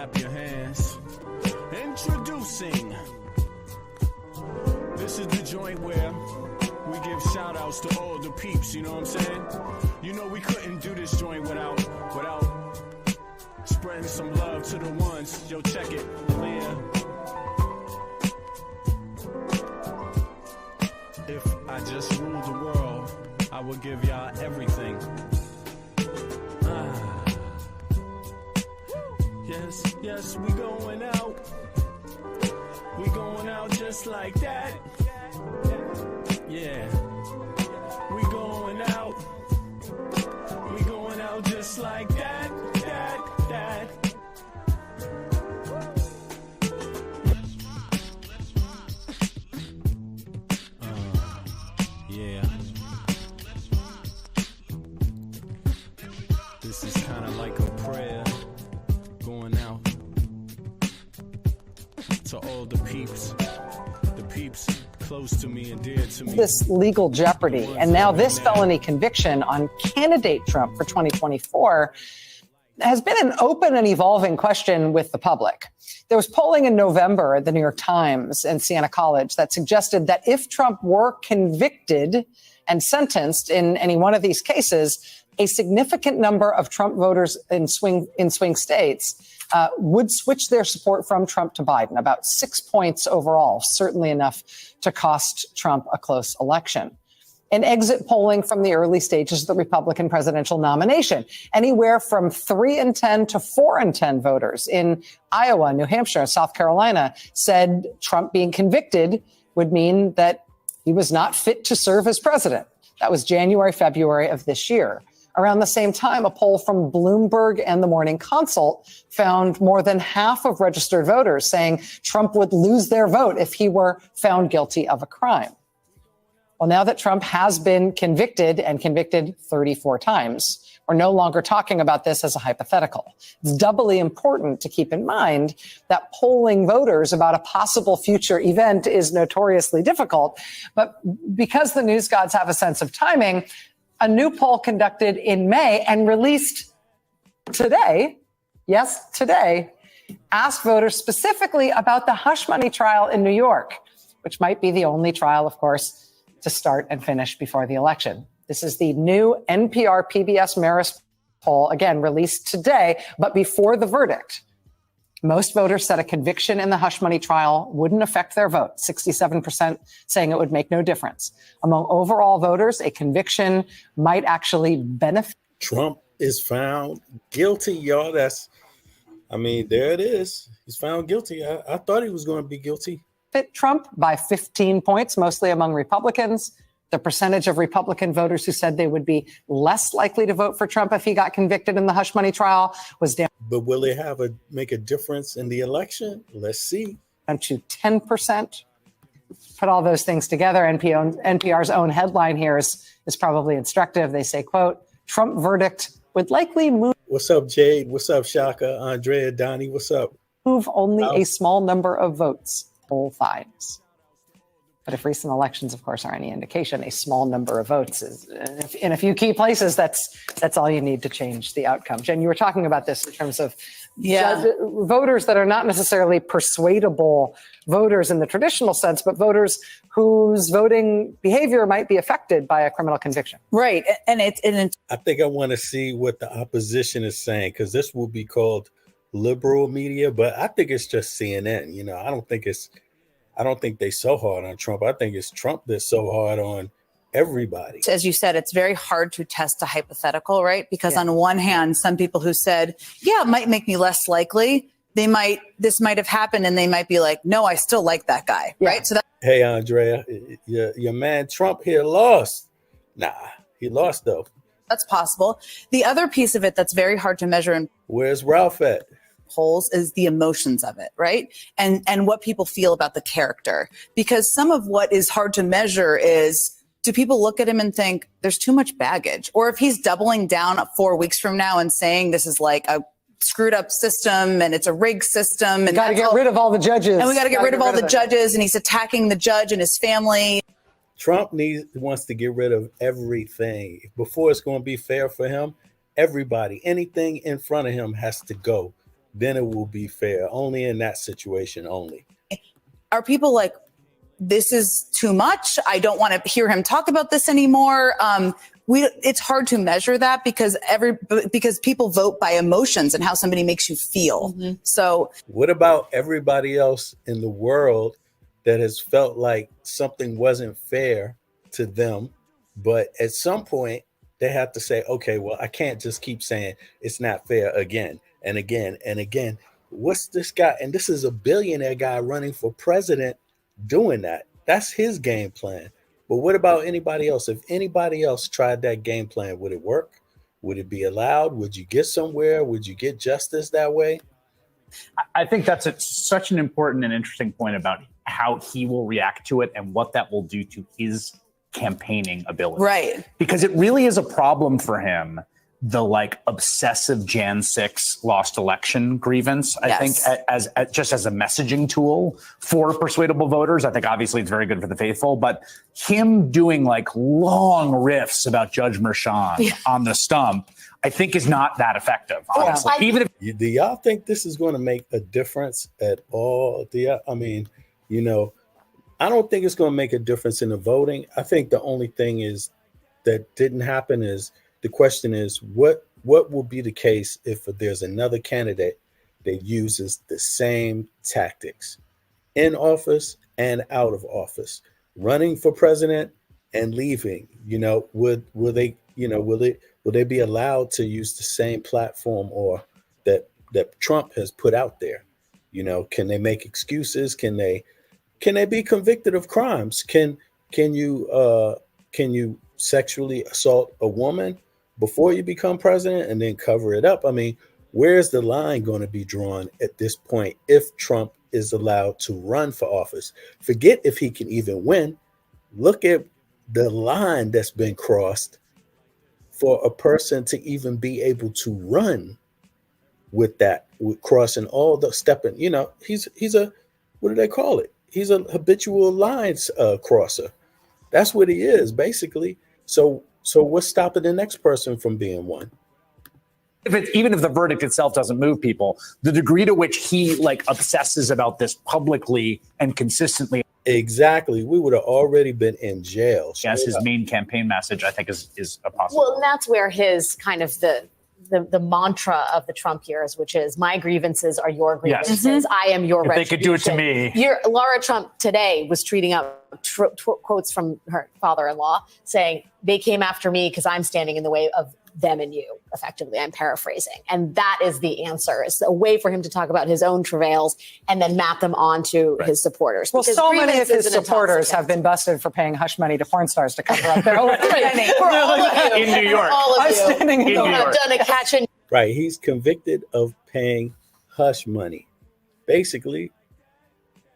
clap your hands. Introducing. This is the joint where we give shout outs to all the peeps, you know what I'm saying? You know we couldn't do this joint without spreading some love to the ones. Yo, check it. Yeah. If I just ruled the world, I would give y'all everything. Yes, we going out. We going out just like that. Yeah. We going out. We going out just like that. Yeah. This is kind of like a prayer going out to all the peeps close to me and dear to me. This legal jeopardy, and now this felony conviction on candidate Trump for 2024 has been an open and evolving question with the public. There was polling in November at the New York Times and Siena College that suggested that if Trump were convicted and sentenced in any one of these cases, a significant number of Trump voters in swing states would switch their support from Trump to Biden, about 6 points overall, certainly enough to cost Trump a close election. In exit polling from the early stages of the Republican presidential nomination, anywhere from 3 in 10 to 4 in 10 voters in Iowa, New Hampshire, and South Carolina said Trump being convicted would mean that he was not fit to serve as president. That was January, February of this year. Around the same time, a poll from Bloomberg and the Morning Consult found more than half of registered voters saying Trump would lose their vote if he were found guilty of a crime. Well, now that Trump has been convicted and convicted 34 times, we're no longer talking about this as a hypothetical. It's doubly important to keep in mind that polling voters about a possible future event is notoriously difficult. But because the news gods have a sense of timing, a new poll conducted in May and released today, yes, today, asked voters specifically about the hush money trial in New York, which might be the only trial, of course, to start and finish before the election. This is the new NPR PBS Marist poll, again, released today, but before the verdict. Most voters said a conviction in the hush money trial wouldn't affect their vote, 67% saying it would make no difference. Among overall voters, a conviction might actually benefit. Trump is found guilty, y'all. There it is. He's found guilty. I thought he was going to be guilty. Trump by 15 points, mostly among Republicans. The percentage of Republican voters who said they would be less likely to vote for Trump if he got convicted in the hush money trial was down. But will it make a difference in the election? Let's see. Down to 10%. Put all those things together. NPR's own headline here is probably instructive. They say, quote, Trump verdict would likely move. What's up, Jade? What's up, Shaka? Andrea, Donnie, what's up? Move only a small number of votes. Poll finds. But if recent elections, of course, are any indication, a small number of votes is in a few key places. That's all you need to change the outcome. Jen, you were talking about this in terms of voters that are not necessarily persuadable voters in the traditional sense, but voters whose voting behavior might be affected by a criminal conviction. Right, and I think I want to see what the opposition is saying, because this will be called liberal media, but I think it's just CNN. You know, I don't think they so hard on Trump. I think it's Trump that's so hard on everybody. As you said, it's very hard to test a hypothetical, right? Because on one hand, some people who said, yeah, it might make me less likely, this might have happened, and they might be like, no, I still like that guy, right? So hey, Andrea, your man Trump here lost. Nah, he lost though. That's possible. The other piece of it that's very hard to measure in where's Ralph at? Polls is the emotions of it, right? And what people feel about the character. Because some of what is hard to measure is, do people look at him and think there's too much baggage? Or if he's doubling down 4 weeks from now and saying this is like a screwed up system and it's a rigged system. And got to get rid of all the judges. And we got to get rid of all the judges, and he's attacking the judge and his family. Trump wants to get rid of everything. Before it's going to be fair for him, everybody, anything in front of him has to go. then it will be fair. Only in that situation only. Are people like, this is too much, I don't want to hear him talk about this anymore? It's hard to measure that because people vote by emotions and how somebody makes you feel. Mm-hmm. So what about everybody else in the world that has felt like something wasn't fair to them, but at some point they have to say, okay, well, I can't just keep saying it's not fair again and again and again. What's this guy? And this is a billionaire guy running for president doing that. That's his game plan. But what about anybody else? If anybody else tried that game plan, would it work? Would it be allowed? Would you get somewhere? Would you get justice that way? I think that's such an important and interesting point about how he will react to it and what that will do to his campaigning ability. Right. Because it really is a problem for him, the like obsessive Jan 6 lost election grievance. I think as just as a messaging tool for persuadable voters. I think obviously it's very good for the faithful, but him doing like long riffs about Judge Merchan on the stump, I think is not that effective, honestly. Even if do y'all think this is going to make a difference at all? I mean, you know, I don't think it's going to make a difference in the voting. I think the only thing is that didn't happen is the question is what will be the case if there's another candidate that uses the same tactics in office and out of office, running for president and leaving? You know, will they be allowed to use the same platform or that Trump has put out there? You know, can they make excuses? Can they be convicted of crimes? Can you sexually assault a woman before you become president and then cover it up? I mean, where's the line going to be drawn at this point if Trump is allowed to run for office? Forget if he can even win. Look at the line that's been crossed for a person to even be able to run with that, with crossing all the stepping. You know, he's a, what do they call it? He's a habitual lines crosser. That's what he is, basically. So what's stopping the next person from being one? Even if the verdict itself doesn't move people, the degree to which he like obsesses about this publicly and consistently. Exactly. We would have already been in jail. Yes, his main campaign message, I think, is a possibility. Well, and that's where his kind of the mantra of the Trump years, which is my grievances are your grievances. Yes. I am your retribution. They could do it to me. Laura Trump today was tweeting out quotes from her father-in-law saying they came after me because I'm standing in the way of them and you, effectively. I'm paraphrasing. And that is the answer. It's a way for him to talk about his own travails and then map them onto his supporters. Well, so many of his supporters have been busted for paying hush money to porn stars to cover up their in New York. All of you standing in who New have York. done a catch and Right. He's convicted of paying hush money, basically,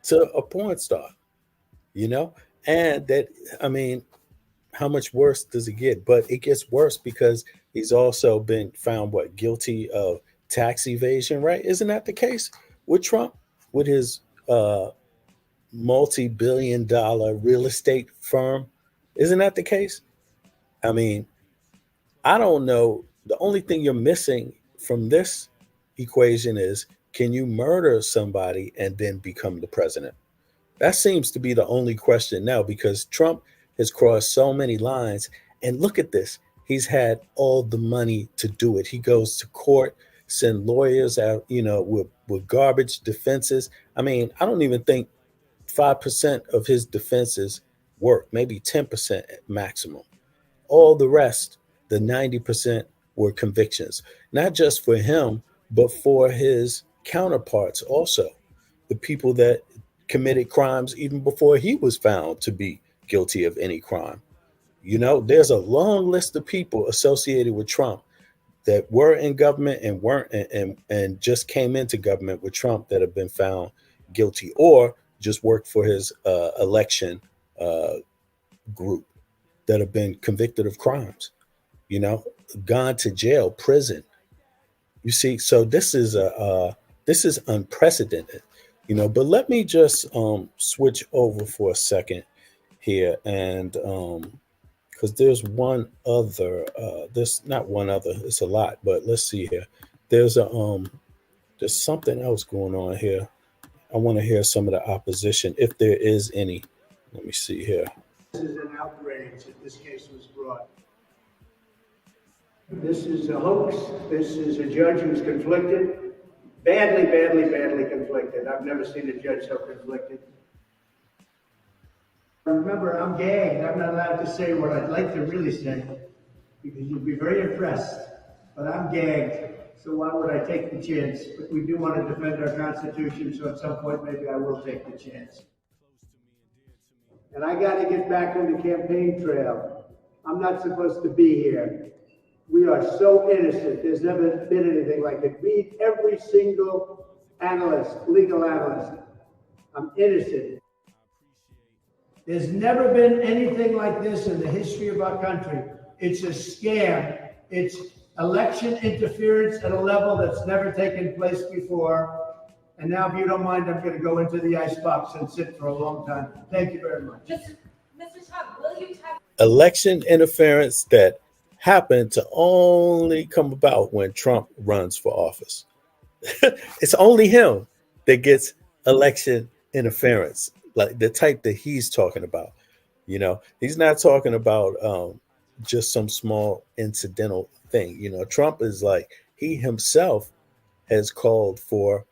to a porn star, you know? And that, I mean, how much worse does it get? But it gets worse because he's also been found, guilty of tax evasion, right? Isn't that the case with Trump, with his multi-billion-dollar real estate firm? Isn't that the case? I mean, I don't know. The only thing you're missing from this equation is, can you murder somebody and then become the president? That seems to be the only question now, because Trump has crossed so many lines. And look at this. He's had all the money to do it. He goes to court, send lawyers out, with garbage defenses. I mean, I don't even think 5% of his defenses work, maybe 10% at maximum. All the rest, the 90%, were convictions, not just for him, but for his counterparts also, the people that committed crimes even before he was found to be guilty of any crime. There's a long list of people associated with Trump that were in government and weren't and just came into government with Trump that have been found guilty or just worked for his election group that have been convicted of crimes, gone to jail, prison. You see, so this is unprecedented, but let me just switch over for a second here. And because there's one other, there's not one other, it's a lot, but let's see here. There's a There's something else going on here. I want to hear some of the opposition, if there is any. Let me see here. This is an outrage that this case was brought. This is a hoax. This is a judge who's conflicted, badly conflicted. I've never seen a judge so conflicted. Remember, I'm gagged. I'm not allowed to say what I'd like to really say because you'd be very impressed, but I'm gagged. So why would I take the chance? But we do want to defend our Constitution, so at some point maybe I will take the chance. And I got to get back on the campaign trail. I'm not supposed to be here. We are so innocent. There's never been anything like it. Read every single analyst, legal analyst. I'm innocent. There's never been anything like this in the history of our country. It's a scam. It's election interference at a level that's never taken place before. And now, if you don't mind, I'm going to go into the icebox and sit for a long time. Thank you very much. Mr. Trump, will you tell Election interference that happened to only come about when Trump runs for office. It's only him that gets election interference, like the type that he's talking about. You know, he's not talking about just some small incidental thing. You know, Trump is like, he himself has called for,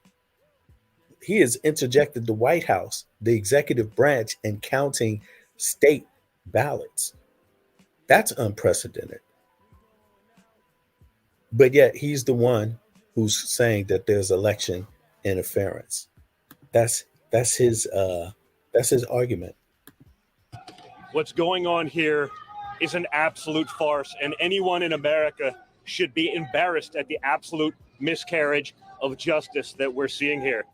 he has interjected the White House, the executive branch, in counting state ballots. That's unprecedented. But yet he's the one who's saying that there's election interference. That's his argument. What's going on here is an absolute farce, and anyone in America should be embarrassed at the absolute miscarriage of justice that we're seeing here.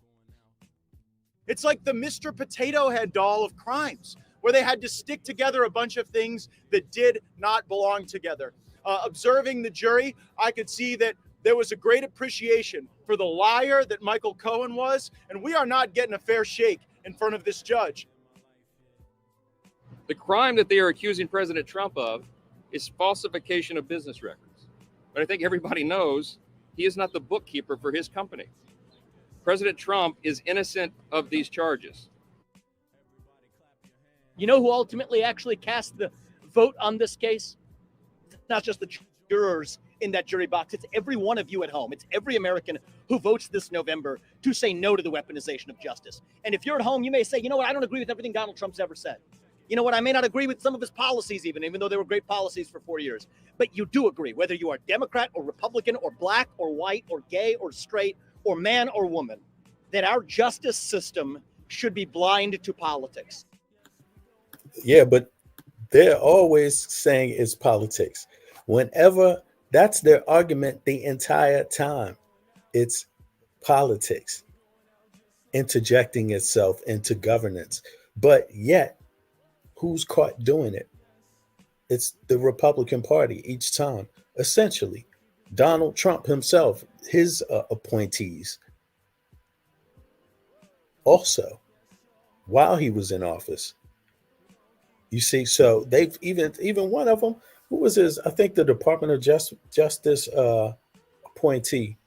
It's like the Mr. Potato Head doll of crimes, where they had to stick together a bunch of things that did not belong together. Observing the jury, I could see that there was a great appreciation for the liar that Michael Cohen was, and we are not getting a fair shake in front of this judge. The crime that they are accusing President Trump of is falsification of business records. But I think everybody knows he is not the bookkeeper for his company. President Trump is innocent of these charges. You know who ultimately actually cast the vote on this case? It's not just the jurors in that jury box. It's every one of you at home. It's every American who votes this November to say no to the weaponization of justice. And if you're at home, you may say, you know what, I don't agree with everything Donald Trump's ever said. You know what, I may not agree with some of his policies even though they were great policies for 4 years. But you do agree, whether you are Democrat or Republican or black or white or gay or straight or man or woman, that our justice system should be blind to politics. Yeah, but they're always saying it's politics. Whenever, that's their argument the entire time. It's politics interjecting itself into governance. But yet, who's caught doing it? It's the Republican Party each time, essentially. Donald Trump himself, his appointees, also, while he was in office. You see, so they've even one of them, who was his, I think the Department of Justice appointee,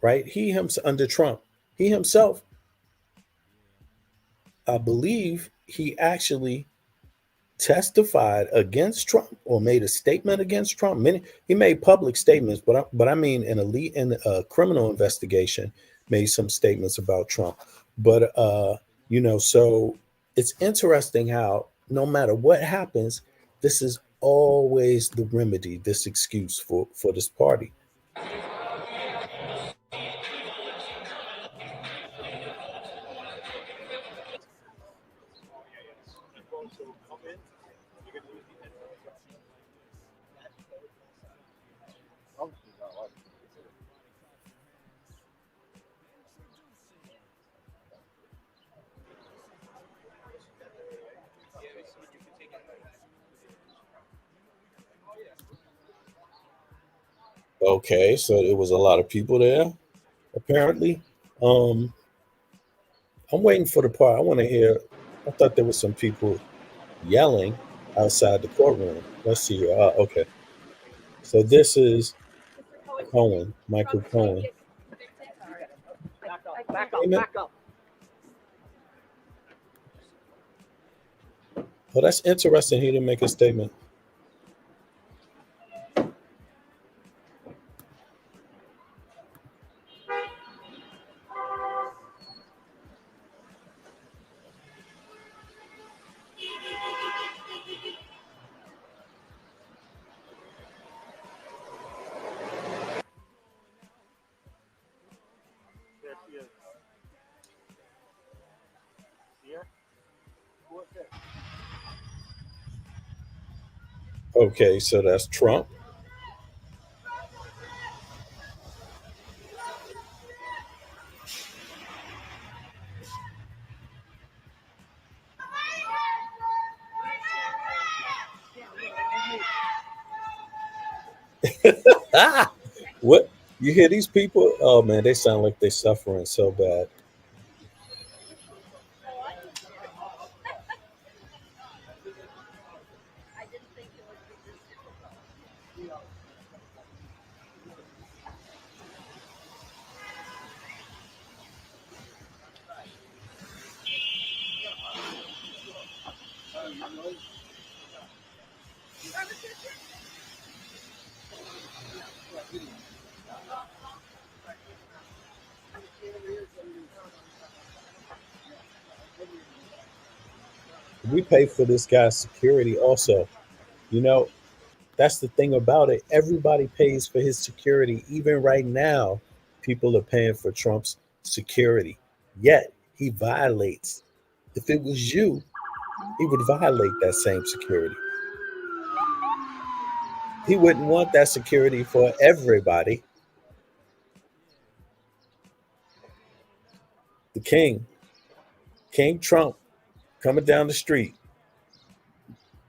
right? He himself, under Trump, he himself, I believe he actually testified against Trump or made a statement against Trump. He made public statements, but I mean in a criminal investigation, made some statements about Trump. But so it's interesting how no matter what happens, this is always the remedy, this excuse for this party. Okay, so it was a lot of people there, apparently. I'm waiting for the part. I want to hear. I thought there was some people yelling outside the courtroom. Let's see. Okay. So this is Cohen, Michael Cohen. Back up. Well, that's interesting. He didn't make a statement. Okay, so that's Trump. What? You hear these people? Oh man, they sound like they're suffering so bad. We pay for this guy's security also. You know, that's the thing about it. Everybody pays for his security. Even right now, people are paying for Trump's security. Yet he violates. If it was you, he would violate that same security. He wouldn't want that security for everybody. The King Trump, coming down the street.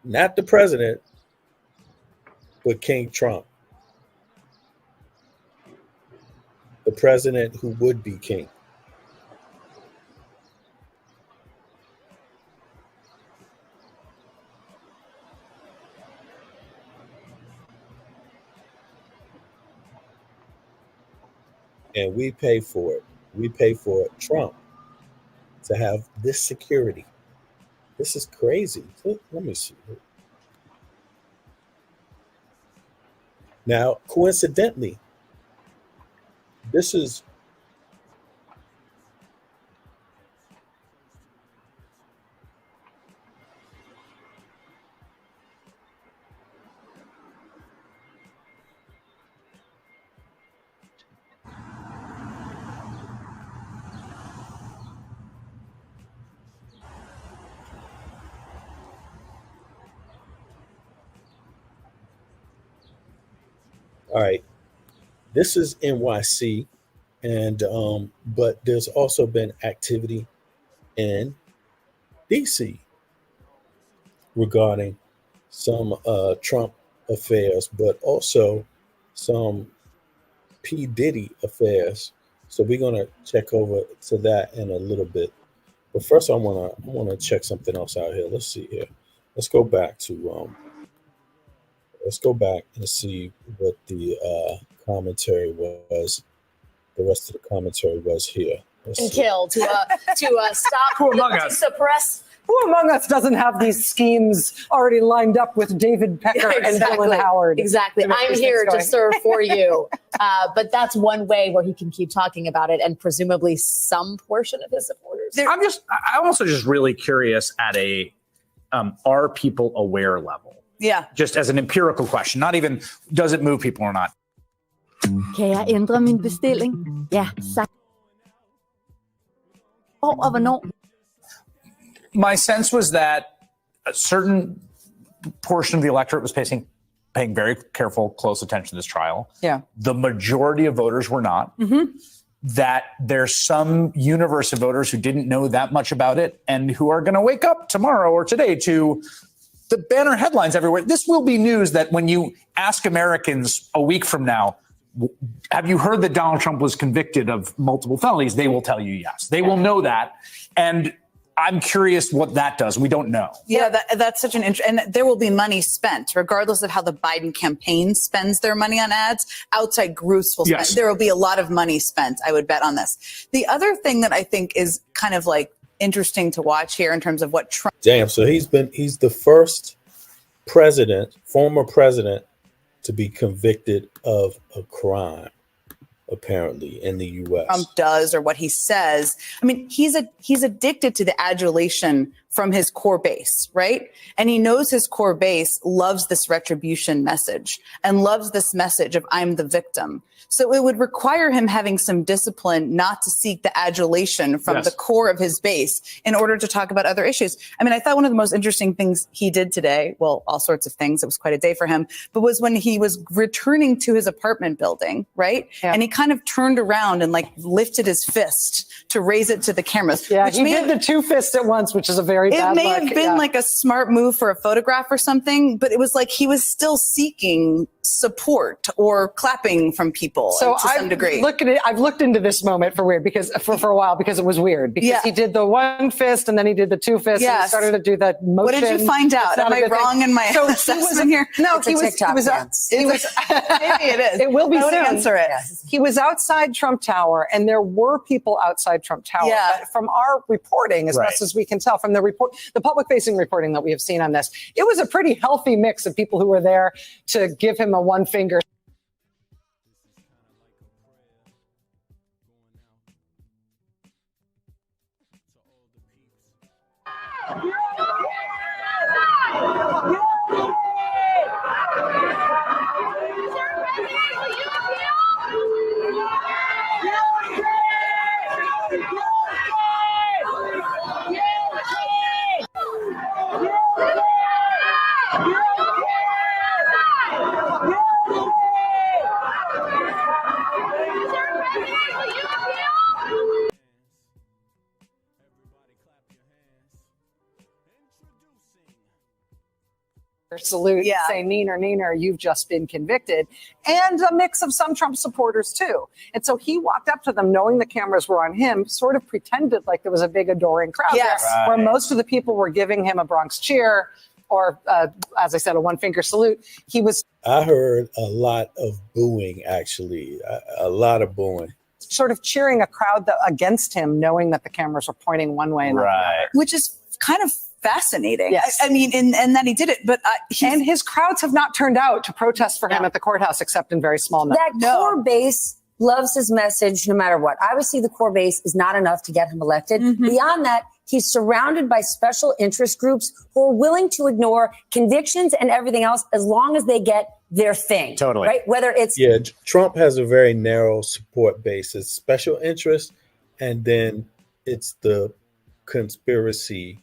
Not the president, but King Trump. The president who would be king. And we pay for it. We pay for Trump to have this security. This is crazy. Let me see. Now, coincidentally, this is all right. This is NYC, and but there's also been activity in DC regarding some Trump affairs, but also some P. Diddy affairs. So we're gonna check over to that in a little bit. But first, I wanna check something else out here. Let's see here. Let's go back and see what the commentary was. The rest of the commentary was here. And killed to stop to suppress. Who among us doesn't have these schemes already lined up with David Pecker and Dylan Howard? Exactly. I'm here to serve for you. But that's one way where he can keep talking about it, and presumably some portion of his supporters. I'm also just really curious at a are people aware level? Yeah. Just as an empirical question, not even does it move people or not. Kan jeg ændre min bestilling? Ja, sagt. Hvor og hvornår? My sense was that a certain portion of the electorate was paying very careful, close attention to this trial. Yeah. The majority of voters were not. Mm-hmm. That there's some universe of voters who didn't know that much about it and who are going to wake up tomorrow or today to the banner headlines everywhere. This will be news that when you ask Americans a week from now, have you heard that Donald Trump was convicted of multiple felonies? They will tell you yes. They will know that. And I'm curious what that does. We don't know. Yeah, that's such an and there will be money spent regardless of how the Biden campaign spends their money on ads. Outside groups will spend. There will be a lot of money spent, I would bet, on this. The other thing that I think is kind of like interesting to watch here in terms of what Trump. Damn, so he's the first former president to be convicted of a crime, apparently, in the U.S. Trump does or what he says. I mean, he's addicted to the adulation from his core base, right? And he knows his core base loves this retribution message and loves this message of I'm the victim. So it would require him having some discipline not to seek the adulation from the core of his base in order to talk about other issues. I mean, I thought one of the most interesting things he did today, well, all sorts of things, it was quite a day for him, but was when he was returning to his apartment building, right? Yeah. And he kind of turned around and like lifted his fist to raise it to the cameras. Yeah, he did the two fists at once, which is a very bad look. It may have been like a smart move for a photograph or something, but it was like he was still seeking support or clapping from people to some degree. I've looked into this moment for a while because it was weird because he did the one fist and then he did the two fists and he started to do that motion. What did you find out? Am I wrong in my assessment here? No, he was maybe it is. It will be soon. Answer it. Yes. He was outside Trump Tower and there were people outside Trump Tower. Yeah. But from our reporting, as best as we can tell from the public facing reporting that we have seen on this, it was a pretty healthy mix of people who were there to give him a one finger. Salute, say neener, you've just been convicted, and a mix of some Trump supporters too. And so he walked up to them knowing the cameras were on him, sort of pretended like there was a big adoring crowd there, where most of the people were giving him a Bronx cheer or, as I said, a one finger salute. I heard a lot of booing, actually, a lot of booing. Sort of cheering a crowd against him, knowing that the cameras were pointing one way and not the other. Which is kind of fascinating. Yes. I mean, and that he did it, but and his crowds have not turned out to protest for him at the courthouse, except in very small numbers. That core base loves his message no matter what. Obviously, the core base is not enough to get him elected. Beyond that, he's surrounded by special interest groups who are willing to ignore convictions and everything else as long as they get their thing. Totally. Right? Whether it's Trump has a very narrow support base. It's special interest, and then it's the conspiracy.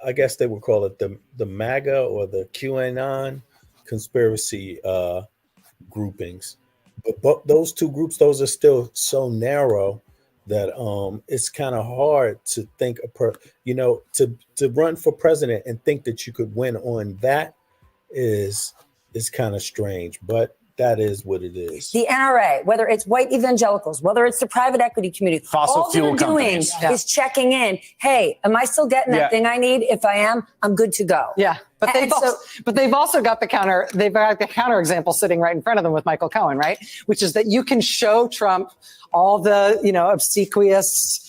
I guess they would call it the MAGA or the QAnon conspiracy groupings. But those two groups, those are still so narrow that it's kind of hard to think to run for president and think that you could win on that is kind of strange. But that is what it is. the NRA, whether it's white evangelicals, whether it's the private equity community, fossil all fuel they're doing companies is checking in. Hey, am I still getting that thing I need? If I am, I'm good to go. Yeah. But they've also got the counter. They've got the counter example sitting right in front of them with Michael Cohen, right? Which is that you can show Trump all the, obsequious,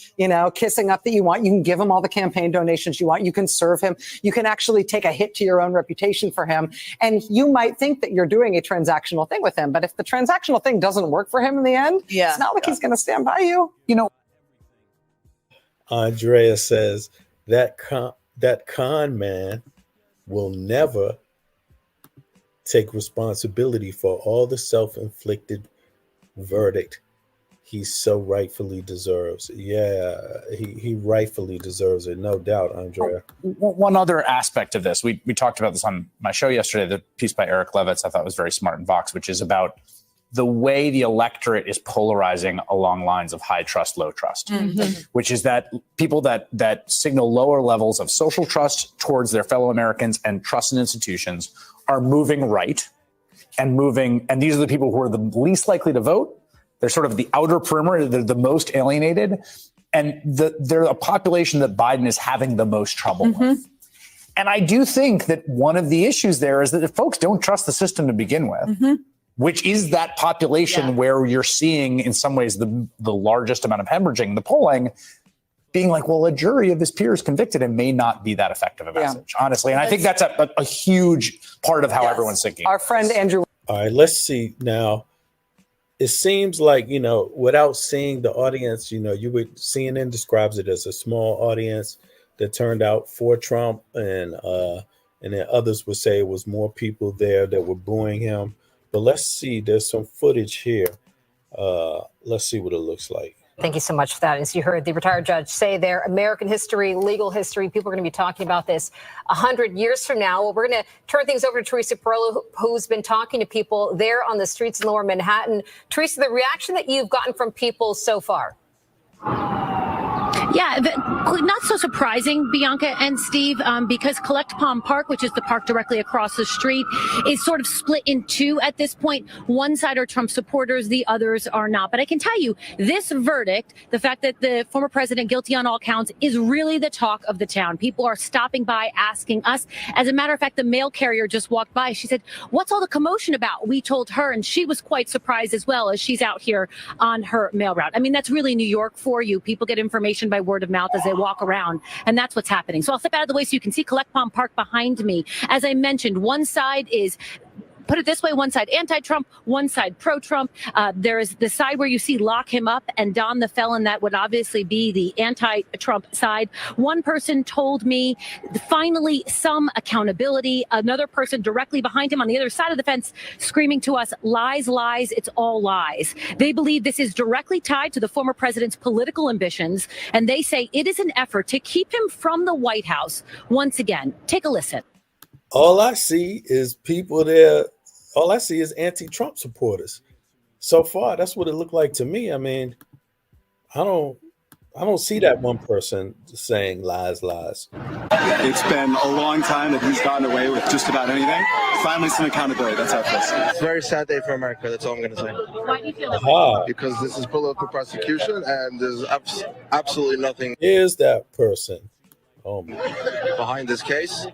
kissing up that you want. You can give him all the campaign donations you want. You can serve him. You can actually take a hit to your own reputation for him. And you might think that you're doing a transactional thing with him. But if the transactional thing doesn't work for him in the end, it's not like he's going to stand by you. Andrea says that con man will never take responsibility for all the self-inflicted verdict he so rightfully deserves. Yeah, he rightfully deserves it, no doubt, Andrea. One other aspect of this, we talked about this on my show yesterday, the piece by Eric Levitz I thought was very smart in Vox, which is about the way the electorate is polarizing along lines of high trust, low trust, which is that people that signal lower levels of social trust towards their fellow Americans and trust in institutions are moving right and these are the people who are the least likely to vote. They're sort of the outer perimeter. They're the most alienated. and they're a population that Biden is having the most trouble with. And I do think that one of the issues there is that if folks don't trust the system to begin with, which is that population where you're seeing in some ways the largest amount of hemorrhaging in the polling, being like, well, a jury of his peers convicted him may not be that effective a message, honestly. And I think that's a huge part of how everyone's thinking. Our friend Andrew. All right, let's see now. It seems like, without seeing the audience, CNN describes it as a small audience that turned out for Trump, and then others would say it was more people there that were booing him. But let's see, there's some footage here. Let's see what it looks like. Thank you so much for that. As you heard the retired judge say there, American history, legal history, people are going to be talking about this 100 years from now. Well, we're going to turn things over to Teresa Perillo, who's been talking to people there on the streets in Lower Manhattan. Teresa, the reaction that you've gotten from people so far? Yeah, not so surprising, Bianca and Steve, because Collect Palm Park, which is the park directly across the street, is sort of split in two at this point. One side are Trump supporters, the others are not. But I can tell you, this verdict, the fact that the former president guilty on all counts, is really the talk of the town. People are stopping by, asking us. As a matter of fact, the mail carrier just walked by. She said, "What's all the commotion about?" We told her, and she was quite surprised as well, as she's out here on her mail route. I mean, that's really New York for you. People get information by word of mouth as they walk around, and that's what's happening. So I'll step out of the way so you can see Collect Palm Park behind me. As I mentioned, one side is, put it this way, one side anti-Trump, one side pro-Trump. There is the side where you see lock him up and Don the felon. That would obviously be the anti-Trump side. One person told me, finally, some accountability. Another person directly behind him on the other side of the fence screaming to us, lies, lies, it's all lies. They believe this is directly tied to the former president's political ambitions, and they say it is an effort to keep him from the White House. Once again, take a listen. All I see is people there. All I see is anti-Trump supporters. So far, that's what it looked like to me. I mean, I don't see that one person saying lies, lies. It's been a long time that he's gotten away with just about anything. Finally, some accountability. That's how it feels. It's a very sad day for America. That's all I'm going to say. Why do you feel that? Because this is political prosecution, and there's absolutely nothing. Here's that person behind this case.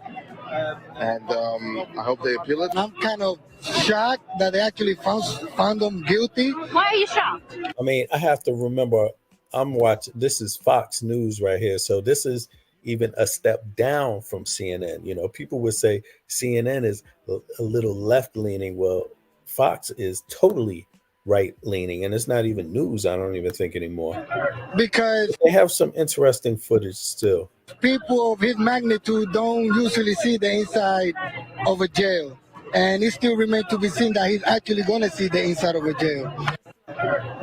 And I hope they appeal it. I'm kind of shocked that they actually found them guilty. Why are you shocked? I mean, I have to remember, I'm watching, this is Fox News right here. So this is even a step down from CNN. People would say CNN is a little left leaning. Well, Fox is totally right leaning, and it's not even news, I don't even think anymore. Because they have some interesting footage still. People of his magnitude don't usually see the inside of a jail. And it still remains to be seen that he's actually going to see the inside of a jail.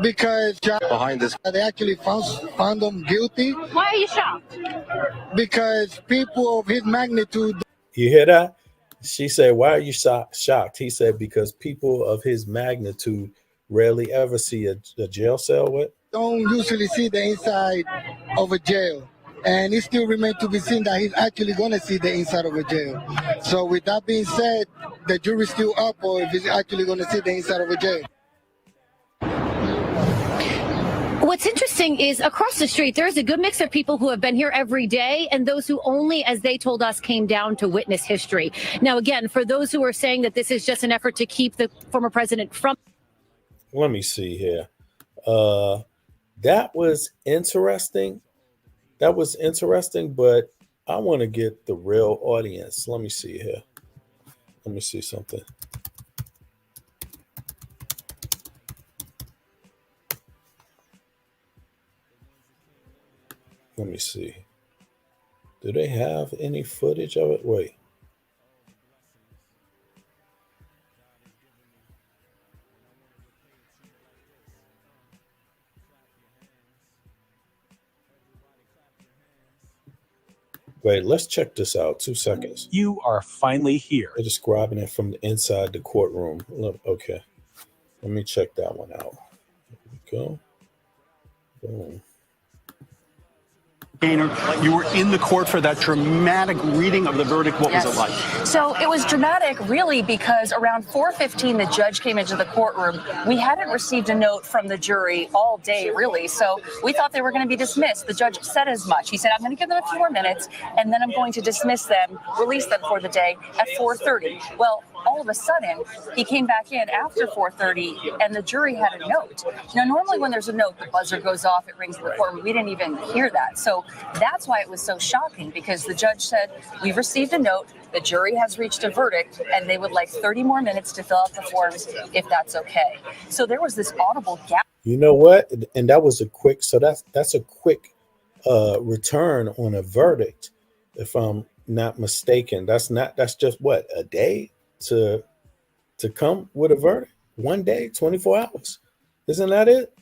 Because behind this, they actually found them guilty. Why are you shocked? Because people of his magnitude. You hear that? She said, why are you shocked? He said, because people of his magnitude rarely ever see a jail cell with. Don't usually see the inside of a jail. And it still remains to be seen that he's actually going to see the inside of a jail. So with that being said, the jury's still up, or if he's actually going to see the inside of a jail. What's interesting is across the street, there's a good mix of people who have been here every day and those who only, as they told us, came down to witness history. Now, again, for those who are saying that this is just an effort to keep the former president from. Let me see here. That was interesting. But I want to get the real audience. Let me see here. Let me see something. Let me see. Do they have any footage of it? Wait. Wait, let's check this out. 2 seconds. You are finally here. They're describing it from inside the courtroom. Look, okay. Let me check that one out. There we go. Boom. Gaynor, you were in the court for that dramatic reading of the verdict. What was it like? So it was dramatic, really, because around 4:15, the judge came into the courtroom. We hadn't received a note from the jury all day, really, so we thought they were going to be dismissed. The judge said as much. He said, I'm going to give them a few more minutes, and then I'm going to dismiss them, release them for the day at 4:30. Well, all of a sudden, he came back in after 4:30, and the jury had a note. Now, normally when there's a note, the buzzer goes off, it rings in the courtroom. We didn't even hear that. So that's why it was so shocking, because the judge said, we've received a note, the jury has reached a verdict, and they would like 30 more minutes to fill out the forms, if that's okay. So there was this audible gap. You know what? And that was a quick, so that's a quick return on a verdict, if I'm not mistaken. That's just what, a day to come with a verdict? 1 day, 24 hours. Isn't that it?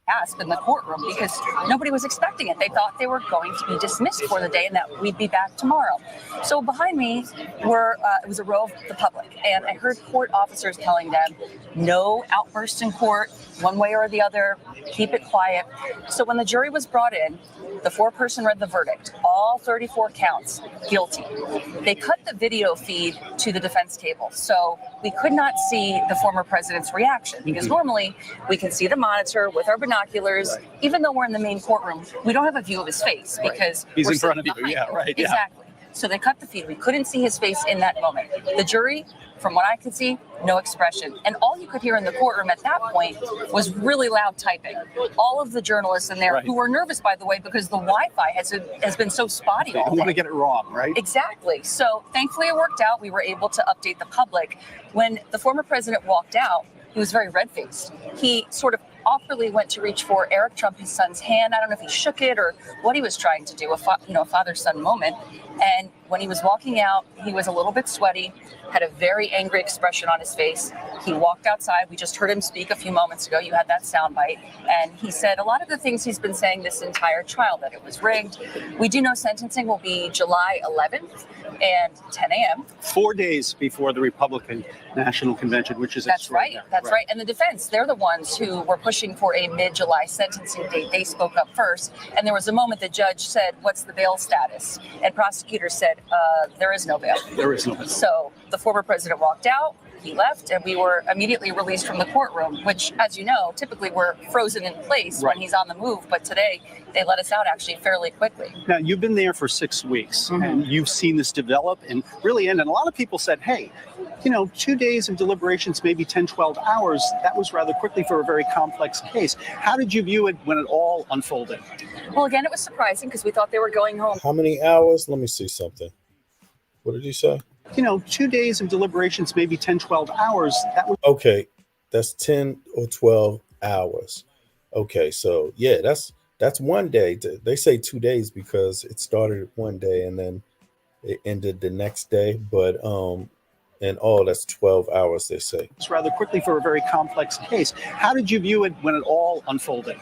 Gasp in the courtroom because nobody was expecting it. They thought they were going to be dismissed for the day and that we'd be back tomorrow. So behind me it was a row of the public, and I heard court officers telling them, no outbursts in court, one way or the other, keep it quiet. So when the jury was brought in, the foreperson read the verdict, all 34 counts, guilty. They cut the video feed to the defense table, so we could not see the former president's reaction, because normally we can see the monitor with our binoculars. Even though we're in the main courtroom, we don't have a view of his face because he's in front of you. Yeah, right. Yeah. Exactly. So they cut the feed. We couldn't see his face in that moment. The jury, from what I could see, no expression. And all you could hear in the courtroom at that point was really loud typing. All of the journalists in there, who were nervous, by the way, because the Wi-Fi has been so spotty all day. You want to get it wrong, right? Exactly. So thankfully it worked out. We were able to update the public. When the former president walked out, he was very red-faced. He sort of awkwardly went to reach for Eric Trump, his son's hand. I don't know if he shook it or what he was trying to do, a father-son moment. And when he was walking out, he was a little bit sweaty, had a very angry expression on his face. He walked outside. We just heard him speak a few moments ago. You had that soundbite. And he said a lot of the things he's been saying this entire trial, that it was rigged. We do know sentencing will be July 11th and 10 a.m. 4 days before the Republican National Convention, which is That's right. That's right. And the defense, they're the ones who were pushing for a mid-July sentencing date. They spoke up first. And there was a moment the judge said, what's the bail status? And prosecutors said, there is no bail. There is no bail. So the former president walked out, he left, and we were immediately released from the courtroom, which, as you know, typically we're frozen in place when he's on the move. But today they let us out actually fairly quickly. Now, you've been there for 6 weeks, and you've seen this develop and really end. And a lot of people said, hey, 2 days of deliberations, maybe 10, 12 hours, that was rather quickly for a very complex case. How did you view it when it all unfolded? Well, again, it was surprising because we thought they were going home. How many hours? Let me see something. What did you say? 2 days of deliberations, maybe 10, 12 hours. That was okay. That's 10 or 12 hours. Okay, so yeah, that's 1 day. They say 2 days because it started 1 day and then it ended the next day. But that's 12 hours, they say. It's rather quickly for a very complex case. How did you view it when it all unfolded?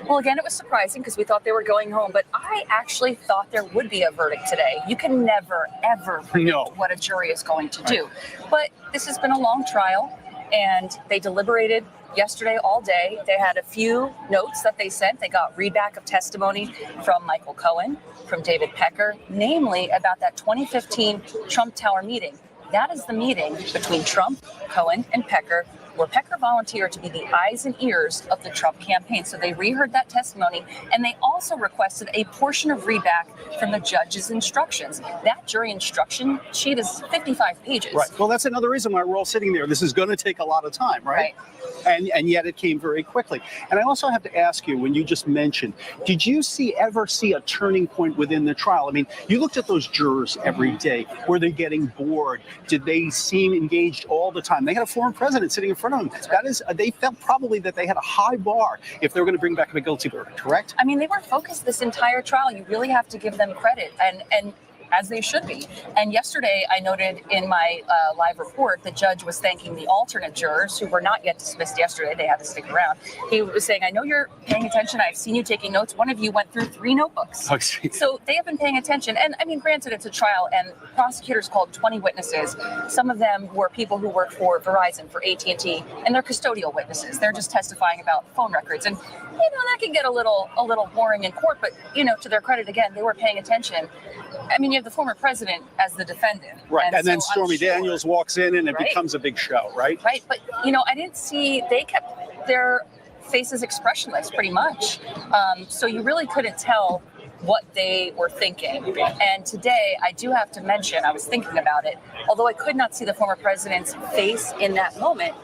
Well, again, it was surprising because we thought they were going home, but I actually thought there would be a verdict today. You can never, ever predict what a jury is going to do. But this has been a long trial, and they deliberated yesterday all day. They had a few notes that they sent. They got readback of testimony from Michael Cohen, from David Pecker, namely about that 2015 Trump Tower meeting. That is the meeting between Trump, Cohen, and Pecker, where Pecker volunteered to be the eyes and ears of the Trump campaign. So they reheard that testimony, and they also requested a portion of readback from the judge's instructions. That jury instruction sheet is 55 pages. Right. Well, that's another reason why we're all sitting there. This is going to take a lot of time, right? And yet it came very quickly. And I also have to ask you, when you just mentioned, did you ever see a turning point within the trial? I mean, you looked at those jurors every day. Were they getting bored? Did they seem engaged all the time? They had a former president sitting in front of them. That is, they felt probably that they had a high bar if they were going to bring back a guilty verdict, correct? I mean, they were focused this entire trial. You really have to give them credit. And as they should be. And yesterday, I noted in my live report, the judge was thanking the alternate jurors who were not yet dismissed yesterday. They had to stick around. He was saying, I know you're paying attention. I've seen you taking notes. One of you went through 3 notebooks. So they have been paying attention. And I mean, granted, it's a trial, and prosecutors called 20 witnesses. Some of them were people who work for Verizon, for AT&T, and they're custodial witnesses. They're just testifying about phone records. And, that can get a little boring in court. But, to their credit, again, they were paying attention. I mean, you have the former president as the defendant. Right. And then so Stormy Daniels walks in and it becomes a big show, right? Right. But, I didn't see, they kept their faces expressionless pretty much. So you really couldn't tell what they were thinking. And today, I do have to mention, I was thinking about it, although I could not see the former president's face in that moment,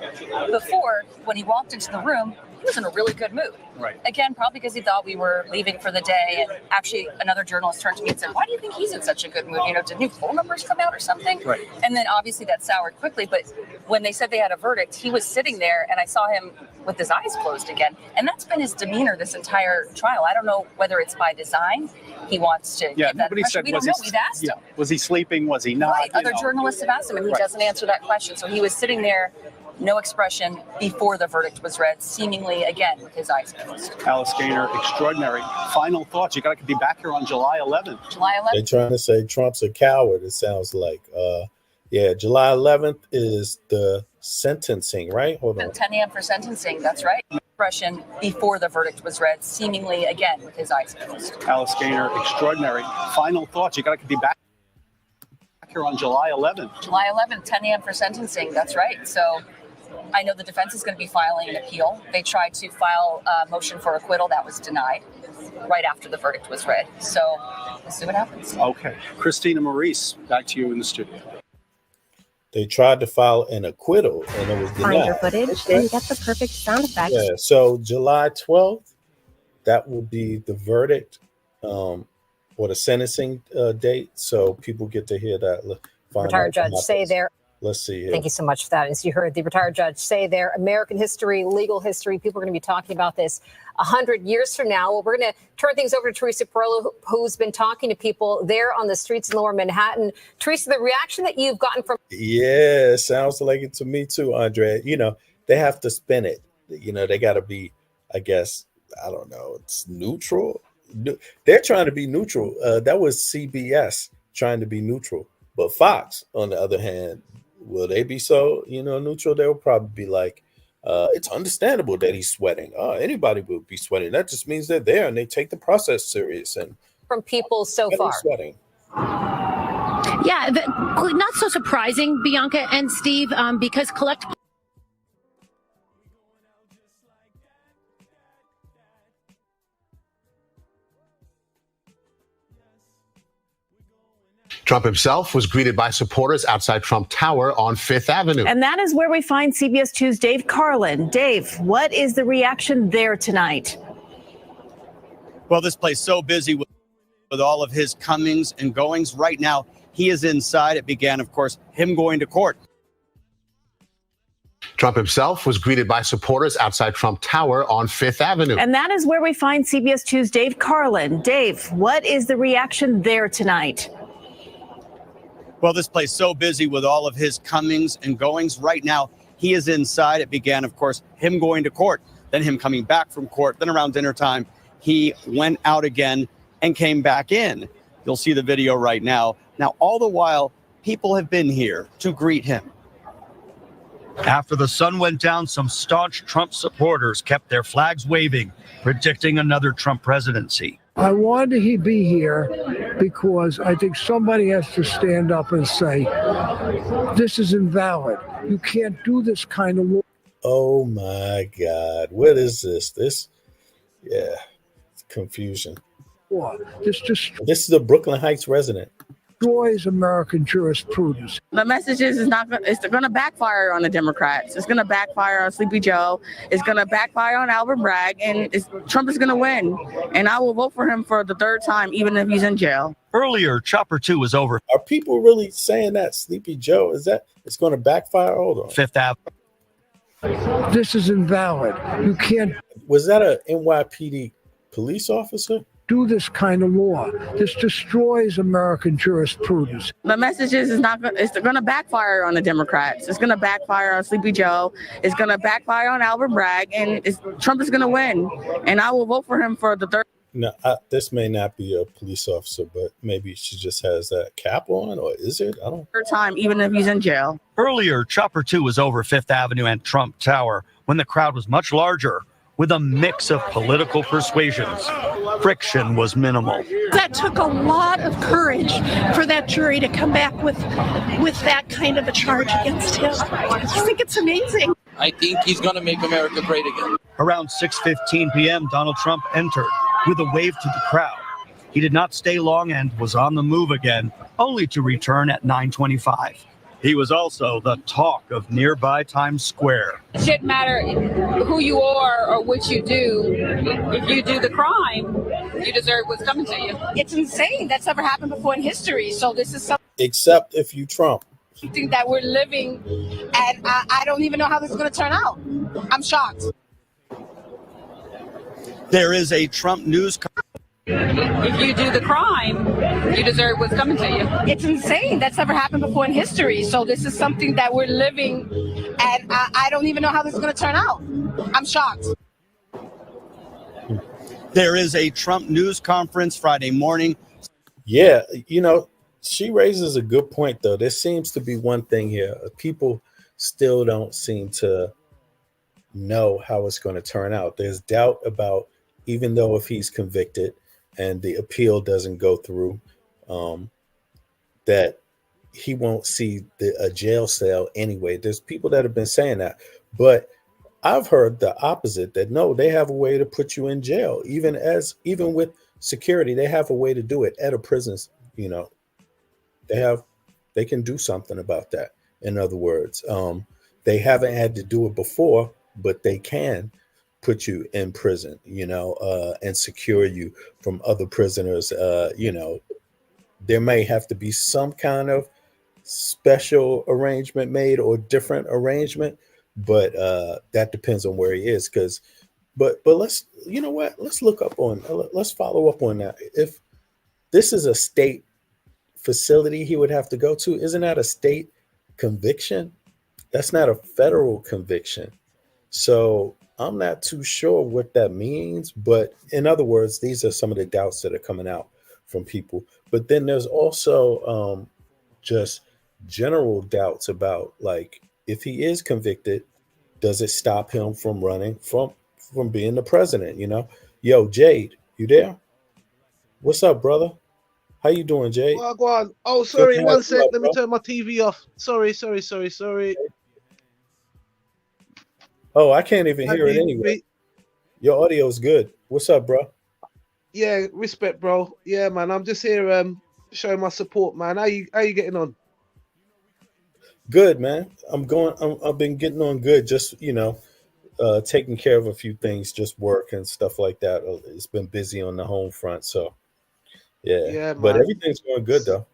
before, when he walked into the room, he was in a really good mood. Right. Again, probably because he thought we were leaving for the day. And actually, another journalist turned to me and said, why do you think he's in such a good mood? Did new phone numbers come out or something? Right. And then obviously that soured quickly. But when they said they had a verdict, he was sitting there and I saw him with his eyes closed again. And that's been his demeanor this entire trial. I don't know whether it's by design. He wants to give that nobody impression. said, We don't know. We've asked him. Was he sleeping? Was he not? Right. Other journalists have asked him and he doesn't answer that question. So he was sitting there, no expression, before the verdict was read, seemingly, again, with his eyes closed. Alice Gaynor, extraordinary. Final thoughts. You got to be back here on July 11th. July 11th? They're trying to say Trump's a coward, it sounds like. July 11th is the sentencing, right? Hold on. 10 a.m. for sentencing, that's right. Expression before the verdict was read, seemingly, again, with his eyes closed. Alice Gaynor, extraordinary. Final thoughts. You got to be back here on July 11th. July 11th, 10 a.m. for sentencing, that's right. So I know the defense is going to be filing an appeal. They tried to file a motion for acquittal. That was denied right after the verdict was read. So we'll see what happens. Okay. Christina Maurice, back to you in the studio. They tried to file an acquittal and it was denied. Find your footage and get the perfect sound effects. Yeah, so July 12th, that will be the verdict or the sentencing date. So people get to hear that. Retired judge say there. Let's see here. Thank you so much for that. As you heard the retired judge say there, American history, legal history, people are going to be talking about this 100 years from now. Well, we're going to turn things over to Teresa Perello, who's been talking to people there on the streets in Lower Manhattan. Teresa, the reaction that you've gotten from... Yeah, sounds like it to me too, Andre. They have to spin it. They got to be, I guess, I don't know, it's neutral. They're trying to be neutral. That was CBS trying to be neutral. But Fox, on the other hand, will they be so, neutral? They'll probably be like, it's understandable that he's sweating. Anybody would be sweating. That just means they're there and they take the process serious. And from people so far. Sweating. Yeah, not so surprising, Bianca and Steve, because collect. Trump himself was greeted by supporters outside Trump Tower on Fifth Avenue. And that is where we find CBS 2's Dave Carlin. Dave, what is the reaction there tonight? Well, this place so busy with all of his comings and goings. Right now, he is inside. It began, of course, him going to court. Trump himself was greeted by supporters outside Trump Tower on Fifth Avenue. And that is where we find CBS 2's Dave Carlin. Dave, what is the reaction there tonight? Well, this place so busy with all of his comings and goings. Right now, he is inside. It began, of course, him going to court, then him coming back from court. Then around dinner time, he went out again and came back in. You'll see the video right now. Now, all the while, people have been here to greet him. After the sun went down, some staunch Trump supporters kept their flags waving, predicting another Trump presidency. I wanted he be here because I think somebody has to stand up and say, this is invalid. You can't do this kind of law. Oh my God. What is this? It's confusion. What? This is a Brooklyn Heights resident. Destroys American jurisprudence. The message is it's going to backfire on the Democrats. It's going to backfire on Sleepy Joe. It's going to backfire on Albert Bragg, and Trump is going to win. And I will vote for him for the third time, even if he's in jail. Earlier, Chopper 2 was over. Are people really saying that Sleepy Joe it's going to backfire? Hold on. Fifth Avenue. This is invalid. You can't. Was that a NYPD police officer? do this kind of law. This destroys American jurisprudence. The message is it's going to backfire on the Democrats. It's going to backfire on Sleepy Joe. It's going to backfire on Albert Bragg, and Trump is going to win. And I will vote for him for the third. No, this may not be a police officer, but maybe she just has that cap on, or is it? I don't. Third time, even if he's in jail. Earlier, Chopper 2 was over Fifth Avenue and Trump Tower when the crowd was much larger, with a mix of political persuasions. Friction was minimal. That took a lot of courage for that jury to come back with that kind of a charge against him. I just think it's amazing. I think he's going to make America great again. Around 6:15 p.m., Donald Trump entered with a wave to the crowd. He did not stay long and was on the move again, only to return at 9:25. He was also the talk of nearby Times Square. It shouldn't matter who you are or what you do. If you do the crime, you deserve what's coming to you. It's insane. That's never happened before in history. So this is Except if you Trump. something that we're living, and I don't even know how this is going to turn out. I'm shocked. There is a Trump news. If you do the crime, you deserve what's coming to you. It's insane. That's never happened before in history. So this is something that we're living, and I don't even know how this is going to turn out. I'm shocked. There is a Trump news conference Friday morning. Yeah, she raises a good point, though. There seems to be one thing here. People still don't seem to know how it's going to turn out. There's doubt about, even though if he's convicted and the appeal doesn't go through, that he won't see a jail cell anyway. There's people that have been saying that. But I've heard the opposite, that no, they have a way to put you in jail. Even with security, they have a way to do it at a prison. They can do something about that. In other words, they haven't had to do it before, but they can put you in prison, and secure you from other prisoners. There may have to be some kind of special arrangement made or different arrangement, but that depends on where he is. But let's, let's let's follow up on that. If this is a state facility he would have to go to, isn't that a state conviction? That's not a federal conviction. So I'm not too sure what that means, but in other words, these are some of the doubts that are coming out from people. But then there's also just general doubts about, like, if he is convicted, does it stop him from running from being the president? Yo, Jade, you there? What's up, brother? How you doing, Jade? Well, go on. Oh, sorry, one sec. Let me turn my TV off. Sorry. Oh, I can't even hear it anyway. Your audio is good. What's up, bro? Yeah, respect, bro. Yeah, man. I'm just here showing my support, man. How you getting on? Good, man. I've been getting on good. Just, taking care of a few things, just work and stuff like that. It's been busy on the home front, so yeah. But everything's going good, though.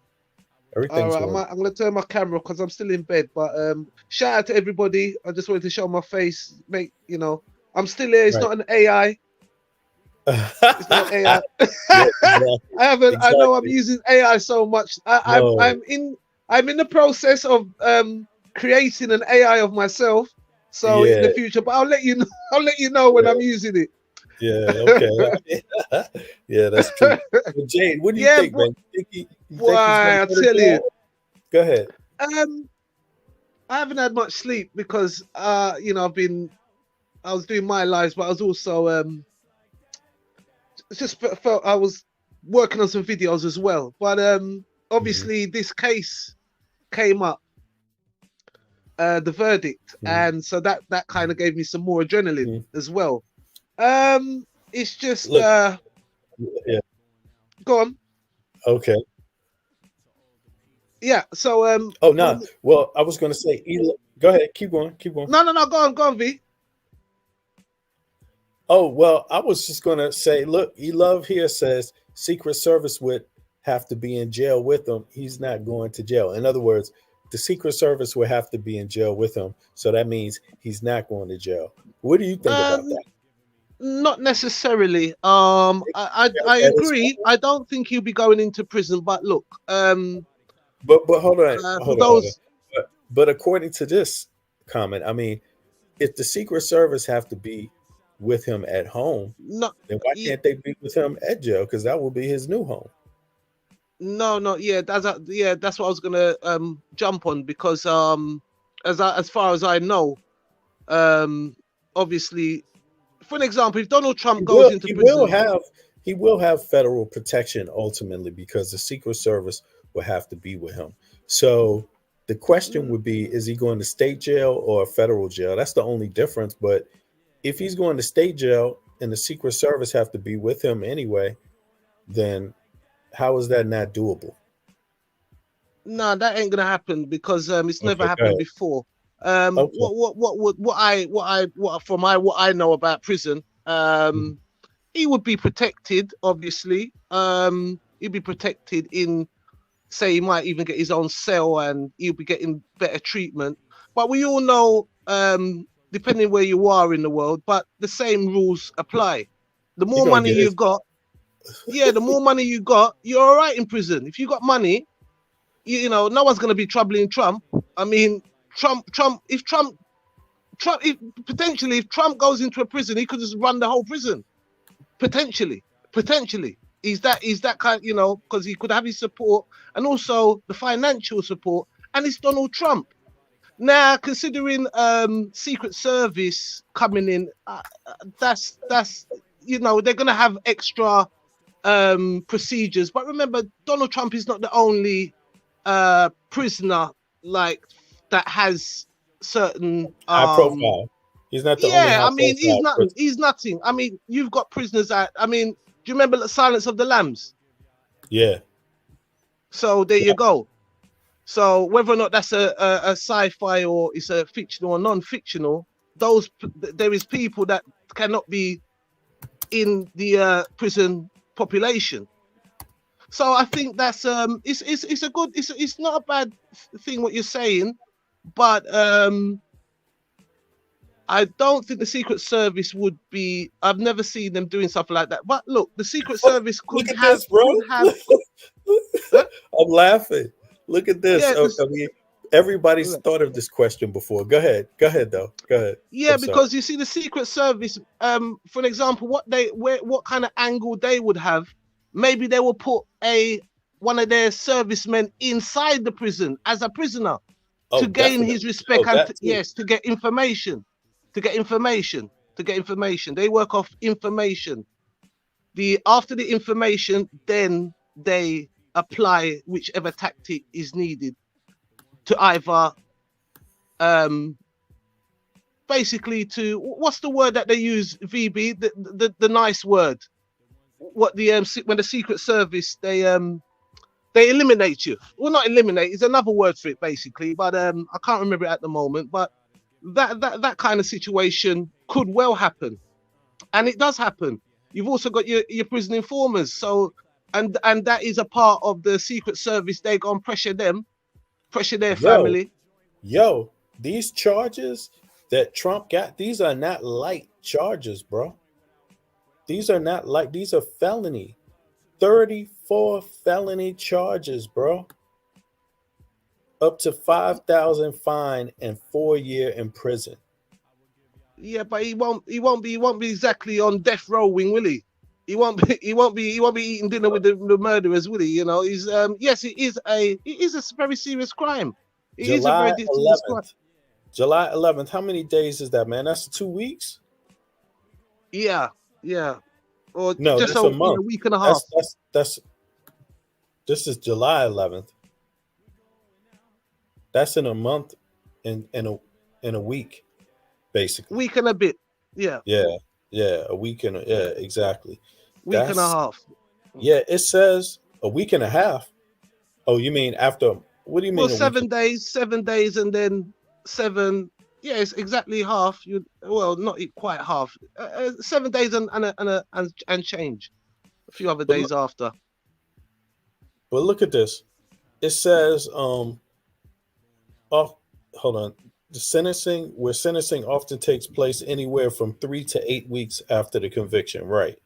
Everything's all right, I'm going to turn my camera because I'm still in bed. But shout out to everybody. I just wanted to show my face. I'm still here. It's not an AI. It's not AI. I haven't. Exactly. I know I'm using AI so much. I'm in the process of creating an AI of myself. So in the future, but I'll let you know. I'll let you know when I'm using it. Yeah. Okay. Yeah, that's true. But Jade, what do you think, man? Why? I tell you. Go ahead. I haven't had much sleep because I was doing my lives, but I was also just felt I was working on some videos as well. But obviously this case came up, the verdict, and so that kind of gave me some more adrenaline as well. It's just yeah. Go on. Okay. Yeah. So Oh no. Well, I was going to say. Go ahead. Keep going. No. Go on, V. Oh well, I was just going to say. Look, E-Love here says Secret Service would have to be in jail with him. He's not going to jail. In other words, the Secret Service would have to be in jail with him. So that means he's not going to jail. What do you think about that? Not necessarily. I agree. I don't think he'll be going into prison. But look, but hold on, for hold on. those, But according to this comment, I mean, if the Secret Service have to be with him at home, no, then why can't they be with him at jail? Because that will be his new home. no, yeah, that's what I was gonna jump on because as far as I know, obviously, for an example, if Donald Trump goes into prison, He will have federal protection ultimately because the Secret Service will have to be with him. So the question would be, is he going to state jail or a federal jail? That's the only difference. But if he's going to state jail and the Secret Service have to be with him anyway, then how is that not doable? no, that ain't gonna happen because it's never Okay, go happened ahead. before. Okay. What I know about prison, he would be protected, obviously. He'd be protected in, say, he might even get his own cell and he'll be getting better treatment. But we all know, depending where you are in the world, but the same rules apply. The more money you got, the more money you got, you're all right in prison. If you got money, you know, no one's going to be troubling Trump. I mean, if Trump goes into a prison, he could just run the whole prison. Potentially. He's that kind, you know, because he could have his support and also the financial support, and it's Donald Trump. Now, considering Secret Service coming in, that's you know, they're gonna have extra procedures. But remember, Donald Trump is not the only prisoner like that has certain High profile. He's not the only high I mean, profile. he's nothing. I mean, you've got prisoners that, I mean, do you remember the Silence of the Lambs? Yeah. So there you go. So whether or not that's a sci-fi or it's a fictional or non-fictional, there is people that cannot be in the prison population. So I think that's it's a good, it's not a bad thing what you're saying, but I don't think the Secret Service would be. I've never seen them doing something like that. But look, the Secret Service could have. I'm laughing. Look at this. Yeah, I mean, everybody's thought of this question before. Go ahead, though. Go ahead. Yeah, because you see, the Secret Service, for an example, what kind of angle they would have. Maybe they will put one of their servicemen inside the prison as a prisoner to gain his respect and to get information. To get information. They work off information. After the information, then they apply whichever tactic is needed to either basically to, what's the word that they use, VB, the nice word, what the when the Secret Service they eliminate you. Well, not eliminate, it's another word for it basically, but I can't remember it at the moment. But that kind of situation could well happen, and it does happen. You've also got your prison informers, so and that is a part of the Secret Service. They go and pressure their family. Yo, these charges that Trump got, these are not light charges, bro. These are not light. These are felony. 34 felony charges, bro. Up to 5,000 fine and 4-year in prison. Yeah, but he won't be exactly on death row wing, will he? He won't be eating dinner with the murderers, will he? You know, he's yes, it is a very serious crime. It is a very serious crime. July 11th. How many days is that, man? That's 2 weeks. Yeah. Or no, just that's a month. A week and a half. That's this is July 11th. That's in a month, in a week, basically. Week and a bit. Yeah. A week and exactly. Week and a half. Yeah, it says a week and a half. Oh, you mean after? What do you mean? Well, 7 days, and then 7. Yeah, it's exactly half. Not quite half. 7 days and change. A few other days after. But look at this. It says, oh, hold on. The sentencing, where sentencing often takes place anywhere from 3 to 8 weeks after the conviction, right?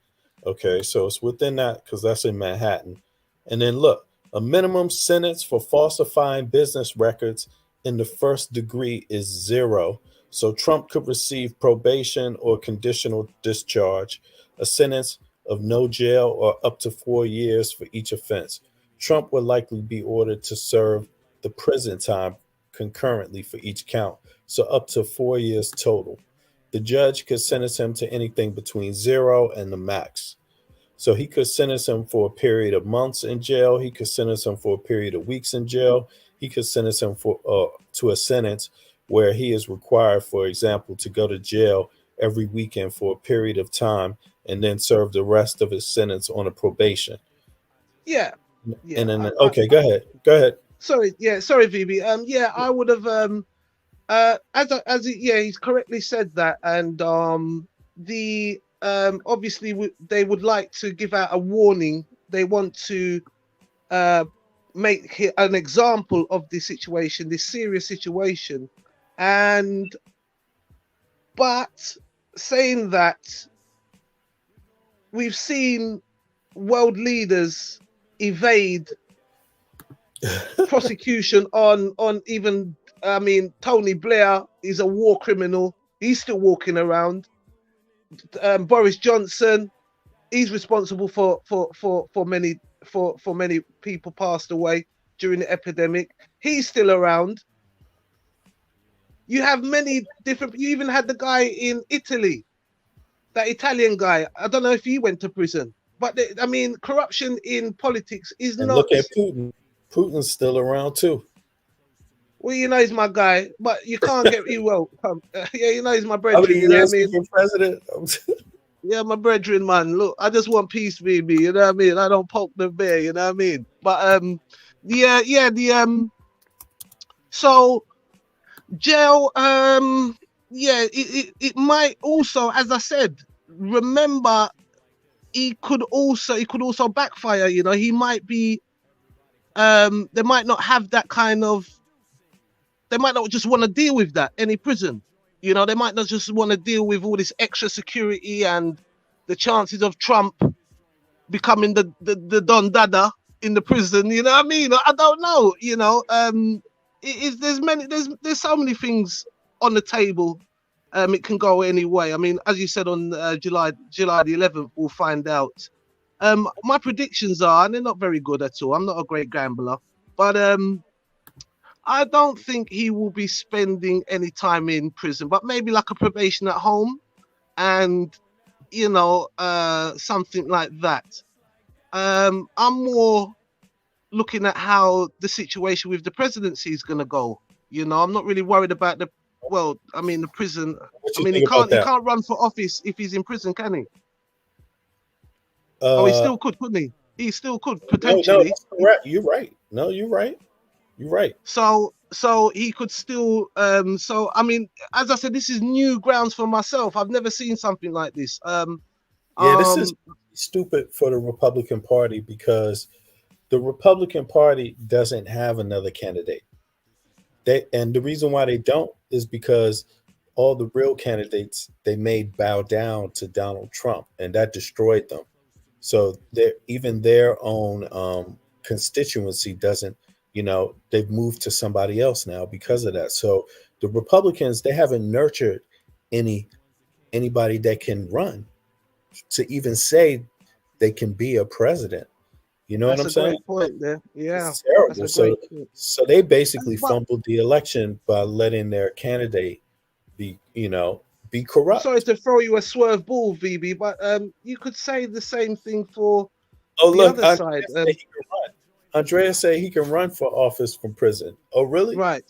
Okay, so it's within that because that's in Manhattan. And then look, a minimum sentence for falsifying business records in the first degree is 0. So Trump could receive probation or conditional discharge, a sentence of no jail or up to 4 years for each offense. Trump would likely be ordered to serve the prison time concurrently for each count, so up to 4 years total. The judge could sentence him to anything between 0 and the max. So he could sentence him for a period of months in jail. He could sentence him for a period of weeks in jail. He could sentence him for to a sentence where he is required, for example, to go to jail every weekend for a period of time and then serve the rest of his sentence on a probation. Yeah. And then, okay, go ahead. Go ahead. Sorry, VB. Yeah, I would have. He's correctly said that, and obviously they would like to give out a warning. They want to make an example of this situation, this serious situation, but saying that, we've seen world leaders evade prosecution on even, Tony Blair is a war criminal. He's still walking around. Boris Johnson, he's responsible for many people passed away during the epidemic. He's still around. You have many different. You even had the guy in Italy, that Italian guy. I don't know if he went to prison, but corruption in politics is And not. look at Putin. Putin's still around too. Well, he's my guy, but you can't get you well. Yeah, he's my brethren. How many years he been president? Yeah, my brethren, man. Look, I just want peace, baby. You know what I mean? I don't poke the bear. You know what I mean? But so jail. It might also, as I said, remember, he could also backfire. He might be. They might not have that kind of. They might not just want to deal with that, any prison. They might not just want to deal with all this extra security and the chances of Trump becoming the Don Dada in the prison. You know what I mean? I don't know. There's so many things on the table. It can go any way. As you said, on July the 11th, we'll find out. My predictions are, and they're not very good at all. I'm not a great gambler, but I don't think he will be spending any time in prison, but maybe like a probation at home, and something like that. I'm more looking at how the situation with the presidency is going to go. I'm not really worried about the prison. He can't run for office if he's in prison, can he? He still could, couldn't he? He still could potentially. No, that's correct. You're right. No, you're right. You're right. So he could still. As I said, this is new grounds for myself. I've never seen something like this. This is stupid for the Republican Party, because the Republican Party doesn't have another candidate. And the reason why they don't is because all the real candidates they made bow down to Donald Trump, and that destroyed them. So even their own constituency doesn't. They've moved to somebody else now because of that. So the Republicans, they haven't nurtured anybody that can run to even say they can be a president. You know what I'm saying? Great point there. Yeah. It's terrible. So they basically fumbled the election by letting their candidate be corrupt. Sorry to throw you a swerve ball, VB, but you could say the same thing for the other side. Andrea said he can run for office from prison. Oh, really? Right.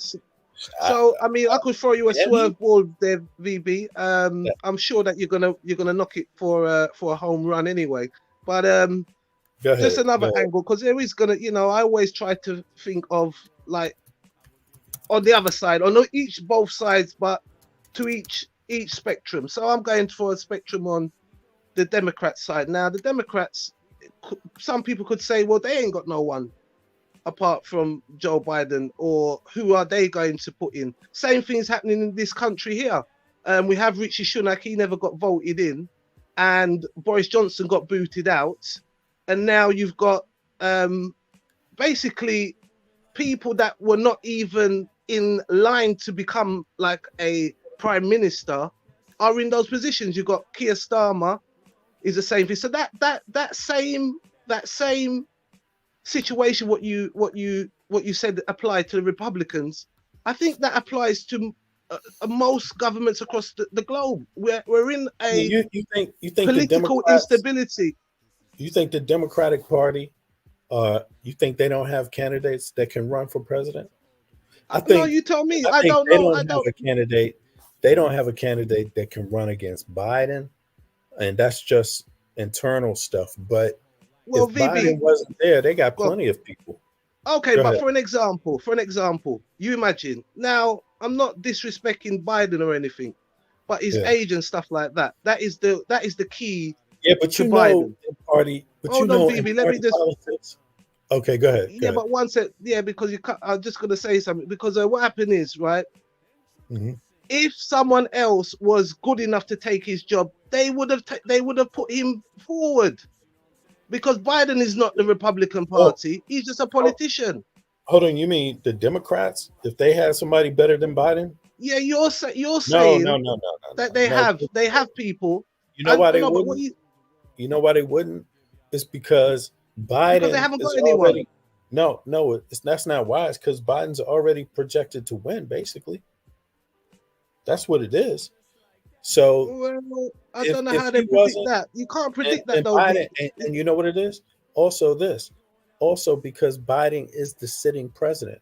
So I could throw you a swerve ball there, VB. I'm sure that you're gonna knock it for a home run anyway. But just another angle, because there is gonna, I always try to think of, like, on the other side, on both sides, but to each spectrum. So I'm going for a spectrum on the Democrat side. Now, the Democrats, some people could say, well, they ain't got no one. apart from Joe Biden, or who are they going to put in? Same thing's happening in this country here. We have Richie Sunak, he never got voted in, and Boris Johnson got booted out, and now you've got basically people that were not even in line to become like a prime minister are in those positions. You've got Keir Starmer is the same thing. So that same situation, what you said applied to the Republicans, I think that applies to most governments across the globe. We're in a you think political instability. You think the Democratic Party, you think they don't have candidates that can run for president? I think. No, you tell me. I think don't they know. have a candidate. They don't have a candidate that can run against Biden, and that's just internal stuff. But well, if VB, Biden wasn't there, they got plenty of people. Okay, Go but ahead. for an example, you imagine. Now, I'm not disrespecting Biden or anything, but his age and stuff like that. That is the key. Yeah, but to you Biden. know, in party. But Hold you know, on, in VB. Let me party just. politics. Okay, go ahead. Yeah, but one sec. Yeah, because I'm just gonna say something because what happened is right. Mm-hmm. If someone else was good enough to take his job, they would have put him forward, because Biden is not the Republican Party. He's just a politician. Hold on, you mean the Democrats? If they had somebody better than Biden? Yeah, you're saying No. that they have people. You know why they no, but wouldn't? You know why they wouldn't? It's because Biden because they haven't got is anyone. already. No, that's not why. It's because Biden's already projected to win. Basically, that's what it is. So Well, I don't know how they predict wasn't, that. You can't predict that and though. Biden, and you know what it is? Also because Biden is the sitting president.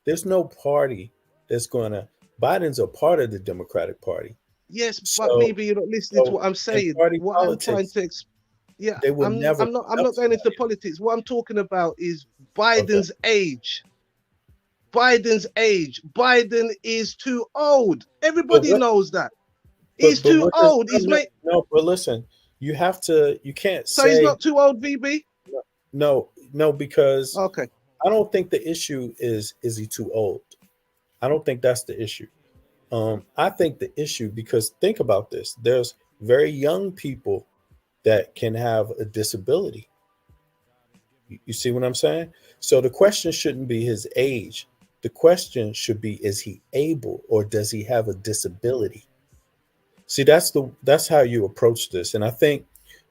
There's no party that's gonna. Biden's a part of the Democratic Party. Yes, So- but maybe you're not listening to what I'm saying. party What politics, I'm trying to yeah, they would never I'm not going into politics. What I'm talking about is Biden's age. Biden's age. Biden is too old. Everybody knows that. He's too old. He's no, but listen, you have to. You can't so say he's not too old, VB. no, because Okay. I don't think the issue is he too old. I don't think that's the issue. I think the issue, because think about this, there's very young people that can have a disability. You see what I'm saying? So the question shouldn't be his age. The question should be, is he able, or does he have a disability? See, that's how you approach this. And I think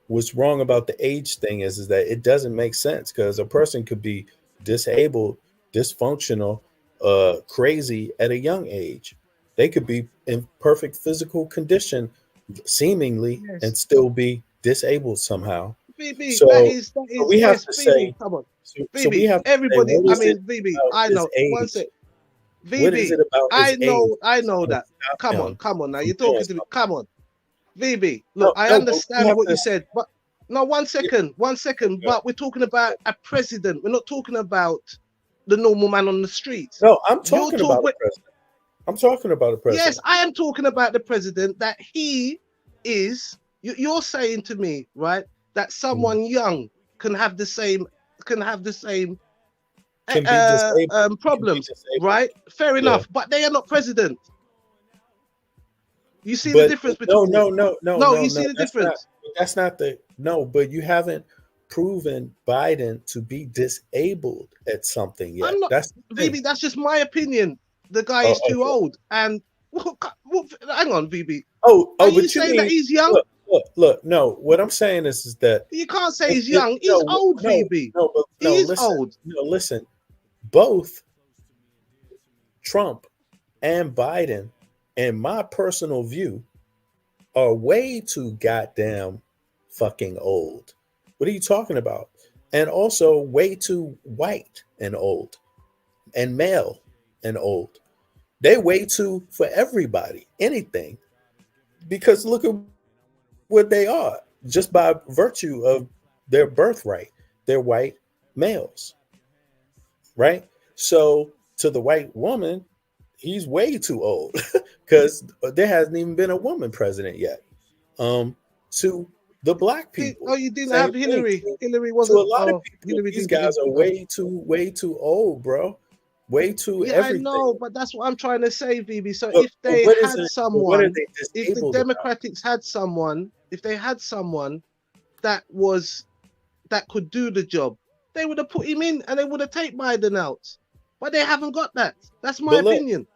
what's wrong about the age thing is that it doesn't make sense, because a person could be disabled, dysfunctional, crazy at a young age. They could be in perfect physical condition, seemingly, and still be disabled somehow. VB, So that is we have to VB, say, come on. so VB, we have to say, everybody, what I is mean, it VB, about I his know. One age? sec. What is VB, it about his age? I know that. Stop Come him on now. from You're doing talking to me. something. Come on. VB, look, I but we understand have what to- you said, but no, one second. But we're talking about a president. We're not talking about the normal man on the street. No, I'm You're talking about the president. I'm talking about the president. Yes, I am talking about the president, that he is, you're saying to me, right, that someone young can have the same Can be disabled. problems, right? Fair enough, but they are not president. You see the But difference between no, you see the that's difference. That's not the no, but you haven't proven Biden to be disabled at something yet. I'm not, That's the thing. VB, that's just my opinion. The guy is too old. And hang on, VB. Are but you saying that he's young? Look, no. What I'm saying is that You can't say he's young. He's old, VB. He's old. No, listen. Both Trump and Biden, in my personal view, are way too goddamn fucking old. What are you talking about? And also way too white and old and male and old. They way too for everybody, anything. Because look at what they are, just by virtue of their birthright. They're white males, right? So to the white woman, he's way too old because there hasn't even been a woman president yet. To the black people. Oh, you didn't Same have thing. Hillary. Hillary To wasn't. a lot of Oh, people, Hillary these didn't get guys are way too old, bro. Way too Yeah, I everything. know, but that's what I'm trying to say, VB. So But, if they what is had it? What are someone, they if the disabled about? Democrats had someone, if they had someone that could do the job, they would have put him in and they would have taken Biden out. But they haven't got that. That's my But look, opinion.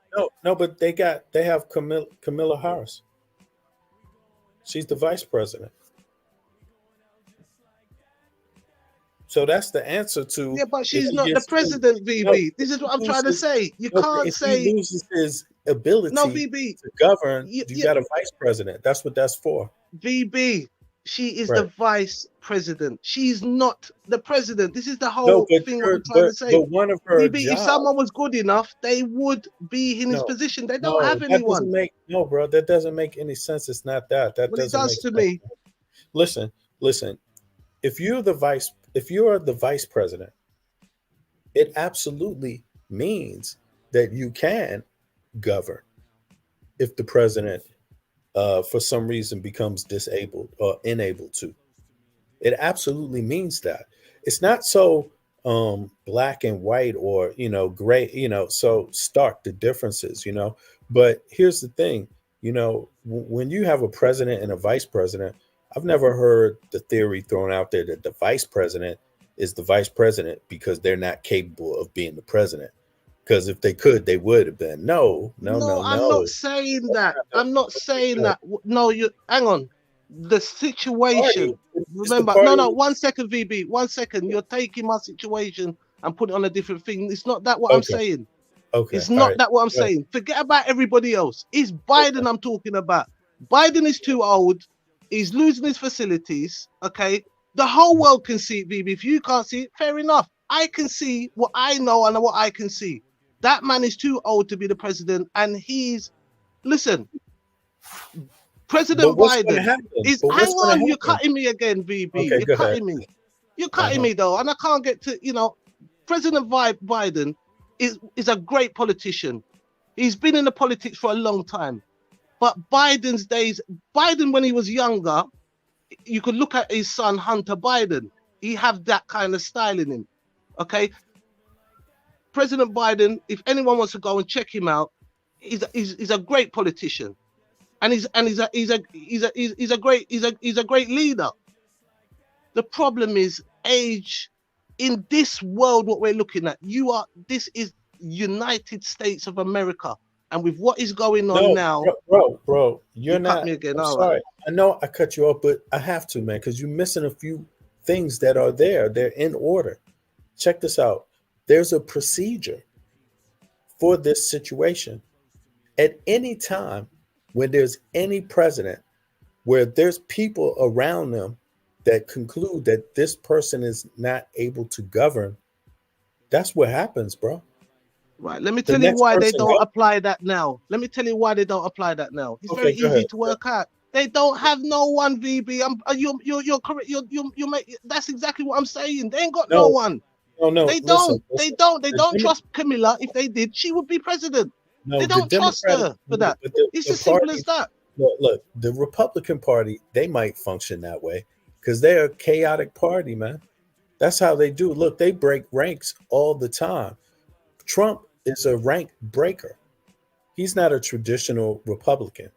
no, but they have Kamala Harris. She's the vice president. So that's the answer to. Yeah, but if she's he not the gets president, through. VB. No, This is if what he I'm trying to loses- say. You no, but can't if say he loses his ability no, VB. to govern, You, you got a vice president. That's what that's for. VB. She is Right. the vice president. She's not the president. This is the No, whole but thing. What I'm trying to say. but one of her VB, if jobs. someone was good enough, they would be in his No, position. They don't have that anyone. doesn't make bro. That doesn't make any sense. It's not that. That Well, it doesn't does make to sense. me. Listen. If you are the vice president, it absolutely means that you can govern if the president, for some reason, becomes disabled or unable to. It absolutely means that. It's not so black and white or gray, so stark the differences, But here's the thing, when you have a president and a vice president, I've never heard the theory thrown out there that the vice president is the vice president because they're not capable of being the president. Because if they could, they would have been. No. I'm not saying that. I'm not saying that. No, you hang on. The situation. Remember, no. 1 second, VB. 1 second. You're taking my situation and putting it on a different thing. It's not that what I'm saying. Okay. It's not that what I'm saying. Forget about everybody else. It's Biden I'm talking about. Biden is too old. He's losing his facilities. Okay. The whole world can see it, VB. If you can't see it, fair enough. I can see what I know and what I can see. That man is too old to be the president, and listen, President Biden is. Hang on, you're cutting me again, VB. Okay, You're cutting me. You're cutting me though, and I can't get to. President Biden is a great politician. He's been in the politics for a long time, but Biden's days, when he was younger, you could look at his son Hunter Biden. He have that kind of style in him. Okay. President Biden, if anyone wants to go and check him out, he's a great politician, and he's a great leader. The problem is age. In this world, what we're looking at, this is United States of America, and with what is going on now, bro, you're not. Cut me again. I'm All sorry. right. I know I cut you off, but I have to, man, because you're missing a few things that are there. They're in order. Check this out. There's a procedure for this situation. At any time when there's any president where there's people around them that conclude that this person is not able to govern, that's what happens, bro. Right. Let me tell you why they don't apply that now. It's very easy to work out. They don't have no one, VB. You're correct. You make. That's exactly what I'm saying. They ain't got no one. No. They don't. They don't trust Camilla. If they did, she would be president. No, they don't trust her for that. It's as simple as that. Look, the Republican Party, they might function that way because they're a chaotic party, man. That's how they do. Look, they break ranks all the time. Trump is a rank breaker. He's not a traditional Republican.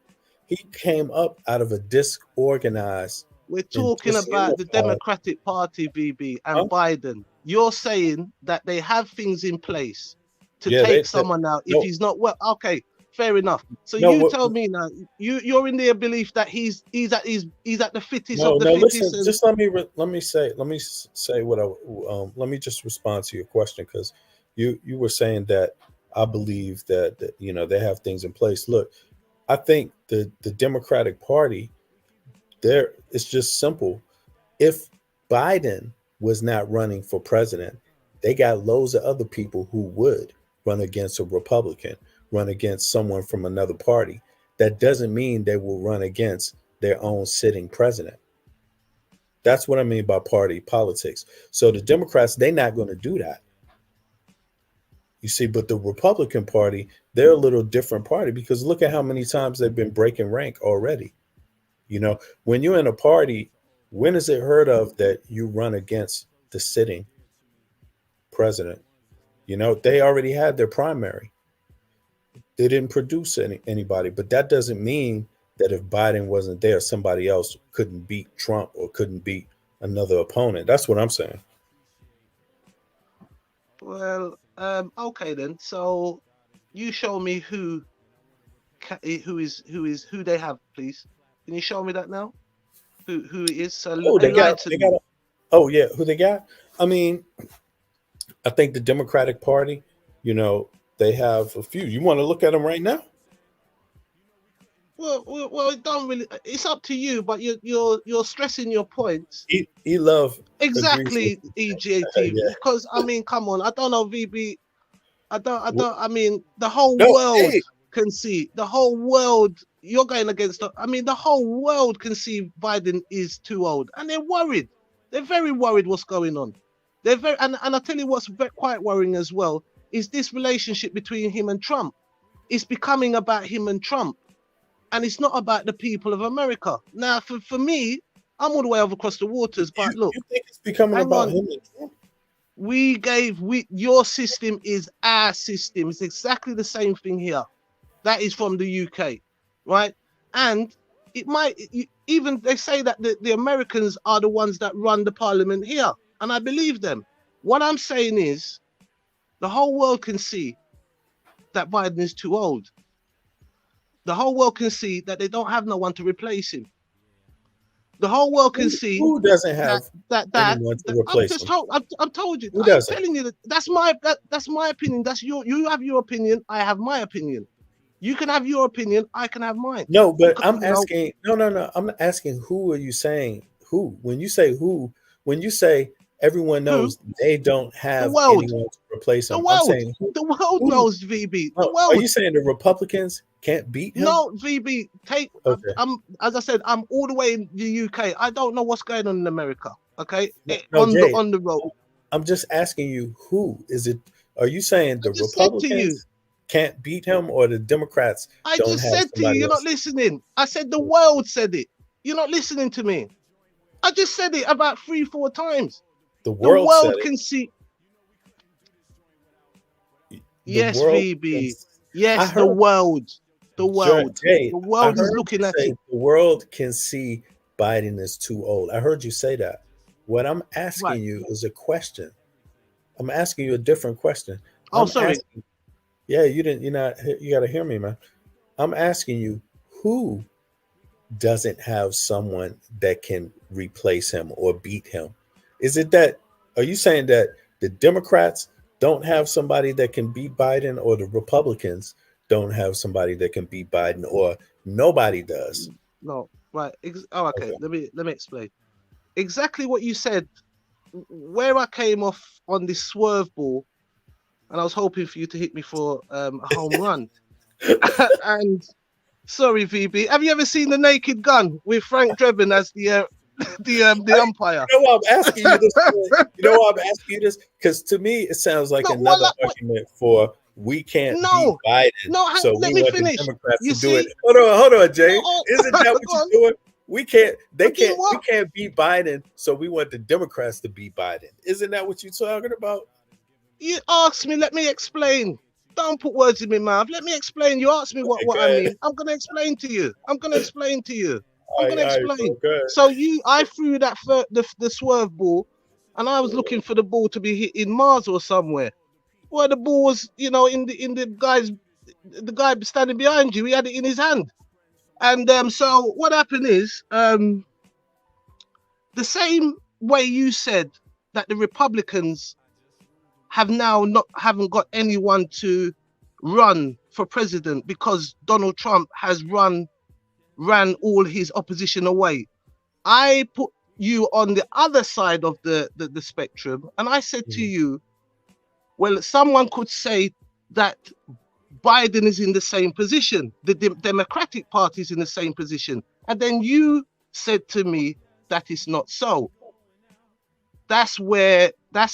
He came up out of a disorganized. We're talking about the Democratic Party, VB, and Biden. You're saying that they have things in place to take someone out if he's not well. Okay, fair enough. So you tell me now, you're in the belief that he's at the fittest of the fittest. Listen, just let me say what let me just respond to your question, because you were saying that I believe that they have things in place. Look, I think the Democratic Party, it's just simple. If Biden was not running for president, they got loads of other people who would run against a Republican, run against someone from another party. That doesn't mean they will run against their own sitting president. That's what I mean by party politics. So the Democrats, they're not going to do that. You see, but the Republican Party, they're a little different party, because look at how many times they've been breaking rank already. When you're in a party, When is it heard of that you run against the sitting president? You know, they already had their primary. They didn't produce anybody, but that doesn't mean that if Biden wasn't there, somebody else couldn't beat Trump or couldn't beat another opponent. That's what I'm saying. Well, okay then. So you show me who they have, please. Can you show me that now? Who it is? So Oh, they got. Oh yeah, who they got? I mean, I think the Democratic Party. You know, they have a few. You want to look at them right now? Well, it don't really. It's up to you, but you're stressing your points. Love exactly, EJT. Yeah. Because I mean, come on, I don't know, VB. I don't. I mean, the whole world can see. The whole world. You're going against. I mean, the whole world can see Biden is too old, and they're worried. They're very worried. What's going on? They're very, and I tell you what's quite worrying as well is this relationship between him and Trump. It's becoming about him and Trump. And it's not about the people of America. Now, for me, I'm all the way over across the waters. But look, you think it's becoming about him? Your system is our system. It's exactly the same thing here. That is from the UK, right? And it might even they say that the Americans are the ones that run the parliament here, and I believe them. What I'm saying is, the whole world can see that Biden is too old. The whole world can see that they don't have no one to replace him. The whole world can see who doesn't have anyone to replace him. I've told you. Who doesn't? I'm telling you that's my opinion. You have your opinion. I have my opinion. You can have your opinion. I can have mine. No, but I'm asking. No. I'm asking. Who are you saying? Who? When you say who? When you say everyone knows they don't have anyone to replace him. The world knows, VB. The world. Are you saying the Republicans can't beat him? No, VB. Okay. As I said, I'm all the way in the UK. I don't know what's going on in America. Okay, on the road. I'm just asking you, who is it? Are you saying the Republicans can't beat him, or the Democrats? I just said to you, you're not listening. I said the world said it. You're not listening to me. I just said it about 3-4 times. The world can see. Yes, VB. Yes, the world. The world. Jay, the world is looking at it. The world can see Biden is too old. I heard you say that. What I'm asking you is a question. I'm asking you a different question. Sorry. You didn't. You got to hear me, man. I'm asking you, who doesn't have someone that can replace him or beat him? Is it that? Are you saying that the Democrats don't have somebody that can beat Biden, or the Republicans don't have somebody that can beat Biden, or nobody does? No, right. Okay. Let me explain. Exactly what you said. Where I came off on this swerve ball, and I was hoping for you to hit me for a home run. And sorry, VB. Have you ever seen The Naked Gun with Frank Drebin as the umpire? You know why I'm asking you this? You know why I'm asking you this? Because to me, it sounds like another argument for we can't beat Biden. So let we me want finish. The Democrats to do it. Hold on, Jay. Isn't that what you're doing? We can't beat Biden, so we want the Democrats to beat Biden. Isn't that what you're talking about? You asked me, let me explain. Don't put words in my mouth. Let me explain. You asked me what I mean. I'm going to explain to you. I'm going to explain. So I threw that the swerve ball, and I was looking for the ball to be hit in Mars or somewhere. Where the ball was, in the guy standing behind you, he had it in his hand. And so what happened is, the same way you said that the Republicans haven't got anyone to run for president because Donald Trump has ran all his opposition away. I put you on the other side of the spectrum, and I said to you, well, someone could say that Biden is in the same position, the Democratic Party is in the same position, and then you said to me that it's not so. That's where I'm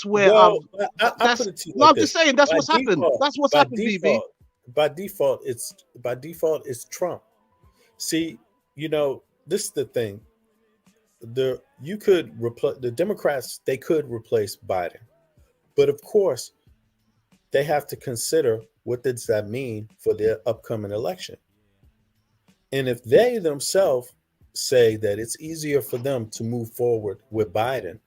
just saying that's what's happened. That's what's happened, BB. By default, it's Trump. See, this is the thing. you could replace the Democrats. They could replace Biden, but of course, they have to consider what does that mean for their upcoming election. And if they themselves say that it's easier for them to move forward with Biden,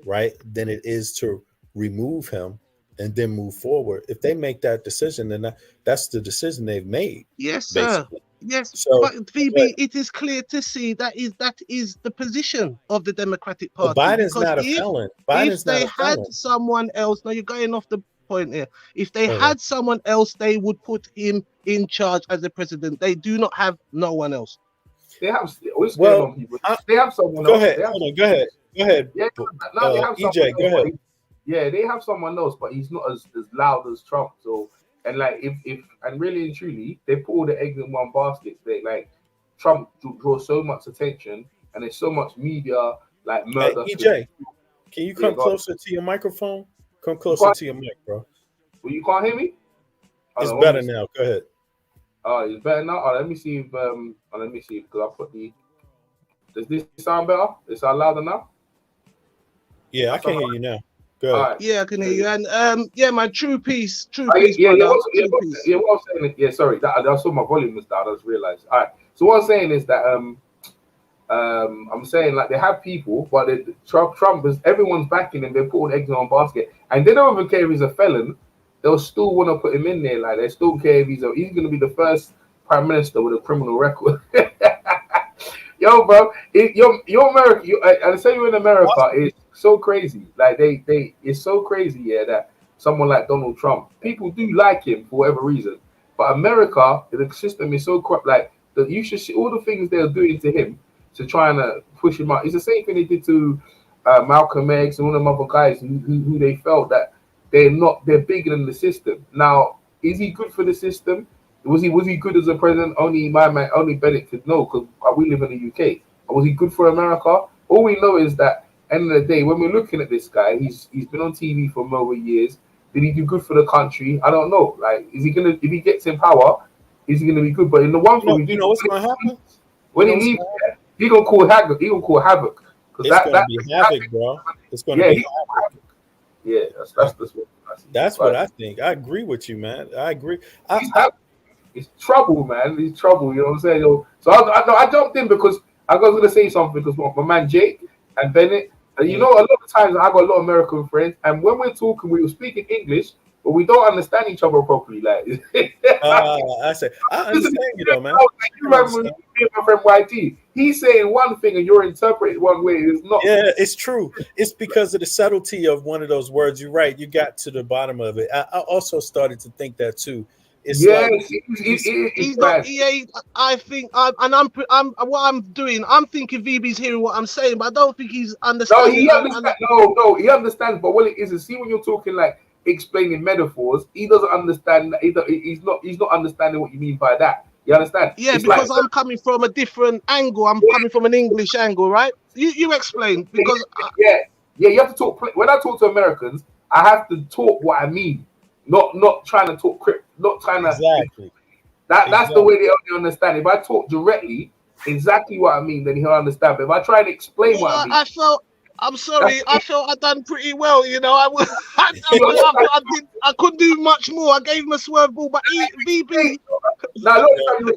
right, than it is to remove him and then move forward. If they make that decision, then that's the decision they've made. Yes, sir. Basically. Yes, So, but VB, it is clear to see that is the position of the Democratic but Party. Biden's Because not a if felon. Biden's not they a had felon. someone else, now you're going off the point here. If they Uh-huh. had someone else, they would put him in charge as the president. They do not have no one else. They have always Well, on people. They have someone Go else. ahead. They have, Hold on. Go ahead. Go ahead. yeah, no, they have EJ, someone go else, ahead. but yeah, they have someone else, but he's not as loud as Trump. So, and like if and really and truly, they put all the eggs in one basket. They like Trump draws so much attention, and there's so much media like Hey, murder. EJ, can you come go on. closer to your microphone? Come closer to your mic, bro. Well, you can't hear me? It's better now. Go ahead. It's better now. Let me see if let me see because I put the. Does this sound better? Does it sound louder now? Yeah, I can hear you now. Go ahead. Yeah, I can hear you. And yeah, man, true peace, Yeah, brother. what True peace. I'm saying is, yeah, sorry, I saw my volume was down. I just realized. All right, so what I'm saying is that I'm saying like they have people, but Trump is everyone's backing him. They put all the eggs in one basket, and they don't even care if he's a felon. They'll still want to put him in there. Like they still care if he's going to be the first prime minister with a criminal record. Yo, bro, you're America. I say you're in America. It's so crazy. Like it's so crazy. Yeah, that someone like Donald Trump, people do like him for whatever reason. But America, the system is so corrupt. Like that, you should see all the things they're doing to him to try and push him out. It's the same thing they did to Malcolm X and all them other guys who they felt that they're bigger than the system. Now, is he good for the system? Was he good as a president? Only Bennett could know because we live in the UK. Was he good for America? All we know is that end of the day, when we're looking at this guy, he's been on TV for over years. Did he do good for the country? I don't know. Like, is he gonna if he gets in power, is he gonna be good? But in the one thing you know what's gonna happen? When he leaves, he gonna call havoc. He gonna call havoc. It's gonna be havoc, bro. It's gonna be havoc. Yeah, that's what I think. I agree with you, man. I agree. It's trouble, man. It's trouble. You know what I'm saying? So I jumped in because I was going to say something because my man Jake and Bennett, and you know, a lot of times I got a lot of American friends, and when we're talking, we were speaking English, but we don't understand each other properly. Like, I understand you though, man. You remember me and my friend YT? He's saying one thing and you're interpreting one way. It's not. Yeah, it's true. It's because of the subtlety of one of those words. You're right. You got to the bottom of it. I also started to think that too. It's he's not. I think what I'm doing. I'm thinking VB's hearing what I'm saying, but I don't think he's understanding. No, he understands. No, he understands. But what it is see when you're talking like explaining metaphors, he doesn't understand. He's not understanding what you mean by that. You understand? Yeah, it's because like, I'm coming from a different angle. I'm coming from an English angle, right? You explain because yeah. You have to talk. When I talk to Americans, I have to talk what I mean. Not trying to talk crypt, not trying to exactly. That's the way they only understand. If I talk directly, exactly what I mean, then he'll understand. But if I try to explain what I mean, I'm sorry. I felt I done pretty well. You know, I couldn't do much more. I gave him a swerve ball, but VB. Now, you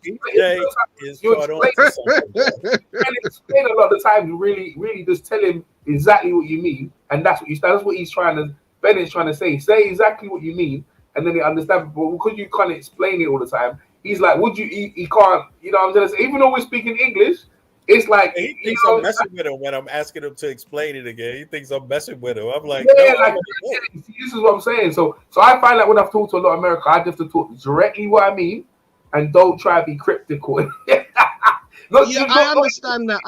explain a lot of the time. You really just tell him exactly what you mean, and that's what he's trying to. Bennett's trying to say exactly what you mean, and then they understand. But because you can't explain it all the time, he's like, "Would you?" He can't. You know, what I'm saying, even though we're speaking English, it's like he thinks I'm messing with him when I'm asking him to explain it again. He thinks I'm messing with him. I'm like, yeah, this is what I'm saying. So I find like when I've talked to a lot of America, I have to talk directly what I mean, and don't try to be cryptical. I understand that.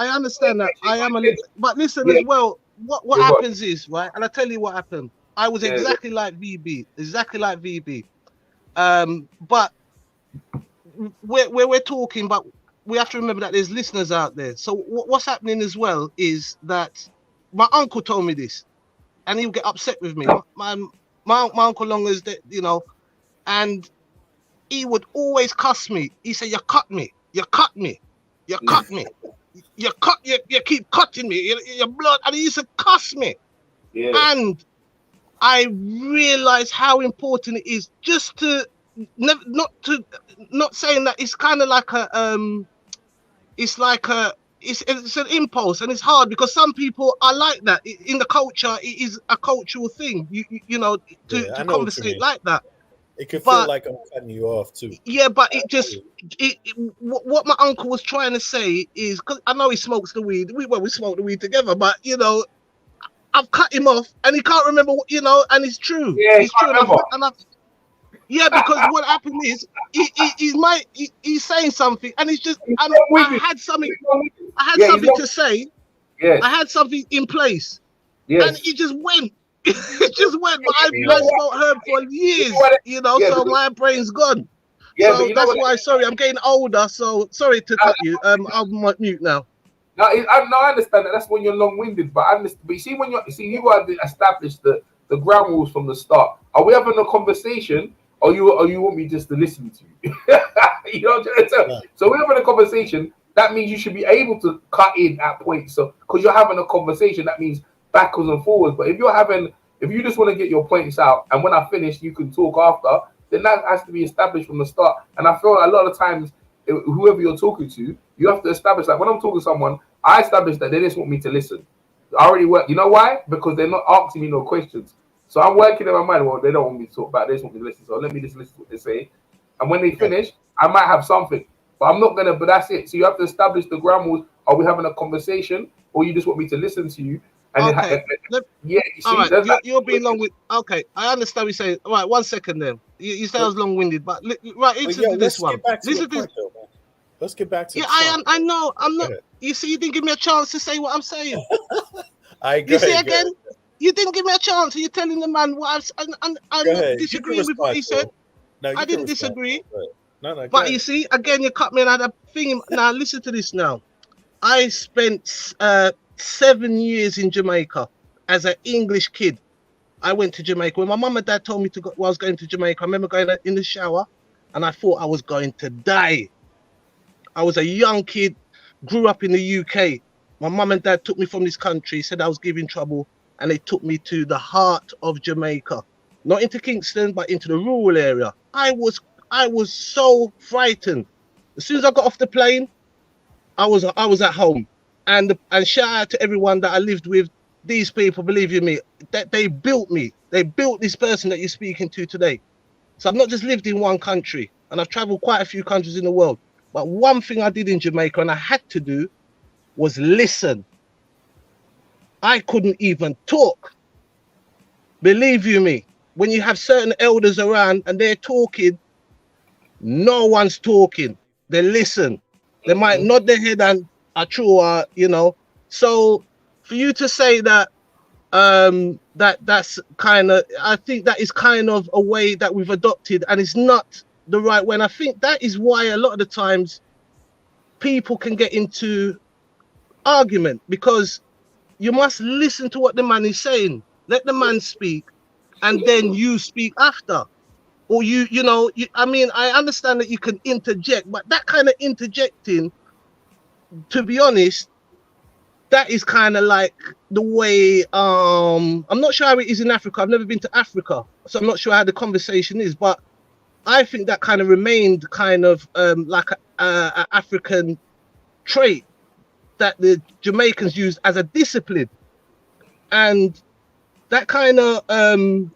I am a little, but listen as well. What happens is right, and I tell you what happened. I was exactly like VB, but we're talking, but we have to remember that there's listeners out there. So what's happening as well is that my uncle told me this, and he'll get upset with me. My uncle Longa's, you know, and he would always cuss me. He said, "You cut me, you cut me, you cut me." you keep cutting me, your blood, and he used to cuss me. Yeah. And I realized how important it is just to not saying that it's kind of like it's like it's an impulse, and it's hard because some people are like that in the culture. It is a cultural thing, you know, to I know what you conversate mean. like that. It could feel But like I'm cutting you off too. yeah, but what my uncle was trying to say is, because I know he smokes the weed. We smoke the weed together, but you know, I've cut him off, and he can't remember what, you know, and it's true. Yeah, It's true. Yeah, because what happened is he's saying something, and it's just I had something to say. Yes. I had something in place. Yes. And it just went. It just went. But I've smoked herb for years, you know, so my brain's gone. Yeah, so that's why. Sorry, I'm getting older. So sorry to cut you. I'll mute now. No, I understand that. That's when you're long-winded, but I understand. But you see, you got to establish the ground rules from the start. Are we having a conversation, or you want me just to listen to you? You know what I'm saying? So we're having a conversation. That means you should be able to cut in at points. So because you're having a conversation, that means backwards and forwards. But if you just want to get your points out, and when I finish, you can talk after, then that has to be established from the start. And I feel like a lot of times, whoever you're talking to, you have to establish that when I'm talking to someone, I establish that they just want me to listen. I already work. You know why? Because they're not asking me no questions. So I'm working in my mind. Well, they don't want me to talk about it. They just want me to listen. So let me just listen to what they say. And when they finish, I might have something. But I'm not gonna. But that's it. So you have to establish the ground rules. Are we having a conversation, or you just want me to listen to you? And okay. Yeah. You see, all right. You're being long-winded. Okay, I understand what you're saying. All right, 1 second then. You say I was long-winded, but right into this one. Listen to this. Let's get back to. Yeah, I know. I'm not. You see, you didn't give me a chance to say what I'm saying. You see again. You didn't give me a chance. You're telling the man what I'm disagreeing with what he said. I didn't disagree. No, but you see, again, you cut me and I had a thing. Now listen to this. Now, I spent 7 years in Jamaica as an English kid. I went to Jamaica when my mum and dad told me to go. Well, I was going to Jamaica. I remember going in the shower, and I thought I was going to die. I was a young kid, grew up in the UK. My mum and dad took me from this country, said I was giving trouble, and they took me to the heart of Jamaica, not into Kingston, but into the rural area. I was so frightened. As soon as I got off the plane, I was at home. And shout out to everyone that I lived with. These people, believe you me, that they built me. They built this person that you're speaking to today. So I've not just lived in one country, and I've traveled quite a few countries in the world. But one thing I did in Jamaica, and I had to do, was listen. I couldn't even talk. Believe you me, when you have certain elders around and they're talking, no one's talking. They listen. They might nod their head and are true, you know. So for you to say that, that's kind of, I think that is kind of a way that we've adopted, and it's not the right way. And I think that is why a lot of the times people can get into argument, because you must listen to what the man is saying. Let the man speak, and then you speak after. Or you know, I mean, I understand that you can interject, but that kind of interjecting, to be honest, that is kind of like the way, I'm not sure how it is in Africa. I've never been to Africa, so I'm not sure how the conversation is, but I think that kind of remained kind of like a African trait that the Jamaicans used as a discipline. And that kind of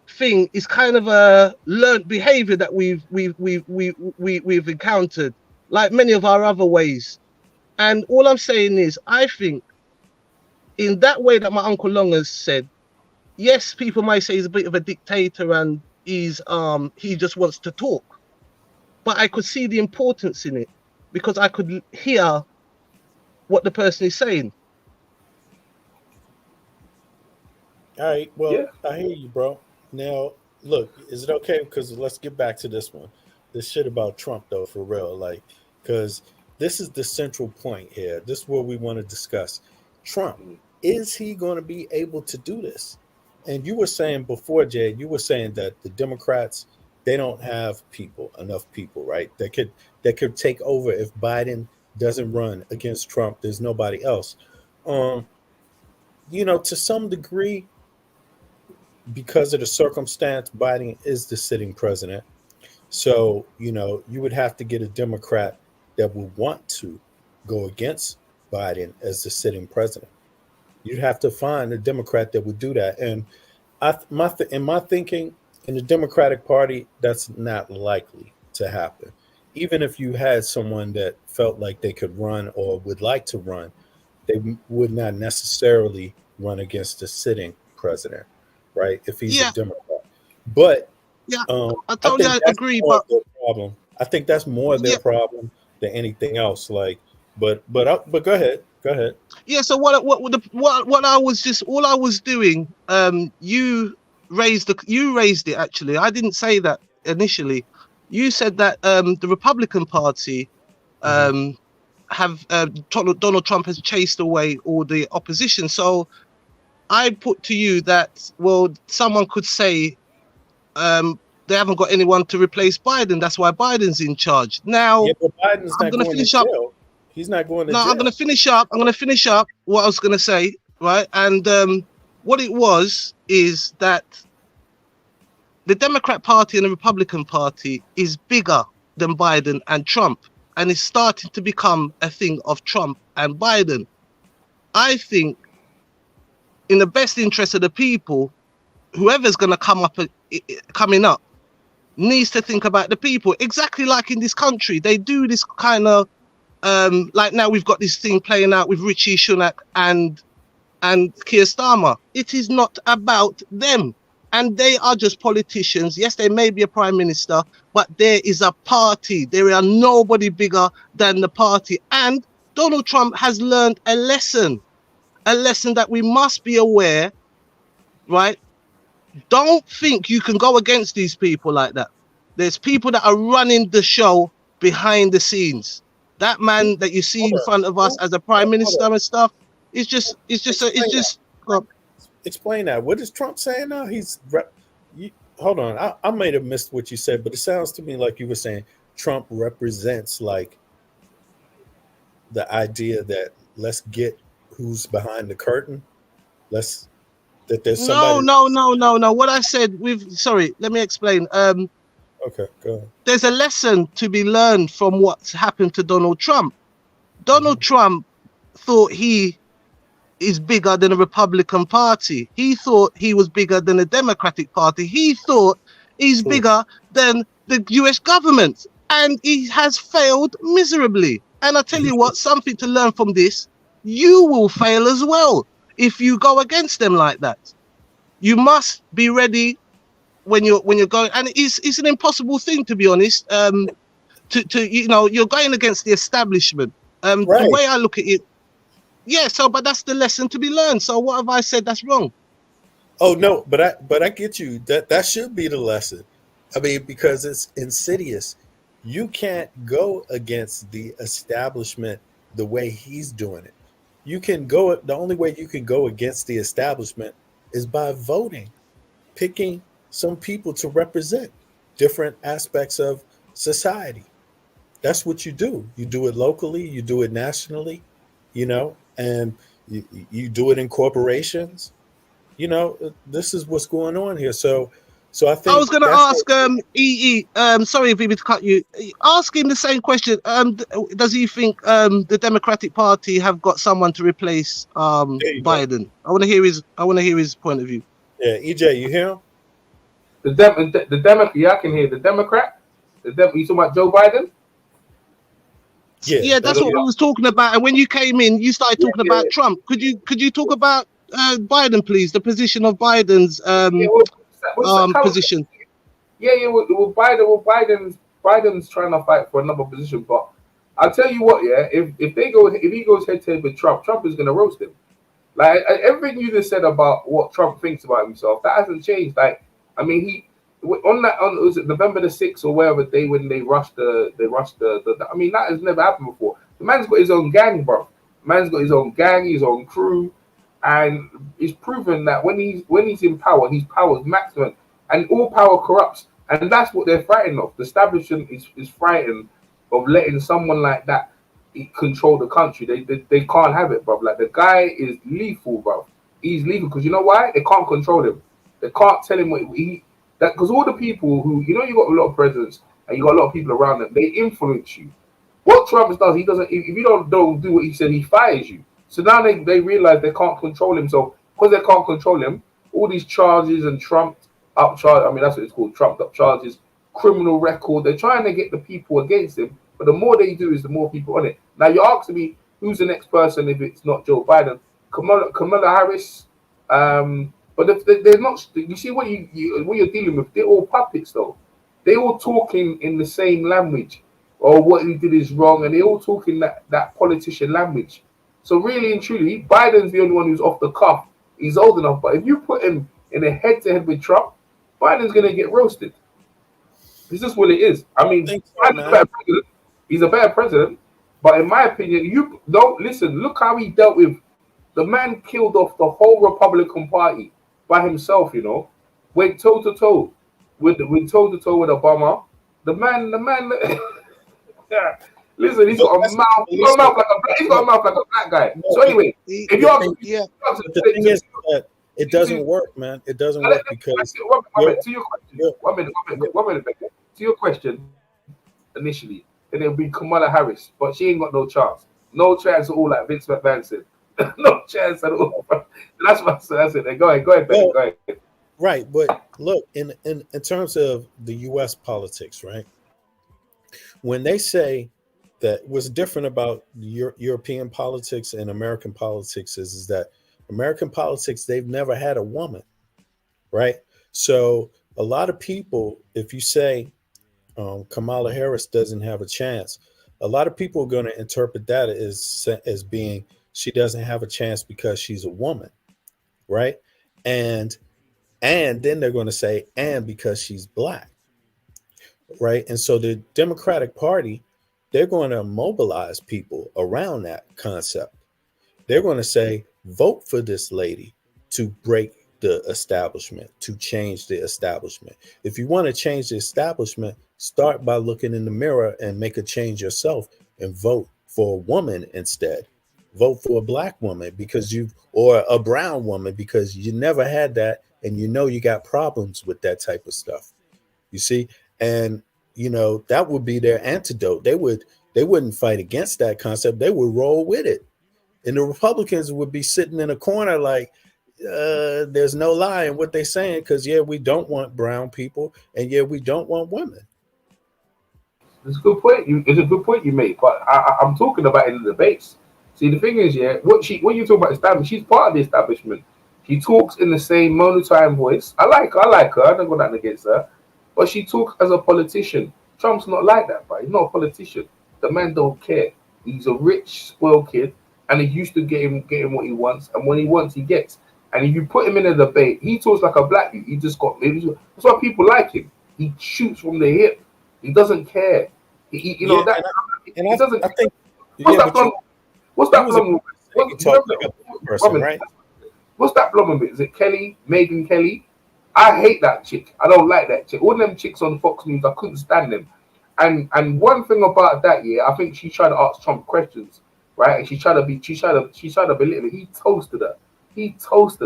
thing is kind of a learned behavior that we've encountered, like many of our other ways. And all I'm saying is, I think in that way that my Uncle Long has said, yes, people might say he's a bit of a dictator and he just wants to talk. But I could see the importance in it, because I could hear what the person is saying. All right, well, I hear you, bro. Now, look, is it okay? Because let's get back to this one. This shit about Trump, though, for real. Like, because this is the central point here. This is what we want to discuss. Trump, is he going to be able to do this? And you were saying before, Jay, you were saying that the Democrats, they don't have enough people, right? That could take over if Biden doesn't run against Trump, there's nobody else. To some degree, because of the circumstance, Biden is the sitting president. So, you would have to get a Democrat that would want to go against Biden as the sitting president. You'd have to find a Democrat that would do that. And in my thinking, in the Democratic Party, that's not likely to happen. Even if you had someone that felt like they could run or would like to run, they would not necessarily run against the sitting president, right? If he's a Democrat. But I totally agree. But problem. I think that's more their problem than anything else. But go ahead. Go ahead. Yeah. So what I was just all I was doing. You raised it actually. I didn't say that initially. You said that the Republican Party have Donald Trump has chased away all the opposition. So I put to you that someone could say they haven't got anyone to replace Biden. That's why Biden's in charge now. Yeah, but Biden's not going to jail. He's not going to jail. I'm going to finish up. What I was going to say, right? And what it was is that the Democrat Party and the Republican Party is bigger than Biden and Trump, and it's starting to become a thing of Trump and Biden. I think, in the best interest of the people, whoever's going to coming up needs to think about the people. Exactly like in this country, they do this kind of like now we've got this thing playing out with Richie Sunak and Keir Starmer. It is not about them, and they are just politicians. Yes, they may be a prime minister, but there is a party. There are nobody bigger than the party. And Donald Trump has learned a lesson that we must be aware, right? Don't think you can go against these people like that. There's people that are running the show behind the scenes. That man that you see in front of us as a prime minister and stuff, Explain that. What is Trump saying now? Hold on. I might have missed what you said, but it sounds to me like you were saying Trump represents like the idea that let's get who's behind the curtain. That there's somebody. No. What I said let me explain. Okay, go ahead. There's a lesson to be learned from what's happened to Donald Trump. Donald Trump thought he is bigger than the Republican Party. He thought he was bigger than the Democratic Party. He thought he's bigger than the US government. And he has failed miserably. And I tell you what, something to learn from this, you will fail as well if you go against them like that. You must be ready when you're going, and it's an impossible thing, to be honest. You're going against the establishment. Right. The way I look at it, but that's the lesson to be learned. So what have I said that's wrong? Oh no, but I get you. That should be the lesson. I mean, because it's insidious. You can't go against the establishment the way he's doing it. The only way you can go against the establishment is by voting, picking some people to represent different aspects of society. That's what you do. You do it locally, you do it nationally, and you do it in corporations. This is what's going on here. So I think I was going to ask sorry if to cut you. Ask him the same question. Does he think the Democratic Party have got someone to replace Biden? I want to hear his point of view. Yeah, EJ, you hear him? The Democrat. Yeah, I can hear the Democrat. You talking about Joe Biden? Yeah, that's what we was talking about. And when you came in, you started talking about Trump. Could you talk about Biden, please? The position of Biden's position. Well, Biden's trying to fight for another position, but I'll tell you what, if he goes head to head with Trump is going to roast him. Like everything you just said about what Trump thinks about himself, that hasn't changed. Like, I mean, was it November the 6th or whatever day when they rushed the I mean, that has never happened before. The man's got his own gang, bro. The man's got his own gang, his own crew, and he's proven that when he's in power, his power is maximum, and all power corrupts, and that's what they're frightened of. The establishment is frightened of letting someone like that control the country. They can't have it, bro. Like the guy is lethal, bro. He's lethal because you know why? They can't control him. They can't tell him what he that because all the people who you got a lot of presidents and you got a lot of people around them. They influence you. What Trump does, he doesn't. If you don't do what he said, he fires you. So now they realize they can't control him. So because they can't control him, all these charges and trumped up charge. I mean that's what it's called, trumped up charges, criminal record. They're trying to get the people against him. But the more they do is the more people on it. Now you're asking me who's the next person if it's not Joe Biden, Kamala Harris. But if they're not, you see what what you're dealing with. They're all puppets though. They all talking in the same language, or what he did is wrong, and they all talking that politician language. So really and truly, Biden's the only one who's off the cuff. He's old enough, but if you put him in a head-to-head with Trump, Biden's gonna get roasted. This is what it is. I mean, Biden's a better president. He's a better president, but in my opinion, you don't listen. Look how he dealt with the man. Killed off the whole Republican Party by himself. Went toe to toe with Obama. The man. Yeah. Listen, he's got a mouth. He's got a mouth like a black guy. So anyway, if you're the thing is that it doesn't work, man. It doesn't work because to your question. 1 minute. To your question, initially. And it'll be Kamala Harris, but she ain't got no chance. No chance at all, like Vince McMahon said. No chance at all. That's it. Go ahead, Ben. Go ahead. Right, but look, in terms of the U.S. politics, right? When they say that what's different about European politics and American politics is that American politics, they've never had a woman, right? So a lot of people, if you say Kamala Harris doesn't have a chance, a lot of people are going to interpret that as being she doesn't have a chance because she's a woman, right? And then they're going to say and because she's black, right? And so the Democratic Party, they're going to mobilize people around that concept. They're going to say vote for this lady to break the establishment, to change the establishment. If you want to change the establishment, start by looking in the mirror and make a change yourself and vote for a woman instead. Vote for a black woman or a brown woman because you never had that and you got problems with that type of stuff. You see? And that would be their antidote. They wouldn't fight against that concept. They would roll with it. And the Republicans would be sitting in a corner like, there's no lie in what they're saying because we don't want brown people and we don't want women. It's a good point. It's a good point you make, but I'm talking about in the debates. See, the thing is, when you talk about establishment, she's part of the establishment. She talks in the same monotone voice. I like her. I don't got nothing against her, but she talks as a politician. Trump's not like that, bro. He's not a politician. The man don't care. He's a rich, spoiled kid, and he's used to getting what he wants, and when he wants, he gets. And if you put him in a debate, he talks like a black dude. That's why people like him. He shoots from the hip. He doesn't care. He doesn't. I think. What's that problem? Right? What's that problem with? Is it Kelly, Megyn Kelly? I hate that chick. I don't like that chick. All them chicks on Fox News, I couldn't stand them. And one thing about that, I think she tried to ask Trump questions, right? And she tried to belittle him. He toasted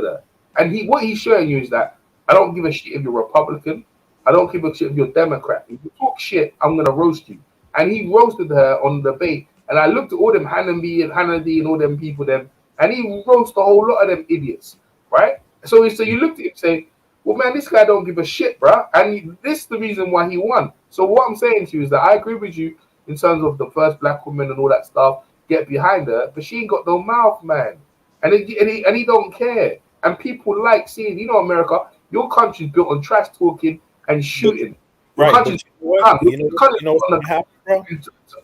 her. And what he's showing you is that I don't give a shit if you're Republican. I don't give a shit if you're Democrat. If you talk shit, I'm gonna roast you. And he roasted her on the debate. And I looked at all them Hannity and all them people and he roasted a whole lot of them idiots, right? So you looked at him saying, well, man, this guy don't give a shit, bruh. And this is the reason why he won. So what I'm saying to you is that I agree with you in terms of the first black woman and all that stuff. Get behind her, but she ain't got no mouth, man. And he don't care. And people like seeing, America, your country's built on trash talking and shooting. Right.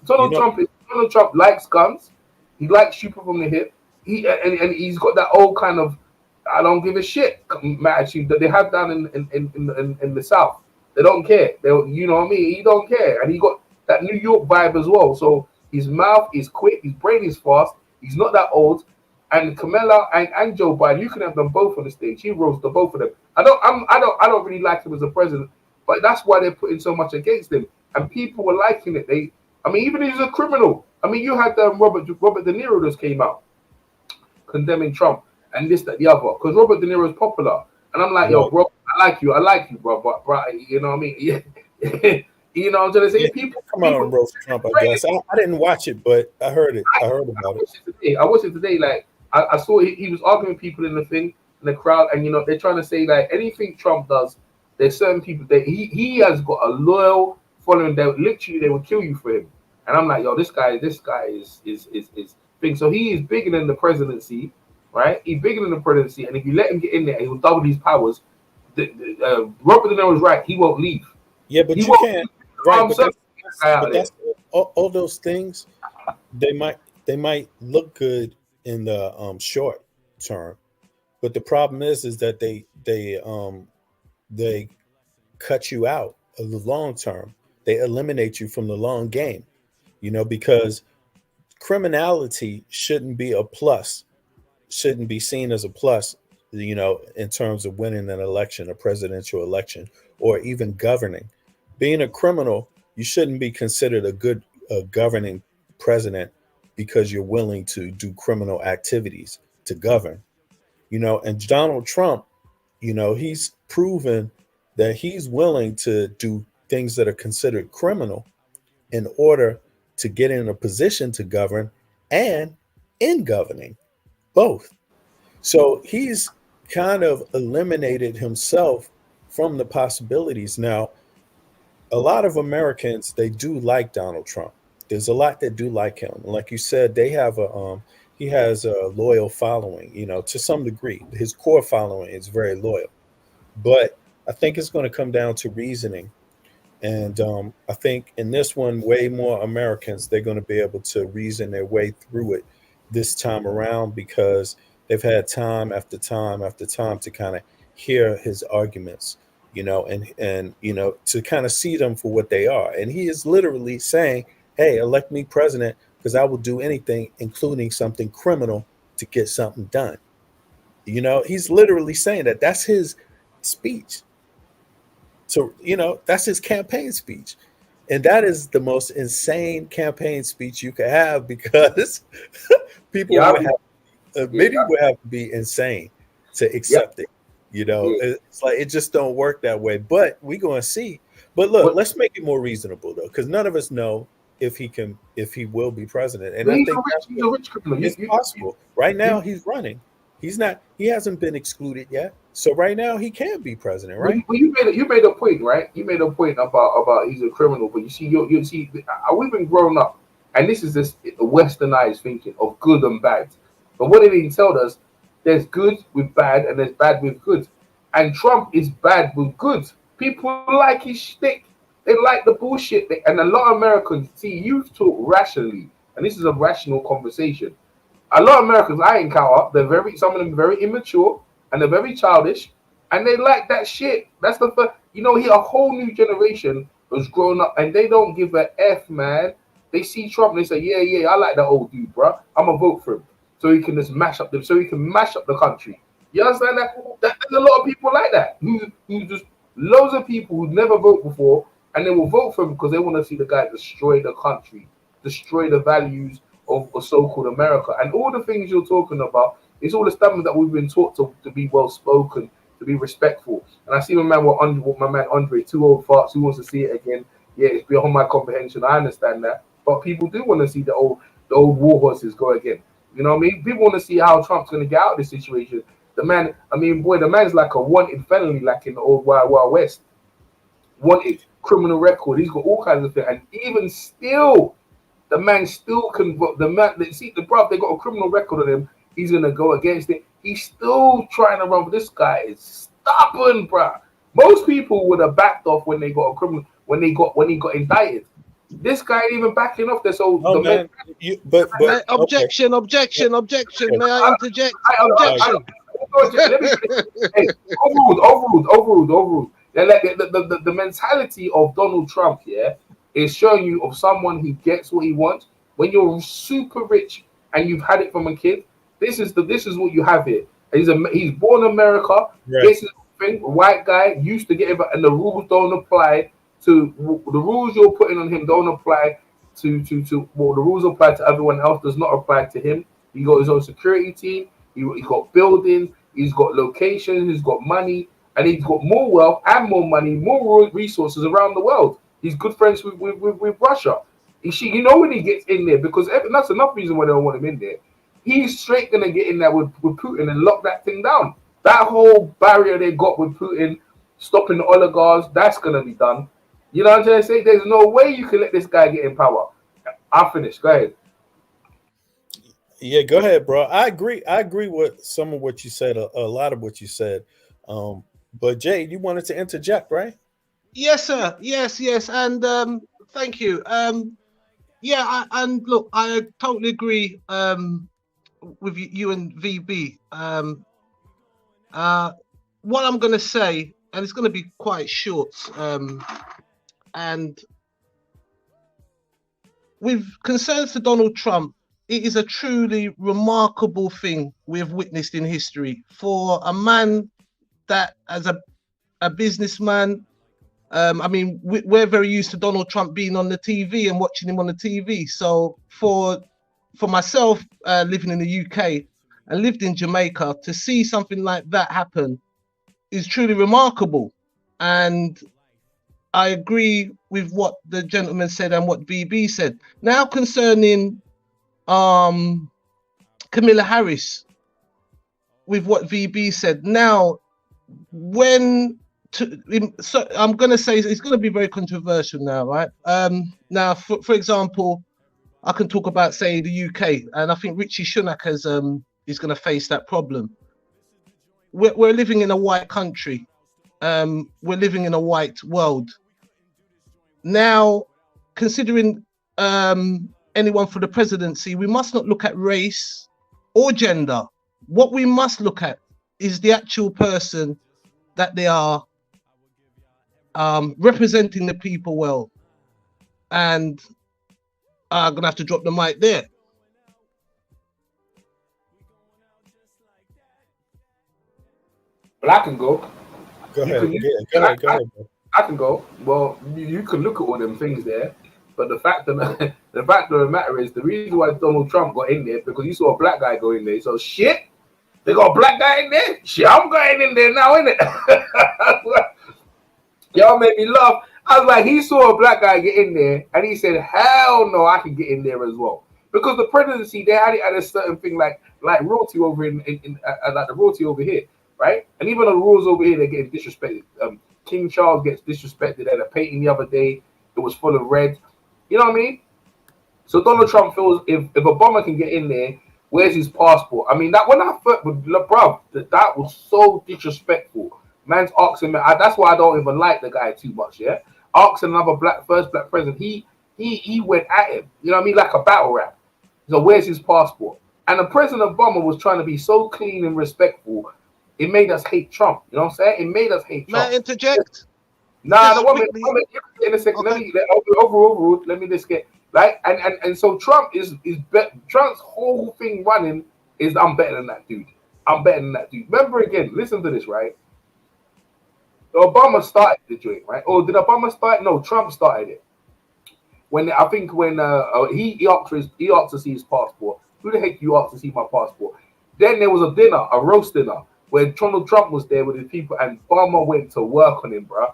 Donald Trump likes guns. He likes shooting from the hip. He's got that old kind of I don't give a shit attitude that they have down in the South. They don't care. You know what I mean? He don't care. And he got that New York vibe as well. So his mouth is quick, his brain is fast, he's not that old. And Kamala and Joe Biden, you can have them both on the stage. He roasted both of them. I don't really like him as a president, but that's why they're putting so much against him. And people were liking it. Even if he's a criminal, I mean, you had Robert De Niro just came out condemning Trump and this, that, the other, because Robert De Niro is popular. And I'm like, yo, bro, I like you, bro, but bro, you know what I mean? Yeah. You know what I'm trying to say? People come out and roast Trump, I guess. I didn't watch it, but I heard it. I heard about it. I watched it today. Like, I saw he was arguing with people in the crowd, and, you know, they're trying to say, like, anything Trump does, there's certain people that he has got a loyal following that literally they will kill you for him. And I'm like, yo, this guy is big. So he is bigger than the presidency, right? He's bigger than the presidency, and if you let him get in there, he will double his powers. Robert De Niro is right. He won't leave. Yeah, but you can't. Right, but that's all those things. They might look good in the short term, but the problem is that they cut you out of the long term. They eliminate you from the long game, you know, because criminality shouldn't be a plus, shouldn't be seen as a plus, you know, in terms of winning an election, a presidential election, or even governing. Being a criminal, you shouldn't be considered a good governing president because you're willing to do criminal activities to govern, you know. And Donald Trump, you know, he's proven that he's willing to do things that are considered criminal in order to get in a position to govern and in governing both. So he's kind of eliminated himself from the possibilities. Now, a lot of Americans, they do like Donald Trump. There's a lot that do like him. Like you said, they have he has a loyal following, you know, to some degree. His core following is very loyal. But I think it's going to come down to reasoning. And I think in this one, way more Americans, they're going to be able to reason their way through it this time around, because they've had time after time after time to kind of hear his arguments, you know, and you know, to kind of see them for what they are. And he is literally saying, hey, elect me president because I will do anything, including something criminal, to get something done. You know, he's literally saying that. That's his speech. So, you know, that's his campaign speech. And that is the most insane campaign speech you could have, because people would have, maybe would have to be insane to accept it. You know, it's like, it just don't work that way. But we're going to see. But look, let's make it more reasonable, though, because none of us know if he will be president. And I think it's possible. Right now, he's running. He hasn't been excluded yet. So right now he can be president, right? Well, you made a point, right? You made a point about he's a criminal, but you see, we've been growing up, and this is this westernized thinking of good and bad. But what they didn't tell us, there's good with bad and there's bad with good, and Trump is bad with good. People like his shtick. They like the bullshit, and a lot of Americans see you talk rationally, and this is a rational conversation. A lot of Americans I encounter, some of them very immature and they're very childish, and they like that shit. That's the first, you know, a whole new generation has grown up and they don't give a F, man. They see Trump and they say, yeah, I like that old dude, bro. I'm gonna vote for him so he can just mash up the country. You understand that? There's a lot of people like that who just loads of people who never vote before, and they will vote for him because they want to see the guy destroy the country, destroy the values of so-called America, and all the things you're talking about. It's all the stuff that we've been taught to be well spoken, to be respectful. And I see my man Andre, two old farts who wants to see it again. Yeah, it's beyond my comprehension. I understand that, but people do want to see the old war horses go again. You know what I mean? People want to see how Trump's going to get out of this situation. The man's like a wanted felony, like in the old Wild West. Wanted, criminal record. He's got all kinds of things, and even still, the man still can vote. They got a criminal record on him. He's gonna go against it. He's still trying to run. But this guy is stubborn, bro. Most people would have backed off when they got a criminal, when he got indicted. This guy ain't even backing off. Objection. May I interject? Objection. Overruled. The mentality of Donald Trump, is showing you of someone who gets what he wants. When you're super rich and you've had it from a kid, this is what you have here. He's born in America. Right. This is the thing. White guy used to get it, and the rules don't apply to the rules you're putting on him. Don't apply well, the rules apply to everyone else, does not apply to him. He got his own security team. He got buildings. He's got locations. He's got money, and he's got more wealth and more money, more resources around the world. He's good friends with Russia. You know when he gets in there, because that's enough reason why they don't want him in there. He's straight gonna get in there with Putin and lock that thing down. That whole barrier they got with Putin, stopping the oligarchs, that's gonna be done. You know what I'm trying to say? There's no way you can let this guy get in power. I'll finish. Go ahead. Yeah, go ahead, bro. I agree with some of what you said, a lot of what you said. But Jay, you wanted to interject, right? Yes, sir. Yes. And thank you. And look, I totally agree with you and VB. What I'm going to say, and it's going to be quite short, and with concerns to Donald Trump, it is a truly remarkable thing we have witnessed in history for a man that, as a businessman, we're very used to Donald Trump being on the TV and watching him on the TV. So for myself, living in the UK and lived in Jamaica, to see something like that happen is truly remarkable. And I agree with what the gentleman said and what BB said. Now concerning Kamala Harris, with what VB said. Now, so I'm going to say it's going to be very controversial now, right? Now, for example, I can talk about, say, the UK, and I think Richie Sunak is going to face that problem. We're living in a white country. We're living in a white world. Now, considering anyone for the presidency, we must not look at race or gender. What we must look at is the actual person that they are representing the people well. And I'm going to have to drop the mic there. Well, I can go. Go ahead. I can go. Well, you can look at all them things there, but the fact of the matter is, the reason why Donald Trump got in there because you saw a black guy go in there. So shit, they got a black guy in there. Shit, I'm going in there now, innit? Y'all made me laugh. I was like, he saw a black guy get in there, and he said, "Hell no, I can get in there as well." Because the presidency, they had it at a certain thing like royalty over in like the royalty over here, right? And even the rules over here, they're getting disrespected. King Charles gets disrespected at a painting the other day. It was full of red. You know what I mean? So Donald Trump feels if Obama can get in there, where's his passport? I mean, that when I first, bruv, that was so disrespectful. Man's asking me. That's why I don't even like the guy too much. Yeah, asking another first black president. He went at him. You know what I mean? Like a battle rap. So where's his passport? And the President Obama was trying to be so clean and respectful. It made us hate Trump. You know what I'm saying? It made us hate Trump. May I interject? Nah, no, in a second. Okay. Overall, let me just get right. And so Trump Trump's whole thing running is I'm better than that dude. I'm better than that dude. Remember again, listen to this, right? Obama started the joint, right? Or did Obama start? No, Trump started it. When he asked to see his passport. Who the heck you asked to see my passport? Then there was a dinner, a roast dinner, where Donald Trump was there with his people, and Obama went to work on him, bro.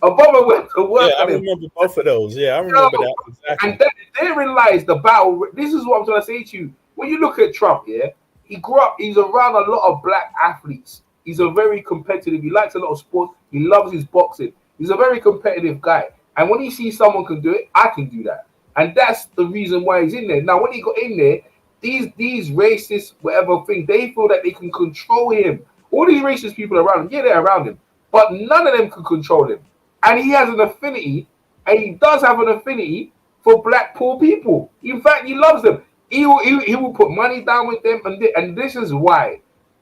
Obama went to work on him. I remember both of those. Yeah, I remember that. Exactly. And therein lies the battle. This is what I'm trying to say to you. When you look at Trump, yeah, he grew up, he's around a lot of black athletes. He's a very competitive, he likes a lot of sports, he loves his boxing. He's a very competitive guy. And when he sees someone can do it, I can do that. And that's the reason why he's in there. Now, when he got in there, these racist, whatever thing, they feel that they can control him. All these racist people around him, yeah, they're around him, but none of them can control him. And he has an affinity, and he does have an affinity for black poor people. In fact, he loves them. He will put money down with them, and this is why.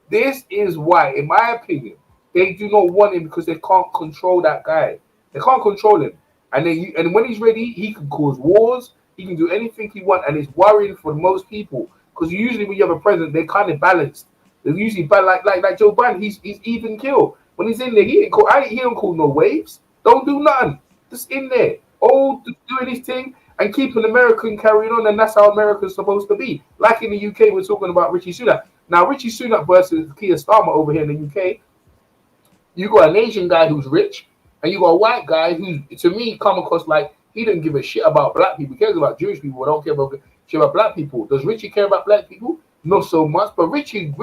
This is why, in my opinion, they do not want him because they can't control that guy. They can't control him. And when he's ready, he can cause wars. He can do anything he wants, and it's worrying for most people because usually when you have a president, they're kind of balanced. They're usually like Joe Biden. He's even killed. When he's in there, he don't call no waves. Don't do nothing. Just in there, doing his thing. and keeping American carrying on, and that's how America's supposed to be. Like in the UK, we're talking about Richie Sunak. Now, Richie Sunak versus Keir Starmer over here in the UK, you got an Asian guy who's rich, and you got a white guy who, to me, come across like he didn't give a shit about black people. He cares about Jewish people, but don't care about black people. Does Richie care about black people? Not so much. But Richie,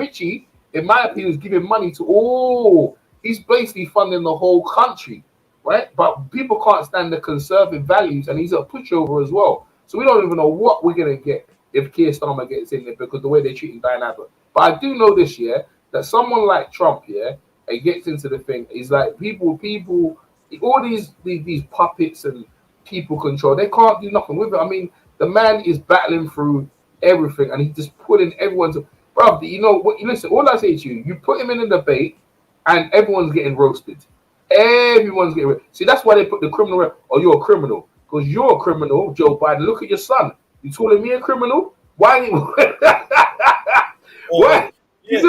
in my opinion, is giving money to he's basically funding the whole country, right? But people can't stand the conservative values, and he's a pushover as well. So we don't even know what we're gonna get if Keir Starmer gets in there because the way they're treating Diane Abbott. But I do know this year that someone like Trump, it gets into the thing. Is like people, all these puppets and people control. They can't do nothing with it. I mean, the man is battling through everything, and he's just putting everyone's. Bro, you know what? Listen, all I say to you, you put him in a debate, and everyone's getting roasted. Everyone's getting. See, that's why they put the criminal. Oh, you're a criminal because you're a criminal, Joe Biden. Look at your son. You calling me a criminal? Why? What? He's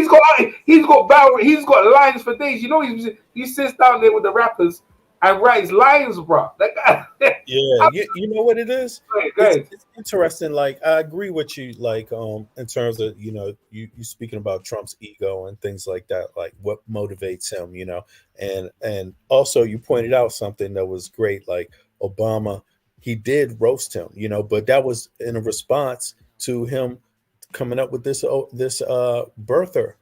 got lines for days. You know, he sits down there with the rappers and writes lines, bro. That guy. Yeah, you know what it is? It's interesting. Like, I agree with you. Like, in terms of you speaking about Trump's ego and things like that. Like, what motivates him? And also you pointed out something that was great. Like Obama, he did roast him. But that was in a response to him coming up with this birther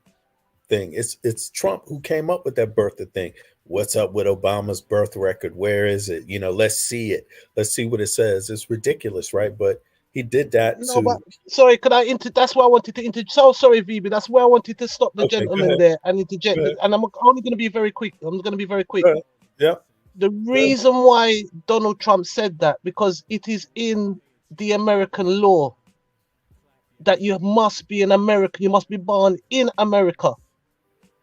thing. It's Trump who came up with that birther thing. What's up with Obama's birth record? Where is it? Let's see it. Let's see what it says. It's ridiculous, right? But he did that. But sorry, could I that's why I wanted to interject. So sorry, VB. That's where I wanted to stop the gentleman there and interject. And I'm only going to be very quick. Yeah. The reason why Donald Trump said that, because it is in the American law that you must be an American, you must be born in America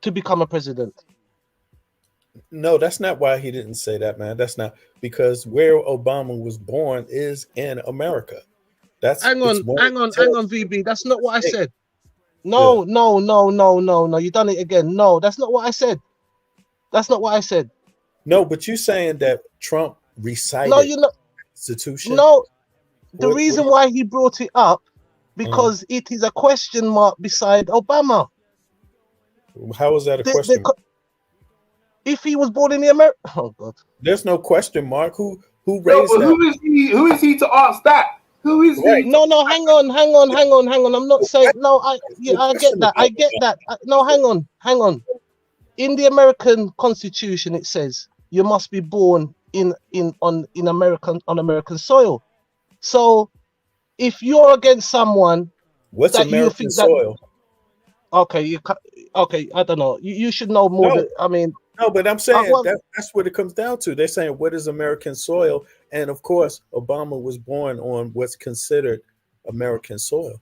to become a president. No, that's not why he didn't say that, man. That's not, because where Obama was born is in America. Hang on, VB. That's not what I said. No. You done it again. No, that's not what I said. No, but you're saying that Trump recited the Constitution. No, the reason why he brought it up, because it is a question mark beside Obama. How is that a question mark? If he was born in the America, oh God, there's no question mark. Who raised that? Who is he to ask that? Who is he? No, hang on. I'm not saying no. I get that. No, hang on. In the American Constitution, it says you must be born on American soil. So, if you're against someone, what's American soil? Okay, I don't know. You should know more. No, but I'm saying that's what it comes down to. They're saying, what is American soil? And of course, Obama was born on what's considered American soil.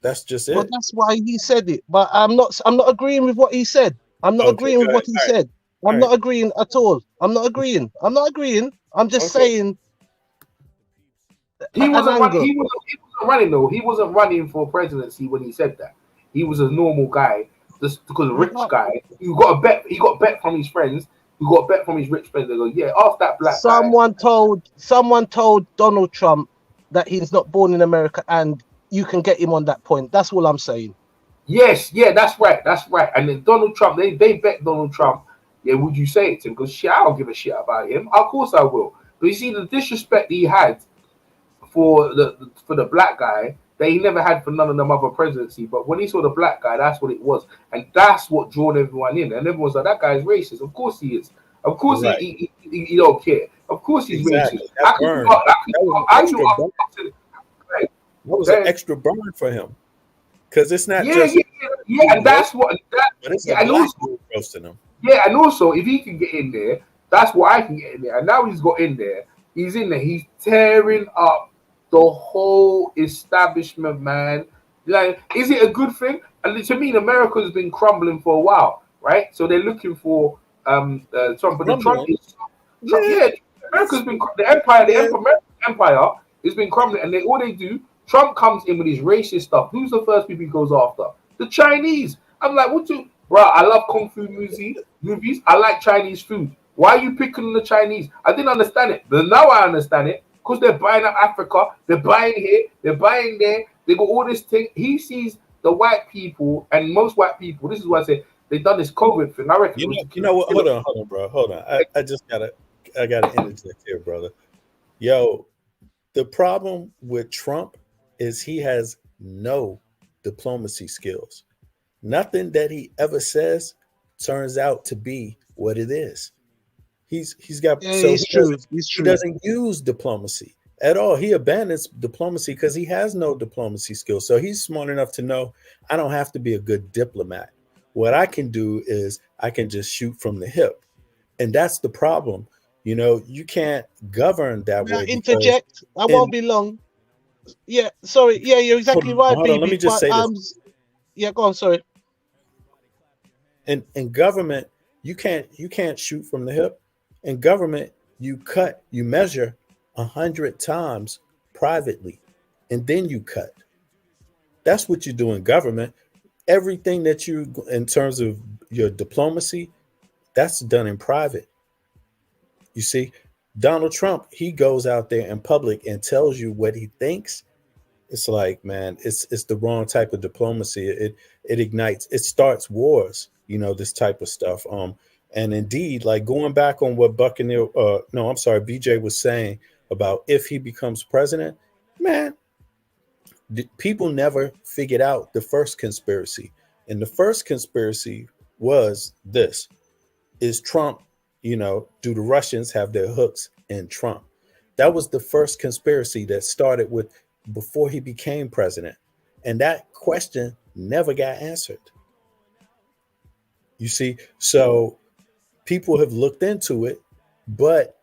That's just it. Well, that's why he said it. But I'm not agreeing with what he said. I'm not agreeing with what he said. I'm not agreeing at all. I'm not agreeing. I'm just saying. He wasn't running though. He wasn't running for presidency when he said that. He was a normal guy. Just because a rich guy, he got bet from his friends. He got bet from his rich friends. They go, yeah, ask that black guy. Someone told Donald Trump that he's not born in America, and you can get him on that point. That's all I'm saying. Yes, yeah, that's right. And then Donald Trump, they bet Donald Trump. Yeah, would you say it to him? Because shit, I don't give a shit about him. Of course I will. But you see the disrespect he had for the black guy that he never had for none of them other presidency. But when he saw the black guy, that's what it was. And that's what drew everyone in. And everyone's like, that guy's racist. Of course he is. Of course he don't care. Of course he's racist. That was an extra burn for him. Because it's not just... Yeah, and that's what... But it's a black dude roasting him. Yeah, and also, if he can get in there, that's why I can get in there. And now he's got in there. He's in there. He's tearing up the whole establishment, man. Like, is it a good thing? And to me, America's been crumbling for a while, right? So they're looking for Trump. But Trump is, America's been the empire has been crumbling, and all they do. Trump comes in with his racist stuff. Who's the first people he goes after? The Chinese. I'm like, bro? I love kung fu movies. I like Chinese food. Why are you picking on the Chinese? I didn't understand it, but now I understand it because they're buying up Africa, they're buying here, they're buying there. They got all this thing. He sees the white people, and most white people. This is why I say they done this COVID thing. I reckon. You know what? Hold on, bro. Hold on. I gotta interject here, brother. Yo, the problem with Trump is he has no diplomacy skills. Nothing that he ever says turns out to be what it is. He's got he doesn't use diplomacy at all. He abandons diplomacy because he has no diplomacy skills. So he's smart enough to know I don't have to be a good diplomat. What I can do is I can just shoot from the hip. And that's the problem. You know, you can't govern that way. Interject. I won't be long. Yeah, sorry. Yeah, you're exactly right, hold on, let me just say this. Yeah, go on, sorry. In government, you can't shoot from the hip. In government, you measure 100 times privately, and then you cut. That's what you do in government. Everything that you, in terms of your diplomacy, that's done in private. You see, Donald Trump, he goes out there in public and tells you what he thinks. It's like, man, it's the wrong type of diplomacy. It ignites, it starts wars, you know, this type of stuff. And indeed, like going back on what BJ was saying about if he becomes president, man, people never figured out the first conspiracy. And the first conspiracy was this: is Trump, you know, do the Russians have their hooks in Trump? That was the first conspiracy that started with before he became president. And that question never got answered. You see, so people have looked into it, but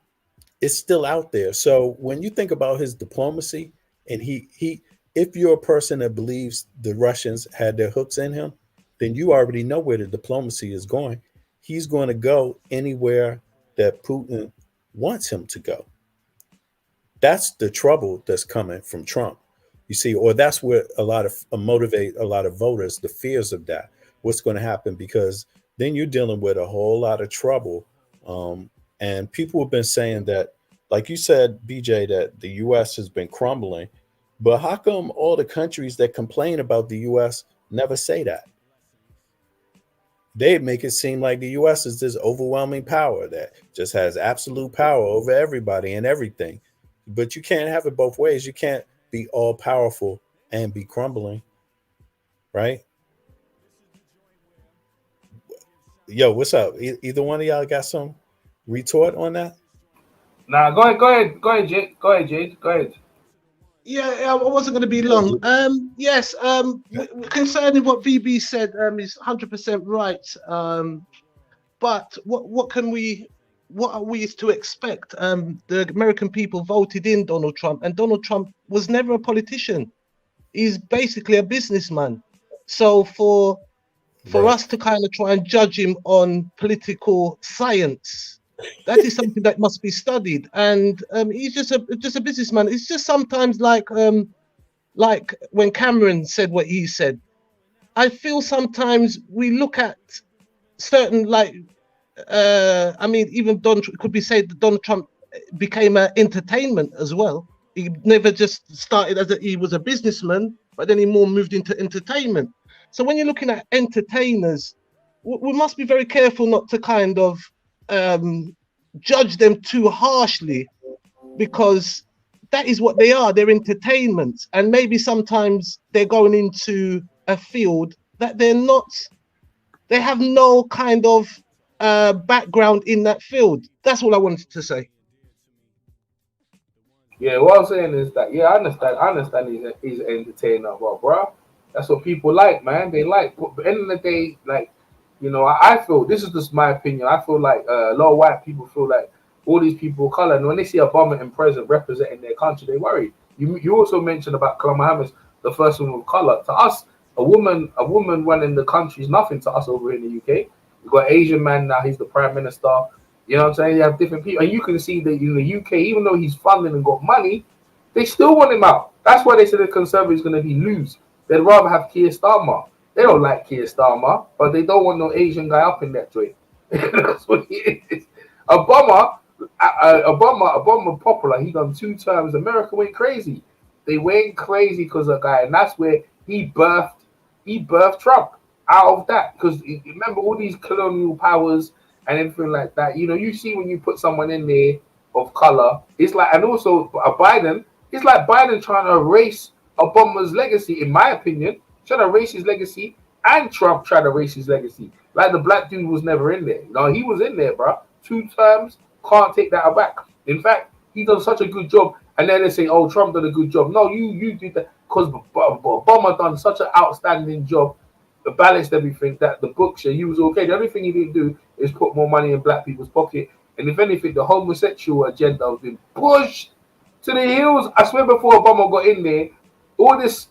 it's still out there. So when you think about his diplomacy, and he if you're a person that believes the Russians had their hooks in him, then you already know where the diplomacy is going. He's going to go anywhere that Putin wants him to go. That's the trouble that's coming from Trump, you see, or that's where motivate a lot of voters, the fears of that, what's going to happen, because then you're dealing with a whole lot of trouble. And people have been saying that, like you said, BJ, that the U.S. has been crumbling, but how come all the countries that complain about the U.S. never say that? They make it seem like the U.S. is this overwhelming power that just has absolute power over everybody and everything. But you can't have it both ways. You can't be all powerful and be crumbling, right? Yo, what's up? Either one of y'all got some retort on that? Nah, go ahead, Jade. Go ahead. Yeah, I wasn't going to be long. Yes, concerning what VB said, is 100% right. But what are we to expect? The American people voted in Donald Trump, and Donald Trump was never a politician. He's basically a businessman. So for us to kind of try and judge him on political science, that is something that must be studied. And he's just a businessman. It's just sometimes like when Cameron said what he said. I feel sometimes we look at certain even could be said that Donald Trump became an entertainment as well. He never just started he was a businessman, but then he more moved into entertainment. So when you're looking at entertainers, we must be very careful not to kind of judge them too harshly, because that is what they are. They're entertainment, and maybe sometimes they're going into a field that they have no kind of background in that field. That's all I wanted to say. Yeah, what I'm saying is that, I understand he's an entertainer, but bro, that's what people like, man. They like, but at the end of the day, like, you know, I feel, this is just my opinion, I feel like a lot of white people feel like all these people of color, and when they see Obama in president representing their country, they worry. You also mentioned about Kamala Harris, the first woman of color. To us, a woman running the country is nothing to us over in the UK. You've got an Asian man now, he's the prime minister. You know what I'm saying? You have different people. And you can see that in the UK, even though he's funding and got money, they still want him out. That's why they said the Conservatives going to be lose. They'd rather have Keir Starmer. They don't like Keir Starmer, but they don't want no Asian guy up in that joint. That's what he is. Obama popular. He done 2 terms. America went crazy. They went crazy because of a guy, and that's where he birthed Trump out of that. Because remember all these colonial powers and everything like that. You know, you see when you put someone in there of color, it's like, and also Biden. It's like Biden trying to erase Obama's legacy, in my opinion, trying to erase his legacy, and Trump trying to erase his legacy. Like the black dude was never in there. No, he was in there, bro. 2 terms, can't take that back. In fact, he done such a good job, and then they say, "Oh, Trump did a good job." No, you did that because Obama done such an outstanding job, balanced everything that the books show he was okay. The only thing he didn't do is put more money in black people's pocket, and if anything, the homosexual agenda has been pushed to the hills. I swear, before Obama got in there, all this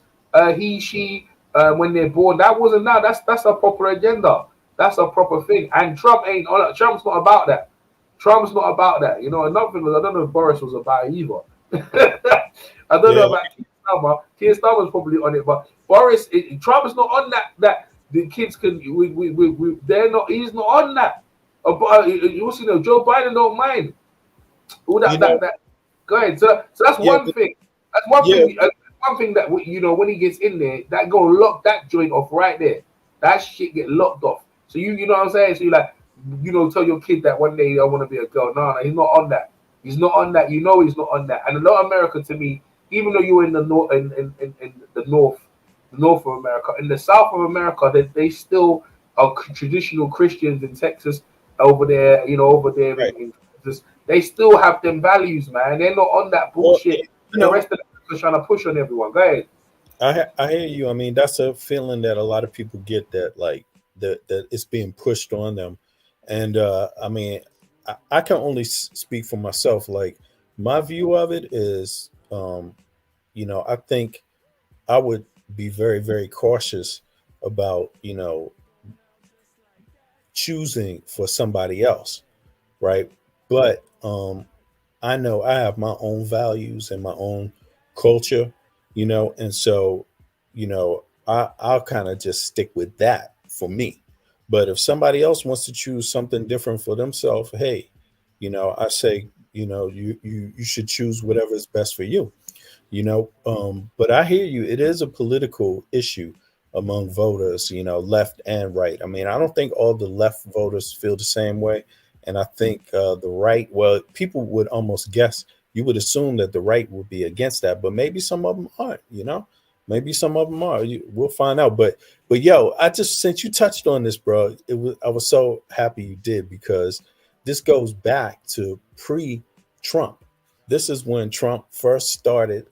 he, she, when they're born, that wasn't now. That's a proper agenda. That's a proper thing. And Trump ain't on it. Trump's not about that. Trump's not about that. You know, another thing was, I don't know if Boris was about it either. I don't know about Keir Starmer. Keir Starmer's probably on it, but Boris, Trump is not on that the kids can. They're not. He's not on that. You also know Joe Biden don't mind all that. Go ahead. So that's one thing. That's one thing. One thing that when he gets in there, that go lock that joint off right there. That shit get locked off. So you know what I'm saying. So you like, tell your kid that one day I want to be a girl. No, he's not on that. He's not on that. You know he's not on that. And a lot of America, to me, even though you're in the north, in the north of America, in the south of America, they still are traditional Christians in Texas over there. Over there in Texas, they still have them values, man. They're not on that bullshit. The rest of them are trying to push on everyone. Go ahead. I hear you. I mean, that's a feeling that a lot of people get, that like that it's being pushed on them. And I mean, I can only speak for myself. Like, my view of it is, I think I would be very, very cautious about, choosing for somebody else. Right. But I know I have my own values and my own culture, and so, I'll kind of just stick with that for me. But if somebody else wants to choose something different for themselves, hey, I say, you should choose whatever is best for you, But I hear you. It is a political issue among voters, left and right. I mean, I don't think all the left voters feel the same way. And I think the right, well, people would almost guess, you would assume that the right would be against that, but maybe some of them aren't, maybe some of them are. We'll find out. But yo, since you touched on this, bro, I was so happy you did, because this goes back to pre-Trump. This is when Trump first started,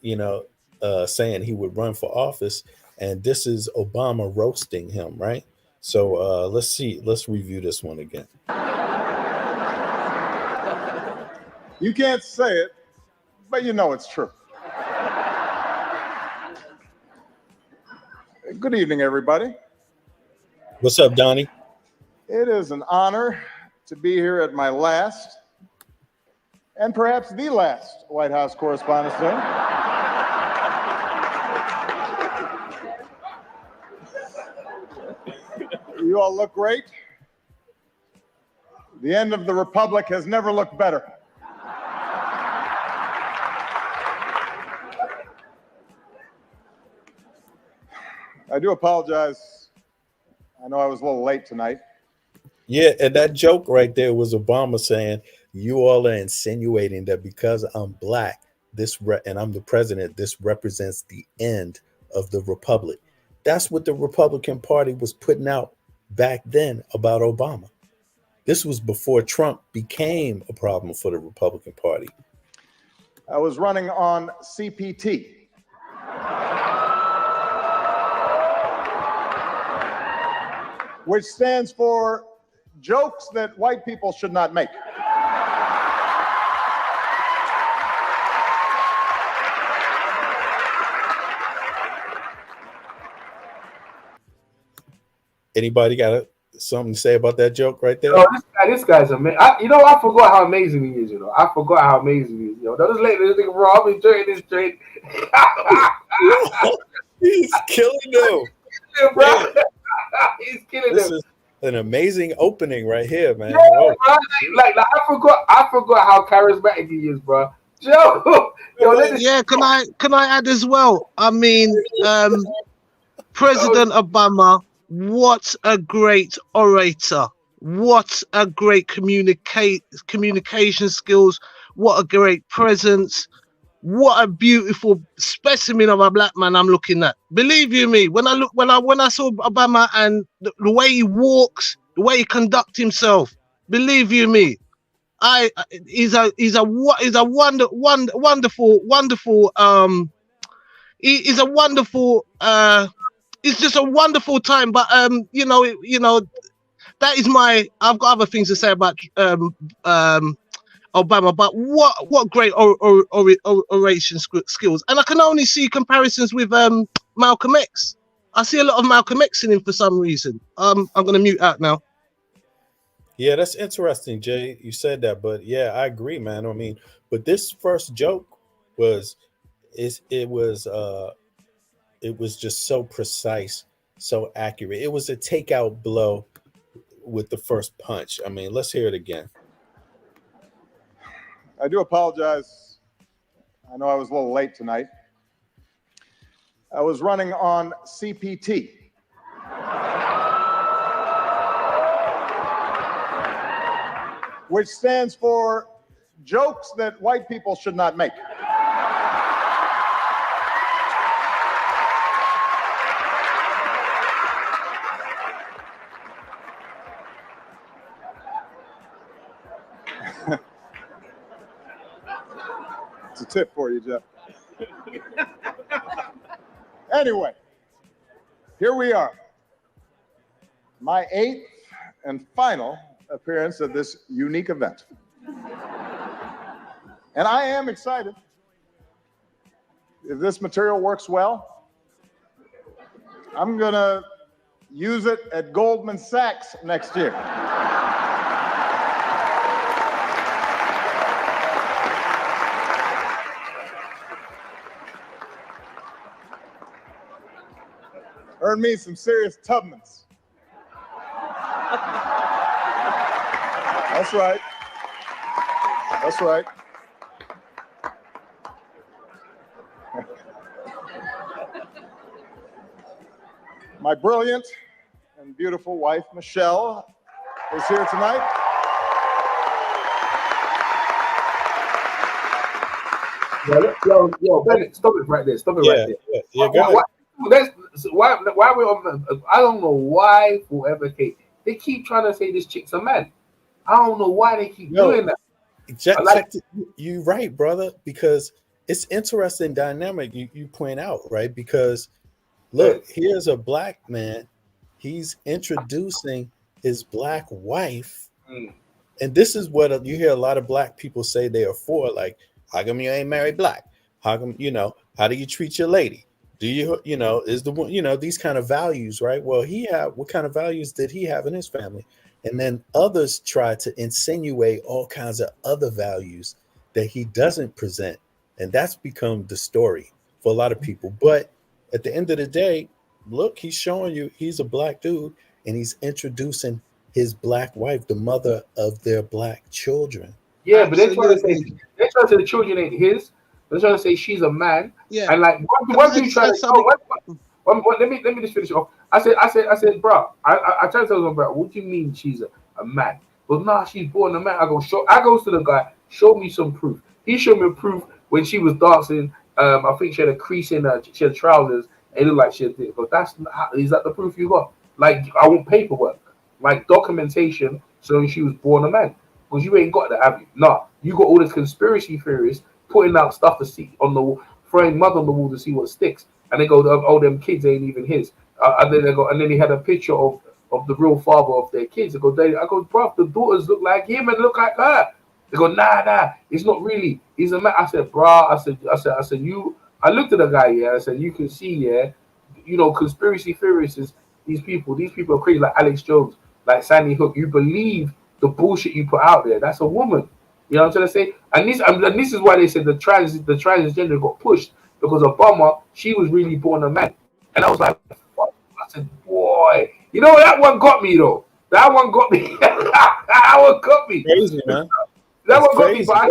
saying he would run for office, and this is Obama roasting him, right? So let's review this one again. You can't say it, but you know it's true. Good evening, everybody. What's up, Donnie? It is an honor to be here at my last, and perhaps the last, White House Correspondents' Day. You all look great. The end of the Republic has never looked better. I do apologize. I know I was a little late tonight. Yeah, and that joke right there was Obama saying, you all are insinuating that because I'm black, and I'm the president, this represents the end of the Republic. That's what the Republican Party was putting out back then about Obama. This was before Trump became a problem for the Republican Party. I was running on CPT. Which stands for jokes that white people should not make. Anybody got something to say about that joke right there? Oh, this guy's amazing. I forgot how amazing he is. I forgot how amazing he is. Don't just let this nigga, bro. I've been enjoying this trade. He's killing them, bro. He's killing them. an amazing opening right here, man. Yeah, Whoa. bro. Like I forgot how charismatic he is, bro. Yo, Yeah, can I add as well? I mean, President Obama, what a great orator. What a great communication skills. What a great presence. What a beautiful specimen of a black man I'm looking at. Believe you me, when I saw Obama and the way he walks, the way he conducts himself, believe you me, he's a wonderful he's a wonderful it's just a wonderful time. But that is I've got other things to say about Obama, but what great oration skills. And I can only see comparisons with Malcolm X. I see a lot of Malcolm X in him for some reason. I'm gonna mute out now. Yeah, that's interesting, Jay. You said that, but yeah, I agree, man. I mean, but this first joke was just so precise, so accurate. It was a takeout blow with the first punch. I mean, let's hear it again. I do apologize. I know I was a little late tonight. I was running on CPT. Which stands for jokes that white people should not make. It's a tip for you, Jeff. Anyway, here we are. My 8th and final appearance at this unique event. And I am excited. If this material works well, I'm gonna use it at Goldman Sachs next year. Earn me some serious Tubmans. That's right. That's right. My brilliant and beautiful wife, Michelle, is here tonight. Yo, Bennett, stop it right there. Stop it right there. Yeah, go ahead. Why we on? I don't know why whoever they keep trying to say this chick's a man. I don't know why they keep doing that. You're right, brother, because it's interesting dynamic you point out, right? Because look, here's a black man. He's introducing his black wife. And this is what you hear a lot of black people say they are for. Like, how come you ain't married black? How come, how do you treat your lady? Do you, is the one, these kind of values, right? Well, what kind of values did he have in his family? And then others try to insinuate all kinds of other values that he doesn't present. And that's become the story for a lot of people. But at the end of the day, look, he's showing you he's a black dude and he's introducing his black wife, the mother of their black children. Yeah, but they're trying to say the children ain't his. They're trying to say she's a man. Yeah. And like one thing trying to let me just finish off. I said, bro, I tried to tell them, bro, what do you mean she's a man? But nah, she's born a man. I goes to the guy, show me some proof. He showed me proof when she was dancing. I think she had a crease in her, she had trousers, and it looked like she had it. But is that the proof you got? Like, I want paperwork, like documentation showing she was born a man. Because you ain't got that, have you? Nah, you got all this conspiracy theorists putting out stuff to see on the wall, throwing mud on the wall to see what sticks. And they go, oh, them kids ain't even his. And then he had a picture of the real father of their kids. I go, bro, the daughters look like him and look like her. They go, nah, it's not really. He's a man. I said, bro, I said, you. I looked at the guy, yeah. I said, you can see, yeah. Conspiracy theorists is these people are crazy, like Alex Jones, like Sandy Hook. You believe the bullshit you put out there. That's a woman. You know what I'm trying to say? And this is why they said the transgender got pushed, because Obama, she was really born a man. And I was like, fuck. I said, boy, that one got me though. That one got me. That one got me. Crazy, man. That That's one got crazy. me. But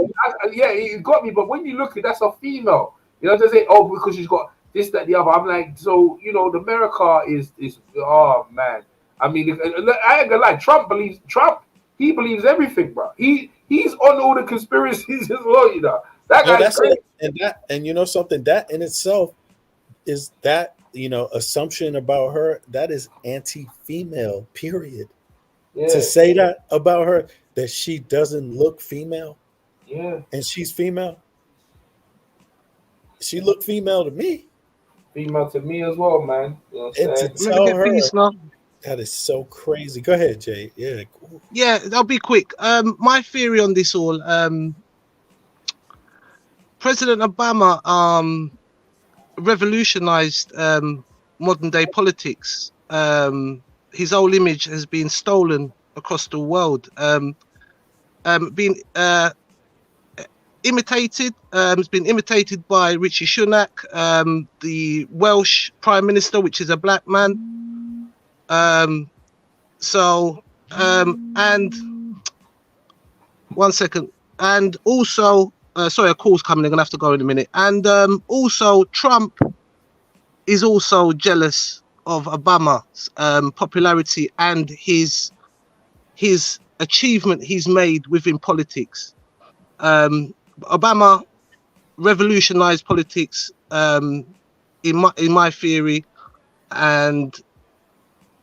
yeah, it got me. But when you look at that's a female. You know, they say, oh, because she's got this, that, the other. I'm like, so the America is oh man. I mean, I ain't gonna lie. Trump. He believes everything, bro. He's on all the conspiracies as well. You know, that No, guy's that's crazy. it. And you know something, that in itself is that assumption about her that is anti-female. Period. Yeah. To say that about her, that she doesn't look female, Yeah. and she's female. She looked female to me. Female to me as well, man. You know what I'm And to saying? tell her that is so crazy. Go ahead, Jay. Yeah, cool. Yeah, I'll be quick. My theory on this all, President Obama revolutionized modern day politics. His whole image has been stolen across the world, been imitated. It's been imitated by Richie Sunak, the Welsh Prime Minister, which is a black man. And one second. And also, sorry, a call's coming. I'm gonna have to go in a minute. And also, Trump is also jealous of Obama's popularity and his achievement he's made within politics. Obama revolutionized politics in my theory, and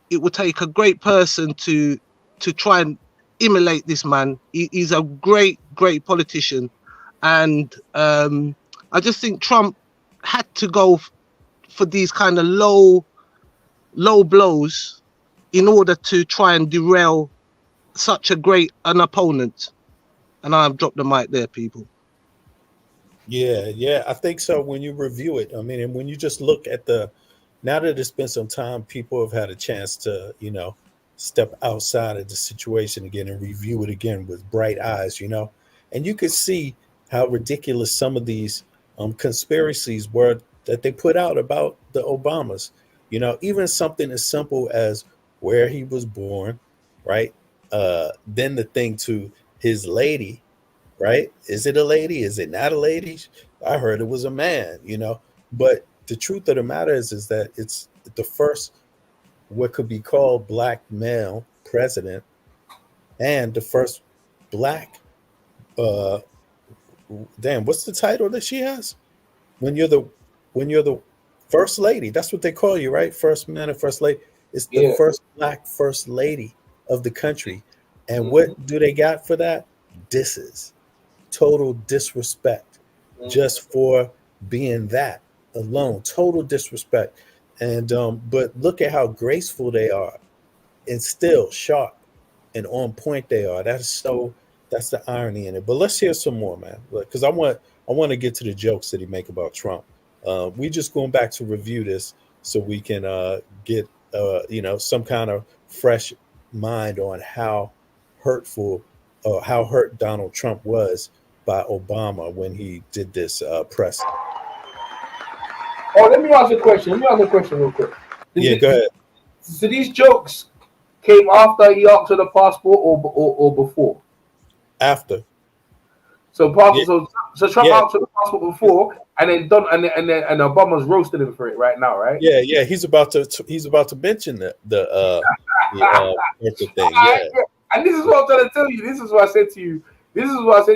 it would take a great person to try and emulate this man. He's a great politician, and I just think Trump had to go for these kind of low blows in order to try and derail such a great an opponent. And I've dropped the mic there, people. Yeah, I think so. When you review it, I mean, and when you just look at now that it's been some time, people have had a chance to, step outside of the situation again and review it again with bright eyes, and you could see how ridiculous some of these conspiracies were that they put out about the Obamas. Even something as simple as where he was born, right? Then the thing to his lady, right? Is it a lady? Is it not a lady? I heard it was a man, But the truth of the matter is that it's the first what could be called black male president and the first black what's the title that she has? When you're the first lady, that's what they call you, right? First man and first lady. It's the first black first lady of the country. And what do they got for that? Disses. Total disrespect just for being that alone. Total disrespect. And but look at how graceful they are and still sharp and on point they are. That's the irony in it. But let's hear some more, man, because I want to get to the jokes that he make about Trump. We just going back to review this so we can get some kind of fresh mind on how hurtful or how hurt Donald Trump was by Obama when he did this press. Oh, let me ask you a question. Real quick. Go ahead. So these jokes came after he asked for the passport or before? After. So Trump asked for the passport before, and then and Obama's roasting him for it right now, right? Yeah. He's about to mention the thing. Yeah. And this is what I'm trying to tell you. This is what I said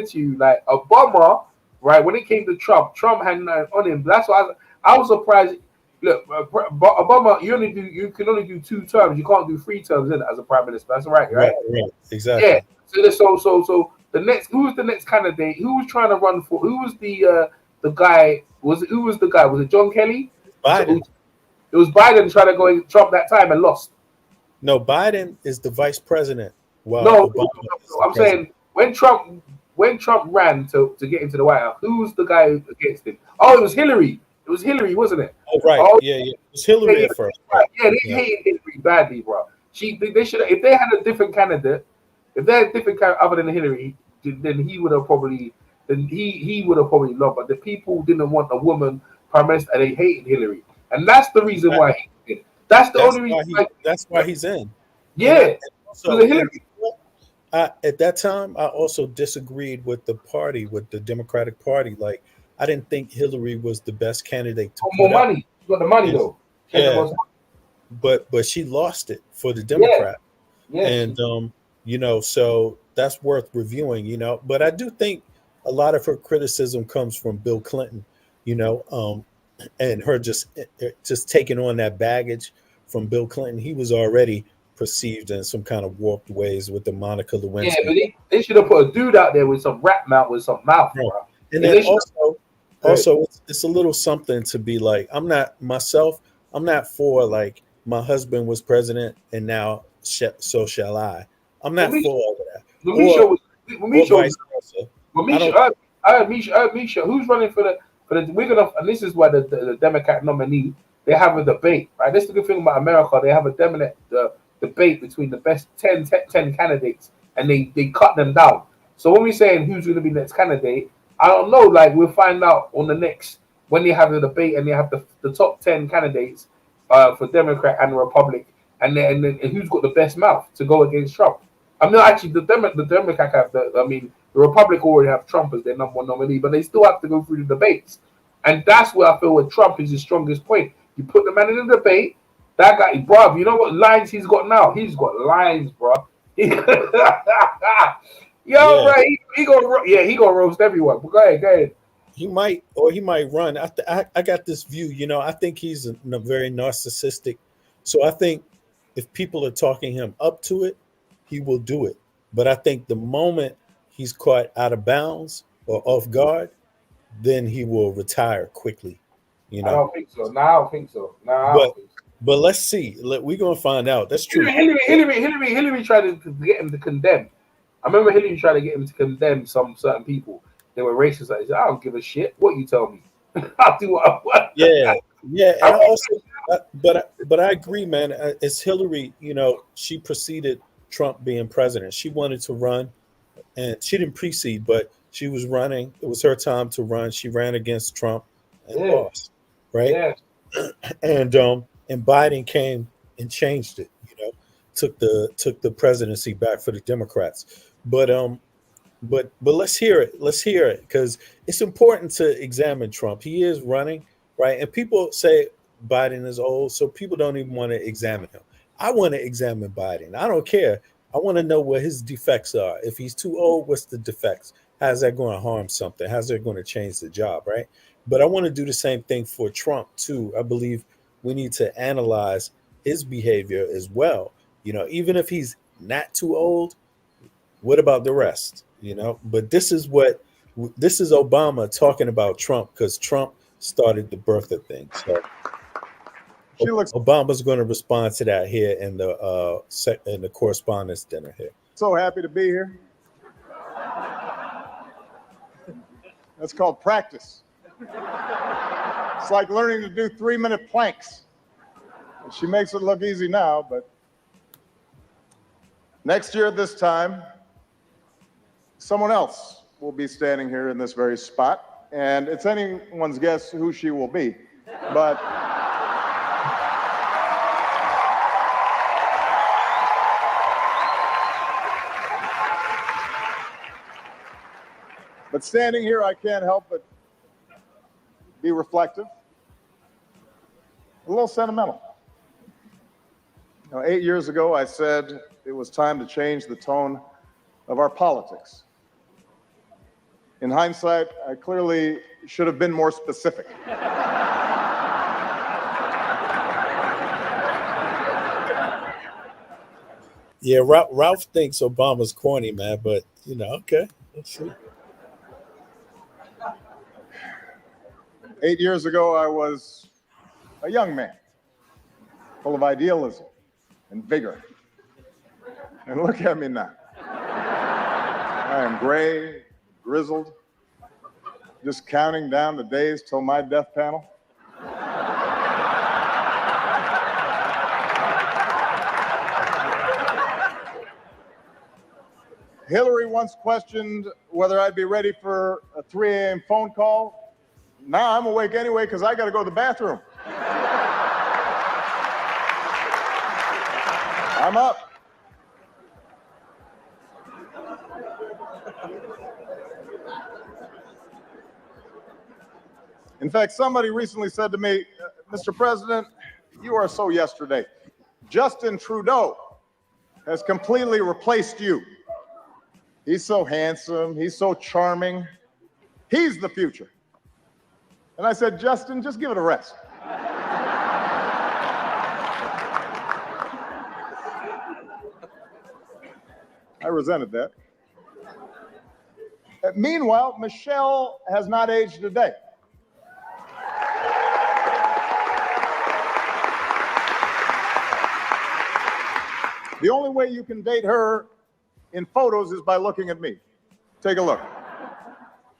to you. Like Obama, right? When it came to Trump had nothing on him. That's why I was surprised. Look, Obama, you can only do 2 terms. You can't do 3 terms in it as a prime minister. That's right. Exactly. Yeah. So the next, who was the next candidate? Who was trying to run for? Who was the guy? Who was the guy? Was it John Kelly? Biden. It was Biden trying to go in Trump that time and lost. No, Biden is the vice president. No, I'm saying when Trump ran to get into the White House, who was the guy against him? Oh, it was Hillary. It was Hillary, wasn't it? Oh, right. Oh, yeah. It was Hillary at first. Right. Yeah, they hated Hillary badly, bro. They should have, if they had a different candidate, other than Hillary, then he would have probably lost. But the people didn't want a woman prime minister, and they hated Hillary, and that's the reason why he did. That's the only reason. That's why he's in. Yeah. So Was it Hillary? at that time, I also disagreed with the party, with the Democratic Party. Like, I didn't think Hillary was the best candidate to Got more put up. money. She got the money And, though. She had the yeah, most but she lost it for the Yeah. Democrat. Yeah. And so that's worth reviewing. But I do think a lot of her criticism comes from Bill Clinton. And her just taking on that baggage from Bill Clinton. He was already perceived in some kind of warped ways with the Monica Lewinsky. Yeah, but they should have put a dude out there with some rap mouth, with some mouth, bro. And then also it's a little something to be like, I'm not for like my husband was president and now so shall I. I'm not for all of that. I heard Misha, who's running for the we're gonna, and this is why the Democrat nominee, they have a debate, right? This is the good thing about America. They have a debate between the best 10 candidates, and they cut them down. So when we're saying who's going to be next candidate, I don't know. Like, we'll find out on the next, when they have the debate and they have the top 10 candidates for Democrat and Republic, and who's got the best mouth to go against Trump. I'm not actually the Democrat have the Republic already have Trump as their number one nominee, but they still have to go through the debates, and that's where I feel where Trump is his strongest point. You put the man in the debate, that guy, bro. You know what lines he's got now? He's got lines, bro. Bro, he gonna roast everyone. But go ahead. He might run. I got this view. I think he's a very narcissistic. So I think if people are talking him up to it, he will do it. But I think the moment he's caught out of bounds or off guard, then he will retire quickly. I don't think so. No, I don't think so. But let's see. We're gonna find out. That's true. Hillary tried to get him to condemn. I remember Hillary tried to get him to condemn some certain people. They were racist. He said, I don't give a shit what you tell me. I'll do what I want. Yeah. And also, but I agree, man. It's Hillary. She preceded Trump being president. She wanted to run, and she didn't precede, but she was running. It was her time to run. She ran against Trump and lost, right? Yeah. And Biden came and changed it. Took the presidency back for the Democrats. But let's hear it. Let's hear it, because it's important to examine Trump. He is running, right? And people say Biden is old, so people don't even want to examine him. I want to examine Biden. I don't care. I want to know what his defects are. If he's too old, what's the defects? How's that going to harm something? How's that going to change the job, right? But I want to do the same thing for Trump too. I believe we need to analyze his behavior as well. Even if he's not too old, what about the rest? But this is Obama talking about Trump, because Trump started the birther thing. So Obama's going to respond to that here in the correspondence dinner here. So happy to be here. That's called practice. It's like learning to do 3-minute planks. She makes it look easy now, but next year at this time, someone else will be standing here in this very spot, and it's anyone's guess who she will be. But standing here, I can't help but be reflective, a little sentimental. 8 years ago, I said it was time to change the tone of our politics. In hindsight, I clearly should have been more specific. Yeah, Ralph thinks Obama's corny, man, but okay, let's see. 8 years ago, I was a young man, full of idealism and vigor. And look at me now. I am gray, grizzled, just counting down the days till my death panel. Hillary once questioned whether I'd be ready for a 3 a.m. phone call. Now I'm awake anyway because I got to go to the bathroom. I'm up. In fact, somebody recently said to me, Mr. President, you are so yesterday. Justin Trudeau has completely replaced you. He's so handsome. He's so charming. He's the future. And I said, Justin, just give it a rest. I resented that. Meanwhile, Michelle has not aged a day. The only way you can date her in photos is by looking at me. Take a look.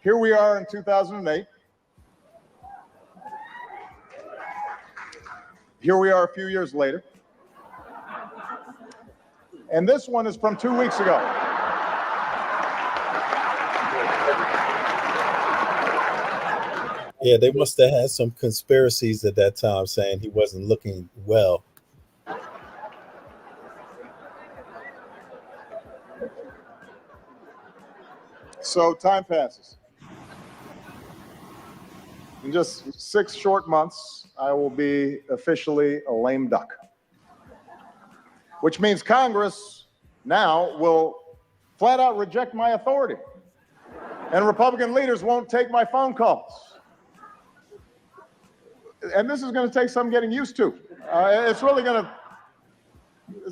Here we are in 2008. Here we are a few years later. And this one is from 2 weeks ago. Yeah, they must have had some conspiracies at that time saying he wasn't looking well. So time passes. In just 6 short months, I will be officially a lame duck, which means Congress now will flat out reject my authority, and Republican leaders won't take my phone calls. And this is going to take some getting used to. It's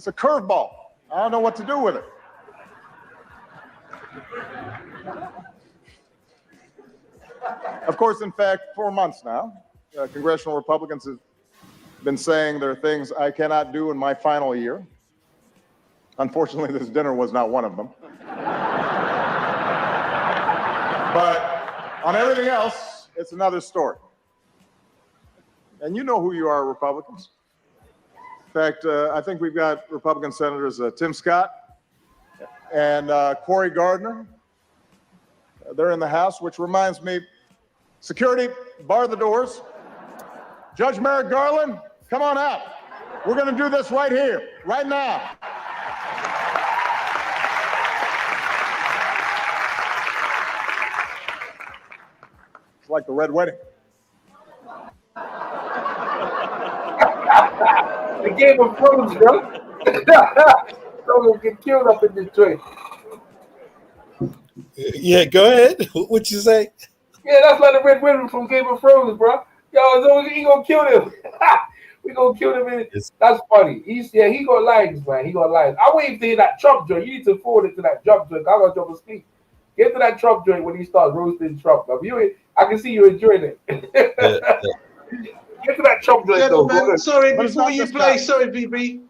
a curveball. I don't know what to do with it. Of course, in fact, 4 months now, congressional Republicans have been saying there are things I cannot do in my final year. Unfortunately, this dinner was not one of them. But on everything else, it's another story. And you know who you are, Republicans. In fact, I think we've got Republican Senators Tim Scott and Cory Gardner. They're in the House, which reminds me, security, bar the doors. Judge Merrick Garland, come on out. We're going to do this right here, right now. It's like the Red Wedding. The Game of Thrones, bro. Someone get killed up in this joint. Yeah, go ahead. What you say? Yeah, that's like the Red Wedding from Game of Thrones, bro. Yo, he gonna kill him. We gonna kill him. That's funny. He got lines, man. He got lines. I wait to hear that Trump joint. You need to forward it to that Trump joint. I got Trump asleep. Get to that Trump joint when he starts roasting Trump. I can see you enjoying it. Get to that Trump joint, Gentlemen, sorry, But it's before not you just play, that. sorry, VB.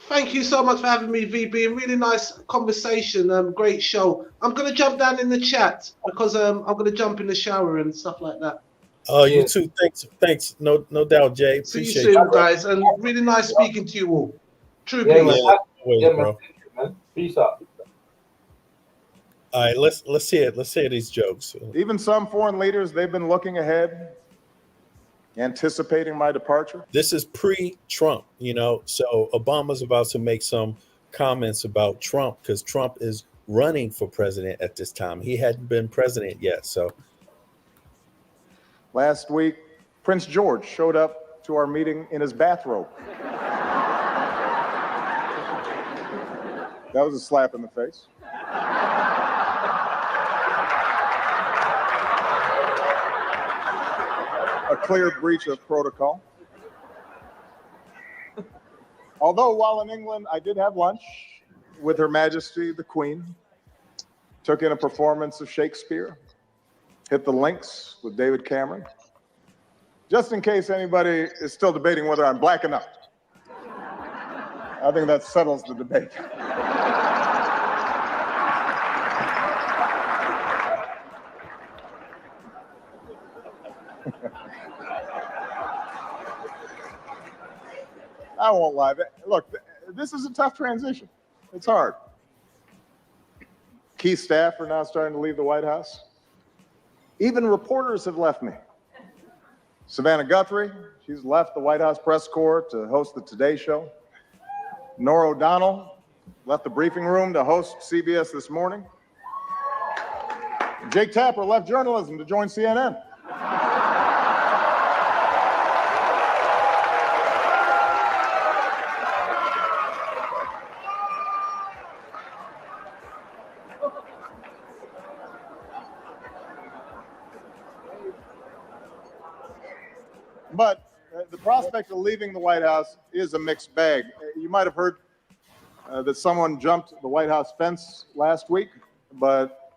Thank you so much for having me, VB. Really nice conversation. Great show. I'm going to jump down in the chat because I'm going to jump in the shower and stuff like that. Oh, you too. Thanks. No doubt, Jay. See you Appreciate soon, guys. And really nice speaking to you all. True Yeah, peace. man. Man. Peace out. All right, let's hear it. Let's hear these jokes. Even some foreign leaders, they've been looking ahead, anticipating my departure. This is pre-Trump, so Obama's about to make some comments about Trump because Trump is running for president at this time. He hadn't been president yet. So Last week, Prince George showed up to our meeting in his bathrobe. That was a slap in the face. A clear breach of protocol. Although while in England, I did have lunch with Her Majesty the Queen, took in a performance of Shakespeare, hit the links with David Cameron. Just in case anybody is still debating whether I'm black enough. I think that settles the debate. I won't lie. Look, this is a tough transition. It's hard. Key staff are now starting to leave the White House. Even reporters have left me. Savannah Guthrie, she's left the White House press corps to host the Today Show. Norah O'Donnell left the briefing room to host CBS This Morning. Jake Tapper left journalism to join CNN. But the prospect of leaving the White House is a mixed bag. You might have heard that someone jumped the White House fence last week, but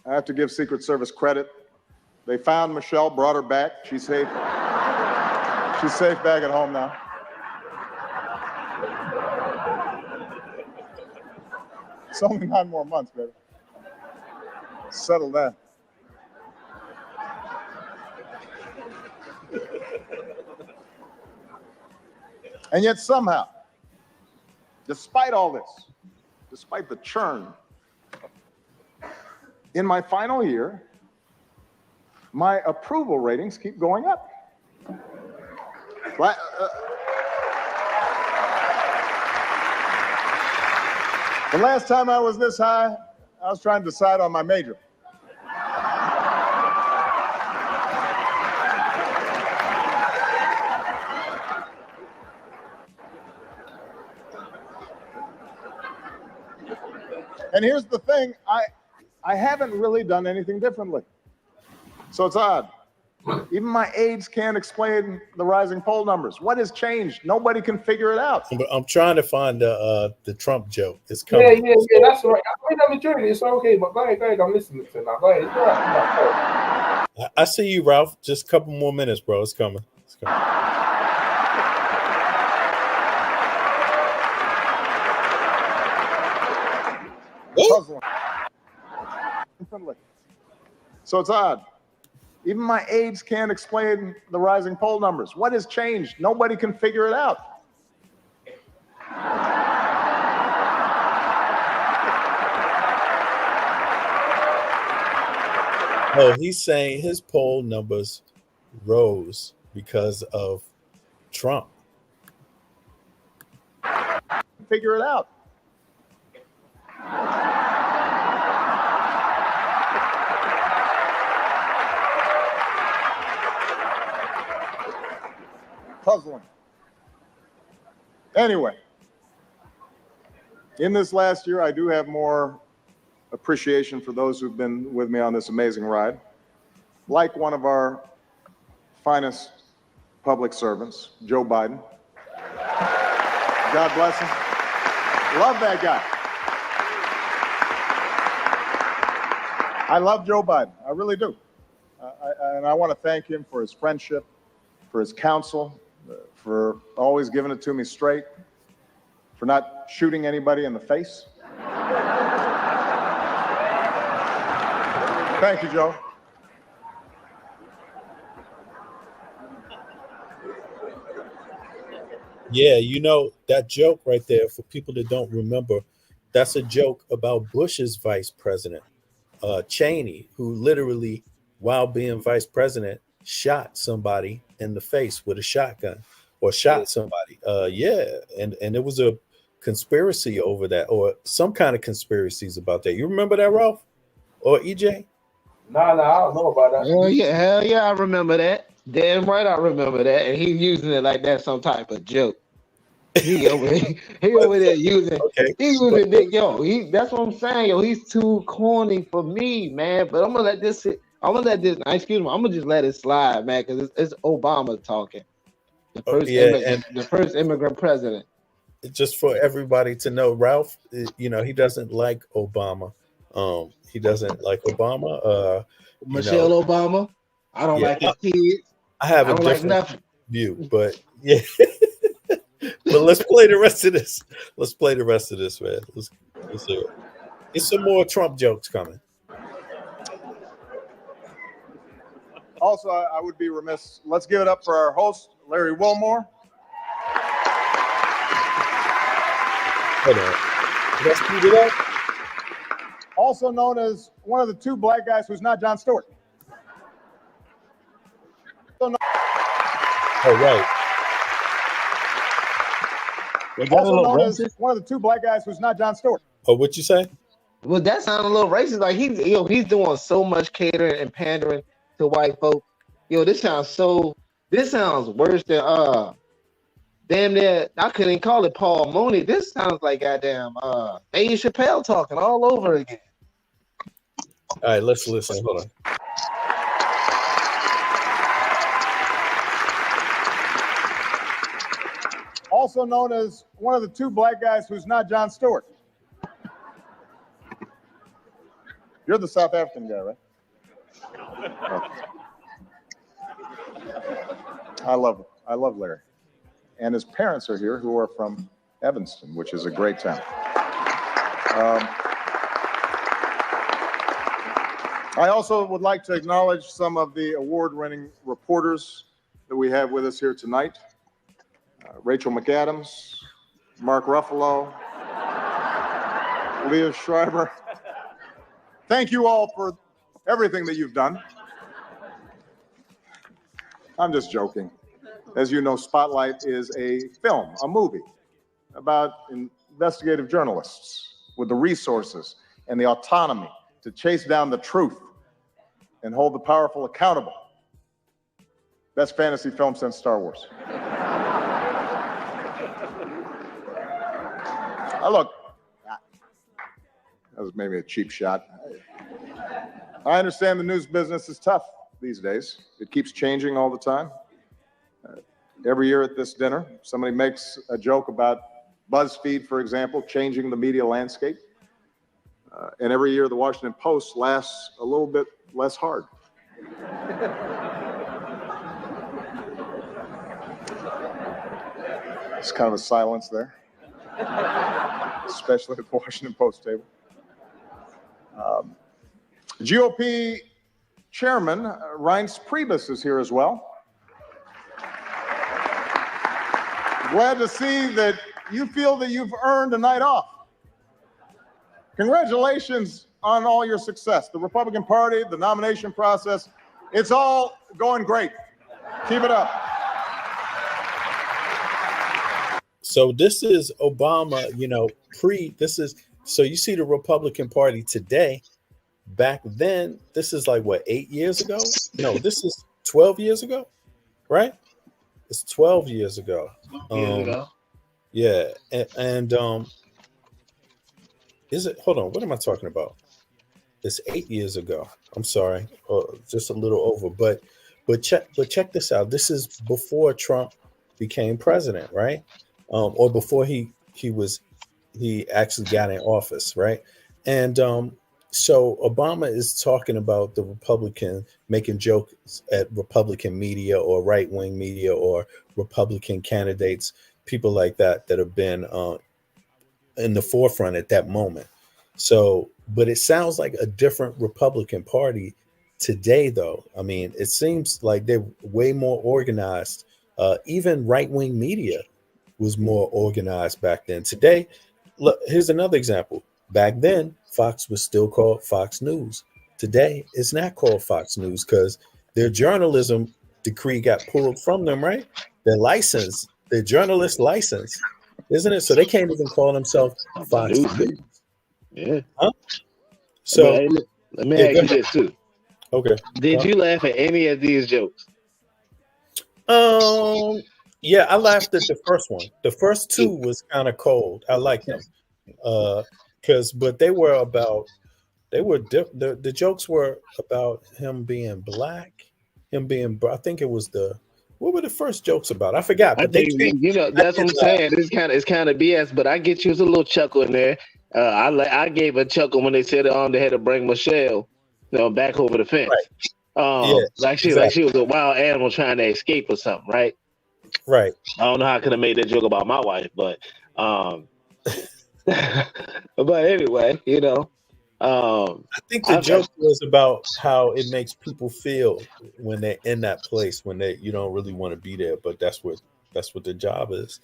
I have to give Secret Service credit. They found Michelle, brought her back. She's safe. She's safe back at home now. It's only 9 more months, baby. Settle down. And yet somehow, despite all this, despite the churn, in my final year, my approval ratings keep going up. The last time I was this high, I was trying to decide on my major. And here's the thing, I haven't really done anything differently. So it's odd. Even my aides can't explain the rising poll numbers. What has changed? Nobody can figure it out. I'm trying to find the Trump joke. It's coming. Yeah, that's all right. I mean, I'm enjoying it. It's okay, but go ahead. I'm listening to it now. Go ahead. It's all right. I see you, Ralph. Just a couple more minutes, bro. It's coming. It's coming. Puzzling. So it's odd. Even my aides can't explain the rising poll numbers. What has changed? Nobody can figure it out. Oh, he's saying his poll numbers rose because of Trump. Figure it out. Puzzling. Anyway, in this last year, I do have more appreciation for those who've been with me on this amazing ride. Like one of our finest public servants, Joe Biden. God bless him. Love that guy. I love Joe Biden. I really do. And I want to thank him for his friendship, for his counsel, for always giving it to me straight, for not shooting anybody in the face. Thank you, Joe. Yeah, you know, that joke right there, for people that don't remember, that's a joke about Bush's vice president, Cheney, who literally, while being vice president, shot somebody in the face with a shotgun, or shot somebody. And it was a conspiracy over that, or some kind of conspiracies about that. You remember that, Ralph? Or EJ? Nah, I don't know about that. Hell yeah, I remember that. Damn right, I remember that. And he's using it like that's some type of joke. He over there using. Okay. He using it, yo. That's what I'm saying, yo. He's too corny for me, man. But I'm gonna let this sit. I'm gonna let this. Excuse me. I'm gonna just let it slide, man, because it's Obama talking. The first immigrant president. Just for everybody to know, Ralph, you know, he doesn't like Obama. He doesn't like Obama. Michelle Obama. I don't like his kids. I have a different like view, but yeah. But let's play the rest of this. Let's play the rest of this, man. Let's hear it. It's some more Trump jokes coming. Also, I would be remiss. Let's give it up for our host, Larry Wilmore. Hold on. Let's speed it up. Also known as one of the two black guys who's not Jon Stewart. Oh, right. Also known as one of the two black guys who's not Jon Stewart. Oh, what you say? Well, that sounds a little racist. Like he's doing so much catering and pandering to white folk. This sounds worse than damn near, I couldn't call it Paul Mooney. This sounds like goddamn Dave Chappelle talking all over again. All right, let's listen. Hold on. also known as one of the two black guys who's not Jon Stewart. You're the South African guy, right? Okay. I love Larry. And his parents are here, who are from Evanston, which is a great town. I also would like to acknowledge some of the award-winning reporters that we have with us here tonight. Rachel McAdams, Mark Ruffalo, Leah Schreiber. Thank you all for everything that you've done. I'm just joking. As you know, Spotlight is a film, a movie, about investigative journalists with the resources and the autonomy to chase down the truth and hold the powerful accountable. Best fantasy film since Star Wars. Look, that was maybe a cheap shot. I understand the news business is tough these days. It keeps changing all the time. Every year at this dinner, somebody makes a joke about BuzzFeed, for example, changing the media landscape. And every year the Washington Post laughs a little bit less hard. It's kind of a silence there, especially at the Washington Post table. GOP Chairman Reince Priebus is here as well. Glad to see that you feel that you've earned a night off. Congratulations on all your success. The Republican Party, the nomination process, it's all going great. Keep it up. So this is Obama, so you see the Republican Party today. Back then, this is like what, 8 years ago? No, this is 12 years ago, right? It's 12 years ago. Yeah, and is it? Hold on, what am I talking about? It's 8 years ago. I'm sorry, just a little over. But check this out. This is before Trump became president, right? Or before he actually got in office, right? And so Obama is talking about the Republican making jokes at Republican media or right-wing media or Republican candidates, people like that have been in the forefront at that moment. So, but it sounds like a different Republican Party today, though. I mean, it seems like they're way more organized. Even right-wing media was more organized back then. Today, look, here's another example. Back then, Fox was still called Fox News. Today, it's not called Fox News because their journalism decree got pulled from them, right? Their license, their journalist license, isn't it? So they can't even call themselves Fox News. Yeah. Huh? So let me ask you this too. Okay. Did you laugh at any of these jokes? Yeah, I laughed at the first one. The first two was kind of cold. I liked them. But they were about, the jokes were about him being black, I think it was what were the first jokes about? I forgot. But that's what I'm saying. It's kind of BS, but I get you a little chuckle in there. I gave a chuckle when they said they had to bring Michelle, back over the fence. Right. Like she was a wild animal trying to escape or something, right? Right. I don't know how I could have made that joke about my wife, but but anyway, I think the joke was about how it makes people feel when they're in that place, when you don't really want to be there, but that's what the job is,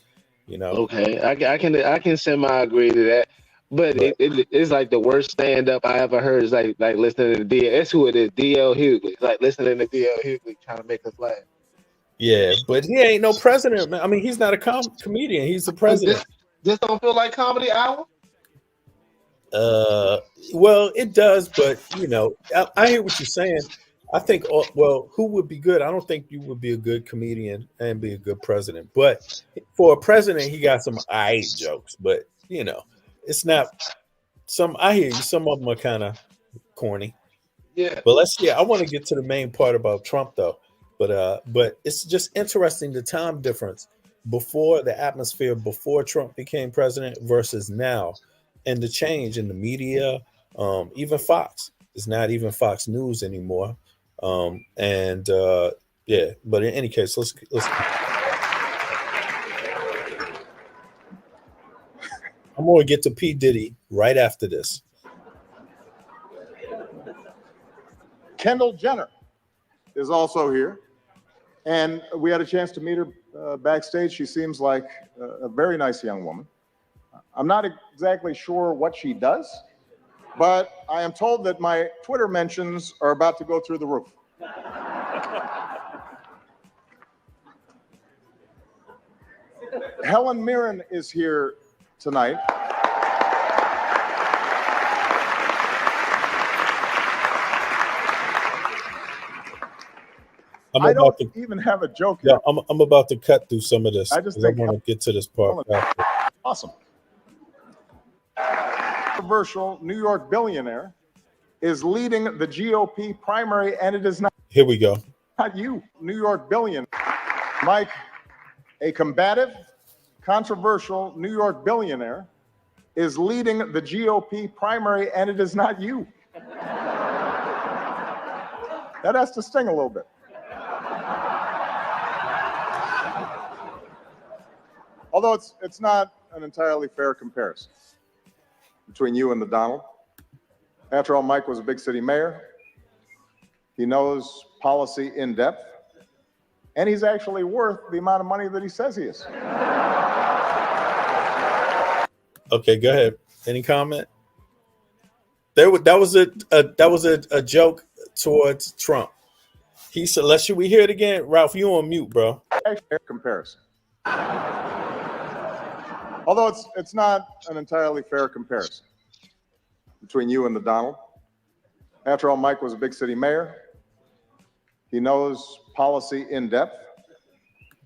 Okay, I can semi-agree to that, but it's like the worst stand-up I ever heard is like listening to that's who it is, D.L. Hughley. It's like listening to D.L. Hughley trying to make us laugh. Yeah, but he ain't no president, man. I mean, he's not a comedian. He's the president. This don't feel like Comedy Hour? Well, it does, but I hear what you're saying. I think, who would be good? I don't think you would be a good comedian and be a good president. But for a president, he got some jokes. But it's not some. I hear you. Some of them are kind of corny. Yeah. But I want to get to the main part about Trump, though. But it's just interesting the time difference before the atmosphere before Trump became president versus now, and the change in the media, even Fox is not even Fox News anymore. Yeah, but in any case, let's. I'm going to get to P. Diddy right after this. Kendall Jenner is also here, and we had a chance to meet her backstage. She seems like a very nice young woman. I'm not exactly sure what she does, but I am told that my Twitter mentions are about to go through the roof. Helen Mirren is here tonight. I don't even have a joke Yeah, here. I'm about to cut through some of this. I just 'cause I think want to get to this part. after. Awesome. Controversial New York billionaire is leading the GOP primary, and it is not Here we go. you, New York billionaire. Mike, a combative, controversial New York billionaire is leading the GOP primary, and it is not you. That has to sting a little bit. Although it's not an entirely fair comparison between you and the Donald. After all, Mike was a big city mayor. He knows policy in depth, and he's actually worth the amount of money that he says he is. Okay, go ahead. Any comment? That was a joke towards Trump. He said, should we hear it again? Ralph, you on mute, bro. Fair comparison. Although it's not an entirely fair comparison between you and the Donald. After all, Mike was a big city mayor. He knows policy in depth,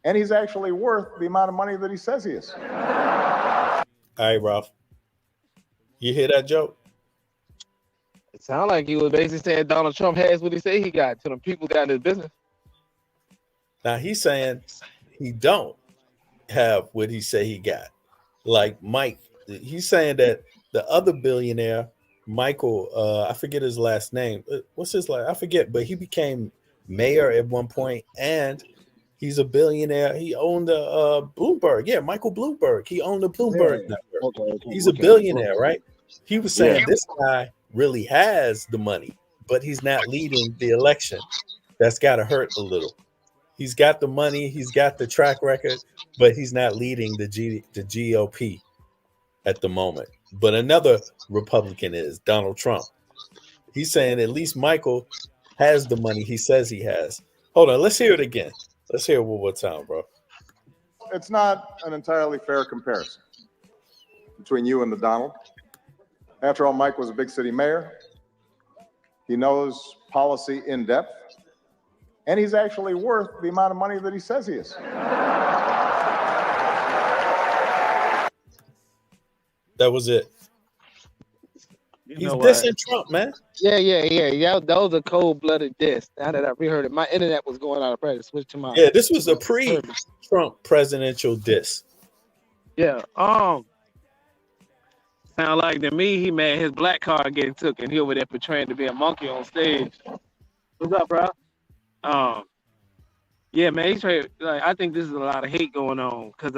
and he's actually worth the amount of money that he says he is. All right, Ralph. You hear that joke? It sounded like he was basically saying Donald Trump has what he say he got to them people got in his business. Now he's saying he don't have what he say he got. Like Mike, he's saying that the other billionaire, Michael, I forget his last name. What's his last? I forget, but he became mayor at one point, and he's a billionaire. He owned the Bloomberg. Yeah, Michael Bloomberg. He owned the Bloomberg network. He's a billionaire, right? He was saying this guy really has the money, but he's not leading the election. That's got to hurt a little. He's got the money, he's got the track record, but he's not leading the GOP at the moment. But another Republican is Donald Trump. He's saying at least Michael has the money he says he has. Hold on, let's hear it again. Let's hear it one more time, bro. It's not an entirely fair comparison between you and the Donald. After all, Mike was a big city mayor. He knows policy in depth, and he's actually worth the amount of money that he says he is. That was it. He's dissing Trump, man. Yeah. That was a cold-blooded diss. Now that I reheard it, my internet was going out of practice. Switch to mine. Yeah, this was a pre-Trump presidential diss. Yeah. Sound like to me he mad his black card getting took, and he over there portraying to be a monkey on stage. What's up, bro? Yeah, man, he's like, I think this is a lot of hate going on. Cause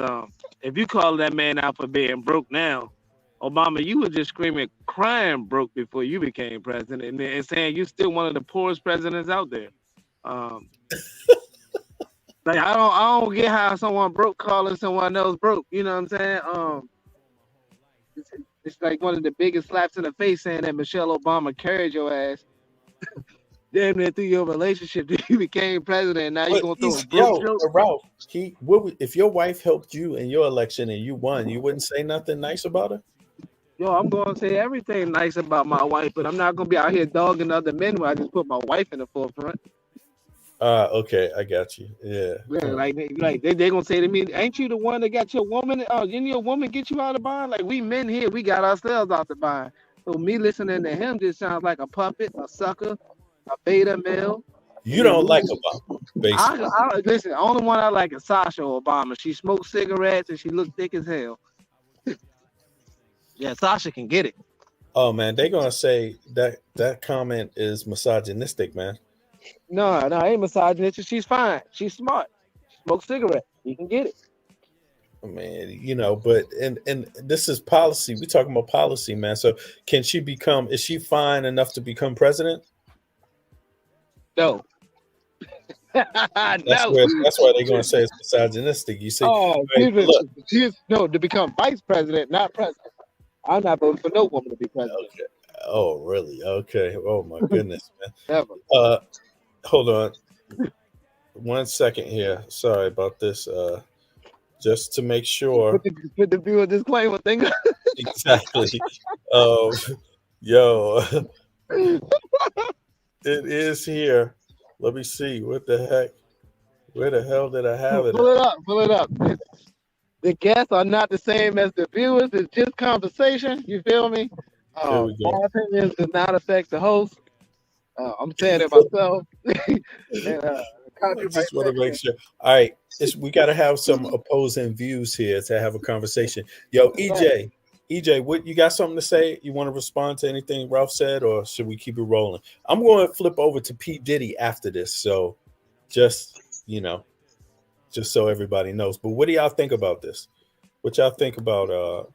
if you call that man out for being broke now, Obama, you were just screaming, crying broke before you became president, and saying you're still one of the poorest presidents out there. Like I don't get how someone broke calling someone else broke. You know what I'm saying? It's like one of the biggest slaps in the face saying that Michelle Obama carried your ass. Damn near through your relationship that you became president. And now you're gonna throw a broke joke. Ralph, if your wife helped you in your election and you won, you wouldn't say nothing nice about her? Yo, I'm gonna say everything nice about my wife, but I'm not gonna be out here dogging other men when I just put my wife in the forefront. Okay, I got you. Yeah. Like they gonna say to me, ain't you the one that got your woman? Didn't your woman get you out of bind? Like we men here, we got ourselves out the bind. So me listening to him just sounds like a puppet, a sucker, a beta male. You don't like Obama, basically. Listen, the only one I like is Sasha Obama. She smokes cigarettes and she looks thick as hell. Yeah, Sasha can get it. Oh man, they're gonna say that comment is misogynistic, man. No, I ain't misogynistic. She's fine. She's smart. She smokes cigarettes. You can get it. Man, but and this is policy. We're talking about policy, man. So is she fine enough to become president? No. That's why they're gonna say it's misogynistic. You see, to become vice president, not president. I'm not voting for no woman to be president. Okay. Oh, really? Okay. Oh my goodness, man. Never. Hold on 1 second here. Sorry about this. Just to make sure. Put the viewer disclaimer thing. Exactly. Yo, it is here. Let me see. What the heck? Where the hell did I have it? Pull it up. The guests are not the same as the viewers. It's just conversation. You feel me? My opinions does not affect the host. I'm saying it myself. I just want to make sure. All right, we got to have some opposing views here to have a conversation. Yo, EJ, what you got something to say? You want to respond to anything Ralph said, or should we keep it rolling? I'm going to flip over to P. Diddy after this, so just so everybody knows. But what do y'all think about this? What y'all think about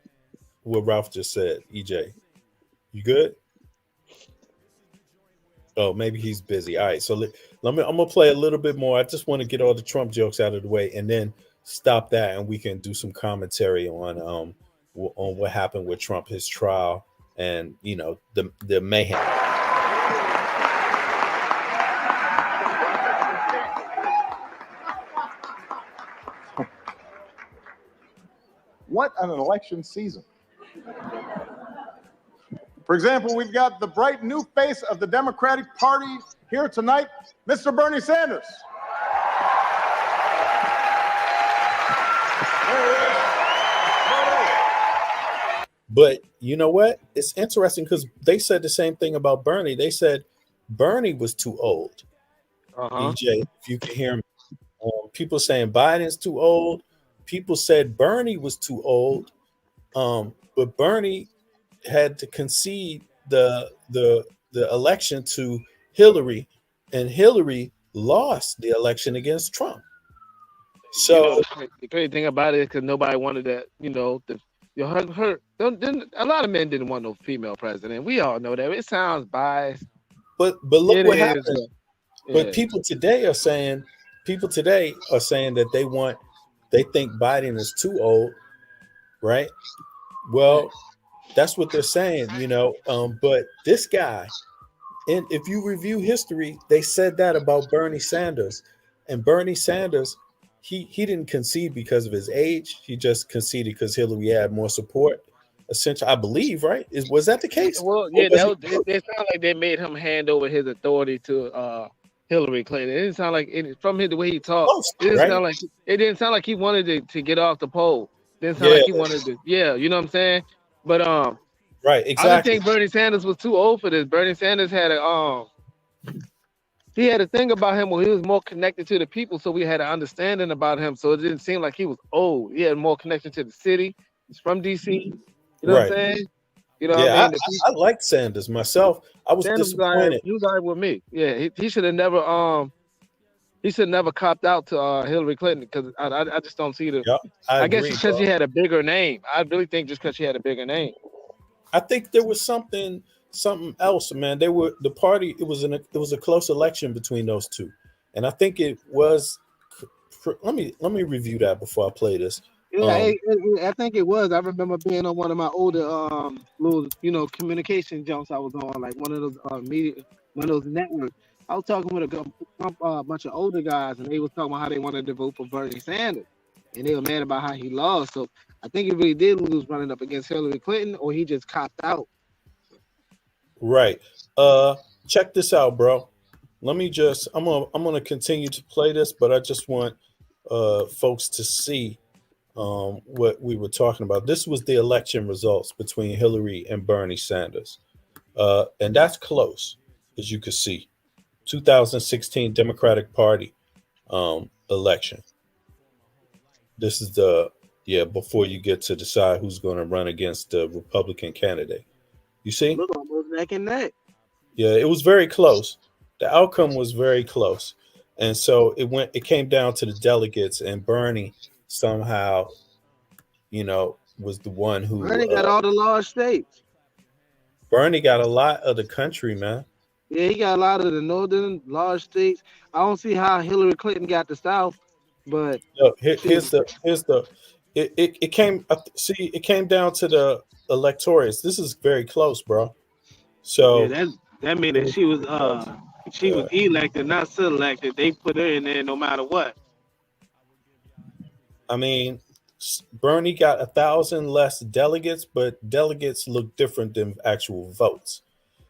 what Ralph just said? EJ, you good? Oh, maybe he's busy. All right, so I'm gonna play a little bit more. I just want to get all the Trump jokes out of the way, and then stop that, and we can do some commentary on what happened with Trump, his trial, and the mayhem. What an election season. For example, we've got the bright new face of the Democratic Party here tonight, Mr. Bernie Sanders. But you know what? It's interesting because they said the same thing about Bernie. They said Bernie was too old. EJ, if you can hear me. People saying Biden's too old. People said Bernie was too old. But Bernie had to concede the election to Hillary, and Hillary lost the election against Trump. So the crazy thing about it is because nobody wanted that. A lot of men didn't want no female president. We all know that. It sounds biased. But look what happened. But people today are saying that they think Biden is too old, right? Well, that's what they're saying, but this guy, and if you review history, they said that about Bernie Sanders. And Bernie Sanders, he didn't concede because of his age. He just conceded because Hillary had more support. Essentially, I believe, right? Was that the case? Well, yeah, it sounded like they made him hand over his authority to Hillary Clinton. It didn't sound like from the way he talked. It didn't sound like he wanted to get off the pole. It didn't sound like he wanted to. Yeah, you know what I'm saying? But right, exactly. I didn't think Bernie Sanders was too old for this. Bernie Sanders had he had a thing about him where he was more connected to the people, so we had an understanding about him. So it didn't seem like he was old. He had more connection to the city. He's from DC. You know what I'm saying? What I mean? I like Sanders myself. I was disappointed. He was all right with me. Yeah, he should have never copped out to Hillary Clinton because I just don't see the. Yep, I guess agree, because she had a bigger name. I really think just because she had a bigger name. I think there was something else, man. It was a close election between those two, and I think it was. Let me review that before I play this. Yeah, I think it was. I remember being on one of my older little communication jumps I was on, like one of those networks. I was talking with a bunch of older guys, and they was talking about how they wanted to vote for Bernie Sanders, and they were mad about how he lost. So I think he really did lose running up against Hillary Clinton, or he just copped out. Right. Check this out, bro. I'm gonna continue to play this, but I just want folks to see what we were talking about. This was the election results between Hillary and Bernie Sanders, and that's close, as you can see. 2016 Democratic Party election. This is before you get to decide who's going to run against the Republican candidate. You see? Look, almost neck and neck. Yeah, it was very close. The outcome was very close. And so it came down to the delegates, and Bernie somehow, was the one who Bernie got all the large states. Bernie got a lot of the country, man. Yeah, he got a lot of the northern large states. I don't see how Hillary Clinton got the South, but Look, it came down to the electorates. This is very close, bro. So yeah, that means that she was elected, not selected. They put her in there no matter what. I mean, Bernie got 1,000 less delegates, but delegates look different than actual votes.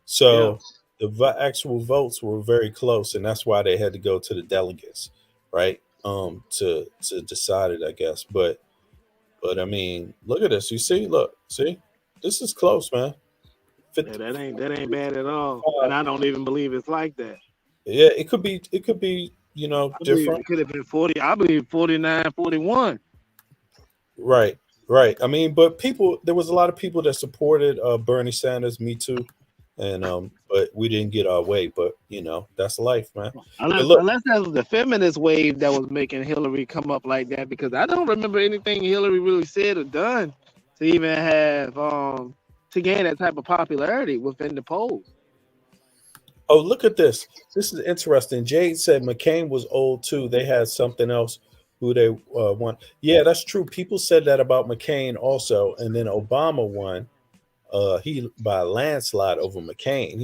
So the actual votes were very close, and that's why they had to go to the delegates, right? To decide it, I guess. But I mean, look at this. You see, this is close, man. Yeah, that ain't bad at all. And I don't even believe it's like that. Yeah, it could be, different. It could have been 40. I believe 49, 41. Right. I mean, but there was a lot of people that supported Bernie Sanders, me too. And but we didn't get our way. But that's life, man. Unless that was the feminist wave that was making Hillary come up like that, because I don't remember anything Hillary really said or done to even have to gain that type of popularity within the polls. Oh, look at this. This is interesting. Jade said McCain was old too. They had something else who they won. Yeah, that's true. People said that about McCain also. And then Obama won. He by a landslide over McCain.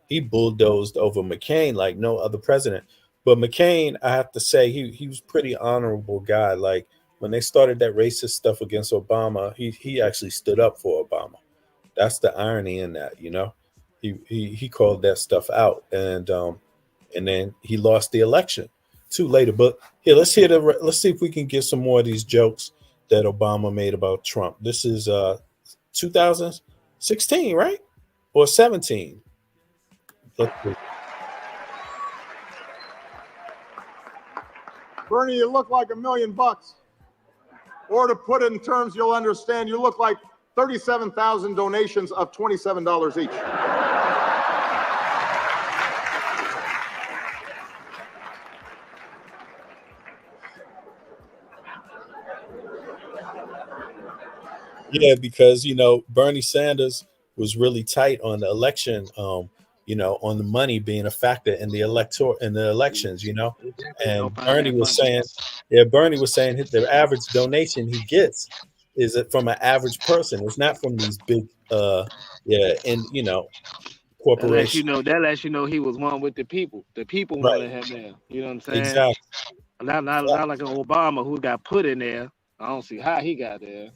He bulldozed over McCain like no other president. But McCain, I have to say, he was pretty honorable guy. Like when they started that racist stuff against Obama, he actually stood up for Obama. That's the irony in that, He called that stuff out, and then he lost the election too later. But here, let's see if we can get some more of these jokes that Obama made about Trump. This is 2016, right? Or 17? Bernie, you look like $1 million. Or to put it in terms you'll understand, you look like 37,000 donations of $27 each. Yeah, because Bernie Sanders was really tight on the election, on the money being a factor in the elections, And Bernie was saying the average donation he gets is from an average person. It's not from these big corporations. That lets you know he was one with the people. The people wanted him there. You know what I'm saying? Exactly. Not like an Obama who got put in there. I don't see how he got there.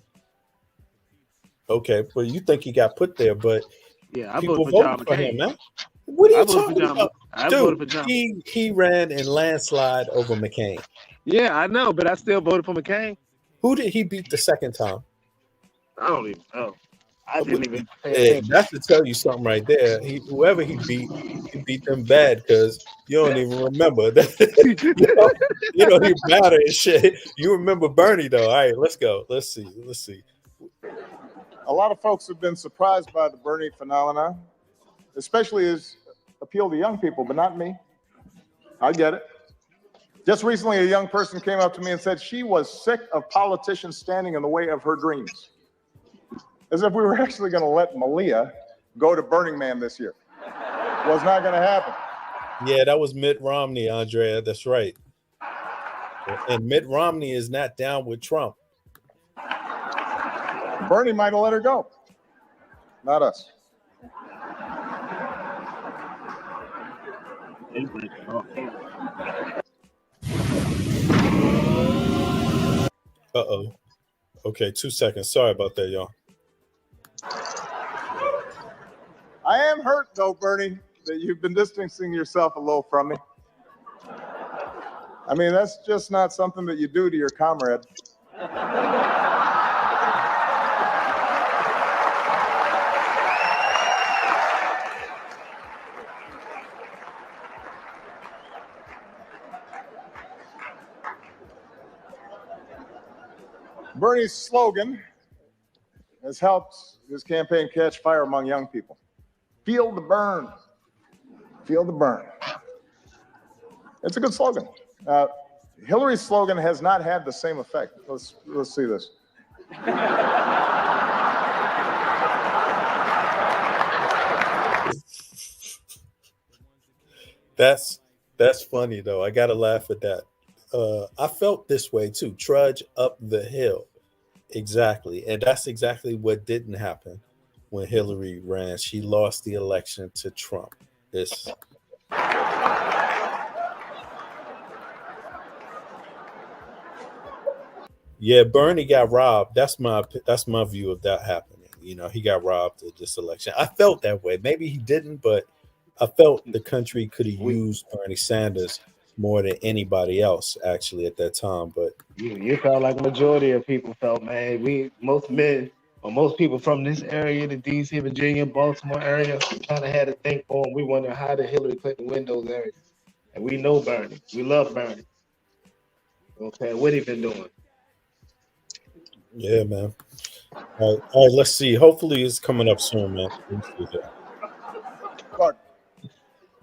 Okay, well, you think he got put there, but yeah, people voted for him, man. What are you talking about? Dude, he ran in landslide over McCain. Yeah, I know, but I still voted for McCain. Who did he beat the second time? I don't even know. I didn't even pay attention. That's to tell you something right there. Whoever he beat them bad because you don't even remember that. you don't even matter and shit. You remember Bernie though. All right, let's go. Let's see. A lot of folks have been surprised by the Bernie phenomenon, especially his appeal to young people, but not me. I get it. Just recently, a young person came up to me and said she was sick of politicians standing in the way of her dreams. As if we were actually going to let Malia go to Burning Man this year. Was not going to happen. Yeah, that was Mitt Romney, Andrea. That's right. And Mitt Romney is not down with Trump. Bernie might have let her go. Not us. Uh-oh. Okay, 2 seconds. Sorry about that, y'all. I am hurt, though, Bernie, that you've been distancing yourself a little from me. I mean, that's just not something that you do to your comrade. Bernie's slogan has helped his campaign catch fire among young people. Feel the burn. Feel the burn. It's a good slogan. Hillary's slogan has not had the same effect. Let's see this. That's funny though. I gotta laugh at that. I felt this way too. Trudge up the hill. Exactly. And that's exactly what didn't happen when Hillary ran. She lost the election to Trump. It's yeah, Bernie got robbed. That's my view of that happening. You know, he got robbed of this election. I felt that way. Maybe he didn't, but I felt the country could have used Bernie Sanders more than anybody else actually at that time. But You felt like majority of people felt, man. Most men or most people from this area, the DC, Virginia, Baltimore area, kind of had to think for him. We wonder how did Hillary Clinton win those areas. And we know Bernie. We love Bernie. Okay, what he been doing? yeah, man. All right, let's see. Hopefully it's coming up soon, man. Let's see that. Look,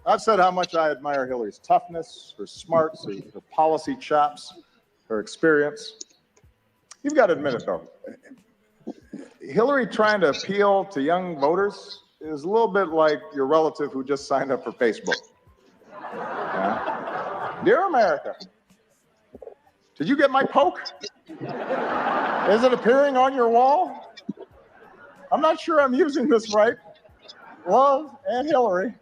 I've said how much I admire Hillary's toughness, her smarts, her policy chops, her experience. You've got to admit it, though. Hillary trying to appeal to young voters is a little bit like your relative who just signed up for Facebook. Yeah. Dear America, did you get my poke? Is it appearing on your wall? I'm not sure I'm using this right. Love, and Hillary.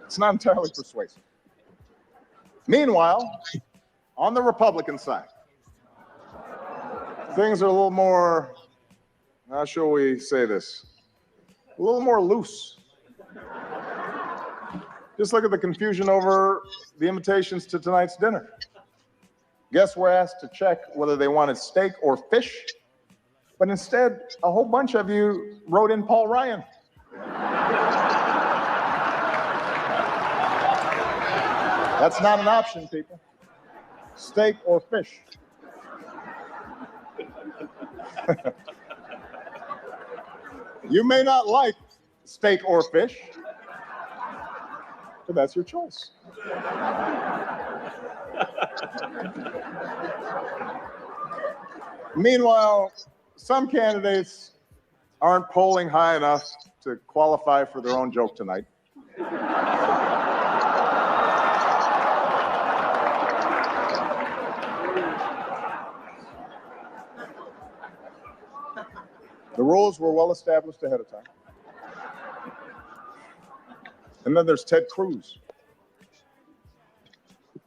It's not entirely persuasive. Meanwhile, on the Republican side, things are a little more, how shall we say this? A little more loose. Just look at the confusion over the invitations to tonight's dinner. Guests were asked to check whether they wanted steak or fish, but instead, a whole bunch of you wrote in Paul Ryan. That's not an option, people. Steak or fish. You may not like steak or fish, but that's your choice. Meanwhile, some candidates aren't polling high enough to qualify for their own joke tonight. The rules were well established ahead of time. And then there's Ted Cruz.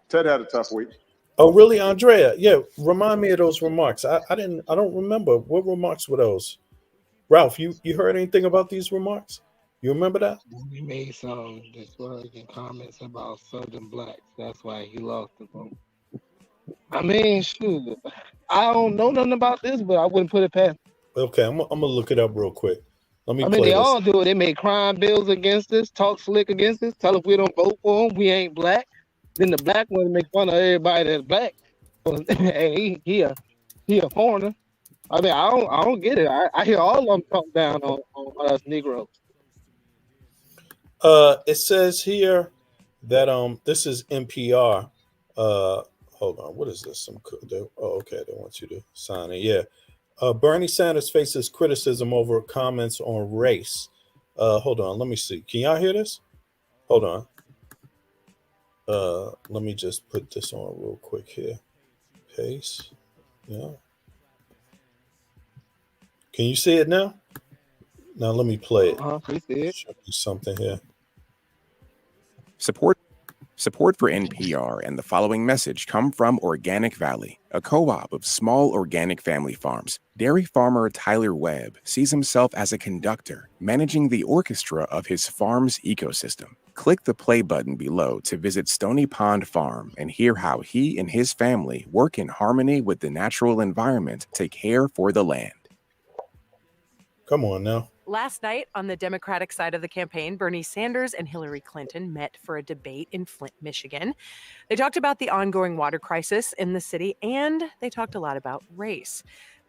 Ted had a tough week. Oh, really, Andrea? Yeah, remind me of those remarks. I don't remember. What remarks were those? Ralph, you heard anything about these remarks? You remember that? He made some disparaging comments about Southern blacks. That's why he lost the vote. I mean, shoot, I don't know nothing about this, but I wouldn't put it past. Okay, I'm gonna look it up real quick. Let me. I mean, they all do it. They make crime bills against us, talk slick against us, tell us we don't vote for them, we ain't black. Then the black ones make fun of everybody that's black. Hey, he a foreigner. I mean, I don't get it. I hear all of them talk down on us Negroes. It says here that this is NPR. Hold on, what is this? Okay, they want you to sign it. Yeah. Bernie Sanders faces criticism over comments on race. Hold on, let me see. Can y'all hear this? Hold on. Let me just put this on real quick here. Paste. Yeah. Can you see it now? Now let me play it. We see it. Show you something here. Support for NPR and the following message come from Organic Valley, a co-op of small organic family farms. Dairy farmer Tyler Webb sees himself as a conductor, managing the orchestra of his farm's ecosystem. Click the play button below to visit Stony Pond Farm and hear how he and his family work in harmony with the natural environment to care for the land. Come on now. Last night, on the Democratic side of the campaign, Bernie Sanders and Hillary Clinton met for a debate in Flint, Michigan. They talked about the ongoing water crisis in the city, and they talked a lot about race.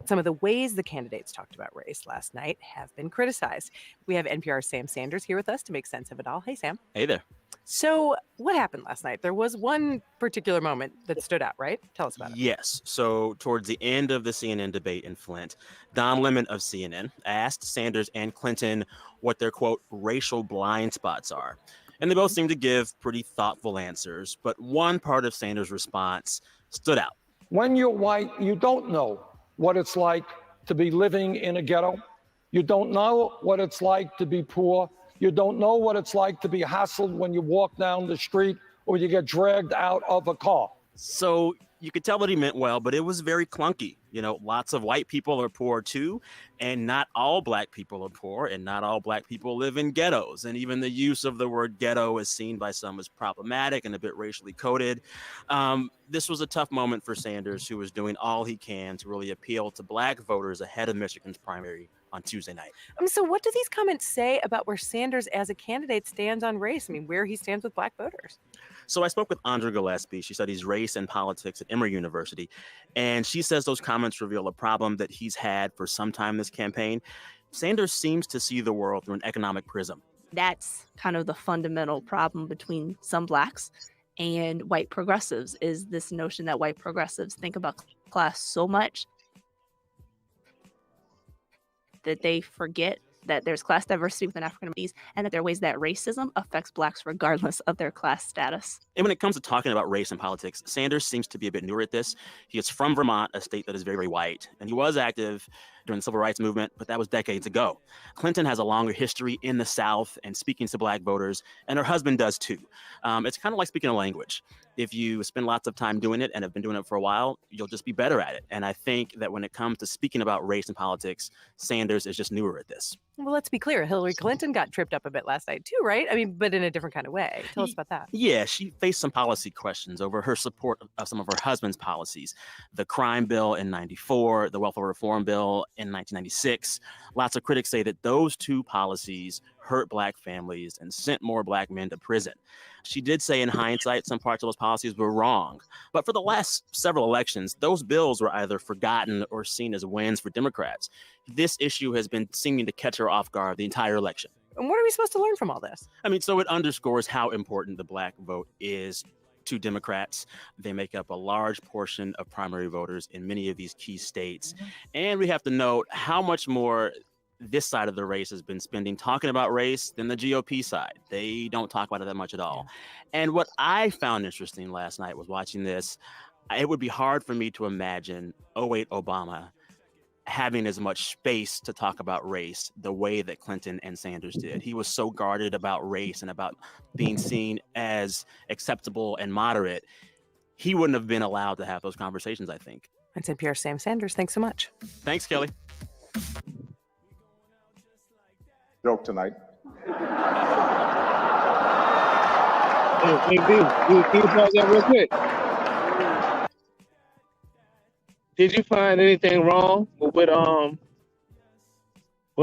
Some of the ways the candidates talked about race last night have been criticized. We have NPR's Sam Sanders here with us to make sense of it all. Hey, Sam. Hey there. So what happened last night? There was one particular moment that stood out, right? Tell us about it. Yes. So towards the end of the CNN debate in Flint, Don Lemon of CNN asked Sanders and Clinton what their, quote, racial blind spots are. And they both seemed to give pretty thoughtful answers. But one part of Sanders' response stood out. When you're white, you don't know what it's like to be living in a ghetto. You don't know what it's like to be poor. You don't know what it's like to be hassled when you walk down the street or you get dragged out of a car. So you could tell that he meant well, but it was very clunky. You know, lots of white people are poor too, and not all black people are poor, and not all black people live in ghettos. And even the use of the word ghetto is seen by some as problematic and a bit racially coded. This was a tough moment for Sanders, who was doing all he can to really appeal to black voters ahead of Michigan's primary on Tuesday night. So what do these comments say about where Sanders as a candidate stands on race? I mean, where he stands with black voters? So I spoke with Andra Gillespie. She studies race and politics at Emory University. And she says those comments reveal a problem that he's had for some time this campaign. Sanders seems to see the world through an economic prism. That's kind of the fundamental problem between some blacks and white progressives, is this notion that white progressives think about class so much that they forget that there's class diversity within African Americans and that there are ways that racism affects blacks regardless of their class status. And when it comes to talking about race and politics, Sanders seems to be a bit newer at this. He is from Vermont, a state that is very, very white, and he was active during the civil rights movement, but that was decades ago. Clinton has a longer history in the South and speaking to black voters, and her husband does too. It's kind of like speaking a language. If you spend lots of time doing it and have been doing it for a while, you'll just be better at it. And I think that when it comes to speaking about race and politics, Sanders is just newer at this. Well, let's be clear. Hillary Clinton got tripped up a bit last night too, right? I mean, but in a different kind of way. Tell us about that. Yeah, she faced some policy questions over her support of some of her husband's policies. The crime bill in 94, the welfare reform bill in 1996. Lots of critics say that those two policies hurt black families and sent more black men to prison. She did say in hindsight some parts of those policies were wrong. But for the last several elections, those bills were either forgotten or seen as wins for Democrats. This issue has been seeming to catch her off guard the entire election. And what are we supposed to learn from all this? I mean, so it underscores how important the black vote is to Democrats. They make up a large portion of primary voters in many of these key states. And we have to note how much more this side of the race has been spending talking about race than the GOP side. They don't talk about it that much at all. And what I found interesting last night was watching this. It would be hard for me to imagine 08 Obama having as much space to talk about race the way that Clinton and Sanders did. He was so guarded about race and about being seen as acceptable and moderate. He wouldn't have been allowed to have those conversations, I think. That's NPR's Sam Sanders. Thanks so much. Thanks, Kelly. Joke tonight. Hey, B, can you pause that real quick? Did you find anything wrong with what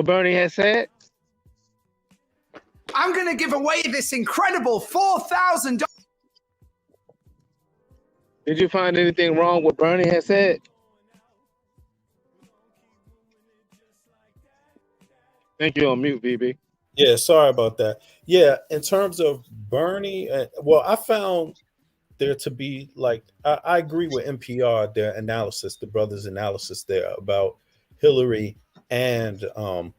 Bernie has said? I'm going to give away this incredible $4,000. Did you find anything wrong with Bernie has said? Thank you on mute, BB. Yeah, sorry about that. Yeah, in terms of Bernie, well, I found there to be like, I agree with NPR, their analysis, the brothers' analysis there about Hillary and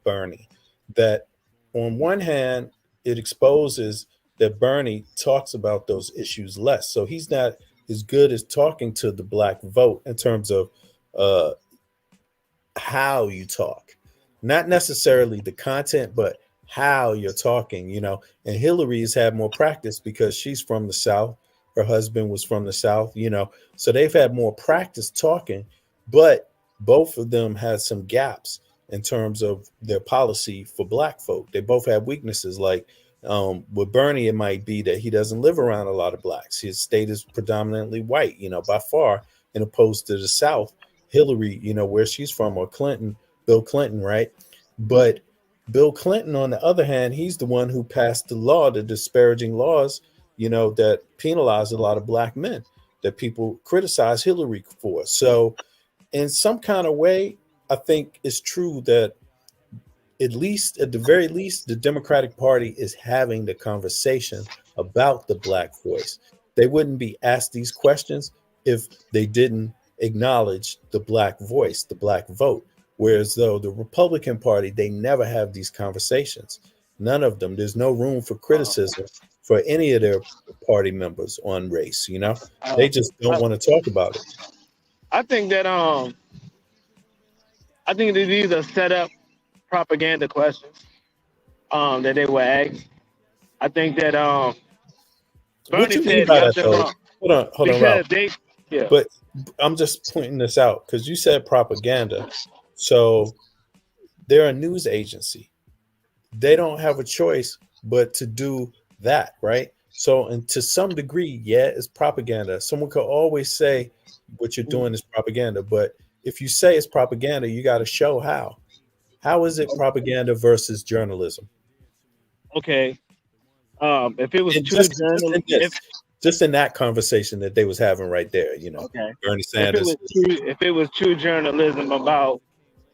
Bernie, that on one hand, it exposes that Bernie talks about those issues less. So he's not as good as talking to the black vote in terms of how you talk. Not necessarily the content, but how you're talking, you know. And Hillary's had more practice because she's from the South. Her husband was from the South, you know. So they've had more practice talking, but both of them had some gaps in terms of their policy for black folk. They both have weaknesses. Like with Bernie, it might be that he doesn't live around a lot of blacks. His state is predominantly white, you know, by far, in opposed to the South. Hillary, you know, where she's from, or Clinton, Bill Clinton, right? But Bill Clinton, on the other hand, he's the one who passed the law, the disparaging laws, that penalize a lot of black men that people criticize Hillary for. So in some kind of way, I think it's true that at the very least, the Democratic Party is having the conversation about the black voice. They wouldn't be asked these questions if they didn't acknowledge the black voice, the black vote. Whereas though the Republican Party, they never have these conversations. None of them. There's no room for criticism for any of their party members on race. They just don't want to talk about it. I think that these are set up propaganda questions that they were asked. I think that What Bernie you mean said by that, nothing though? wrong. Hold on, Because Ralph. But I'm just pointing this out because you said propaganda. So they're a news agency. They don't have a choice but to do that, right? So, and to some degree, yeah, it's propaganda. Someone could always say what you're doing is propaganda, but if you say it's propaganda, you got to show how. How is it propaganda versus journalism? Okay. If it was true journalism, just in that conversation that they was having right there, okay. Bernie Sanders. If it was true journalism about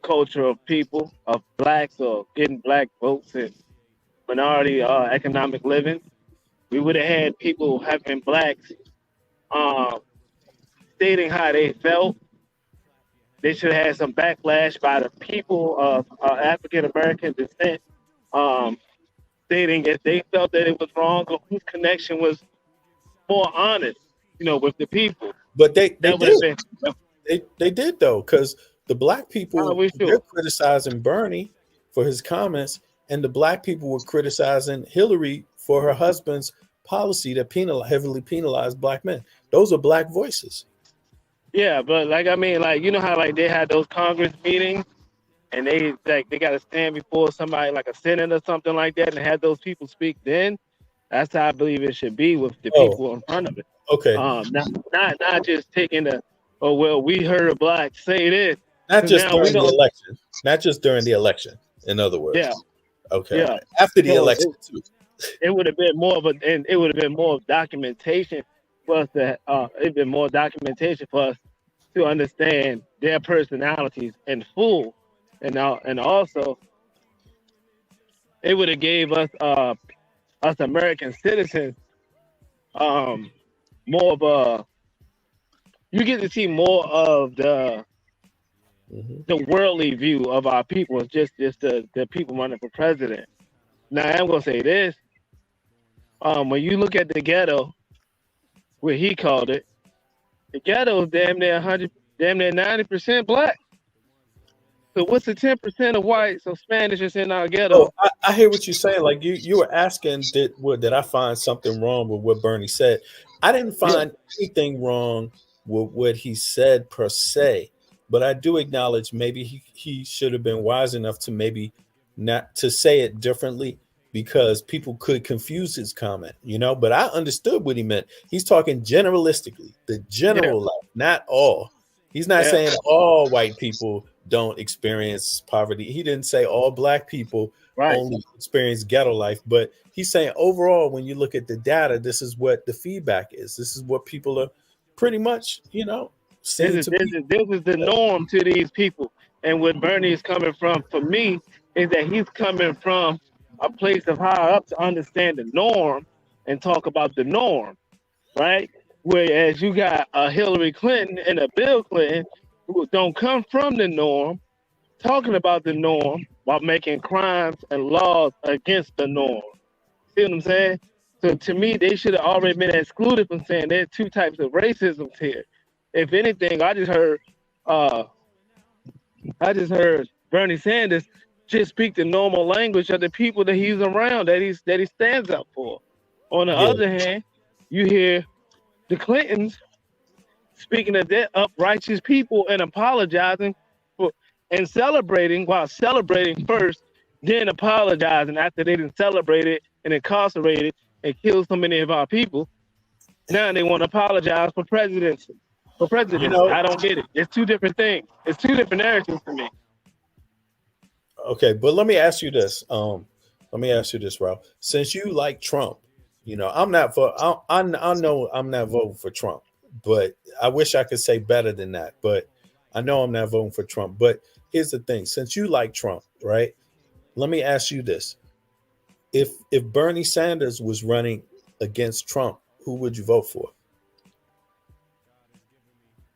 culture of people, of blacks, or getting black votes and minority economic living, we would have had people having blacks stating how they felt. They should have had some backlash by the people of African American descent, stating if they felt that it was wrong or whose connection was more honest, with the people. But they did. They did though, because the black people they're criticizing Bernie for his comments, and the black people were criticizing Hillary for her husband's policy that heavily penalized black men. Those are black voices. Yeah, but how they had those Congress meetings, and they got to stand before somebody like a Senate or something like that, and have those people speak. Then that's how I believe it should be with the people in front of it. Okay. Not just taking we heard a black say this. Not just during the election. Not just during the election. In other words. Yeah. Okay. Yeah. After the election too. It would have been more of documentation for us to understand their personalities in full, and also it would have gave us American citizens more of you get to see more of the worldly view of our people. It's just the people running for president. Now I'm gonna say this. When you look at the ghetto, where he called it, the ghetto is damn near 90% black. So what's the 10% of whites or Spanish is in our ghetto? Oh, I hear what you're saying. Like you were asking, did I find something wrong with what Bernie said? I didn't find anything wrong with what he said per se, but I do acknowledge maybe he should have been wise enough to maybe not to say it differently, because people could confuse his comment, but I understood what he meant. He's talking generalistically, the general life, not all. He's not saying all white people don't experience poverty. He didn't say all black people only experience ghetto life, but he's saying overall, when you look at the data, this is what the feedback is. This is what people are pretty much, this is the norm to these people. And what Bernie is coming from, for me, is that he's coming from a place of higher up to understand the norm and talk about the norm, right? Whereas you got a Hillary Clinton and a Bill Clinton who don't come from the norm, talking about the norm while making crimes and laws against the norm. See what I'm saying? So to me, they should have already been excluded from saying there are two types of racism here. If anything, I just heard Bernie Sanders just speak the normal language of the people that he's around, that he stands up for. On the other hand, you hear the Clintons speaking of their uprighteous people and apologizing for and celebrating first, then apologizing after they didn't celebrate it and incarcerated and killed so many of our people. Now they want to apologize for presidency. I don't get it. It's two different things. It's two different narratives to me. Okay, but let me ask you this. Ralph. Since you like Trump, I'm not for. I know I'm not voting for Trump, but I wish I could say better than that. But I know I'm not voting for Trump. But here's the thing: since you like Trump, right? Let me ask you this: if Bernie Sanders was running against Trump, who would you vote for?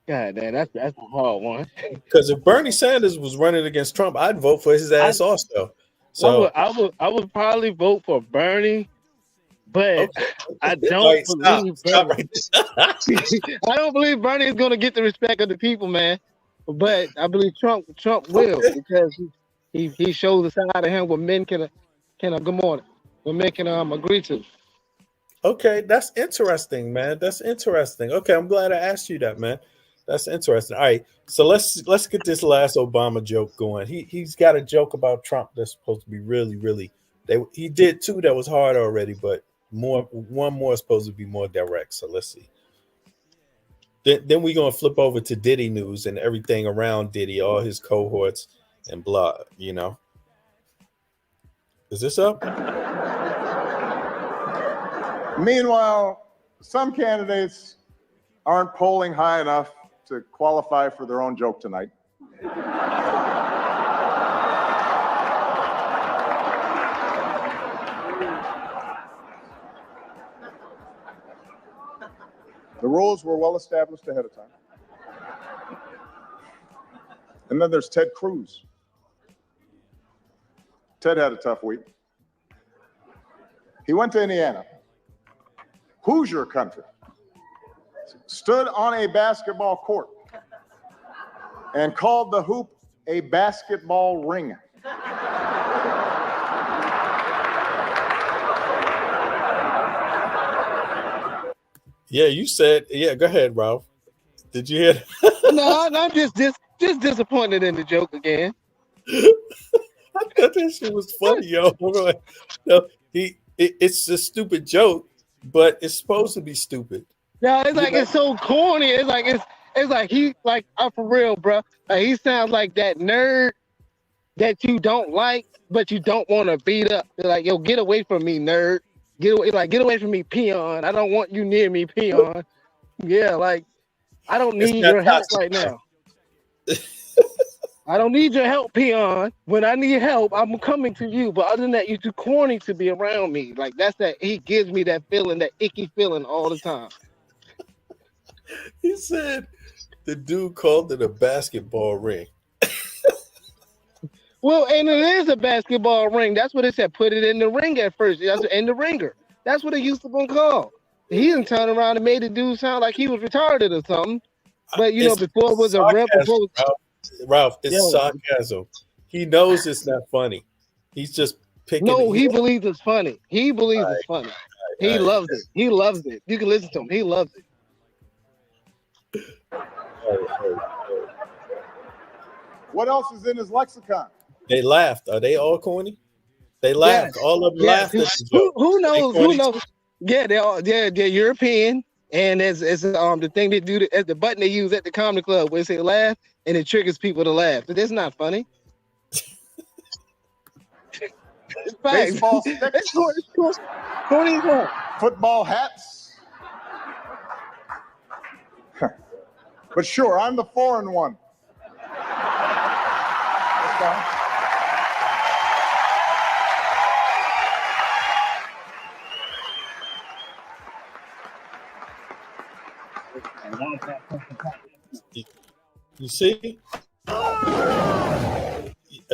God damn, that's a hard one. Because if Bernie Sanders was running against Trump, I'd vote for his ass also. So I would probably vote for Bernie, but I don't Wait, believe stop Bernie. right I don't believe Bernie is gonna get the respect of the people, man. But I believe Trump will, because he shows the side of him what men can good morning, what men can agree to. Okay, that's interesting, man. That's interesting. Okay, I'm glad I asked you that, man. That's interesting. All right, so let's get this last Obama joke going. He's got a joke about Trump that's supposed to be really, really. He did two that was hard already, but one more is supposed to be more direct. So let's see. Then we're gonna flip over to Diddy news and everything around Diddy, all his cohorts and blah. Is this up? Meanwhile, some candidates aren't polling high enough to qualify for their own joke tonight. The rules were well established ahead of time. And then there's Ted Cruz. Ted had a tough week. He went to Indiana, Hoosier country, stood on a basketball court and called the hoop a basketball ring. Yeah, you said. Yeah, go ahead, Ralph. Did you hear? No, I'm just disappointed in the joke again. I thought that shit was funny, yo. No, it's a stupid joke, but it's supposed to be stupid. No, it's like it's so corny. It's like he like I'm for real, bro. Like, he sounds like that nerd that you don't like, but you don't want to beat up. They're like, yo, get away from me, nerd. Get away from me, peon. I don't want you near me, peon. Yeah, like I don't need your help right now. I don't need your help, peon. When I need help, I'm coming to you. But other than that, you're too corny to be around me. Like he gives me that feeling, that icky feeling all the time. He said the dude called it a basketball ring. Well, and it is a basketball ring. That's what it said. Put it in the ring at first. That's in the ringer. That's what it used to be called. He didn't turn around and made the dude sound like he was retarded or something. But before it was a rep. Ralph, it's sarcasm. He knows it's not funny. He's just picking. No, he believes it's funny. He believes it's funny. He loves it. He loves it. You can listen to him. He loves it. What else is in his lexicon? They laughed. Are they all corny? They laughed. Yes. All of them laughed. Who knows? Who knows? Yeah, they're European, and it's the thing they do, as the button they use at the comedy club where they say laugh, and it triggers people to laugh. But that's not funny. It's baseball sticks, corny. Football hats. But sure, I'm the foreign one. Let's go. You see?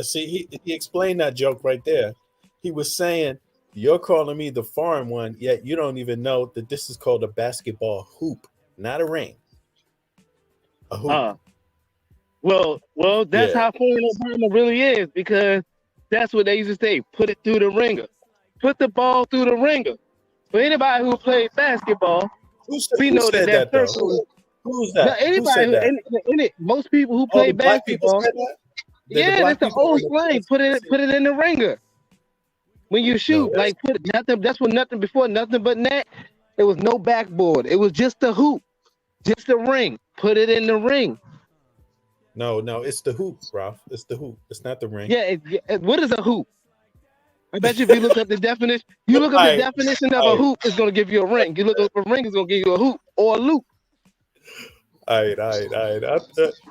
See, he explained that joke right there. He was saying, you're calling me the foreign one, yet you don't even know that this is called a basketball hoop, not a ring. A hoop. Well, that's how foreign Obama really is, because that's what they used to say, put it through the ringer. Put the ball through the ringer. For anybody who played basketball, we know that circle. Who's that? Anybody most people who play basketball. Yeah, that's the old slang. Put it in the ringer. When you shoot, put it nothing. That's what nothing before nothing but net. There was no backboard. It was just a hoop, just a ring. Put it in the ring. No, it's the hoop, Ralph. It's the hoop. It's not the ring. Yeah, what is a hoop? I bet you if you look up the definition, of a hoop, it's gonna give you a ring. You look up a ring, it's gonna give you a hoop or a loop. All right.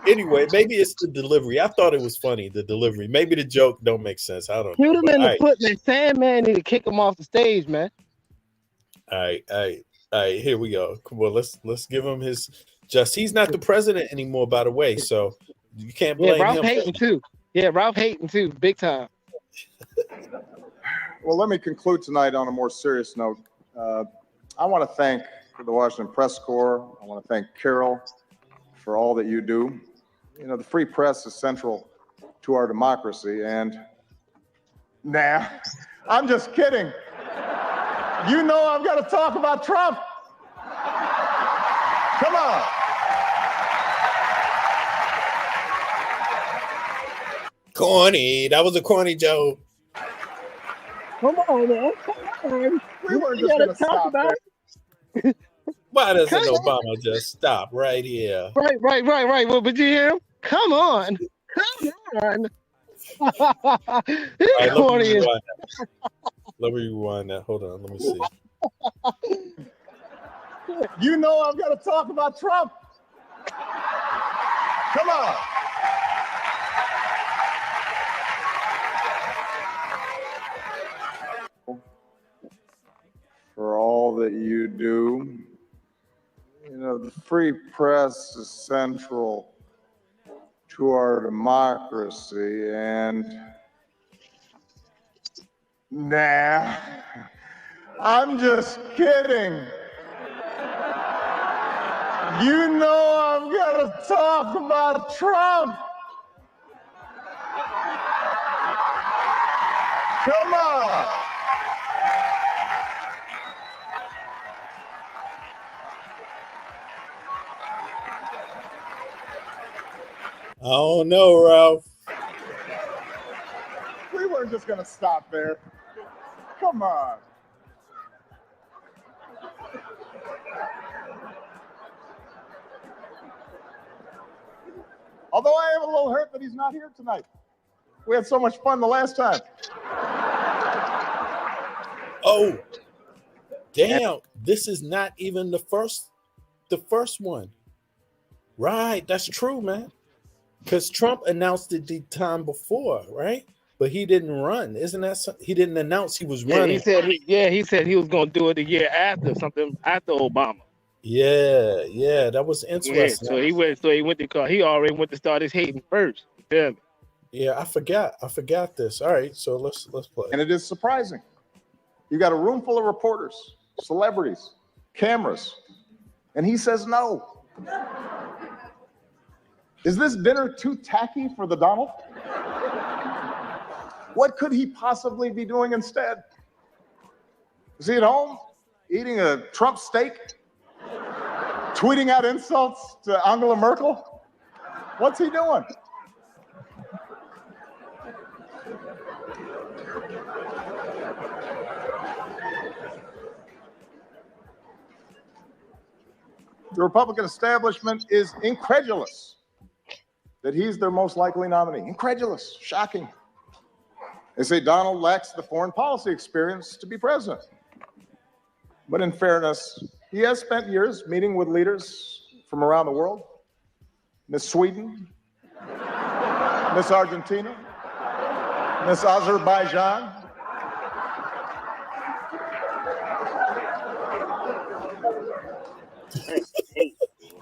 Anyway, maybe it's the delivery. I thought it was funny, the delivery. Maybe the joke don't make sense. I don't Shoot know. him in the foot, man. Sandman need to kick him off the stage, man. All right. Here we go. Come on, let's give him his just. He's not the president anymore, by the way, so you can't blame Ralph him. hating too. Yeah, Ralph hating too, big time. Well, let me conclude tonight on a more serious note. I want to thank the Washington Press Corps. I want to thank Carol for all that you do. You know, the free press is central to our democracy, and I'm just kidding. You know I've got to talk about Trump. Come on. Corny. That was a corny joke. Come on, man. Come on. We weren't just going to stop about it. Why doesn't Obama just stop right here? Right. Well, but you hear him? Come on. Right, let me rewind that. Hold on. Let me see. You know I've got to talk about Trump. Come on. For all that you do. You know, the free press is central to our democracy, and I'm just kidding. You know I've got to talk about Trump. Come on. I don't know, Ralph. We weren't just going to stop there. Come on. Although I am a little hurt that he's not here tonight. We had so much fun the last time. Oh, damn. This is not even the first one. Right. That's true, man. Because Trump announced it the time before, right? But he didn't run. Isn't that something? He didn't announce he was running. He said he was going to do it the year after Obama. Yeah, that was interesting. So he went to call. He already went to start his hating first. Yeah. Yeah, I forgot this. All right, so let's play. And it is surprising. You got a room full of reporters, celebrities, cameras, and he says no. Is this dinner too tacky for the Donald? What could he possibly be doing instead? Is he at home eating a Trump steak? Tweeting out insults to Angela Merkel? What's he doing? The Republican establishment is incredulous that he's their most likely nominee. Incredulous, shocking. They say Donald lacks the foreign policy experience to be president. But in fairness, he has spent years meeting with leaders from around the world. Miss Sweden, Miss Argentina, Miss Azerbaijan.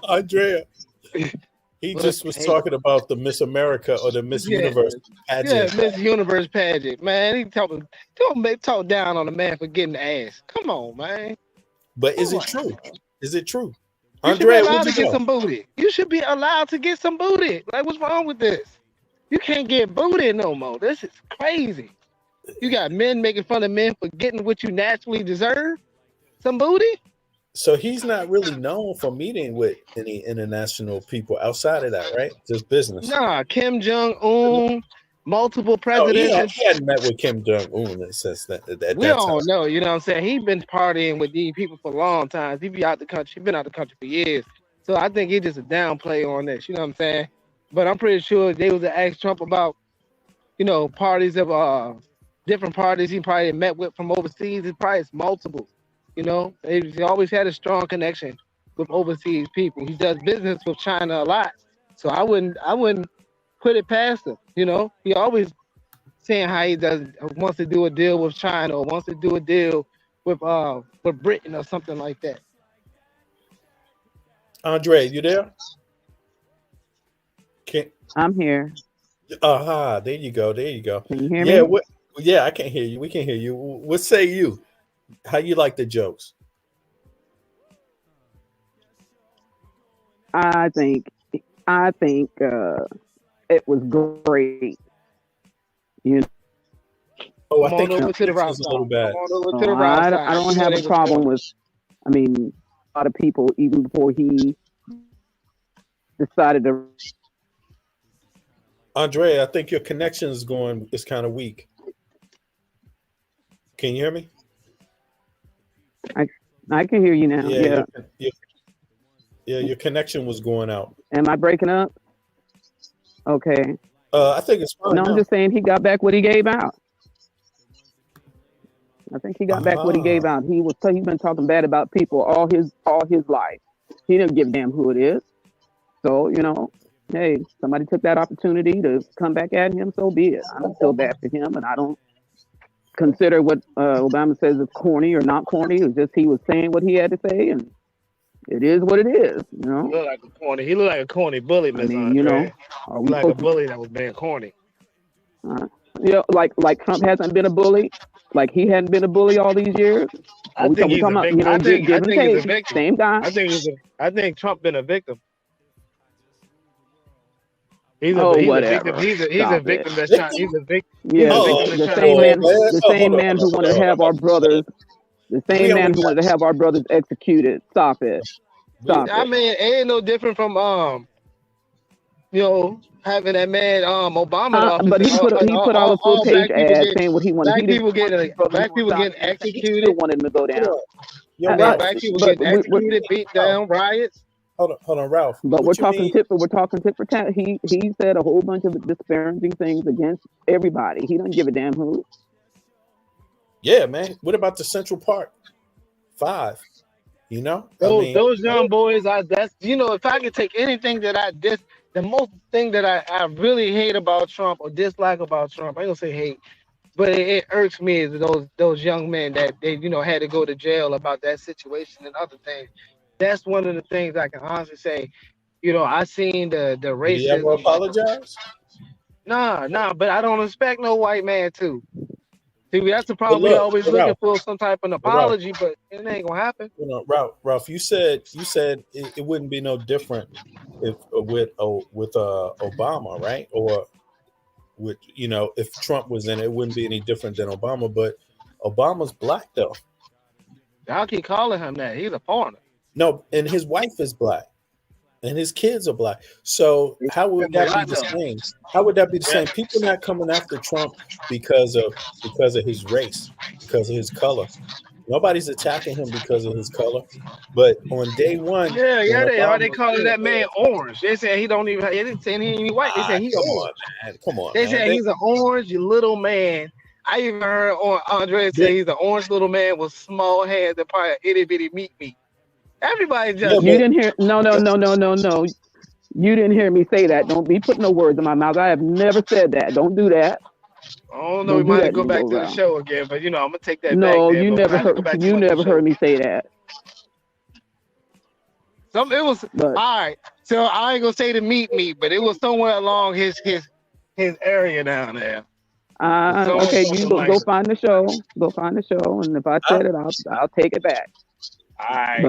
Andrea, he just was talking about the Miss America or the Miss Universe pageant. Yeah, Miss Universe pageant, man. He talk down on the man for getting the ass. Come on, man. But is it true? Is it true? You Andrea, should be allowed to where'd you get go? some booty. You should be allowed to get some booty. Like, what's wrong with this? You can't get booty no more. This is crazy. You got men making fun of men for getting what you naturally deserve. Some booty? So he's not really known for meeting with any international people outside of that, right? Just business. Nah, Kim Jong-un, multiple presidents. He hadn't met with Kim Jong-un since that. We don't know, you know what I'm saying? He's been partying with these people for a long time. He be out the country. He's been out the country for years. So I think he's just a downplay on this. You know what I'm saying? but I'm pretty sure they was to ask Trump about, parties of different parties he probably met with from overseas. It probably is multiple. He always had a strong connection with overseas people. He does business with China a lot, so I wouldn't put it past him. He always saying how he wants to do a deal with China or wants to do a deal with Britain or something like that. Andre, you there? I'm here. There you go. There you go. Can you hear Yeah, me? yeah, I can hear you. We can hear you. What say you? How you like the jokes? I think it was great. Oh, I Come think on your over to the connection route is a side. little bad. Come on over So to the route I side. don't have a problem with. I mean, a lot of people even before he decided to. Andre, I think your connection is kind of weak. Can you hear me? I can hear you now. Yeah. Your connection was going out. Am I breaking up? Okay. I think it's fine. No, I'm just saying he got back what he gave out. I think he got back what he gave out. He's been talking bad about people all his life. He didn't give a damn who it is. So, hey, somebody took that opportunity to come back at him, so be it. I don't feel bad for him, and I don't consider what Obama says is corny or not corny. It's just he was saying what he had to say, and it is what it is. He looked like a corny. He looked like a corny bully, Miss Andre. Are He we like a supposed bully that was being corny. like Trump hasn't been a bully, like he hadn't been a bully all these years. I think he's a victim. I think he's a victim. Same guy. I think Trump been a victim. He's whatever. a victim. He's a victim that's trying. He's a victim. Yeah, the same man who wanted to have our brothers. The same man who wanted to have our brothers executed. Stop it. I mean, it ain't no different from having that man Obama in office. But he put out a full page ad saying what he wanted. Black people getting executed. Wanted him to go down. Black people getting executed, beat down, riots. Hold on, Ralph. But we're talking tit for tat. He said a whole bunch of disparaging things against everybody. He doesn't give a damn who. Yeah, man. What about the Central Park 5? Those young boys. If I could take anything that the most thing that I really hate about Trump or dislike about Trump, I ain't gonna say hate, but it irks me is those young men that they had to go to jail about that situation and other things. That's one of the things I can honestly say. I seen the racism. Did he ever apologize? Nah, but I don't expect no white man to. See, that's the problem. We always looking for some type of apology, but it ain't gonna happen. Ralph, you said it wouldn't be no different with Obama, right? Or with if Trump was in it, it wouldn't be any different than Obama. But Obama's black though. Y'all keep calling him that. He's a foreigner. No, and his wife is black, and his kids are black. So how would that be the same? How would that be the same? People not coming after Trump because of his race, because of his color. Nobody's attacking him because of his color. But on day one, they are. They calling that man orange. They said he don't even. They didn't say he ain't white. They said he's orange. Come on. They said he's an orange little man. I even heard Andre say he's an orange little man with small hands and probably itty bitty meat. Everybody just you didn't hear. No. You didn't hear me say that. Don't be putting no words in my mouth. I have never said that. Don't do that. I don't know. We might go back to the show again, but I'm gonna take that back. No, there, you never heard. You never heard me say that. It was all right. So I ain't gonna say the meat, but it was somewhere along his area down there. Okay, you go find the show. Go find the show, and if I said it, I'll take it back. All right,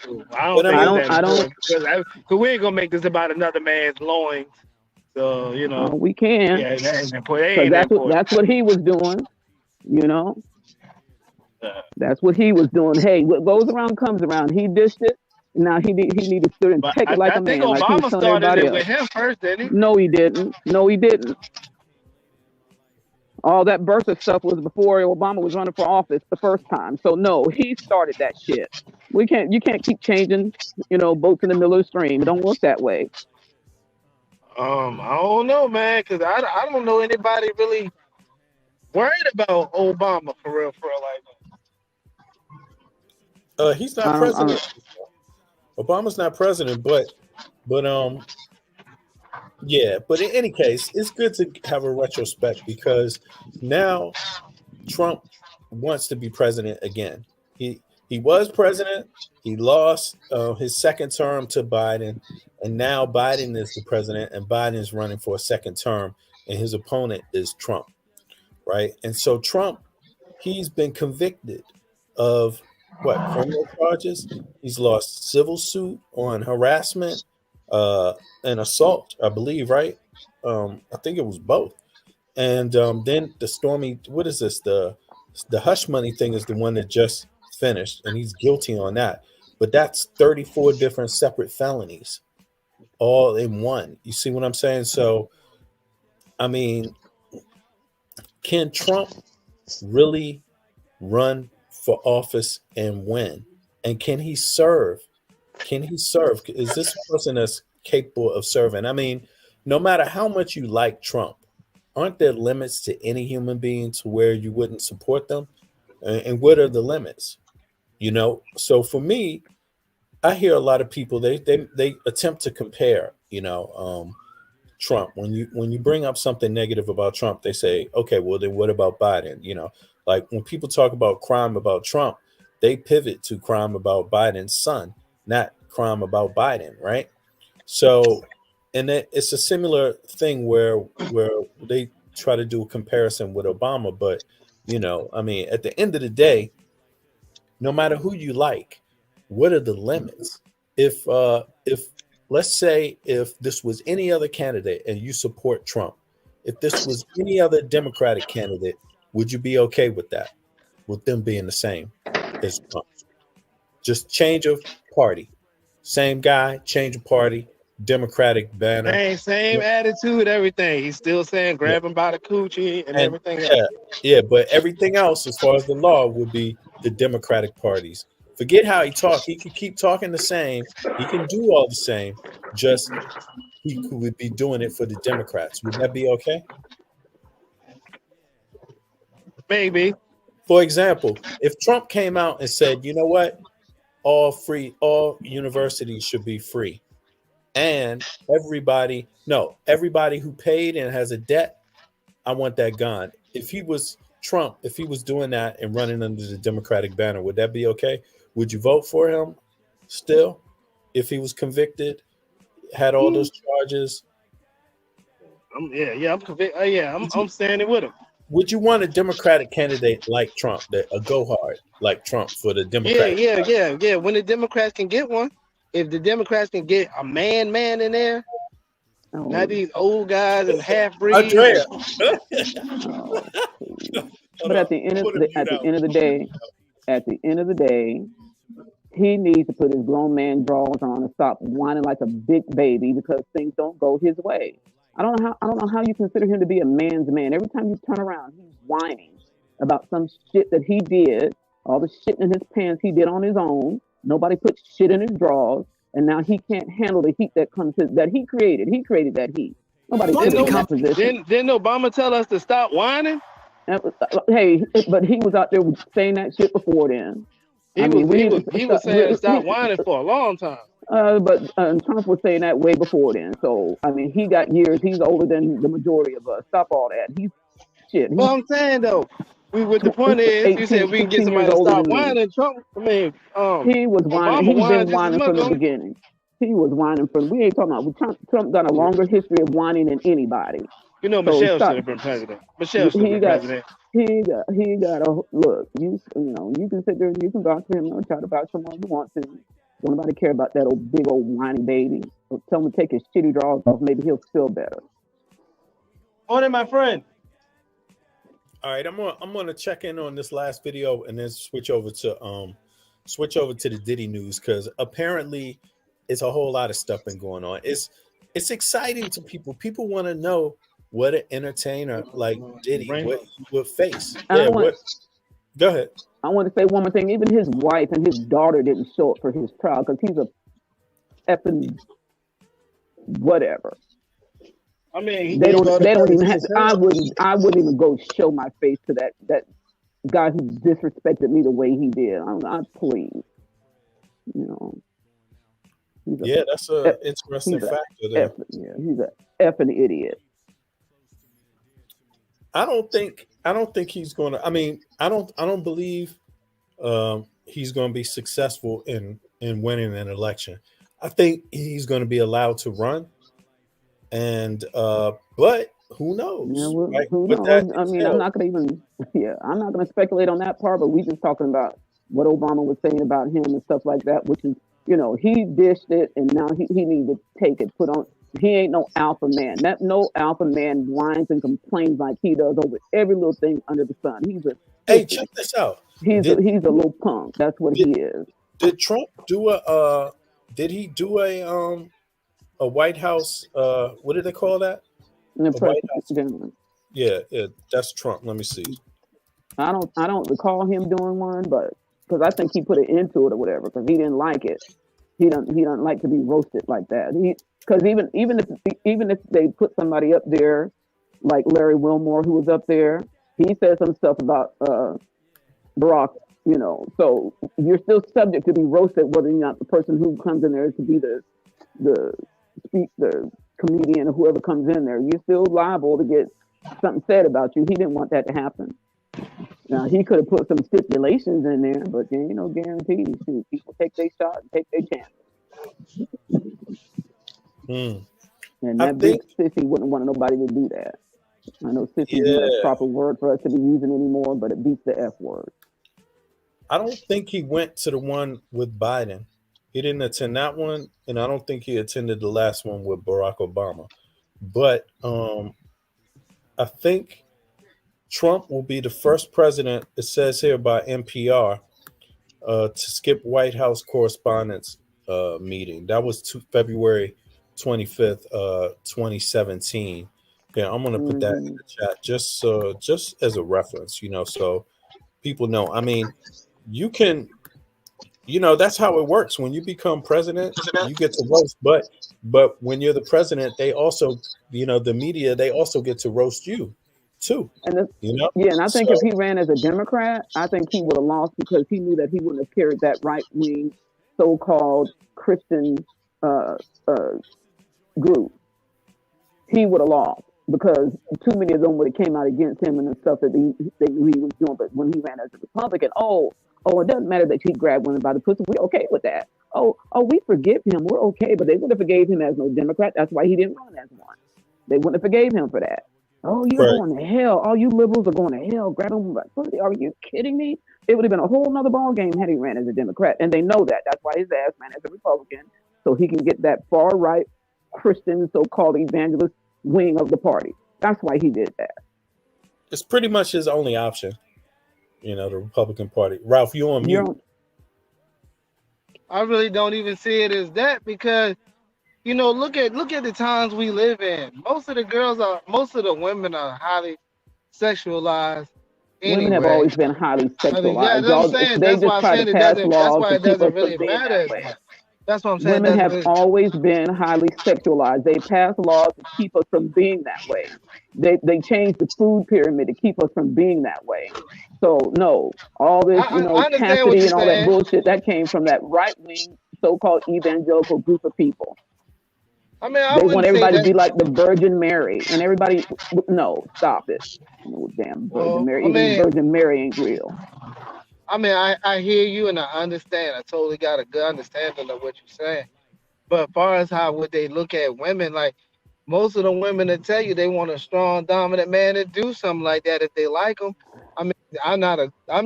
cool. I don't. Because we ain't gonna make this about another man's loins. So we can. Yeah, that's what he was doing. That's what he was doing. Hey, what goes around comes around. He dished it. Now he need to stood and take it like a man. I think Obama started it with else. him first, didn't he? No, he didn't. All that birther stuff was before Obama was running for office the first time. So no, he started that shit. You can't keep changing, boats in the middle of the stream. It don't work that way. I don't know, man, because I don't know anybody really worried about Obama for real like that. He's not president. Obama's not president, but yeah. But in any case, it's good to have a retrospect because now Trump wants to be president again. He was president. He lost his second term to Biden, and now Biden is the president, and Biden is running for a second term, and his opponent is Trump, right? And so Trump, he's been convicted of what criminal charges? He's lost civil suit on harassment and assault, I believe, right? I think it was both. And then the Stormy, what is this? The hush money thing is the one that just finished, and he's guilty on that. But that's 34 different separate felonies, all in one. You see what I'm saying? So, I mean, can Trump really run for office and win? And can he serve? Can he serve? Is this person that's capable of serving? I mean, no matter how much you like Trump, aren't there limits to any human being to where you wouldn't support them? And what are the limits? You know, so for me, I hear a lot of people they attempt to compare, Trump. When you bring up something negative about Trump, they say, okay, well then what about Biden? You know, like when people talk about crime about Trump, they pivot to crime about Biden's son, not crime about Biden, right? So, and it's a similar thing where they try to do a comparison with Obama, but I mean, at the end of the day, no matter who you like, what are the limits? If let's say if this was any other candidate and you support Trump, if this was any other Democratic candidate, would you be okay with that? With them being the same as Trump? Just change of party. Same guy, change of party, Democratic banner. Same attitude, everything. He's still saying grab him by the coochie and everything else. Yeah, but everything else, as far as the law, would be the Democratic parties. Forget how he talked. He could keep talking the same. He can do all the same. Just he would be doing it for the Democrats. Would that be okay? Maybe. For example, if Trump came out and said, you know what, all universities should be free, and everybody who paid and has a debt, I want that gone. If he was Trump, if he was doing that and running under the Democratic banner, would that be okay? Would you vote for him still if he was convicted, had all those charges? I'm convicted. I'm standing with him. Would you want a Democratic candidate like Trump, a go hard like Trump for the Democrats? Yeah. When the Democrats can get one, if the Democrats can get a man in there, not these old guys and half breeds. But at the end of the day, he needs to put his grown man drawers on and stop whining like a big baby because things don't go his way. I don't know how you consider him to be a man's man. Every time you turn around, he's whining about some shit that he did, all the shit in his pants he did on his own. Nobody put shit in his drawers, and now he can't handle the heat that that he created. He created that heat. Nobody put him in that position. Didn't Obama tell us to stop whining? Hey, but he was out there saying that shit before then. He was saying to stop whining for a long time. But Trump was saying that way before then. So, I mean, he got years. He's older than the majority of us. Stop all that. Well, I'm saying, though, the point is, you said we can get somebody to stop whining. Trump, he was whining. He's been whining from the beginning. He was whining we ain't talking about, Trump got a longer history of whining than anybody. Michelle should have been president. Michelle should have been president. He got a look. You can sit there and you can vouch for him or try to vouch for him all you want to. Don't nobody care about that big old whiny baby. Tell him to take his shitty drawers off. Maybe he'll feel better. Morning, my friend. All right, I'm gonna check in on this last video and then switch over to the Diddy news because apparently it's a whole lot of stuff been going on. It's exciting to people. People want to know what an entertainer like Diddy would face. Go ahead. I want to say one more thing. Even his wife and his daughter didn't show up for his trial because he's a effing whatever. I mean, he They gave don't. all the They don't credit even to have. I himself. wouldn't even go show my face to that guy who disrespected me the way he did. I'm pleased. You know, he's a Yeah, that's a interesting he's a factor there. he's a effing idiot. I don't think he's going to. I mean, I don't believe he's going to be successful in winning an election. I think he's going to be allowed to run, and but who knows? Yeah, well, Right? who What that knows? I mean, I'm entails. not gonna even. Yeah, I'm not gonna speculate on that part. But we just talking about what Obama was saying about him and stuff like that, which is, he dished it, and now he needs to take it. Put on. He ain't no alpha man. That no alpha man whines and complains like he does over every little thing under the sun. He's a Hey, sissy. check this out. He's a little punk. That's what he is. Did Trump do a? Did he do a White House? What did they call that? And the A White House. president. Yeah, that's Trump. Let me see. I don't recall him doing one, but because I think he put an end to it or whatever, because he didn't like it. He doesn't like to be roasted like that. Because even if they put somebody up there like Larry Wilmore, who was up there, he said some stuff about Barack. So you're still subject to be roasted, whether or not the person who comes in there is to be the comedian or whoever comes in there. You're still liable to get something said about you. He didn't want that to happen. Now he could have put some stipulations in there, but there ain't no guarantees. People take their shot and take their chance. And that big sissy wouldn't want nobody to do that. I know sissy is not a proper word for us to be using anymore, but it beats the F word. I don't think he went to the one with Biden. He didn't attend that one, and I don't think he attended the last one with Barack Obama. But I think Trump will be the first president, it says here by NPR, to skip White House Correspondents' meeting. That was February 25th, 2017. Yeah, I'm going to put that in the chat just as a reference, so people know. I mean, you can, that's how it works. When you become president, you get to roast, but when you're the president, they also, the media, they also get to roast you too. And and I think if he ran as a Democrat, I think he would have lost because he knew that he wouldn't have carried that right wing, so-called Christian group. He would have lost because too many of them would have came out against him and the stuff that they knew he was doing. But when he ran as a Republican, it doesn't matter that he grabbed women by the pussy. We're okay with that. We forgive him. We're okay. But they wouldn't have forgave him as no Democrat. That's why he didn't run as one. They wouldn't have forgave him for that. Oh, you're going to hell. All you liberals are going to hell. Grab him by the pussy. Are you kidding me? It would have been a whole nother ball game had he ran as a Democrat. And they know that. That's why his ass ran as a Republican. So he can get that far right Christian so-called evangelist wing of the party. That's why he did that. It's pretty much his only option. The Republican Party. Ralph, you on mute. I really don't even see it as that because, look at the times we live in. Most of the women are highly sexualized. Anyway. Women have always been highly sexualized. That's what I'm saying. That's why I'm saying that's why it doesn't really matter as much. That's what I'm saying. Women have always been highly sexualized. They pass laws to keep us from being that way. They changed the food pyramid to keep us from being that way. So no, all this, chastity and all that bullshit, that came from that right-wing so-called evangelical group of people. I mean, they want everybody to be like the Virgin Mary, and everybody, no, stop it. No damn Virgin Mary. Virgin Mary ain't real. I mean, I hear you and I understand. I totally got a good understanding of what you're saying. But as far as how would they look at women, like most of the women that tell you they want a strong, dominant man to do something like that if they like them. I mean, I'm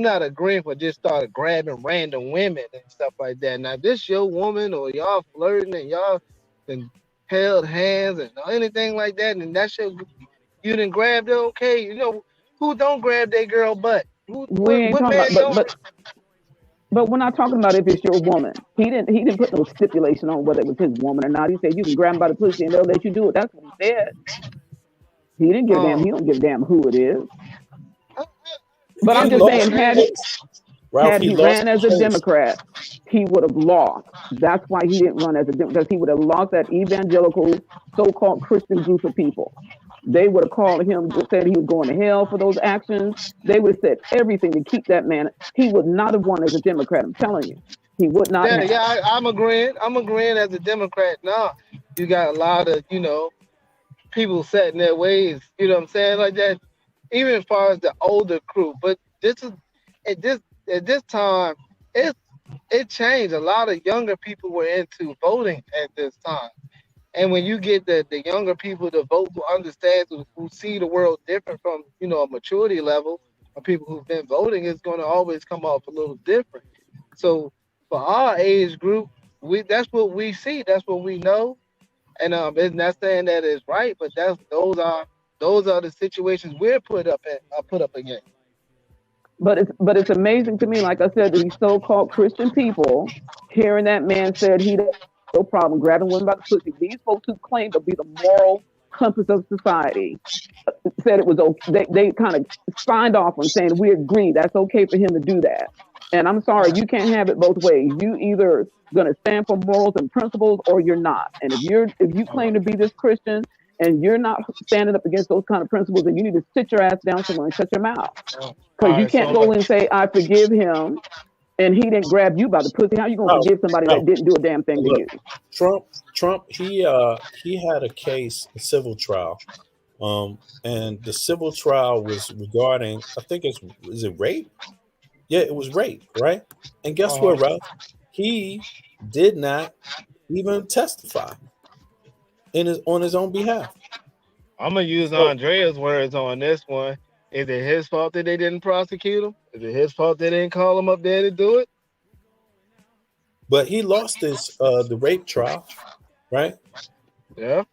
not agreeing for just start grabbing random women and stuff like that. Now, this your woman or y'all flirting and y'all and held hands and anything like that, and that's you didn't grab it, okay? Who don't grab their girl butt? We ain't talking about, but we're not talking about if it's your woman. He didn't put no stipulation on whether it was his woman or not. He said you can grab him by the pussy and they'll let you do it. That's what he said. He didn't give a damn. He don't give a damn who it is. But I'm just saying, Ralph, Had he he lost ran the as a case. Democrat, he would have lost. That's why he didn't run as a Democrat, because he would have lost that evangelical, so-called Christian group of people. They would have called him, said he was going to hell for those actions. They would have said everything to keep that man. He would not have won as a Democrat. I'm telling you, he would not Yeah, have. yeah, I'm agreeing. I'm agreeing as a Democrat now. You got a lot of, people set in their ways, you know what I'm saying? Like that, even as far as the older crew. But this is at this time, it changed. A lot of younger people were into voting at this time. And when you get the younger people to vote who understand, who see the world different from, a maturity level of people who've been voting, it's going to always come off a little different. So for our age group, that's what we see, that's what we know. And it's not saying that it's right, but those are the situations we're put up against. But it's amazing to me, like I said, that these so-called Christian people, hearing that man said he had no problem grabbing women by the pussy. These folks who claim to be the moral compass of society said it was okay. They kind of signed off on saying we agree that's okay for him to do that. And I'm sorry, you can't have it both ways. You either going to stand for morals and principles or you're not. And if you claim to be this Christian and you're not standing up against those kind of principles, then you need to sit your ass down somewhere and shut your mouth. Because you can't go and say, I forgive him, and he didn't grab you by the pussy. How you going to forgive somebody that didn't do a damn thing to you? Trump, he had a case, a civil trial. And the civil trial was regarding, I think is it rape? Yeah, it was rape, right? And guess what, Ralph? He did not even testify on his own behalf. I'm gonna use Andrea's words on this one. Is it his fault that they didn't prosecute him? Is it his fault they didn't call him up there to do it? But he lost his the rape trial, right? Yeah.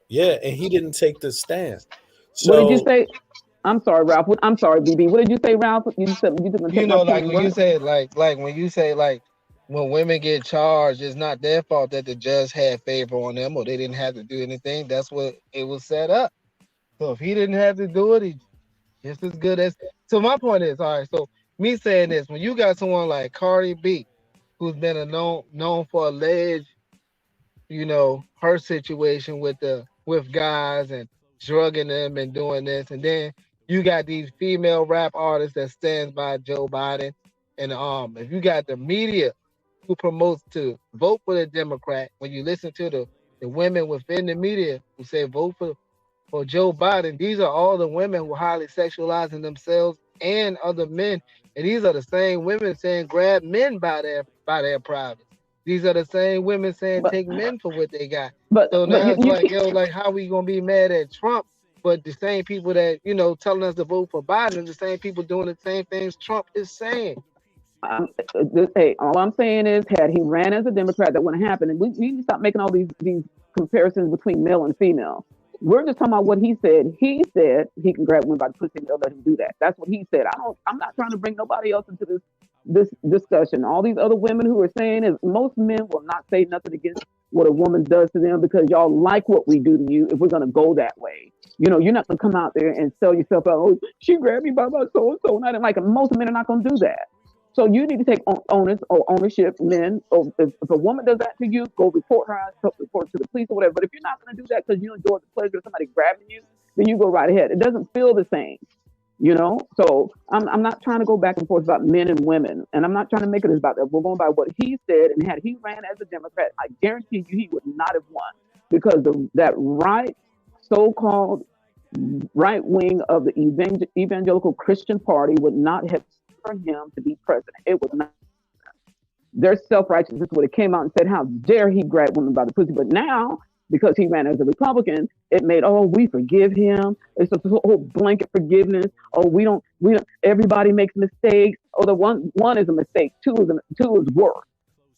Yeah, and he didn't take the stand. So, what did you say? I'm sorry, Ralph. I'm sorry, BB. What did you say, Ralph? You said you didn't take like when you say when women get charged, it's not their fault that the judge had favor on them or they didn't have to do anything. That's what it was set up. So if he didn't have to do it, he just as good as. So my point is, all right. So me saying this, when you got someone like Cardi B, who's been known for alleged, her situation with guys and drugging them and doing this, and then you got these female rap artists that stands by Joe Biden, and if you got the media who promotes to vote for the Democrat, when you listen to the women within the media who say vote for Joe Biden, these are all the women who are highly sexualizing themselves and other men, and these are the same women saying grab men by their privates. These are the same women saying take men for what they got. So now it's like, how we gonna be mad at Trump? But the same people that, telling us to vote for Biden are the same people doing the same things Trump is saying. Hey, all I'm saying is, had he ran as a Democrat, that wouldn't happen. And we need to stop making all these comparisons between male and female. We're just talking about what he said. He said he can grab women by the pussy and they'll let him do that. That's what he said. I'm not trying to bring nobody else into this discussion. All these other women who are saying is most men will not say nothing against what a woman does to them because y'all like what we do to you if we're going to go that way. You're not going to come out there and sell yourself out. Oh, she grabbed me by my so-and-so. And I didn't like it. Most men are not going to do that. So you need to take ownership, men. Or if a woman does that to you, go report her, report to the police or whatever. But if you're not going to do that because you enjoy the pleasure of somebody grabbing you, then you go right ahead. It doesn't feel the same, So I'm not trying to go back and forth about men and women, and I'm not trying to make it about that. We're going by what he said, and had he ran as a Democrat, I guarantee you he would not have won because that so-called right wing of the evangelical Christian party would not have for him to be president. It was not. Their self-righteousness would have came out and said, how dare he grab women by the pussy. But now, because he ran as a Republican, it made, we forgive him. It's a whole blanket forgiveness. We don't, everybody makes mistakes. The one is a mistake. Two is worse.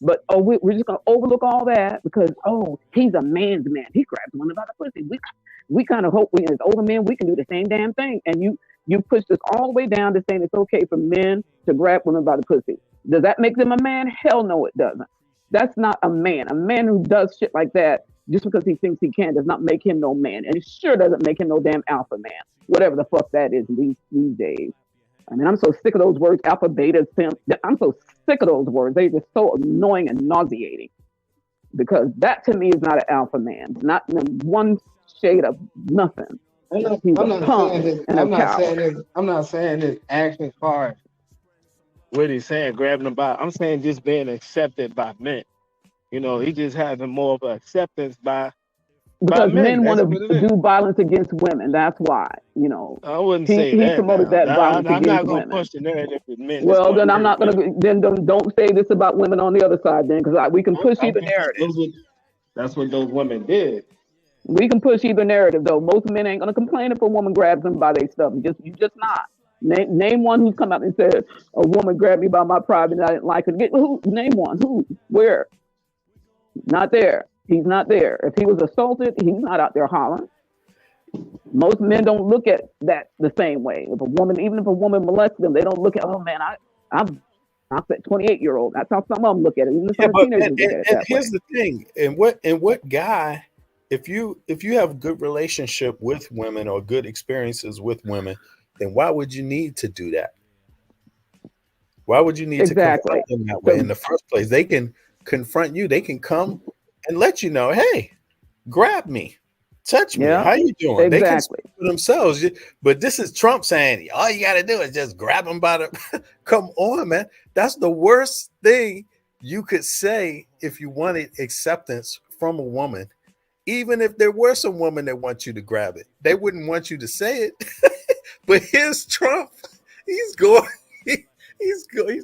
But we're just going to overlook all that because, he's a man's man. He grabs women by the pussy. We kind of hope as older men, we can do the same damn thing. And you pushed us all the way down to saying it's okay for men to grab women by the pussy. Does that make them a man? Hell no, it doesn't. That's not a man. A man who does shit like that just because he thinks he can does not make him no man. And it sure doesn't make him no damn alpha man. Whatever the fuck that is these days. I mean, I'm so sick of those words, alpha, beta, simp. I'm so sick of those words. They're just so annoying and nauseating. Because that to me is not an alpha man. Not one shade of nothing. He's a punk and a coward. I'm not saying this action far as what he's saying, grabbing them by. I'm saying just being accepted by men. You know, he just having more of an acceptance by men want That's what it to is. do violence against women. That's why, you know. I wouldn't He say that. promoted Now. that violence I'm against not going to women. push the narrative with men. Well, then I'm not going to. Then don't say this about women on the other side, then, because we can push either narrative. That's what those women did. We can push either narrative, though. Most men ain't going to complain if a woman grabs them by their stuff. You just not. Name one who's come out and said a woman grabbed me by my private and I didn't like it. Name one. Who? Where? Not there. He's not there. If he was assaulted, he's not out there hollering. Most men don't look at that the same way. Even if a woman molests them, they don't look at, oh man, I'm a 28-year-old. That's how some of them look at it. Even some teenagers look at it that here's way. the thing, and what guy, if you have good relationship with women or good experiences with women, then why would you need to do that? Why would you need to confront them that way in the first place? They can confront you. They can come and let you know, hey, grab me, touch me. How you doing? They can speak for themselves. But this is Trump saying, all you got to do is just grab them by the. Come on, man. That's the worst thing you could say if you wanted acceptance from a woman. Even if there were some women that want you to grab it, they wouldn't want you to say it. But here's Trump. He's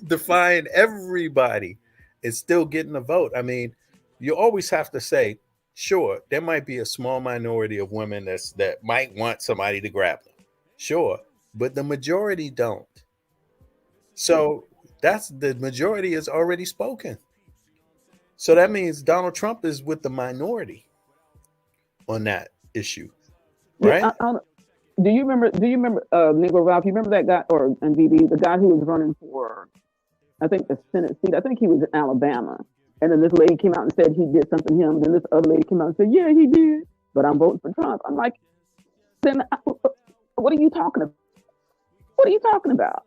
defying everybody and still getting a vote. I mean, you always have to say, sure, there might be a small minority of women that might want somebody to grab them. Sure, but the majority don't. So that's the majority is already spoken. So that means Donald Trump is with the minority on that issue, right? Yeah, do you remember, Negro Ralph? You remember that guy, and DB, the guy who was running for, I think, the Senate seat? I think he was in Alabama. And then this lady came out and said he did something to him. Then this other lady came out and said, yeah, he did. But I'm voting for Trump. I'm like, then what are you talking about? What are you talking about?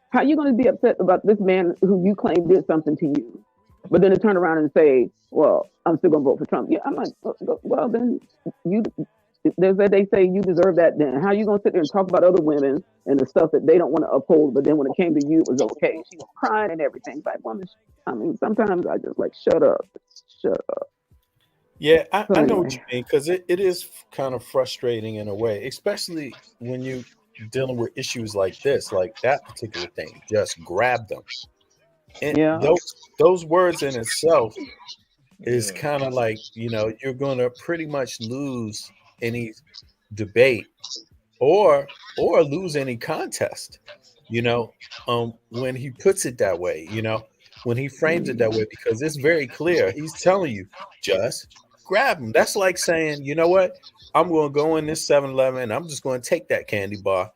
How are you going to be upset about this man who you claim did something to you, but then to turn around and say, well, I'm still going to vote for Trump? Yeah, I'm like, well, then they say you deserve that then. How are you going to sit there and talk about other women and the stuff that they don't want to uphold, but then when it came to you, it was okay? She was crying and everything. But woman, I mean, sometimes I just like, shut up. Yeah, I know what you mean, because it is kind of frustrating in a way, especially when you dealing with issues like this, like that particular thing. Just grab them. And those words in itself is kind of like, you're going to pretty much lose any debate or lose any contest, when he puts it that way, when he frames it that way, because it's very clear. He's telling you, just grab him. That's like saying, you know what? I'm going to go in this 7-Eleven and I'm just going to take that candy bar.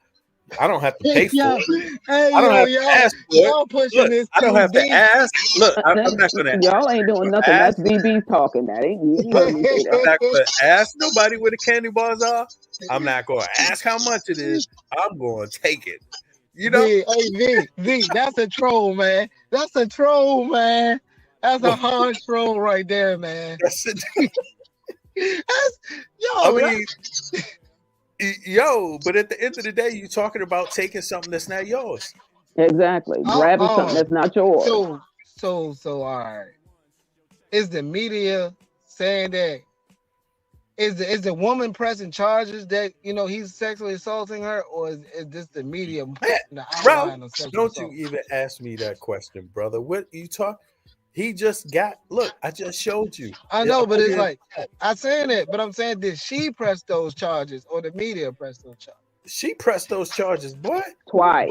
I don't have to pay for it. I don't have to ask for it. Look, I don't have to ask. Look, I'm not going to. Y'all ain't doing nothing. That's VB talking. That ain't you. I'm not going to ask nobody where the candy bars are. I'm not going to ask how much it is. I'm going to take it. V, that's a troll, man. That's a troll, man. That's a hard troll right there, man. But at the end of the day, you're talking about taking something that's not yours. Exactly. Grabbing something that's not yours. So all right. Is the media saying that is the woman pressing charges that he's sexually assaulting her, or is this the media putting the outline of sexual assault? Don't you even ask me that question, brother. What you talk? He just look, I just showed you. I know, but it's like I'm saying it, but I'm saying, did she press those charges or the media press those charges? She pressed those charges, boy. Twice.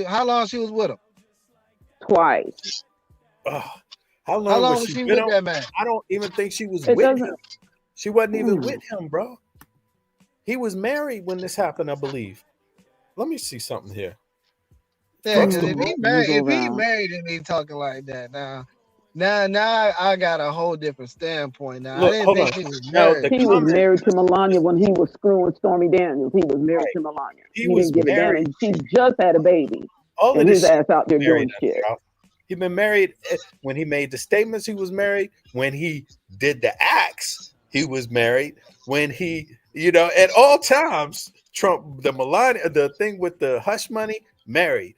How long she was with him? Twice. How long was she with that man? I don't even think she was with him. She wasn't even with him, bro. He was married when this happened, I believe. Let me see something here. Yeah, because if he married and he talking like that now I got a whole different standpoint now. Look, I didn't think he was married. He was married to Melania when he was screwing Stormy Daniels. He was married to Melania. He didn't give a damn, and she just had a baby. All of and this his ass out there married doing shit. He's been married when he made the statements. He was married when he did the acts. He was married when he, at all times. Trump, the thing with the hush money, married,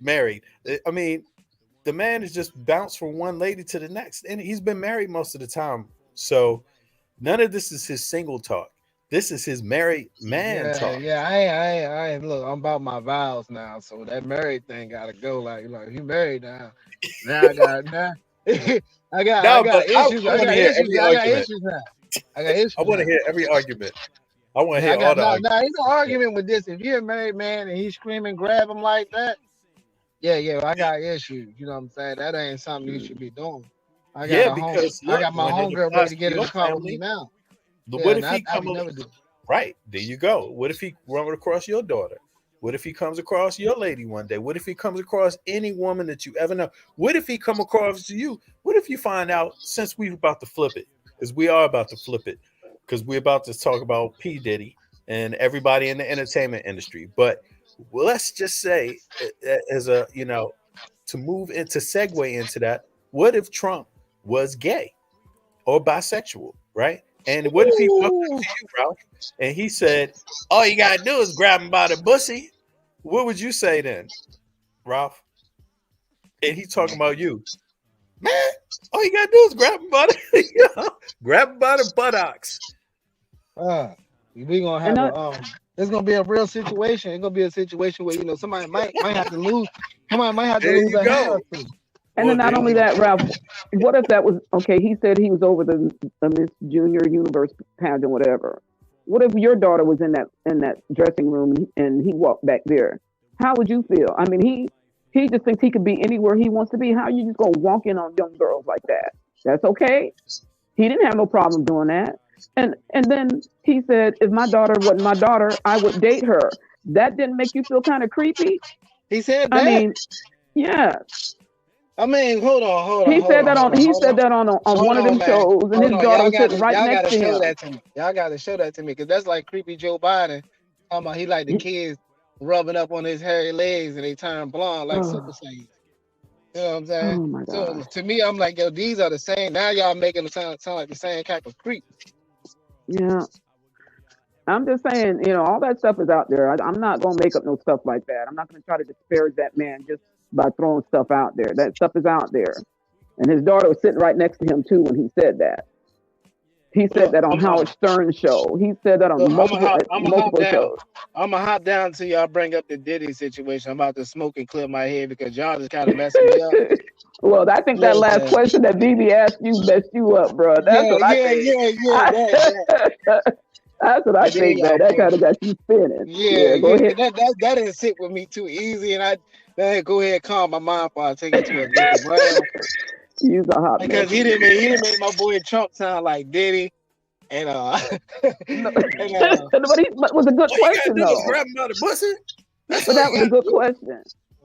married. I mean, the man has just bounced from one lady to the next, and he's been married most of the time. So none of this is his single talk. This is his married man talk. Yeah. I ain't look. I'm about my vows now, so that married thing gotta go. Like you married now. Now I got I got issues. I got issues now. I got issues. I want to hear every argument. I want to hear all the arguments. Nah, ain't no argument with this. If you're a married man and he's screaming, grab him like that. Yeah, I got issues. You know what I'm saying? That ain't something you should be doing. I got my homegirl ready to get in the car with me now. What if he comes? Right, there you go. What if he runs across your daughter? What if he comes across your lady one day? What if he comes across any woman that you ever know? What if he come across you? What if you find out, since we're about to flip it, because we are about to flip it, because we're about to talk about P. Diddy and everybody in the entertainment industry. But let's just say, as a, to move into segue into that, what if Trump was gay or bisexual, right? And what if he walked up to you, Ralph, and he said, all you got to do is grab him by the pussy? What would you say then, Ralph? And he's talking about you. Man, all you got to do is grab him by the buttocks. We gonna have it's gonna be a real situation. It's gonna be a situation where somebody might have to lose. Somebody might have to lose a hand or two. And then not only that, Ralph, what if that was okay? He said he was over the Miss Junior Universe pageant, whatever. What if your daughter was in that dressing room and he walked back there? How would you feel? I mean, he just thinks he could be anywhere he wants to be. How are you just gonna walk in on young girls like that? That's okay. He didn't have no problem doing that. And then he said, if my daughter wasn't my daughter, I would date her. That didn't make you feel kind of creepy? He said that. I mean, yeah. I mean, hold on. He said that on one of them shows, and his daughter was sitting right next to him. Y'all got to show that to me, because that's like creepy Joe Biden talking about he like the kids rubbing up on his hairy legs and they turn blonde like Super Saiyans. You know what I'm saying? Oh my God. So to me, I'm like, yo, these are the same. Now y'all making them sound like the same type of creep. Yeah. I'm just saying, all that stuff is out there. I'm not going to make up no stuff like that. I'm not going to try to disparage that man just by throwing stuff out there. That stuff is out there. And his daughter was sitting right next to him, too, when he said that. He said that on Howard Stern's show. He said that on multiple shows. I'm going to hop down until y'all bring up the Diddy situation. I'm about to smoke and clear my head because y'all just kind of messing me up. Well, I think that last question that BB asked you messed you up, bro. That's what I think. That's what I think, man. That kind of got you spinning. Go ahead. That didn't sit with me too easy, and I go ahead and calm my mind before I take it to a different realm. Use a hot because he didn't make my boy Trump sound like Diddy, and but was a good question though. Grab him by the pussy. But that was a good question.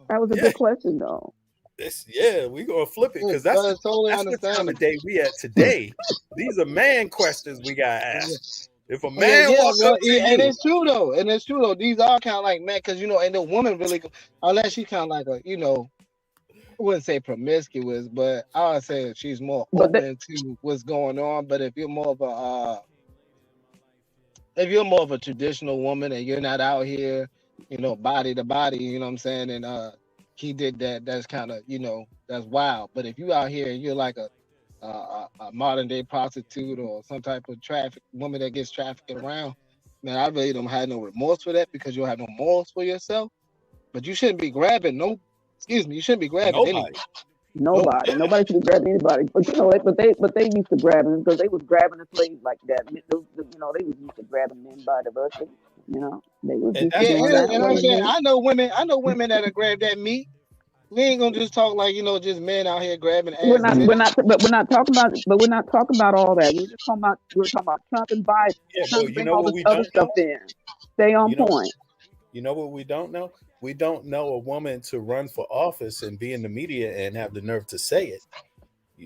That was a good question though. We're gonna flip it because that's the time of day we at today. These are man questions we gotta ask. If a man walks up to you, and it's true though. These are kind of like man, because and the woman really, unless she's kind of like a, I wouldn't say promiscuous, but I would say she's more open to what's going on. But if you're more of a traditional woman and you're not out here, body to body, you know what I'm saying, and he did that, that's kind of, that's wild. But if you out here and you're like a modern day prostitute or some type of woman that gets trafficked around, man, I really don't have no remorse for that, because you'll have no morals for yourself. But you shouldn't be grabbing you shouldn't be grabbing anybody. Nobody should be grabbing anybody. But they used to grab them because they was grabbing the slaves like that. They was used to grabbing men by the butt. They was used to doing that. And I'm saying, I know women that'll grab that meat. We ain't gonna just talk like just men out here grabbing ass. We're not talking about all that. We're talking about Trump and Biden. Bring all this other stuff in. Stay on point. You know what we don't know? We don't know a woman to run for office and be in the media and have the nerve to say it.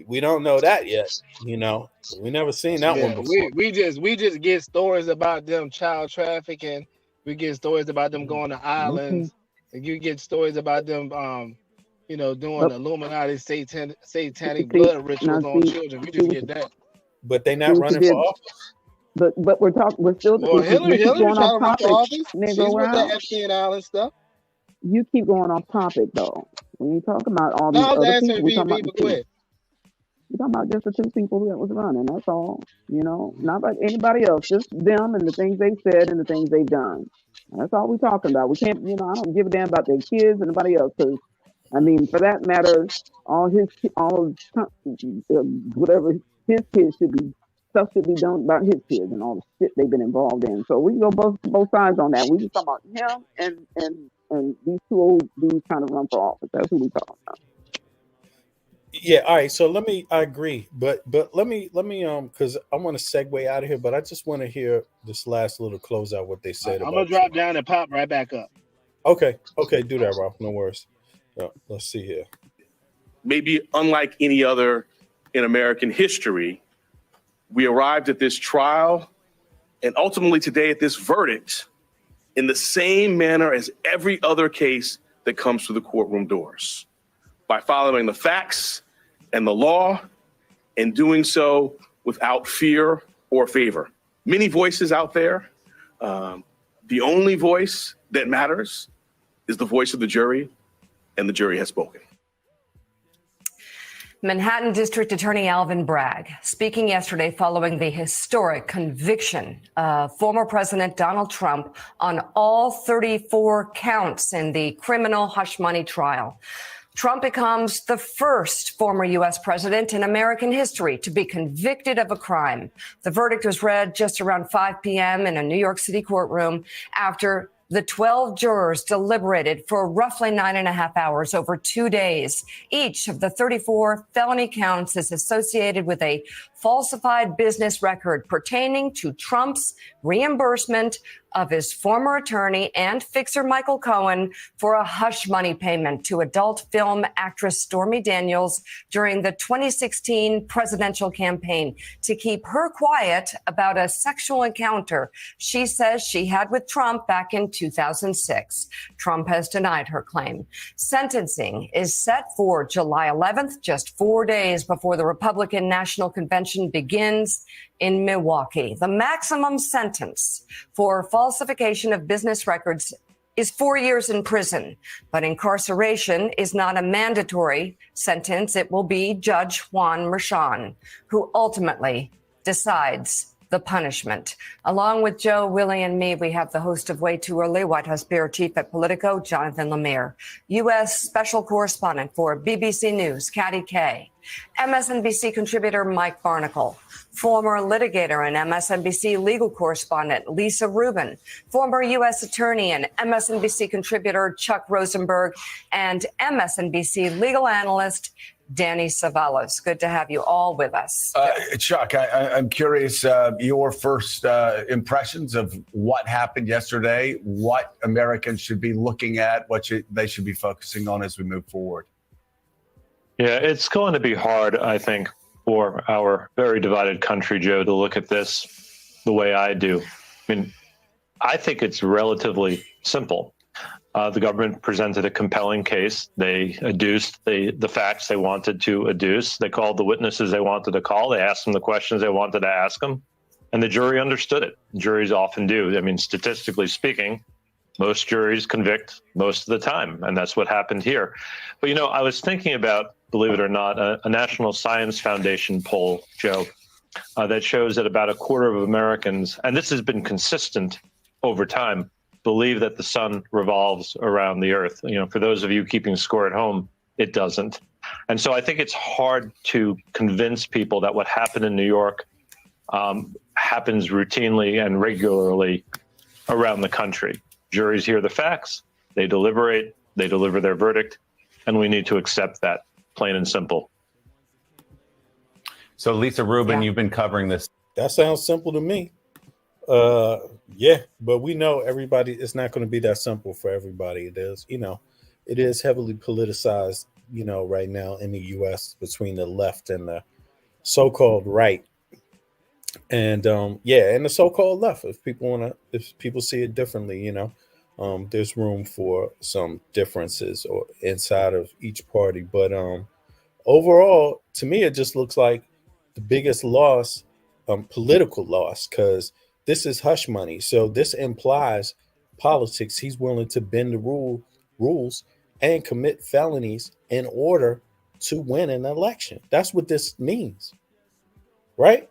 We don't know that yet. We never seen that one before. We just get stories about them child trafficking. We get stories about them going to islands And you get stories about them, doing But Illuminati satanic see, blood rituals now on see, children. You see, just get that. But they see not what you running for did. office. But we're still Well, you keep Hillary going trying off to run for topic, office. Negro She's with that Round. Epstein Island stuff. You keep going off topic though. When you talk about all No, these I was other answering people, we talking VV, about the but go two. ahead. We talking about just the two people that was running. That's all. Not about anybody else. Just them and the things they said and the things they've done. That's all we talking about. We can't. I don't give a damn about their kids and nobody else. Because I mean, for that matter, whatever his kids should be, stuff should be done about his kids and all the shit they've been involved in. So we can go both sides on that. We just talking about him and these two old dudes trying to run for office. That's who we talking about. Yeah, all right. So I agree, but let me because I want to segue out of here, but I just want to hear this last little closeout what they said I'm about. gonna drop down and pop right back up. Okay, do that, Ralph. No worries. Let's see here. Maybe unlike any other in American history, we arrived at this trial and ultimately today at this verdict in the same manner as every other case that comes through the courtroom doors, by following the facts and the law and doing so without fear or favor. Many voices out there. The only voice that matters is the voice of the jury, and the jury has spoken. Manhattan District Attorney Alvin Bragg speaking yesterday following the historic conviction of former President Donald Trump on all 34 counts in the criminal hush money trial. Trump becomes the first former U.S. president in American history to be convicted of a crime. The verdict was read just around 5 p.m. in a New York City courtroom after the 12 jurors deliberated for roughly 9.5 hours over 2 days. Each of the 34 felony counts is associated with a falsified business record pertaining to Trump's reimbursement of his former attorney and fixer Michael Cohen for a hush money payment to adult film actress Stormy Daniels during the 2016 presidential campaign to keep her quiet about a sexual encounter she says she had with Trump back in 2006. Trump has denied her claim. Sentencing is set for July 11th, just 4 days before the Republican National Convention begins in Milwaukee. The maximum sentence for falsification of business records is 4 years in prison, but incarceration is not a mandatory sentence. It will be Judge Juan Merchan who ultimately decides the punishment. Along with Joe, Willie, and me, we have the host of Way Too Early, White House bureau chief at Politico, Jonathan Lemire, U.S. special correspondent for BBC News, Katty Kay, MSNBC contributor Mike Barnicle, former litigator and MSNBC legal correspondent Lisa Rubin, former U.S. attorney and MSNBC contributor Chuck Rosenberg, and MSNBC legal analyst Danny Savalas. Good to have you all with us. Chuck, I'm curious your first impressions of what happened yesterday, what Americans should be looking at, what they should be focusing on as we move forward. Yeah, it's going to be hard, I think, for our very divided country, Joe, to look at this the way I do. I mean, I think it's relatively simple. The government presented a compelling case. They adduced the facts they wanted to adduce. They called the witnesses they wanted to call. They asked them the questions they wanted to ask them. And the jury understood it. Juries often do. I mean, statistically speaking, most juries convict most of the time. And that's what happened here. But, I was thinking about, believe it or not, a National Science Foundation poll, Joe, that shows that about a quarter of Americans, and this has been consistent over time, believe that the sun revolves around the earth. For those of you keeping score at home, it doesn't. And so I think it's hard to convince people that what happened in New York happens routinely and regularly around the country. Juries hear the facts, they deliberate, they deliver their verdict, and we need to accept that, plain and simple. So Lisa Rubin, you've been covering this. That sounds simple to me. Yeah, but we know everybody, it's not going to be that simple for everybody. It is heavily politicized, right now in the U.S. between the left and the so-called right. And and the so-called left, if people see it differently, there's room for some differences or inside of each party. But overall, to me, it just looks like the biggest loss, political loss, because this is hush money. So this implies politics. He's willing to bend the rules and commit felonies in order to win an election. That's what this means, right?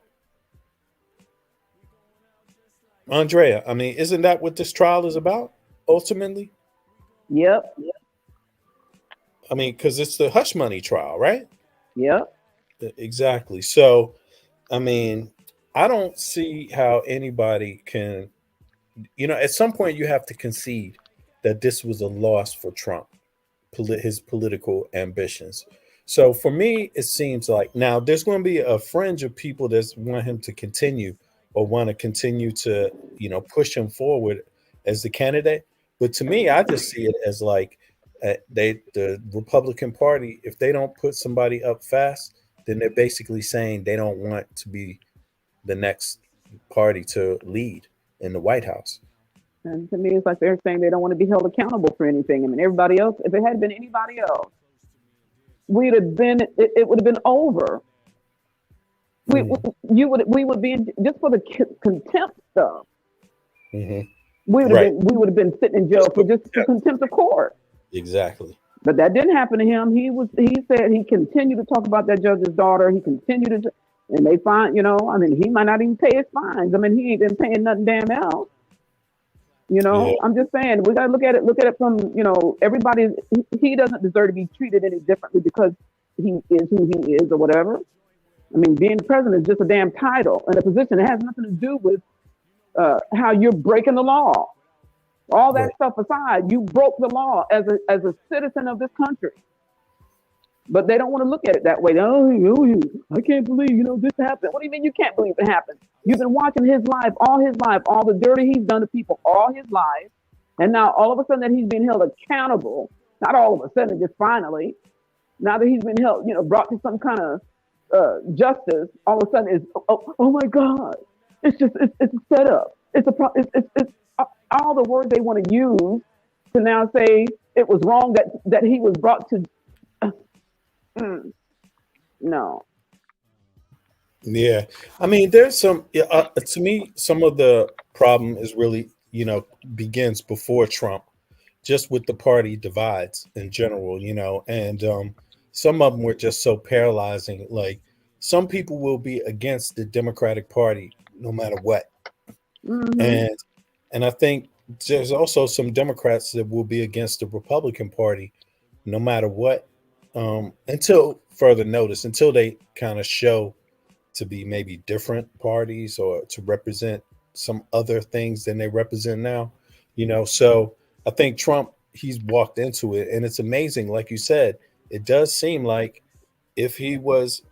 Andrea, I mean, isn't that what this trial is about ultimately? Yep. I mean, because it's the hush money trial, right? Yep. Exactly. So, I mean, I don't see how anybody can, at some point you have to concede that this was a loss for Trump, his political ambitions. So for me, it seems like now there's going to be a fringe of people that want him to continue or want to continue to, push him forward as the candidate. But to me, I just see it as like the Republican Party, if they don't put somebody up fast, then they're basically saying they don't want to be the next party to lead in the White House. And to me, it's like they're saying they don't want to be held accountable for anything. I mean, everybody else, if it had been anybody else, it would have been over. We would be just for the contempt stuff. Mm-hmm. We would have been sitting in jail for just contempt of court. Exactly. But that didn't happen to him. He said he continued to talk about that judge's daughter. He continued to, and they find, he might not even pay his fines. I mean, he ain't been paying nothing damn else. Yeah. I'm just saying we gotta look at it from, everybody. He doesn't deserve to be treated any differently because he is who he is or whatever. I mean, being president is just a damn title and a position that has nothing to do with how you're breaking the law. All that stuff aside, you broke the law as a citizen of this country. But they don't want to look at it that way. Oh, I can't believe, this happened. What do you mean you can't believe it happened? You've been watching his life, all the dirty he's done to people all his life. And now all of a sudden that he's being held accountable, not all of a sudden, just finally, now that he's been held, brought to some kind of justice, all of a sudden is, oh my God, it's a setup. It's all the words they want to use to now say it was wrong that he was brought to. No. Yeah, I mean, there's some. To me, some of the problem is really, begins before Trump, just with the party divides in general, and some of them were just so paralyzing. Like some people will be against the Democratic Party no matter what, and I think there's also some Democrats that will be against the Republican Party no matter what, until further notice, until they kind of show to be maybe different parties or to represent some other things than they represent now, So I think Trump, he's walked into it, and it's amazing. Like you said, it does seem like if it was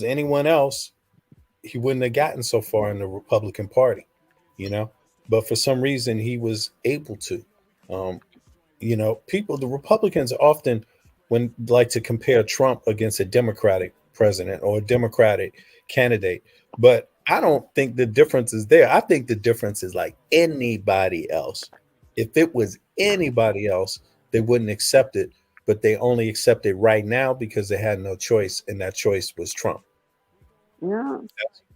anyone else, he wouldn't have gotten so far in the Republican Party, But for some reason, he was able to. The Republicans often like to compare Trump against a Democratic president or a Democratic candidate, but I don't think the difference is there. I think the difference is like anybody else. If it was anybody else, they wouldn't accept it, but they only accept it right now because they had no choice, and that choice was Trump. Yeah,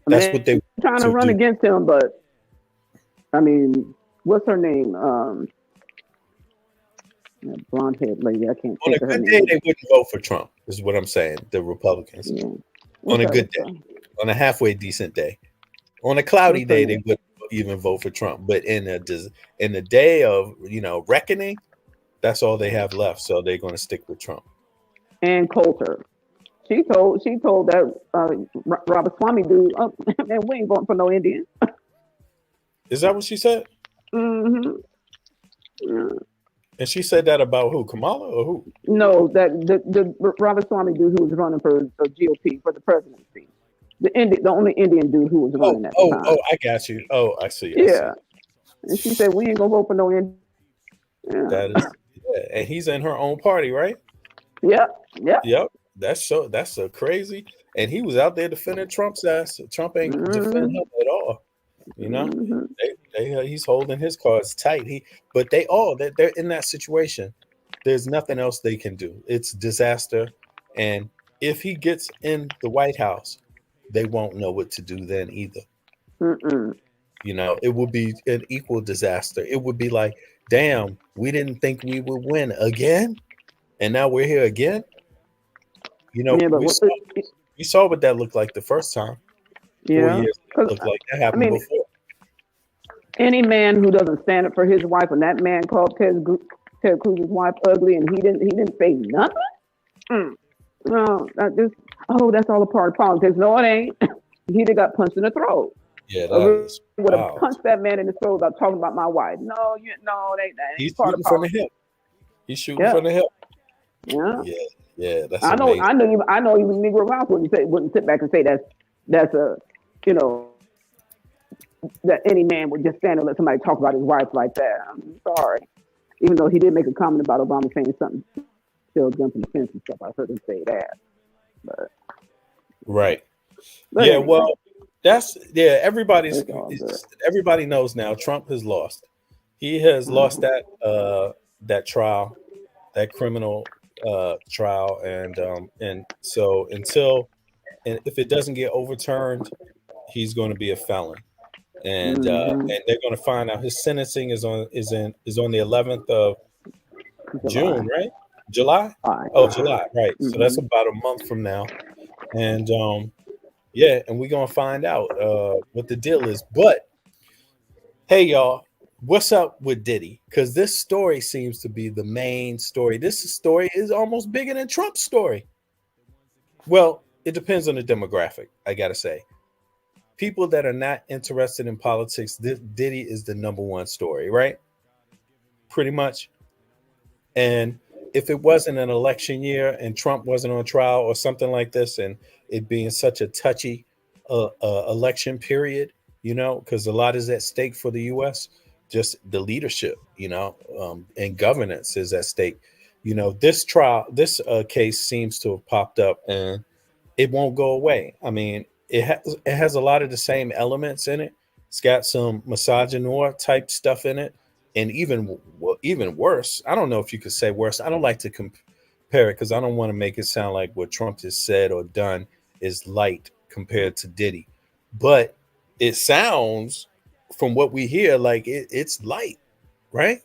that's what they were trying to run against him, but I mean, what's her name? That blonde haired lady. I can't think of her name. On a good day, they wouldn't vote for Trump, is what I'm saying. The Republicans. Yeah. On a good day, on a halfway decent day, on a cloudy day, they wouldn't even vote for Trump. But in the day of reckoning, that's all they have left. So they're going to stick with Trump. And Coulter, she told that Ramaswamy dude, oh, man, we ain't voting for no Indian. Is that what she said? Mm-hmm. Yeah. And she said that about who? Kamala or who? No, that the Ramaswamy dude who was running for the GOP for the presidency. The only Indian dude who was running at the time. Oh, I got you. Oh, I see. Yeah. And she said, we ain't gonna vote for no Indian. Yeah. That is, and he's in her own party, right? Yep. That's so crazy. And he was out there defending Trump's ass. Trump ain't defending him at all. He's holding his cards tight. But they're in that situation. There's nothing else they can do. It's disaster. And if he gets in the White House, they won't know what to do then either. Mm-mm. You know, it would be an equal disaster. It would be like, damn, we didn't think we would win again, and now we're here again. You know, Yeah, but we saw what that looked like the first time. 4 yeah, years it looked like that happened before. any man who doesn't stand up for his wife, and that man called Ted Cruz's wife ugly, and he didn't say nothing. No, that's all a part of politics. No, it ain't. He got punched in the throat. Yeah, that would have punched that man in the throat without talking about my wife. No, that ain't He's part shooting of from the politics. hip. He's shooting from the hip. Yeah. Yeah, that's I know. amazing. I know. Even Negro Ralph wouldn't sit back and say that's a that any man would just stand and let somebody talk about his wife like that. I'm sorry. Even though he did make a comment about Obama saying something, still jumping the fence and stuff. I heard him say that. But Right. But Yeah, anyway. well, everybody knows now Trump has lost. He has lost that trial, that criminal trial, and so if it doesn't get overturned, he's going to be a felon. And they're going to find out his sentencing is on the 11th of June, right? July? Oh, July, right. So that's about a month from now. And and we're gonna find out what the deal is. But hey, y'all, what's up with Diddy? Because this story seems to be the main story. This story is almost bigger than Trump's story. Well, it depends on the demographic, I gotta say. People that are not interested in politics, Diddy is the number one story, right? Pretty much. And if it wasn't an election year and Trump wasn't on trial or something like this, and it being such a touchy election period, because a lot is at stake for the U.S., just the leadership, and governance is at stake. This case seems to have popped up, and it won't go away. I mean, it has a lot of the same elements in it. It's got some misogynoir type stuff in it. And even worse, I don't know if you could say worse. I don't like to compare it because I don't want to make it sound like what Trump has said or done is light compared to Diddy. But it sounds, from what we hear, like it's light, right?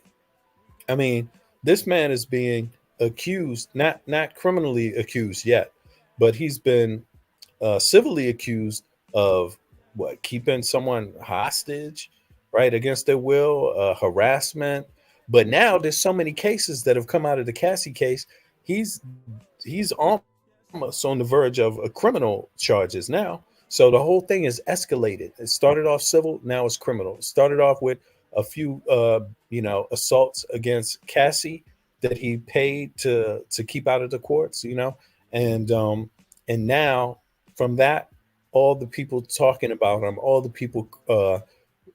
I mean, this man is being accused, not criminally accused yet, but he's been civilly accused of keeping someone hostage, right, against their will, harassment. But now there's so many cases that have come out of the Cassie case. He's almost on the verge of criminal charges now. So the whole thing is escalated. It started off civil, now it's criminal. It started off with a few assaults against Cassie that he paid to keep out of the courts, and now from that, all the people talking about him, all the people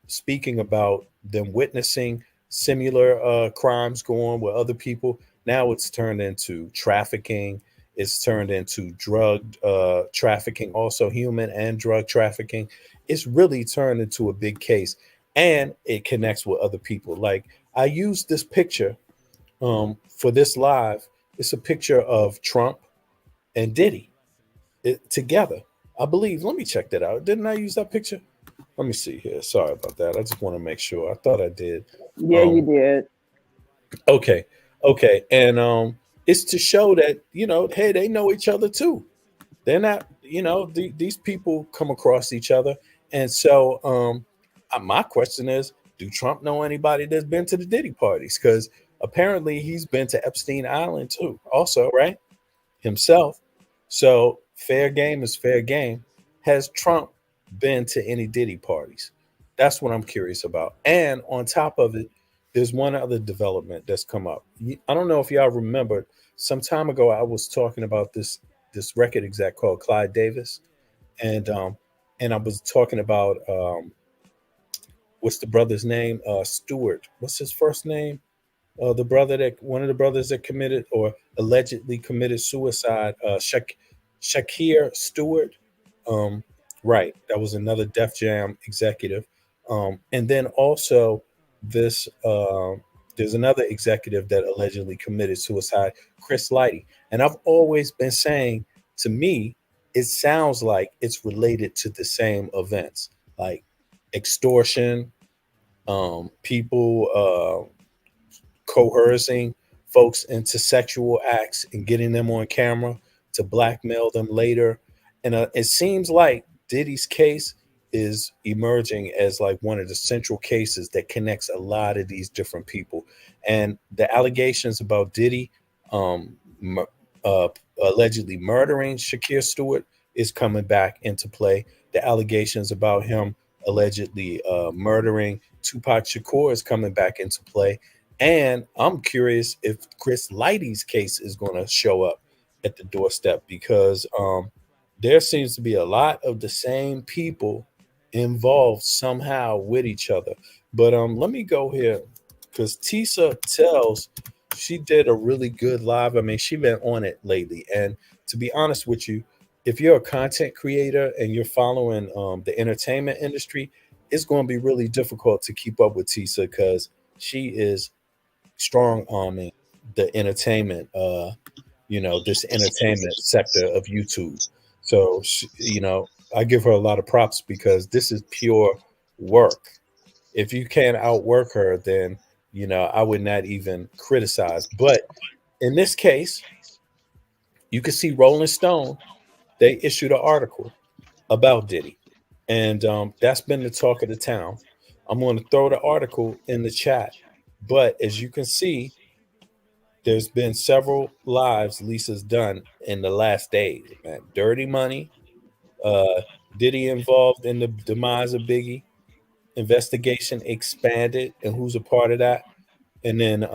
speaking about them witnessing similar crimes go on with other people. Now it's turned into trafficking. It's turned into drug trafficking, also human and drug trafficking. It's really turned into a big case, and it connects with other people. Like, I used this picture for this live. It's a picture of Trump and Diddy together, I believe. Let me check that out. Didn't I use that picture? Let me see here. Sorry about that. I just want to make sure. I thought I did. Yeah, you did. Okay. And it's to show that, hey, they know each other too. They're not, these people come across each other. And so my question is, do Trump know anybody that's been to the Diddy parties? Because apparently he's been to Epstein Island too, also, right? Himself. So fair game is fair game. Has Trump been to any Diddy parties? That's what I'm curious about. And on top of it, there's one other development that's come up. I don't know if y'all remember, some time ago I was talking about this record exec called Clyde Davis, and I was talking about what's the brother's name? Stewart. What's his first name? One of the brothers that committed or allegedly committed suicide, Shakir Stewart. Right. That was another Def Jam executive. And then also this there's another executive that allegedly committed suicide, Chris Lighty. And I've always been saying, to me, it sounds like it's related to the same events, like extortion, people coercing folks into sexual acts and getting them on camera to blackmail them later. And it seems like Diddy's case is emerging as like one of the central cases that connects a lot of these different people. And the allegations about Diddy um, mur- uh, allegedly murdering Shakir Stewart is coming back into play. The allegations about him allegedly murdering Tupac Shakur is coming back into play. And I'm curious if Chris Lighty's case is going to show up at the doorstep, because there seems to be a lot of the same people involved somehow with each other. But let me go here, because Tisa Tells, she did a really good live. I mean, she been on it lately. And to be honest with you, if you're a content creator and you're following the entertainment industry, it's going to be really difficult to keep up with Tisa, because she is strong arming the entertainment, this entertainment sector of YouTube. So, I give her a lot of props, because this is pure work. If you can't outwork her, then, I would not even criticize. But in this case, you can see Rolling Stone, they issued an article about Diddy. And that's been the talk of the town. I'm going to throw the article in the chat. But as you can see, there's been several lives Lisa's done in the last days, man. Dirty Money, Diddy involved in the demise of Biggie, investigation expanded, and who's a part of that? And then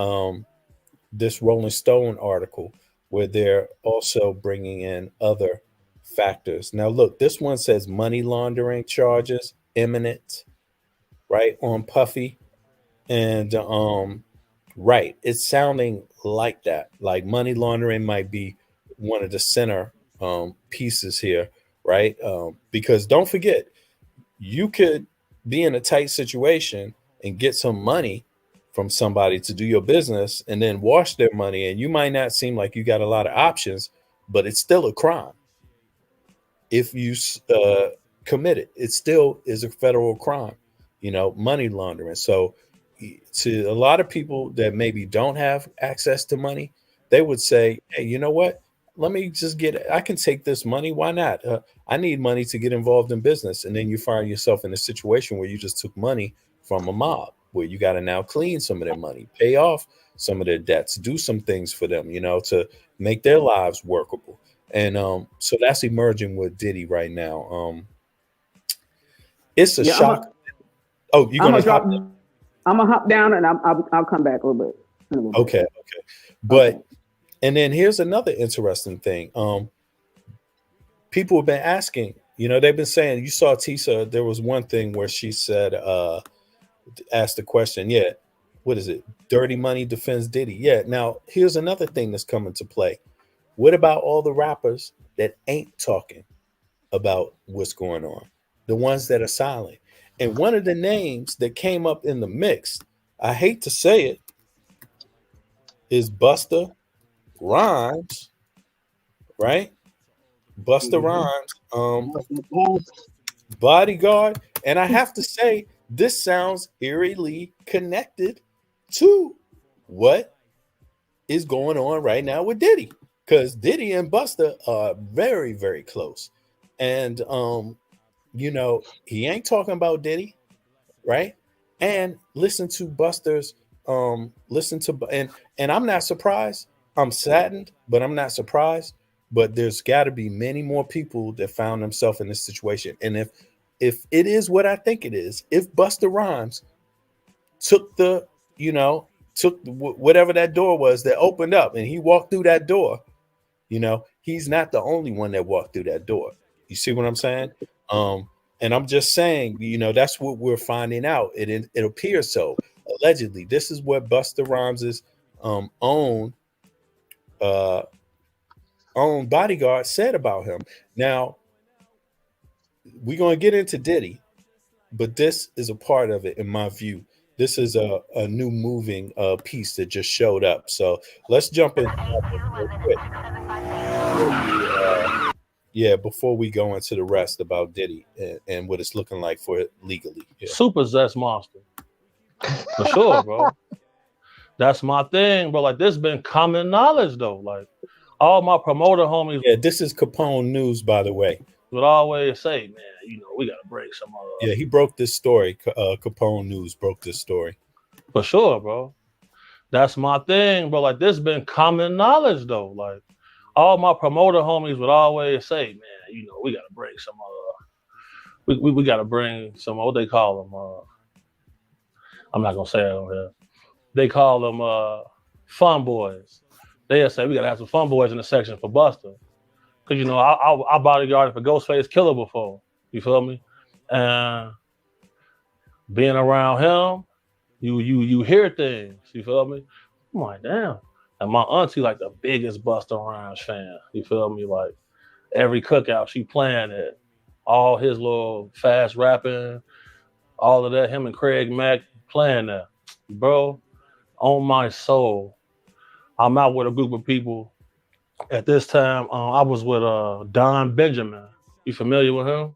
this Rolling Stone article where they're also bringing in other factors. Now, look, this one says money laundering charges imminent, right, on Puffy. And right, it's sounding like that. Like money laundering might be one of the center pieces here, right? Because don't forget, you could be in a tight situation and get some money from somebody to do your business and then wash their money, and you might not seem like you got a lot of options, but it's still a crime. If you commit it, it still is a federal crime, money laundering. So to a lot of people that maybe don't have access to money, they would say, hey, you know what? Let me just I can take this money. Why not? I need money to get involved in business. And then you find yourself in a situation where you just took money from a mob, where you got to now clean some of their money, pay off some of their debts, do some things for them, to make their lives workable. And so that's emerging with Diddy right now. It's a Yeah, shock. Oh, you're I'm gonna gonna drop. hop in? I'm gonna hop down and I'll come back a little bit. Okay. But and then here's another interesting thing. People have been asking, they've been saying, you saw Tisa, there was one thing where she said, asked the question, yeah, what is it? Dirty Money defends Diddy. Yeah. Now here's another thing that's coming to play. What about all the rappers that ain't talking about what's going on? The ones that are silent. And one of the names that came up in the mix, I hate to say it, is Busta Rhymes, right? Busta Rhymes, Bodyguard. And I have to say, this sounds eerily connected to what is going on right now with Diddy, because Diddy and Busta are very, very close. And he ain't talking about Diddy, right? And listen to Buster's and I'm not surprised. I'm saddened, but I'm not surprised. But there's got to be many more people that found themselves in this situation. And if it is what I think it is, if Busta Rhymes took whatever that door was that opened up and he walked through that door, he's not the only one that walked through that door. You see what I'm saying? And I'm just saying, that's what we're finding out. It appears so. Allegedly, this is what Busta Rhymes' own bodyguard said about him. Now, we're going to get into Diddy, but this is a part of it, in my view. This is a new moving piece that just showed up. So let's jump in real quick. Yeah, before we go into the rest about Diddy and what it's looking like for it legally. Yeah. Super zest monster. For sure, bro. That's my thing, bro. Like, this been common knowledge, though. Like, all my promoter homies. Yeah, this is Capone News, by the way. Would always say, man, you know, we got to break some other. Yeah, he broke this story. Capone News broke this story. For sure, bro. That's my thing, bro. Like, this been common knowledge, though. Like, all my promoter homies would always say, man, you know, we got to break some other. We got to bring some, what they call them. I'm not going to say it on here. They call them fun boys. They'll say, we got to have some fun boys in the section for Buster. Because, you know, I bodyguarded for Ghostface Killer before. You feel me? And being around him, you hear things. You feel me? I'm like, damn. And my auntie, like, the biggest Busta Rhymes fan. You feel me? Like, every cookout, she playing it. All his little fast rapping, all of that. Him and Craig Mack playing that. Bro, on my soul, I'm out with a group of people. At this time, I was with Don Benjamin. You familiar with him?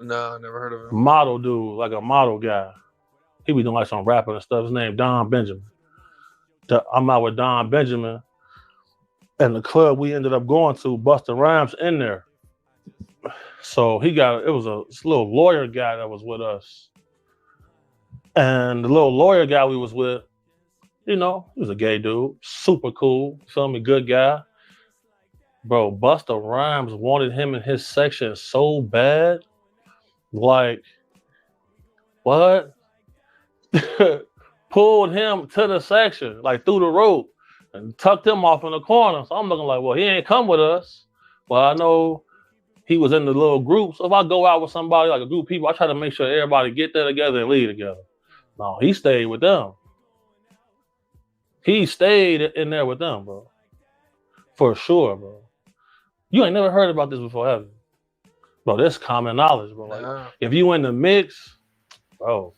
No, never heard of him. Model dude, like a model guy. He be doing like some rapping and stuff. His name Don Benjamin. I'm out with Don Benjamin, and the club we ended up going to, Busta Rhymes in there. So it was a little lawyer guy that was with us. And the little lawyer guy we was with, you know, he was a gay dude, super cool, feel me, good guy. Bro, Busta Rhymes wanted him in his section so bad. Like, what? Pulled him to the section, like through the rope, and tucked him off in the corner. So I'm looking like, well, he ain't come with us. Well, I know he was in the little group. So if I go out with somebody, like a group of people, I try to make sure everybody get there together and leave together. No, he stayed with them. He stayed in there with them, bro. For sure, bro. You ain't never heard about this before, have you? Bro, this common knowledge, bro. Like, if you in the mix, bro.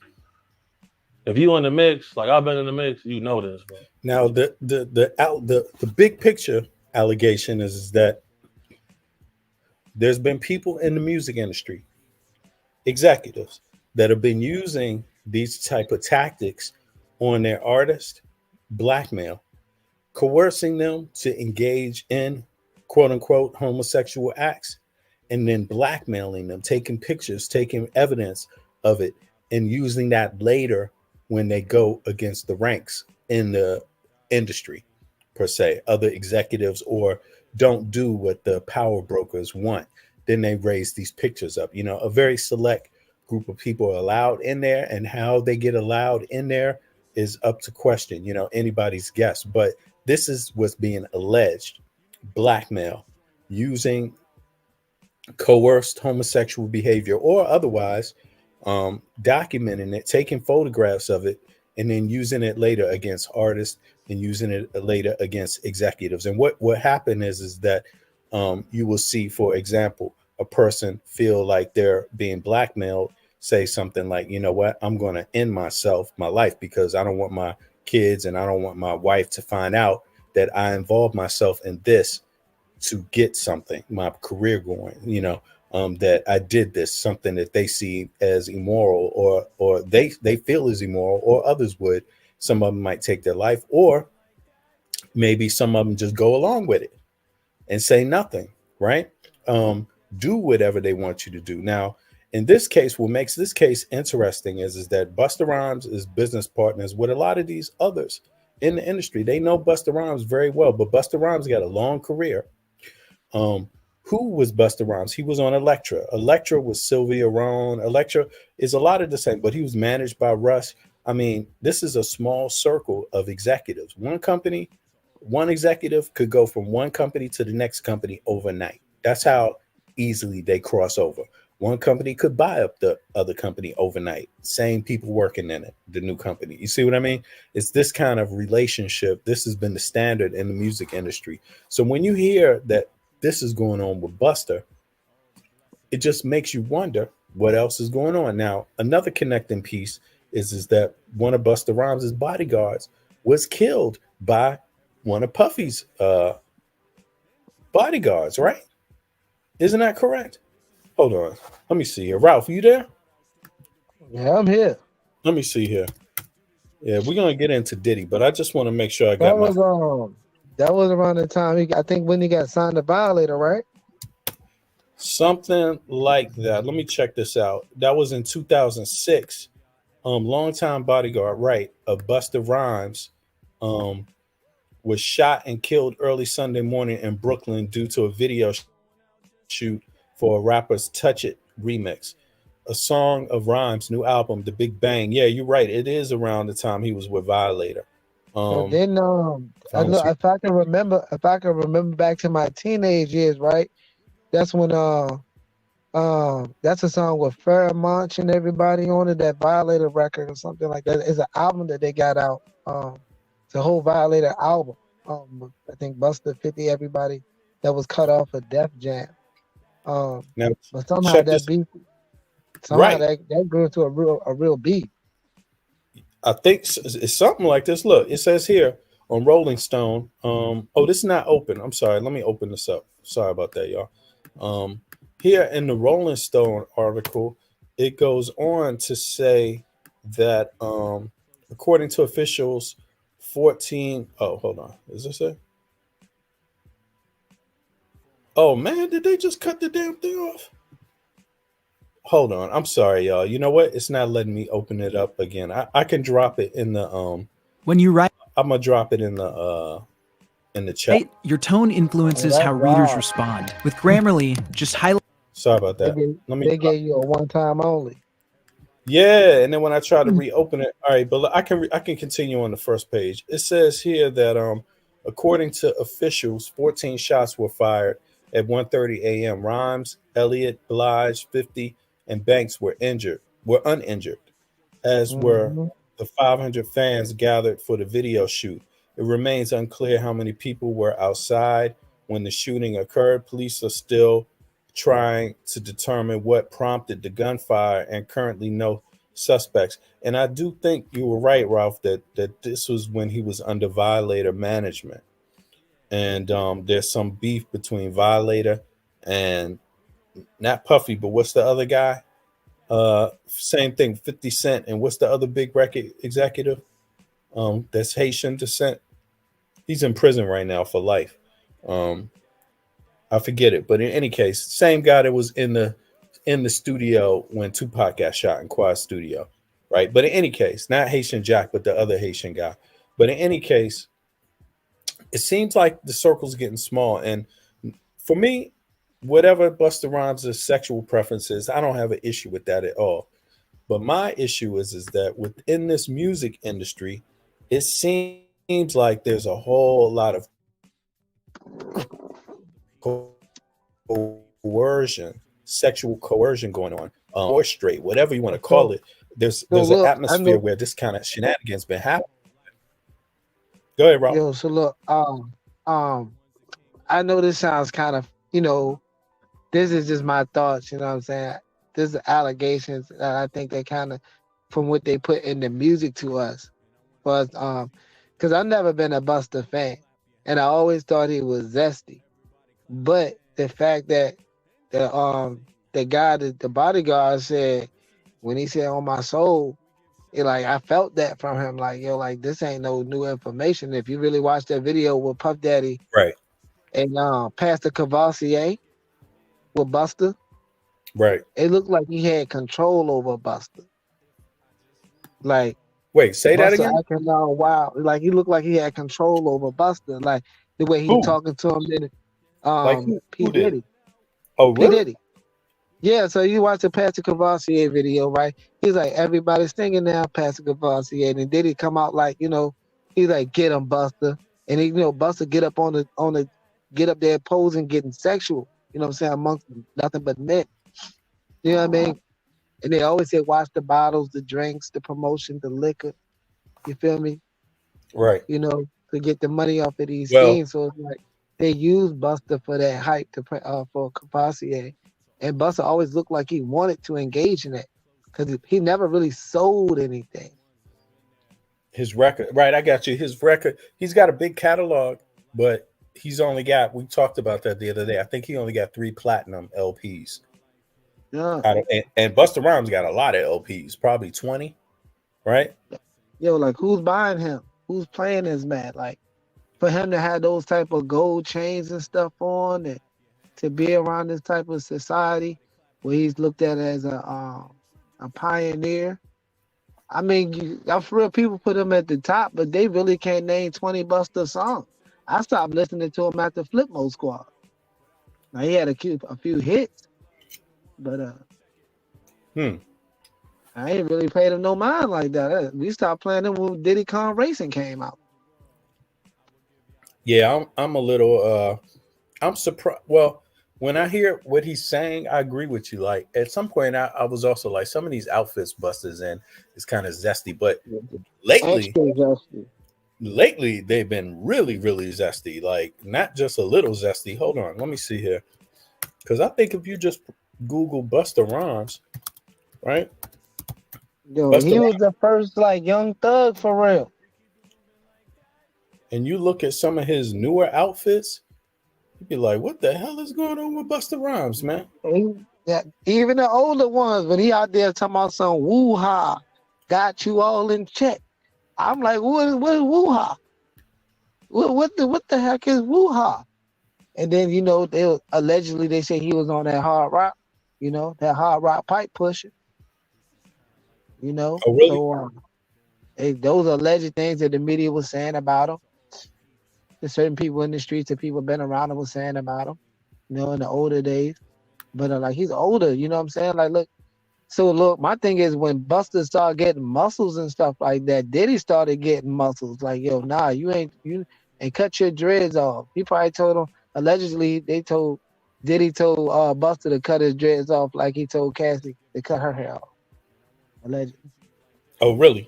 If you in the mix, like I've been in the mix, you know this, bro. Now, the big picture allegation is that there's been people in the music industry, executives, that have been using these type of tactics on their artists, blackmail, coercing them to engage in quote unquote homosexual acts, and then blackmailing them, taking pictures, taking evidence of it, and using that later when they go against the ranks in the industry, per se, other executives, or don't do what the power brokers want. Then they raise these pictures up. You know, a very select group of people are allowed in there, and how they get allowed in there is up to question, you know, anybody's guess. But this is what's being alleged: blackmail, using coerced homosexual behavior or otherwise, documenting it, taking photographs of it, and then using it later against artists and using it later against executives. And what happened is that you will see, for example, a person feel like they're being blackmailed, say something like, you know what, I'm going to end my life because I don't want my kids and I don't want my wife to find out that I involved myself in this to get something, my career going, you know, that I did this, something that they see as immoral, or they feel is immoral, or others would. Some of them might take their life, or maybe some of them just go along with it and say nothing, right? Do whatever they want you to do. Now, in this case, what makes this case interesting is that Busta Rhymes is business partners with a lot of these others in the industry. They know Busta Rhymes very well, but Busta Rhymes got a long career. Who was Busta Rhymes? He was on Elektra. Elektra was Sylvia Rhone. Elektra is a lot of the same, but he was managed by Russ. I mean, this is a small circle of executives. One company, one executive could go from one company to the next company overnight. That's how easily they cross over. One company could buy up the other company overnight. Same people working in it, the new company. You see what I mean? It's this kind of relationship. This has been the standard in the music industry. So when you hear that this is going on with Busta, it just makes you wonder, what else is going on. Now, another connecting piece is that one of Busta Rhymes' bodyguards was killed by one of Puffy's bodyguards, right? Isn't that correct? Hold on. Let me see here. Ralph, you there? Yeah, I'm here. Let me see here. Yeah, we're gonna get into Diddy, but I just want to make sure I got That was around the time I think when he got signed to Violator, right? something like that. Let me check this out. That was in 2006. Longtime bodyguard, right, of Busta Rhymes, was shot and killed early Sunday morning in Brooklyn due to a video shoot for a rapper's "Touch It" remix, a song of Rhymes' new album, The Big Bang. Yeah, you're right. It is around the time he was with Violator. But then Found this- if I can remember back to my teenage years, right? That's when that's a song with Fairmont and everybody on it, that Violator record or something like that. It's an album that they got out. It's a whole Violator album. I think Busta 50, everybody that was cut off of Def Jam. Now, But somehow check that this. beat, Right. that grew into a real beat. I think it's something like this. Look, it says here on Rolling Stone. This is not open. I'm sorry. Let me open this up. Sorry about that, y'all. Here in the Rolling Stone article, it goes on to say that according to officials, 14. Oh, hold on. Is this it? Oh man, did they just cut the damn thing off? Hold on. I'm sorry, y'all. You know what? It's not letting me open it up again. I can drop it in the When you write, I'm gonna drop it in the chat. your tone influences how readers respond. With Grammarly, just highlight. Sorry about that. They gave you a one time only. Yeah, and then when I try to reopen it, all right, but I can continue on the first page. It says here that according to officials, 14 shots were fired at 1:30 a.m. Rhymes, Elliott, Blige, 50, and Banks were uninjured, as were the 500 fans gathered for the video shoot. It remains unclear how many people were outside when the shooting occurred. Police are still trying to determine what prompted the gunfire and currently no suspects. And I do think you were right, Ralph, that this was when he was under Violator management. And there's some beef between Violator and not Puffy, but what's the other guy? Same thing, 50 Cent. And what's the other big record executive? That's Haitian descent. He's in prison right now for life. I forget it, but in any case, same guy that was in the studio when Tupac got shot in Quad Studio, right? But in any case, not Haitian Jack, but the other Haitian guy. But in any case, it seems like the circle's getting small. And for me, whatever Busta Rhymes' sexual preferences, I don't have an issue with that at all. But my issue is that within this music industry, it seems like there's a whole lot of coercion, sexual coercion going on, or straight, whatever you want to call it. There's an atmosphere where this kind of shenanigans been happening. Go ahead, Rob. Yo, so look, I know this sounds kind of, this is just my thoughts, you know what I'm saying? This is allegations that I think they kind of, from what they put in the music to us, was, because I've never been a Busta fan, and I always thought he was zesty. But the fact that the guy, the bodyguard said, when he said "on my soul," I felt that from him. Like this ain't no new information. If you really watch that video with Puff Daddy, right, and Pastor Cavassier with Busta, right, it looked like he had control over Busta. Like, wait, say that again. Acting all wild. Like he looked like he had control over Busta. Like the way he talking to him. Then, P. Diddy. Oh, really? P. Diddy. Yeah, so you watch the Pastor Cavassier video, right? He's like, everybody's singing now, Pastor Cavassier. And then Diddy come out like, he's like, get him, Busta. And he, Busta get up get up there posing, getting sexual, you know what I'm saying, amongst nothing but men. You know what I mean? And they always say, watch the bottles, the drinks, the promotion, the liquor. You feel me? Right. To get the money off of these schemes. So it's like, they use Busta for that hype for Cavassier. And Buster always looked like he wanted to engage in it because he never really sold anything. His record, right? I got you. His record. He's got a big catalog, but he's only got. We talked about that the other day. I think he only got 3 platinum LPs. Yeah. And Busta Rhymes got a lot of LPs, probably 20, right? Yo, like who's buying him? Who's playing his man? Like for him to have those type of gold chains and stuff on, and to be around this type of society where he's looked at as a pioneer. I mean, I'm for real. People put him at the top, but they really can't name 20 Busta songs. I stopped listening to him after Flip Mode Squad. Now he had a few hits, but I ain't really paid him no mind like that. We stopped playing him when Diddy Kong Racing came out. Yeah, I'm a little I'm surprised. Well, when I hear what he's saying, I agree with you. Like at some point, I was also like, some of these outfits Busta's in is kind of zesty, but lately they've been really, really zesty. Like not just a little zesty. Hold on, let me see here, because I think if you just Google Busta Rhymes, right? Yo, Busta he was Rhymes, the first like young thug for real. and you look at some of his newer outfits, you'd be like, what the hell is going on with Busta Rhymes, man? Yeah, even the older ones, when he out there talking about some woo-ha, got you all in check. I'm like, what is woo-ha? What the heck is woo-ha? And then, you know, allegedly they say he was on that hard rock, you know, that hard rock pipe pusher. You know? Oh, really? So those are alleged things that the media was saying about him. There's certain people in the streets that people been around him was saying about him, you know, in the older days. But like he's older, you know what I'm saying? Like, look, my thing is when Busta started getting muscles and stuff like that, Diddy started getting muscles. Like, yo, nah, you cut your dreads off. He probably told him, allegedly, Diddy told Busta to cut his dreads off like he told Cassie to cut her hair off. Allegedly. Oh, really?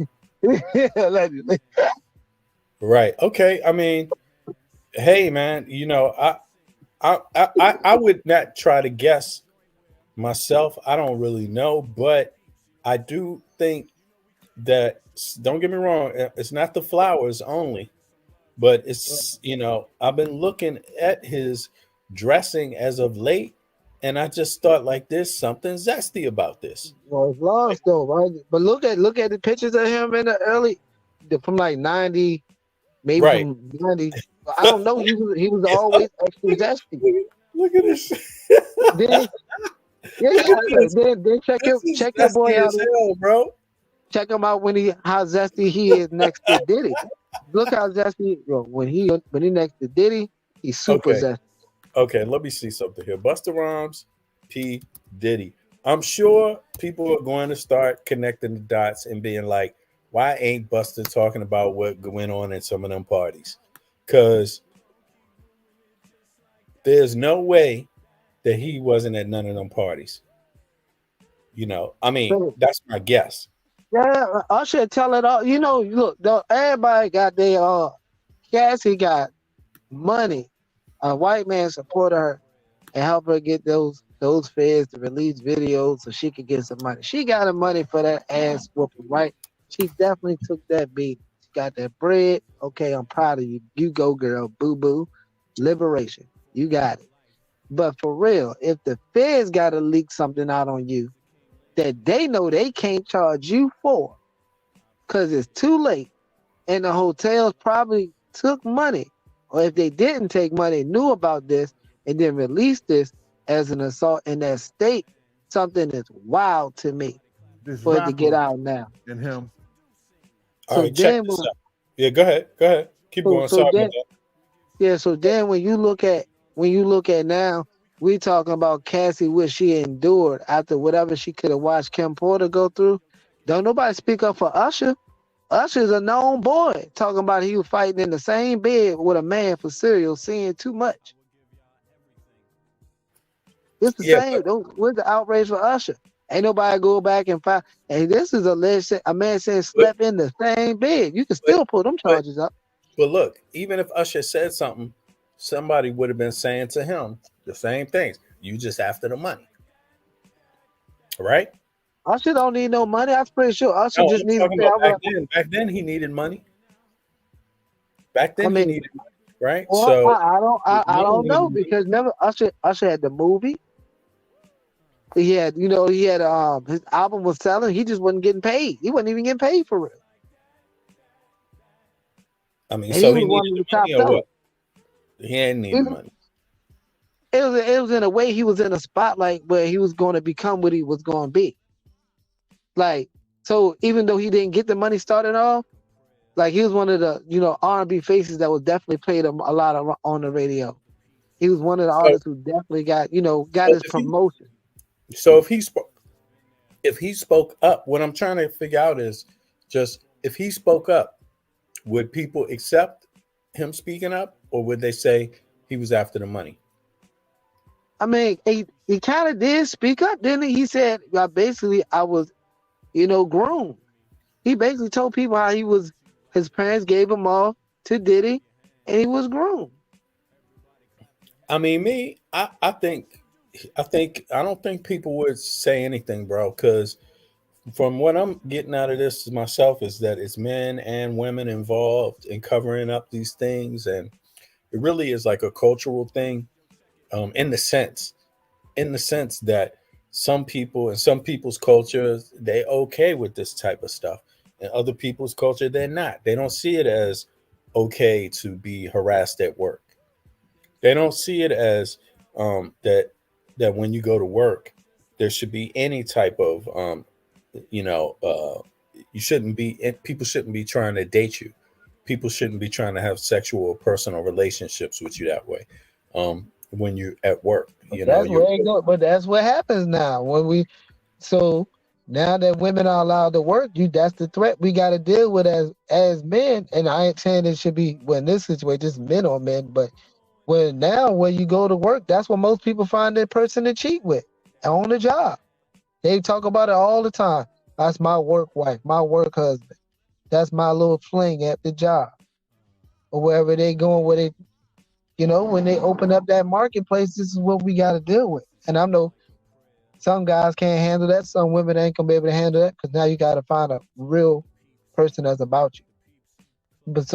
Allegedly. Right. Okay. I mean, hey, man, you know, I would not try to guess myself. I don't really know, but I do think that, don't get me wrong, it's not the flowers only, but it's, you know, I've been looking at his dressing as of late, and I just thought like there's something zesty about this. Well, it's lost though, right? But look at the pictures of him in the early, from like 90, maybe Right. from 90. I don't know. He was always extra zesty. Look at this. Then check your boy out, bro. Check him out how zesty he is next to Diddy. Look how zesty when he next to Diddy, he's super zesty. Okay, let me see something here. Busta Rhymes, P. Diddy. I'm sure people are going to start connecting the dots and being like, why ain't Busta talking about what went on in some of them parties? Because there's no way that he wasn't at none of them parties. You know, I mean, that's my guess. Yeah, I should tell it all. You know, look, everybody got their Cassie got money. A white man supported her and helped her get those feds to release videos so she could get some money. She got the money for that ass whooping, right? She definitely took that beat. She got that bread. Okay, I'm proud of you. You go, girl. Boo boo. Liberation. You got it. But for real, if the feds got to leak something out on you that they know they can't charge you for because it's too late and the hotels probably took money, or if they didn't take money, knew about this, and then released this as an assault in that state, something that's wild to me for it to get out now. And him. All right, check this out. Yeah, go ahead. Keep going. Sorry about that. Yeah, so then when you look at now, we talking about Cassie, what she endured after whatever she could have watched Kim Porter go through. Don't nobody speak up for Usher. Usher's a known boy, talking about he was fighting in the same bed with a man for cereal, seeing too much. It's the same. Where's the outrage for Usher? Ain't nobody go back and find. And this is a man saying slept in the same bed. You can still pull them charges up. But look, even if Usher said something, somebody would have been saying to him the same things. You just after the money. right? Usher don't need no money. I'm pretty sure Usher No, just I'm needs to talking say, about all back right. then. Back then, he needed money. Back I then, he mean, needed money, right? well, So I men don't needed know money. because remember Usher had the movie. He had his album was selling. He just wasn't getting paid. He wasn't even getting paid for it. I mean, And he so he was one needed of the the top money or sellers. what? He ain't need He the was- money. It was in a way he was in a spotlight where he was going to become what he was going to be. Like, so even though he didn't get the money started off, like he was one of the R&B faces that was definitely played a lot on the radio. He was one of the So, artists who definitely got so his promotion. if he spoke up, what I'm trying to figure out is just if he spoke up, would people accept him speaking up, or would they say he was after the money? I mean, he kind of did speak up, didn't he? He said, basically, I was, groomed. He basically told people how his parents gave him off to Diddy, and he was groomed. I mean, I don't think people would say anything, bro, because from what I'm getting out of this myself is that it's men and women involved in covering up these things, and it really is like a cultural thing, in the sense that some people in some people's cultures they okay with this type of stuff, and other people's culture they're not. They don't see it as okay to be harassed at work. They don't see it as that when you go to work, there should be any type of you shouldn't be people shouldn't be trying to date you. People shouldn't be trying to have sexual or personal relationships with you that way. When you're at work, That's you're where it goes. But that's what happens now. So now that women are allowed to work, that's the threat we got to deal with as men. And I ain't saying it should be in this situation, just men on men, but when you go to work, that's what most people find their person to cheat with on the job. They talk about it all the time. That's my work wife, my work husband. That's my little fling at the job. Or wherever they going, when they open up that marketplace, this is what we got to deal with. And I know some guys can't handle that. Some women ain't gonna be able to handle that because now you got to find a real person that's about you. But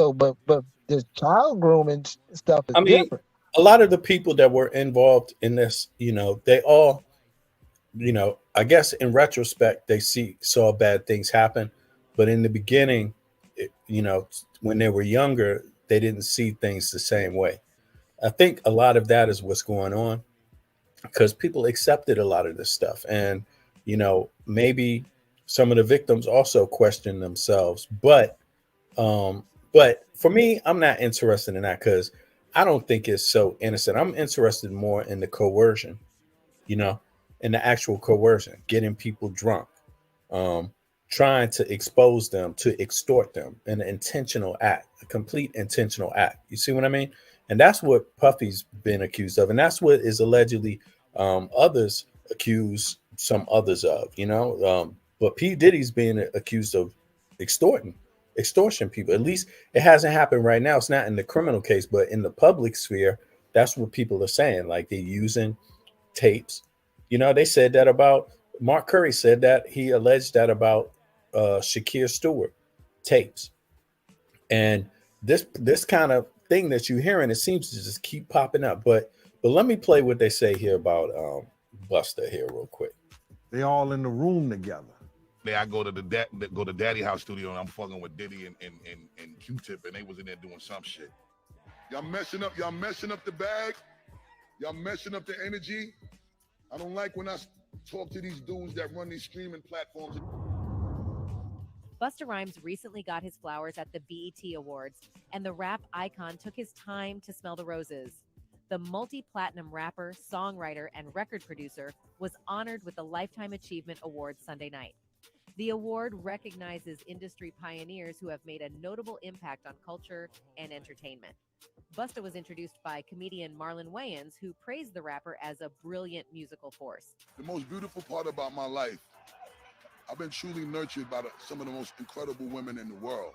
the child grooming stuff is I mean, different. a lot of the people that were involved in this, they all, I guess in retrospect, they saw bad things happen. But in the beginning, when they were younger, they didn't see things the same way. I think a lot of that is what's going on because people accepted a lot of this stuff. And, maybe some of the victims also question themselves. But for me, I'm not interested in that because I don't think it's so innocent. I'm interested more in the coercion, you know, in the actual coercion, getting people drunk, trying to expose them, to extort them, an intentional act, a complete intentional act. You see what I mean? And that's what Puffy's been accused of, and that's what is allegedly others accuse some others of. But P. Diddy's being accused of extortion people. At least it hasn't happened right now. It's not in the criminal case, but in the public sphere, that's what people are saying. Like they're using tapes. They said that about Mark Curry said that he alleged that about Shakir Stewart tapes. And this kind of thing that you're hearing, it seems to just keep popping up. But let me play what they say here about Busta here real quick. They all in the room together. I go to Daddy House studio and I'm fucking with Diddy and Q-Tip and they was in there doing some shit. Y'all messing up the bag. Y'all messing up the energy. I don't like when I talk to these dudes that run these streaming platforms. Busta Rhymes recently got his flowers at the BET Awards, and the rap icon took his time to smell the roses. The multi-platinum rapper, songwriter, and record producer was honored with the Lifetime Achievement Award Sunday night. The award recognizes industry pioneers who have made a notable impact on culture and entertainment. Busta was introduced by comedian Marlon Wayans, who praised the rapper as a brilliant musical force. The most beautiful part about my life, I've been truly nurtured by some of the most incredible women in the world.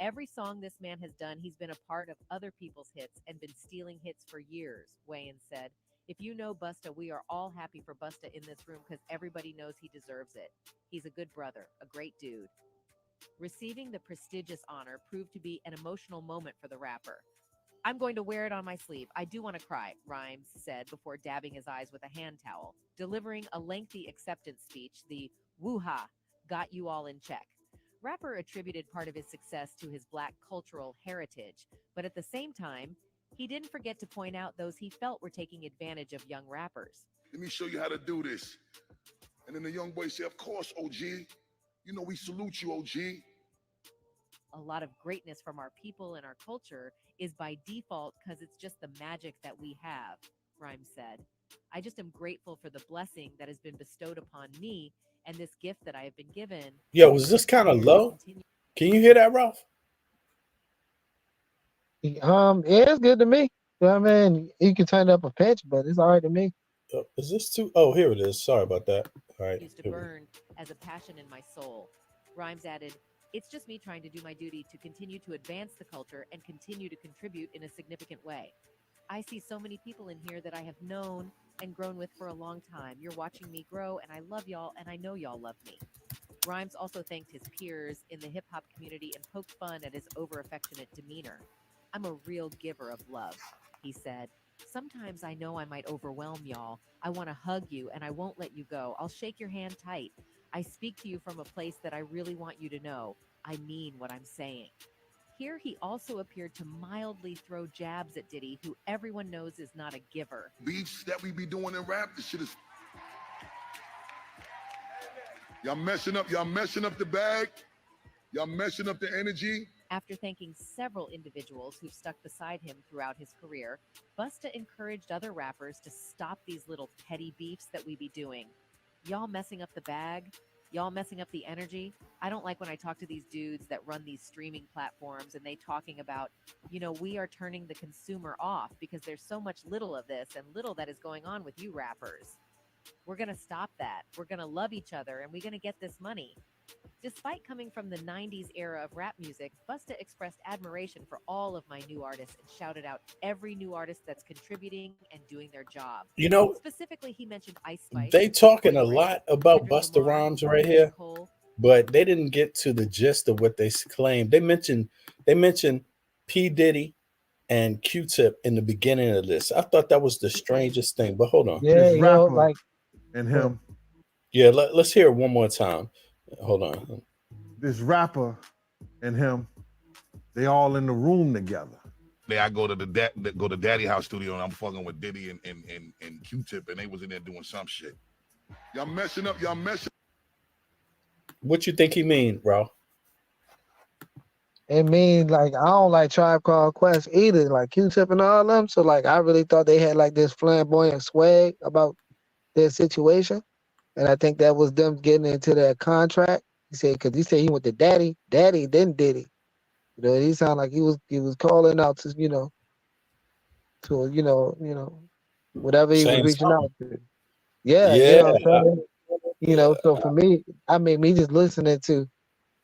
Every song this man has done, he's been a part of other people's hits and been stealing hits for years, Wayans said. If you know Busta, we are all happy for Busta in this room because everybody knows he deserves it. He's a good brother, a great dude. Receiving the prestigious honor proved to be an emotional moment for the rapper. I'm going to wear it on my sleeve. I do want to cry, Rhymes said before dabbing his eyes with a hand towel. Delivering a lengthy acceptance speech, the woo-ha got you all in check. Rapper attributed part of his success to his Black cultural heritage, but at the same time, he didn't forget to point out those he felt were taking advantage of young rappers. Let me show you how to do this. And then the young boy said, of course, OG. You know, we salute you, OG. A lot of greatness from our people and our culture is by default because it's just the magic that we have, Rhymes said. I just am grateful for the blessing that has been bestowed upon me and this gift that I have been given. Yo, was this kind of low? Can you hear that, Ralph? Yeah, it's good to me. I mean, you can turn up a pitch, but it's all right to me. Is this too? Oh, here it is. Sorry about that. All right. Used to burn as a passion in my soul. Rhymes added, it's just me trying to do my duty to continue to advance the culture and continue to contribute in a significant way. I see so many people in here that I have known and grown with for a long time. You're watching me grow, and I love y'all, and I know y'all love me. Rhymes also thanked his peers in the hip-hop community and poked fun at his over-affectionate demeanor. I'm a real giver of love, he said. Sometimes I know I might overwhelm y'all. I want to hug you, and I won't let you go. I'll shake your hand tight. I speak to you from a place that I really want you to know. I mean what I'm saying. Here he also appeared to mildly throw jabs at Diddy, who everyone knows is not a giver. Beats that we be doing in rap, this shit is... Y'all messing up the bag. Y'all messing up the energy. After thanking several individuals who've stuck beside him throughout his career, Busta encouraged other rappers to stop these little petty beefs that we be doing. Y'all messing up the bag, y'all messing up the energy. I don't like when I talk to these dudes that run these streaming platforms and they talking about, we are turning the consumer off because there's so much little of this and little that is going on with you rappers. We're going to stop that. We're going to love each other and we're going to get this money. Despite coming from the 90s era of rap music, Busta expressed admiration for all of my new artists and shouted out every new artist that's contributing and doing their job. Specifically, he mentioned Ice Spice. They talking a lot about Busta Rhymes right here, but they didn't get to the gist of what they claimed. They mentioned P. Diddy and Q-Tip in the beginning of this. I thought that was the strangest thing, but hold on. Yeah, like and him. Yeah, let's hear it one more time. Hold on. This rapper and him, they all in the room together. I go to the Daddy House studio and I'm fucking with Diddy and Q-Tip and they was in there doing some shit. Y'all messing up. What you think he mean, bro? It means like I don't like Tribe Called Quest either, like Q-Tip and all them. So like I really thought they had like this flamboyant swag about their situation. And I think that was them getting into that contract. He said, because he said he went to Daddy, then Diddy. He sounded like he was calling out to, whatever he was reaching out to. Yeah. So for me, I mean, me just listening to,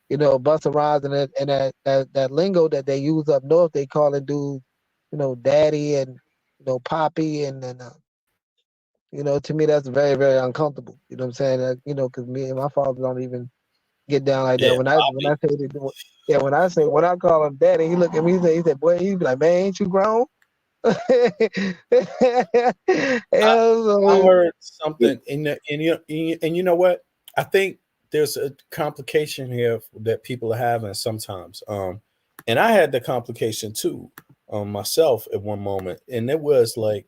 Busta Rhymes and that lingo that they use up north, they call it dude, Daddy and, Poppy and to me, that's very, very uncomfortable. You know what I'm saying? Because me and my father don't even get down like that. When I say when I call him Daddy, he look at me, he said, boy, he be like, man, ain't you grown? I heard something, and you know what? I think there's a complication here that people are having sometimes. And I had the complication too, myself at one moment, and it was like,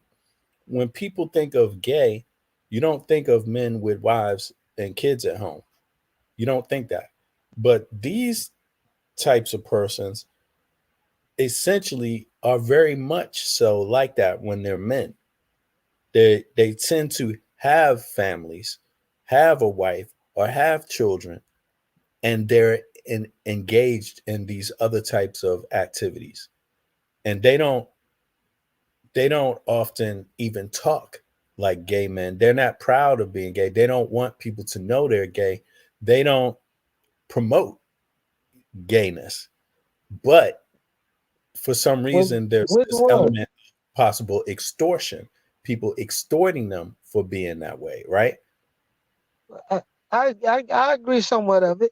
when people think of gay, you don't think of men with wives and kids at home. You don't think that. But these types of persons essentially are very much so like that when they're men. They tend to have families, have a wife, or have children, and they're engaged in these other types of activities. And they don't often even talk like gay men. They're not proud of being gay. They don't want people to know they're gay. They don't promote gayness. But for some reason, there's this element of possible extortion people extorting them for being that way, right? I agree somewhat of it.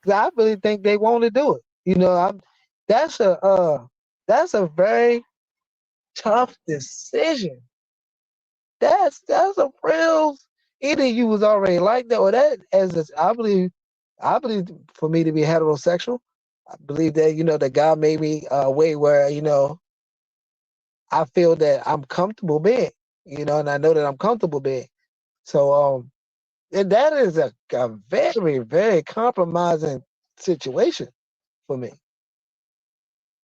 'Cause I really think they want to do it. You know, that's a very tough decision. That's a real. Either you was already like that, or that I believe for me to be heterosexual, I believe that that God made me a way where I feel that I'm comfortable being, and I know that I'm comfortable being. So and that is a very, very compromising situation for me.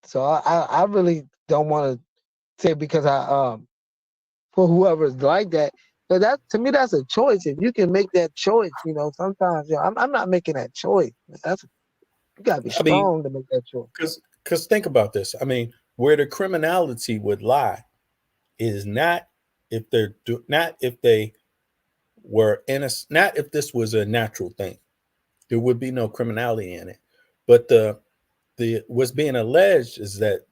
So I really don't want to say because for whoever's like that. But that to me that's a choice. If you can make that choice, sometimes I'm not making that choice. You gotta be I mean, strong to make that choice. because think about this. I mean, where the criminality would lie is not if they were innocent, not if this was a natural thing. There would be no criminality in it. But the what's being alleged is that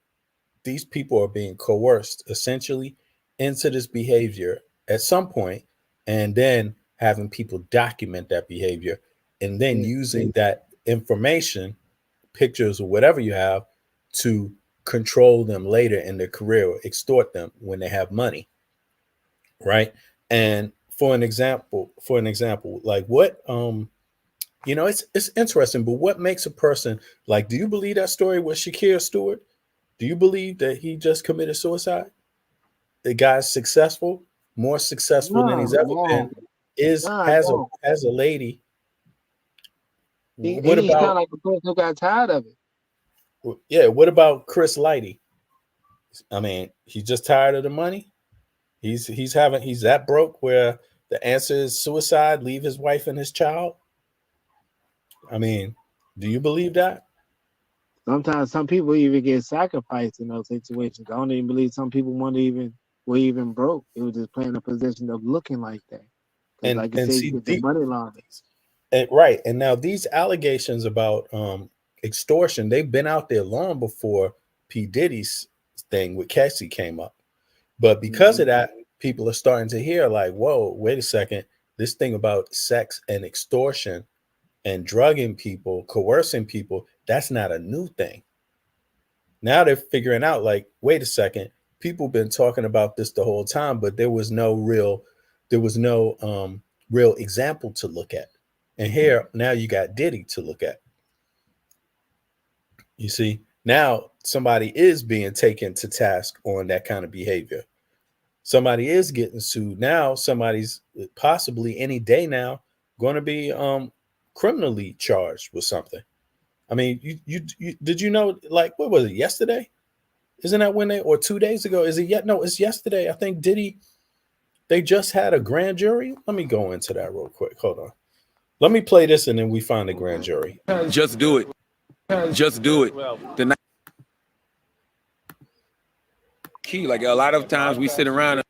these people are being coerced essentially into this behavior at some point, and then having people document that behavior, and then using that information, pictures or whatever you have, to control them later in their career or extort them when they have money, right? And for an example, like what it's interesting, but what makes a person like, do you believe that story with Shakir Stewart? Do you believe that he just committed suicide? The guy's successful, more successful than he's ever been, has a lady. He What sound about like a person who got tired of it. yeah? What about Chris Lighty? I mean, he's just tired of the money. He's that broke where the answer is suicide, leave his wife and his child. I mean, do you believe that? Sometimes some people even get sacrificed in those situations. I don't even believe some people were even broke. It was just playing a position of looking like that. And like you say, you get the money laundering. Right. And now these allegations about extortion, they've been out there long before P. Diddy's thing with Cassie came up. But because of that, people are starting to hear like, whoa, wait a second, this thing about sex and extortion and drugging people, coercing people, that's not a new thing. Now they're figuring out like, wait a second, people been talking about this the whole time, but there was no real example to look at. And here now you got Diddy to look at. You see, now somebody is being taken to task on that kind of behavior. Somebody is getting sued. Now somebody's possibly any day now going to be criminally charged with something. I mean, you did you know, like, what was it, yesterday? Isn't that when or 2 days ago? Is it yet? No, it's yesterday. I think Diddy, they just had a grand jury. Let me go into that real quick. Hold on. Let me play this and then we find the grand jury. Just do it. Just do it. The key, like a lot of times we sit around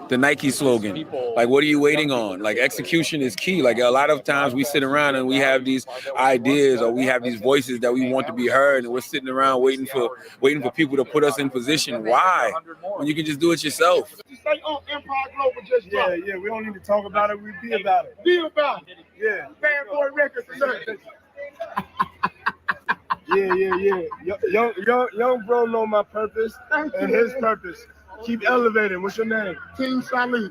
the Nike slogan, like, what are you waiting on? Like, execution is key. Like, a lot of times we sit around and we have these ideas or we have these voices that we want to be heard, and we're sitting around waiting for people to put us in position. Why? When you can just do it yourself. Yeah, we don't need to talk about it. We be about it. Be about it. Yeah. Bad Boy Records. Yeah. Young bro know my purpose and his purpose. Keep elevating. What's your name? King Salih.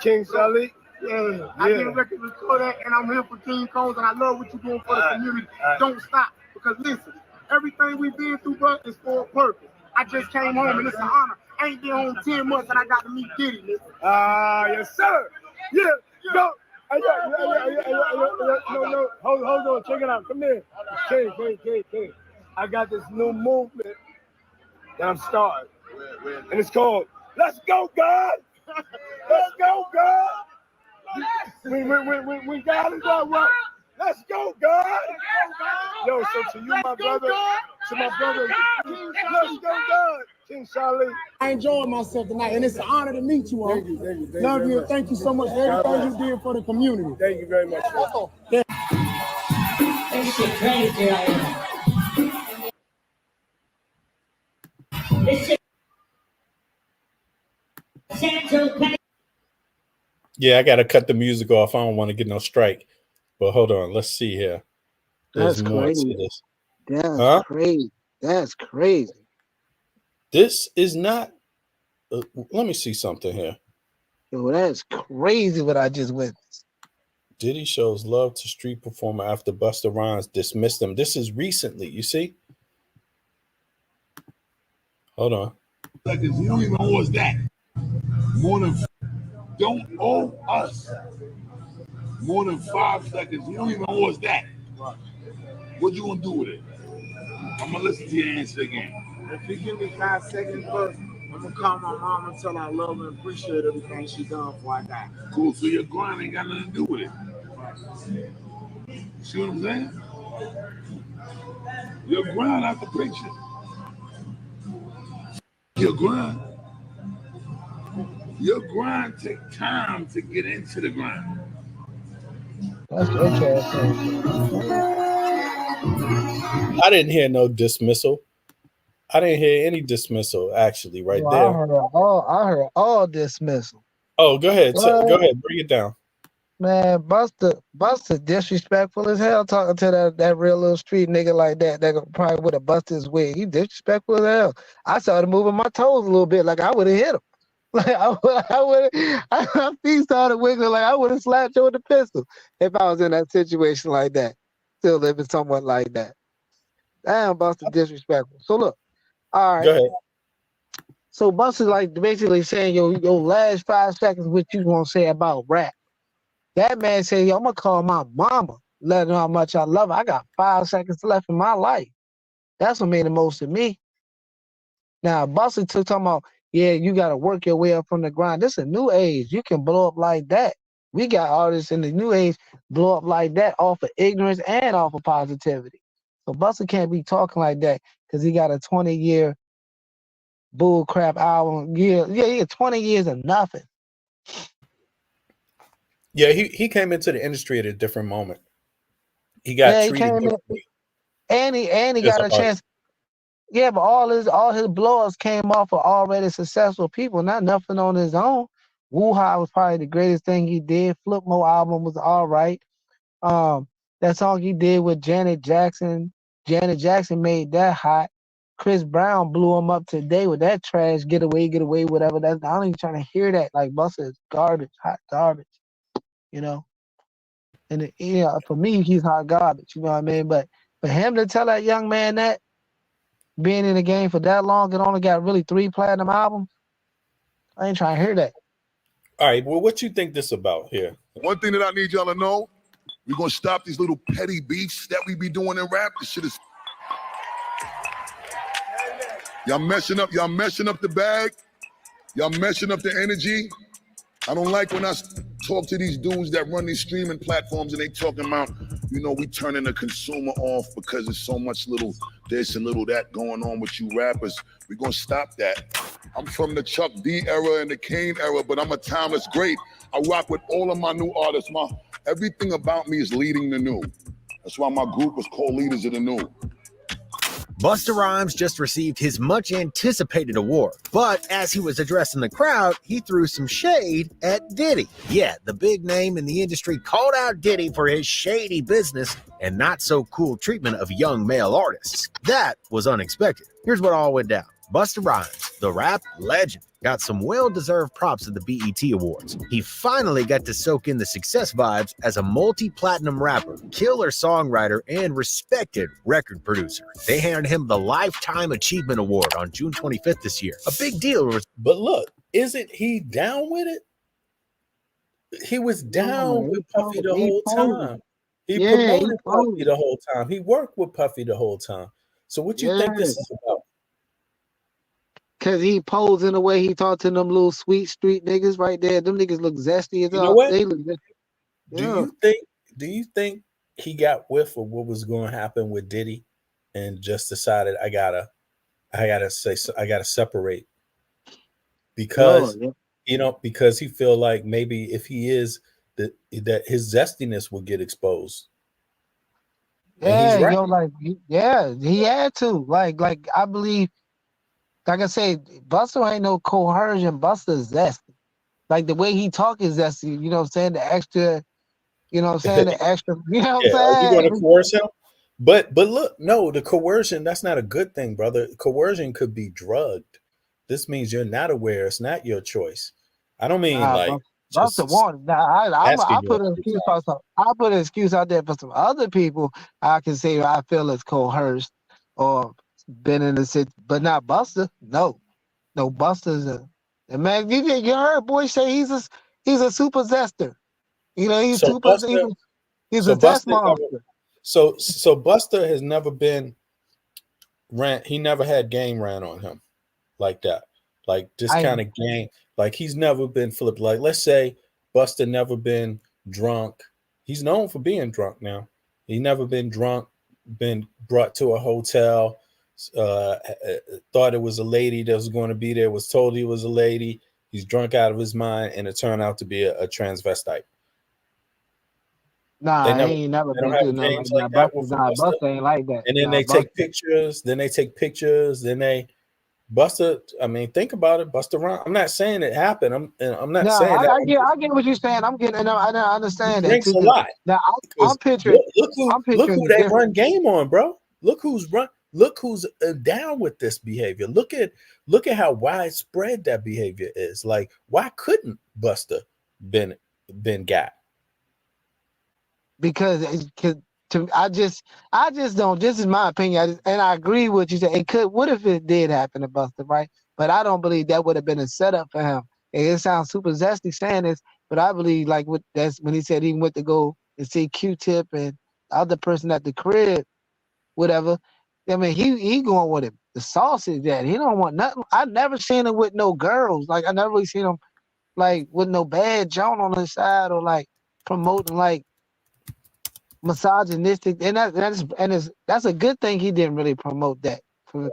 King Salih? Yeah. I get a record recorded and I'm here for King Combs and I love what you're doing for the community. Don't stop. Because listen, everything we've been through, bro, is for a purpose. I just came home and it's an honor. I ain't been home 10 months and I got to meet Diddy. Yes, sir. Yeah. Go. No. Hold on. Check it out. Come here. King. I got this new movement that I'm starting. And it's called Let's Go, God! Let's go, God! We got it that way. Let's go, God! Yo, so to you, my brother, let's go, God! King Charlie. I enjoyed myself tonight, and it's an honor to meet you all. Thank you. Love you, and thank you so much for everything you did for the community. Thank you very much. This shit crazy right now. This shit. Yeah, I gotta cut the music off. I don't want to get no strike. But hold on, let's see here. There's That's more to crazy. this. That's Huh? crazy. That's crazy. This is not. Let me see something here. Yo, that's crazy what I just witnessed. Diddy shows love to street performer after Busta Rhymes dismissed him. This is recently. You see? Hold on. Seconds. You don't even owe us that. More than don't owe us more than 5 seconds. You don't even owe us that. What you gonna do with it? I'm gonna listen to your answer again. If you give me 5 seconds, bro, I'm gonna call my mom and tell her I love her and appreciate everything she done before I die. Cool. So your grind ain't got nothing to do with it. See what I'm saying? Your grind out the picture. Your grind take time to get into the grind. That's your trash. I didn't hear no dismissal. I didn't hear any dismissal actually right Well, there. I heard all dismissal. Oh, go ahead. What? Go ahead. Bring it down. Man, Busta disrespectful as hell talking to that real little street nigga like that. That probably would have busted his wig. He disrespectful as hell. I started moving my toes a little bit, like I would have hit him. Like my feet started wiggling, like I would have slapped you with a pistol if I was in that situation like that. Still living someone like that. Damn, Busta disrespectful. So look, all right. Go ahead. So Busta's like basically saying, yo, last 5 seconds, what you gonna say about rap? That man said, yo, I'm gonna call my mama, let her know how much I love her. I got 5 seconds left in my life. That's what made the most of me. Now, Busta took talking about, yeah, you gotta work your way up from the grind. This is a new age. You can blow up like that. We got artists in the new age blow up like that off of ignorance and off of positivity. So Busta can't be talking like that because he got a 20-year bull crap album. Yeah, he got 20 years of nothing. Yeah, he came into the industry at a different moment. He got He treated came in, differently and he as got an a chance. artist. Yeah, but all his blow-ups came off of already successful people, not nothing on his own. Woo-Ha was probably the greatest thing he did. Flip Mo album was all right. That song he did with Janet Jackson made that hot. Chris Brown blew him up today with that trash, get away, whatever. That's I don't even trying to hear that. Like Busta is garbage, hot garbage, you know. And for me, he's hot garbage, you know what I mean? But for him to tell that young man that, being in the game for that long and only got really 3 platinum albums, I ain't trying to hear that. All right, well, what you think this about here? One thing that I need y'all to know, we're gonna stop these little petty beefs that we be doing in rap. This shit is y'all messing up the bag, y'all messing up the energy. I don't like when I talk to these dudes that run these streaming platforms and they talking about, we turning the consumer off because there's so much little this and little that going on with you rappers. We're gonna stop that. I'm from the Chuck D era and the Kane era, but I'm a timeless great. I rock with all of my new artists. Everything about me is leading the new. That's why my group was called Leaders of the New. Busta Rhymes just received his much-anticipated award, but as he was addressing the crowd, he threw some shade at Diddy. Yeah, the big name in the industry called out Diddy for his shady business and not-so-cool treatment of young male artists. That was unexpected. Here's what all went down. Busta Rhymes, the rap legend, got some well-deserved props at the BET Awards. He finally got to soak in the success vibes as a multi-platinum rapper, killer songwriter, and respected record producer. They handed him the Lifetime Achievement Award on June 25th this year. A big deal. But look, isn't he down with it? He was down with Puffy the whole time. He promoted Puffy the whole time. He worked with Puffy the whole time. So what you think this is about? Cause he posed in a way he talked to them little sweet street niggas right there. Them niggas look zesty as You know what? They look zesty. Do you think he got whiff of what was going to happen with Diddy and just decided I gotta separate because because he feel like maybe if he is that his zestiness will get exposed. Yeah, right. he had to. Like I believe, like I say, Busta ain't no coercion. Busta is zesty. Like the way he talk is zesty. You know what I'm saying? The extra. You know what I'm saying? The extra. You know what Yeah, are you I'm going to saying? coerce him? But look, no, the coercion, that's not a good thing, brother. Coercion could be drugged. This means you're not aware. It's not your choice. I don't mean Nah, like bro. That's the just one. Nah, I asking you put a an few excuse times. for some. I put an excuse out there for some other people. I can say I feel it's coerced or been in the city, but not Buster. No, Buster's a. And man, you heard boy say he's a super zester. You know, he's So super. Buster, He's so a zest Buster never, monster. so Buster has never been he never had game ran on him like that. Like this I kind of game, like he's never been flipped. Like let's say Buster never been drunk. He's known for being drunk now. He never been drunk, been brought to a hotel, thought it was a lady that was going to be there, was told he was a lady. He's drunk out of his mind, and it turned out to be a transvestite. They Nah, he never, ain't never they don't been have through nothing games like like that. that with Buster. Buster ain't like that. And then Nah, they take Buster. pictures. Then they Buster. I mean, think about it. Buster Rhymes. I'm not saying it happened. I'm not No, saying that. I get what you're saying. I'm getting, and I He understand that drinks too. a Cause lot. now Because I'm look who picturing they different. run game on, bro. Look who's down with this behavior. Look at how widespread that behavior is. Like, why couldn't Buster been got? Because I just don't. This is my opinion, and I agree with you. Said it could. What if it did happen to Buster, right? But I don't believe that would have been a setup for him. And it sounds super zesty saying this, but I believe like that's when he said he went to go and see Q-Tip and the other person at the crib, whatever. I mean, he going with it. The sausage that he don't want nothing. I never seen him with no girls. Like I never really seen him like with no bad Joan on his side or like promoting like misogynistic, and that's a good thing he didn't really promote that for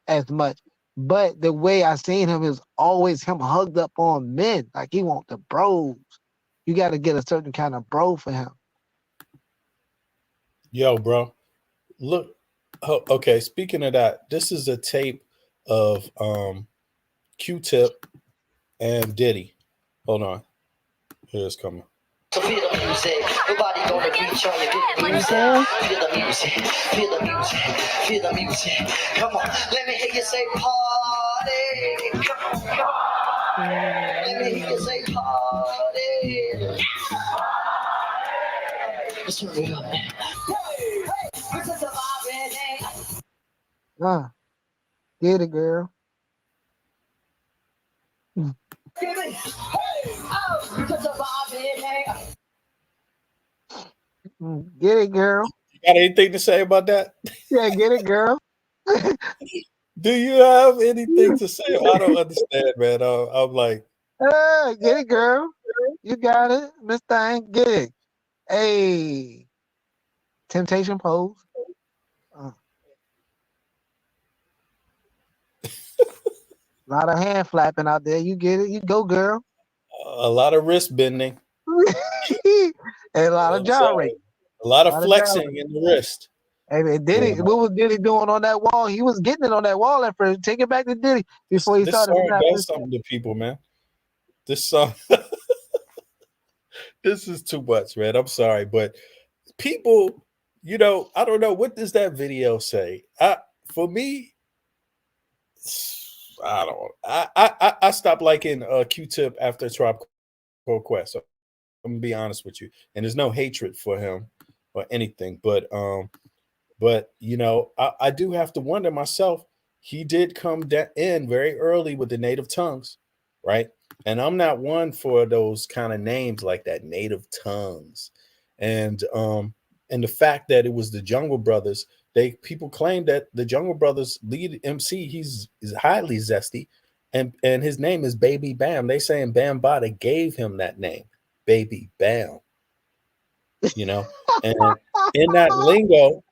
as much. But the way I seen him is always him hugged up on men, like he want the bros. You got to get a certain kind of bro for him. Yo, bro. Look. Oh, okay. Speaking of that, this is a tape of Q-Tip and Diddy. Hold on. Here it's coming. So feel the music, nobody gonna reach on you. Feel the music, feel the music, feel the music. Come on, let me hear you say party. Come on. Let me hear you say party. Let's turn it up. Hey, this is a Get it, girl. Give me, hey, oh, because of Get it, girl. You got anything to say about that? Yeah, get it, girl. Do you have anything to say? I don't understand, man. I'm like, Get it, girl. You got it, Miss Thing. Get it. Hey, temptation pose. A lot of hand flapping out there. You get it. You go, girl. a lot of wrist bending, And a lot of gyrating. a lot of flexing in the wrist. Hey, man, Diddy, what was Diddy doing on that wall? He was getting it on that wall at first. Take it back to Diddy before he This started song snapping. does something to people, man. This song, this is too much, man. I'm sorry, but people, I don't know, what does that video say? For me, I don't. I stopped liking Q-Tip after Tribe Called Quest. So I'm gonna be honest with you, and there's no hatred for him or anything, but I do have to wonder myself. He did come in very early with the native tongues, right? And I'm not one for those kind of names like that, native tongues, and the fact that it was the Jungle Brothers. People claim that the Jungle Brothers lead MC, is highly zesty, and his name is Baby Bam. They saying Bam Bada gave him that name, Baby Bam. And in that lingo,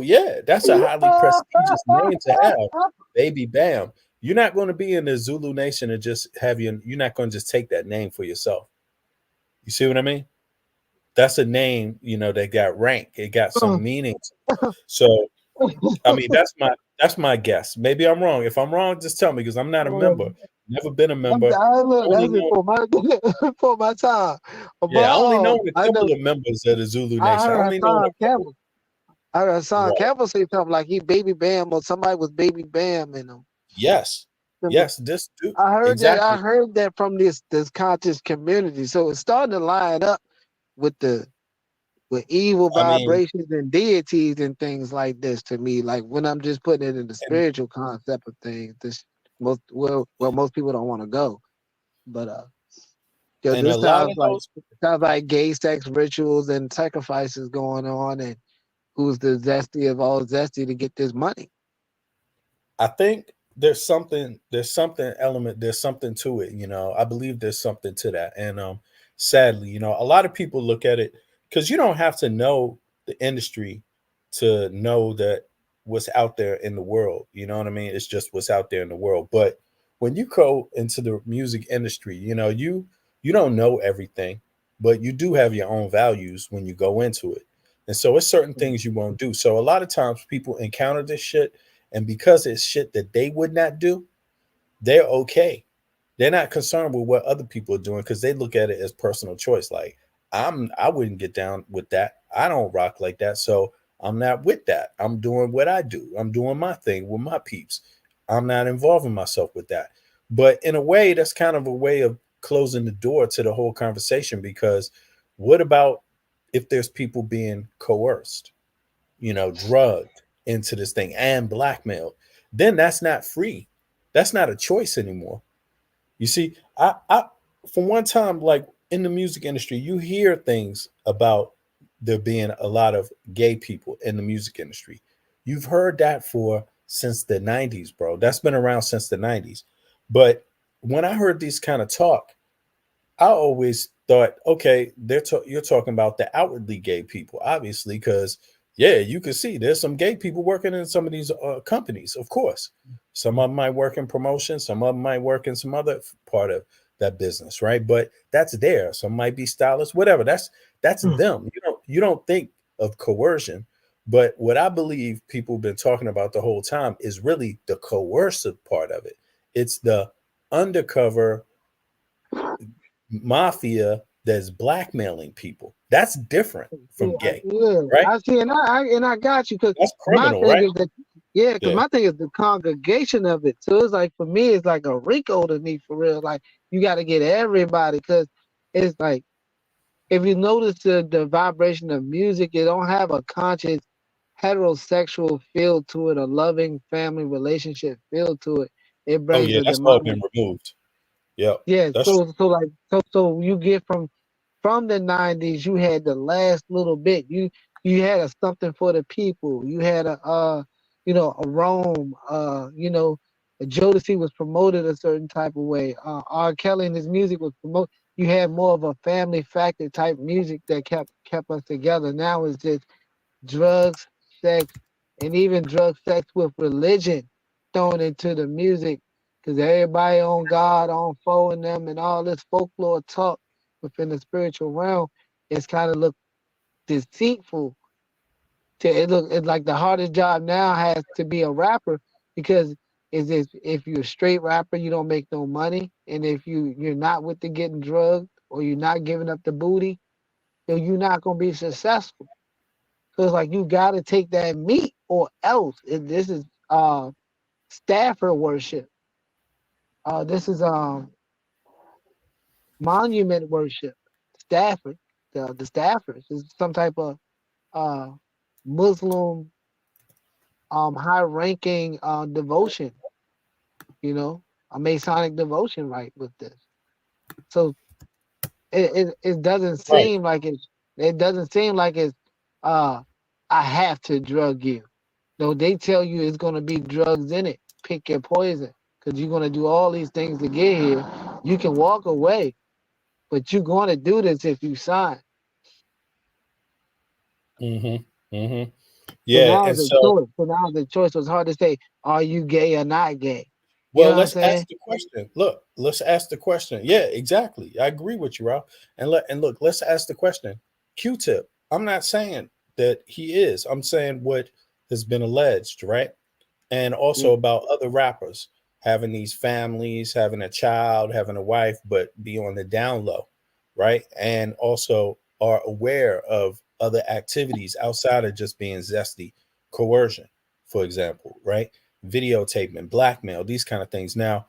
yeah, that's a highly prestigious name to have, Baby Bam. You're not going to be in the Zulu Nation and just you're not going to just take that name for yourself. You see what I mean? That's a name, that got rank. It got some meaning. So, I mean, That's my guess. Maybe I'm wrong. If I'm wrong, just tell me because I'm not a member. Never been a member. Look, Only that's know, before my before my time. yeah, I only know a I know couple of members of the Zulu I Nation. I heard only know Hassan a couple. Campbell. I heard Hassan Right. Campbell say something like he Baby Bam or somebody was Baby Bam in him. Yes. Yes. This dude. I heard that. I Exactly. heard that from this conscious community. So it's starting to line up with with evil I mean, vibrations and deities and things like this to me. Like when I'm just putting it in the and, spiritual concept of things, this most people don't want to go. But and a this lot of those. sounds like gay sex rituals and sacrifices going on, and who's the zesty of all zesty to get this money? I think there's something element, there's something to it, I believe there's something to that. And sadly, a lot of people look at it because you don't have to know the industry to know that what's out there in the world. You know what I mean? It's just what's out there in the world. But when you go into the music industry, you don't know everything, but you do have your own values when you go into it. And so it's certain things you won't do. So a lot of times people encounter this shit, and because it's shit that they would not do, they're okay. They're not concerned with what other people are doing because they look at it as personal choice. Like I wouldn't get down with that. I don't rock like that. So I'm not with that. I'm doing what I do. I'm doing my thing with my peeps. I'm not involving myself with that. But in a way, that's kind of a way of closing the door to the whole conversation, because what about if there's people being coerced, drugged into this thing and blackmailed? Then that's not free. That's not a choice anymore. You see, I from one time, like in the music industry, you hear things about there being a lot of gay people in the music industry. You've heard that for since the 90s, bro. That's been around since the 90s. But when I heard these kind of talk, I always thought, okay, you're talking about the outwardly gay people, obviously, because yeah, you can see there's some gay people working in some of these companies. Of course, some of them might work in promotion, some of them might work in some other part of that business, right? But that's there. Some might be stylists, whatever. That's them. You don't think of coercion, but what I believe people have been talking about the whole time is really the coercive part of it. It's the undercover mafia that's blackmailing people. That's different from gay, right? I see, and I got you because That's my criminal, thing right? is that because Yeah. my thing is the congregation of it. So it's like for me, it's like a Rico to me for real. Like you got to get everybody because it's like if you notice the vibration of music, it don't have a conscious heterosexual feel to it, a loving family relationship feel to it. It Oh brings yeah, a that's all demonic. been removed. Yeah, Yeah, that's so you get from the 90s, you had the last little bit. You had a something for the people. You had a Rome, Jodeci was promoted a certain type of way. R. Kelly and his music was promoted. You had more of a family factor type music that kept us together. Now it's just drugs, sex, and even drug sex with religion thrown into the music because everybody on God, on foe and them, and all this folklore talk within the spiritual realm, it's kind of look deceitful. It's like the hardest job now has to be a rapper because if you're a straight rapper, you don't make no money, and if you're not with the getting drugged or you're not giving up the booty, then you're not gonna be successful. So it's like you got to take that meat or else. This is Stafford worship. This is monument worship. Stafford, the Staffords is some type of uh, Muslim high ranking devotion. A Masonic devotion, right? With this, so it doesn't right. seem like it's uh I have to drug you. No, they tell you it's gonna be drugs in it. Pick your poison. Because you're gonna do all these things to get here. You can walk away, but you're gonna do this if you sign. Mm-hmm. Mm-hmm. So Yeah, now and it's a so choice. So now the choice was hard to say, are you gay or not gay? You well, know what I'm let's saying? ask the question. Look, let's ask the question. Yeah, exactly. I agree with you, Ralph. And look, let's ask the question. Q-Tip. I'm not saying that he is. I'm saying what has been alleged, right? and also about other rappers having these families, having a child, having a wife, but be on the down low, right? And also are aware of other activities outside of just being zesty, coercion, for example, right? Videotaping, blackmail, these kind of things. Now,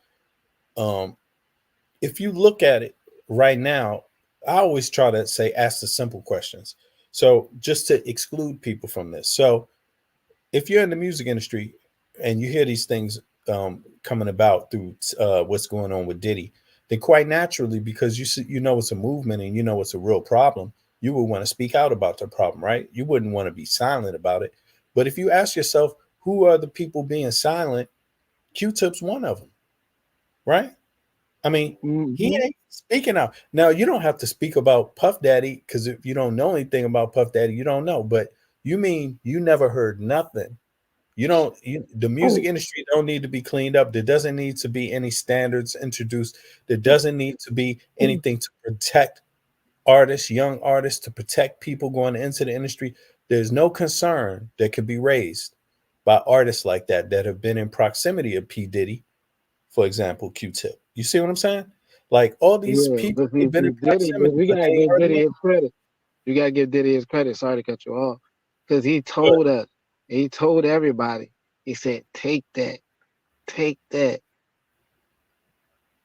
if you look at it right now, I always try to say ask the simple questions. So just to exclude people from this. So if you're in the music industry and you hear these things coming about through what's going on with Diddy, then quite naturally, because you know it's a movement and you know it's a real problem, you would want to speak out about the problem, right? You wouldn't want to be silent about it. But if you ask yourself, who are the people being silent? Q-Tip's one of them, right? I mean, he ain't speaking out. Now, you don't have to speak about Puff Daddy, because if you don't know anything about Puff Daddy, you don't know. But you mean you never heard nothing? The music industry don't need to be cleaned up. There doesn't need to be any standards introduced. There doesn't need to be anything to protect artists, young artists, to protect people going into the industry. There's no concern that could be raised by artists like that have been in proximity of P. Diddy, for example, Q-Tip. You see what I'm saying? Like all these people but have been in Diddy, proximity, we but gotta they ain't give heard of Diddy him. his credit. You gotta give Diddy his credit. Sorry to cut you off, because he told us, he told everybody. He said, "Take that, take that."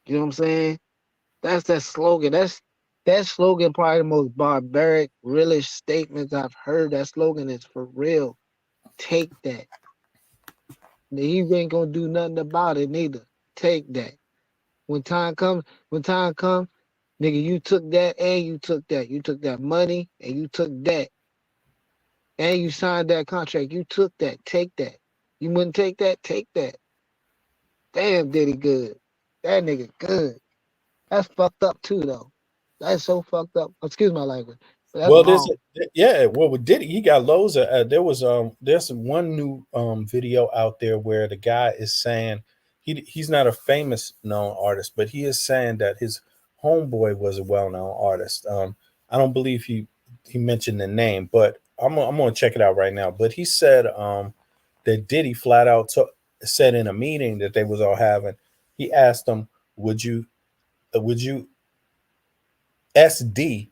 You know what I'm saying? That's that slogan. That slogan probably the most barbaric, realest statements I've heard. That slogan is for real. Take that. He ain't gonna do nothing about it neither. Take that. When time comes, nigga, you took that and you took that. You took that money and you took that. And you signed that contract. You took that. Take that. You wouldn't take that? Take that. Damn, Diddy good. That nigga good. That's fucked up too, though. That's so fucked up. Excuse my language. But that's Well, wrong. well, with Diddy, he got loads of. There's one new video out there where the guy is saying he's not a famous known artist, but he is saying that his homeboy was a well known artist. I don't believe he mentioned the name, but I'm gonna check it out right now. But he said that Diddy flat out said in a meeting that they was all having. He asked him, "Would you SD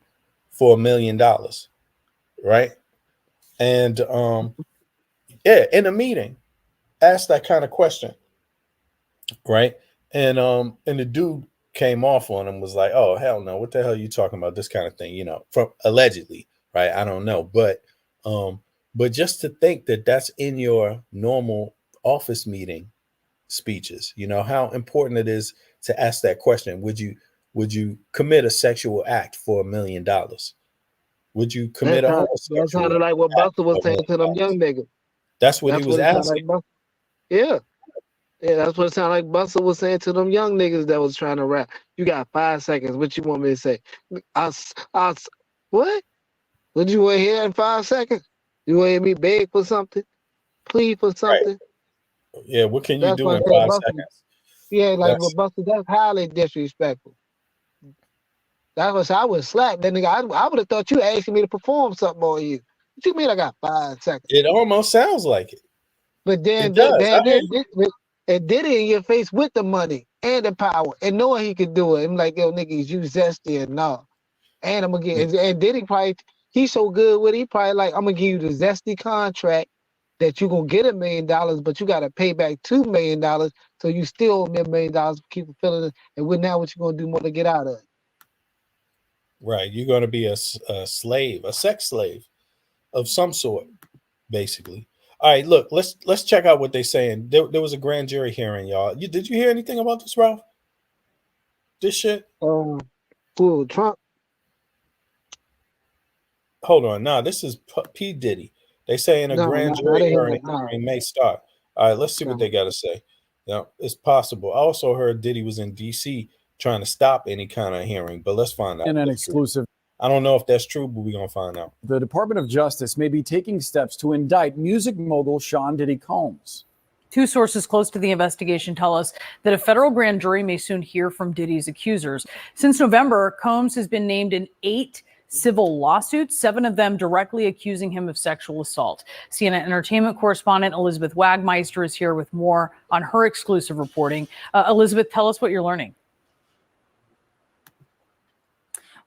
for $1 million?" Right? And in a meeting, asked that kind of question, right? And the dude came off on him, was like, "Oh hell no, what the hell are you talking about?" This kind of thing, from allegedly, right? I don't know, but just to think that that's in your normal office meeting speeches, how important it is to ask that question. Would you commit a sexual act for $1 million? Would you commit a homosexual That sounded like what act Buster was for $1 saying to them million? young niggas. That's what he That's was what it sounded asking. like. Buster. Yeah. Yeah, that's what it sounded like Buster was saying to them young niggas that was trying to rap. You got 5 seconds. What you want me to say? What? What you want to hear in 5 seconds? You want to hear me beg for something? Plead for something? Yeah, what can you That's do what in I said, 5 Buster. seconds? Yeah, like That's with Buster, that's highly disrespectful. That was I would slap that nigga. I would have thought you asking me to perform something on you. What you mean I got 5 seconds? it almost sounds like it. But then It does. and did it in your face with the money and the power and knowing he could do it. I'm like, yo, niggas, you zesty and no. And I'm gonna get and Diddy probably he's so good with it, he probably like, I'm gonna give you the zesty contract that you're gonna get $1 million, but you gotta pay back $2 million, so you still owe me $1 million, keep fulfilling it. And with now what you gonna do more to get out of it? Right. You're going to be a slave, a sex slave of some sort, basically. All right, look, let's check out what they're saying. There was a grand jury hearing, y'all. Did you hear anything about this, Ralph? This shit? Who, Trump? Hold on. Nah, this is P. Diddy. They saying a No, grand I jury didn't hear hearing that. No, may start. All right, let's see what no. they got to say. Now, it's possible. I also heard Diddy was in D.C. trying to stop any kind of hearing, but let's find out. In an exclusive, I don't know if that's true, but we're going to find out. the Department of Justice may be taking steps to indict music mogul Sean Diddy Combs. Two sources close to the investigation tell us that a federal grand jury may soon hear from Diddy's accusers. Since November, Combs has been named in 8 civil lawsuits, 7 of them directly accusing him of sexual assault. CNN entertainment correspondent Elizabeth Wagmeister is here with more on her exclusive reporting. Elizabeth, tell us what you're learning.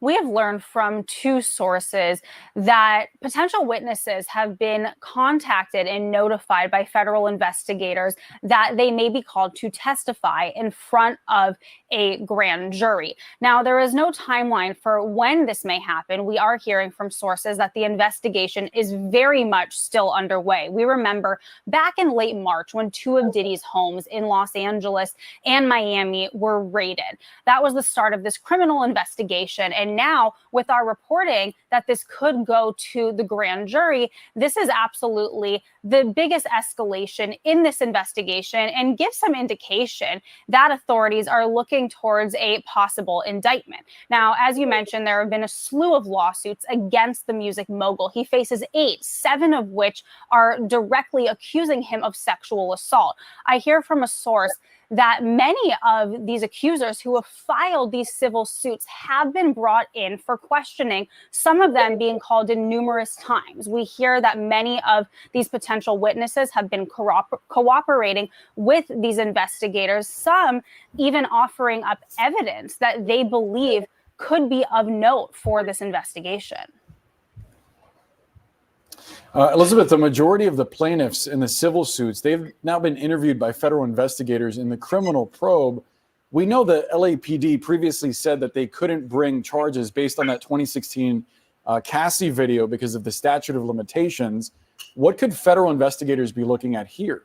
We have learned from 2 sources that potential witnesses have been contacted and notified by federal investigators that they may be called to testify in front of a grand jury. Now, there is no timeline for when this may happen. We are hearing from sources that the investigation is very much still underway. We remember back in late March when 2 of Diddy's homes in Los Angeles and Miami were raided. That was the start of this criminal investigation. And now, with our reporting that this could go to the grand jury, this is absolutely the biggest escalation in this investigation and gives some indication that authorities are looking towards a possible indictment. Now, as you mentioned, there have been a slew of lawsuits against the music mogul. He faces 8, 7 of which are directly accusing him of sexual assault. I hear from a source that many of these accusers who have filed these civil suits have been brought in for questioning, some of them being called in numerous times. We hear that many of these potential witnesses have been cooperating with these investigators, some even offering up evidence that they believe could be of note for this investigation. Elizabeth, the majority of the plaintiffs in the civil suits, they've now been interviewed by federal investigators in the criminal probe. We know the LAPD previously said that they couldn't bring charges based on that 2016 Cassie video because of the statute of limitations. What could federal investigators be looking at here?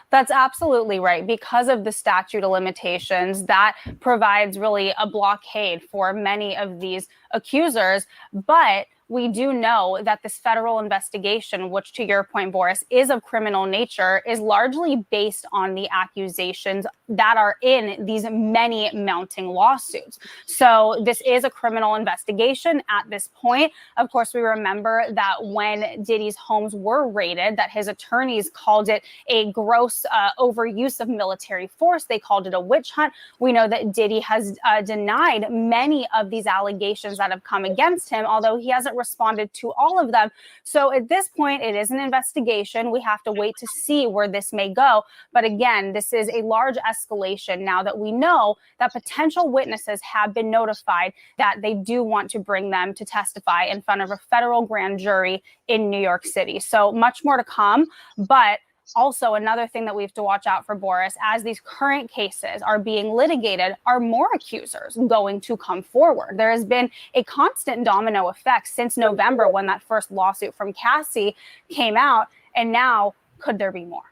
That's absolutely right. Because of the statute of limitations, that provides really a blockade for many of these accusers. But we do know that this federal investigation, which to your point, Boris, is of criminal nature, is largely based on the accusations that are in these many mounting lawsuits. So this is a criminal investigation at this point. Of course, we remember that when Diddy's homes were raided, that his attorneys called it a gross overuse of military force. They called it a witch hunt. We know that Diddy has denied many of these allegations that have come against him, although he hasn't responded to all of them. So at this point, it is an investigation. We have to wait to see where this may go. But again, this is a large escalation now that we know that potential witnesses have been notified that they do want to bring them to testify in front of a federal grand jury in New York City. So much more to come. But also, another thing that we have to watch out for, Boris, as these current cases are being litigated, are more accusers going to come forward? There has been a constant domino effect since November when that first lawsuit from Cassie came out. And now, could there be more?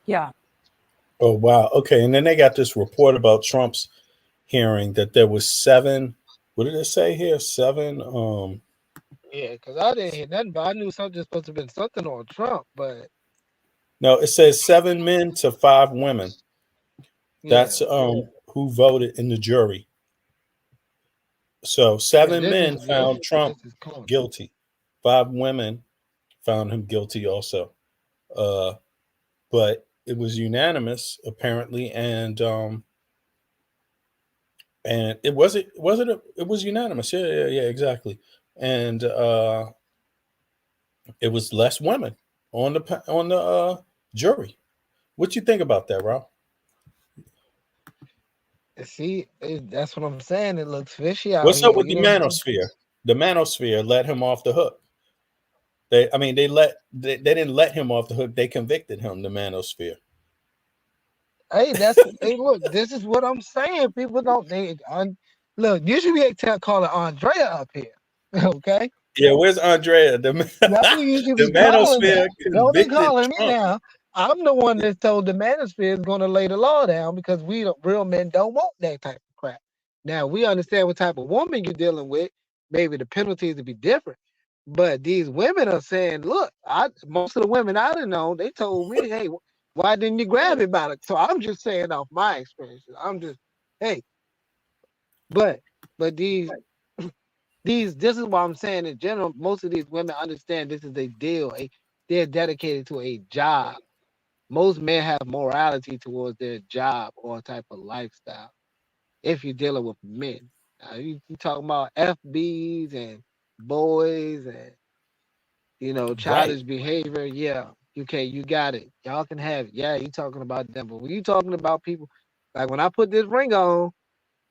Yeah. Oh, wow. Okay. And then they got this report about Trump's hearing that there was 7. What did it say here? 7. Yeah, because I didn't hear nothing, but I knew something was supposed to have been something on Trump, but No, it says 7 men to 5 women. That's who voted in the jury. So 7 men found Trump guilty. 5 women found him guilty also. But it was unanimous apparently, and it was unanimous. Yeah, exactly. And it was less women on the jury. What you think about that, Rob? see, that's what I'm saying. It looks fishy out What's here. up with the manosphere? The manosphere let him off the hook. They didn't let him off the hook. They convicted him. The manosphere. Hey, look, this is what I'm saying. People don't look. You should be calling Andrea up here. Okay. Yeah, where's Andrea? The manosphere. Don't be calling me now. I'm the one that told the manosphere is going to lay the law down because real men don't want that type of crap. Now we understand what type of woman you're dealing with. Maybe the penalties would be different, but these women are saying, "Look, most of the women I done know, they told me, hey, why didn't you grab it by it?" So I'm just saying off my experiences. I'm just, hey, but these. This is what I'm saying in general. Most of these women understand this is a deal. They're dedicated to a job. Most men have morality towards their job or type of lifestyle. If you're dealing with men, You talking about FBs and boys and Right. childish behavior? Yeah, okay, you got it. Y'all can have it. Yeah, you talking about them, but when you talking about people, like when I put this ring on,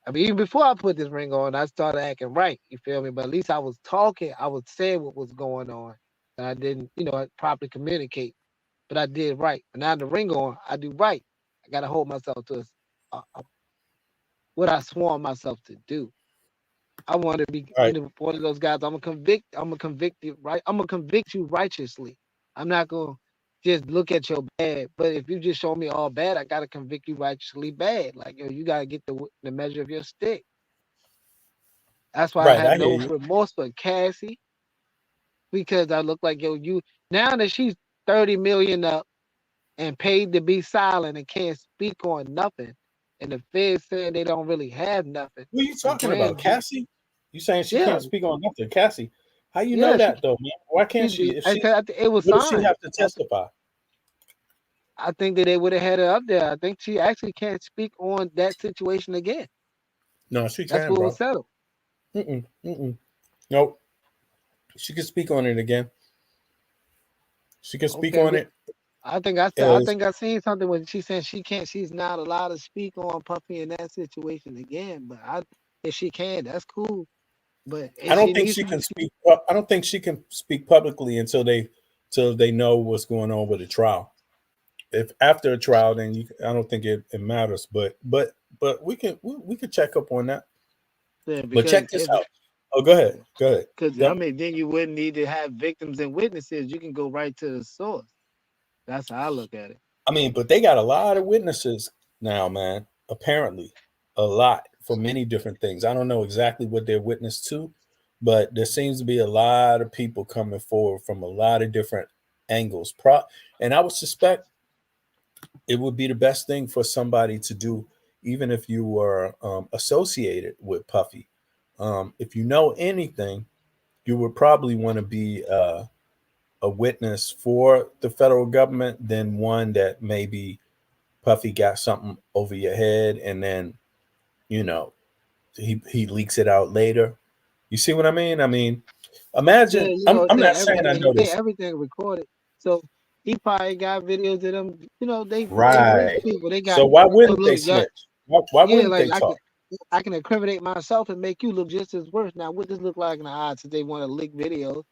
I mean, even before I put this ring on, I started acting right. You feel me? But at least I was talking. I was saying what was going on, and I didn't, properly communicate. But I did right. But now the ring on, I do right. I gotta hold myself to what I swore myself to do. I want to be Right. one of those guys. I'm gonna convict you right. I'm gonna convict you righteously. I'm not gonna just look at your bad. But if you just show me all bad, I gotta convict you righteously bad. Like you gotta get the measure of your stick. That's why I Right. have I hear no you. remorse for Cassie because I look like you now that she's 30 million up and paid to be silent and can't speak on nothing. And the feds saying they don't really have nothing. Who are you The talking about? grand Cassie? You saying she yeah, can't speak on nothing? Cassie, how you know yeah, that though, man? Why can't she she? If I she, said it was what does she signed. have to testify? I think that they would have had her up there. I think she actually can't speak on that situation again. No, she That's can, what was bro. settled. Mm-mm. Nope. She can speak on it again. She can speak Okay, on it I think I said I as think I seen something when she said she's not allowed to speak on Puffy in that situation again. But if she can, that's cool. But I if don't she think needs she to be can speak. I don't think she can speak publicly until they know what's going on with the trial. If after a trial, then I don't think it matters. But we can check up on that. yeah, But because check this out. Oh, go ahead. Go ahead. I Yep. mean then you wouldn't need to have victims and witnesses. You can go right to the source. That's how I look at it. I mean, but they got a lot of witnesses now, man. Apparently, a lot for many different things. I don't know exactly what they're witness to, but there seems to be a lot of people coming forward from a lot of different angles. And I would suspect it would be the best thing for somebody to do, even if you were associated with Puffy. If you know anything, you would probably want to be a witness for the federal government than one that maybe Puffy got something over your head and then, you know, he leaks it out later. You see what I mean? I mean, Yeah, imagine I'm not saying I know this. everything recorded. So he probably got videos of them. They rich Right. people. They got So why so wouldn't they look, yeah, snitch? Why yeah. wouldn't Like they talk? I can incriminate myself and make you look just as worse. Now, what does look like in the odds if they want to leak videos?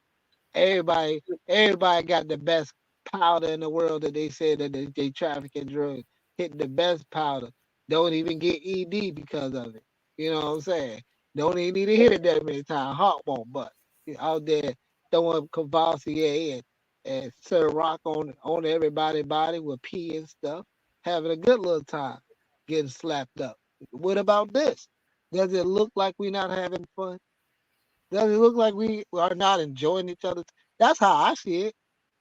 Everybody, everybody got the best powder in the world that they said that they trafficking drugs. Hit the best powder. Don't even get ED because of it. You know what I'm saying? Don't even need to hit it that many times. Heart won't bust. You out there throwing Cavassier and Sir Rock on everybody's body with pee and stuff, having a good little time, getting slapped up. What about this? Does it look like we're not having fun? Does it look like we are not enjoying each other? That's how I see it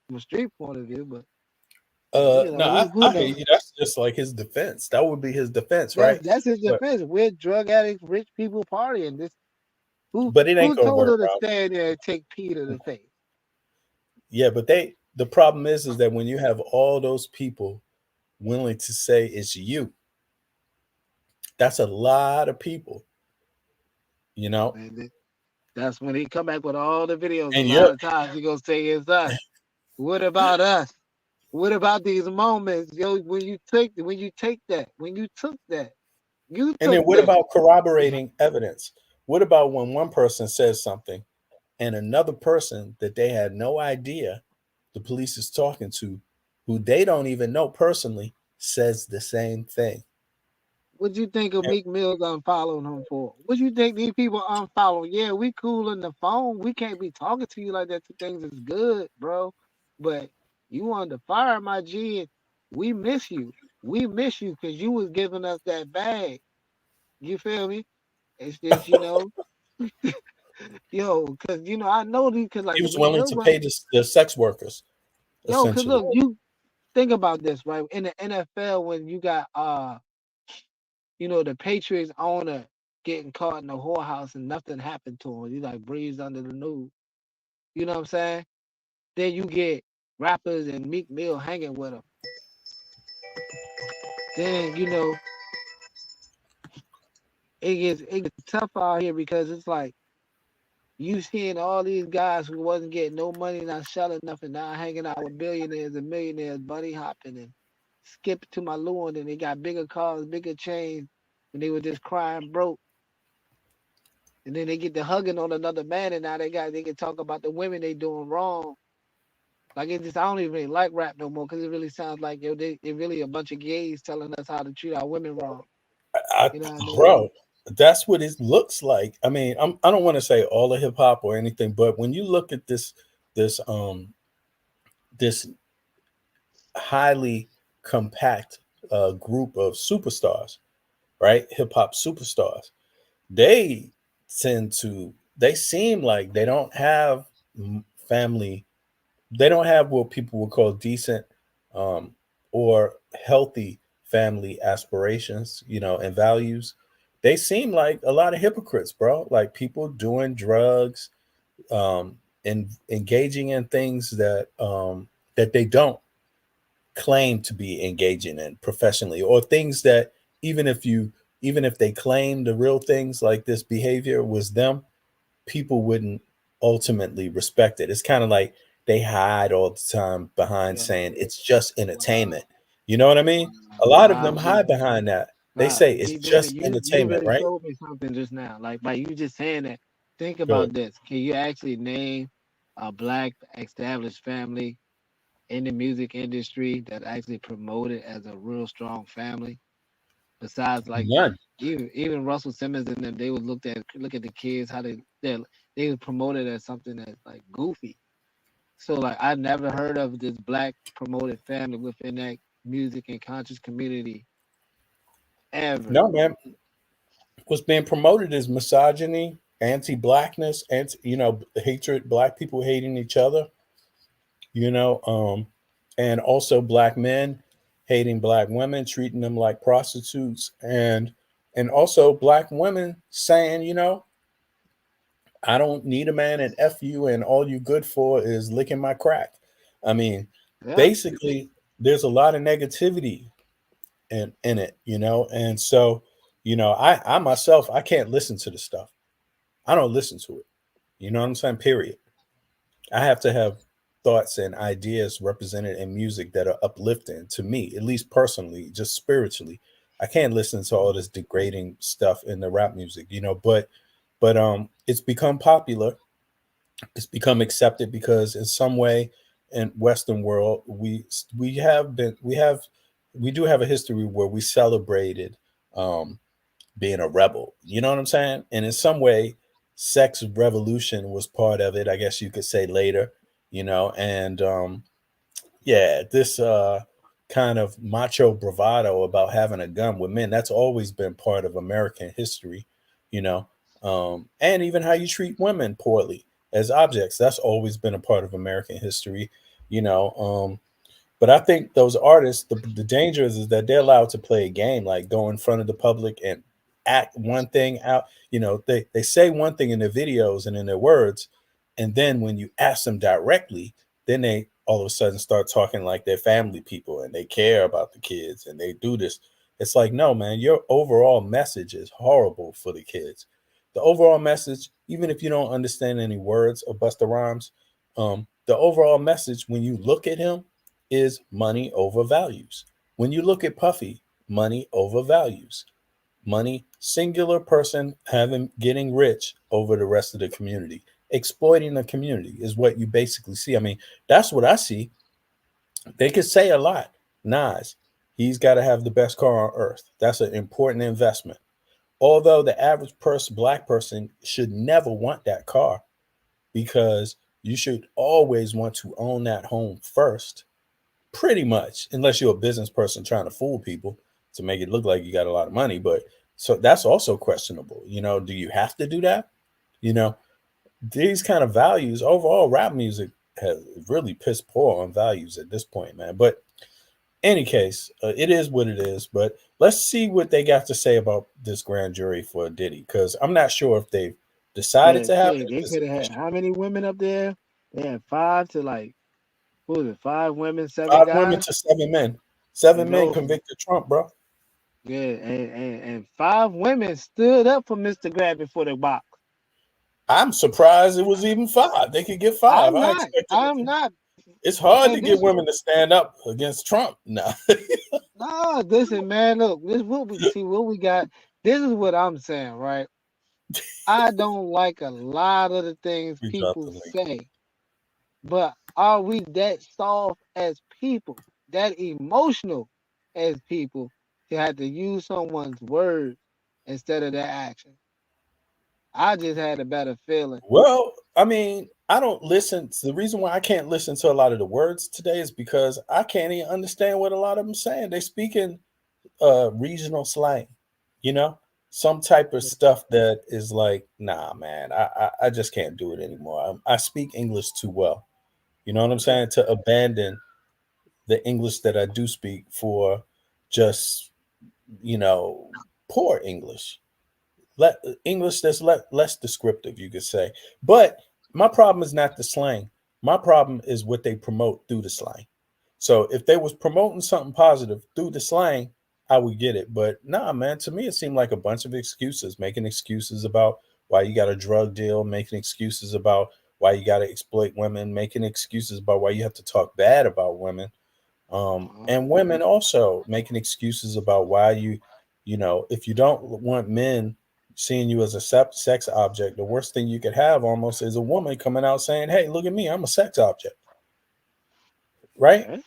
from a street point of view. But No, who I hear knows? you. That's just like his defense. That would be his defense, That's right? that's his But defense. We're drug addicts, rich people partying. This who but it ain't who gonna told work her to out. stand there and take P to the face? Yeah, but the problem is that when you have all those people willing to say it's you, that's a lot of people, you know. And that's when he come back with all the videos. A And lot you're of times he gonna say it's us. What about us? What about these moments, yo? When you took that, you and took then what that. about corroborating evidence? What about when one person says something and another person that they had no idea the police is talking to, who they don't even know personally, says the same thing? What you think of Meek Mills unfollowing him for? What you think these people unfollow? Yeah, we cool in the phone. We can't be talking to you like that. Two things is good, bro. But you wanted to fire my G, and we miss you. We miss you because you was giving us that bag. You feel me? It's just yo, because I know these because like He was when willing Lil to Wayne, pay the sex workers, yo, because essentially. look, you think about this, right? In the NFL, when you got the Patriots owner getting caught in the whorehouse and nothing happened to him. He like breezed under the news. You know what I'm saying? Then you get rappers and Meek Mill hanging with him. Then it gets tough out here because it's like you seeing all these guys who wasn't getting no money, not selling nothing, now hanging out with billionaires and millionaires, bunny hopping and skip to my lawn, and they got bigger cars, bigger chains, and they were just crying broke. And then they get to hugging on another man, and now they can talk about the women they doing wrong. Like it just I don't even really like rap no more because it really sounds like they really a bunch of gays telling us how to treat our women wrong. You know what I mean? Bro, that's what it looks like. I mean, I don't want to say all of hip hop or anything, but when you look at this this highly compact group of superstars, right? Hip hop superstars, they they seem like they don't have family. They don't have what people would call decent um, or healthy family aspirations, and values. They seem like a lot of hypocrites, bro. Like people doing drugs, and engaging in things that they don't claim to be engaging in professionally, or things that even if you even if they claim the real things like this behavior was them, people wouldn't ultimately respect it. It's kind of like they hide all the time behind saying it's just entertainment. You know what I mean? A lot of them hide behind that. They say it's just You entertainment, really right? showed me something just now. Like by you just saying that, think Good. about this. Can you actually name a black established family in the music industry that actually promoted as a real strong family? Besides, like None. even Russell Simmons and them, they would look at the kids how they would promote it as something that's like goofy. So like I never heard of this black promoted family within that music and conscious community ever. No, man. What's being promoted is misogyny, anti-blackness, hatred, black people hating each other, and also black men hating black women, treating them like prostitutes, and also black women saying, I don't need a man, and F you, and all you good for is licking my crack. I mean, Yeah. basically, there's a lot of negativity in it, and so, I myself, I can't listen to the stuff. I don't listen to it. You know what I'm saying? Period. I have to have thoughts and ideas represented in music that are uplifting to me, at least personally, just spiritually. I can't listen to all this degrading stuff in the rap music, but it's become popular. It's become accepted because in some way in Western world we do have a history where we celebrated being a rebel. You know what I'm saying? And in some way, sex revolution was part of it, I guess you could say later, and yeah, this kind of macho bravado about having a gun with men, that's always been part of American history, you know, and even how you treat women poorly as objects, that's always been a part of American history, you know. But I think those artists, the danger is that they're allowed to play a game, like go in front of the public and act one thing out. They say one thing in their videos and in their words, and then when you ask them directly, then they all of a sudden start talking like they're family people and they care about the kids and they do this. It's like, no, man, your overall message is horrible for the kids. The overall message, even if you don't understand any words of Busta Rhymes, the overall message when you look at him is money over values. When you look at Puffy, money over values. Money, singular person getting rich over the rest of the community. Exploiting the community is what you basically see. I mean, that's what I see. They could say a lot. Nas, he's got to have the best car on earth. That's an important investment. Although the average person, black person, should never want that car because you should always want to own that home first. Pretty much, unless you're a business person trying to fool people to make it look like you got a lot of money. But so that's also questionable. Do you have to do that? These kind of values, overall, rap music has really pissed poor on values at this point, man. But any case, it is what it is. But let's see what they got to say about this grand jury for Diddy, because I'm not sure if they've decided to have King, they it. could have had how many women up there? They had 5 to like, what was it, 5 women, 7 5 women guys? to 7 men. 7 men No, convicted Trump, bro. Yeah, and 5 women stood up for Mr. Grab before the box. I'm surprised it was even 5. They could get 5. I'm I not. expected I'm not. it's hard to And get this, women to stand up against Trump. No. no, listen, man. Look, this what we see. What we got. This is what I'm saying, right? I don't like a lot of the things We dropped people the link. say, but are we that soft as people, that emotional as people, to have to use someone's words instead of their action? I just had a better feeling. Well, I mean, I don't listen. The reason why I can't listen to a lot of the words today is because I can't even understand what a lot of them saying. They speak in regional slang, you know, some type of stuff that is like, nah, man, I just can't do it anymore. I speak English too well. You know what I'm saying? To abandon the English that I do speak for just, you know, poor English. Let English that's less descriptive, you could say. But my problem is not the slang. My problem is what they promote through the slang. So if they was promoting something positive through the slang, I would get it. But nah, man, to me it seemed like a bunch of excuses, making excuses about why you got a drug deal, making excuses about why you got to exploit women, making excuses about why you have to talk bad about women. And women also making excuses about why you know, if you don't want men seeing you as a sex object, the worst thing you could have almost is a woman coming out saying, "Hey, look at me, I'm a sex object," right?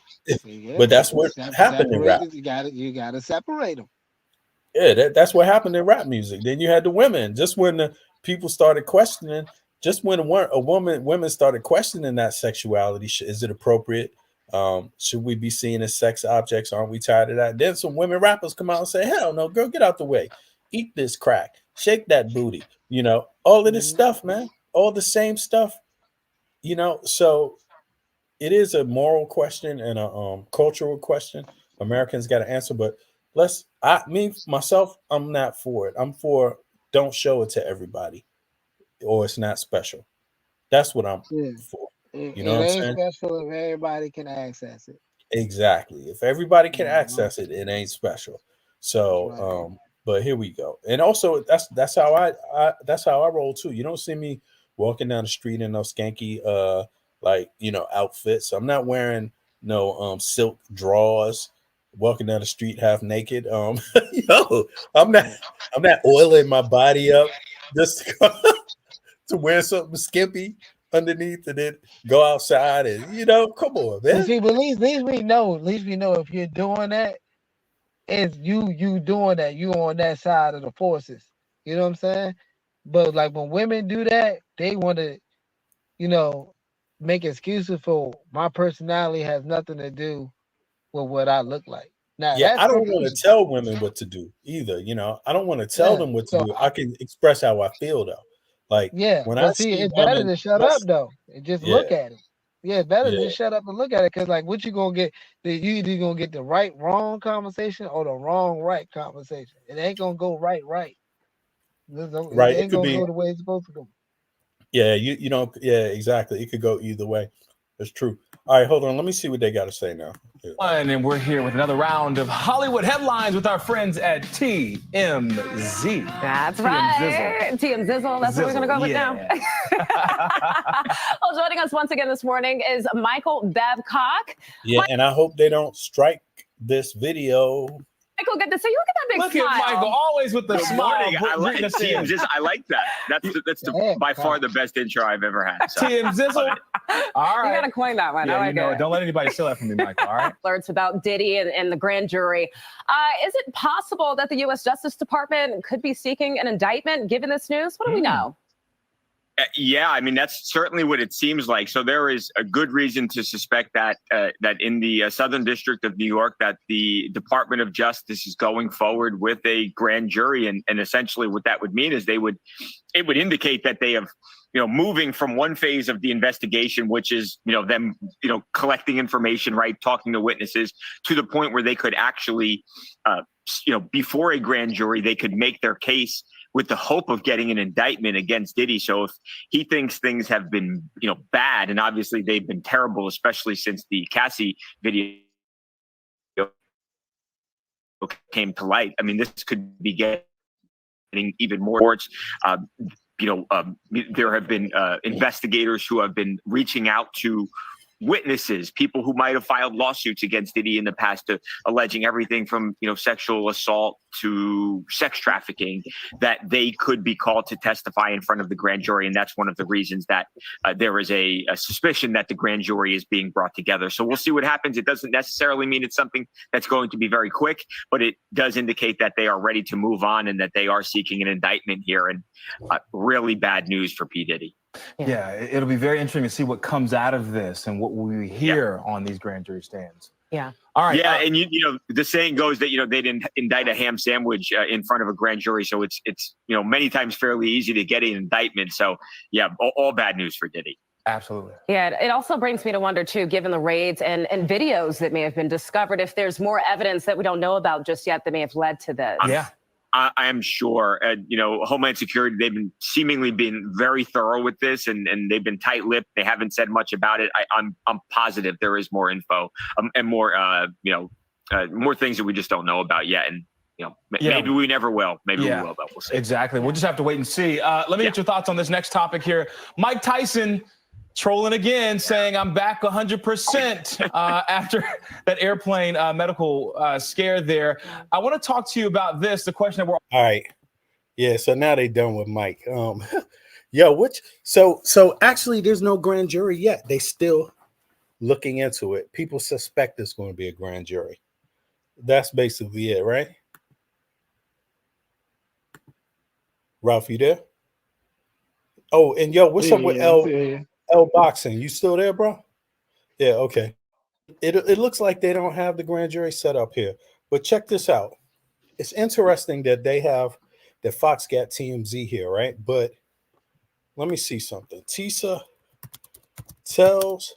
Yeah, But that's what happened in separate rap. it. You gotta separate them. Yeah, that's what happened in rap music. Then you had the women. Just when the people started questioning, just when women started questioning that sexuality, is it appropriate? Should we be seen as sex objects? Aren't we tired of that? Then some women rappers come out and say, "Hell no, girl, get out the way. Eat this crack. Shake that booty." You know, all of this stuff, man. All the same stuff. You know, so it is a moral question and a cultural question. Americans got to answer, but myself, I'm not for it. I'm for don't show it to everybody, or it's not special. That's what I'm Yeah, for. it You know what I'm ain't saying? special if everybody can access it. Exactly. If everybody can Mhm. access it, it ain't special. That's So, right. but here we go. And also, that's how that's how I roll too. You don't see me walking down the street in no skanky like outfits. I'm not wearing no silk drawers, walking down the street half naked. Yo, I'm not oiling my body up just to wear something skimpy underneath and then go outside and come on, But man. see, but at least we know. At least we know if you're doing that, it's you doing that. You on that side of the forces. You know what I'm saying? But like when women do that, they want to, you know, make excuses for my personality has nothing to do with what I look like. Now Yeah, that's I don't want to confusion. tell women what to do either. I don't want to tell Yeah. them what to So do. I can express how I feel though. Like yeah, when I but see, see it's better women, to shut up though and just yeah, look at it. Yeah, it's better to yeah, just shut up and look at it because like what you gonna get? You either gonna get the right wrong conversation or the wrong right conversation. It ain't gonna go right. It right. It ain't could gonna be, go the way it's supposed to go. yeah, yeah, exactly. It could go either way. That's true. All right, hold on. Let me see what they got to say now. Yeah. And we're here with another round of Hollywood headlines with our friends at TMZ. That's TM right. Zizzle. TM Zizzle. That's what we're going to go with now. Well, joining us once again this morning is Michael Babcock. Yeah, and I hope they don't strike this video. Michael, good to see you. Look at that big Look smile. at Michael, always with the Good smile. morning. I like greeting us in. I like that. That's by far the best intro I've ever had. So. TM Zizzle. All right. You got to coin that one. Yeah, I like it. Don't let anybody steal that from me, Michael. All right. Alerts about Diddy and the grand jury. Is it possible that the U.S. Justice Department could be seeking an indictment given this news? What do we know? Yeah, I mean, that's certainly what it seems like. So there is a good reason to suspect that that in the Southern District of New York, that the Department of Justice is going forward with a grand jury. And essentially what that would mean is it would indicate that they have, moving from one phase of the investigation, which is, them, collecting information, right, talking to witnesses, to the point where they could actually, before a grand jury, they could make their case with the hope of getting an indictment against Diddy. So if he thinks things have been, bad, and obviously they've been terrible, especially since the Cassie video came to light. I mean, this could be getting even more reports. There have been investigators who have been reaching out to witnesses, people who might have filed lawsuits against Diddy in the past, alleging everything from sexual assault to sex trafficking, that they could be called to testify in front of the grand jury, and that's one of the reasons that there is a suspicion that the grand jury is being brought together. So we'll see what happens. It doesn't necessarily mean it's something that's going to be very quick, but it does indicate that they are ready to move on and that they are seeking an indictment here. And really bad news for P. Diddy. Yeah, it'll be very interesting to see what comes out of this and what we hear on these grand jury stands. Yeah. All right. Yeah, and the saying goes that they didn't indict a ham sandwich in front of a grand jury, so it's many times fairly easy to get an indictment. So yeah, all bad news for Diddy. Absolutely. Yeah, it also brings me to wonder too, given the raids and videos that may have been discovered, if there's more evidence that we don't know about just yet that may have led to this. Yeah. I am sure, Homeland Security, they've been seemingly been very thorough with this, and they've been tight-lipped. They haven't said much about it. I'm positive there is more info and more more things that we just don't know about yet. And maybe we never will. Maybe we will, but we'll see. Exactly. We'll just have to wait and see. Let me get your thoughts on this next topic here. Mike Tyson trolling again, saying I'm back 100% after that airplane medical scare there. I want to talk to you about this. The question that we're all right. Yeah. So now they done with Mike. So actually, there's no grand jury yet. They still looking into it. People suspect it's going to be a grand jury. That's basically it, right? Ralph, you there? Oh, and what's up with L Boxing? You still there, bro? Yeah, okay. It looks like they don't have the grand jury set up here, but check this out. It's interesting that that Fox got TMZ here, right? But let me see something. Tisa tells.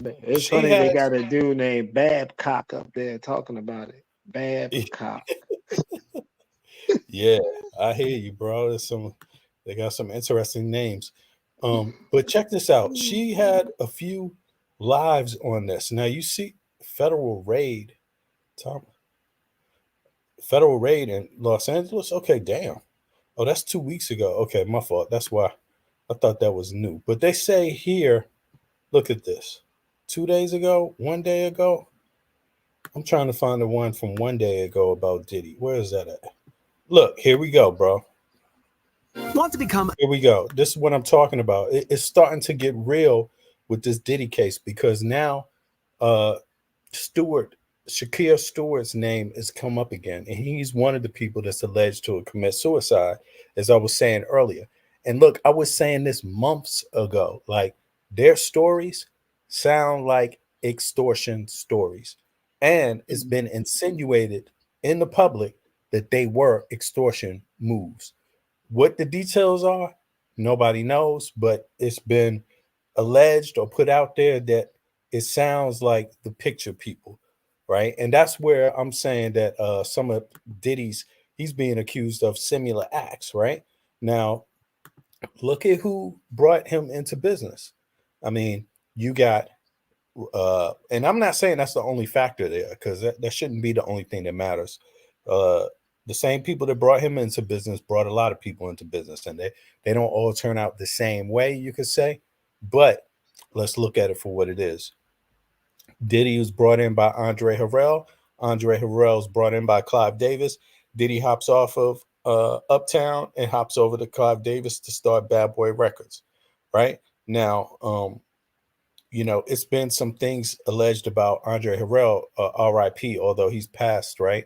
It's funny they got a dude named Babcock up there talking about it. Babcock. Yeah, I hear you, bro. They got some interesting names. But check this out. She had a few lives on this. Now you see federal raid in Los Angeles. Okay, damn. Oh, that's 2 weeks ago. Okay, my fault. That's why I thought that was new. But they say here, look at this. 2 days ago, 1 day ago. I'm trying to find the one from 1 day ago about Diddy. Where is that at? Look, here we go, bro. Want to become? Here we go. This is what I'm talking about. It's starting to get real with this Diddy case because now Shakir Stewart's name has come up again, and he's one of the people that's alleged to have committed suicide, as I was saying earlier. And look, I was saying this months ago, like their stories sound like extortion stories, and it's been insinuated in the public that they were extortion moves. What the details are, nobody knows, but it's been alleged or put out there that it sounds like the picture people, right? And that's where I'm saying that some of Diddy's, he's being accused of similar acts, right? Now, look at who brought him into business. I mean, you got, and I'm not saying that's the only factor there, because that shouldn't be the only thing that matters. The same people that brought him into business brought a lot of people into business, and they don't all turn out the same way, you could say. But let's look at it for what it is. Diddy was brought in by Andre Harrel. Andre Harrel was brought in by Clive Davis. Diddy hops off of Uptown and hops over to Clive Davis to start Bad Boy Records. Right now, it's been some things alleged about Andre Harrel, R.I.P., although he's passed, right?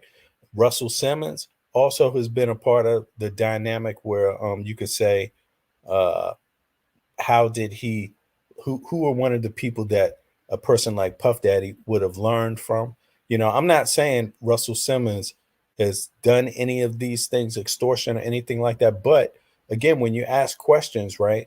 Russell Simmons also has been a part of the dynamic where you could say, how did he, who are one of the people that a person like Puff Daddy would have learned from? I'm not saying Russell Simmons has done any of these things, extortion or anything like that. But again, when you ask questions, right,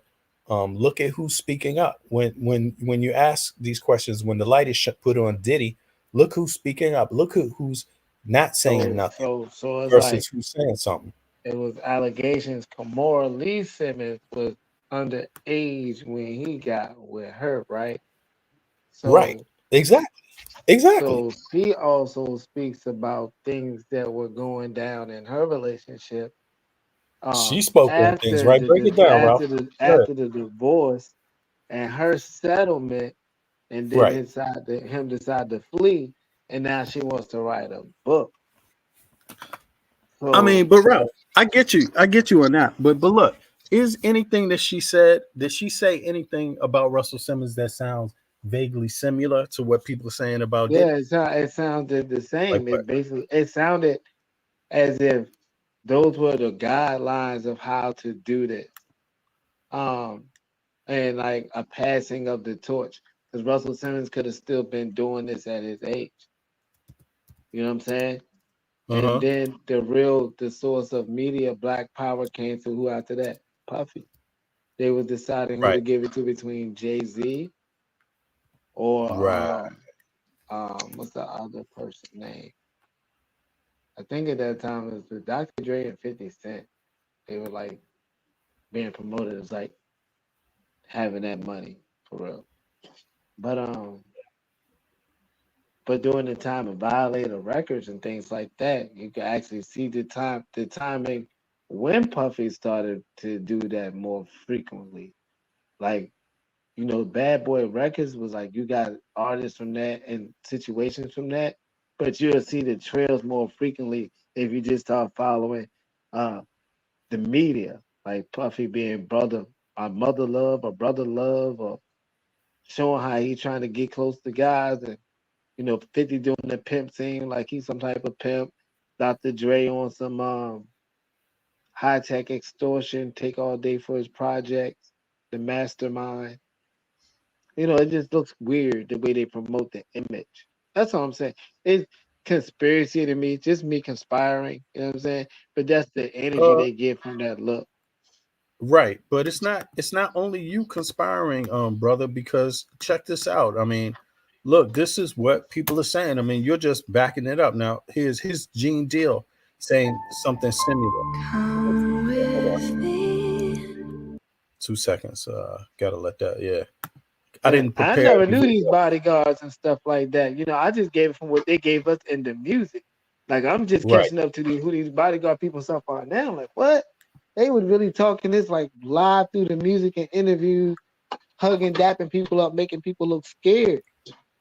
look at who's speaking up. When you ask these questions, when the light is put on Diddy, look who's speaking up. Look who's not saying nothing so it's versus like who's saying something. it was allegations Kamora Lee Simmons was underage when he got with her, right? So Right. Exactly. Exactly. So she also speaks about things that were going down in her relationship She spoke on things, right? Break it down, Ralph. Right. after the divorce and her settlement, and then Right. him decide to flee, and now she wants to write a book. I mean, So but Ralph, I get you on that. But look, is anything that she said? Did she say anything about Russell Simmons that sounds vaguely similar to what people are saying about yeah, Diddy? it sounded the Like same. what? It sounded as if those were the guidelines of how to do this. Um, and like a passing of the torch, because Russell Simmons could have still been doing this at his age. You know what I'm saying? And Uh-huh. then the source of media, Black Power, came to who after that? Puffy. They were deciding who to Right. give it to between Jay-Z or Right. what's the other person name? I think at that time it was the Dr. Dre and 50 Cent. They were like being promoted as like having that money for real. But during the time of Violator Records and things like that, you can actually see the timing when Puffy started to do that more frequently. Like, Bad Boy Records was like you got artists from that and situations from that, but you'll see the trails more frequently if you just start following uh the media, like Puffy being mother love or brother love, or showing how he trying to get close to guys, and 50 doing the pimp scene like he's some type of pimp. Dr. Dre on some high tech extortion, take all day for his projects, the mastermind. It just looks weird the way they promote the image. That's all I'm saying. It's conspiracy to me, just me conspiring, you know what I'm saying? But that's the energy Uh, they get from that look. right. But it's not only you conspiring, brother, because check this out. I mean, look, this is what people are saying. I mean, you're just backing it up. Now, here's Gene Deal saying something similar. Come Hold on. with me. 2 seconds. Gotta let that, yeah. I Yeah, didn't I prepare never any knew these video. bodyguards and stuff like that. I just gave it from what they gave us in the music. Like I'm just Right. catching up to who these bodyguard people and stuff are now. Like what? They was really talking this like live through the music and interviews, hugging, dapping people up, making people look scared.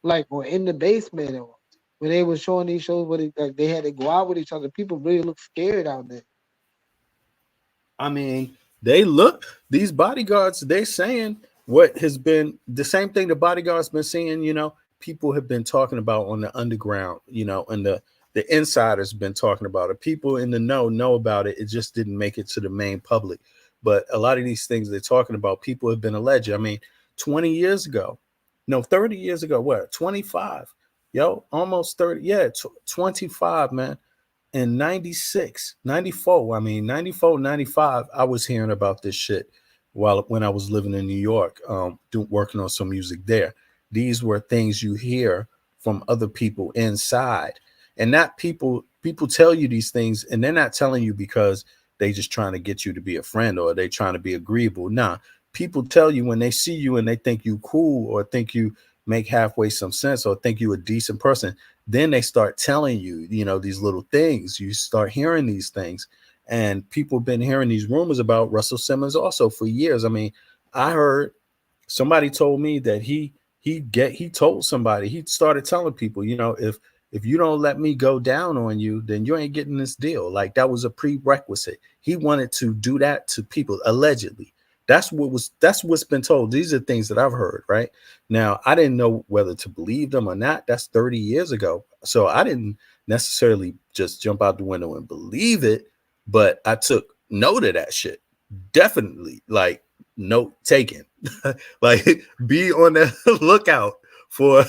Like or in the basement or when they were showing these shows where they had to go out with each other. People really look scared out there. I mean, these bodyguards, they're saying what has been the same thing the bodyguards been saying, people have been talking about on the underground, and the insiders been talking about it. People in the know about it. It just didn't make it to the main public. But a lot of these things they're talking about, people have been alleged. I mean, 20 years ago, no, 30 years ago, what, 25? Yo, almost 30. Yeah, 25, man. In 96, 94, I mean 94, 95, I was hearing about this shit when I was living in New York, working on some music there. These were things you hear from other people inside, and not people tell you these things, and they're not telling you because they just trying to get you to be a friend or they trying to be agreeable. Nah, people tell you when they see you and they think you cool or think you make halfway some sense or think you a decent person, then they start telling you, these little things. You start hearing these things, and people have been hearing these rumors about Russell Simmons also for years. I mean, I heard somebody told me that he told somebody, he started telling people, if you don't let me go down on you, then you ain't getting this deal. Like that was a prerequisite. He wanted to do that to people allegedly. That's what's been told. These are things that I've heard, right? Now, I didn't know whether to believe them or not. That's 30 years ago. So I didn't necessarily just jump out the window and believe it, but I took note of that shit. Definitely, like note taken. Like be on the lookout for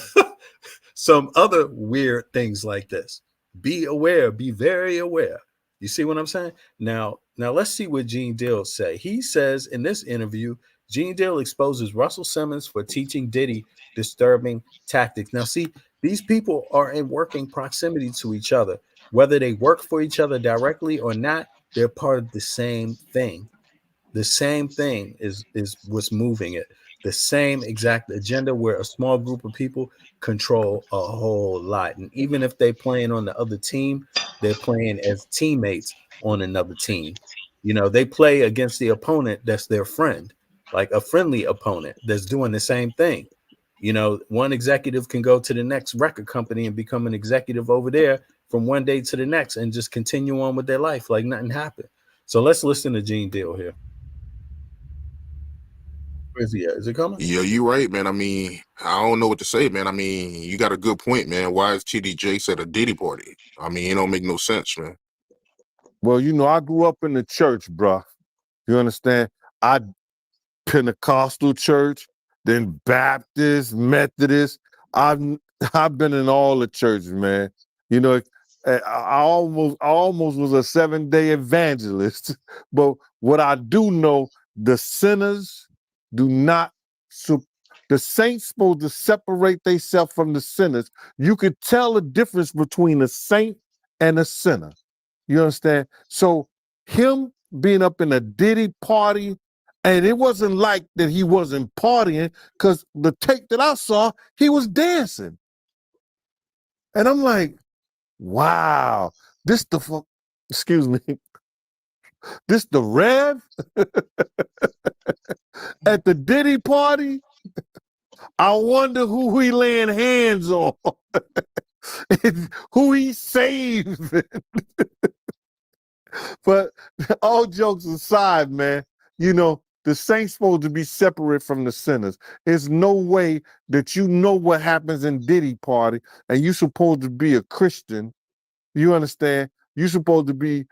some other weird things like this. Be aware, be very aware. You see what I'm saying? Now let's see what Gene Deal say. He says in this interview, Gene Deal exposes Russell Simmons for teaching Diddy disturbing tactics. Now, see, these people are in working proximity to each other. Whether they work for each other directly or not, they're part of the same thing. The same thing is what's moving it. the same exact agenda where a small group of people control a whole lot. And even if they're playing on the other team, they're playing as teammates on another team. You know, they play against the opponent that's their friend, like a friendly opponent that's doing the same thing. You know, one executive can go to the next record company and become an executive over there from one day to the next and just continue on with their life like nothing happened. So let's listen to Gene Deal here. Where's he at? Is it coming? Yeah, you right, man. I mean, I don't know what to say, man. I mean, you got a good point, man. Why is TD Jakes at a Diddy party? I mean, it don't make no sense, man. Well, you know, I grew up in the church, bruh. You understand? I Pentecostal church, then Baptist, Methodist. I've I've been in all the churches, man. You know, I almost was a 7-day evangelist. But what I do know, the sinners do not. The saints supposed to separate themselves from the sinners. You could tell the difference between a saint and a sinner. You understand? So him being up in a Diddy party, and it wasn't like that he wasn't partying, because the tape that I saw, he was dancing. And I'm like, wow, this the fuck, excuse me, this the Rev at the Diddy party? I wonder who he laying hands on, who he saved. But all jokes aside, man, you know, the saints supposed to be separate from the sinners. There's no way that you know what happens in Diddy party and you supposed to be a Christian. You understand? You supposed to be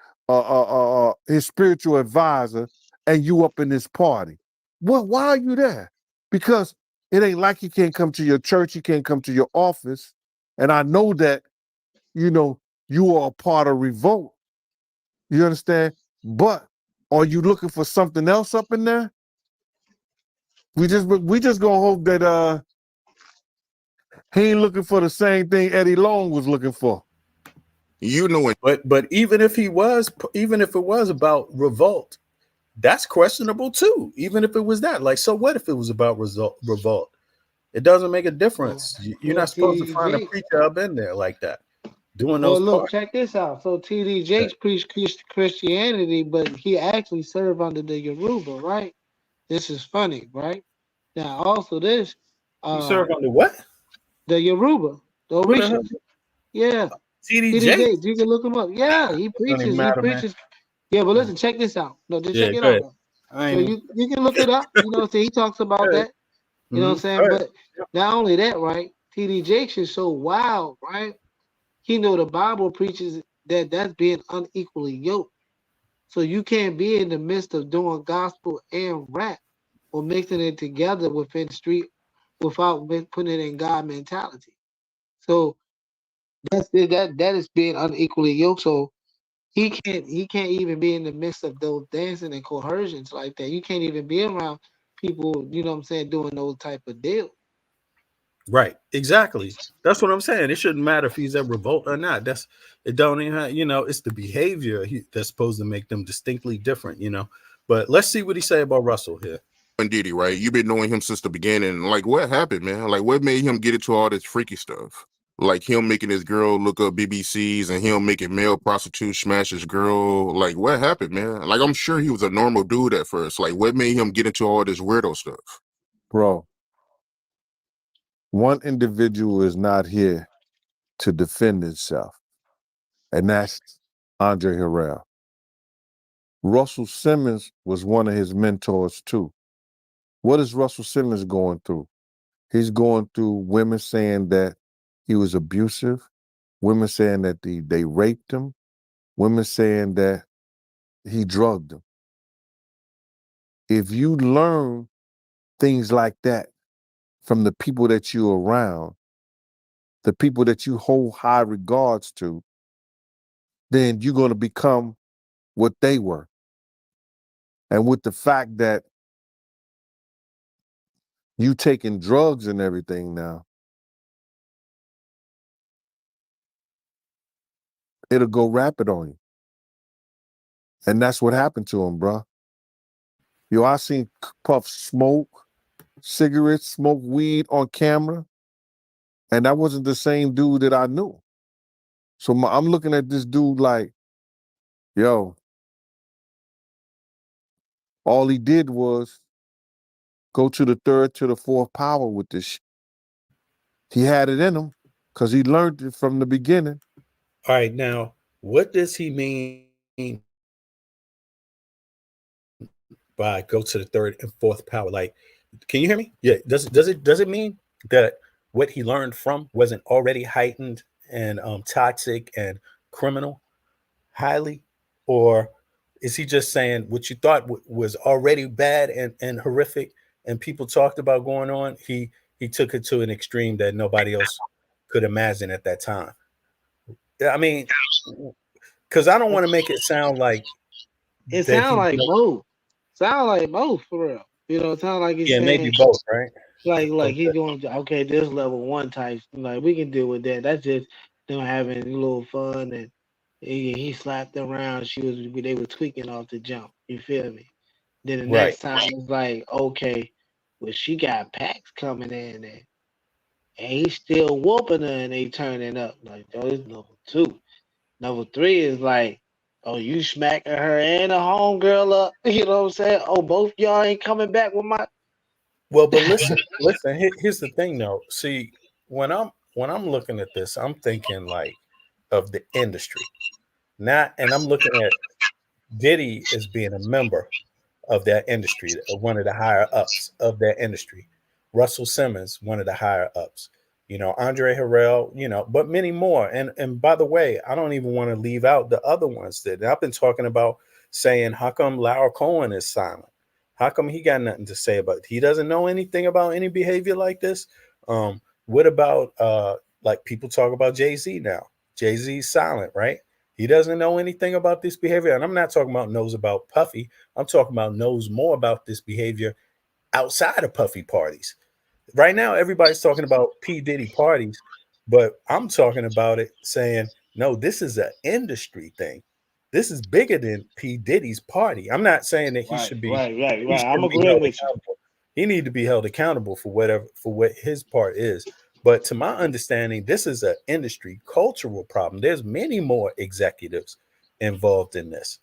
his spiritual advisor, and you up in this party. Well, why are you there? Because it ain't like you can't come to your church, you can't come to your office. And I know that, you know, you are a part of Revolt. You understand? But are you looking for something else up in there? We just gonna hope that he ain't looking for the same thing Eddie Long was looking for. You know it. But even if it was about Revolt, that's questionable too. Even if it was that, like, so what if it was about Revolt? It doesn't make a difference. You're not supposed to find a preacher up in there like that doing Well, those look, parts. check this out. So TD Jakes preached Christianity, but he actually served under the Yoruba, right? This is funny, right? Now, also this. You serve under what? The Yoruba, the Who the hell? Orishas. Yeah. TD TD Jakes? Jakes, you can look him up. Yeah, he Don't even preaches. He matter, man. preaches. Yeah, but listen, check this out. No, just Yeah, check it go out. ahead. Though. I So ain't you can look it up. You know what I'm saying? He talks about that. You know what I'm saying? Go ahead. But not only that, right? TD Jakes is so wild, right? He know the Bible preaches that that's being unequally yoked. So you can't be in the midst of doing gospel and rap or mixing it together within the street without putting it in God mentality. So that is being unequally yoked. So he can't even be in the midst of those dancing and coercions like that. You can't even be around people, you know what I'm saying, doing those type of deals. Right, exactly. That's what I'm saying. It shouldn't matter if he's at Revolt or not. It don't even have, it's the behavior that's supposed to make them distinctly different, But let's see what he say about Russell here. And Diddy, right? You've been knowing him since the beginning. Like, what happened, man? Like, what made him get into all this freaky stuff? Like him making his girl look up BBCs and him making male prostitutes smash his girl. Like, what happened, man? Like, I'm sure he was a normal dude at first. Like, what made him get into all this weirdo stuff? Bro, one individual is not here to defend himself, and that's Andre Harrel. Russell Simmons was one of his mentors too. What is Russell Simmons going through? He's going through women saying that he was abusive, women saying that they raped him, women saying that he drugged them. If you learn things like that from the people that you're around, the people that you hold high regards to, then you're going to become what they were. And with the fact that you taking drugs and everything now, it'll go rapid on you. And that's what happened to him, bro. I seen Puff smoke. cigarettes, smoke weed on camera, and that wasn't the same dude that I knew. So I'm looking at this dude like, yo, all he did was go to the third to the fourth power with this shit. He had it in him because he learned it from the beginning. All right, now what does he mean by go to the third and fourth power? Like, can you hear me? Yeah. Does it mean that what he learned from wasn't already heightened and toxic and criminal highly, or is he just saying what you thought was already bad and horrific and people talked about going on? He took it to an extreme that nobody else could imagine at that time. I mean, because I don't want to make it sound like It that sounds he like both. Sound like both for real. You know, it sounds like he's yeah, maybe saying both, right? like he's Okay. going to okay, this level one type. Like we can deal with that. That's just them having a little fun and he slapped her around. They were tweaking off the jump. You feel me? Then the Right. next time it's like, okay, well she got packs coming in and he's still whooping her and they turning up. Like, oh, it's level two. Level three is like, oh, you smacking her and a homegirl up. You know what I'm saying? Oh, both y'all ain't coming back with my. Well, but listen. Here's the thing, though. See, when I'm looking at this, I'm thinking like of the industry, not, and I'm looking at Diddy as being a member of that industry, one of the higher ups of that industry. Russell Simmons, one of the higher ups. Andre Harrell, but many more. And by the way, I don't even want to leave out the other ones that I've been talking about, saying, how come Lara Cohen is silent? How come he got nothing to say about it? He doesn't know anything about any behavior like this. What about like people talk about Jay-Z now? Jay-Z's silent, right? He doesn't know anything about this behavior. And I'm not talking about knows about Puffy. I'm talking about knows more about this behavior outside of Puffy parties. Right now, everybody's talking about P. Diddy parties, but I'm talking about it saying, no, this is an industry thing. This is bigger than P. Diddy's party. I'm not saying that he Right, should be right, right, he right. I'm shouldn't be agreeing held with you. accountable. He need to be held accountable for what his part is. But to my understanding, this is an industry cultural problem. There's many more executives involved in this.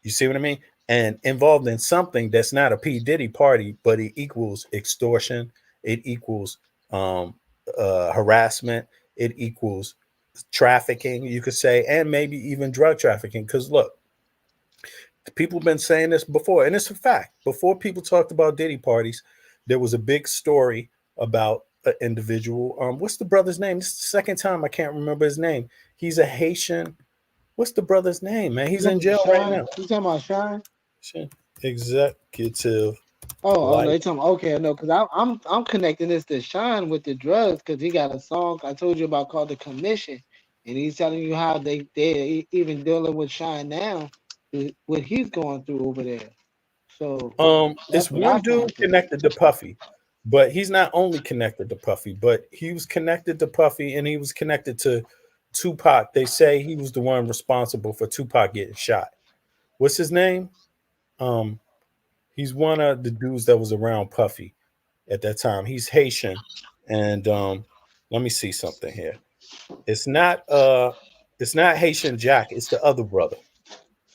You see what I mean? And involved in something that's not a P. Diddy party, but it equals extortion, it equals harassment, it equals trafficking, you could say, and maybe even drug trafficking. Because look, people have been saying this before, and it's a fact. Before people talked about Diddy parties, there was a big story about an individual. What's the brother's name? This is the second time I can't remember his name. He's a Haitian. What's the brother's name, man? He's in jail right Shine? now. You talking about Shine? Executive. Oh, no, Life. you talking okay, no, because I'm connecting this to Shine with the drugs because he got a song I told you about called The Commission, and he's telling you how they even dealing with Shine now, what he's going through over there. So that's It's what I one kind dude of think. connected to Puffy, but he's not only connected to Puffy, but he was connected to Puffy and he was connected to Tupac. They say he was the one responsible for Tupac getting shot. What's his name? Um, he's one of the dudes that was around Puffy at that time. He's Haitian, and let me see something here. It's not Haitian Jack. It's the other brother.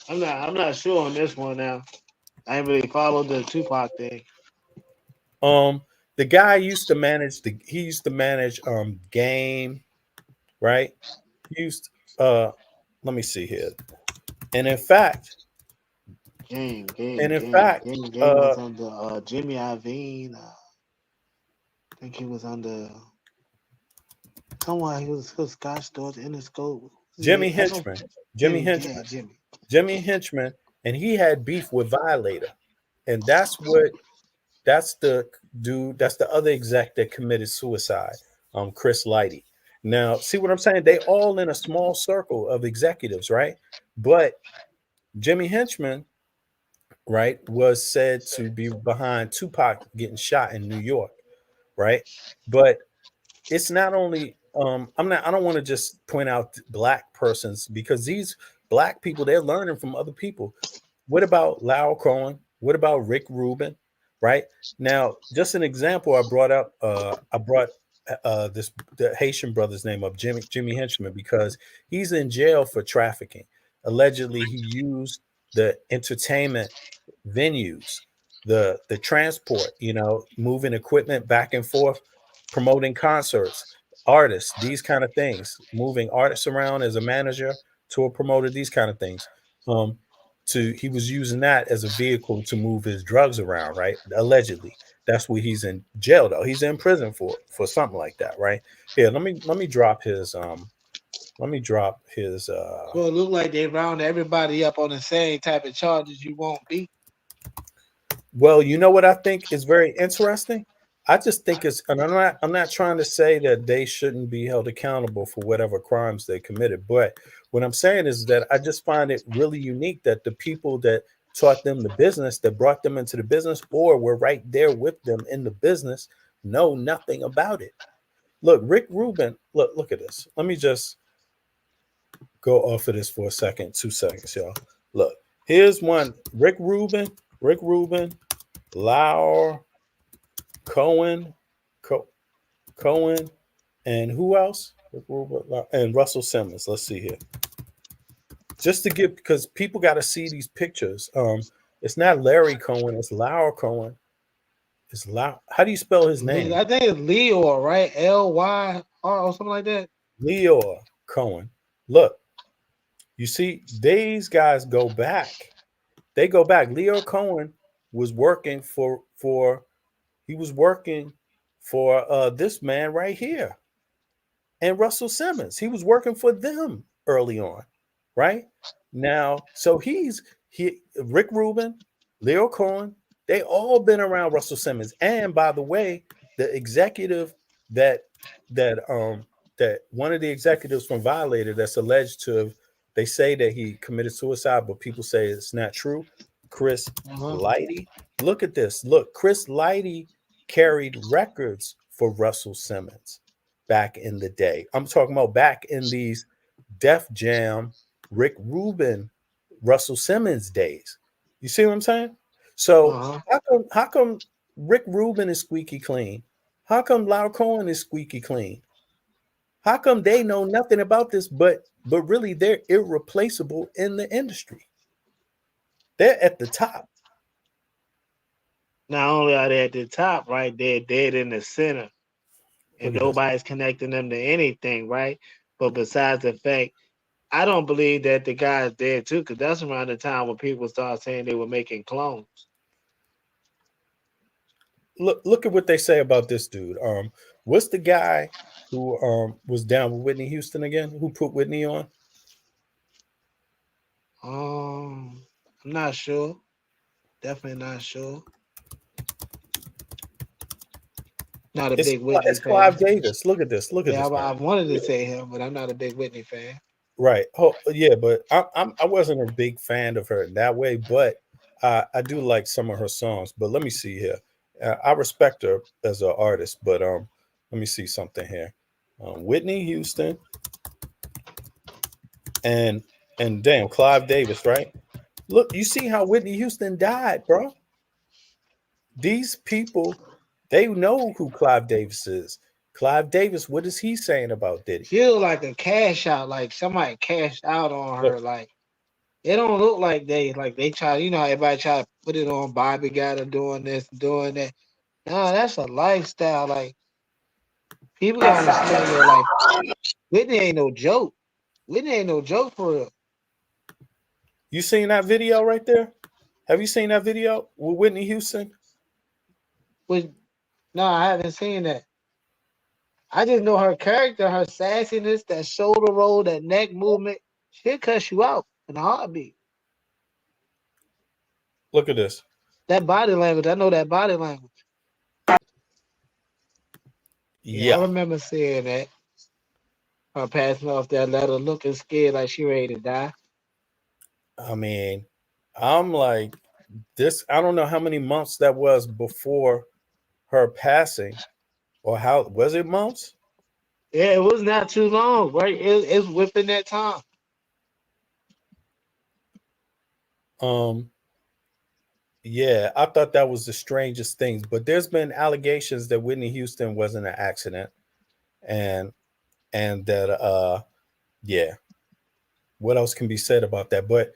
I'm not sure on this one now. I ain't really followed the Tupac thing. The guy used to manage Game, right? He used let me see here. And in fact, Game, and game, in game, fact, game, game was under Jimmy Iovine. I think he was under someone. He was Scott Storch in the scope. Jimmy I know Henchman, Jimmy Jimmy. Yeah, Henchman, Jimmy. Jimmy Henchman, and he had beef with Violator, and that's the dude, that's the other exec that committed suicide, Chris Lighty. Now, see what I'm saying? They all in a small circle of executives, right? But Jimmy Henchman, right, was said to be behind Tupac getting shot in New York, right? But it's not only I don't want to just point out black persons because these black people, they're learning from other people. What about Lau Cohen? What about Rick Rubin? right? Now, just an example, I brought the Haitian brother's name up, Jimmy Henchman, because he's in jail for trafficking. Allegedly, he used the entertainment venues, the transport, moving equipment back and forth, promoting concerts, artists, these kind of things, moving artists around as a manager, tour promoter, these kind of things. He was using that as a vehicle to move his drugs around, right? Allegedly. That's what he's in jail, though. He's in prison for something like that, right? Here, let me drop his Well, it look like they round everybody up on the same type of charges you won't be. Well, you know what I think is very interesting? I just think and I'm not trying to say that they shouldn't be held accountable for whatever crimes they committed, but what I'm saying is that I just find it really unique that the people that taught them the business, that brought them into the business, or were right there with them in the business, know nothing about it. Look, Rick Rubin, look at this. Let me just go off of this for a second, 2 seconds, y'all. Look, here's one. Rick Rubin, Lauer, Cohen, and who else? And Russell Simmons. Let's see here. Just to give, because people got to see these pictures. It's not Larry Cohen, it's Lauer Cohen. It's Lauer. How do you spell his name? I think it's Leo, right? Lyr or something like that. Leo Cohen. Look, you see, these guys go back. They go back. Leo Cohen was working for this man right here, and Russell Simmons. He was working for them early on, right? Now, so Rick Rubin, Leo Cohen, they all been around Russell Simmons. And by the way, the executive that one of the executives from Violator that's alleged to have, they say that he committed suicide, but people say it's not true. Chris Lighty. Look at this. Look, Chris Lighty carried records for Russell Simmons back in the day. I'm talking about back in these Def Jam, Rick Rubin, Russell Simmons days. You see what I'm saying? So how come Rick Rubin is squeaky clean? How come Lau Cohen is squeaky clean? How come they know nothing about this, but really they're irreplaceable in the industry? They're at the top. Not only are they at the top, right? They're dead in the center. And nobody's connecting them to anything, right? But besides the fact, I don't believe that the guy's dead too, because that's around the time when people started saying they were making clones. Look at what they say about this dude. What's the guy who was down with Whitney Houston again? Who put Whitney on? I'm not sure. Definitely not sure. Not a big Whitney it's fan. Clive Davis. Look at this. Look at this. I wanted to say him, but I'm not a big Whitney fan. Right. Oh, yeah, but I wasn't a big fan of her in that way, but I do like some of her songs. But let me see here. I respect her as an artist, but let me see something here. Whitney Houston and damn Clive Davis, right? Look, you see how Whitney Houston died, bro. These people, they know who Clive Davis is. Clive Davis, what is he saying about Diddy? Feel like a cash out, like somebody cashed out on her. Like it don't look like they try. You know how everybody try to put it on Bobby got her doing this, doing that. No, that's a lifestyle. Like people gotta understand that. Like Whitney ain't no joke. Whitney ain't no joke for real. You seen that video right there? Have you seen that video with Whitney Houston? No, I haven't seen that. I just know her character, her sassiness, that shoulder roll, that neck movement. She'll cuss you out in a heartbeat. Look at this. That body language. I know that body language. Yeah, I remember seeing that. Her passing off that letter, looking scared like she ready to die. I mean, I'm like this. I don't know how many months that was before her passing, or how was it months? Yeah, it was not too long, right? It's within that time. Yeah, I thought that was the strangest thing. But there's been allegations that Whitney Houston wasn't an accident, and that yeah, what else can be said about that? But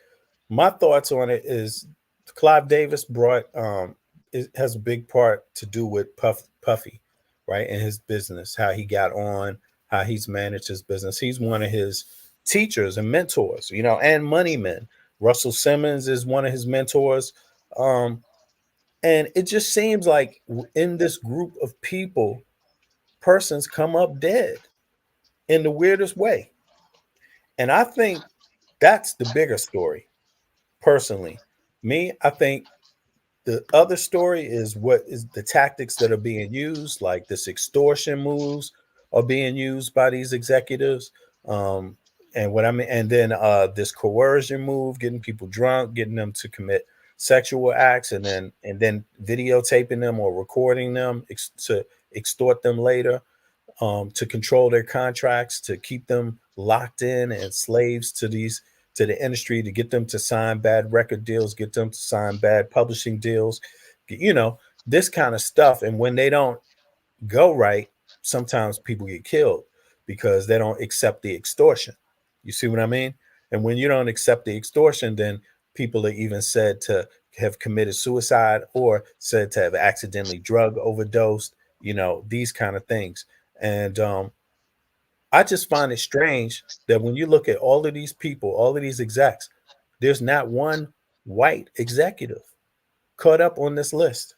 my thoughts on it is Clive Davis brought it has a big part to do with Puffy, right? And his business, how he got on, how he's managed his business. He's one of his teachers and mentors, you know, and money men. Russell Simmons is one of his mentors. Um, and it just seems like in this group of people, persons come up dead in the weirdest way. And I think that's the bigger story, personally. Me, I think the other story is what is the tactics that are being used, like this extortion moves are being used by these executives. Um, and what I mean, and then this coercion move, getting people drunk, getting them to commit sexual acts, and then videotaping them or recording them to extort them later, to control their contracts, to keep them locked in and slaves to the industry, to get them to sign bad record deals, get them to sign bad publishing deals, you know, this kind of stuff. And when they don't go right, sometimes people get killed because they don't accept the extortion. You see what I mean? And when you don't accept the extortion, then people are even said to have committed suicide or said to have accidentally drug overdosed, you know, these kind of things. And I just find it strange that when you look at all of these people, all of these execs, there's not one white executive caught up on this list.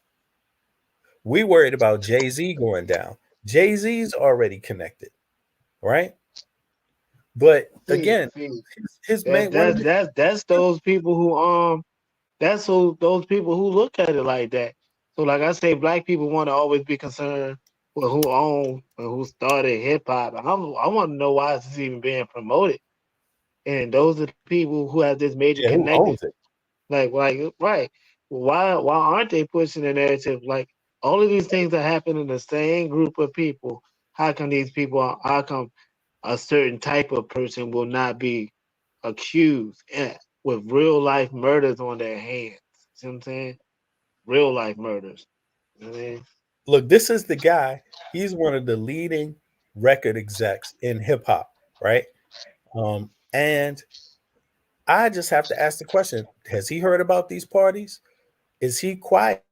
We worried about Jay-Z going down. Jay-Z's already connected, right? But again, his main one of his, That's those people who those people who look at it like that. So like I say, black people want to always be concerned with who owned and who started hip hop. I want to know why it's even being promoted. And those are the people who have this major who connected. owns it? Like right. Why aren't they pushing the narrative? Like all of these things that happen in the same group of people. How come a certain type of person will not be accused with real life murders on their hands? See what I'm saying? Real life murders. You know what I mean? Look, this is the guy. He's one of the leading record execs in hip hop, right? And I just have to ask the question: has he heard about these parties? Is he quiet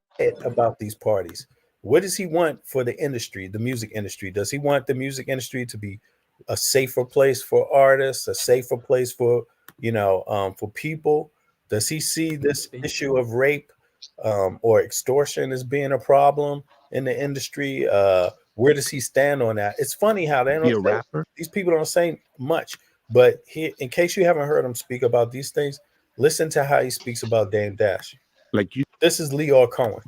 about these parties? What does he want for the industry, the music industry? Does he want the music industry to be a safer place for artists, a safer place for for people? Does he see this issue of rape or extortion as being a problem in the industry? Where does he stand on that? It's funny how these people don't say much, but in case you haven't heard him speak about these things, listen to how he speaks about Dame Dash. This is Leor Cohen.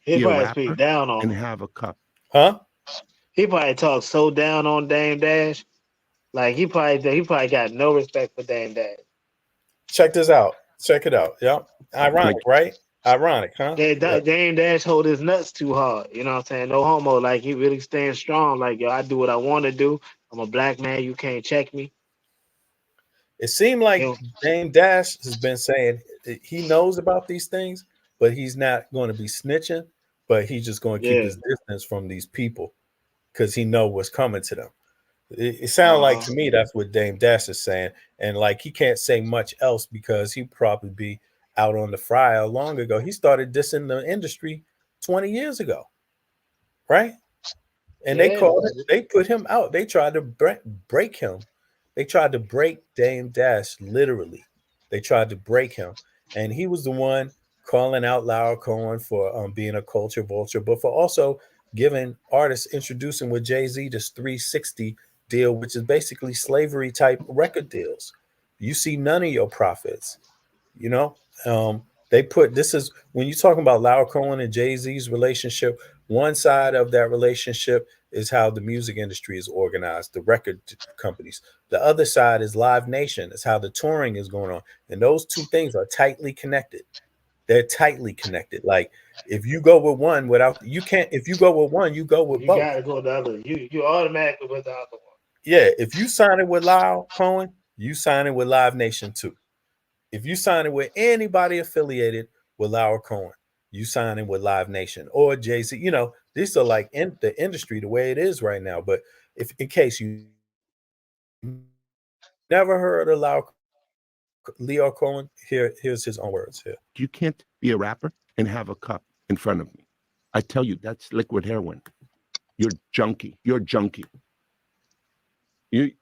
He probably speak down on him. Have a cup. Huh? He probably talks so down on Dame Dash. Like he probably got no respect for Dame Dash. Check this out. Check it out. Yep. Ironic, right? Ironic, huh? Dame Dash hold his nuts too hard. You know what I'm saying? No homo. Like he really stands strong. Like, yo, I do what I want to do. I'm a black man. You can't check me. It seemed like Dame Dash has been saying he knows about these things, but he's not going to be snitching, but he's just going to keep his distance from these people because he know what's coming to them. It sounds like to me that's what Dame Dash is saying. And like he can't say much else because he'd probably be out on the fryer long ago. He started dissing the industry 20 years ago, right? And they put him out. They tried to break him. They tried to break Dame Dash literally. They tried to break him. And he was the one calling out Laura Cohen for being a culture vulture, but for also giving artists, introducing with Jay-Z this 360 deal, which is basically slavery type record deals. You see none of your profits. You know, they put this is when you're talking about Laura Cohen and Jay-Z's relationship. One side of that relationship is how the music industry is organized, the record companies. The other side is Live Nation. It's how the touring is going on, and those two things are tightly connected. They're tightly connected. Like if you go with one without, you can't. If you go with one, you go with both. You gotta go with the other. You automatically with the other one. Yeah, if you sign it with Laura Cohen, you sign it with Live Nation too. If you sign it with anybody affiliated with Laura Cohen, you signing with Live Nation or Jay-Z. You know, these are like in the industry the way it is right now. But if in case you never heard of Leo Cohen, here's his own words here. You can't be a rapper and have a cup in front of me. I tell you, that's liquid heroin. You're junkie. You're junkie.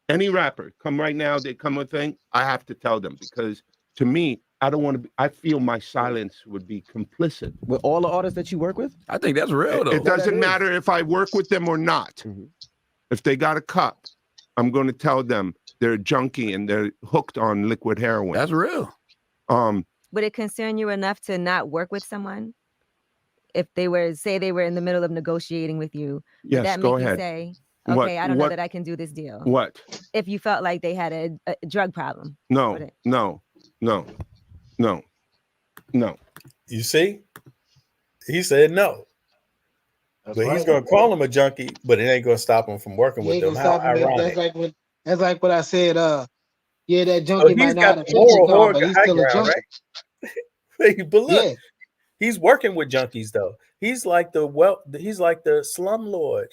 Any rapper come right now, they come with a thing, I have to tell them, because to me, I don't want to be, I feel my silence would be complicit. With all the artists that you work with? I think that's real, though. It doesn't matter if I work with them or not. If they got a cup, I'm going to tell them they're a junkie and they're hooked on liquid heroin. That's real. Would it concern you enough to not work with someone if they were, say, they were in the middle of negotiating with you? Would Yes, that go make ahead. you say, okay, I don't know What- that I can do this deal? What? If you felt like they had a drug problem? No. You see? He said no. That's but he's right. gonna call him a junkie, but it ain't gonna stop him from working You with ain't them. gonna How stop him. ironic. That's like what I said. Yeah, that So junkie he's might got not the have a moral car, but he's high still a ground, junkie. right? But look, Yeah. he's working with junkies though. He's like he's like the slumlord.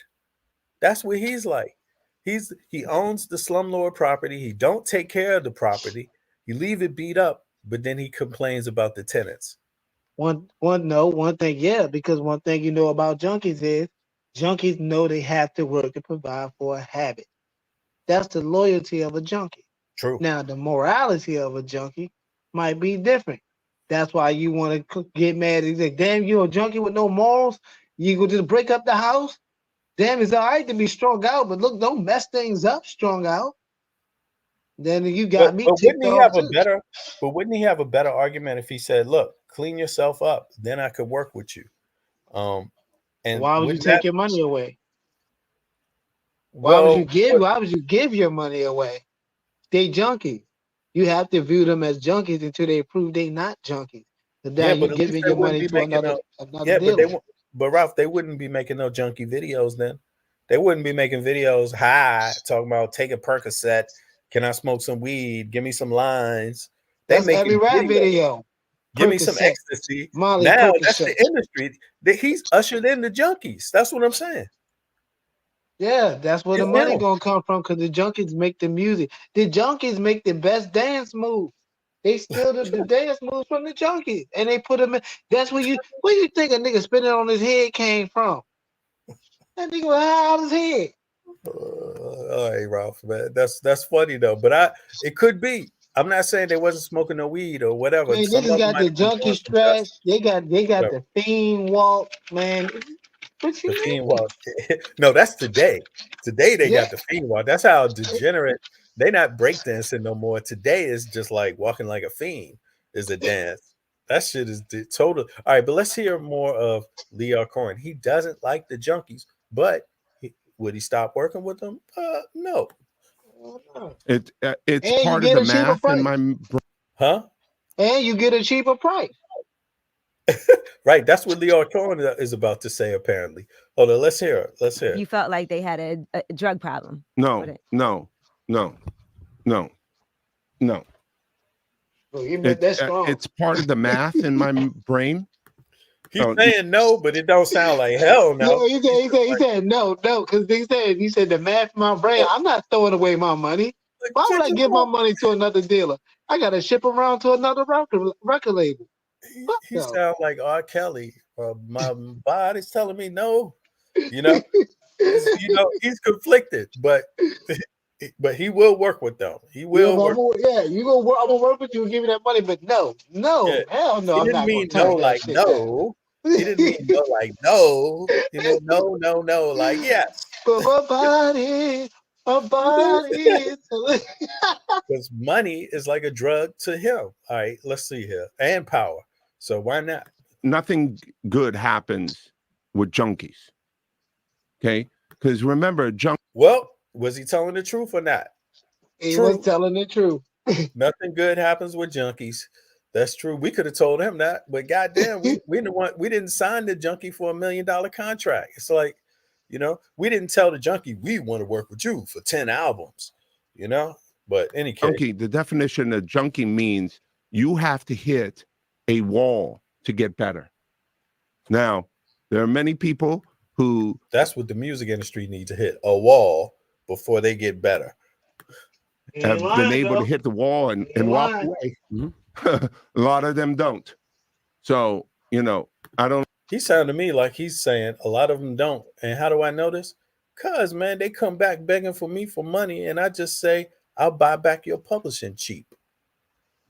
That's what he's like. He owns the slumlord property. He don't take care of the property. You leave it beat up, but then he complains about the tenants. One thing, yeah, because one thing you know about junkies is junkies know they have to work to provide for a habit. That's the loyalty of a junkie. True. Now, the morality of a junkie might be different. That's why you want to get mad. You say, damn, you a junkie with no morals? You go just break up the house? Damn, it's all right to be strung out, but look, don't mess things up strung out. Then you got me But ticked wouldn't he off have too. wouldn't he have a better argument if he said, look, clean yourself up, then I could work with you. And Why would you wouldn't take that- your money away? Well, Why would you give your money away? They junkies. You have to view them as junkies until they prove they not junkies. So now yeah, you but at least giving they your wouldn't money be to making another yeah, but dealer. but Ralph, they wouldn't be making no junkie videos then. They wouldn't be making videos high talking about take a Percocet. Can I smoke some weed? Give me some lines. They That's making every rap videos. video. Give me some Percocet, ecstasy. Molly Now that's Percocet. the industry that he's ushered in the junkies. That's what I'm saying. Yeah, that's where the It's money him. gonna come from because the junkies make the music. The junkies make the best dance move. They steal the dance moves from the junkies and they put them in. That's where you think a nigga spinning on his head came from? That nigga was high on his head. All right, Ralph, man. That's funny though. But it could be. I'm not saying they wasn't smoking no weed or whatever. Man, Some niggas of them got might the have been junkie doing some strap. stuff. They got Whatever. the fiend walk, man. What The you fiend mean? walk. No, that's today. Today they Yeah. got the fiend walk. That's how degenerate. They not breakdancing no more. Today is just like walking like a fiend is a dance. That shit is total. All right, but let's hear more of Leo Cohen. He doesn't like the junkies, but would he stop working with them? No. It's And you part of get the a cheaper math in price. my Huh? And you get a cheaper price. Right. That's what Leo Cohen is about to say, apparently. Hold on, let's hear it. Let's hear If it. you felt like they had a drug problem? no. Oh, you meant that strong. It's part of the math in my brain. He's saying no, but it don't sound like hell no. No, he said no, because he said the math in my brain. I'm not throwing away my money. Why would I give my money to another dealer? I gotta ship around to another record label. He sounds like R. Kelly. My body's telling me no. You know, he's conflicted, but he will work with them. He will work. You gonna work? I'm gonna work with you and give me that money, but no, Yeah. hell no. He I'm didn't not mean gonna no turn that like shit no. He didn't mean no like no. He meant no like yes. But my body. Because money is like a drug to him. All right, let's see here. And power. So why not? Nothing good happens with junkies. Okay? Because remember, Well, was he telling the truth or not? He was telling the truth. Nothing good happens with junkies. That's true. We could have told him that, but goddamn, we didn't sign the junkie for $1 million contract. It's like, we didn't tell the junkie we want to work with you for 10 albums, But any case, junkie, the definition of junkie means you have to hit a wall to get better. Now, there are many people who. That's what the music industry needs to hit a wall before they get better. Have been able to hit the wall and walk away. A lot of them don't. So, you know, I don't. He sounded to me like he's saying a lot of them don't. And how do I know this? Because, man, they come back begging for me for money, and I just say, I'll buy back your publishing cheap.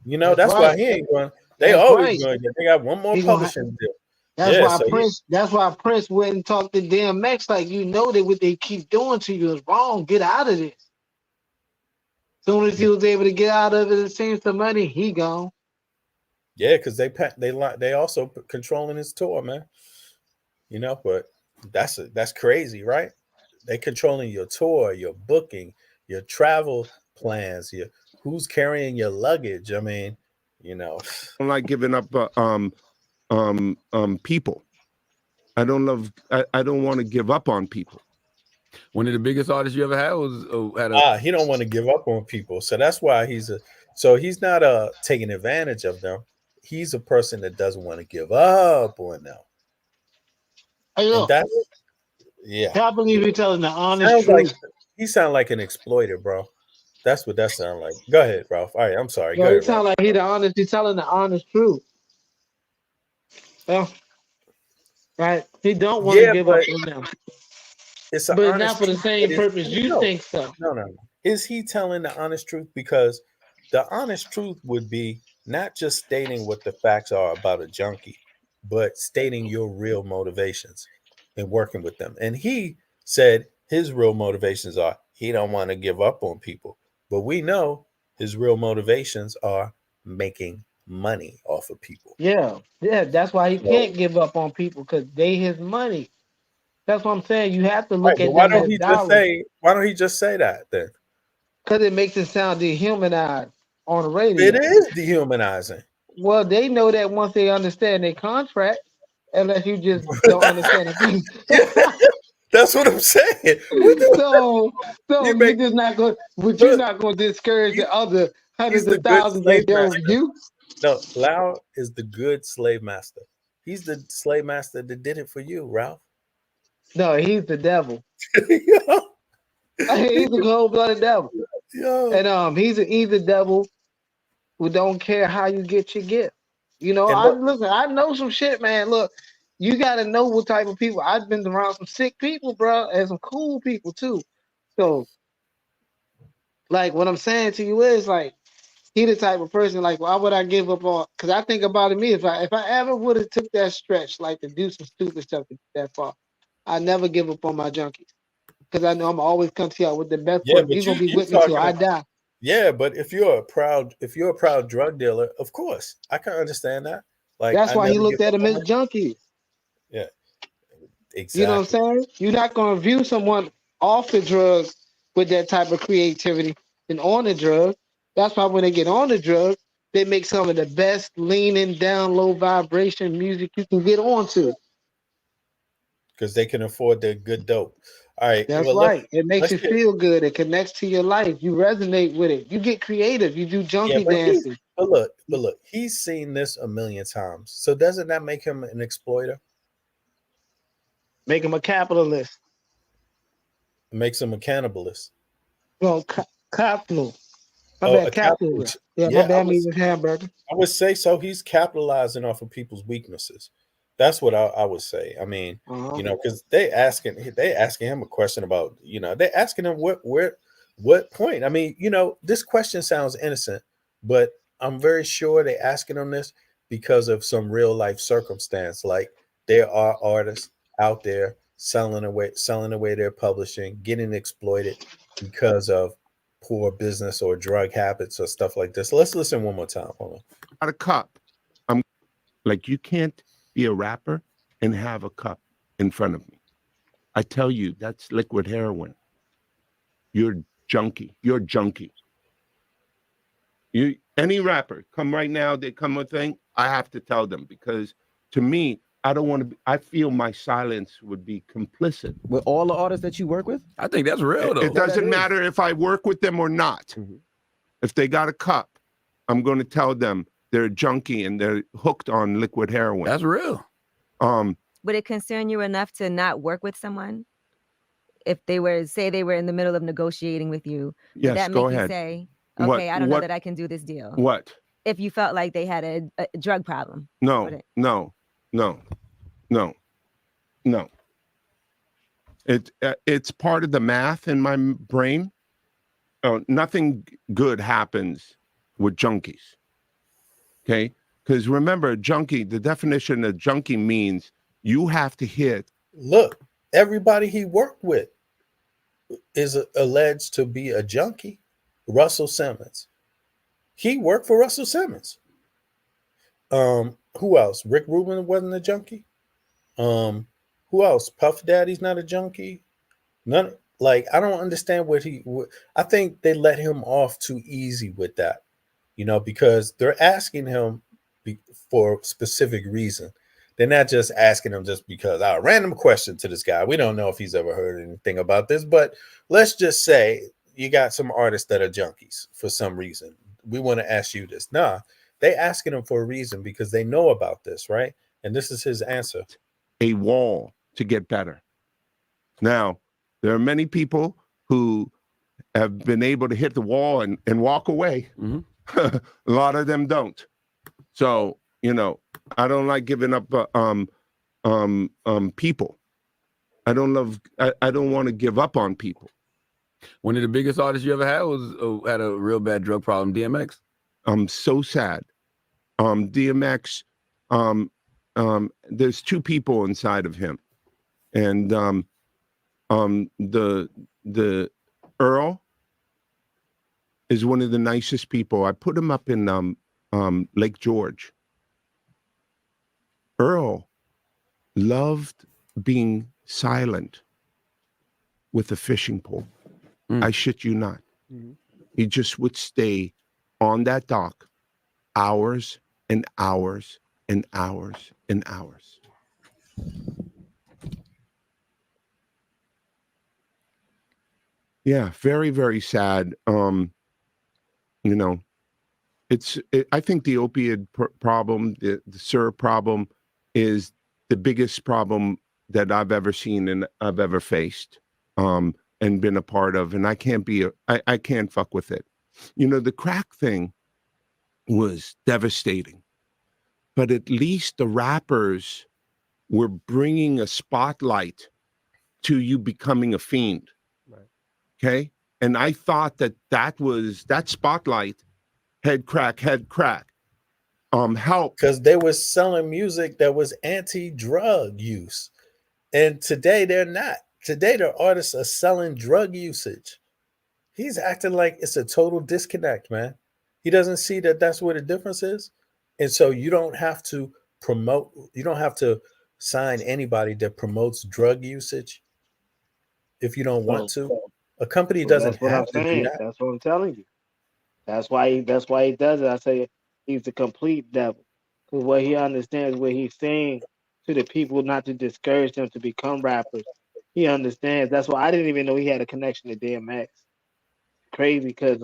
You know, that's why he ain't going. They always going to get. They got one more publishing deal. That's Yeah, why so Prince. That's why Prince went and talked to DMX. Like, you know that what they keep doing to you is wrong. Get out of this. Soon as he was able to get out of it and save some money, he gone. Yeah, because they also controlling his tour, man. You know, but that's crazy, right? They controlling your tour, your booking, your travel plans, who's carrying your luggage. I mean, you know, I don't like giving up people. I don't want to give up on people. One of the biggest artists you ever had was he don't want to give up on people. So that's why he's not taking advantage of them. He's a person that doesn't want to give up on them. Hey, look, yeah. I believe you're telling the honest truth. He sound like an exploiter, bro. That's what that sound like. Go ahead, Ralph. All right, I'm sorry. Bro, Go he ahead, sound Ralph. like he's telling the honest truth. Well, right? He don't want to give up on them. It's but not for the same purpose you think so. No. Is he telling the honest truth? Because the honest truth would be not just stating what the facts are about a junkie, but stating your real motivations and working with them. And he said his real motivations are he don't want to give up on people. But we know his real motivations are making money off of people. Yeah, that's why he can't give up on people because they his money. That's what I'm saying. You have to look at why them don't as he dollars. why don't he just say that then? Because it makes it sound dehumanized on the radio. It is dehumanizing. Well, they know that once they understand their contract, unless you just don't understand it. That's what I'm saying. So you're just not going, but you're not going to discourage the other hundreds of thousands of your youth. No, Lau is the good slave master. He's the slave master that did it for you, Ralph. No, he's the devil. He's the cold-blooded devil. And he's the devil who don't care how you get your gift. You know, I know some shit, man. Look, you got to know what type of people. I've been around some sick people, bro, and some cool people too. So, like, what I'm saying to you is, like, he the type of person, like, why would I give up on? Because I think about it, me, if I ever would have took that stretch, like, to do some stupid stuff that far, I never give up on my junkies. Because I know I'm always come to y'all with the best foot. You're gonna be with me till I die. Yeah, but if you're a proud drug dealer, of course I can understand that. Like that's why he looked at him as junkies. Yeah, exactly. You know what I'm saying? You're not gonna view someone off the drugs with that type of creativity and on the drugs. That's why when they get on the drugs, they make some of the best leaning down, low vibration music you can get onto. Because they can afford their good dope. All right. That's right. It makes you feel good. It connects to your life. You resonate with it. You get creative. You do junkie dancing. But look, he's seen this a million times. So doesn't that make him an exploiter? Make him a capitalist. It makes him a cannibalist. Well, capital. My bad, capitalist. Yeah, my bad, me with hamburger. I would say so. He's capitalizing off of people's weaknesses. That's what I would say. I mean, you know, because they asking him a question about, you know, they asking him what point. I mean, you know, this question sounds innocent, but I'm very sure they asking him this because of some real life circumstance. Like there are artists out there selling away their publishing, getting exploited because of poor business or drug habits or stuff like this. Let's listen one more time. Hold on. Got a cup. I'm like, you can't be a rapper and have a cup in front of me. I tell you, that's liquid heroin. You're junkie. You're junkie. Any rapper come right now, they come with a thing, I have to tell them because to me, I don't want to be, I feel my silence would be complicit. With all the artists that you work with? I think that's real though. It doesn't matter if I work with them or not. Mm-hmm. If they got a cup, I'm going to tell them they're a junkie and they're hooked on liquid heroin. That's real. Would it concern you enough to not work with someone if they were, say, they were in the middle of negotiating with you? Would Yes, that go make you ahead. say, What? okay, I don't know What? that I can do this deal? What? If you felt like they had a drug problem? No, Would it- no, no, no, no. It's part of the math in my brain. Nothing good happens with junkies. Okay, because remember, junkie. The definition of junkie means you have to hit. Look, everybody he worked with is alleged to be a junkie. Russell Simmons. He worked for Russell Simmons. Who else? Rick Rubin wasn't a junkie. Who else? Puff Daddy's not a junkie. None. Like, I don't understand I think they let him off too easy with that, because they're asking him for a specific reason. They're not just asking him just because random question to this guy. We don't know if he's ever heard anything about this, but let's just say you got some artists that are junkies for some reason. We want to ask you this. Nah, they asking him for a reason because they know about this, right? And this is his answer. A wall to get better. Now, there are many people who have been able to hit the wall and walk away. A lot of them don't. So, I don't like giving up people. I don't want to give up on people. One of the biggest artists you ever had had a real bad drug problem, DMX. I'm so sad. DMX, there's two people inside of him. And the Earl is one of the nicest people. I put him up in Lake George. Earl loved being silent with a fishing pole. I shit you not. He just would stay on that dock hours and hours and hours and hours. Yeah, very, very sad. I think the opiate problem, the syrup problem, is the biggest problem that I've ever seen and I've ever faced, and been a part of. And I can't fuck with it. The crack thing was devastating, but at least the rappers were bringing a spotlight to you becoming a fiend. Okay. And I thought that spotlight, head crack, help. Because they were selling music that was anti-drug use. And today they're not. Today the artists are selling drug usage. He's acting like it's a total disconnect, man. He doesn't see that that's where the difference is. And so you don't have to sign anybody that promotes drug usage if you don't want to. A company doesn't That's what have I'm to do saying. that. That's what I'm telling you. That's why he does it. I say he's a complete devil. Because what he understands, what he's saying to the people, not to discourage them to become rappers. He understands. That's why I didn't even know he had a connection to DMX. Crazy, because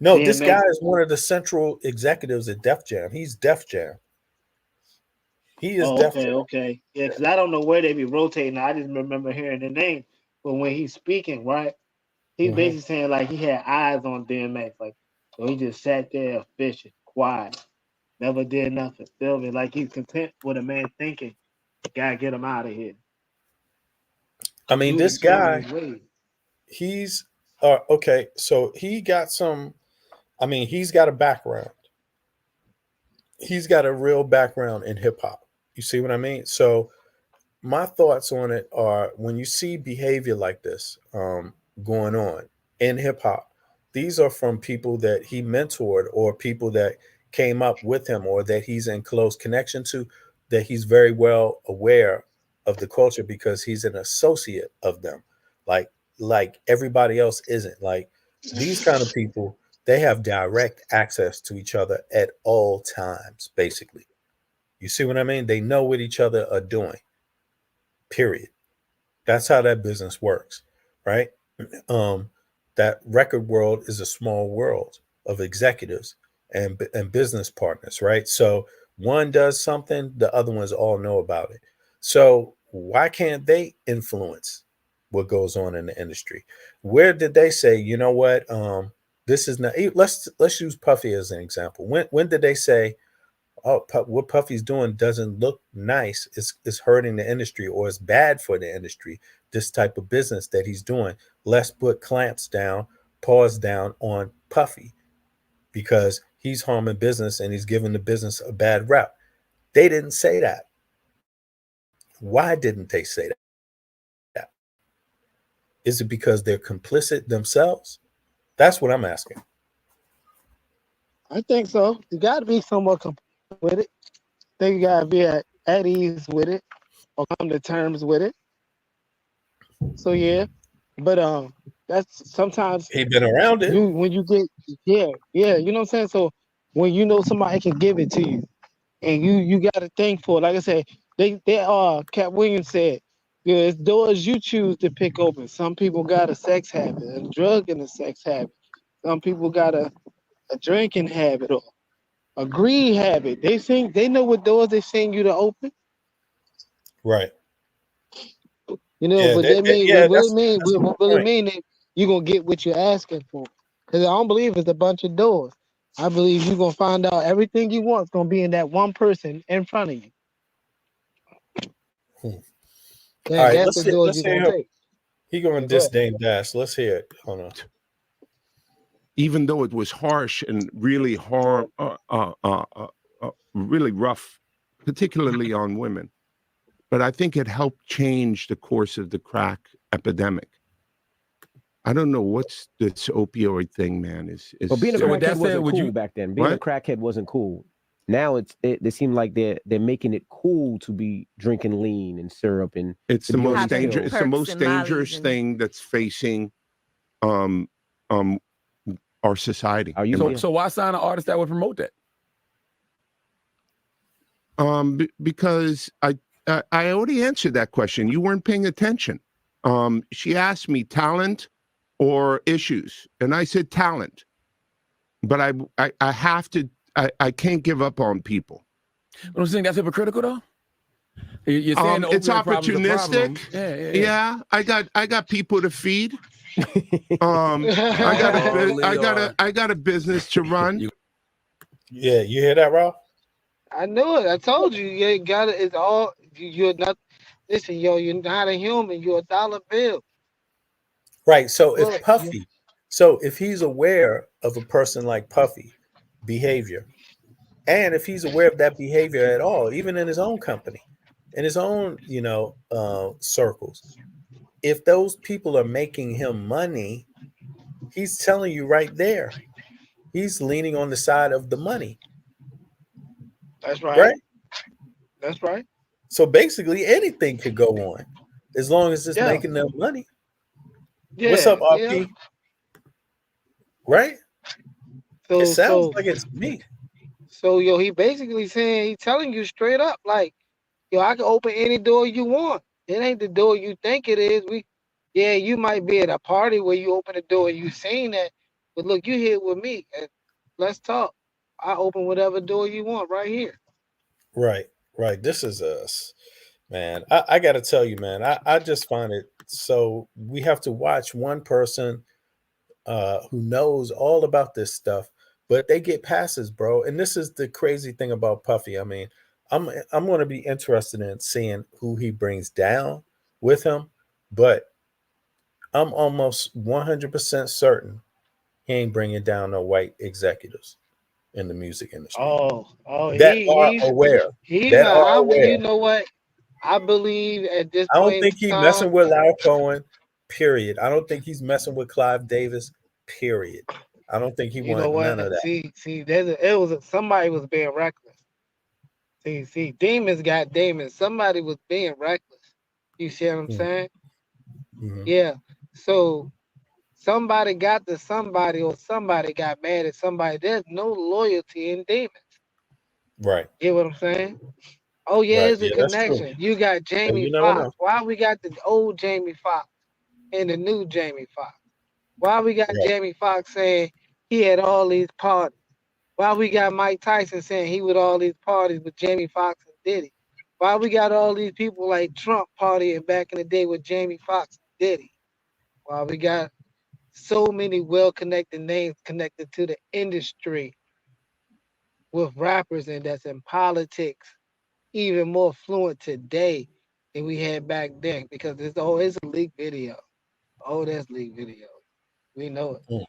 No, DMX, this guy is one of the central executives at Def Jam. He's Def Jam. He is Def Jam. Okay. Yeah, because I don't know where they be rotating. I just remember hearing the name. But when he's speaking, right, he's basically saying like he had eyes on DMX. Like, so he just sat there fishing, quiet, never did nothing. Feel me? Like he's content with a man thinking, gotta get him out of here. I mean, this guy, he's okay. So he got he's got a background. He's got a real background in hip hop. You see what I mean? So my thoughts on it are, when you see behavior like this going on in hip hop, these are from people that he mentored or people that came up with him or that he's in close connection to, that he's very well aware of the culture because he's an associate of them. Like everybody else isn't. Like, these kind of people, they have direct access to each other at all times, basically. You see what I mean? They know what each other are doing. Period. That's how that business works, right? That record world is a small world of executives and business partners, right? So one does something, the other ones all know about it. So why can't they influence what goes on in the industry? Where did they say, you know what, this is not? Let's use Puffy as an example. When did they say, oh, what Puffy's doing doesn't look nice, is hurting the industry, or is bad for the industry, this type of business that he's doing? Let's put clamps down, paws down on Puffy because he's harming business and he's giving the business a bad rep. They didn't say that. Why didn't they say that? Is it because they're complicit themselves? That's what I'm asking. I think so. You got to be somewhat complicit with it. I think you got to be at ease with it or come to terms with it. So yeah, but that's sometimes he been around it. When you get you know what I'm saying. So when you know somebody can give it to you, and you got to think for it. Like I said, they Cat Williams said, it's doors you choose to pick open. Some people got a sex habit, a drug and a sex habit. Some people got a drinking habit or a greed habit. They know what doors they send you to open. Right. You know, but that mean that's really right. mean that you're gonna get what you're asking for. Because I don't believe it's a bunch of doors. I believe you're gonna find out everything you want is gonna be in that one person in front of you. All And right, that's the doors you're hear gonna him. take. He going to Go ahead. disdain Dash. Let's hear it. Hold on. Even though it was harsh and really really rough, particularly on women, but I think it helped change the course of the crack epidemic. I don't know what's this opioid thing, man. But being a So crackhead wasn't cool back then. Being a What? crackhead wasn't cool. Now they seem like they're making it cool to be drinking lean and syrup and It's to the be on most these dangerous. pills. It's the most dangerous thing that's facing our society. So why sign an artist that would promote that? Because I already answered that question. You weren't paying attention. She asked me talent or issues, and I said talent. But I have to. I can't give up on people. But I'm saying that's hypocritical, though. You're saying the it's opioid problem's a problem. opportunistic. Yeah. I got people to feed. I got a business to run. Yeah, you hear that, Rob? I knew it. I told you. You got it. It's all you're not. Listen, you're not a human. You're a dollar bill. Right. So Look, if he's aware of a person like Puffy behavior, and if he's aware of that behavior at all, even in his own company, in his own, circles, if those people are making him money, he's telling you right there, he's leaning on the side of the money. That's right. Right? That's right. So basically anything could go on as long as it's making them money. Yeah, What's up, RP? yeah. Right? So It sounds like it's me. So he basically saying, he telling you straight up, like, I can open any door you want. It ain't the door you think it is. You might be at a party where you open the door and you seen that, but look, you here with me and let's talk. I open whatever door you want right here. Right. This is us, man. I got to tell you, man, I just find it so we have to watch one person who knows all about this stuff, but they get passes, bro. And this is the crazy thing about Puffy. I mean, I'm going to be interested in seeing who he brings down with him, but I'm almost 100% certain he ain't bringing down no white executives in the music industry. That are aware. You know what? I believe at this I point don't think he's messing with Lyle Cohen, period. I don't think he's messing with Clive Davis, period. I don't think he You know wanted what? none of that. See, somebody was being reckless. See, demons got demons. Somebody was being reckless. You see what I'm saying? Mm-hmm. Yeah. So somebody got to somebody, or somebody got mad at somebody. There's no loyalty in demons. Right. You know what I'm saying? Oh yeah, Right. it's a Yeah, that's true. connection. You got Jamie you never Foxx. know. Why we got the old Jamie Foxx and the new Jamie Foxx? Why we got Jamie Foxx saying he had all these parties? Why we got Mike Tyson saying he would all these parties with Jamie Foxx and Diddy? Why we got all these people like Trump partying back in the day with Jamie Foxx and Diddy? Why we got so many well-connected names connected to the industry with rappers and that's in politics, even more fluent today than we had back then because it's a leaked video. Oh, that's leaked video. We know it. All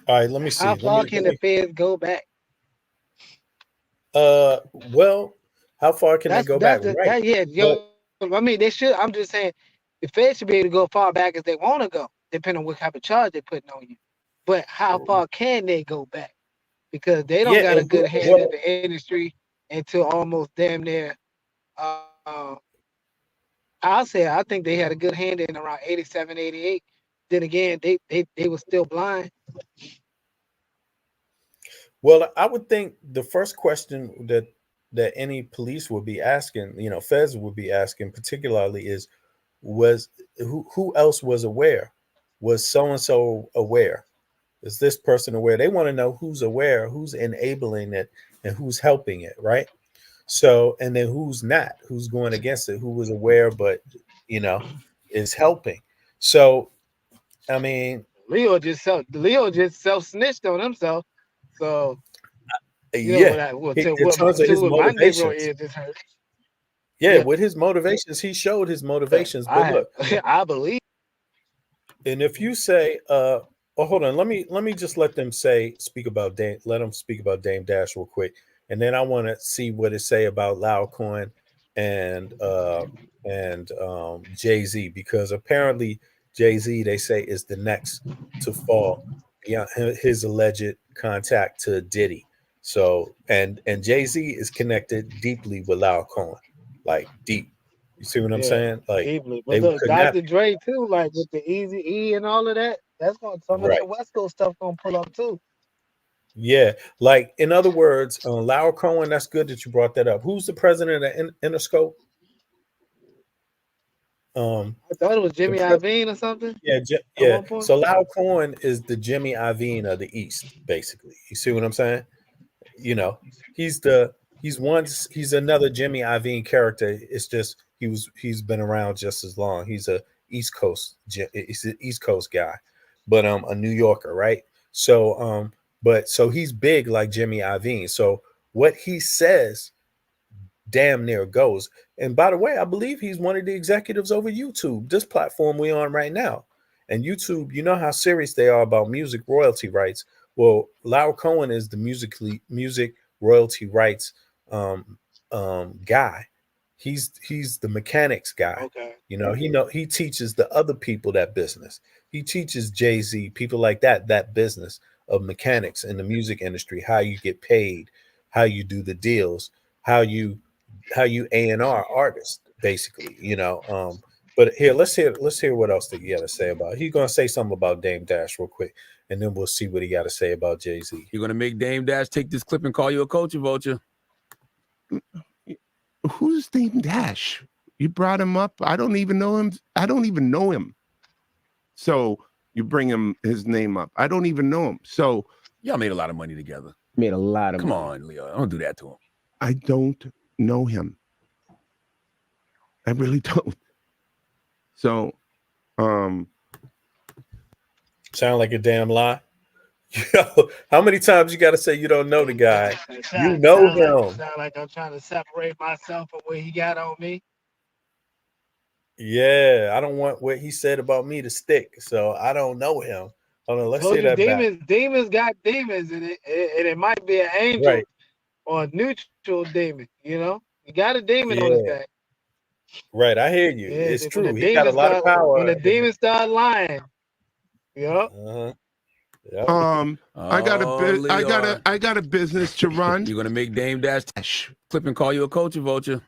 right, let me see. How far can the feds go back? Well, how far can they That's go back? that's the, Right. that yeah. Yo, I mean, they should. I'm just saying, the feds should be able to go far back as they want to go, depending on what type of charge they're putting on you. But how far can they go back? Because they don't Yeah, got a and good hand well, in the industry until almost damn near. I'll say I think they had a good hand in around 87, 88. Then again, they were still blind. well, I would think the first question that any police would be asking, feds would be asking, particularly, is was who else was aware? Was so and so aware? Is this person aware? They want to know who's aware, who's enabling it, and who's helping it, right? So, and then who's not, who's going against it, who was aware but you know is helping. So, I mean, Leo just self snitched on himself. So yeah, in terms of his to my Negro motivations, ears just hurt. yeah, Yeah, with his motivations, he showed his motivations. But I look, I believe. and if you say, oh, hold on, let me just let them speak about Dame, let them speak about Dame Dash real quick, and then I want to see what it say about Lyle Cohen and Jay-Z, because apparently Jay-Z, they say, is the next to fall beyond his alleged contact to Diddy. So, and Jay-Z is connected deeply with Lyle Cohen, like deep. You see what I'm Yeah, saying? Like deeply. But they look, could not Dr. Dre too, like with the Easy E and all of that. That's going some of right. that West Coast stuff gonna pull up too. Yeah, like in other words, Lau Cohen. That's good that you brought that up. Who's the president of Interscope? I thought it was The Jimmy pre- Iovine or something yeah, at yeah. one point. So Lau Cohen is the Jimmy Iovine of the East, basically. You see what I'm saying? You know, he's another Jimmy Iovine character. It's just he's been around just as long. He's he's an East Coast guy, but a New Yorker, right? So but so he's big like Jimmy Iovine. So what he says damn near goes. And by the way, I believe he's one of the executives over YouTube, this platform we on right now. And YouTube, you know how serious they are about music royalty rights. Well, Lau Cohen is the music royalty rights guy. He's the mechanics guy. Okay. He teaches the other people that business. He teaches Jay-Z, people like that business of mechanics in the music industry, how you get paid, how you do the deals, how you A&R artist, basically. But here, let's hear what else that you got to say about it. He's gonna say something about Dame Dash real quick, and then we'll see what he got to say about Jay-Z. You're gonna make Dame Dash take this clip and call you a culture vulture. Who's Dame Dash? You brought him up. I don't even know him. I don't even know him. So you bring his name up. I don't even know him. So y'all made a lot of money together. Made a lot of Come money. on, Leo. Don't do that to him. I don't know him. I really don't. So, sound like a damn lie. Yo, how many times you got to say you don't know the guy? You know him. Sound like I'm trying to separate myself from what he got on me. Yeah, I don't want what he said about me to stick, so I don't know him. Hold on, let's Told hear you that back. demons got demons, and it might be an angel Right. or a neutral demon. You got a demon on his Yeah. back. Right, I hear you. Yeah, It's when true. the He got a demons lot of start, power. when the demons start lying, Uh-huh. Yep. I got a business to run. You're gonna make Dame Dash clip and call you a culture vulture.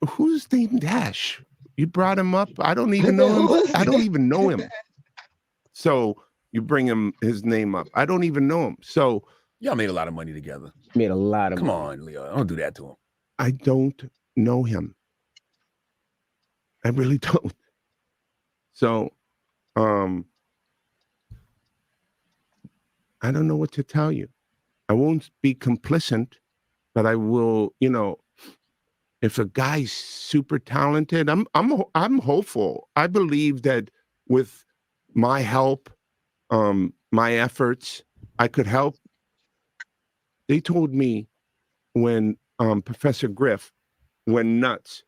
Who's Dame Dash? You brought him up. I don't even know him. I don't even know him. So you bring his name up. I don't even know him. So y'all made a lot of money together. Made a lot of Come money. on, Leo. Don't do that to him. I don't know him. I really don't. So, I don't know what to tell you. I won't be complicit, but I will, If a guy's super talented, I'm hopeful. I believe that with my help, my efforts, I could help. They told me when Professor Griff went nuts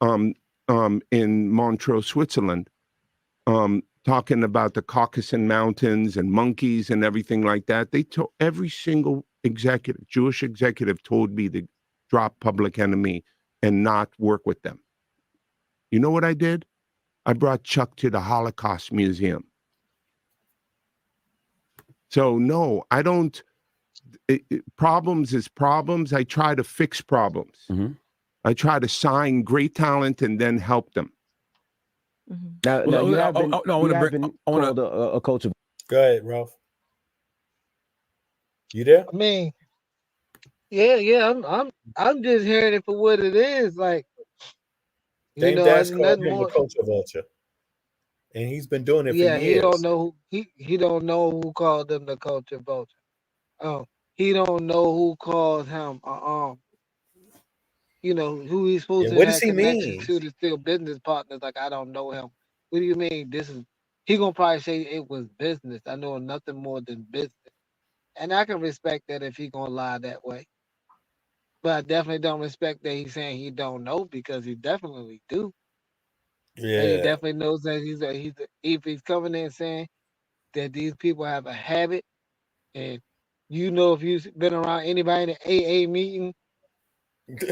in Montreux, Switzerland, talking about the Caucasus Mountains and monkeys and everything like that. They told every single executive, Jewish executive, told me to drop Public Enemy and not work with them. You know what I did? I brought Chuck to the Holocaust Museum. So no, I don't. Problems is problems. I try to fix problems. I try to sign great talent and then help them. Now you have been, called a coach of. Go ahead, Ralph. You there? I mean, yeah, I'm just hearing it for what it is. Like, you Dame know, Dash there's called nothing him a more. culture vulture, and he's been doing it for Yeah, he years. don't know he don't know who called him the culture vulture. He don't know who called him you know, who he's supposed Yeah, to what does have he connection mean? to to still business partners. Like, I don't know him. What do you mean? He gonna probably say it was business. I know nothing more than business. And I can respect that if he gonna lie that way. But I definitely don't respect that he's saying he don't know, because he definitely do. And he Yeah, definitely knows that if he's coming in saying that these people have a habit, and you know, if you've been around anybody in an AA meeting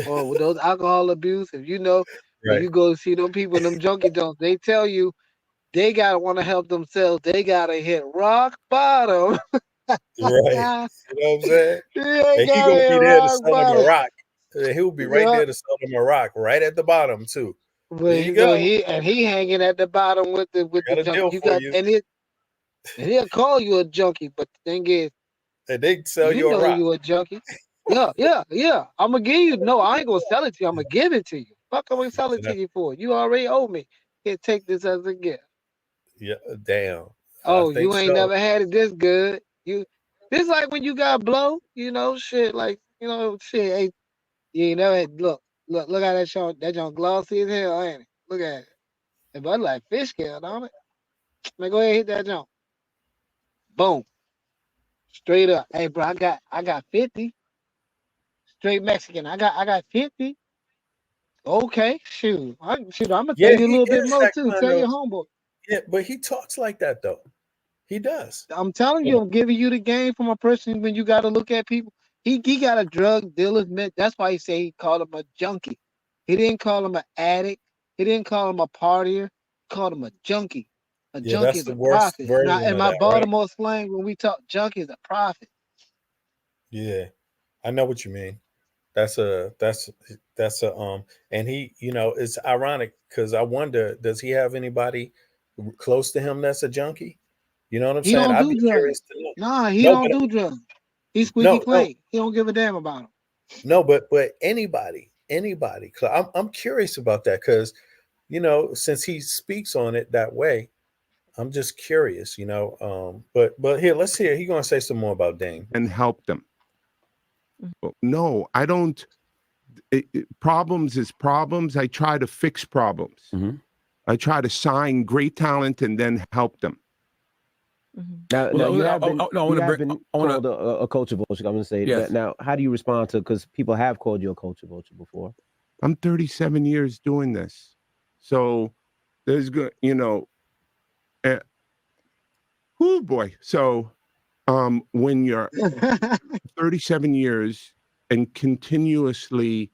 or with those alcohol abuse, if you know, when right. you go see them people in them junkie joints, they tell you they gotta want to help themselves. They gotta hit rock bottom. Right. You know what I'm saying? They And he gotta gonna hit be there to rock sell them a bottom. rock. He'll be right Yeah. there to sell them a rock, right at the bottom too. But There you go. he hanging at the bottom with the Got a junkie. deal You for got you, and he'll call you a junkie, but the thing is, and they sell you you a know rock. you a junkie. Yeah. I'm gonna give you. No, I ain't gonna sell it to you. I'm gonna give it to you. Fuck, I'm gonna sell it to you for? You already owe me. Here, take this as a gift. Yeah, damn. I Oh, think you ain't so. never had it this good. This like when you got blow. You know, shit. Like, you know, shit. Hey, you ain't never had. Look at that show. That joint glossy as hell, ain't it? Look at it. But I like fish scale, don't it? Man, go ahead and hit that jump. Boom. Straight up. Hey, bro, I got 50. Straight Mexican. I got 50. Okay, shoot. I'm gonna throw Yeah, you a he little bit is more that too. kind Tell of. your homeboy. Yeah, but he talks like that though. He does. I'm telling you, I'm giving you the game from a person when you gotta look at people. He got a drug dealer's man. That's why he say he called him a junkie. He didn't call him an addict. He didn't call him a partier. He called him a junkie. A Yeah, junkie that's is the a worst prophet. Now, version in of my that, right? Baltimore slang, when we talk junkie is a prophet. Yeah, I know what you mean. That's a and he, you know, it's ironic because I wonder, does he have anybody close to him that's a junkie? You know what I'm He saying? don't I'd do be drugs. curious to know. Nah, he No, don't but do drugs. He's squeaky no, clean. He don't give a damn about him. no, but anybody. 'Cause I'm curious about that because, you know, since he speaks on it that way, I'm just curious, you know. But here, let's hear. He's gonna say some more about Dame And help them. No, I don't. Problems is problems. I try to fix problems. I try to sign great talent and then help them. Now you have been, called a culture vulture. I'm going to say Yes. that. Now, how do you respond to, because people have called you a culture vulture before? I'm 37 years doing this. So there's good, you know, oh boy. So when you're 37 years and continuously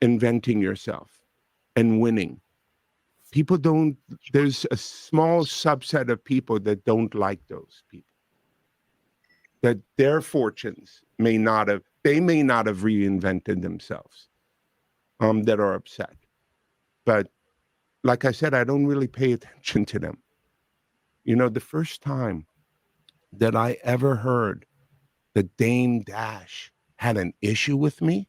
inventing yourself and winning, people don't, there's a small subset of people that don't like those people. That their fortunes may not have reinvented themselves, that are upset. But like I said, I don't really pay attention to them. You know, the first time that I ever heard that Dame Dash had an issue with me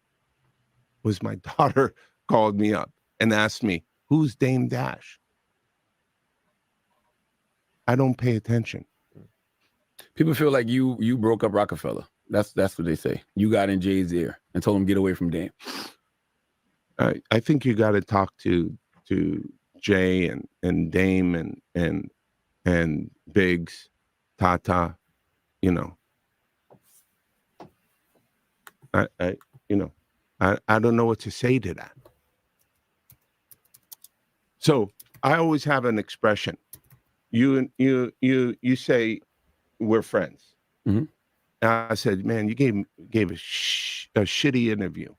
was my daughter called me up and asked me, who's Dame Dash? I don't pay attention. People feel like you broke up Rockefeller. That's what they say. You got in Jay's ear and told him get away from Dame. I think you got to talk to Jay and Dame and Biggs, Tata. You know, I I don't know what to say to that. So I always have an expression. You say we're friends. Mm-hmm. And I said, man, you gave a shitty interview,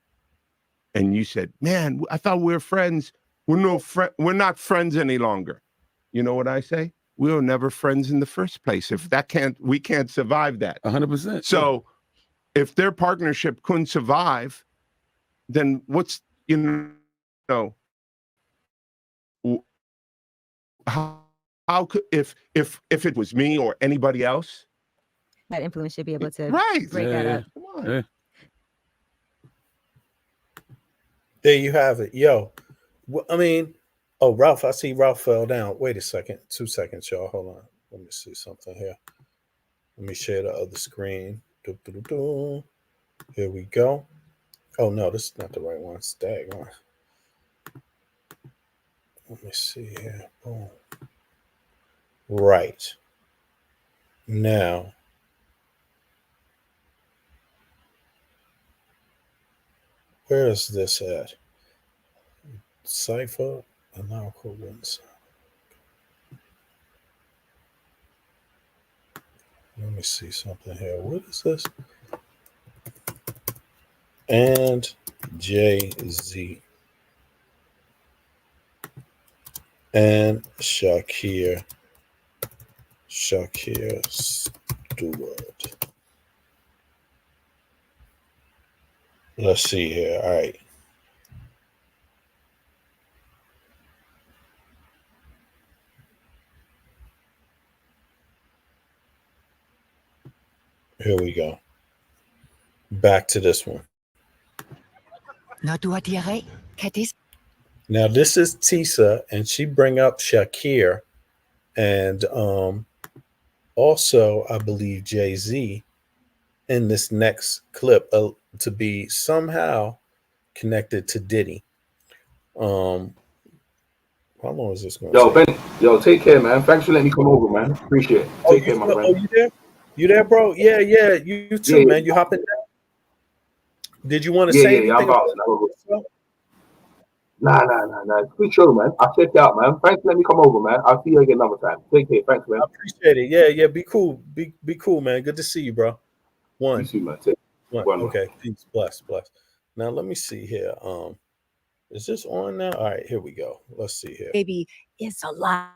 and you said, man, I thought we were friends. We're not friends any longer. You know what I say? We were never friends in the first place. If we can't survive that. 100%. So if their partnership couldn't survive, then what's, how could, if it was me or anybody else, that influence should be able to right break that up. Yeah. There you have it. Yo, I mean, oh, Ralph, I see Ralph fell down. Wait a second. 2 seconds, y'all. Hold on. Let me see something here. Let me share the other screen. Here we go. Oh, no, this is not the right one. It's daggone. Let me see here. Boom. Right. Now, where is this at? Cipher, anarcho wins. Let me see something here. What is this? And Jay-Z and Shakir Stewart. Let's see here. All right. Here we go. Back to this one. Now this is Tisa, and she bring up Shakir, and also I believe Jay-Z in this next clip to be somehow connected to Diddy. How long is this going to take? Yo, take care, man. Thanks for letting me come over, man. Appreciate it. Take care, my friend. Oh, you there? You there, bro? Yeah. You too, man. You hopping down? Did you want to say anything? Nah. It's pretty chill, man. I'll check it out, man. Thanks for letting me come over, man. I'll see you again another time. Take care. Thanks, man. I appreciate it. Yeah. Be cool. Be cool, man. Good to see you, bro. One. You too, man. Take One. Okay. Peace. Bless. Now let me see here. Is this on now? All right, here we go. Let's see here. Baby, it's a lot.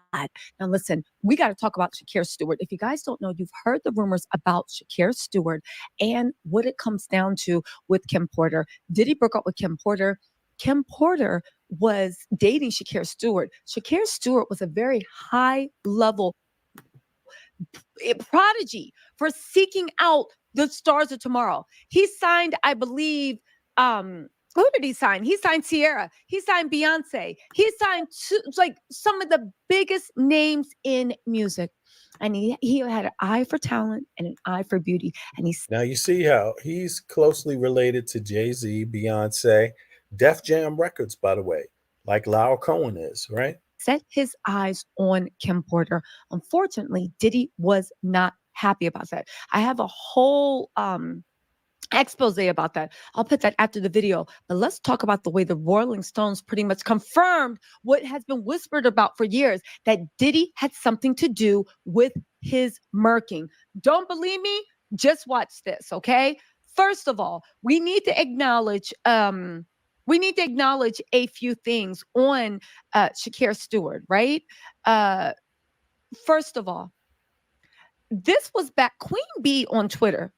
Now, listen, we got to talk about Shakir Stewart. If you guys don't know, you've heard the rumors about Shakir Stewart and what it comes down to with Kim Porter. Diddy broke up with Kim Porter. Kim Porter was dating Shakir Stewart. Shakir Stewart was a very high level prodigy for seeking out the stars of tomorrow. He signed, I believe, who did he sign? He signed Sierra. He signed Beyonce. He signed some of the biggest names in music. And he had an eye for talent and an eye for beauty. And now you see how he's closely related to Jay-Z, Beyonce, Def Jam Records, by the way, like Lyle Cohen is, right? Set his eyes on Kim Porter. Unfortunately, Diddy was not happy about that. I have a whole expose about that. I'll put that after the video. But let's talk about the way the Rolling Stones pretty much confirmed what has been whispered about for years, that Diddy had something to do with his murking. Don't believe me? Just watch this, okay? First of all, we need to acknowledge a few things on Shakir Stewart, right? First of all, this was back Queen Bee on Twitter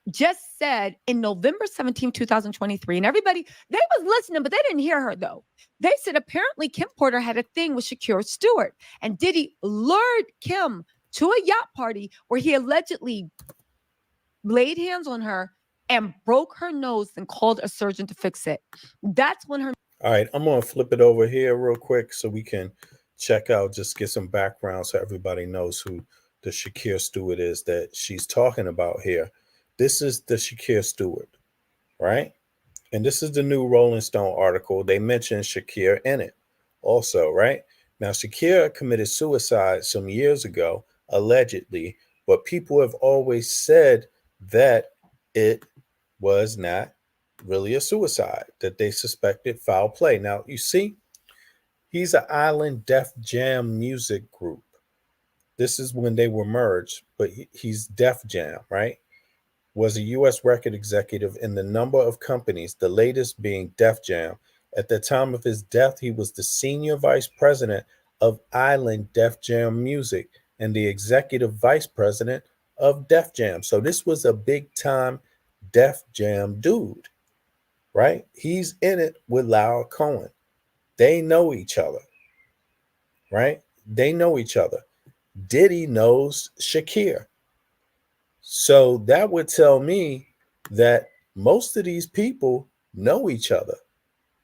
just said in November 17, 2023, and everybody, they was listening, but they didn't hear her though. They said apparently Kim Porter had a thing with Shakir Stewart, and Diddy lured Kim to a yacht party where he allegedly laid hands on her and broke her nose and called a surgeon to fix it. That's when her... All right, I'm going to flip it over here real quick so we can check out, just get some background so everybody knows who the Shakir Stewart is that she's talking about here. This is the Shakir Stewart, right? And this is the new Rolling Stone article. They mentioned Shakira in it also, right? Now, Shakira committed suicide some years ago, allegedly, but people have always said that it was not really a suicide, that they suspected foul play. Now, you see, he's an island Def Jam music group. This is when they were merged, but he's Def Jam, right? Was a U.S. record executive in the number of companies, the latest being Def Jam. At the time of his death, he was the senior vice president of Island Def Jam Music and the executive vice president of Def Jam. So this was a big time Def Jam dude, right? He's in it with Lyle Cohen. They know each other, right? They know each other. Diddy knows Shakira. So that would tell me that most of these people know each other.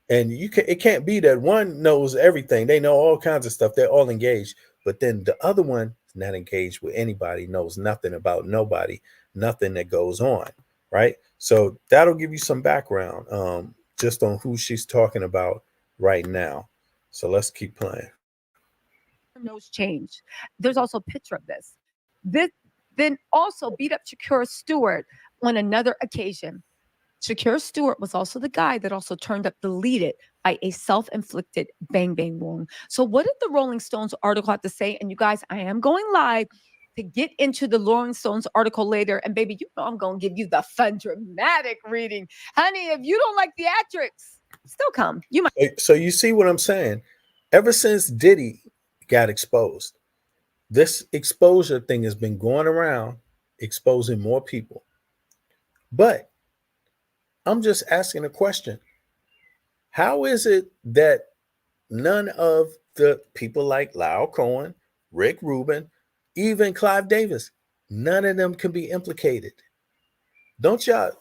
And it can't be that one knows everything. They know all kinds of stuff. They're all engaged. But then the other one is not engaged with anybody, knows nothing about nobody, nothing that goes on. Right. So that'll give you some background just on who she's talking about right now. So let's keep playing. Nose change. There's also a picture of this. This then also beat up Shakira Stewart on another occasion. Shakira Stewart was also the guy that also turned up deleted by a self-inflicted bang bang wound. So what did the Rolling Stones article have to say? And you guys, I am going live to get into the Rolling Stones article later. And baby, you know I'm going to give you the fun dramatic reading. Honey, if you don't like theatrics, still come. You might. So you see what I'm saying? Ever since Diddy got exposed, this exposure thing has been going around, exposing more people. But I'm just asking a question. How is it that none of the people like Lyle Cohen, Rick Rubin, even Clive Davis, none of them can be implicated? Don't you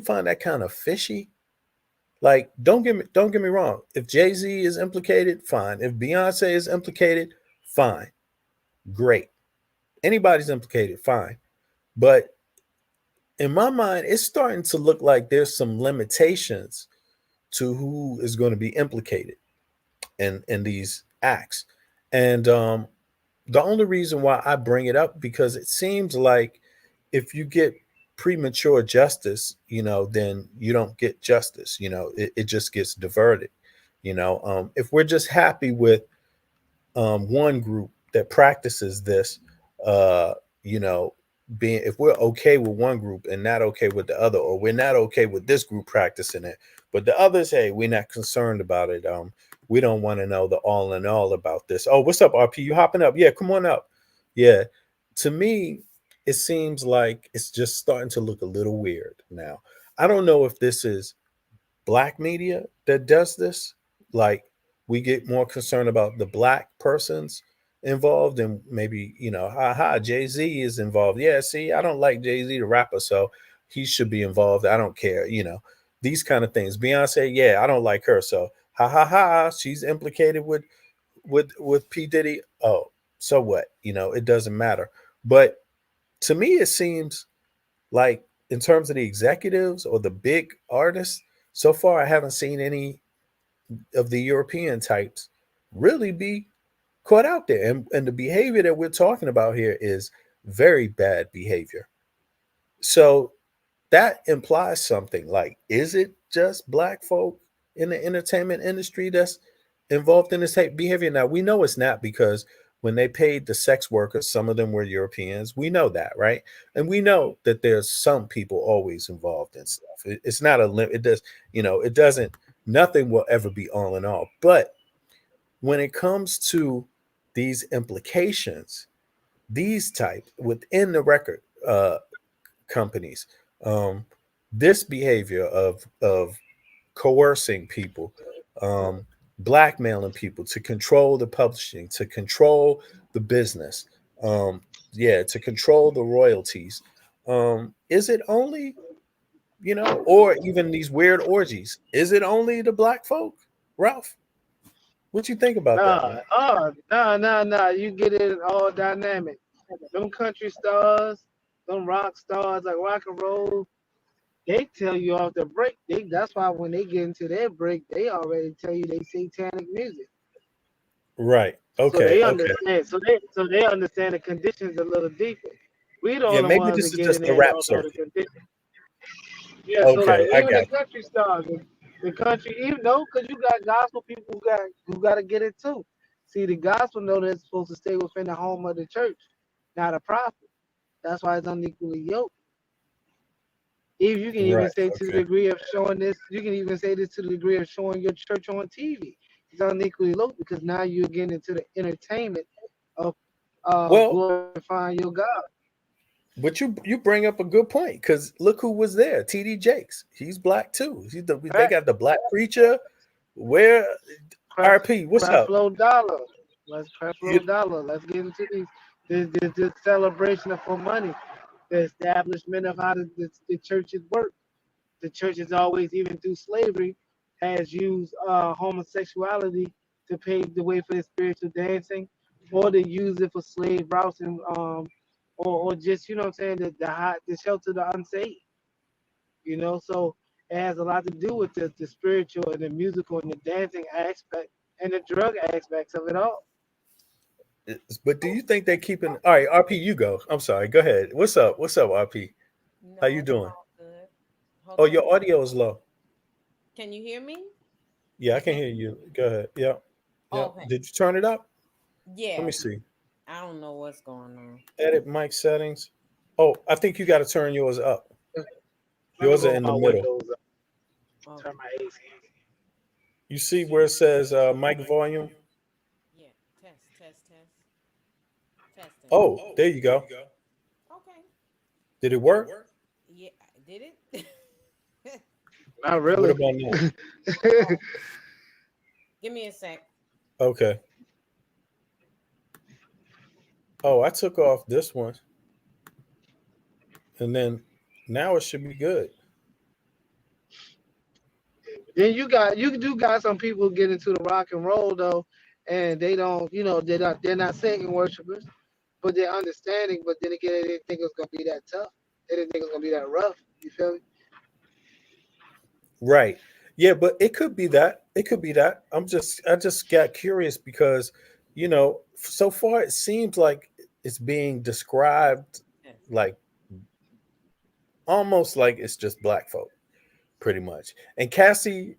find that kind of fishy? Like, don't get me wrong. If Jay-Z is implicated, fine. If Beyonce is implicated, fine. Great. Anybody's implicated, fine. But in my mind, it's starting to look like there's some limitations to who is going to be implicated in these acts. And the only reason why I bring it up, because it seems like if you get premature justice, then you don't get justice. It just gets diverted. If we're just happy with one group that practices this, if we're okay with one group and not okay with the other, or we're not okay with this group practicing it, but the others, hey, we're not concerned about it. We don't want to know the all in all about this. Oh, what's up, RP? You hopping up? Yeah, come on up. Yeah. To me, it seems like it's just starting to look a little weird now. I don't know if this is black media that does this. Like, we get more concerned about the black persons involved, and maybe, Jay-Z is involved. Yeah, see, I don't like Jay-Z, the rapper, so he should be involved. I don't care, these kind of things. Beyonce, yeah, I don't like her, so she's implicated with P. Diddy. Oh, so what? It doesn't matter. But to me, it seems like, in terms of the executives or the big artists, so far I haven't seen any of the European types really be caught out there. And the behavior that we're talking about here is very bad behavior. So that implies something. Like, is it just black folk in the entertainment industry that's involved in this type behavior? Now, we know it's not, because when they paid the sex workers, some of them were Europeans. We know that, right? And we know that there's some people always involved in stuff. It's not a limit. It does, it doesn't, nothing will ever be all in all. But when it comes to these implications, these type within the record companies, this behavior of coercing people, blackmailing people to control the publishing, to control the business, to control the royalties. Is it only, or even these weird orgies? Is it only the black folk, Ralph? What you think about that, man? Nah. You get it all dynamic. Them country stars, them rock stars, like rock and roll, They tell you off the break. That's why when they get into their break, they already tell you they satanic music. Right. So Okay. they Okay. understand. So they understand the conditions a little deeper. We the Yeah, only maybe ones this that is get just in the there and rap don't know the circuit. conditions. Yeah, so like Okay, I even the got country stars, the country, even though, because you got gospel people who got to get it too. See, the gospel know they're supposed to stay within the home of the church, not a prophet. That's why it's unequally yoked. If you can you. even Right. say to the Okay. degree of showing this, you can even say this to the degree of showing your church on TV. It's unequally yoked because now you're getting into the entertainment of Well, glorifying your God. but you bring up a good point because look who was there. TD Jakes. He's black too. They Right? got the black preacher. Where RP? What's up? Creflo Dollar. Let's You, Creflo Dollar. Let's get into this celebration of for money. The establishment of how the churches work. The church has always, even through slavery, has used homosexuality to pave the way for the spiritual dancing, or to use it for slave routes and or just you know what I'm saying the shelter the unsaved. You know, so it has a lot to do with the spiritual and the musical and the dancing aspect and the drug aspects of it all. but do you think they're keeping? All right, RP, you go. I'm sorry. Go ahead. What's up? What's up, RP? How you doing? Good. Oh, your audio is low. Can you hear me? Yeah, I can hear you. Go ahead. Yeah. Yeah. Okay. Did you turn it up? Let Yeah. me see. I don't know what's going on. Edit mic settings. Oh, I think you got to turn yours up. Let me Yours are roll in my the middle. windows up. Turn my AC. You see where it says mic volume? Yeah. Test. Testing. Oh, there you go. Okay. Did it work? Yeah. Did it? Not What really. about now? Oh, give me a sec. Okay. Oh, I took off this one. And then now it should be good. Then you do got some people get into the rock and roll though, and they don't, you know, they're not Satan worshipers, but they're understanding. But then again, they didn't think it was gonna be that tough. They didn't think it was gonna be that rough. You feel me? Right. Yeah, but it could be that. It could be that. I just got curious because, so far it seems like it's being described like almost like it's just black folk, pretty much. And Cassie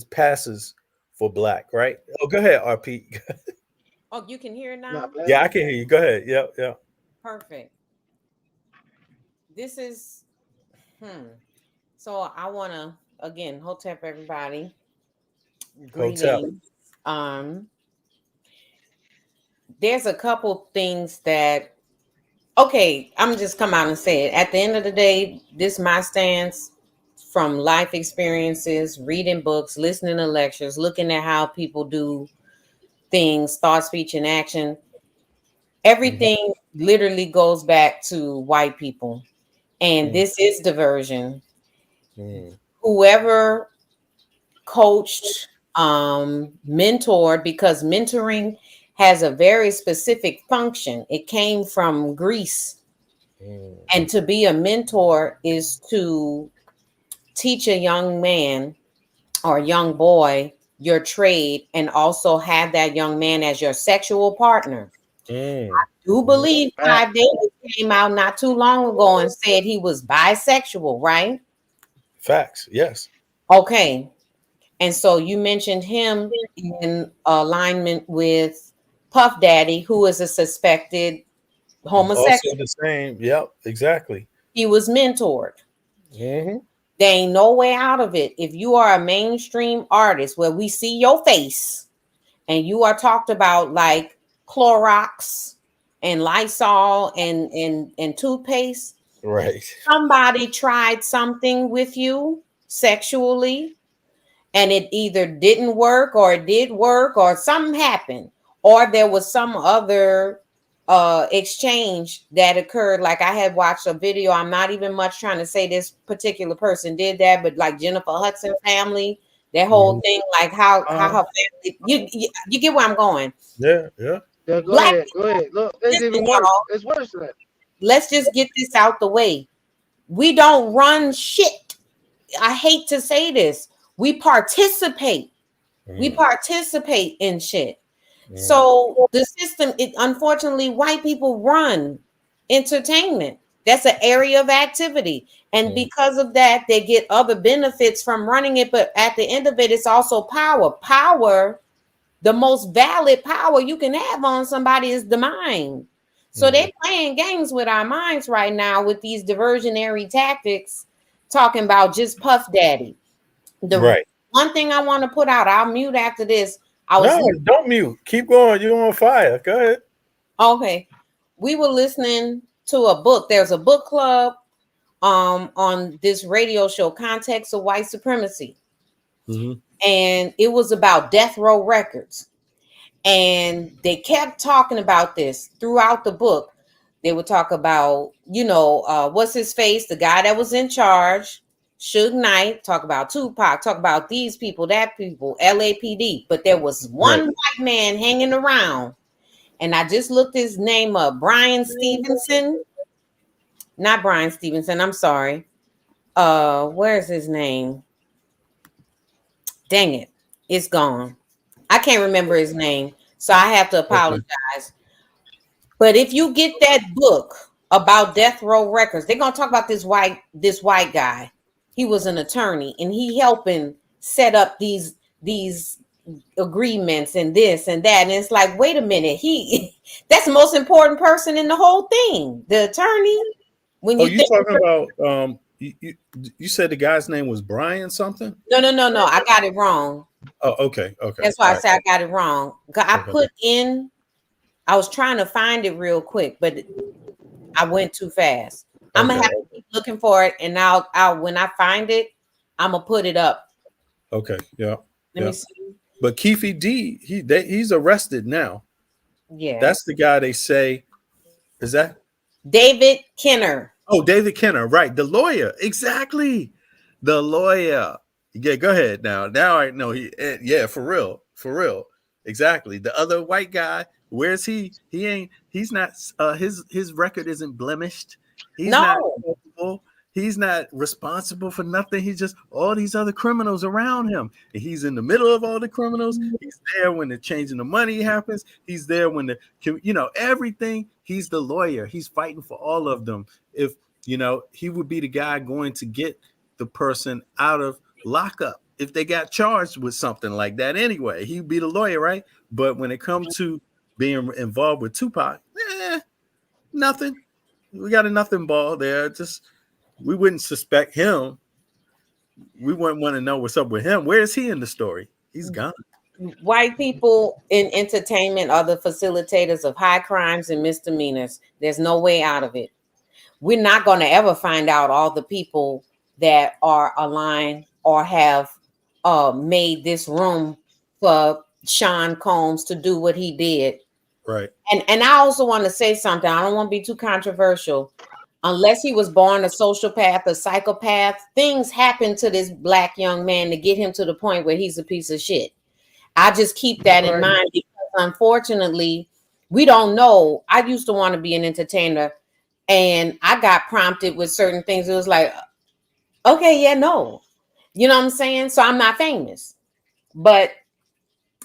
passes for black, right? Oh, go ahead, RP. Oh, you can hear it now? Yeah, I can hear you. Go ahead. Yeah. Perfect. This is So I wanna again hotep everybody. Hotel. Greetings. There's a couple things that I'm just come out and say it. At the end of the day, this is my stance from life experiences, reading books, listening to lectures, looking at how people do things, thought, speech, and action. Everything literally goes back to white people. And this is diversion. Whoever coached, mentored, because mentoring has a very specific function. It came from Greece. And to be a mentor is to teach a young man or a young boy your trade and also have that young man as your sexual partner. I do believe Clive Davis came out not too long ago and said he was bisexual, right? Facts, yes. Okay. And so you mentioned him in alignment with Puff Daddy, who is a suspected homosexual. Also the same. Yep, exactly. He was mentored. Mm-hmm. There ain't no way out of it. If you are a mainstream artist where we see your face and you are talked about like Clorox and Lysol and toothpaste, Right. somebody tried something with you sexually and it either didn't work or it did work or something happened or there was some other exchange that occurred. Like I had watched a video. I'm not even much trying to say this particular person did that, but like Jennifer Hudson family, that whole thing, like how her family, you get where I'm going. Yeah. Yeah, go Black ahead. Look, it's listen, even worse. y'all, It's worse than that. let's just get this out the way. We don't run shit. I hate to say this, we participate. We participate in shit. So the system, it unfortunately, white people run entertainment. That's an area of activity. And because of that, they get other benefits from running it. But at the end of it, it's also power. Power, the most valid power you can have on somebody is the mind. So they're playing games with our minds right now with these diversionary tactics, talking about just Puff Daddy. The one thing I want to put out, I'll mute after this. Don't mute. Keep going. You're on fire. Go ahead. Okay. We were listening to a book. There's a book club on this radio show, Context of White Supremacy. And it was about Death Row Records. And they kept talking about this throughout the book. They would talk about, what's his face, the guy that was in charge, Suge Knight, talk about Tupac, talk about these people, that people, LAPD. But there was one white man hanging around. And I just looked his name up, Brian Stevenson. Not Brian Stevenson, I'm sorry. Where's his name? Dang it, it's gone. I can't remember his name, so I have to apologize. But if you get that book about Death Row Records, they're gonna talk about this white guy. He was an attorney, and he helping set up these agreements and this and that. And it's like, wait a minute, that's the most important person in the whole thing, the attorney. When you talking about you said the guy's name was Brian something? No, I got it wrong. Oh, okay. That's why I said I got it wrong. I was trying to find it real quick, but I went too fast. I'm gonna have to keep looking for it, and I'll when I find it, I'm gonna put it up. Okay, yeah. Let me see. But Keefe D, he's arrested now. Yeah, that's the guy they say. Is that David Kenner? Oh, David Kenner, right? The lawyer, exactly. The lawyer. Yeah, go ahead now. Now I know yeah, for real, exactly. The other white guy, where's he? He's not. His record isn't blemished. He's not culpable. He's not responsible for nothing. He's just all these other criminals around him. And he's in the middle of all the criminals. He's there when the changing the money happens. He's there when everything. He's the lawyer. He's fighting for all of them. If he would be the guy going to get the person out of lockup if they got charged with something like that anyway. He'd be the lawyer, right? But when it comes to being involved with Tupac, nothing. We got a nothing ball there. Just we wouldn't suspect him. We wouldn't want to know what's up with him. Where is he in the story? He's gone. White people in entertainment are the facilitators of high crimes and misdemeanors. There's no way out of it. We're not going to ever find out all the people that are aligned or have made this room for Sean Combs to do what he did. Right. And I also want to say something. I don't want to be too controversial. Unless he was born a sociopath, a psychopath, things happen to this black young man to get him to the point where he's a piece of shit. I just keep that in mind because unfortunately, we don't know. I used to want to be an entertainer and I got prompted with certain things. It was like, okay, yeah, no. You know what I'm saying? So I'm not famous. But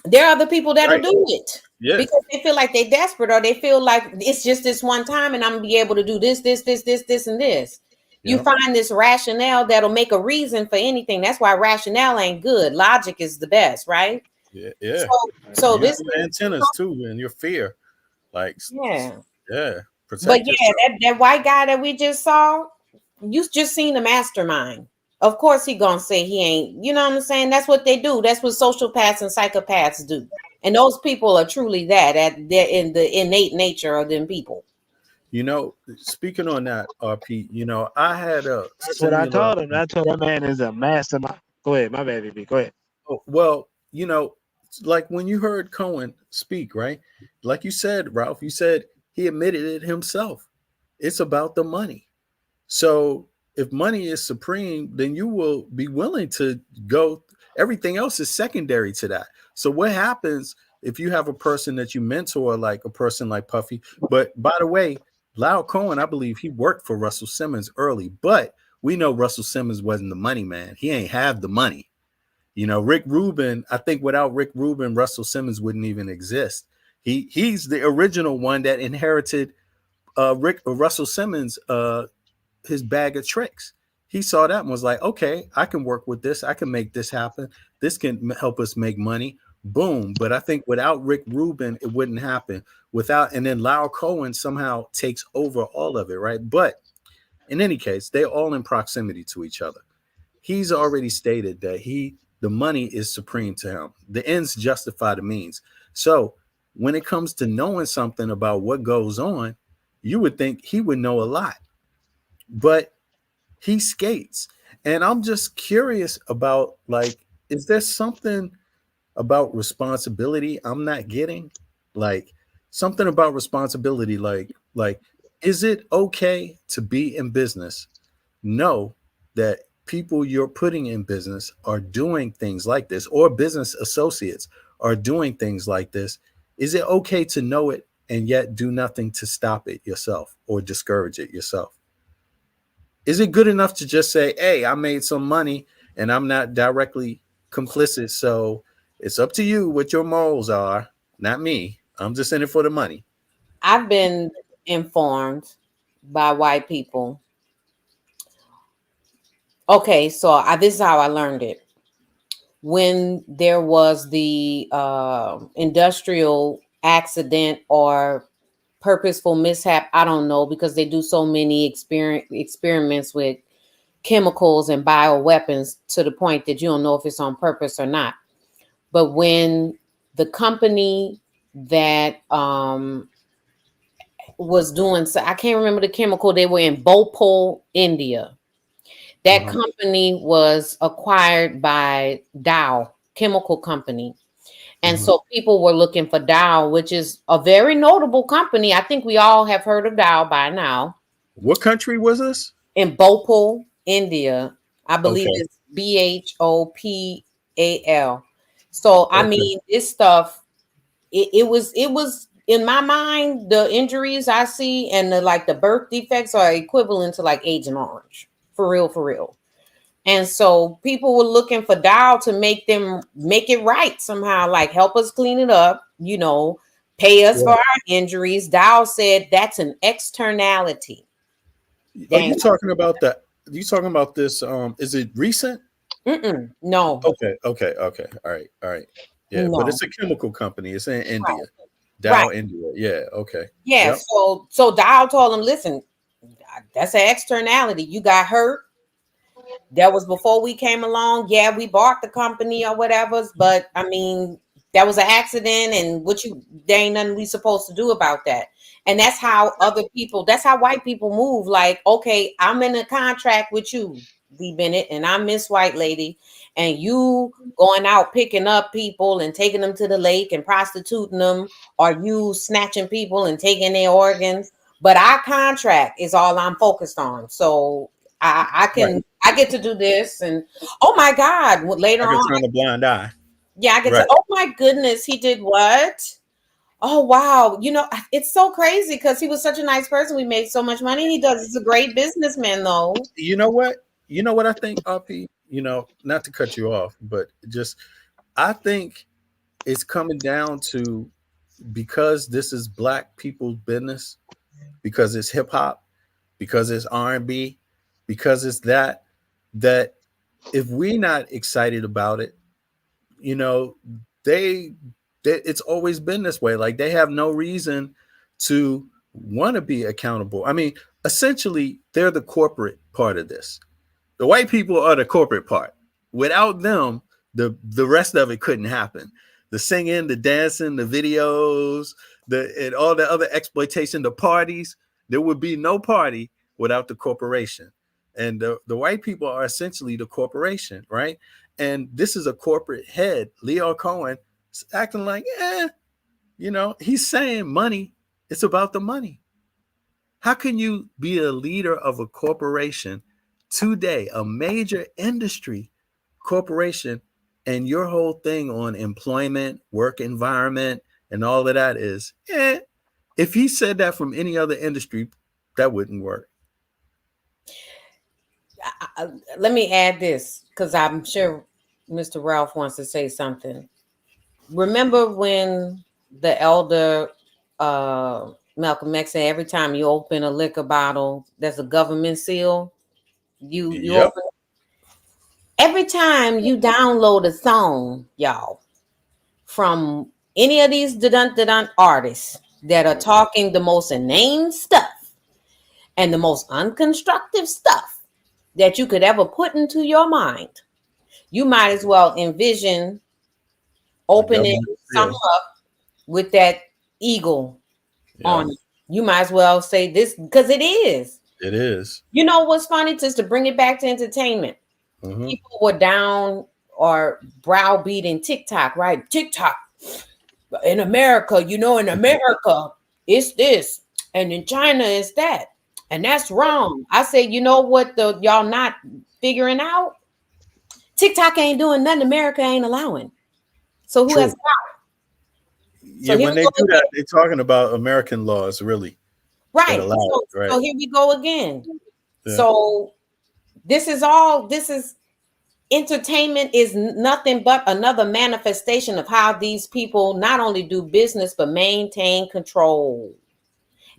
there are other people that'll do it. Yeah. Because they feel like they're desperate or they feel like it's just this one time and I'm gonna be able to do this, and this. You find this rationale that'll make a reason for anything. That's why rationale ain't good. Logic is the best, right? Yeah. So this antennas too, and your fear. Like yeah. But that white guy that we just saw, you just seen the mastermind. Of course he gonna say he ain't, you know what I'm saying? That's what they do. That's what sociopaths and psychopaths do. And those people are truly they're in the innate nature of them people. Speaking on that, RP, I had a. That's what I told him. I told that man is a mastermind. Go ahead, my baby. Go ahead. Oh, well, like when you heard Cohen speak, right? Like you said, Ralph, you said he admitted it himself. It's about the money. So if money is supreme, then you will be willing to go. Everything else is secondary to that. So what happens if you have a person that you mentor, like a person like Puffy? But by the way, Lau Cohen, I believe he worked for Russell Simmons early. But we know Russell Simmons wasn't the money man. He ain't have the money. You know, Rick Rubin, I think without Rick Rubin, Russell Simmons wouldn't even exist. He's the original one that inherited Russell Simmons his bag of tricks. He saw that and was like, okay, I can work with this. I can make this happen. This can help us make money. Boom. But I think without Rick Rubin, it wouldn't happen. And then Lyle Cohen somehow takes over all of it, right? But in any case, they're all in proximity to each other. He's already stated that the money is supreme to him. The ends justify the means. So when it comes to knowing something about what goes on, you would think he would know a lot, but he skates. And I'm just curious about, like, is there something about responsibility I'm not getting? Like something about responsibility, like, is it okay to be in business? Know that people you're putting in business are doing things like this, or business associates are doing things like this. Is it okay to know it and yet do nothing to stop it yourself or discourage it yourself? Is it good enough to just say, hey, I made some money and I'm not directly complicit, so it's up to you what your morals are, not me. I'm just in it for the money. I've been informed by white people. Okay, so this is how I learned it. When there was the industrial accident or purposeful mishap, I don't know, because they do so many experiments with chemicals and bioweapons to the point that you don't know if it's on purpose or not. But when the company that was doing, so I can't remember the chemical, they were in Bhopal, India. That company was acquired by Dow Chemical Company. And so people were looking for Dow, which is a very notable company. I think we all have heard of Dow by now. What country was this? In Bhopal, India. I believe Okay. it's Bhopal. So I mean, this stuff, it was in my mind, the injuries I see and the birth defects are equivalent to like Agent Orange. For real. And so people were looking for Dow to make it right somehow, like help us clean it up, pay us for our injuries. Dow said that's an externality. Are you talking about this? Is it recent? No. Okay. All right. Yeah, but No. it's a chemical company. It's in India. Right. Dow, Right. India. Yeah. Okay. Yeah. Yep. So Dow told them, listen, that's an externality. You got hurt. That was before we came along. Yeah, we bought the company or whatever, but I mean, that was an accident, and there ain't nothing we supposed to do about that. And that's how that's how white people move. Like, okay, I'm in a contract with you, D. Bennett, and I'm Miss White Lady, and you going out picking up people and taking them to the lake and prostituting them, or you snatching people and taking their organs. But our contract is all I'm focused on. So I get to do this, and oh my God, later I can on, turn a blind eye. yeah, I get Right. to, oh my goodness, he did what? Oh wow, it's so crazy because he was such a nice person. We made so much money. He's a great businessman, though. You know what I think, RP? Not to cut you off, but I think it's coming down to, because this is black people's business, because it's hip hop, because it's R&B, because it's that if we're not excited about it, it's always been this way. Like, they have no reason to want to be accountable. I mean, essentially, they're the corporate part of this. The white people are the corporate part. Without them, the rest of it couldn't happen. The singing, the dancing, the videos, and all the other exploitation, the parties. There would be no party without the corporation. And the white people are essentially the corporation, right? And this is a corporate head, Leo Cohen, acting like, he's saying money. It's about the money. How can you be a leader of a corporation today, a major industry corporation, and your whole thing on employment, work environment, and all of that is, if he said that from any other industry, that wouldn't work. let me add this because I'm sure Mr. Ralph wants to say something. Remember when the elder Malcolm X said, every time you open a liquor bottle, there's a government seal. You open it. Every time you download a song, y'all, from any of these dun artists that are talking the most inane stuff and the most unconstructive stuff that you could ever put into your mind, you might as well envision opening something up with that eagle on it. You might as well say this because it is. It is. You know what's funny? Just to bring it back to entertainment. People were down or browbeating TikTok, right? TikTok in America, in America, it's this, and in China, it's that, and that's wrong. I say, you know what? Y'all not figuring out? TikTok ain't doing nothing. America ain't allowing. So who has power? Yeah, when they do that, they're talking about American laws, really. Right. That allow it, right. So here we go again. Yeah. So this is entertainment is nothing but another manifestation of how these people not only do business but maintain control.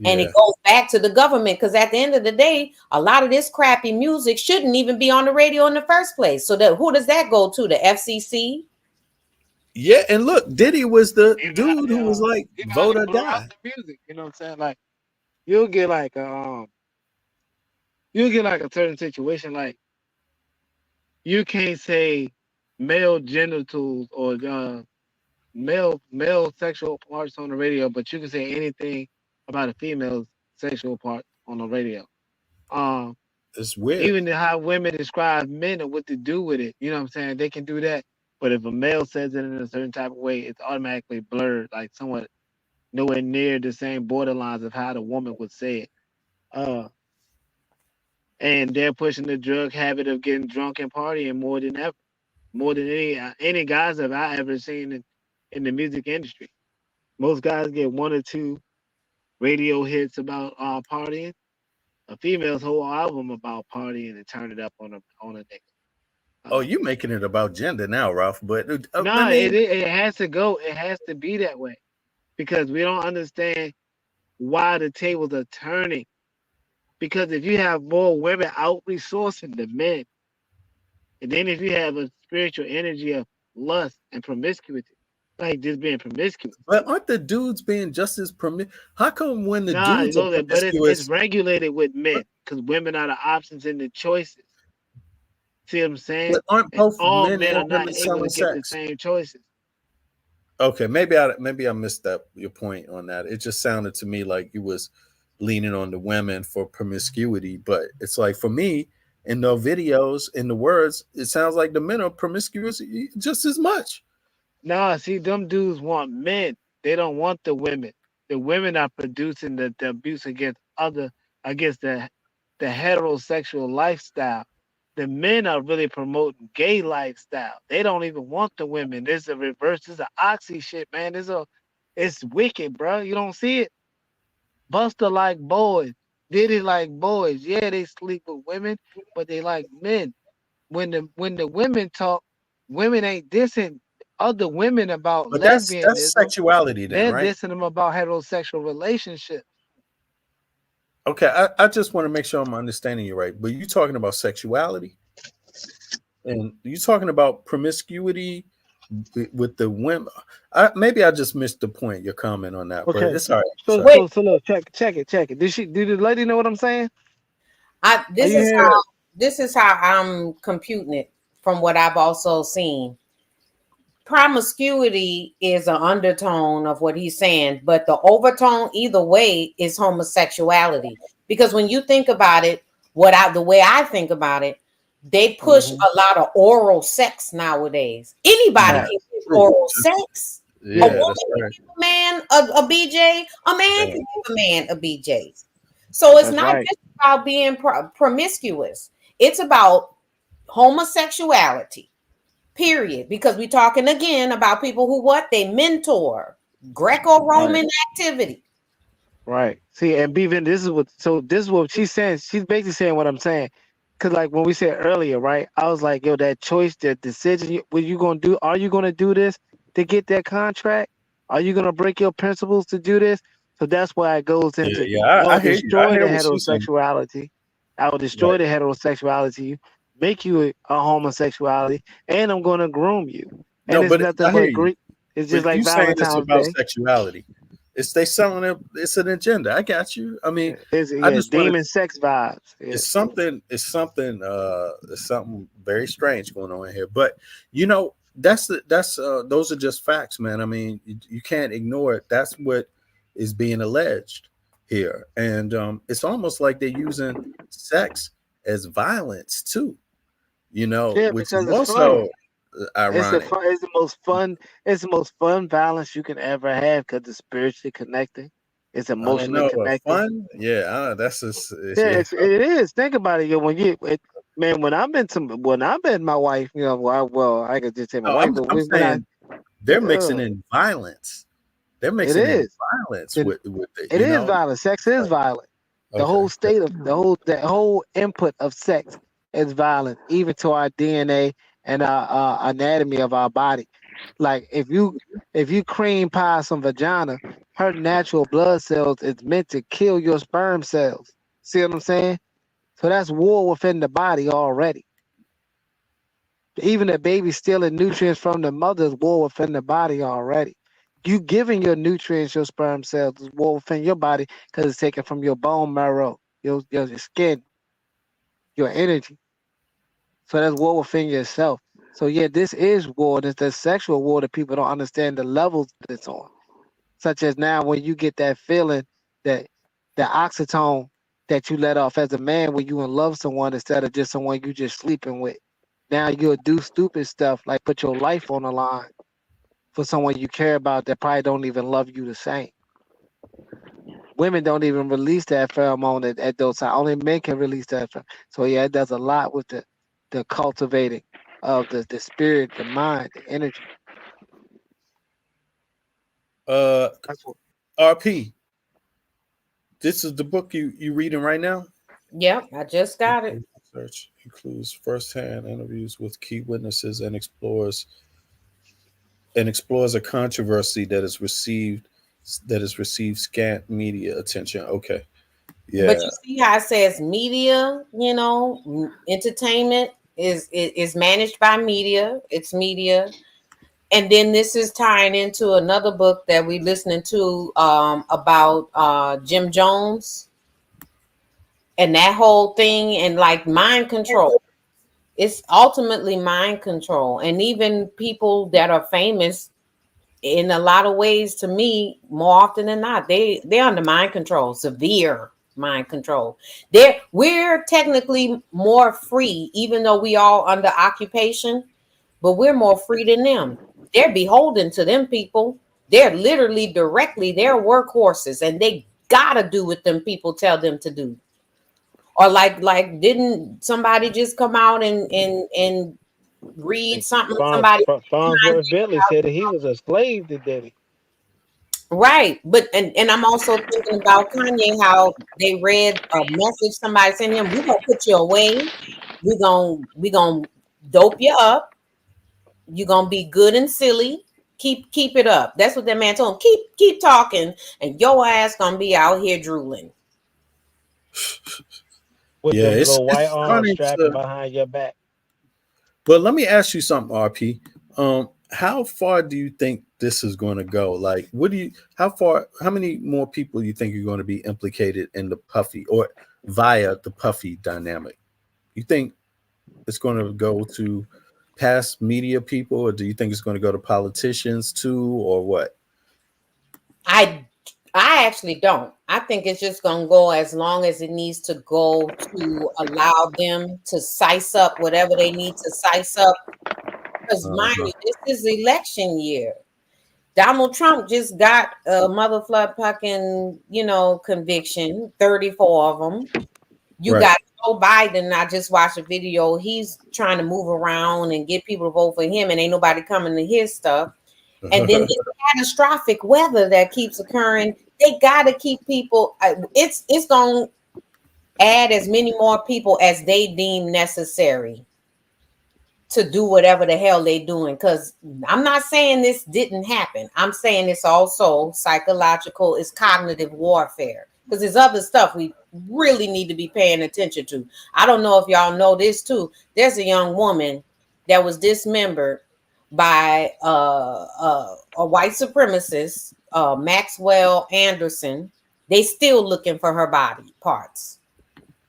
And it goes back to the government because at the end of the day, a lot of this crappy music shouldn't even be on the radio in the first place. So who does that go to? The FCC? Yeah, and look, Diddy was the dude who was like, vote or die. Music, you know what I'm saying? Like, you'll get like a certain situation, like you can't say male genitals or male sexual parts on the radio, but you can say anything about a female's sexual part on the radio. It's weird. Even how women describe men and what to do with it, you know what I'm saying? They can do that. But if a male says it in a certain type of way, it's automatically blurred, like somewhat nowhere near the same borderlines of how the woman would say it. And they're pushing the drug habit of getting drunk and partying more than ever, more than any guys have I ever seen in the music industry. Most guys get one or two radio hits about partying. A female's whole album about partying and turn it up on a nigga. Oh, you making it about gender now, Ralph? But No, I mean, it has to go. It has to be that way because we don't understand why the tables are turning. Because if you have more women out resourcing the men, and then if you have a spiritual energy of lust and promiscuity, like just being promiscuous. But aren't the dudes being just as How come when the dudes are but promiscuous? it's regulated with men because women are the options and the choices. See what I'm saying? But aren't both all men men are and not women able selling to get the sex? same choices. Okay, maybe I missed your point on that. It just sounded to me like you was leaning on the women for promiscuity, but it's like for me in the videos, in the words, it sounds like the men are promiscuous just as much. Nah, see, them dudes want men. They don't want the women. The women are producing the abuse against the heterosexual lifestyle. The men are really promoting gay lifestyle. They don't even want the women. There's a reverse. There's an oxy shit, man. It's wicked, bro. You don't see it. Buster like boys. Diddy like boys. Yeah, they sleep with women, but they like men. When the women talk, women ain't dissing other women about But that's lesbianism. sexuality then, They're right? dissing them about heterosexual relationships. Okay, I just want to make sure I'm understanding you right. But you talking about sexuality, and you talking about promiscuity with the women. Maybe I just missed the point. Your comment on that, but it's all right. So look, check it. Did the lady know what I'm saying? This is how I'm computing it from what I've also seen. Promiscuity is an undertone of what he's saying, but the overtone either way is homosexuality. Because when you think about it, the way I think about it, they push a lot of oral sex nowadays. Anybody can do oral sex. Yeah, A woman that's can give a man a BJ. A man can give a man a BJ. So it's not just about being promiscuous. It's about homosexuality. Period. Because we're talking again about people who they mentor Greco-Roman activity. Right. See, and Bevan, this is what she's saying. She's basically saying what I'm saying. Cause like when we said earlier, right? I was like, yo, that choice, that decision, what you gonna do? Are you gonna do this to get that contract? Are you gonna break your principles to do this? So that's why it goes Yeah, into yeah. I I will hear you. I destroy the hear what you're saying. heterosexuality. I will destroy Right. the heterosexuality, make you a homosexuality, and I'm gonna groom you. And No, it's but nothing I hear but you. Greek. It's just But like you saying it's Valentine's about Day. sexuality. It's they selling it. It's an agenda. I got you. I mean, It's I yeah, just want demon to. sex vibes. Yeah. It's something very strange going on here. But you know, that's those are just facts, man. I mean, you can't ignore it. That's what is being alleged here, and it's almost like they're using sex as violence too. You know, Yeah, which is because it's fun. also ironic. It's the most fun. It's the most fun balance you can ever have because it's spiritually connecting. It's I don't emotionally know, connecting. fun. Yeah, that's just Yeah, yeah. it is. Think about it. Yo, man, when I've been my wife, I could just say my No, wife, I'm when I, saying they're mixing uh, in violence. They're it mixing in is. violence It, with it. it You is know. violent. Sex is violent. The Okay. whole state of that whole input of sex is violent, even to our DNA and our anatomy of our body. Like if you cream pie some vagina, her natural blood cells is meant to kill your sperm cells. See what I'm saying? So that's war within the body already. Even the baby stealing nutrients from the mother's war within the body already. You giving your nutrients, your sperm cells, is war within your body because it's taken from your bone marrow, your skin, your energy. So that's war within yourself. So yeah, this is war. It's the sexual war that people don't understand the levels that it's on. Such as now when you get that feeling that the oxytocin that you let off as a man when you in love with someone instead of just someone you just sleeping with. Now you'll do stupid stuff like put your life on the line for someone you care about that probably don't even love you the same. Women don't even release that pheromone at those times. Only men can release that. So yeah, it does a lot with the cultivating of the spirit, the mind, the energy. That's what, RP. This is the book you reading right now. Yep, I just got it. Research includes firsthand interviews with key witnesses and explores a controversy that has received scant media attention. Okay. But Yeah. you see how it says media, entertainment is managed by media. It's media. And then this is tying into another book that we're listening to about Jim Jones and that whole thing and like mind control. It's ultimately mind control. And even people that are famous in a lot of ways, to me, more often than not, they're under mind control, severe mind control. We're technically more free, even though we all under occupation, but we're more free than them. They're beholden to them people. They're literally directly their workhorses, and they gotta do what them people tell them to do. Or like didn't somebody just come out and read something somebody Farnsworth Bentley said that he was a slave to Diddy. right, but and I'm also thinking about Kanye, how they read a message somebody sent him. We're gonna put you away. We gonna dope you up. You're gonna be good and silly. Keep it up. That's what that man told him. Keep talking, and your ass gonna be out here drooling. With Yeah, them it's little white it's arms starting strapping to. behind your back. But let me ask you something, RP. How far do you think this is going to go? Like, how many more people you think are going to be implicated in the Puffy or via the Puffy dynamic? You think it's going to go to past media people, or do you think it's going to go to politicians too, or what? I actually don't. I think it's just gonna go as long as it needs to go to allow them to size up whatever they need to size up. Because mind Uh-huh. you, this is election year. Donald Trump just got a motherfucking, conviction, 34 of them. You Right. got Joe Biden. I just watched a video. He's trying to move around and get people to vote for him, and ain't nobody coming to his stuff. And then this catastrophic weather that keeps occurring, they got to keep people. It's going. add as many more people as they deem necessary to do whatever the hell they doing. Because I'm not saying this didn't happen. I'm saying it's also psychological, it's cognitive warfare. Because there's other stuff we really need to be paying attention to. I don't know if y'all know this too. There's a young woman that was dismembered by a white supremacist, Maxwell Anderson. They still looking for her body parts.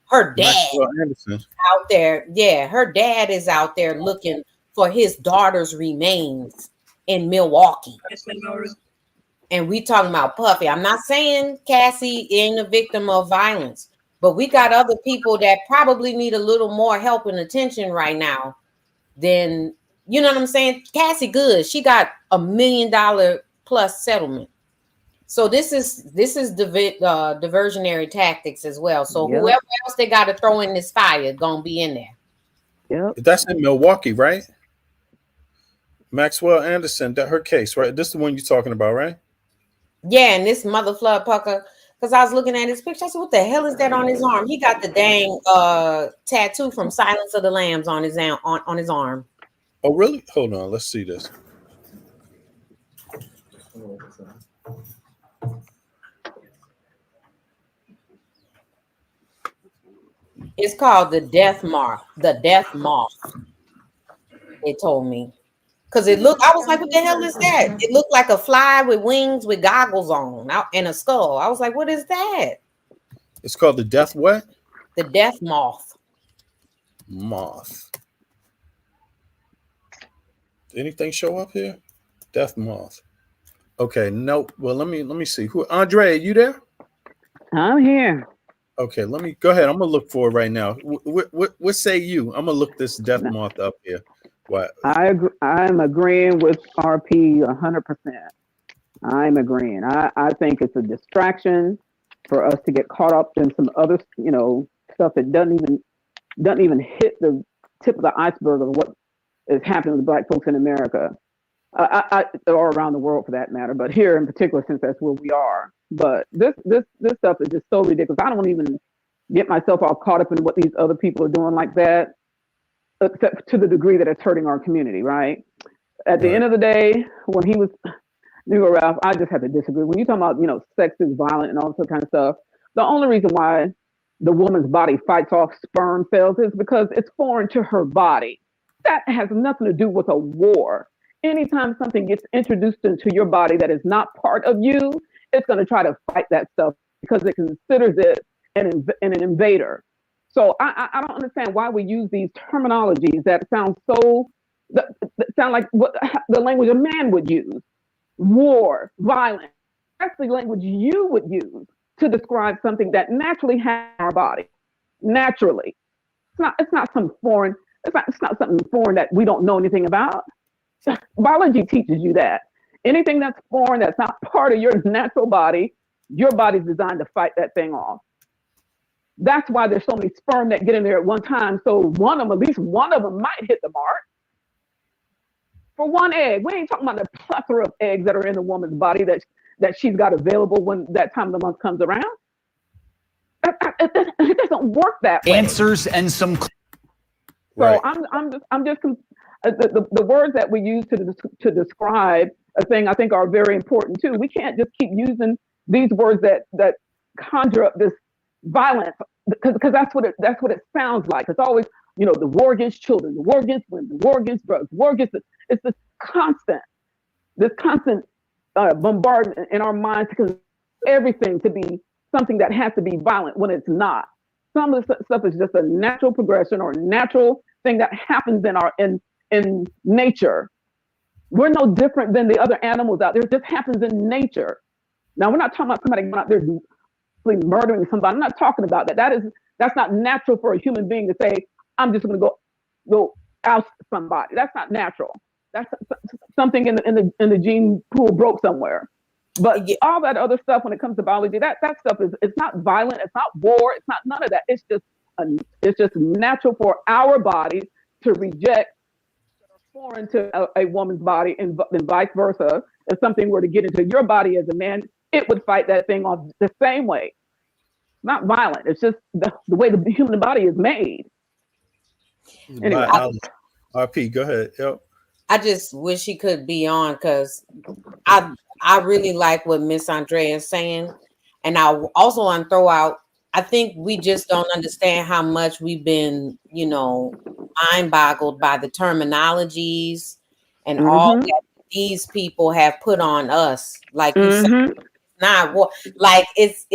Her dad Maxwell Anderson. out there, yeah, her dad is out there looking for his daughter's remains in Milwaukee. And we talking about Puffy. I'm not saying Cassie ain't a victim of violence, but we got other people that probably need a little more help and attention right now than, you know what I'm saying? Cassie good. She got $1 million plus settlement. So this is diversionary tactics as well. So Yep. whoever else they got to throw in this fire gonna be in there. Yep. That's in Milwaukee, right? Maxwell Anderson, that her case, right? This is the one you're talking about, right? Yeah, and this mother flood pucker, because I was looking at his picture. I said, what the hell is that on his arm? He got the dang tattoo from Silence of the Lambs on his arm. Oh, really? Hold on, let's see this. It's called the death mark, the death moth. It told me. Because it looked, I was like, what the hell is that? It looked like a fly with wings with goggles on and a skull. I was like, what is that? It's called the death what? The death moth. Moth. Anything show up here? Death moth. Okay, nope. Well, let me see. Who Andre, you there? I'm here. Okay, let me go ahead. I'm gonna look for it right now. What say you? I'm gonna look this death moth up here. What? I'm agreeing with RP 100%. I'm agreeing. I think it's a distraction for us to get caught up in some other, stuff that doesn't even hit the tip of the iceberg of what is happening to Black folks in America, or around the world for that matter. But here in particular, since that's where we are. But this stuff is just so ridiculous. I don't even get myself all caught up in what these other people are doing like that, except to the degree that it's hurting our community, right? At the end of the day, when he was, Ralph, I just have to disagree. When you talk about, sex is violent and all that kind of stuff, the only reason why the woman's body fights off sperm cells is because it's foreign to her body. That has nothing to do with a war. Anytime something gets introduced into your body that is not part of you, it's going to try to fight that stuff because it considers it an invader. So I don't understand why we use these terminologies that sound like what the language a man would use. War, violence. That's the language you would use to describe something that naturally has in our body. Naturally. It's not some foreign, it's not something foreign that we don't know anything about. Biology teaches you that. Anything that's foreign, that's not part of your natural body, your body's designed to fight that thing off. That's why there's so many sperm that get in there at one time. So at least one of them might hit the mark. For one egg. We ain't talking about the plethora of eggs that are in a woman's body that she's got available when that time of the month comes around. It doesn't work that way. Answers and some. Right. So I'm just the words that we use to describe a thing I think are very important too. We can't just keep using these words that conjure up this violence because that's what it sounds like. It's always, the war against children, the war against women, the war against drugs, war against it's this constant bombardment in our minds because everything to be something that has to be violent when it's not. Some of the stuff is just a natural progression or a natural thing that happens in nature. We're no different than the other animals out there. It just happens in nature. Now, we're not talking about somebody going out there murdering somebody. I'm not talking about that. That's not natural for a human being to say, I'm just going to go oust somebody. That's not natural. That's something in the gene pool broke somewhere. But all that other stuff when it comes to biology, that stuff it's not violent. It's not war. It's not none of that. It's just natural for our bodies to reject foreign to a woman's body and vice versa. If something were to get into your body as a man, it would fight that thing off the same way. not violent. It's just the way the human body is made. Anyway, RP, go ahead. Yep. I just wish he could be on because I really like what Miss Andrea is saying. And I also want to throw out, I think we just don't understand how much we've been, mind boggled by the terminologies and all that these people have put on us. Like you said, not what, like it's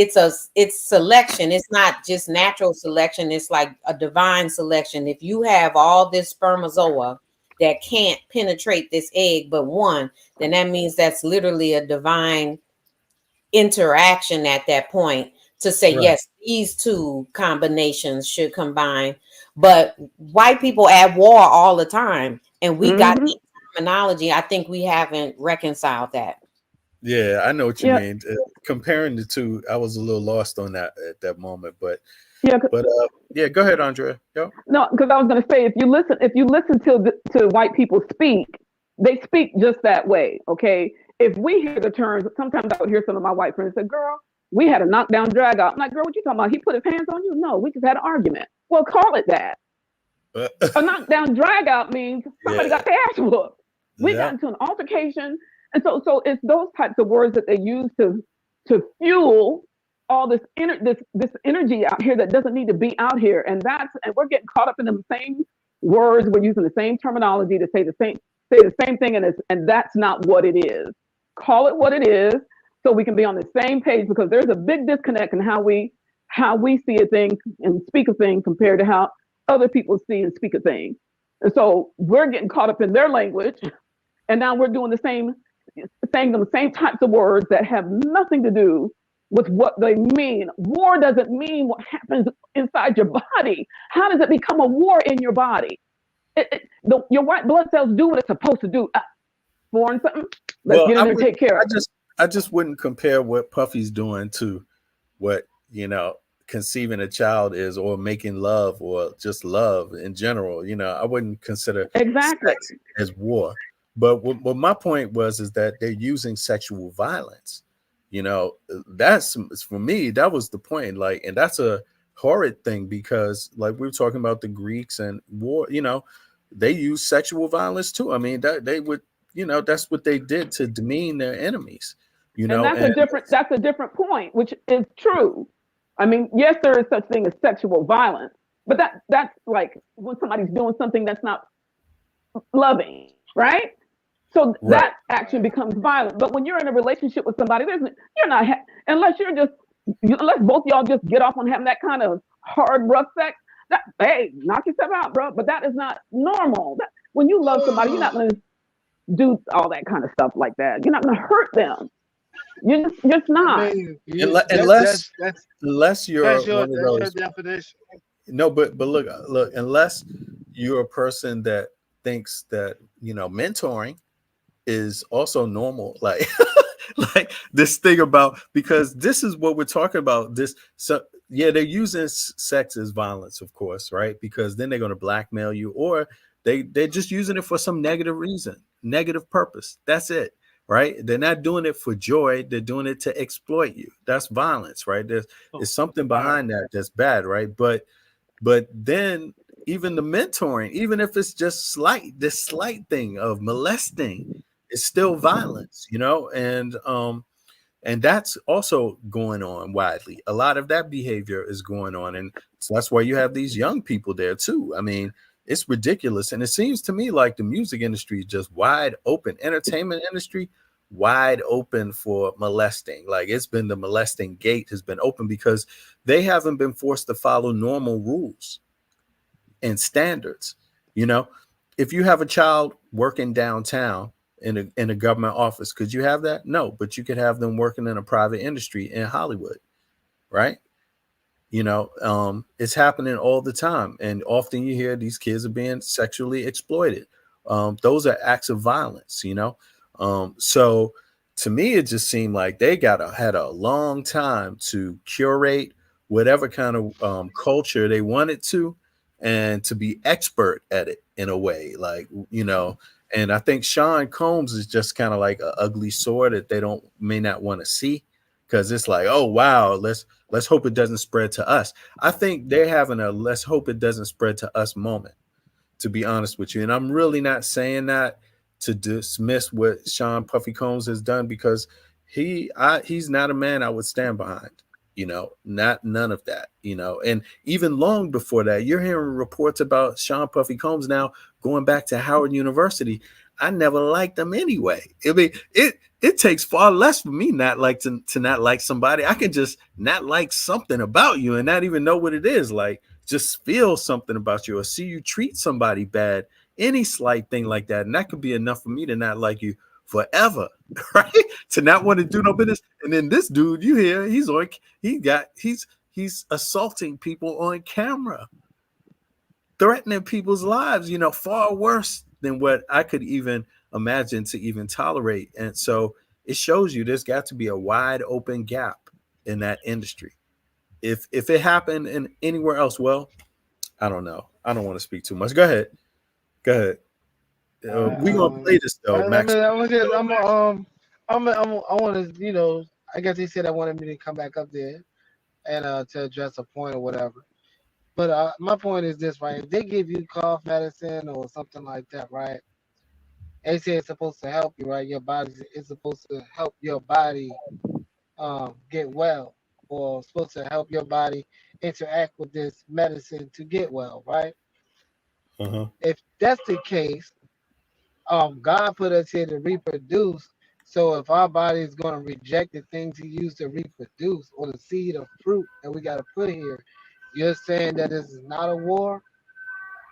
selection. It's not just natural selection. It's like a divine selection. If you have all this spermatozoa that can't penetrate this egg but one, then that means that's literally a divine interaction at that point to say, Right. yes, these two combinations should combine. But white people at war all the time, and we got the terminology. I think we haven't reconciled that. Yeah, I know what you Yeah. mean. Comparing the two, I was a little lost on that at that moment, but Yeah, yeah, go ahead, Andrea. Yep. no, because I was going to say, if you listen to white people speak, they speak just that way. Okay, if we hear the terms, sometimes I would hear some of my white friends say, "Girl, we had a knockdown drag out." I'm like, "Girl, what you talking about? He put his hands on you?" No, we just had an argument. Well, call it that. A knockdown drag out means somebody got their ass whooped. We got into an altercation, and so it's those types of words that they use to fuel all this energy out here that doesn't need to be out here, and we're getting caught up in the same words. We're using the same terminology to say the same thing, and that's not what it is. Call it what it is, so we can be on the same page, because there's a big disconnect in how we see a thing and speak a thing compared to how other people see and speak a thing. And so we're getting caught up in their language, and now we're doing saying the same types of words that have nothing to do with what they mean. War doesn't mean what happens inside your body. How does it become a war in your body? Your white blood cells do what it's supposed to do. Foreign something? Let's get in there and take care of it. I just wouldn't compare what Puffy's doing to what, conceiving a child is, or making love, or just love in general. I wouldn't consider sex as war. But what my point is that they're using sexual violence. That's, for me, that was the point. Like, and that's a horrid thing, because like we were talking about the Greeks and war, they use sexual violence too. I mean, that they would, that's what they did to demean their enemies. And that's a different point, which is true. I mean, yes, there is such thing as sexual violence, but that's like when somebody's doing something that's not loving, right? So that action becomes violent. But when you're in a relationship with somebody, unless both y'all just get off on having that kind of hard, rough sex, hey, knock yourself out, bro. But that is not normal. When you love somebody, you're not going to do all that kind of stuff like that. You're not going to hurt them. You're just not. Unless you're that's your one of those. definition. No, but look, unless you're a person that thinks that mentoring is also normal, like like this thing about, because this is what we're talking about. They're using sex as violence, of course, right? Because then they're going to blackmail you, or they're just using it for some negative reason, negative purpose. That's it. Right? They're not doing it for joy. They're doing it to exploit you. That's violence, right? There's something behind that that's bad, right? But then even the mentoring, even if it's just this slight thing of molesting, it's still violence, and that's also going on widely. A lot of that behavior is going on, and so that's why you have these young people there too. I mean, it's ridiculous. And it seems to me like the music industry is just wide open. Entertainment industry, wide open for molesting. Like, it's been, the molesting gate has been open because they haven't been forced to follow normal rules and standards. If you have a child working downtown in a government office, could you have that? No, but you could have them working in a private industry in Hollywood, right? It's happening all the time. And often you hear these kids are being sexually exploited. Those are acts of violence, So to me, it just seemed like they had a long time to curate whatever kind of culture they wanted to, and to be expert at it in a way, like, and I think Sean Combs is just kind of like an ugly sword that they may not want to see, because it's like, oh wow, let's hope it doesn't spread to us. I think they're having a let's hope it doesn't spread to us moment, to be honest with you. And I'm really not saying that to dismiss what Sean Puffy Combs has done, because he's not a man I would stand behind. None of that, and even long before that, you're hearing reports about Sean Puffy Combs now going back to Howard University. I never liked them anyway. I mean, it takes far less for me not like to not like somebody. I can just not like something about you and not even know what it is. Like, just feel something about you or see you treat somebody bad, any slight thing like that, and that could be enough for me to not like you forever, right? To not want to do no business. And then this dude, you hear, he's assaulting people on camera, threatening people's lives, far worse than what I could even imagine to even tolerate. And so it shows you there's got to be a wide open gap in that industry. If it happened in anywhere else, well, I don't know. I don't want to speak too much. Go ahead. We're gonna play this though, Max. I want to, I guess he said I wanted me to come back up there and to address a point or whatever. But my point is this, right? If they give you cough medicine or something like that, right? They say it's supposed to help you, right? Your body is supposed to help your body get well, or supposed to help your body interact with this medicine to get well, right? If that's the case, God put us here to reproduce. So if our body is going to reject the things He used to reproduce, or the seed of fruit that we got to put here, you're saying that this is not a war?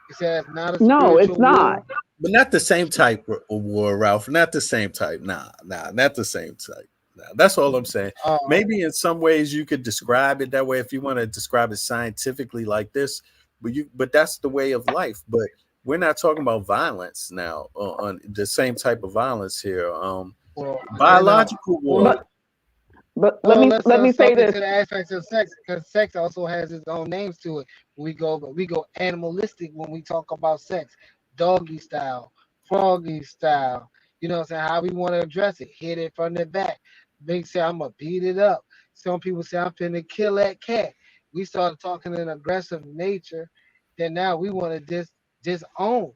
You said it's not a No, it's spiritual not. war? But not the same type of war, Ralph. Not the same type. Nah, not the same type. Nah, that's all I'm saying. Maybe in some ways you could describe it that way if you want to describe it scientifically like this, but that's the way of life. But we're not talking about violence now, on the same type of violence here. Biological war. But Well, let let's me say talk this. into the aspects of sex, because sex also has its own names to it. We go animalistic when we talk about sex, doggy style, froggy style. You know what I'm saying? How we want to address it, hit it from the back. Big say I'm gonna beat it up. Some people say I'm finna kill that cat. We started talking in aggressive nature. Then now we want to disown.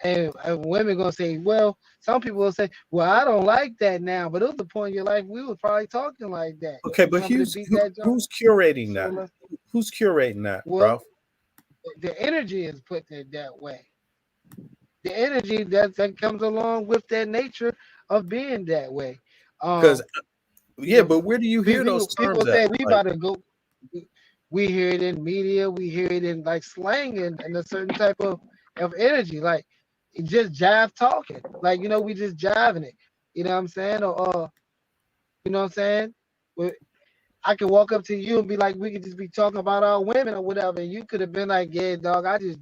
And women gonna say, well, some people will say, well, I don't like that now, but it was the point in your life we was probably talking like that. Okay, You but want me to beat that jump? who's curating So that? Who's curating that, well, Ralph? the energy is putting it that way. The energy that comes along with that nature of being that way. Because but where do you hear those people terms say at? we Like, about to go. We hear it in media. We hear it in like slang and a certain type of energy. Like it just jive talking. Like we just jiving it. You know what I'm saying? Or you know what I'm saying? I could walk up to you and be like, we could just be talking about our women or whatever. And you could have been like, yeah, dog, I just,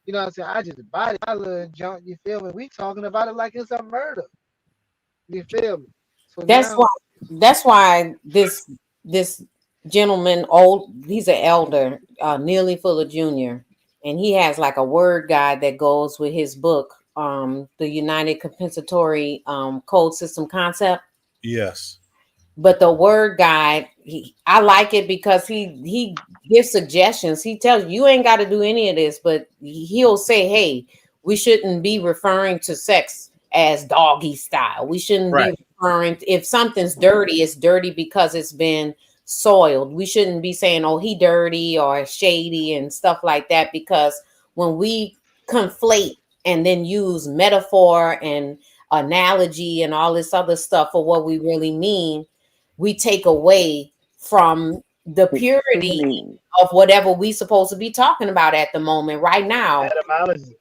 you know what I'm saying? I just body my little junk. You feel me? We talking about it like it's a murder. You feel me? So That's why this gentleman, he's an elder, Neely Fuller Jr., and he has like a word guide that goes with his book, the United Compensatory Code System Concept. yes. But the word guide, I like it because he gives suggestions. He tells you ain't got to do any of this, but he'll say, hey, we shouldn't be referring to sex as doggy style. We shouldn't be referring if something's dirty, it's dirty because it's been soiled. We shouldn't be saying, oh, he dirty or shady and stuff like that, because when we conflate and then use metaphor and analogy and all this other stuff for what we really mean, we take away from the purity of whatever we supposed to be talking about at the moment right now. Etymology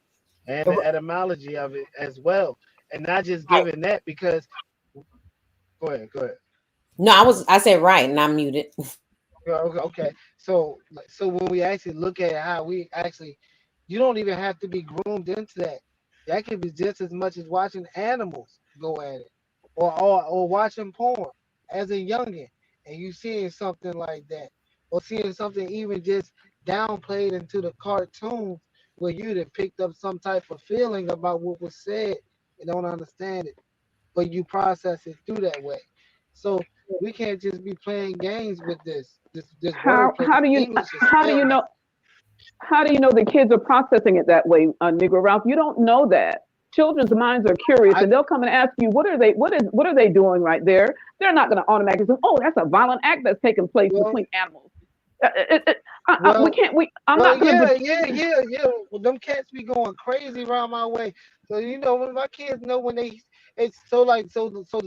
and the etymology of it as well, and not just giving that because. Go ahead. No, I said right, and I'm muted. Okay. So when we actually look at how we actually, you don't even have to be groomed into that. That can be just as much as watching animals go at it, or watching porn as a youngin, and you seeing something like that, or seeing something even just downplayed into the cartoons where you'd have picked up some type of feeling about what was said and don't understand it, but you process it through that way. So we can't just be playing games with this How wordplay. how do you English is how do you spelled know how do you know the kids are processing it that way, Negro Ralph? You don't know that. Children's minds are curious, and they'll come and ask you, what are they doing right there? They're not going to automatically say, "Oh, that's a violent act that's taking place between animals." We can't. I'm well, not going to. yeah. Well, them cats be going crazy around my way. So when my kids know when it's so like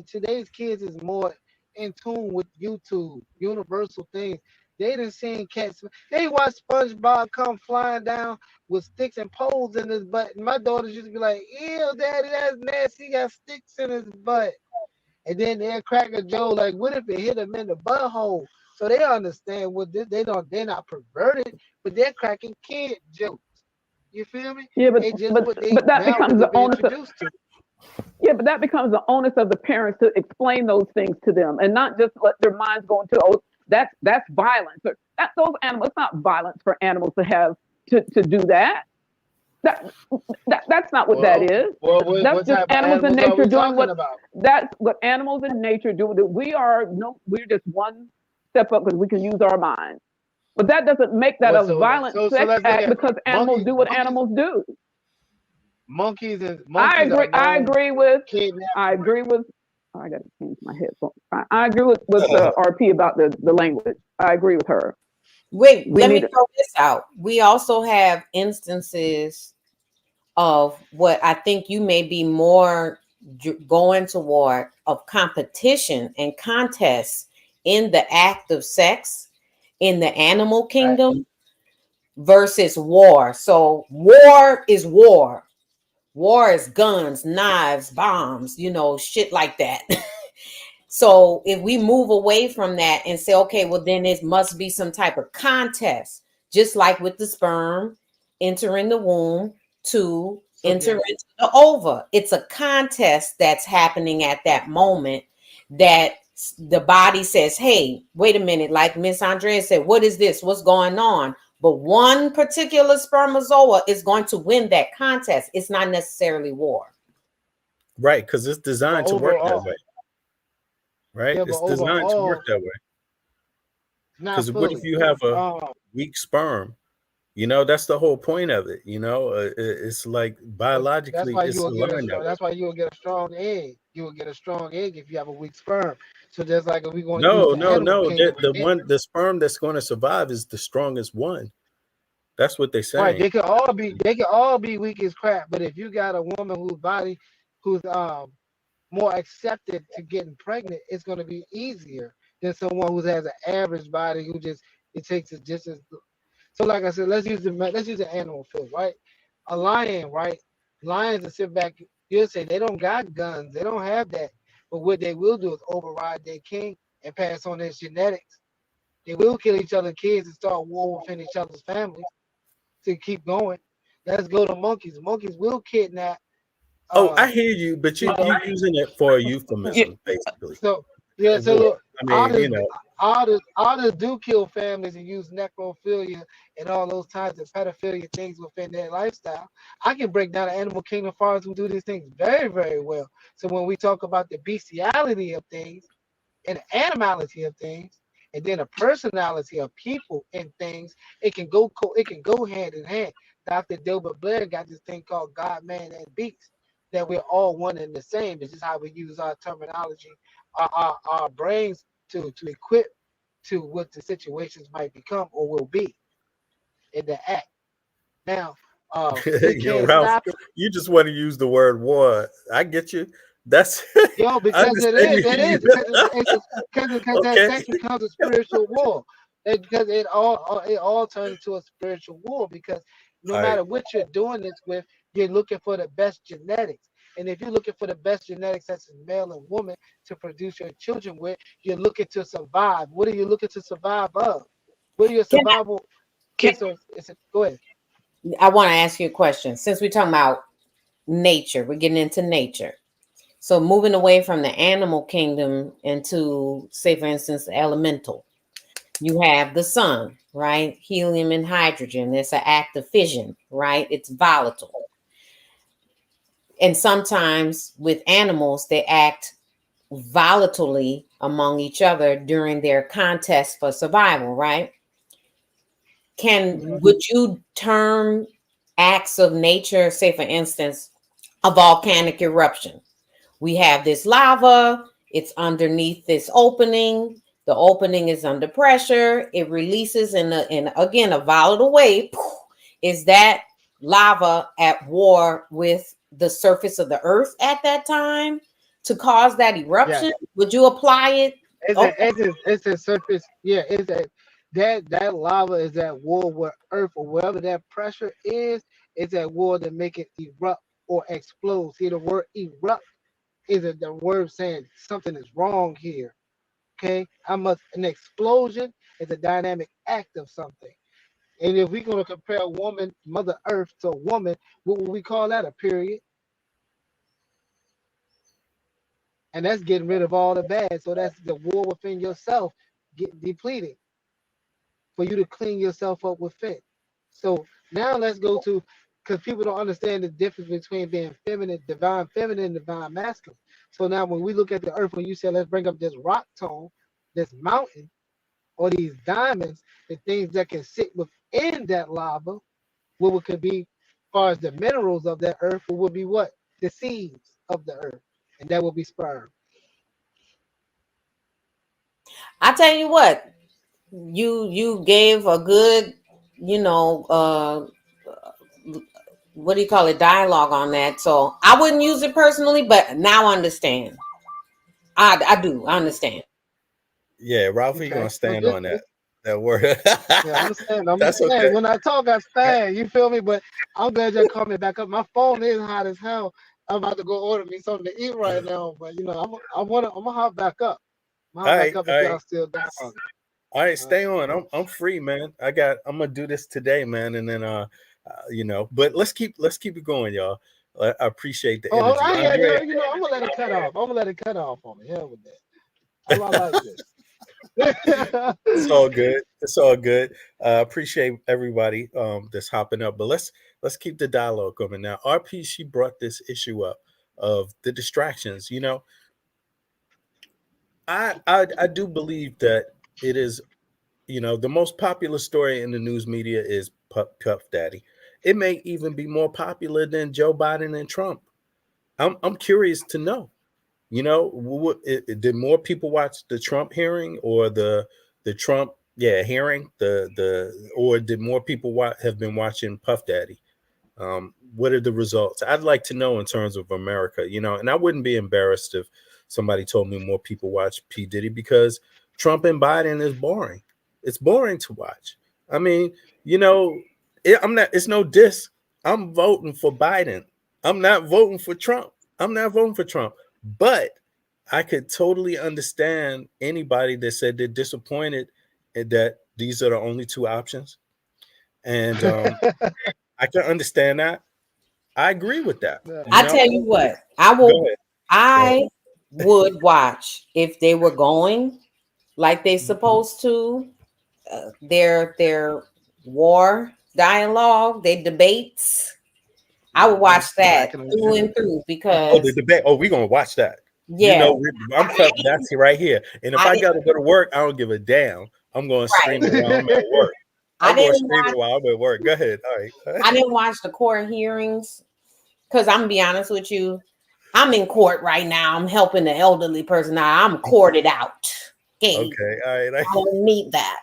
today's kids is more in tune with YouTube, universal things. They done seen cats. They watch SpongeBob come flying down with sticks and poles in his butt. And my daughters used to be like, "Ew, Daddy, that's nasty. He got sticks in his butt." And then they'll crack a joke like, "What if it hit him in the butthole?" So they understand what they're not perverted, but they're cracking kid jokes. You feel me? Yeah, but It's just but what they but that now becomes what the they've been onus of. introduced to. Yeah, but that becomes the onus of the parents to explain those things to them, and not just let their minds go into, "Oh, that's violence." Or those animals. It's not violence for animals to have to do that. That's not what that is. That's What just type of animals in animals are nature we doing talking what. about? That's what animals in nature do. That we're just one step up because we can use our minds. But that doesn't make that Well, a violent so sex let's look act at because animals do what animals do. monkeys I are agree. I known agree with. kidnapping. I agree with. Oh, I got to change my headphones. I agree with RP about the language. I agree with her. Wait, We let me need. throw this out. We also have instances of what I think you may be more going toward of competition and contests in the act of sex in the animal kingdom versus war. So war is war. War is guns, knives, bombs, shit like that. So if we move away from that and say, okay, well, then it must be some type of contest, just like with the sperm entering the womb to enter into the ova. It's a contest that's happening at that moment that the body says, hey, wait a minute, like Miss Andrea said, what is this? What's going on? But one particular spermazoa is going to win that contest. It's not necessarily war. Right, because it's designed to work that way. Right? Yeah, It's but designed to work that way. Not Because what if fully. you have a weak sperm? That's the whole point of it. It's like That's biologically, why it's you will get aligned that way. that's why you will get a strong egg. You will get a strong egg if you have a weak sperm. So just like if we're going to use No, the no, animal no. kingdom, The sperm that's going to survive is the strongest one. That's what they're right? saying. They could all be weak as crap. But if you got a woman who's more accepted to getting pregnant, it's going to be easier than someone who has an average body who it takes it just as. So like I said, let's use the animal field, right? A lion, right? Lions will sit back. You'll say they don't got guns, they don't have that, but what they will do is override their king and pass on their genetics. They will kill each other's kids and start war within each other's families to keep going. Let's go to monkeys. Monkeys will kidnap. Oh, I hear you, but You you're know, using it for a euphemism, basically. so yeah, so look, I mean, otters do kill families and use necrophilia and all those types of pedophilia things within their lifestyle. I can break down the animal kingdom fathers who do these things very, very well. So when we talk about the bestiality of things and the animality of things, and then the personality of people and things, it can go hand in hand. Dr. Dilbert Blair got this thing called God, Man, and Beast, that we're all one and the same. It's just how we use our terminology, our brains to equip to what the situations might become or will be in the act. Now, we yo, can't Ralph, stop it. you just want to use the word war. I get you. That's Yo, I because it understand is, because that Okay. sex becomes a spiritual war. Because it all turns into a spiritual war. Because no All matter right. what you're doing this with, you're looking for the best genetics. And if you're looking for the best genetics, that's male and woman, to produce your children with, you're looking to survive. What are you looking to survive of? What are your survival? Go ahead. I want to ask you a question. Since we're talking about nature, we're getting into nature. So moving away from the animal kingdom into, say, for instance, the elemental. You have the sun, right? Helium and hydrogen. It's an act of fission, right? It's volatile. And sometimes with animals, they act volatilely among each other during their contest for survival, right? Would you term acts of nature, say for instance, a volcanic eruption? We have this lava, it's underneath this opening. The opening is under pressure. It releases in again a volatile way. Is that lava at war with the surface of the earth at that time to cause that eruption? Would you apply it? It's a surface. Yeah, it's a that lava is at war with Earth or wherever that pressure is. It's at war to make it erupt or explode. See, the word erupt is the word saying something is wrong here. Okay, an explosion is a dynamic act of something. And if we're going to compare a woman, Mother Earth, to a woman, what would we call that? A period. And that's getting rid of all the bad. So that's the war within yourself getting depleted for you to clean yourself up within. So now let's go to, because people don't understand the difference between being feminine, divine masculine. So now when we look at the earth, when you say let's bring up this rock tone, this mountain, or these diamonds, the things that can sit within that lava, what could be, as far as the minerals of that earth, would be what? The seeds of the earth. And that will be sperm. I tell you what, you gave a good, what do you call it, dialogue on that. So I wouldn't use it personally, but now I understand. I do. I understand. Yeah, Ralph, you're gonna stand on that word. Yeah, I'm saying. That's okay. When I talk, I stand. You feel me? But I'm glad you called me back up. My phone is hot as hell. I'm about to go order me something to eat right now. But I'm gonna hop back up. I'm gonna hop back up if y'all still down. All right, stay on. I'm free, man. I'm gonna do this today, man, and then but let's keep it going, y'all. I appreciate the energy. I'm gonna let it cut off. I'm gonna let it cut off on me. Hell with that. I like this. It's all good. It's all good. Appreciate everybody that's hopping up. But let's keep the dialogue going now. RP, she brought this issue up of the distractions. I do believe that it is, the most popular story in the news media is Puff Daddy. It may even be more popular than Joe Biden and Trump. I'm curious to know. Did more people watch the Trump hearing or the Trump hearing or did more people have been watching Puff Daddy? What are the results? I'd like to know in terms of America, and I wouldn't be embarrassed if somebody told me more people watch P. Diddy, because Trump and Biden is boring. It's boring to watch. I mean, it's no diss. I'm voting for Biden. I'm not voting for Trump. But I could totally understand anybody that said they're disappointed that these are the only two options. And I can understand that. I agree with that. I tell you what, I would watch if they were going like they supposed to, their war dialogue, their debates. I would watch that through and through because the debate. We're gonna watch that. Yeah, I'm that's right here. And if I gotta go to work, I don't give a damn. I'm going to stream it while I'm at work. I'm going to stream it while I'm at work. Go ahead. All right. I didn't watch the court hearings because I'm gonna be honest with you. I'm in court right now. I'm helping the elderly person now. I'm courted out. Okay. All right. I don't need that.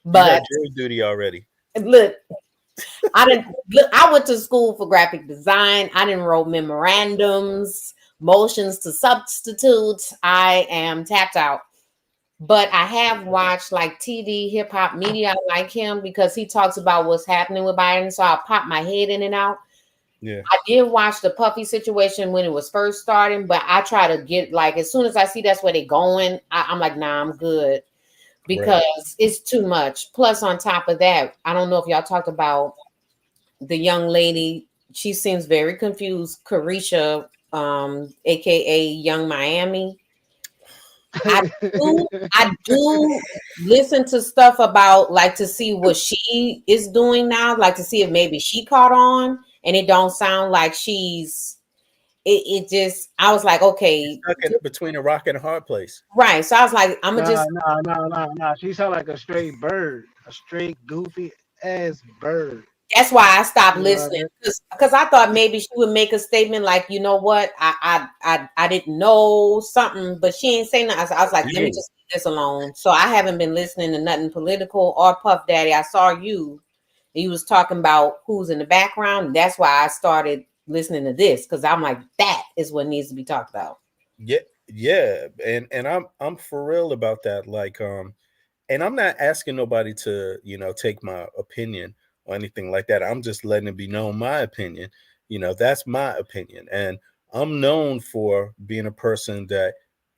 You But got jury duty already. Look, I went to school for graphic design. I didn't wrote memorandums, motions to substitutes. I am tapped out. But I have watched like TV, hip hop media. I like him because he talks about what's happening with Biden. So I'll pop my head in and out. Yeah. I did watch the Puffy situation when it was first starting, but I try to get like as soon as I see that's where they're going, I'm like, nah, I'm good. Because it's too much. Plus, on top of that, I don't know if y'all talked about the young lady. She seems very confused. Carisha, aka Young Miami. I do listen to stuff about like to see what she is doing now, like to see if maybe she caught on, and it don't sound like she's it just, I was like, okay, stuck in between a rock and a hard place. right. So I was like, I'm gonna just. Nah. She sound like a straight bird, a straight goofy ass bird. That's why I stopped You know what I listening mean? because I thought maybe she would make a statement like, you know what, I didn't know something, but she ain't saying nothing. So I was like, let me just leave this alone. So I haven't been listening to nothing political or Puff Daddy. I saw you. You was talking about who's in the background. That's why I started listening to this because I'm like, that is what needs to be talked about. Yeah, and I'm for real about that. Like, and I'm not asking nobody to, take my opinion or anything like that. I'm just letting it be known my opinion. That's my opinion, and I'm known for being a person that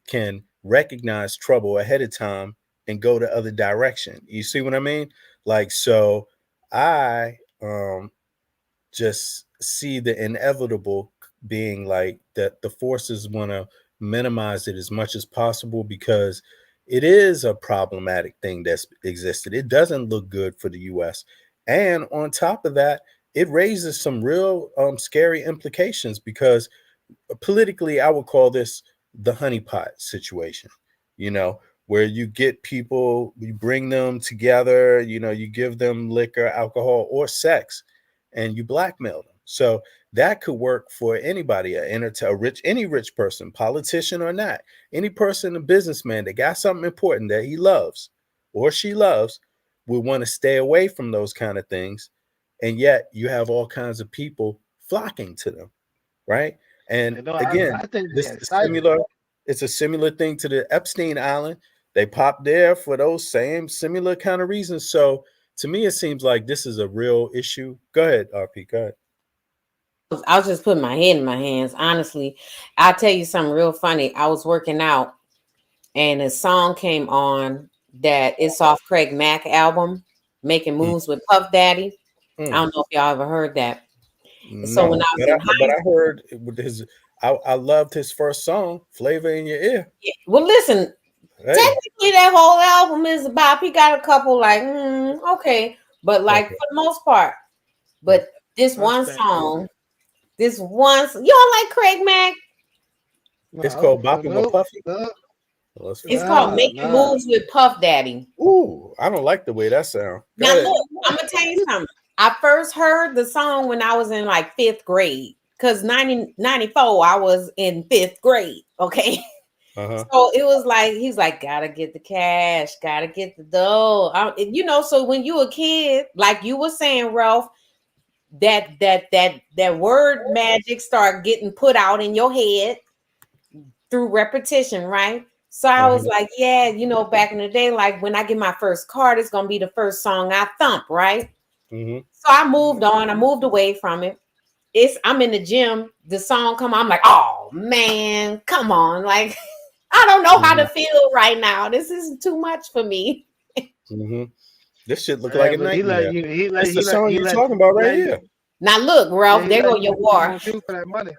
can recognize trouble ahead of time and go the other direction. You see what I mean? Like, so I just see the inevitable being like that the forces want to minimize it as much as possible because it is a problematic thing that's existed. It doesn't look good for the US. And on top of that, it raises some real scary implications because politically, I would call this the honeypot situation, where you get people, you bring them together, you give them liquor, alcohol, or sex, and you blackmail them. So that could work for anybody, any rich person, politician or not, any person, a businessman that got something important that he loves or she loves, would want to stay away from those kind of things. And yet you have all kinds of people flocking to them, right? And again, I think this they're is excited. similar. It's a similar thing to the Epstein Island. They popped there for those same similar kind of reasons. So to me, it seems like this is a real issue. Go ahead, RP. Go ahead. I was just putting my head in my hands. Honestly, I'll tell you something real funny. I was working out and a song came on that it's off Craig Mack album, Making Moves with Puff Daddy. I don't know if y'all ever heard that. So when No, I was in but high I heard with his. I loved his first song, "Flavor in Your Ear." well, listen, Hey, technically that whole album is about, he got a couple like, okay, but like for the most part, but this one song, you don't like Craig Mack? it's called "Bopping with Puffy." It's called Making Moves with Puff Daddy. Ooh, I don't like the way that sound. Go Now ahead. look, I'm gonna tell you something. I first heard the song when I was in like fifth grade. Because 94, I was in fifth grade. Okay. Uh-huh. So it was like, he's like, gotta get the cash, gotta get the dough. So when you a kid, like you were saying, Ralph, that word magic start getting put out in your head through repetition, right? So I was like, yeah, back in the day, like when I get my first card, it's gonna be the first song I thump, right? Mm-hmm. So I moved on, I moved away from it. I'm in the gym, the song come on, I'm like, oh man, come on. Like, I don't know how to feel right now. This is too much for me. Mm-hmm. This shit look like a But he let nightmare. you. It's the song you're talking about right here. Now look, Ralph, there go your war. What he gonna do for that money?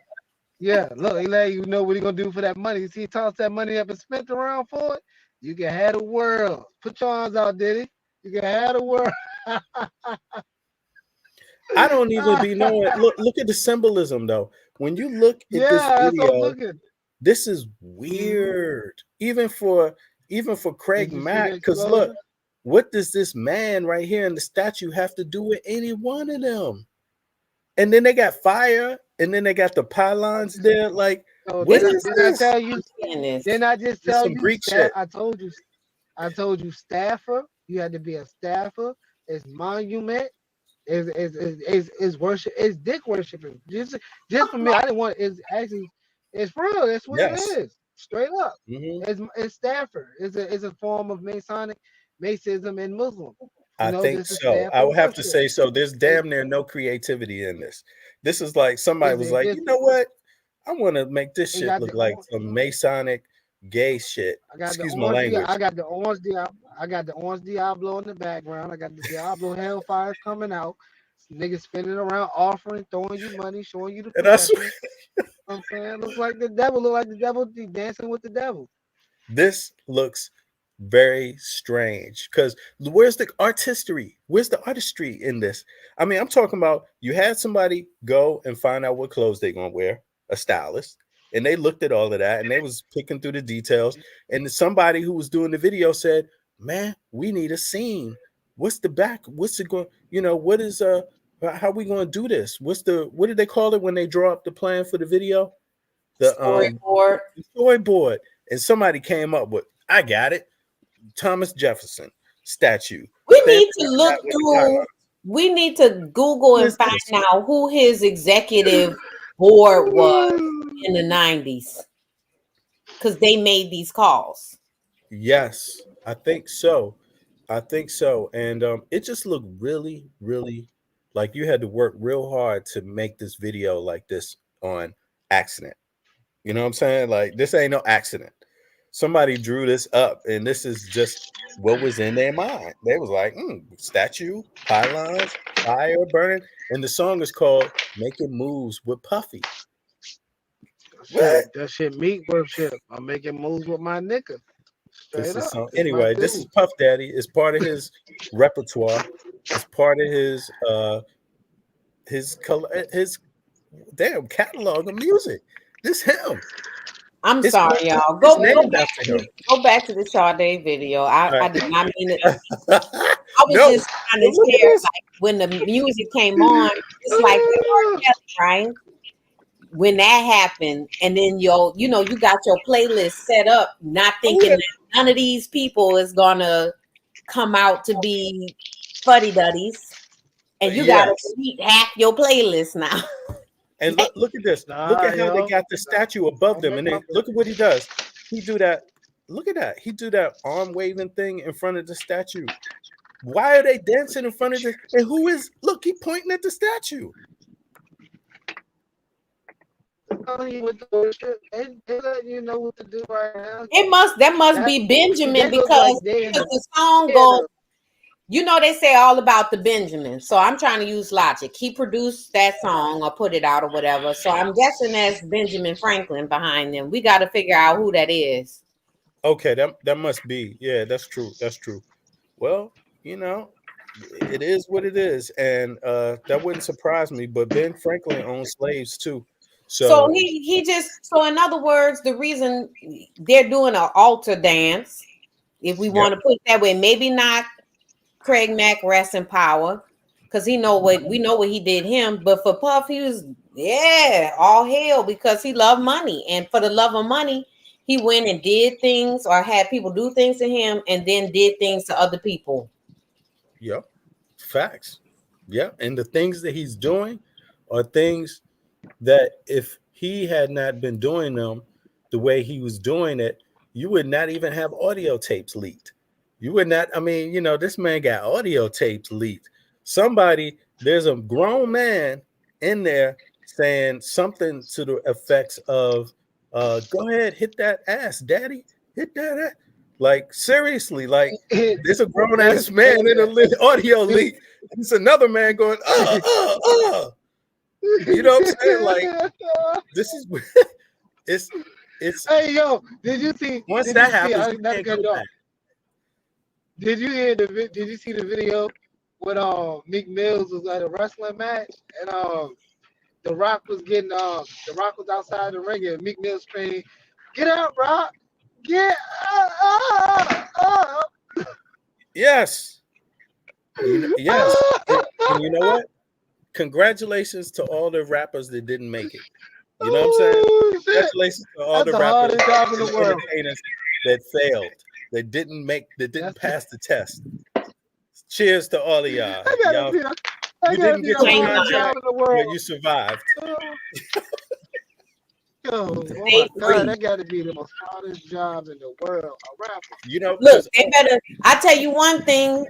Yeah, look, he let you know what he gonna do for that money. See, he toss that money up and spent around for it. You can have the world. Put your arms out, Diddy. You can have the world. I don't even be knowing. Look at the symbolism though. When you look at this That's what I'm video, looking. this is weird. Even for Craig Did you see Mack, the because look, explosion? what does this man right here in the statue have to do with any one of them? And then they got fire, and then they got the pylons there. Like, So what did is I this? tell you? Didn't I just This tell some you? Greek shit. I told you staffer. You had to be a staffer. It's monument. Is worship. Is dick worshiping. Just for me. I didn't want. It's for real. That's what Yes. it is. Straight up. Mhm. It's staffer. It's a form of Masism and Muslim. I think this is so. I staffer would have to worship. say so. There's damn near no creativity in this. This is like somebody was like, It's- you know what? I want to make this You shit got look the like some Masonic gay shit. I got Excuse the my orange. language. I got the orange Diablo. I got the orange Diablo in the background. I got the Diablo Hellfires coming out. Niggas spinning around, offering, throwing you money, showing you the And that's procession. You know what I'm saying, looks like the devil. Look like the devil dancing with the devil. This looks very strange because where's the artistry? Where's the artistry in this? I mean, I'm talking about you had somebody go and find out what clothes they're gonna wear. a stylist, and they looked at all of that, and they was picking through the details. And somebody who was doing the video said, "Man, we need a scene. What's the back? What's it going? You know, what is how we going to do this? What did they call it when they draw up the plan for the video? The storyboard. The storyboard." And somebody came up with, I got it. Thomas Jefferson statue. We need to look through. We need to Google and find out who his executive board was in the 90s, because they made these calls. Yes, I think so. And it just looked really, really like you had to work real hard to make this video like this on accident. You know what I'm saying? Like, this ain't no accident. Somebody drew this up, and this is just what was in their mind. They was like, statue, pylons, fire burning. And the song is called Making Moves with Puffy. That shit meat worship. I'm making moves with my nigga. This Straight is up. song. It's Anyway, my this dude. is Puff Daddy. It's part of his repertoire. It's part of his damn catalog of music. This him. I'm It's sorry, not- y'all. it's Go named back after to him. the Sade video. I Right. did not mean it. I was No. just trying to Look at share, this. like, when the music came on, it's like the R. Kelly, right? When that happened, and then you got your playlist set up, not thinking that none of these people is gonna come out to be fuddy duddies, and you gotta delete half your playlist now. And look at this. Look at how they got the statue above them. And then look at what he does. He do that. Look at that. He do that arm waving thing in front of the statue. Why are they dancing in front of this? And who is, look, he pointing at the statue. With the worship, they letting you know what to do right now. That must be Benjamin, they look because like they in the song goes, they say all about the Benjamin. So I'm trying to use logic. He produced that song or put it out or whatever. So I'm guessing that's Benjamin Franklin behind them. We got to figure out who that is. Okay, that must be. Yeah, that's true. That's true. Well, it is what it is. And that wouldn't surprise me. But Ben Franklin owned slaves too. So so in other words, the reason they're doing an altar dance, if we want to put it that way, maybe not Craig Mack, rest in power, because we know what he did him. But for Puff, he was all hell, because he loved money, and for the love of money, he went and did things or had people do things to him, and then did things to other people. Yep, facts. Yeah, and the things that he's doing are things that if he had not been doing them the way he was doing it, you would not even have audio tapes leaked. You would not. I mean, this man got audio tapes leaked. There's a grown man in there saying something to the effects of, go ahead, hit that ass, daddy. Hit that ass. Like, seriously, like, there's a grown ass man in a audio leak. It's another man going, You know what I'm saying? Like, this is it's. Hey, yo, did you see? Once did that you see, happens, you not to can't cut go you off. back. Did you see the video when Meek Mills was at a wrestling match, and The Rock was outside the ring, and Meek Mills screaming, "Get out, Rock! Get up!" Yes. Yes. And you know what? Congratulations to all the rappers that didn't make it. You know what I'm saying? Congratulations to all That's the the rappers hardest job in the and world. entertainers that failed, that didn't pass the test. Cheers to all of y'all. Y'all, you didn't get your contract, but you survived. Oh my God, that got to be the most hardest job in the world. A rapper. Look, they better. I tell you one thing.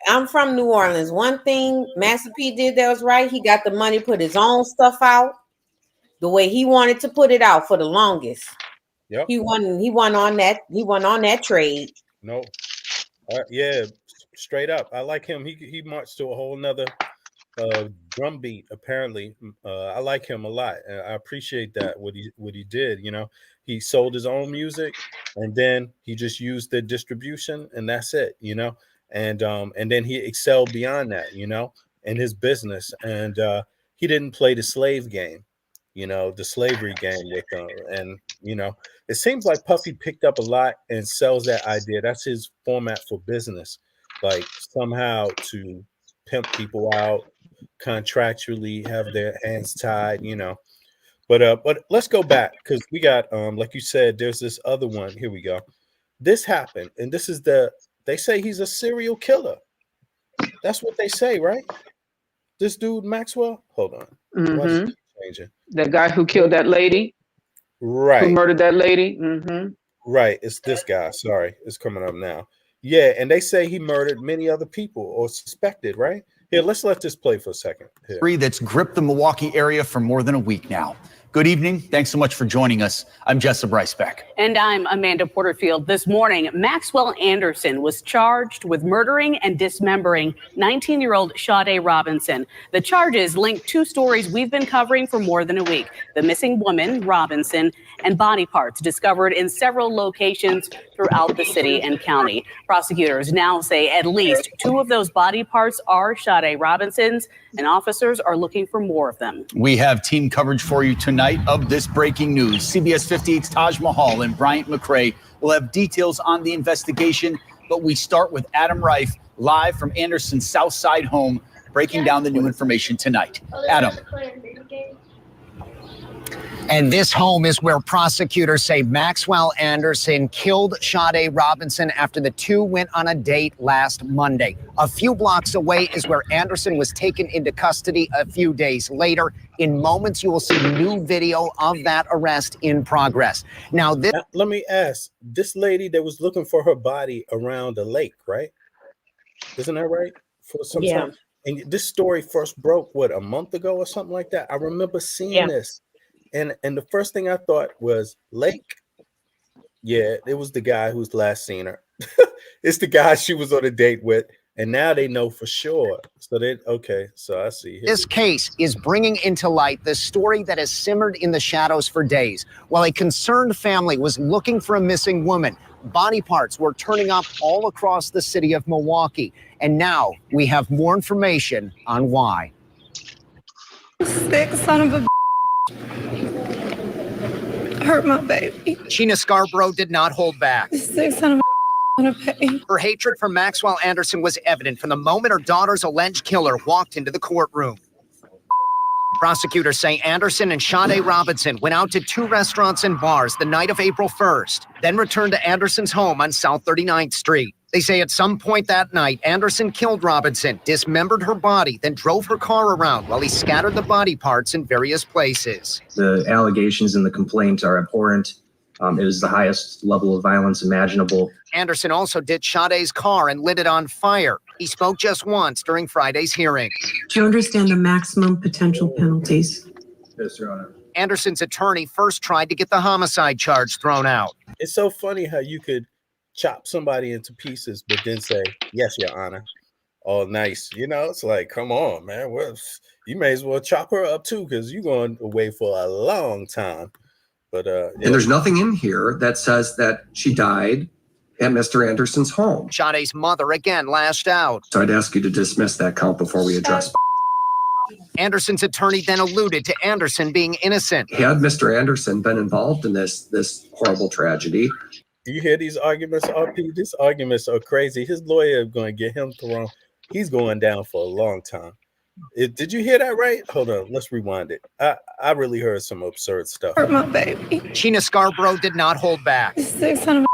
I'm from New Orleans. One thing Master P did that was right. He got the money, put his own stuff out the way he wanted to put it out for the longest. Yep. He won on that trade. No. Yeah, straight up. I like him. He marched to a whole nother drum beat. Apparently, I like him a lot. I appreciate that what he did. He sold his own music, and then he just used the distribution, and that's it. And then he excelled beyond that. In his business, and he didn't play the slave game. you know, the slavery game with them. And, you know, it seems like Puffy picked up a lot and sells that idea. That's his format for business, like somehow to pimp people out, contractually have their hands tied, you know. But let's go back because we got like you said, there's this other one. Here we go. This happened, and this is they say he's a serial killer. That's what they say, right? This dude Maxwell. Hold on. Why is it changing? The guy who killed that lady, Right. who murdered that lady. Right. It's this guy. Sorry, it's coming up now. Yeah, and they say he murdered many other people or suspected. Right here. Let's let this play for a second. Here. That's gripped the Milwaukee area for more than a week now. Good evening. Thanks so much for joining us. I'm Jessa Bryce Beck. And I'm Amanda Porterfield. This morning, Maxwell Anderson was charged with murdering and dismembering 19-year-old Sade Robinson. The charges link two stories we've been covering for more than a week: the missing woman, Robinson, and body parts discovered in several locations throughout the city and county. Prosecutors now say at least two of those body parts are Sade Robinson's, and officers are looking for more of them. We have team coverage for you tonight of this breaking news. CBS 58's Taj Mahal and Bryant McRae will have details on the investigation, but we start with Adam Reif live from Anderson's South Side home, breaking down the new information tonight. Adam. And this home is where prosecutors say Maxwell Anderson killed Sade Robinson after the two went on a date last Monday. A few blocks away is where Anderson was taken into custody a few days later. In moments, you will see new video of that arrest in progress. Now, let me ask, this lady that was looking for her body around the lake, right? Isn't that right? For some time. And this story first broke, what, a month ago or something like that? I remember seeing this. And the first thing I thought was Lake. Yeah, it was the guy who's last seen her. It's the guy she was on a date with. And now they know for sure. So so I see. This case is bringing into light the story that has simmered in the shadows for days. While a concerned family was looking for a missing woman, body parts were turning up all across the city of Milwaukee. And now we have more information on why. Sick son of a hurt my baby. Sheena Scarborough did not hold back. Sick son of a Her hatred for Maxwell Anderson was evident from the moment her daughter's alleged killer walked into the courtroom. Prosecutors say Anderson and Sade Robinson went out to two restaurants and bars the night of April 1st, then returned to Anderson's home on South 39th Street. They say at some point that night, Anderson killed Robinson, dismembered her body, then drove her car around while he scattered the body parts in various places. The allegations in the complaint are abhorrent. It is the highest level of violence imaginable. Anderson also ditched Sade's car and lit it on fire. He spoke just once during Friday's hearing. Do you understand the maximum potential penalties? Yes, Your Honor. Anderson's attorney first tried to get the homicide charge thrown out. It's so funny how you could chop somebody into pieces, but then say, "Yes, Your Honor." All nice. You know, it's like, come on, man. Well, you may as well chop her up too, because you're going away for a long time. But And there's nothing in here that says that she died at Mr. Anderson's home. Sade's mother again lashed out. So I'd ask you to dismiss that count before we address. Anderson's attorney then alluded to Anderson being innocent. Had Mr. Anderson been involved in this horrible tragedy? You hear these arguments, RP? These arguments are crazy. His lawyer is going to get him thrown. He's going down for a long time. Did you hear that right? Hold on, let's rewind it. I really heard some absurd stuff. hurt my baby. Sheena Scarborough did not hold back. Sick son of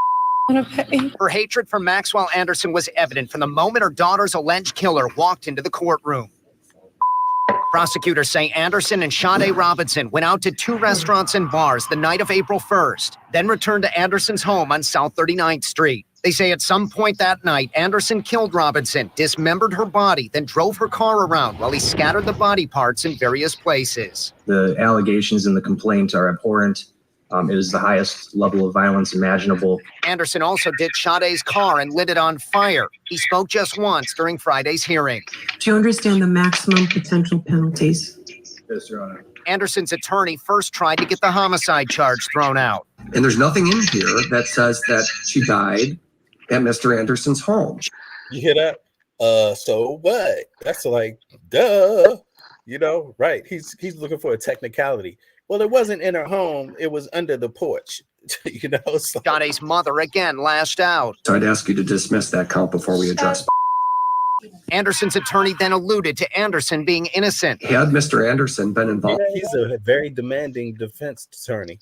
a baby. Her hatred for Maxwell Anderson was evident from the moment her daughter's alleged killer walked into the courtroom. Prosecutors say Anderson and Sade Robinson went out to two restaurants and bars the night of April 1st, then returned to Anderson's home on South 39th Street. They say at some point that night, Anderson killed Robinson, dismembered her body, then drove her car around while he scattered the body parts in various places. The allegations in the complaint are abhorrent. It is the highest level of violence imaginable. Anderson also ditched Sade's car and lit it on fire. He spoke just once during Friday's hearing. Do you understand the maximum potential penalties? Yes, Your Honor. Anderson's attorney first tried to get the homicide charge thrown out. And there's nothing in here that says that she died at Mr. Anderson's home. You hear that? So what? That's like, duh. You know, right. He's looking for a technicality. Well, it wasn't in her home. It was under the porch. You know, so. Sade's mother again lashed out. So I'd ask you to dismiss that count before we address. Anderson's attorney then alluded to Anderson being innocent. Had Mr. Anderson been involved? He's a very demanding defense attorney.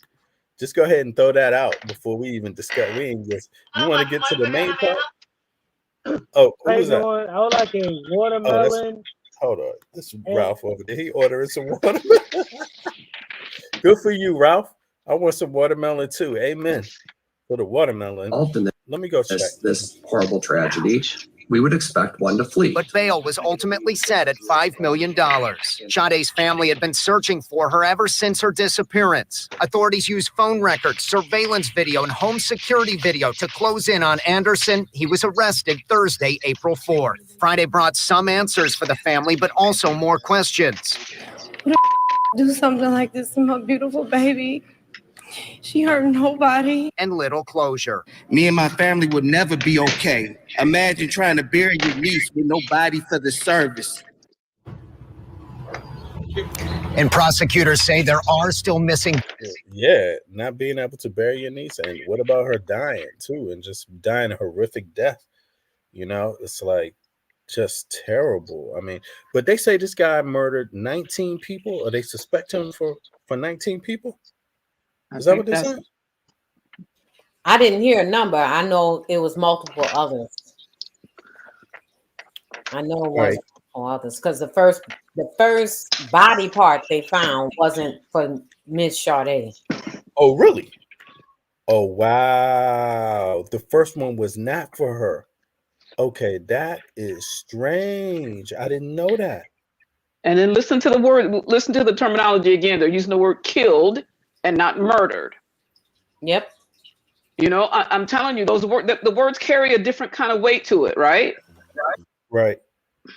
Just go ahead and throw that out before we even discuss. We ain't just. You want to get to the main part? Oh, who was that? I would like a watermelon. Hold on, this is Ralph over there. He ordering some watermelon. Good for you, Ralph. I want some watermelon too. Amen. For the watermelon. Let me go check this horrible tragedy. We would expect one to flee. But bail was ultimately set at $5 million. Sade's family had been searching for her ever since her disappearance. Authorities used phone records, surveillance video, and home security video to close in on Anderson. He was arrested Thursday, April 4th. Friday brought some answers for the family, but also more questions. Do something like this to my beautiful baby. She hurt nobody. And little closure. Me and my family would never be okay. Imagine trying to bury your niece with nobody for the service. And prosecutors say there are still missing. Yeah, not being able to bury your niece. And what about her dying too? And just dying a horrific death. You know, it's like just terrible. I mean, but they say this guy murdered 19 people, or they suspect him for 19 people. Is that what they said? I didn't hear a number. I know it was multiple others. I know it was multiple others because the first body part they found wasn't for Miss Sade. Oh, really? Oh, wow. The first one was not for her. Okay, that is strange. I didn't know that. And then listen to the terminology again. They're using the word killed and not murdered. Yep. You know, I'm telling you, the words carry a different kind of weight to it, right? Right.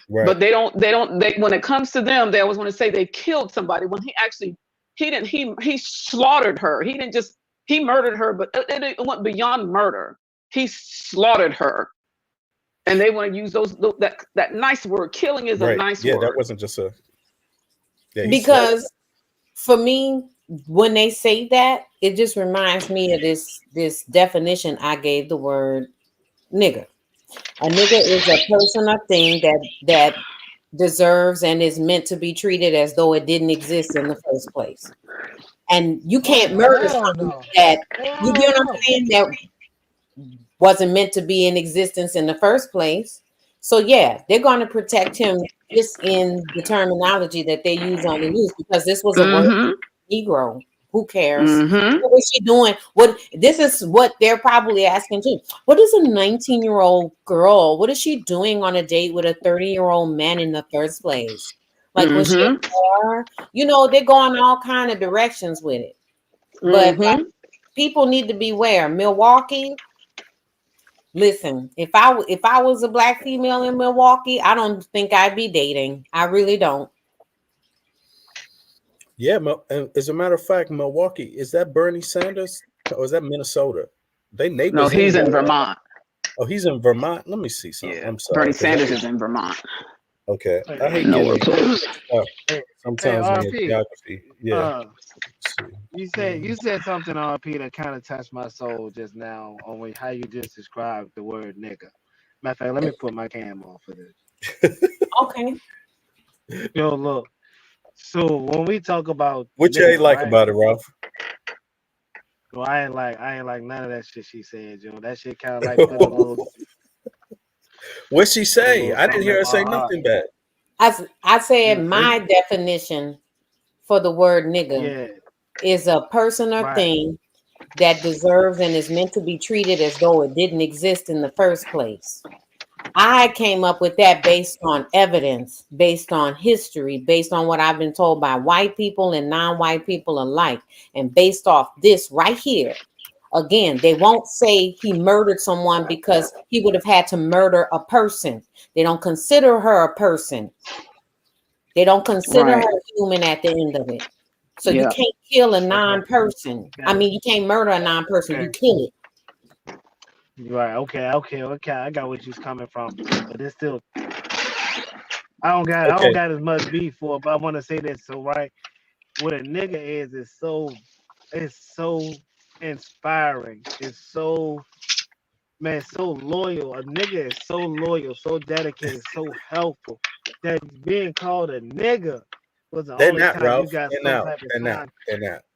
But they when it comes to them, they always want to say they killed somebody when he slaughtered her. He murdered her, but it went beyond murder. He slaughtered her. And they want to use that nice word. Killing is a nice word. Yeah, that wasn't just a. Yeah, because for me, when they say that, it just reminds me of this definition I gave the word nigger. A nigger is a person or thing that deserves and is meant to be treated as though it didn't exist in the first place. And you can't murder something that you get what I'm saying, that wasn't meant to be in existence in the first place. So yeah, they're going to protect him just in the terminology that they use on the news, because this was a word Negro. Who cares? What is she doing? This is what they're probably asking too. What is a 19-year-old girl? What is she doing on a date with a 30-year-old man in the first place? Like, was she a car? You know, they're going all kind of directions with it. But like, people need to beware. Milwaukee. Listen, if I was a black female in Milwaukee, I don't think I'd be dating. I really don't. Yeah, as a matter of fact, Milwaukee, is that Bernie Sanders or is that Minnesota? They neighbors. No, he's in Vermont. Oh, he's in Vermont. Let me see something. I'm sorry. Bernie Sanders is in Vermont. Okay, I hate getting sometimes in geography. Yeah. You said something, RP, that kind of touched my soul just now on how you just described the word nigga. Matter of fact, let me put my cam on for this. Okay. Yo, look. So when we talk about what you ain't like about it, Ralph? Well, I ain't like none of that shit she said, Joe. That shit kind of like put a little. What'd she say? I didn't hear her say nothing bad. I said my definition for the word nigga is a person or thing that deserves and is meant to be treated as though it didn't exist in the first place. I came up with that based on evidence, based on history, based on what I've been told by white people and non-white people alike, and based off this right here. Again, they won't say he murdered someone because he would have had to murder a person. They don't consider her a person. They don't consider her human at the end of it. So you can't kill a non-person. I mean, you can't murder a non-person. You kill it. Right. Okay. I got what you're coming from, but it's still. I don't got as much beef for it, but I want to say this. So right, what a nigga is so inspiring. It's so so loyal. A nigga is so loyal, so dedicated, so helpful. That being called a nigga was the They're only not, time you Ralph. got They're some not. type of They're not. time.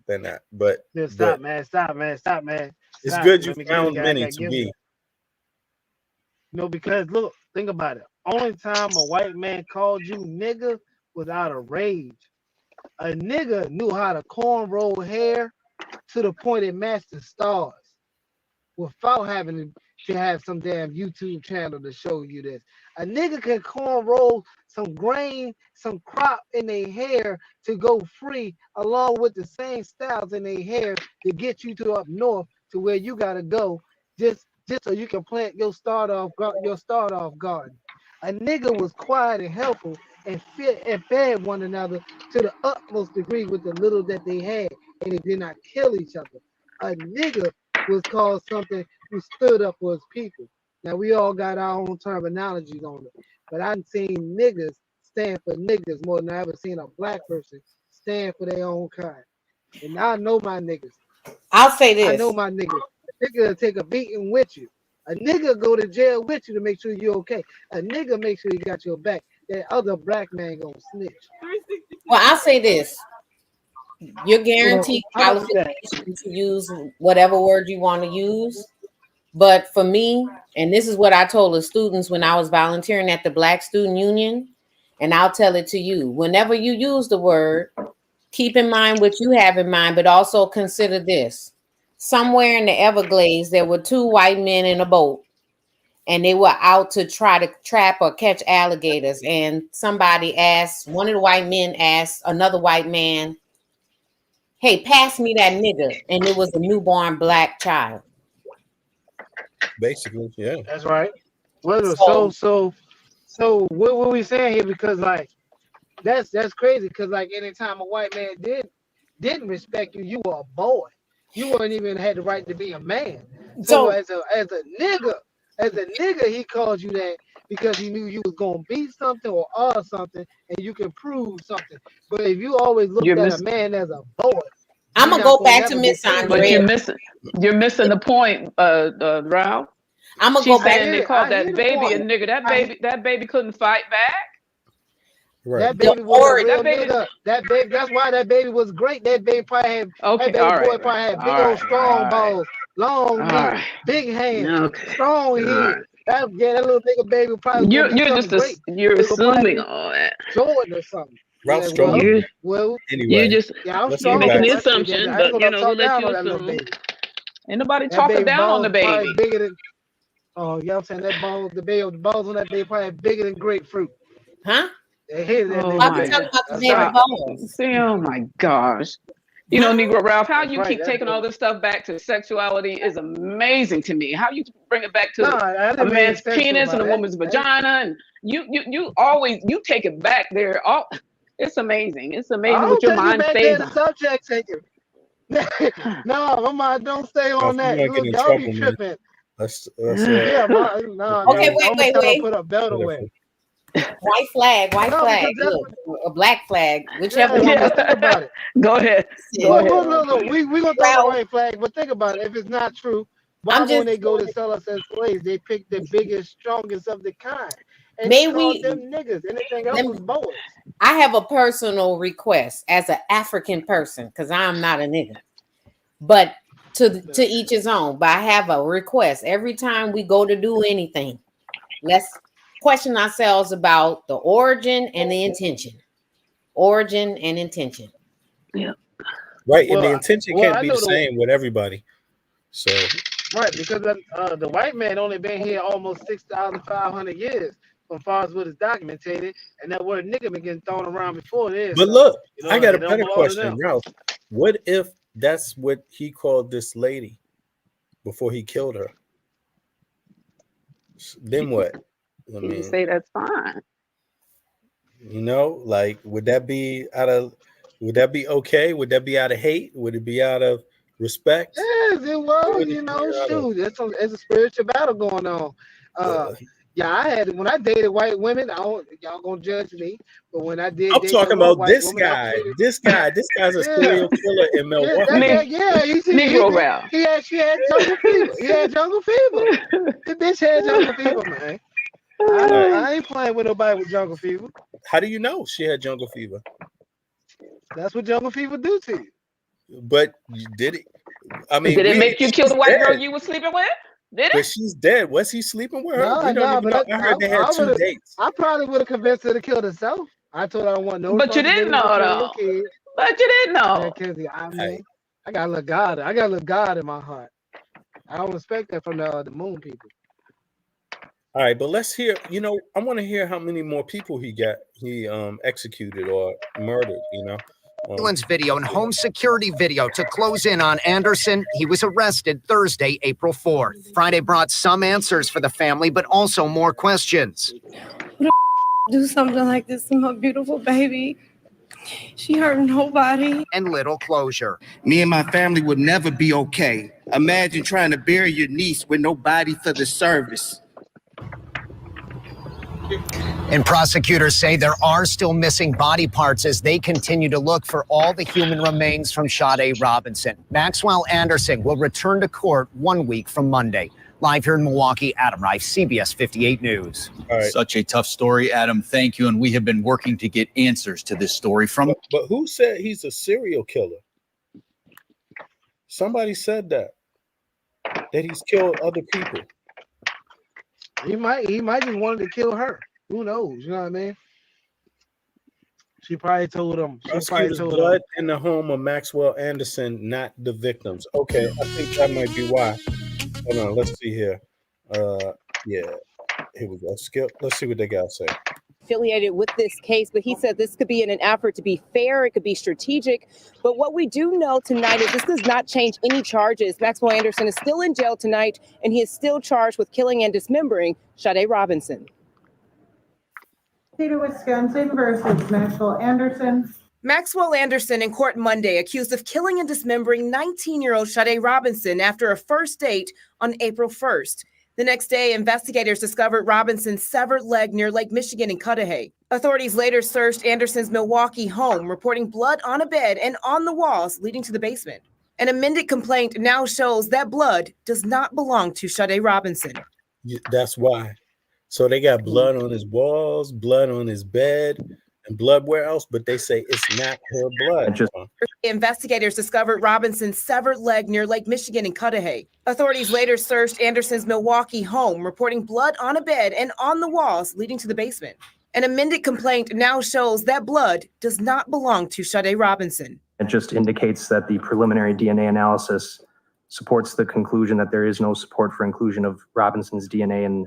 They're not. But Stop, man. Stop. it's Stop. good you Let me found I many gotta to give be. No, because look, think about it. Only time a white man called you nigga was out of rage. A nigga knew how to cornrow hair to the point it matched the stars without having to have some damn YouTube channel to show you this. A nigga can cornrow some grain, some crop in their hair to go free, along with the same styles in their hair to get you to up north to where you gotta go, just so you can plant your start off garden. A nigga was quiet and helpful and fed one another to the utmost degree with the little that they had, and they did not kill each other. A nigga was called something who stood up for his people. Now we all got our own terminologies on it, but I've seen niggas stand for niggas more than I ever seen a black person stand for their own kind. And I know my niggas. I'll say this. I know my niggas. A nigga will take a beating with you. A nigga go to jail with you to make sure you're okay. A nigga make sure he got your back. That other black man gonna snitch. Well, I'll say this. You're guaranteed qualification to use whatever word you want to use. But for me, and this is what I told the students when I was volunteering at the Black Student Union, and I'll tell it to you. Whenever you use the word, keep in mind what you have in mind, but also consider this. Somewhere in the Everglades, there were two white men in a boat, and they were out to try to trap or catch alligators. And somebody asked, one of the white men asked another white man, "Hey, pass me that nigga." And it was a newborn black child. Basically, yeah. That's right. Well, so what we saying here? Because like that's crazy. Because like anytime a white man didn't respect you, you were a boy. You weren't even had the right to be a man. So as a nigga, he called you that because he knew you was gonna be something or are something, and you can prove something. But if you always looked at a man as a boy, I'm gonna go back to Miss But Andrea. you're missing the point, Ralph. I'm gonna She's go back. saying they called that baby a nigga. That baby couldn't fight back. Right. That baby was a real nigga. That baby, that's why that baby was great. That baby probably had that baby boy probably had big old strong balls, long meat, big hands, strong head. That little nigga baby probably You're something great. you're assuming all that. Jordan or something. Ralph's Yeah, strong. well, anyway, I'm let's strong. get back Making the to assumption, I ain't but gonna we'll talk let down you on that little assume. baby. Ain't nobody That talking baby down on balls the probably baby. bigger than. Oh, you know what I'm saying? That balls, the balls on that baby probably bigger than grapefruit. Huh? They hated that Oh nigga. I'm my talking about the baby God. balls. See, oh my gosh. You know, Negro Ralph, how you right, keep that taking all this stuff back to sexuality is amazing to me. How you bring it back to I a didn't mean man's sexual penis and a about it. woman's vagina, and you always take it back there. It's amazing. It's I amazing don't what your take it mind back stays there. The on. subject take it. No, my mind don't stay Ralph, on you that. want to get Look, in y'all trouble, be man. tripping. Let's Yeah, no, Okay, y'all almost tell her to put a belt away. White flag, No, because that's look, a black flag, yeah, whichever one. but think about it. Go ahead. Look. We gonna throw the white flag, but think about it. If it's not true, why when they go to sell us as slaves, they pick the biggest, strongest of the kind, and May they called we- them niggas. Anything else was boys. I have a personal request as an African person, because I'm not a nigga. But to each his own. But I have a request. Every time we go to do anything, let's question ourselves about the origin and the intention. Origin and intention. Yeah. Right, and the intention can't be the same with everybody. So right, because the white man only been here almost 6,500 years, as far as what is documented, and that word nigga been getting thrown around before this. But so, look, you know, I got a it don't better belong to question, them. Ralph. What if that's what he called this lady before he killed her? Then what? I You mean, say that's fine. you know, like would that be okay? Would that be out of hate? Would it be out of respect? Yes, it was. Would it You be know, out of- shoot, it's a spiritual battle going on. Yeah, I had when I dated white women. I don't, y'all gonna judge me, but when I did I'm date talking that one about white this woman, I guy. treated. This guy's a Yeah, serial killer in yeah, Milwaukee. you see, Negro rap. she had jungle fever. He had jungle fever. The bitch had jungle fever, man. I ain't playing with nobody with jungle fever. How do you know she had jungle fever? That's what jungle fever do to you. But did it? I mean, Did it make you kill she's the white girl dead. you were sleeping with? Did But it? she's dead. Was he sleeping with her? No, We don't no, even know. but I heard they had I 2 would have. dates. I probably would have convinced her to kill herself. I told her I don't want no But you didn't responsibility for know killing no though. kids. But you didn't know. Because I mean, I got a little God. I got a little God in my heart. I don't expect that from the moon people. All right, but let's hear. I want to hear how many more people he executed or murdered. Surveillance video and home security video to close in on Anderson. He was arrested Thursday, April 4th. Friday brought some answers for the family, but also more questions. Do something like this to my beautiful baby. She hurt nobody. And little closure. Me and my family would never be okay. Imagine trying to bury your niece with no body for the service. And prosecutors say there are still missing body parts as they continue to look for all the human remains from Sade Robinson. Maxwell Anderson will return to court 1 week from Monday. Live here in Milwaukee, Adam Reif, CBS 58 News. Such a tough story, Adam. Thank you. And we have been working to get answers to this story from. But who said he's a serial killer? Somebody said that he's killed other people. He might just wanted to kill her. Who knows? You know what I mean? She probably told him. Prosecutors' blood in the home of Maxwell Anderson, not the victims. Okay, I think that might be why. Hold on, let's see here. Yeah, here we go. Skip. Let's see what they got to say. Affiliated with this case, but he said this could be in an effort to be fair. It could be strategic. But what we do know tonight is this does not change any charges. Maxwell Anderson is still in jail tonight, and he is still charged with killing and dismembering Sade Robinson. State of Wisconsin versus Maxwell Anderson. Maxwell Anderson in court Monday accused of killing and dismembering 19-year-old Sade Robinson after a first date on April 1st. The next day, investigators discovered Robinson's severed leg near Lake Michigan in Cudahy. Authorities later searched Anderson's Milwaukee home, reporting blood on a bed and on the walls leading to the basement. An amended complaint now shows that blood does not belong to Sade Robinson. That's why. So they got blood on his walls, blood on his bed, and blood where else? But they say it's not her blood. Investigators discovered Robinson's severed leg near Lake Michigan in Cudahy. Authorities later searched Anderson's Milwaukee home, reporting blood on a bed and on the walls leading to the basement. An amended complaint now shows that blood does not belong to Sade Robinson. It just indicates that the preliminary DNA analysis supports the conclusion that there is no support for inclusion of Robinson's DNA in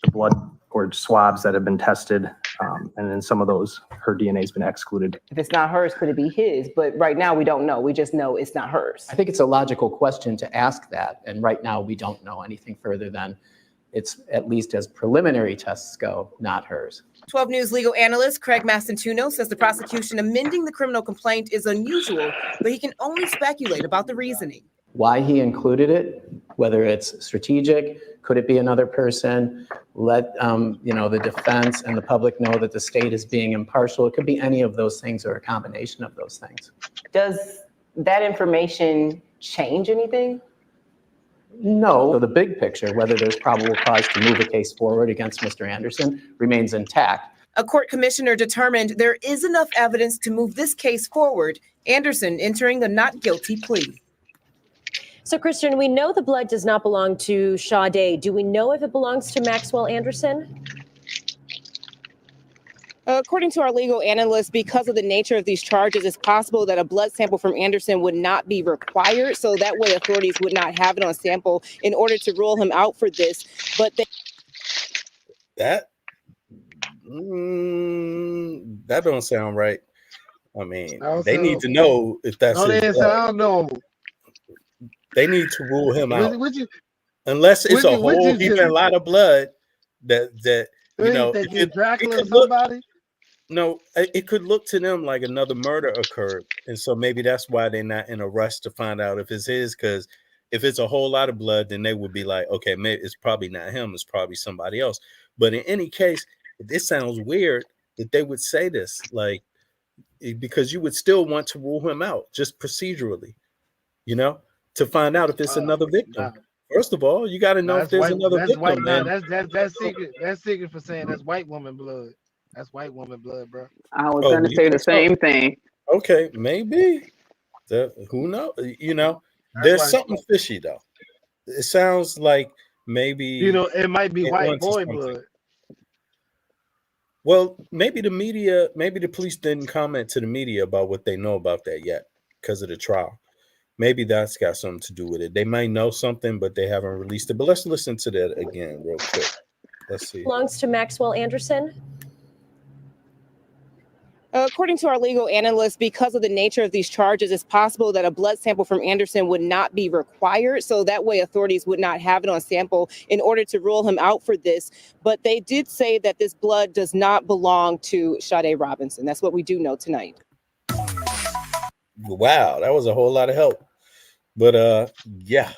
the blood or swabs that have been tested. And in some of those, her DNA has been excluded. If it's not hers, could it be his? But right now, we don't know. We just know it's not hers. I think it's a logical question to ask that. And right now, we don't know anything further than it's, at least as preliminary tests go, not hers. 12 News legal analyst Craig Mastantuono says the prosecution amending the criminal complaint is unusual, but he can only speculate about the reasoning. Why he included it, whether it's strategic, could it be another person? Let the defense and the public know that the state is being impartial. It could be any of those things or a combination of those things. Does that information change anything? No. So the big picture, whether there's probable cause to move a case forward against Mr. Anderson, remains intact. A court commissioner determined there is enough evidence to move this case forward. Anderson entering a not guilty plea. So, Christian, we know the blood does not belong to Sade. Do we know if it belongs to Maxwell Anderson? According to our legal analyst, because of the nature of these charges, it's possible that a blood sample from Anderson would not be required. So that way authorities would not have it on sample in order to rule him out for this. But that don't sound right. I mean, they need to know if that's his blood. No. They need to rule him out. Unless it's a whole heap and a lot of blood that Dracula or somebody. No, it could look to them like another murder occurred, and so maybe that's why they're not in a rush to find out if it's his. Because if it's a whole lot of blood, then they would be like, okay, maybe it's probably not him; it's probably somebody else. But in any case, it sounds weird that they would say this, like, because you would still want to rule him out just procedurally, you know, to find out if it's another victim. First of all, you got to know if That's there's white. another That's white. victim. Nah, And that's secret. That's secret for saying that's white woman blood. That's white woman blood, bro. I was oh, going to you say the think so? same thing. Okay, maybe. Who knows? You know, That's there's why. something fishy though. It sounds like maybe It might be they white onto boy something. blood. Well, maybe the media, maybe the police didn't comment to the media about what they know about that yet because of the trial. Maybe that's got something to do with it. They might know something, but they haven't released it. But let's listen to that again real quick. Let's see. Belongs to Maxwell Anderson. According to our legal analyst, because of the nature of these charges, it's possible that a blood sample from Anderson would not be required. So that way authorities would not have it on sample in order to rule him out for this. But they did say that this blood does not belong to Sade Robinson. That's what we do know tonight. Wow, that was a whole lot of help. But yeah,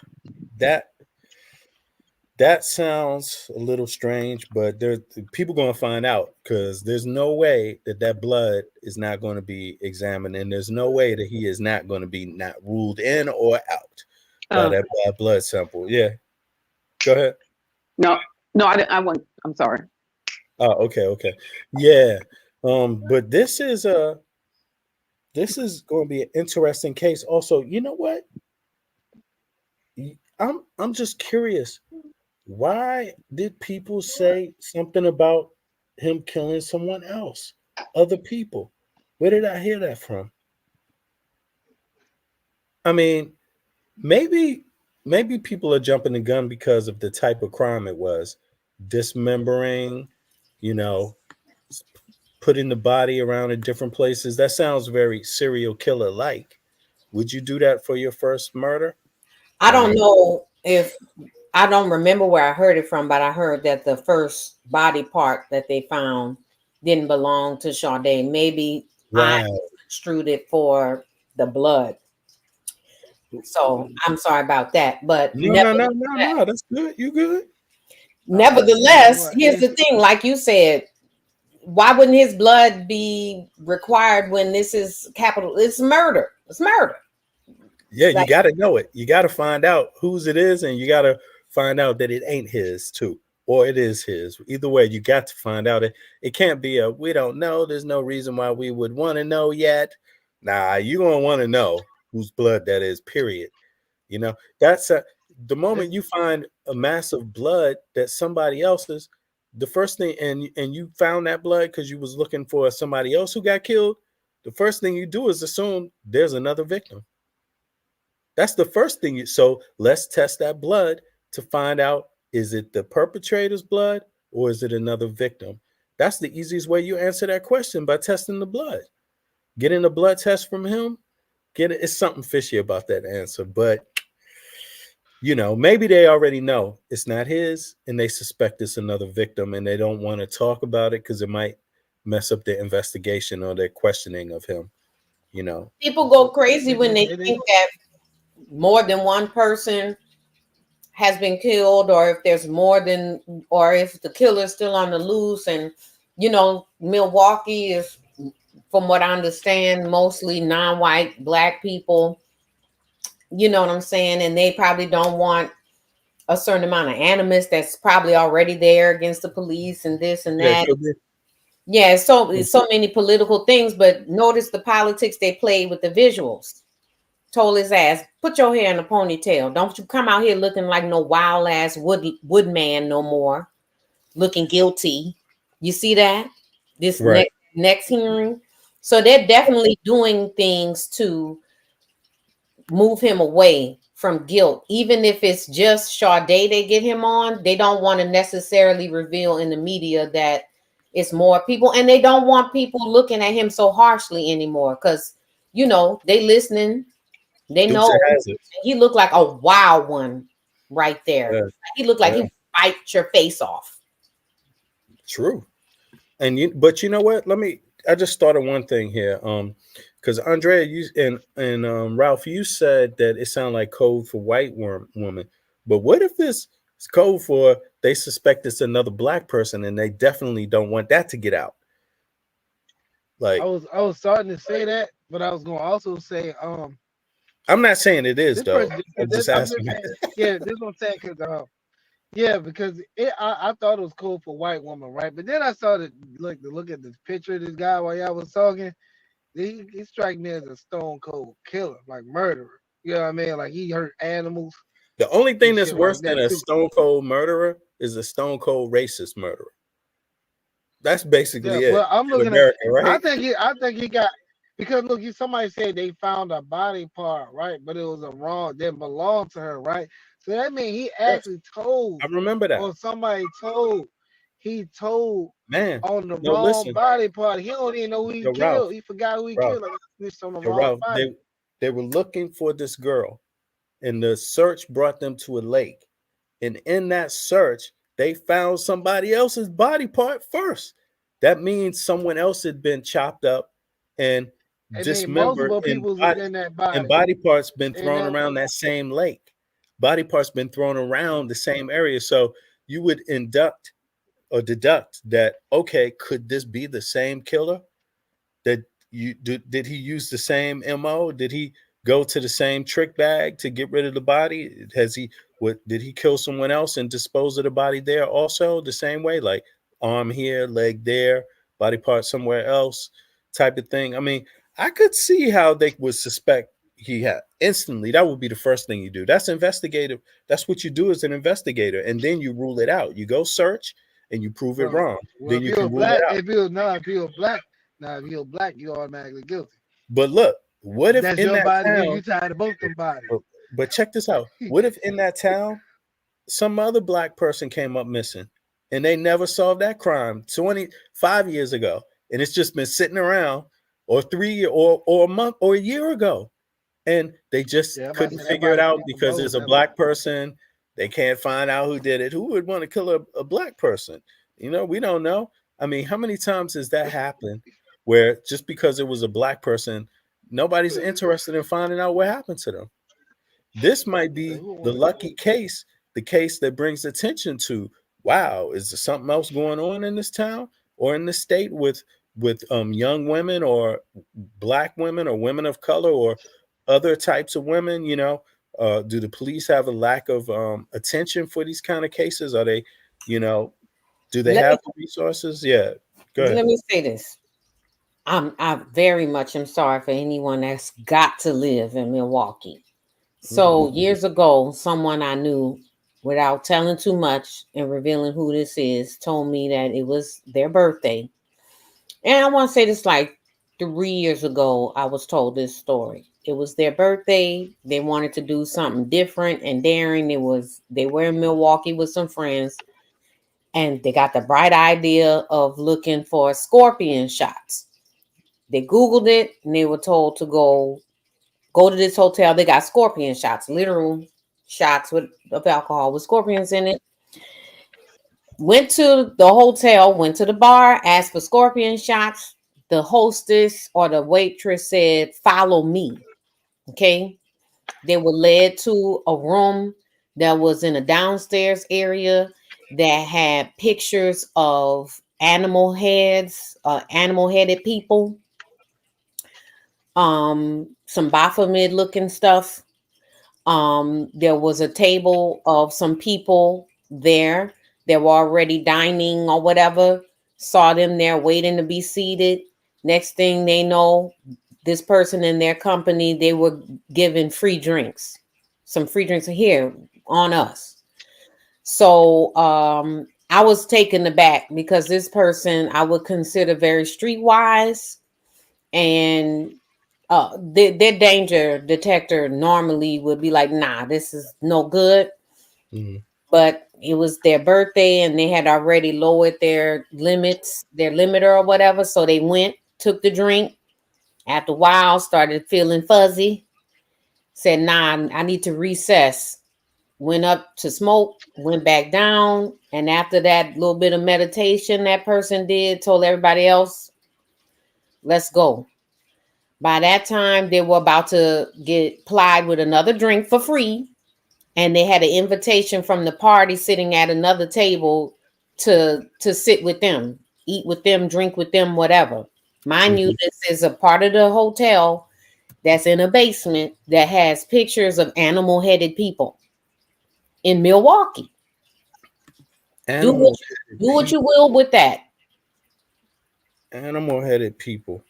that sounds a little strange, but people going to find out, because there's no way that blood is not going to be examined, and there's no way that he is not going to be not ruled in or out by that blood sample. Yeah, go ahead. No, I won't. I'm sorry. Oh, okay, yeah. But this is going to be an interesting case. Also, you know what? I'm just curious. Why did people say something about him killing someone else? Other people. Where did I hear that from? I mean, maybe people are jumping the gun because of the type of crime it was. Dismembering, putting the body around in different places. That sounds very serial killer like. Would you do that for your first murder? I don't know if I don't remember where I heard it from, but I heard that the first body part that they found didn't belong to Sade. Maybe I extruded it for the blood. So I'm sorry about that. But no, that's good. You good. Nevertheless, here's the thing, like you said, why wouldn't his blood be required when this is capital? It's murder. It's murder. Yeah, you got to know it. You got to find out whose it is, and you got to find out that it ain't his too, or it is his. Either way, you got to find out. It can't be we don't know. There's no reason why we would want to know yet. Nah, you're going to want to know whose blood that is, period. That's the moment you find a mass of blood that somebody else's, the first thing, and you found that blood because you was looking for somebody else who got killed, the first thing you do is assume there's another victim. That's the first thing. So let's test that blood to find out, is it the perpetrator's blood or is it another victim? That's the easiest way you answer that question, by testing the blood. Getting a blood test from him, it's something fishy about that answer. But, maybe they already know it's not his and they suspect it's another victim and they don't want to talk about it because it might mess up their investigation or their questioning of him. People go crazy when they think that more than one person has been killed, or if there's more than, or if the killer's still on the loose. And Milwaukee is, from what I understand, mostly non-white Black people. You know what I'm saying? And they probably don't want a certain amount of animus that's probably already there against the police and this and that. Yeah, so many political things, but notice the politics they played with the visuals. Told his ass, put your hair in a ponytail. Don't you come out here looking like no wild ass woodman no more, looking guilty. You see that? This next hearing. So they're definitely doing things to move him away from guilt. Even if it's just Sade they get him on, they don't want to necessarily reveal in the media that it's more people, and they don't want people looking at him so harshly anymore, because they listening. They know he looked like a wild one right there. Yeah. He looked like he would bite your face off. True. But you know what? I just thought of one thing here. Because Andrea, you and Ralph, you said that it sounded like code for white woman. But what if it's code for they suspect it's another black person, and they definitely don't want that to get out. Like, I was starting to say that, but I was gonna also say, I'm not saying it is this though. person, I'm just I'm just asking. saying, yeah, this is what I'm saying, because yeah, because I thought it was cool for white woman, right? But then I started look at this picture of this guy while y'all was talking. He struck me as a stone cold killer, like murderer. You know what I mean? Like he hurt animals The only thing and that's shit like worse than that a too. stone cold murderer is a stone cold racist murderer. That's Yeah, basically it but I'm in looking at. America, right? I think he got, because look, somebody said they found a body part, right? But it was a wrong, didn't belong to her, right? So that means he Yes, actually told, I remember that. or somebody told, he told Man, on the no, wrong listen, body part. He don't even know who he yo, Ralph, killed. He forgot who he Ralph, killed. Like, it's on the yo, wrong Ralph, body. they were looking for this girl, and the search brought them to a lake. And in that search, they found somebody else's body part first. That means someone else had been chopped up and And then dismembered, multiple people was in that body. and body parts been And thrown around that same lake. Body parts been thrown around the same area. So you would induct or deduct that, okay, could this be the same killer? That did he use the same MO? Did he go to the same trick bag to get rid of the body? Did he kill someone else and dispose of the body there also the same way? Like arm here, leg there, body part somewhere else, type of thing. I mean, I could see how they would suspect he had instantly. That would be the first thing you do. That's investigative. That's what you do as an investigator. And then you rule it out. You go search and you prove it wrong. well, Then if you he was can rule it black, out. if he was not, if he was black, now if he was black, you automatically guilty. But look, what if That's in your that body. You town, tied to both them bodies. but check this out. What if in that town, some other black person came up missing and they never solved that crime 25 years ago? And it's just been sitting around, or 3 or a month or a year ago. And they just Yeah, couldn't that figure it body out because decomposed it's a that black person. They can't find out who did it. Who would want to kill a black person? We don't know. I mean, how many times has that happened where just because it was a black person, nobody's interested in finding out what happened to them? This might be the lucky case, the case that brings attention to, wow, is there something else going on in this town or in the state with young women or black women or women of color or other types of women? Do the police have a lack of attention for these kind of cases? Are they, do they Let me have the resources? Yeah, go ahead. let me say this. I very much am sorry for anyone that's got to live in Milwaukee. So years ago, someone I knew, without telling too much and revealing who this is, told me that it was their birthday. And I want to say this like 3 years ago, I was told this story. It was their birthday. They wanted to do something different and daring. They were in Milwaukee with some friends, and they got the bright idea of looking for scorpion shots. They Googled it and they were told to go to this hotel. They got scorpion shots, literal shots of alcohol with scorpions in it. Went to the hotel, went to the bar, asked for scorpion shots. The hostess or the waitress said, "Follow me." Okay. They were led to a room that was in a downstairs area that had pictures of animal heads, animal headed people, some Baphomet looking stuff. There was a table of some people there that were already dining or whatever, saw them there waiting to be seated. Next thing they know, this person in their company, they were given free drinks. Some free drinks here on us. So I was taken aback because this person I would consider very streetwise, and their danger detector normally would be like, nah, this is no good. But it was their birthday and they had already lowered their limiter or whatever. So they went, took the drink. After a while, started feeling fuzzy. Said, nah, I need to recess. Went up to smoke, went back down. And after that little bit of meditation that person did, told everybody else, let's go. By that time, they were about to get plied with another drink for free. and they had an invitation from the party sitting at another table to sit with them, eat with them, drink with them, whatever. Mind you, this is a part of the hotel that's in a basement that has pictures of animal-headed people in Milwaukee. Do what you will with that. Animal-headed people.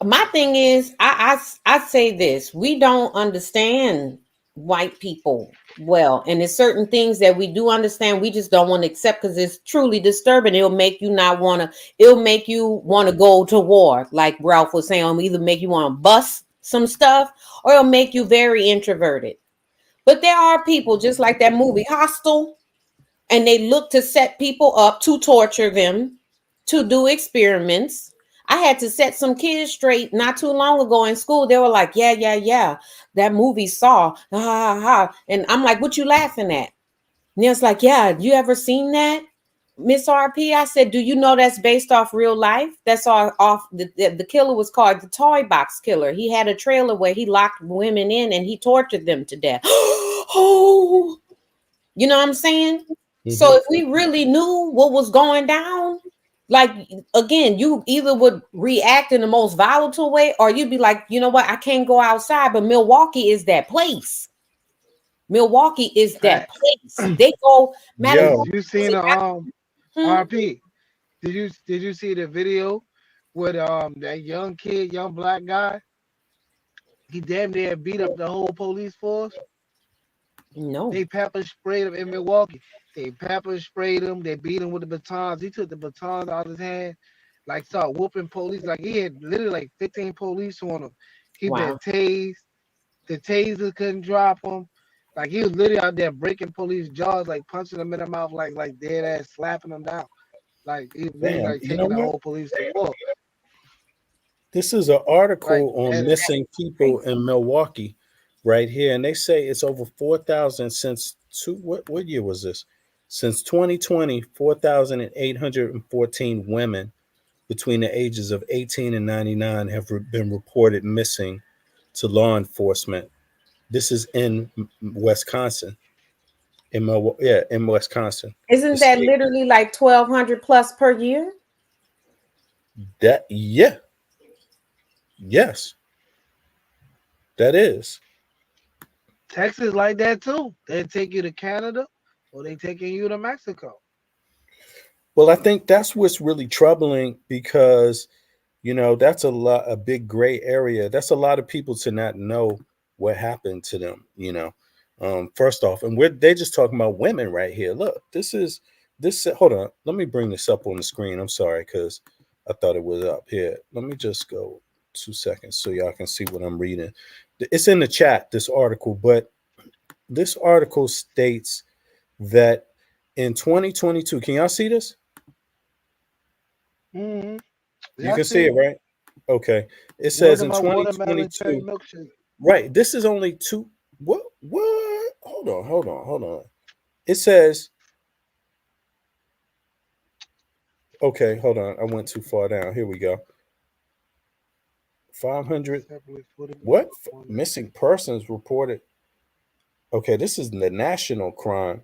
My thing is, I say this: we don't understand white people well, and there's certain things that we do understand, we just don't want to accept because it's truly disturbing. It'll make you not want to. It'll make you want to go to war, like Ralph was saying. It'll either make you want to bust some stuff, or it'll make you very introverted. But there are people just like that movie Hostel, and they look to set people up to torture them, to do experiments. I had to set some kids straight not too long ago in school. They were like, yeah. That movie Saw. Ha, ha, ha. And I'm like, what you laughing at? And it's like, yeah, you ever seen that, Miss RP? I said, do you know that's based off real life? That's all off. The killer was called the Toy Box Killer. He had a trailer where he locked women in and he tortured them to death. Oh, you know what I'm saying? So if we really knew what was going down, like, again, you either would react in the most volatile way, or you'd be like, you know what, I can't go outside. But Milwaukee is that place. Milwaukee is that place. They go, You seen RP? Did you see the video with that young kid, young black guy? He damn near beat up the whole police force. No. They pepper sprayed him in Milwaukee. They pepper sprayed him. They beat him with the batons. He took the batons out of his hand, like started whooping police. Like he had literally like 15 police on him. He been tased. The taser couldn't drop him. Like he was literally out there breaking police jaws, like punching them in the mouth, like dead ass slapping them down. Like he really like taking the whole police to war. This is an article on missing people in Milwaukee right here. And they say it's over 4,000 since what year was this? Since 2020, 4,814 women between the ages of 18 and 99 have been reported missing to law enforcement. This is in Wisconsin. In Wisconsin. Isn't that literally like 1,200 plus per year? Yes, that is. Texas like that too. They take you to Canada, or they taking you to Mexico. Well, I think that's what's really troubling, because that's a big gray area. That's a lot of people to not know what happened to them. First off, and they're just talking about women right here. Look, this. Hold on, let me bring this up on the screen. I'm sorry, because I thought it was up here. Let me just go 2 seconds so y'all can see what I'm reading. It's in the chat, this article, but this article states that in 2022, can y'all see this? Mm-hmm. You can see it, right? Okay. It says in 2022. Right. This is only two. What? Hold on. It says. Okay, hold on. I went too far down. Here we go. 500. What? Missing persons reported. Okay, this is the national crime.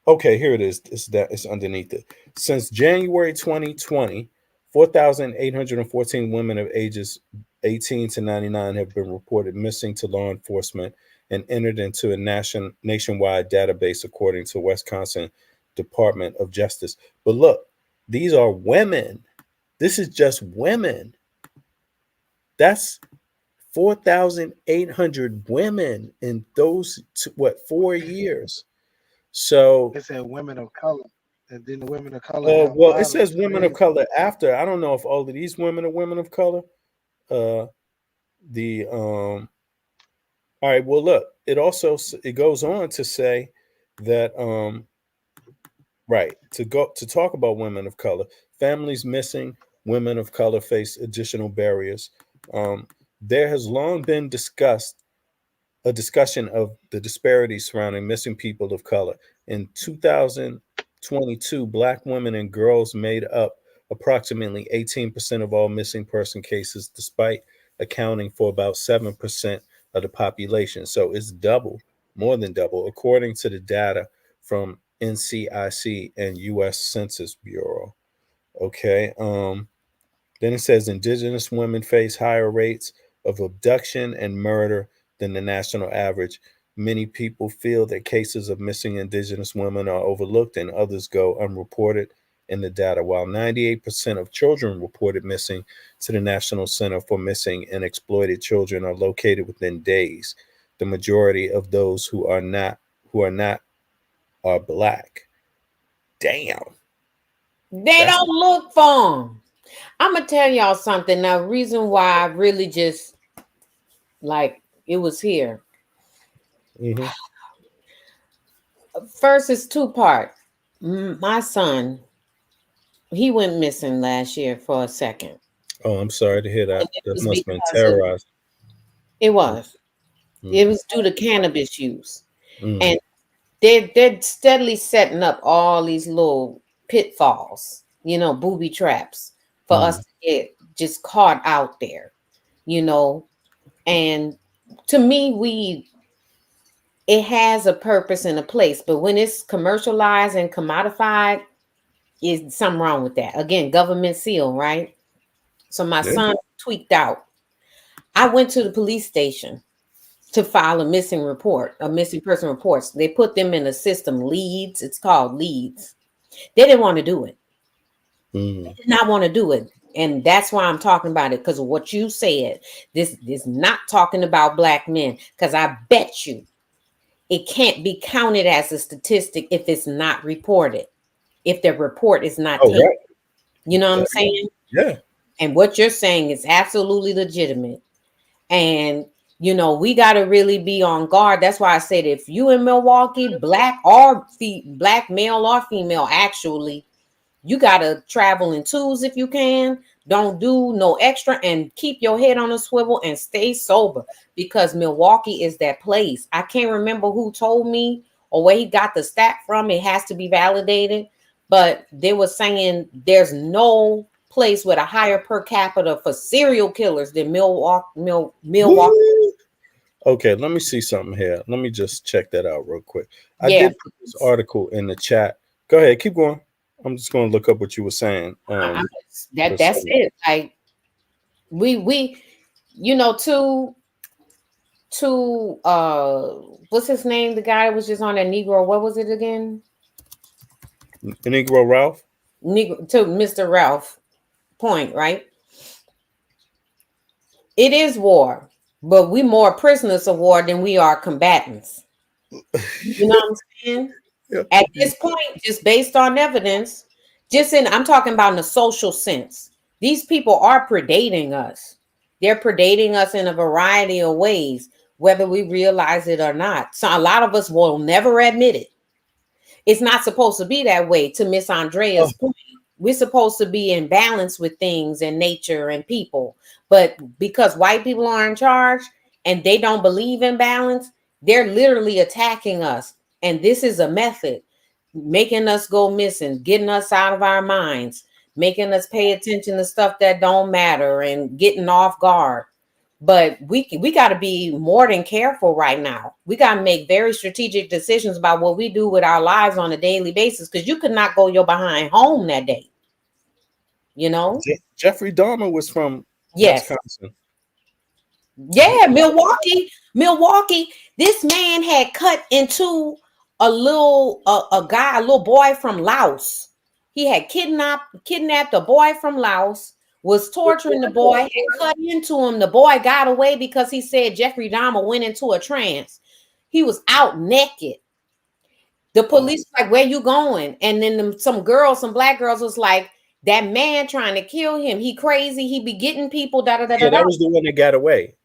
Okay, here it is. It's underneath it. Since January 2020, 4,814 women of ages 18 to 99 have been reported missing to law enforcement and entered into a nationwide database, according to Wisconsin Department of Justice. But look, these are women. This is just women. That's 4,800 women in those 4 years. So it said women of color, and then the women of color. Well, it says women of color after. I don't know if all of these women are women of color. All right. Well, look. It goes on to say that to talk about women of color, families missing women of color face additional barriers. There has long been a discussion of the disparities surrounding missing people of color. In 2022, Black women and girls made up approximately 18% of all missing person cases, despite accounting for about 7% of the population. So it's double more than double, according to the data from NCIC and U.S. Census Bureau. Okay. Then it says indigenous women face higher rates of abduction and murder than the national average. Many people feel that cases of missing indigenous women are overlooked and others go unreported in the data. While 98% of children reported missing to the National Center for Missing and Exploited Children are located within days, the majority of those who are not are black. Damn. They don't look for them. I'm gonna tell y'all something. Now, reason why I really just like it was here. Mm-hmm. First, it's two-part. My son, he went missing last year for a second. Oh, I'm sorry to hear that. That must have been because terrorized. It was. Mm. It was due to cannabis use, Mm. and they're steadily setting up all these little pitfalls, booby traps for us to get just caught out there, And to me, it has a purpose and a place, but when it's commercialized and commodified, is something wrong with that. Again, government seal, right? So my son tweaked out. I went to the police station to file a missing person reports. They put them in a system, leads. It's called leads. They didn't want to do it. They did not want to do it. And that's why I'm talking about it, because of what you said. This is not talking about black men, because I bet you it can't be counted as a statistic if it's not reported, if the report is not taken. Right. You know what I'm saying? Yeah. And what you're saying is absolutely legitimate. And, we got to really be on guard. That's why I said, if you in Milwaukee, black male or female, actually, you got to travel in twos if you can. Don't do no extra, and keep your head on a swivel and stay sober, because Milwaukee is that place. I can't remember who told me or where he got the stat from. It has to be validated, but they were saying there's no place with a higher per capita for serial killers than Milwaukee. Okay, let me see something here. Let me just check that out real quick. I did put this article in the chat. Go ahead, keep going. I'm just going to look up what you were saying. That's it. Like we to what's his name? The guy was just on that Negro. What was it again? Negro Ralph. To Mr. Ralph point, right? It is war, but we more prisoners of war than we are combatants. You know what I'm saying? Yeah. At this point, just based on evidence, I'm talking about in a social sense. These people are predating us. They're predating us in a variety of ways, whether we realize it or not. So a lot of us will never admit it. It's not supposed to be that way. To Miss Andrea's point, we're supposed to be in balance with things and nature and people. But because white people are in charge and they don't believe in balance, they're literally attacking us. And this is a method, making us go missing, getting us out of our minds, making us pay attention to stuff that don't matter and getting off guard. But we got to be more than careful right now. We got to make very strategic decisions about what we do with our lives on a daily basis, because you could not go your behind home that day. Jeffrey Dahmer was from Wisconsin. Yeah, Milwaukee. This man had cut into a little boy from Laos. He had kidnapped a boy from Laos, was torturing the boy, and cut into him. The boy got away because he said Jeffrey Dahmer went into a trance. He was out naked. The police was like, "Where you going?" And then some black girls was like, "That man trying to kill him. He crazy. He be getting people." That was the one that got away.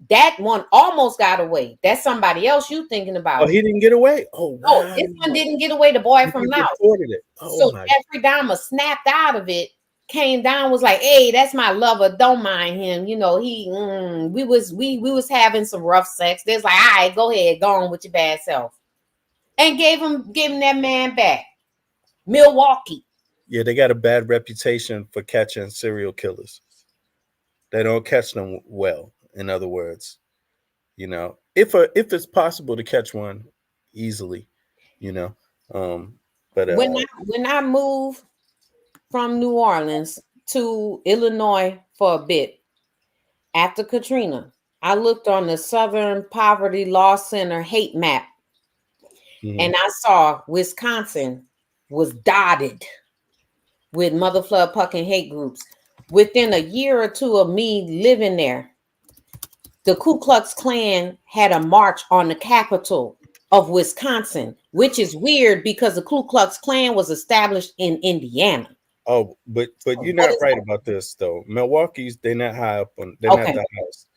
That one almost got away. That's somebody else you thinking about. Oh, he didn't get away? Oh, wow. No, this one didn't get away. The boy from Laos. So Jeffrey Dahmer snapped out of it, came down, was like, "Hey, that's my lover. Don't mind him. We was having some rough sex." There's like, "All right, go ahead, go on with your bad self," and gave him that man back. Milwaukee. Yeah, they got a bad reputation for catching serial killers. They don't catch them well. In other words, if it's possible to catch one easily, you know. But When I moved from New Orleans to Illinois for a bit after Katrina, I looked on the Southern Poverty Law Center hate map, and I saw Wisconsin was dotted with mother flood pucking hate groups. Within a year or two of me living there, the Ku Klux Klan had a march on the capital of Wisconsin, which is weird because the Ku Klux Klan was established in Indiana. oh, but you're not right about this though. Milwaukee's they're not high up on. They're not Okay. that highest.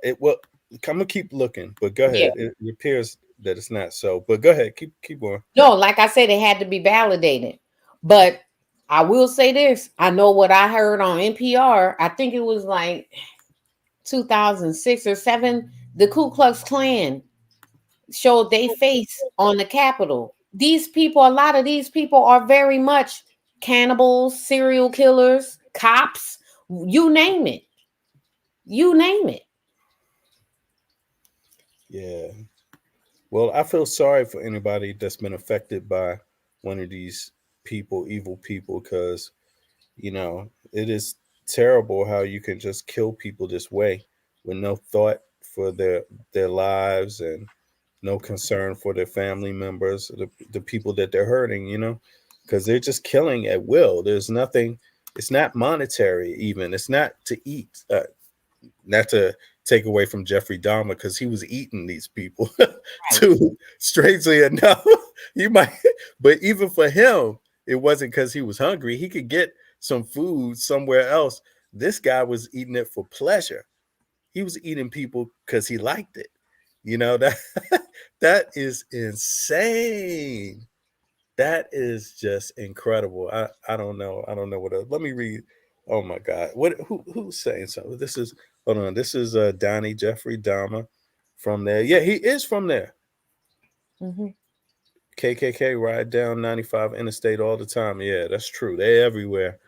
It will. I'm gonna keep looking, but go Yeah. ahead. It appears that it's not so, but go ahead. Keep going. No, like I said, it had to be validated. But I will say this: I know what I heard on NPR. I think it was like 2006 or 7. The Ku Klux Klan showed their face on the Capitol. These people, a lot of these people are very much cannibals, serial killers, cops, you name it. You name it. Yeah. Well, I feel sorry for anybody that's been affected by one of these people, evil people, because it is terrible how you can just kill people this way with no thought for their lives and no concern for their family members, the people that they're hurting, because they're just killing at will. There's nothing, it's not monetary even. It's not to eat. Not to take away from Jeffrey Dahmer, because he was eating these people too, strangely enough. You might, but even for him, it wasn't because he was hungry. He could get some food somewhere else. This guy was eating it for pleasure. He was eating people because he liked it. That that is insane. That is just incredible. I don't know. I don't know what else. Let me read. Oh my God. Who's saying something? This is, hold on. This is Donnie Jeffrey Dahmer from there. Yeah, he is from there. Mm-hmm. KKK ride down 95 interstate all the time. Yeah, that's true. They're everywhere.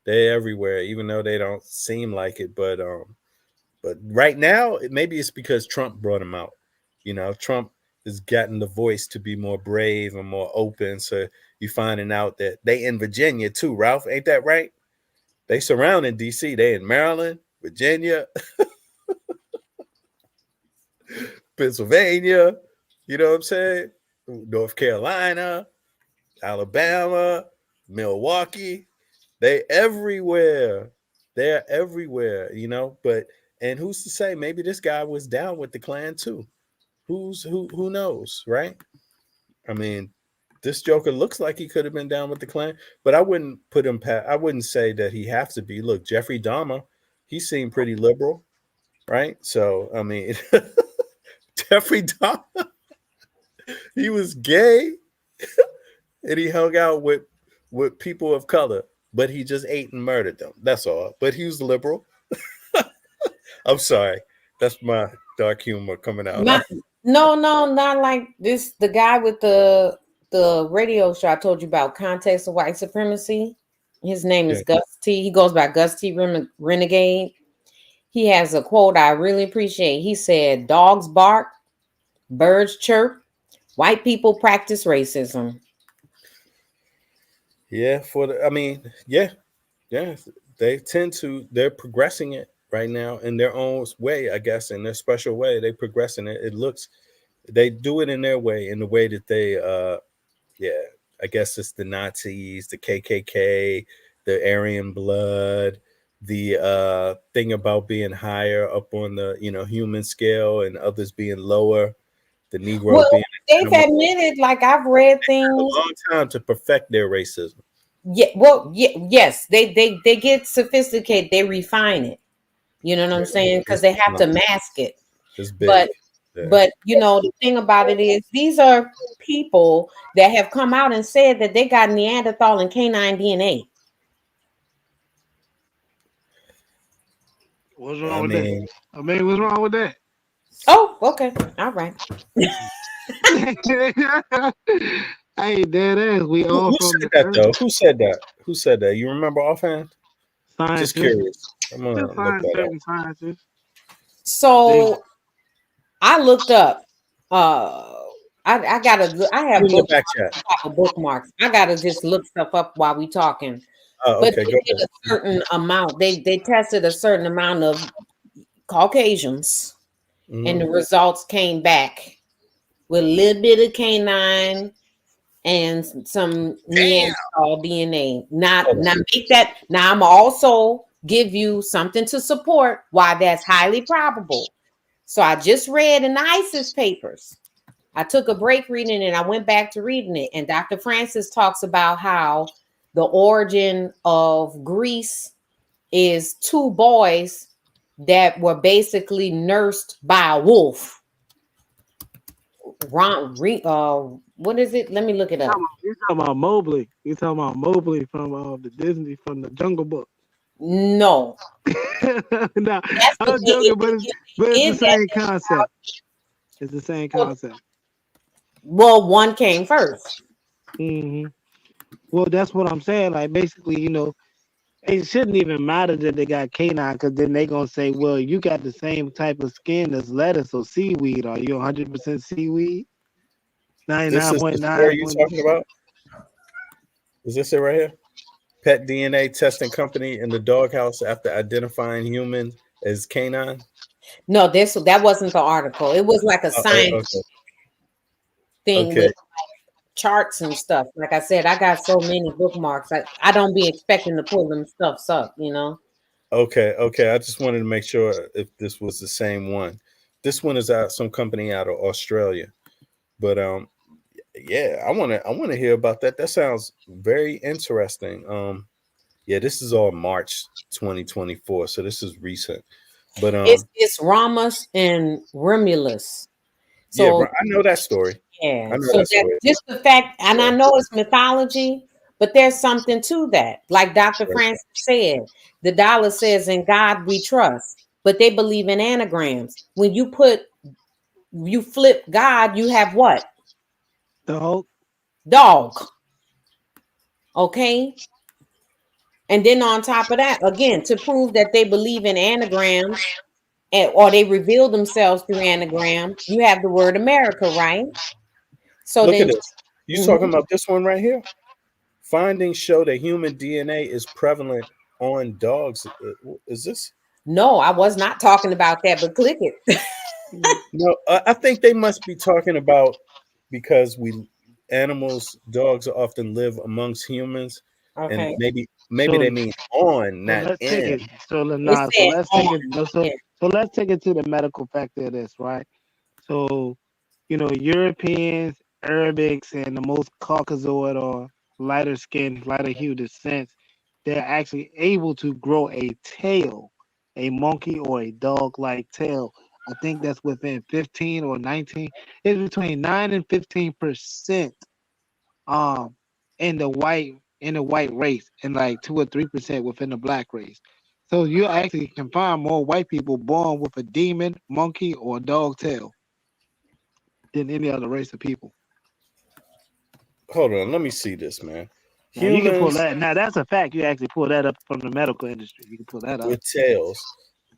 They're everywhere, even though they don't seem like it. But right now, maybe it's because Trump brought them out. Trump has gotten the voice to be more brave and more open. So you're finding out that they in Virginia too, Ralph. Ain't that right? They surrounding DC. They in Maryland, Virginia, Pennsylvania. You know what I'm saying? North Carolina, Alabama, Milwaukee. They everywhere. They're everywhere, But and who's to say maybe this guy was down with the Klan too? Who knows, right? I mean, this Joker looks like he could have been down with the Klan, but I wouldn't put him past. I wouldn't say that he has to be. Look, Jeffrey Dahmer, he seemed pretty liberal, right? So I mean, Jeffrey Dahmer, he was gay, and he hung out with people of color, but he just ate and murdered them. That's all. But he was liberal. I'm sorry, that's my dark humor coming out. No, not like this. The guy with the radio show I told you about, Context of White Supremacy. His name is Gus T. He goes by Gus T. Renegade. He has a quote I really appreciate. He said, "Dogs bark, birds chirp, white people practice racism." Yeah, they're progressing it right now in their own way, I guess, in their special way. They're progressing it. They do it in their way, in the way that they, I guess it's the Nazis, the KKK, the Aryan blood, the thing about being higher up on the, human scale and others being lower, the Negro being they've admitted, like I've read things, a long time to perfect their racism. Yeah, well, yes, they get sophisticated, they refine it. You know what I'm saying? Because they have to mask it. It's big. But the thing about it is these are people that have come out and said that they got Neanderthal and canine DNA. What's wrong with that? I mean, what's wrong with that? Oh, okay. All right. I ain't dead ass. We all Who from said that though? Who said that? You remember offhand? Scientists. Just curious. I'm gonna look that up. Scientists. So I looked up. I gotta. I Put have in the back chat. bookmarks. I gotta just look stuff up while we talking. Oh, But okay, they go did ahead. a certain amount. They tested a certain amount of Caucasians, and the results came back with a little bit of canine and some Neanderthal DNA. Not now make that. Now I'm also give you something to support why that's highly probable. So I just read in the ISIS papers. I took a break reading it and I went back to reading it. And Dr. Francis talks about how the origin of Greece is two boys that were basically nursed by a wolf. What is it? Let me look it up. You talking about Mowgli? You talking about Mowgli from the Disney from the Jungle Book? No, No, that's I'm joking, but it's the same concept. It's the same concept. Well, one came first. Well, that's what I'm saying. Like basically, it shouldn't even matter that they got canine, because then they gonna say, well, you got the same type of skin as lettuce or seaweed. Are you 100% seaweed? This is the story you talking about? Is this it right here? Pet DNA testing company in the doghouse after identifying humans as canine? No, that wasn't the article. It was like a science thing with charts and stuff. Like I said, I got so many bookmarks. I don't be expecting to pull them stuffs up, Okay. I just wanted to make sure if this was the same one. This one is out some company out of Australia. But yeah, I wanna hear about that. That sounds very interesting. Yeah, this is all March 2024, so this is recent. But It's Ramus and Romulus. yeah, So I know that story. yeah, I know so that that story. just the fact, and I know it's mythology, but there's something to that. Like Dr. Francis said, the dollar says, "In God we trust," but they believe in anagrams. When you flip God, you have what? Dog. Okay. And then on top of that, again, to prove that they believe in anagrams or they reveal themselves through anagram, you have the word America, right? So Look then at this. You talking about this one right here? Findings show that human DNA is prevalent on dogs. Is this? No, I was not talking about that, but click it. No, I think they must be talking about because dogs often live amongst humans, and Okay. maybe So they mean on, So not let's take in. it. So It nah, so said let's take it. So let's take it to the medical factor of this, right? So, Europeans, Arabics, and the most Caucasoid or lighter skin, lighter hue descent, they're actually able to grow a tail, a monkey or a dog-like tail. I think that's within 15 or 19. It's between 9 and 15%. Um, in the white race, and like 2 or 3% within the black race. So you actually can find more white people born with a demon, monkey, or dog tail than any other race of people. Hold on, let me see this, man. Now you can pull Humans that. Now that's a fact. You actually pull that up from the medical industry. You can pull that up. with tails.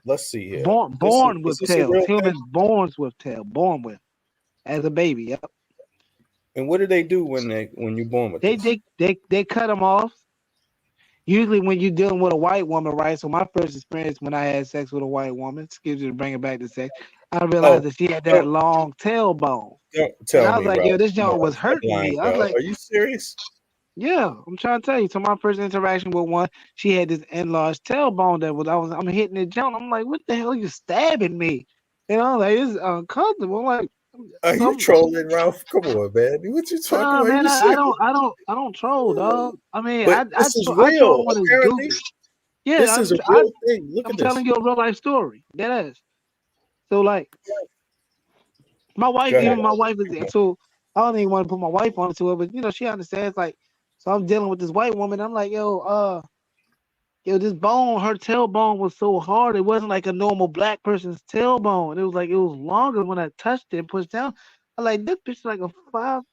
Let's see here. Born Is with this a tails. real Humans thing? born with tail. Born with as a baby. Yep. And what do they do when you're born with this? They cut them off. Usually when you're dealing with a white woman, right? So my first experience when I had sex with a white woman, excuse me to bring it back to sex, I realized that she had that long tailbone. Don't And tell I was me, like, bro. yo, this Come joint on, was stop hurting lying, me. I was bro. like, Are you serious? yeah, I'm trying to tell you. So my first interaction with one, she had this enlarged tailbone I'm hitting it jump. I'm like, what the hell are you stabbing me? Like, it's uncomfortable. I'm like, Are you trolling, Ralph? Come on, man. What you talking nah, about? Are man, you serious? I don't troll, dog. I mean, But this is I real. troll when it's Apparently, goofy. Yeah, this is a real thing. Look I'm at this. telling you a real life story. That is. So like, my wife, Go ahead. even my wife is so. I don't even want to put my wife onto it, but she understands. Like, so I'm dealing with this white woman. I'm like, yo, this bone, her tailbone was so hard. It wasn't like a normal black person's tailbone. It was like it was longer when I touched it and pushed down. I like this bitch like a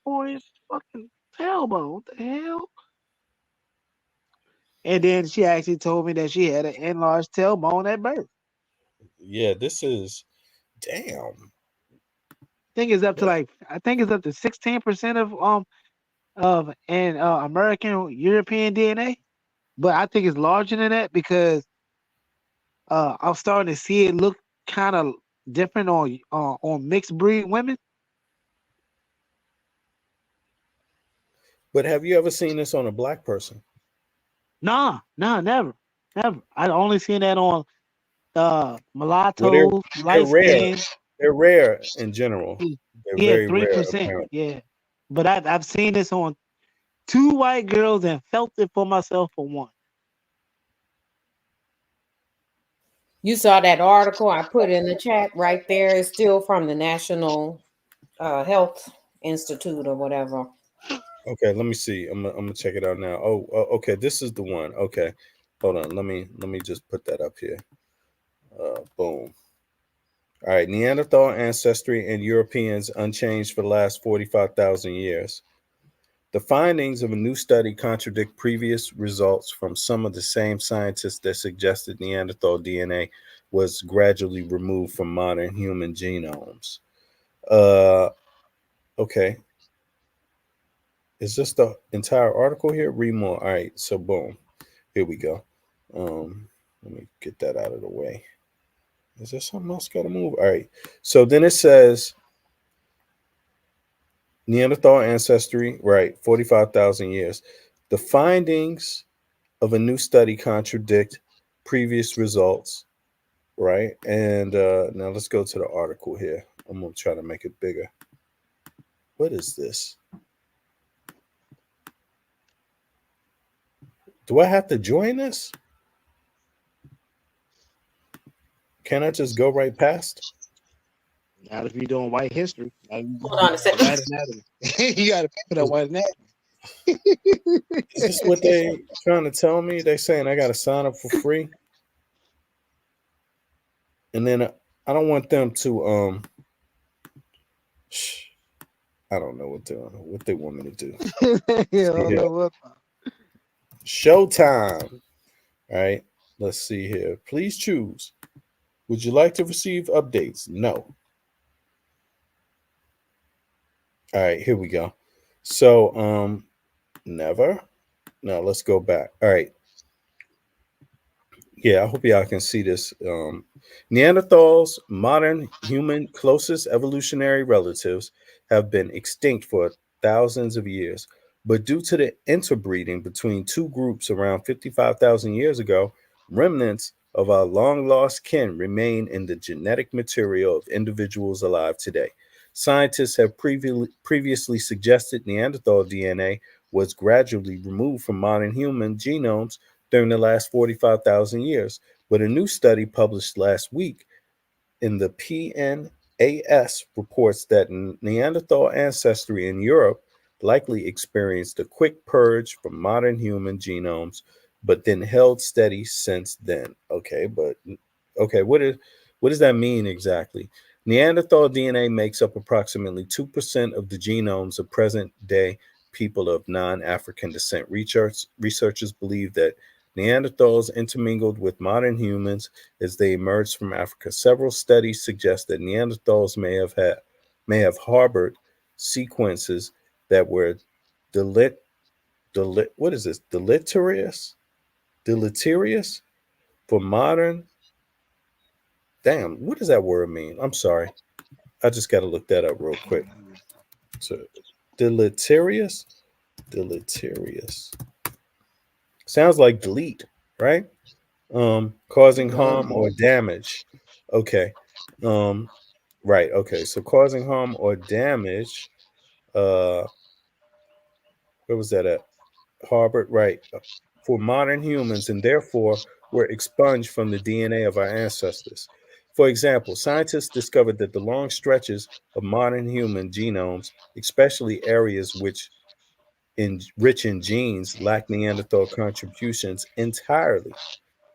4 inch fucking tailbone. What the hell? And then she actually told me that she had an enlarged tailbone at birth. Yeah, this is damn. think it's up to 16% of American European DNA, but I think it's larger than that because I'm starting to see it look kind of different on mixed breed women. But have you ever seen this on a black person? Nah, never. I only seen that on Well, mulattoes, they're light rare. skin. They're rare in general. They're Yeah, very rare, 3%. apparently. Yeah, but I've seen this on 2 white girls and felt it for myself for 1. You saw that article I put in the chat right there. It's still from the National Health Institute or whatever. Okay, let me see. I'm gonna check it out now. Okay, this is the one. Okay, hold on. Let me just put that up here. Boom. All right, Neanderthal ancestry and Europeans unchanged for the last 45,000 years. The findings of a new study contradict previous results from some of the same scientists that suggested Neanderthal DNA was gradually removed from modern human genomes. Okay. Is this the entire article here? Read more. All right, so boom. Here we go. Let me get that out of the way. Is there something else got to move? All right. So then it says Neanderthal ancestry, right? 45,000 years. The findings of a new study contradict previous results, right? And now let's go to the article here. I'm going to try to make it bigger. What is this? Do I have to join this? Can I just go right past? Not if you're doing white history. Hold on a second. White anatomy. You got to pay for that white anatomy. Is this what they trying to tell me? They saying I got to sign up for free, and then I don't want them to I don't know what they want me to do. Yeah, I don't know what. Showtime. All right, let's see here. Please choose. Would you like to receive updates? No. All right, here we go. So never. Now let's go back. All right. Yeah, I hope y'all can see this. Neanderthals, modern human closest evolutionary relatives, have been extinct for thousands of years. But due to the interbreeding between two groups around 55,000 years ago, remnants of our long lost kin remain in the genetic material of individuals alive today. Scientists have previously suggested Neanderthal DNA was gradually removed from modern human genomes during the last 45,000 years. But a new study published last week in the PNAS reports that Neanderthal ancestry in Europe likely experienced a quick purge from modern human genomes, but then held steady since then. Okay, what does that mean exactly? Neanderthal DNA makes up approximately 2% of the genomes of present day people of non-African descent. Researchers believe that Neanderthals intermingled with modern humans as they emerged from Africa. Several studies suggest that Neanderthals may have harbored sequences that were deleterious for modern. Damn, what does that word mean? I'm sorry. I just got to look that up real quick. So, deleterious. Sounds like delete, right? Causing harm or damage. Okay. Right. Okay. So causing harm or damage. Where was that at? Harvard. Right. For modern humans, and therefore were expunged from the DNA of our ancestors. For example, scientists discovered that the long stretches of modern human genomes, especially areas rich in genes, lack Neanderthal contributions entirely.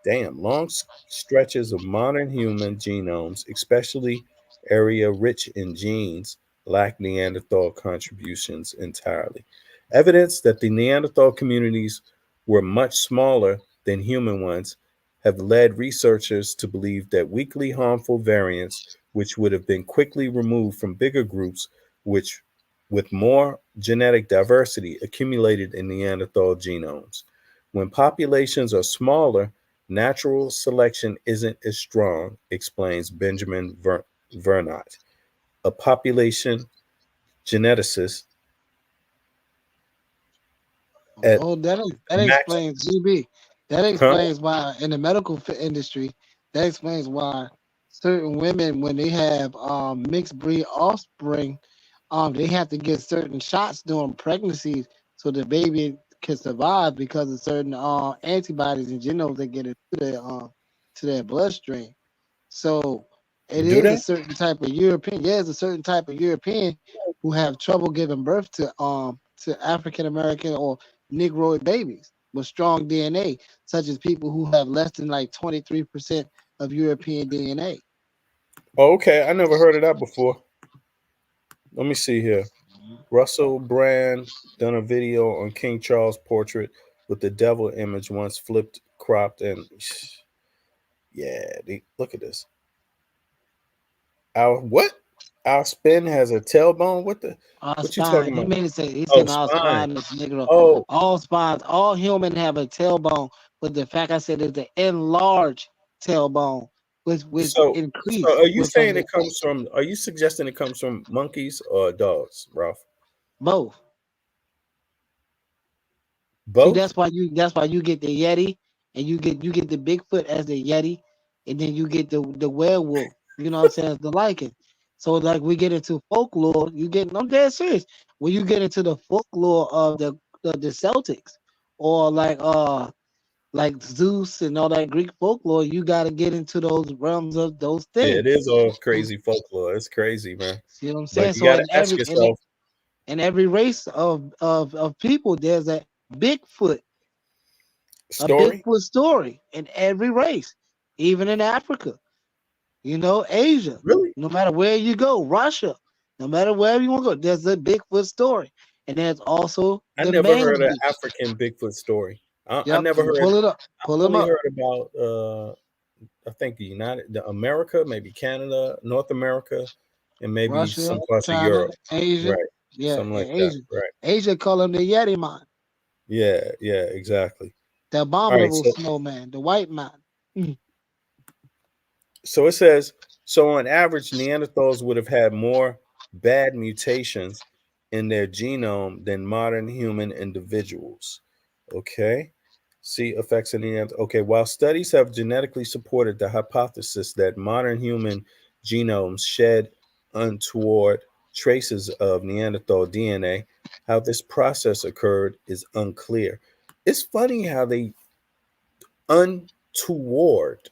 Damn, long stretches of modern human genomes, especially area rich in genes, lack Neanderthal contributions entirely. Evidence that the Neanderthal communities were much smaller than human ones have led researchers to believe that weakly harmful variants which would have been quickly removed from bigger groups, which with more genetic diversity accumulated in Neanderthal genomes. When populations are smaller, natural selection isn't as strong, explains Benjamin Vernot, a population geneticist at Oh, that Max. explains GB. That Huh? explains why in the medical industry, that explains why certain women, when they have mixed breed offspring, they have to get certain shots during pregnancies so the baby can survive because of certain antibodies and genomes that get into their to their bloodstream. So it Do is a they? certain type of European. Yeah, it's a certain type of European who have trouble giving birth to African American or Negroid babies with strong DNA, such as people who have less than like 23% of European DNA. Oh, okay, I never heard of that before. Let me see here. Russell Brand done a video on King Charles' portrait with the devil image once flipped, cropped, and yeah, look at this. Our what? Our spin has a tailbone. Our What you spine. talking He about? made it say he Oh, said our spine. spine is Negro. Oh, All spines, all human have a tailbone, but the fact I said is the enlarged tailbone, which so increased are you with from saying the it comes from? Are you suggesting it comes from monkeys or dogs, Ralph? both. See, Both. that's why you get the Yeti and you get the Bigfoot as the Yeti, and then you get the werewolf. You know what I'm saying? As the lichen. So like we get into folklore, you get I'm dead serious. When you get into the folklore of the Celtics or like Zeus and all that Greek folklore, you gotta get into those realms of those Yeah, it things. is all Those, crazy folklore. It's crazy, man. see what I'm But saying? you So got to in ask every yourself, in every race of people, there's Bigfoot, a story. Bigfoot story in every race, even in Africa, Asia. Really? No matter where you go, Russia, no matter wherever you want to go, there's a Bigfoot story. And there's also I the never man heard of beast. African Bigfoot story. I Yep, never and heard. pull it up. I Pull them only up. heard about I think the America, maybe Canada, North America, and maybe Russia, some parts of China, Europe. Asia. Right. Yeah, Something like and that. Asia. Right. Asia call him the Yeti man, Yeah, yeah, exactly. the All right, abominable so snowman, the white man. Mm. so it says so on average Neanderthals would have had more bad mutations in their genome than modern human individuals. Okay. See effects in Neanderthals. Okay, while studies have genetically supported the hypothesis that modern human genomes shed untoward traces of Neanderthal DNA, how this process occurred is unclear. It's funny how they untoward.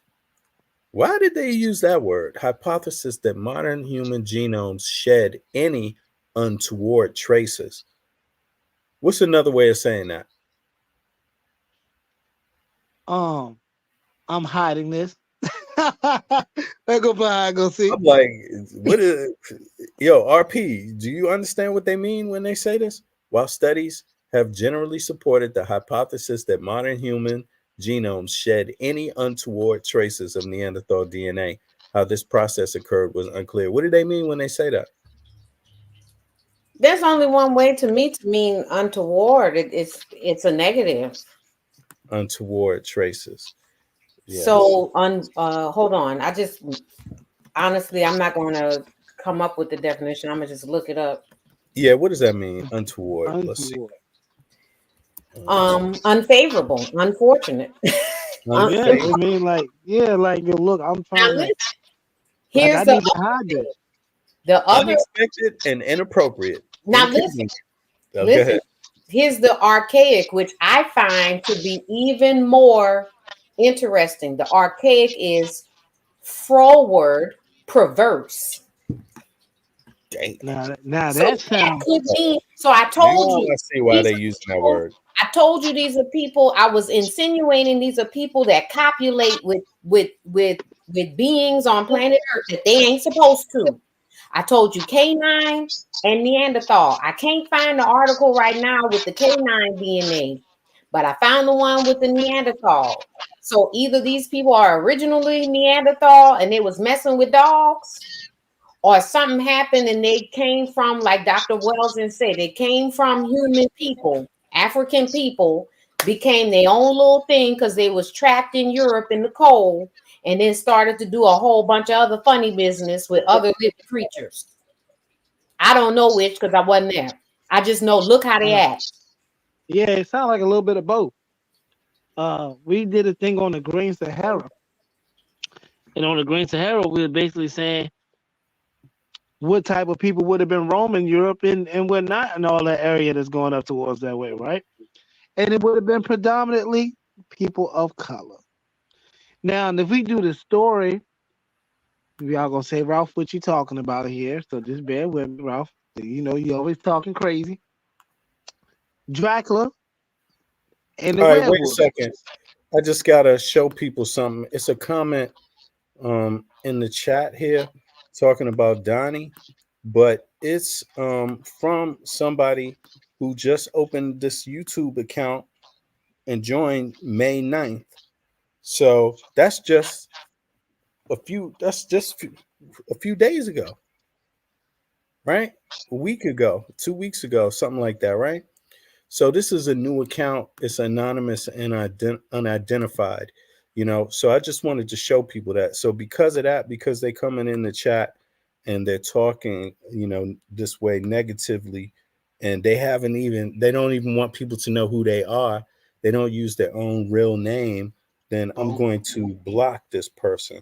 Why did they use that word? Hypothesis that modern human genomes shed any untoward traces. What's another way of saying that? I'm hiding this. Let's go behind, go see. I'm like, what is yo, RP? Do you understand what they mean when they say this? While studies have generally supported the hypothesis that modern human genomes shed any untoward traces of Neanderthal DNA, how this process occurred was unclear. What do they mean when they say that? There's only one way to me to mean untoward. It's a negative. Untoward traces. Yes. So hold on. I just honestly I'm not gonna come up with the definition. I'm gonna just look it up. Yeah, what does that mean? Untoward. Let's see. Untoward. Unfavorable, unfortunate. Yeah, it mean like like yo, look, I'm Now trying to listen, like I here's need to hide this. the other Unexpected and inappropriate. now Inconvenient. Oh, go listen, ahead. here's the archaic, which I find to be even more interesting. The archaic is froward, perverse. Dang. Now So that that sounds could mean. So I told Now you I see why these they're are using that people. word. I told you these are people. I was insinuating these are people that copulate with beings on planet Earth that they ain't supposed to. I told you canine and Neanderthal. I can't find the article right now with the canine DNA, but I found the one with the Neanderthal. So either these people are originally Neanderthal and they was messing with dogs, or something happened and they came from, like Dr. Weldon said, they came from human people, African people, became their own little thing because they was trapped in Europe in the cold, and then started to do a whole bunch of other funny business with other living creatures. I don't know which because I wasn't there. I just know look how they act. Yeah, it sounds like a little bit of both. We did a thing on the Green Sahara, and on the Green Sahara, we were basically saying what type of people would have been roaming Europe and whatnot, and all that area that's going up towards that way, right? And it would have been predominantly people of color. Now, if we do the story, y'all gonna say, Ralph, what you talking about here? So just bear with me, Ralph. You know you always talking crazy. Dracula and the All right, wait a werewolf. second. I just gotta show people something. It's a comment in the chat here talking about Donnie, but it's from somebody who just opened this YouTube account and joined May 9th. So that's just a few days ago, right? A week ago, 2 weeks ago, something like that, right? So this is a new account. It's anonymous and unidentified, So I just wanted to show people that. So because of that, because they coming in the chat and they're talking, this way negatively, and they don't even want people to know who they are. They don't use their own real name. Then I'm going to block this person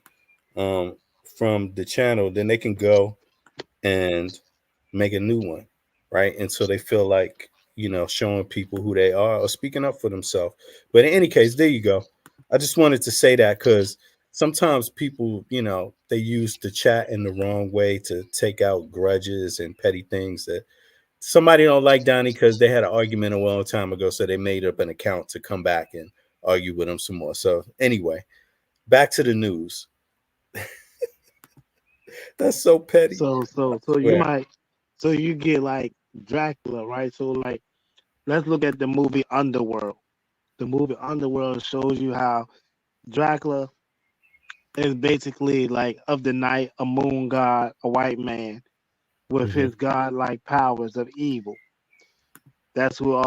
from the channel. Then they can go and make a new one, right? And so they feel like, showing people who they are or speaking up for themselves. But in any case, there you go. I just wanted to say that because sometimes people, they use the chat in the wrong way to take out grudges and petty things that somebody don't like Donnie because they had an argument a long time ago. So they made up an account to come back and argue with him some more. So anyway, back to the news. That's so petty. So you get like Dracula, right? So like, let's look at the movie Underworld. The movie Underworld shows you how Dracula is basically like of the night, a moon god, a white man with his godlike powers of evil. That's who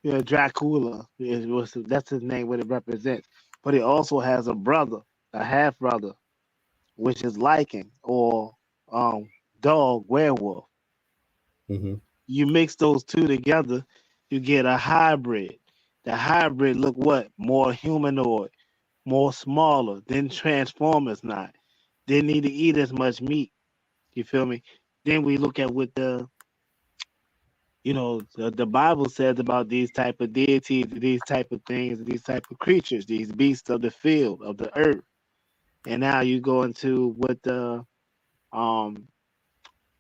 Dracula that's his name, what it represents. But he also has a brother, a half brother, which is Lycan or dog werewolf. You mix those two together, you get a hybrid. The hybrid look what? More humanoid, more smaller, than Transformers not. Didn't need to eat as much meat. You feel me? Then we look at what the Bible says about these type of deities, these type of things, these type of creatures, these beasts of the field, of the earth. And now you go into what the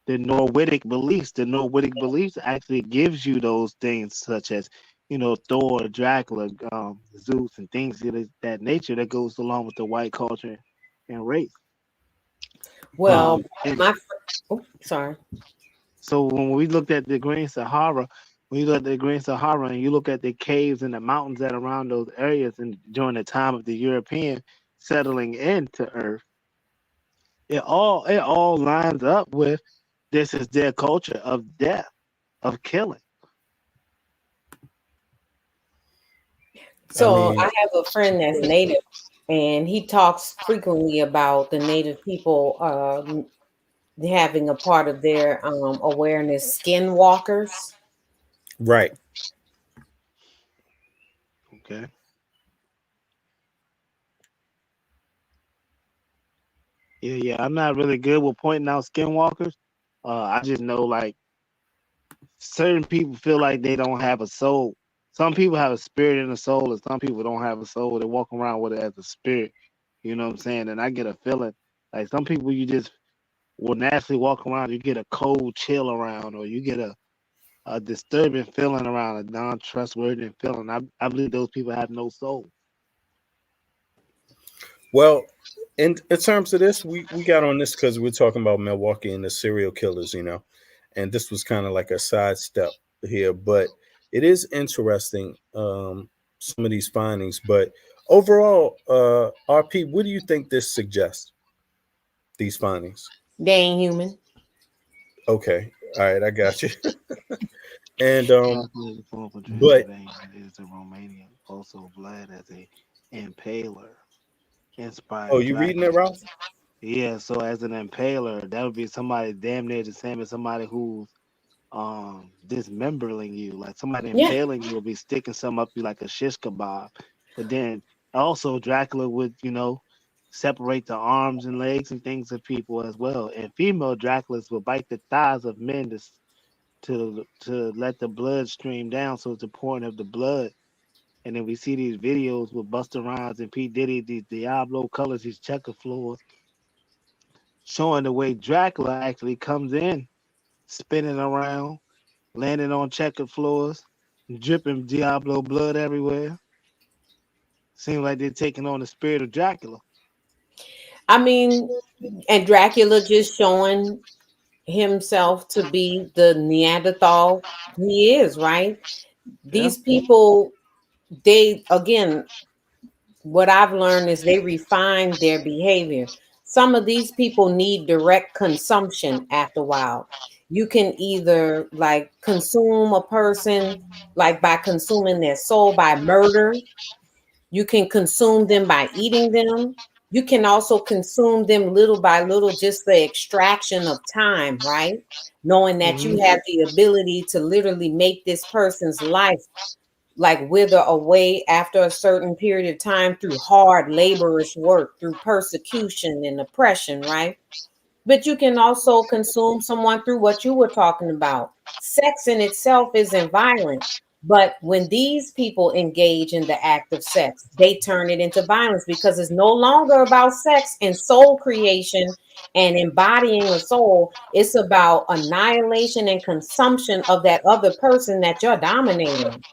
Nordic beliefs. The Nordic beliefs actually gives you those things such as, Thor, Dracula, Zeus, and things of that nature that goes along with the white culture and race. Well, sorry. So when we looked at the Green Sahara, when you look at the Green Sahara and you look at the caves and the mountains that are around those areas, and during the time of the European settling into Earth, it all lines up with this is their culture of death, of killing. So I have a friend that's native, and he talks frequently about the native people having a part of their awareness, skinwalkers. Right. Okay. Yeah. I'm not really good with pointing out skinwalkers. I just know like certain people feel like they don't have a soul. Some people have a spirit and a soul, and some people don't have a soul. They walk around with it as a spirit. You know what I'm saying? And I get a feeling like some people you just will naturally walk around, you get a cold chill around, or you get a disturbing feeling around, a non-trustworthy feeling. I believe those people have no soul. Well, in terms of this, we got on this because we're talking about Milwaukee and the serial killers, and this was kind of like a sidestep here, but it is interesting, some of these findings. But overall, RP, what do you think this suggests? These findings? They ain't human. Okay, all right, I got you. And Dracula's form for but Transylvania is the Romanian, also Vlad as a impaler, oh, inspired you reading Dracula. it, Ralph? Yeah, so as an impaler, that would be somebody damn near the same as somebody who's dismembering you. Like somebody Yeah. impaling you will be sticking something up you like a shish kebab. But then also Dracula would, separate the arms and legs and things of people as well. And female Draculas will bite the thighs of men to let the blood stream down, so it's the pouring of the blood. And then we see these videos with Busta Rhymes and P. Diddy, these Diablo colors, these checker floors, showing the way Dracula actually comes in, spinning around, landing on checkered floors, dripping Diablo blood everywhere. Seems like they're taking on the spirit of Dracula. I mean, and Dracula just showing himself to be the Neanderthal he is, right? Yeah. These people, they again, what I've learned is they refine their behavior. Some of these people need direct consumption after a while. You can either like consume a person like by consuming their soul by murder. You can consume them by eating them. You can also consume them little by little, just the extraction of time, right? Knowing that you have the ability to literally make this person's life like wither away after a certain period of time through hard laborious work, through persecution and oppression, right? But you can also consume someone through what you were talking about. Sex in itself isn't violent. But when these people engage in the act of sex, they turn it into violence because it's no longer about sex and soul creation and embodying a soul. It's about annihilation and consumption of that other person that you're dominating.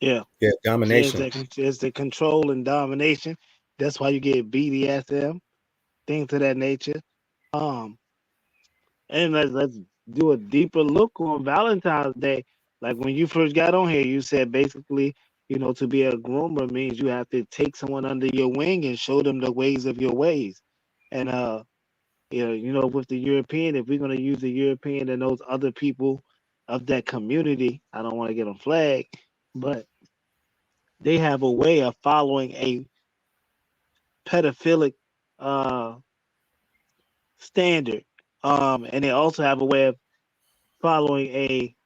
Yeah. Yeah, Yeah, domination. it's the control and domination. That's why you get BDSM, things of that nature. Um, and let's do a deeper look on Valentine's Day. Like when you first got on here, you said basically, to be a groomer means you have to take someone under your wing and show them the ways of your ways. And with the European, if we're gonna use the European and those other people of that community, I don't want to get them flagged, but they have a way of following a pedophilic uh standard. And they also have a way of following a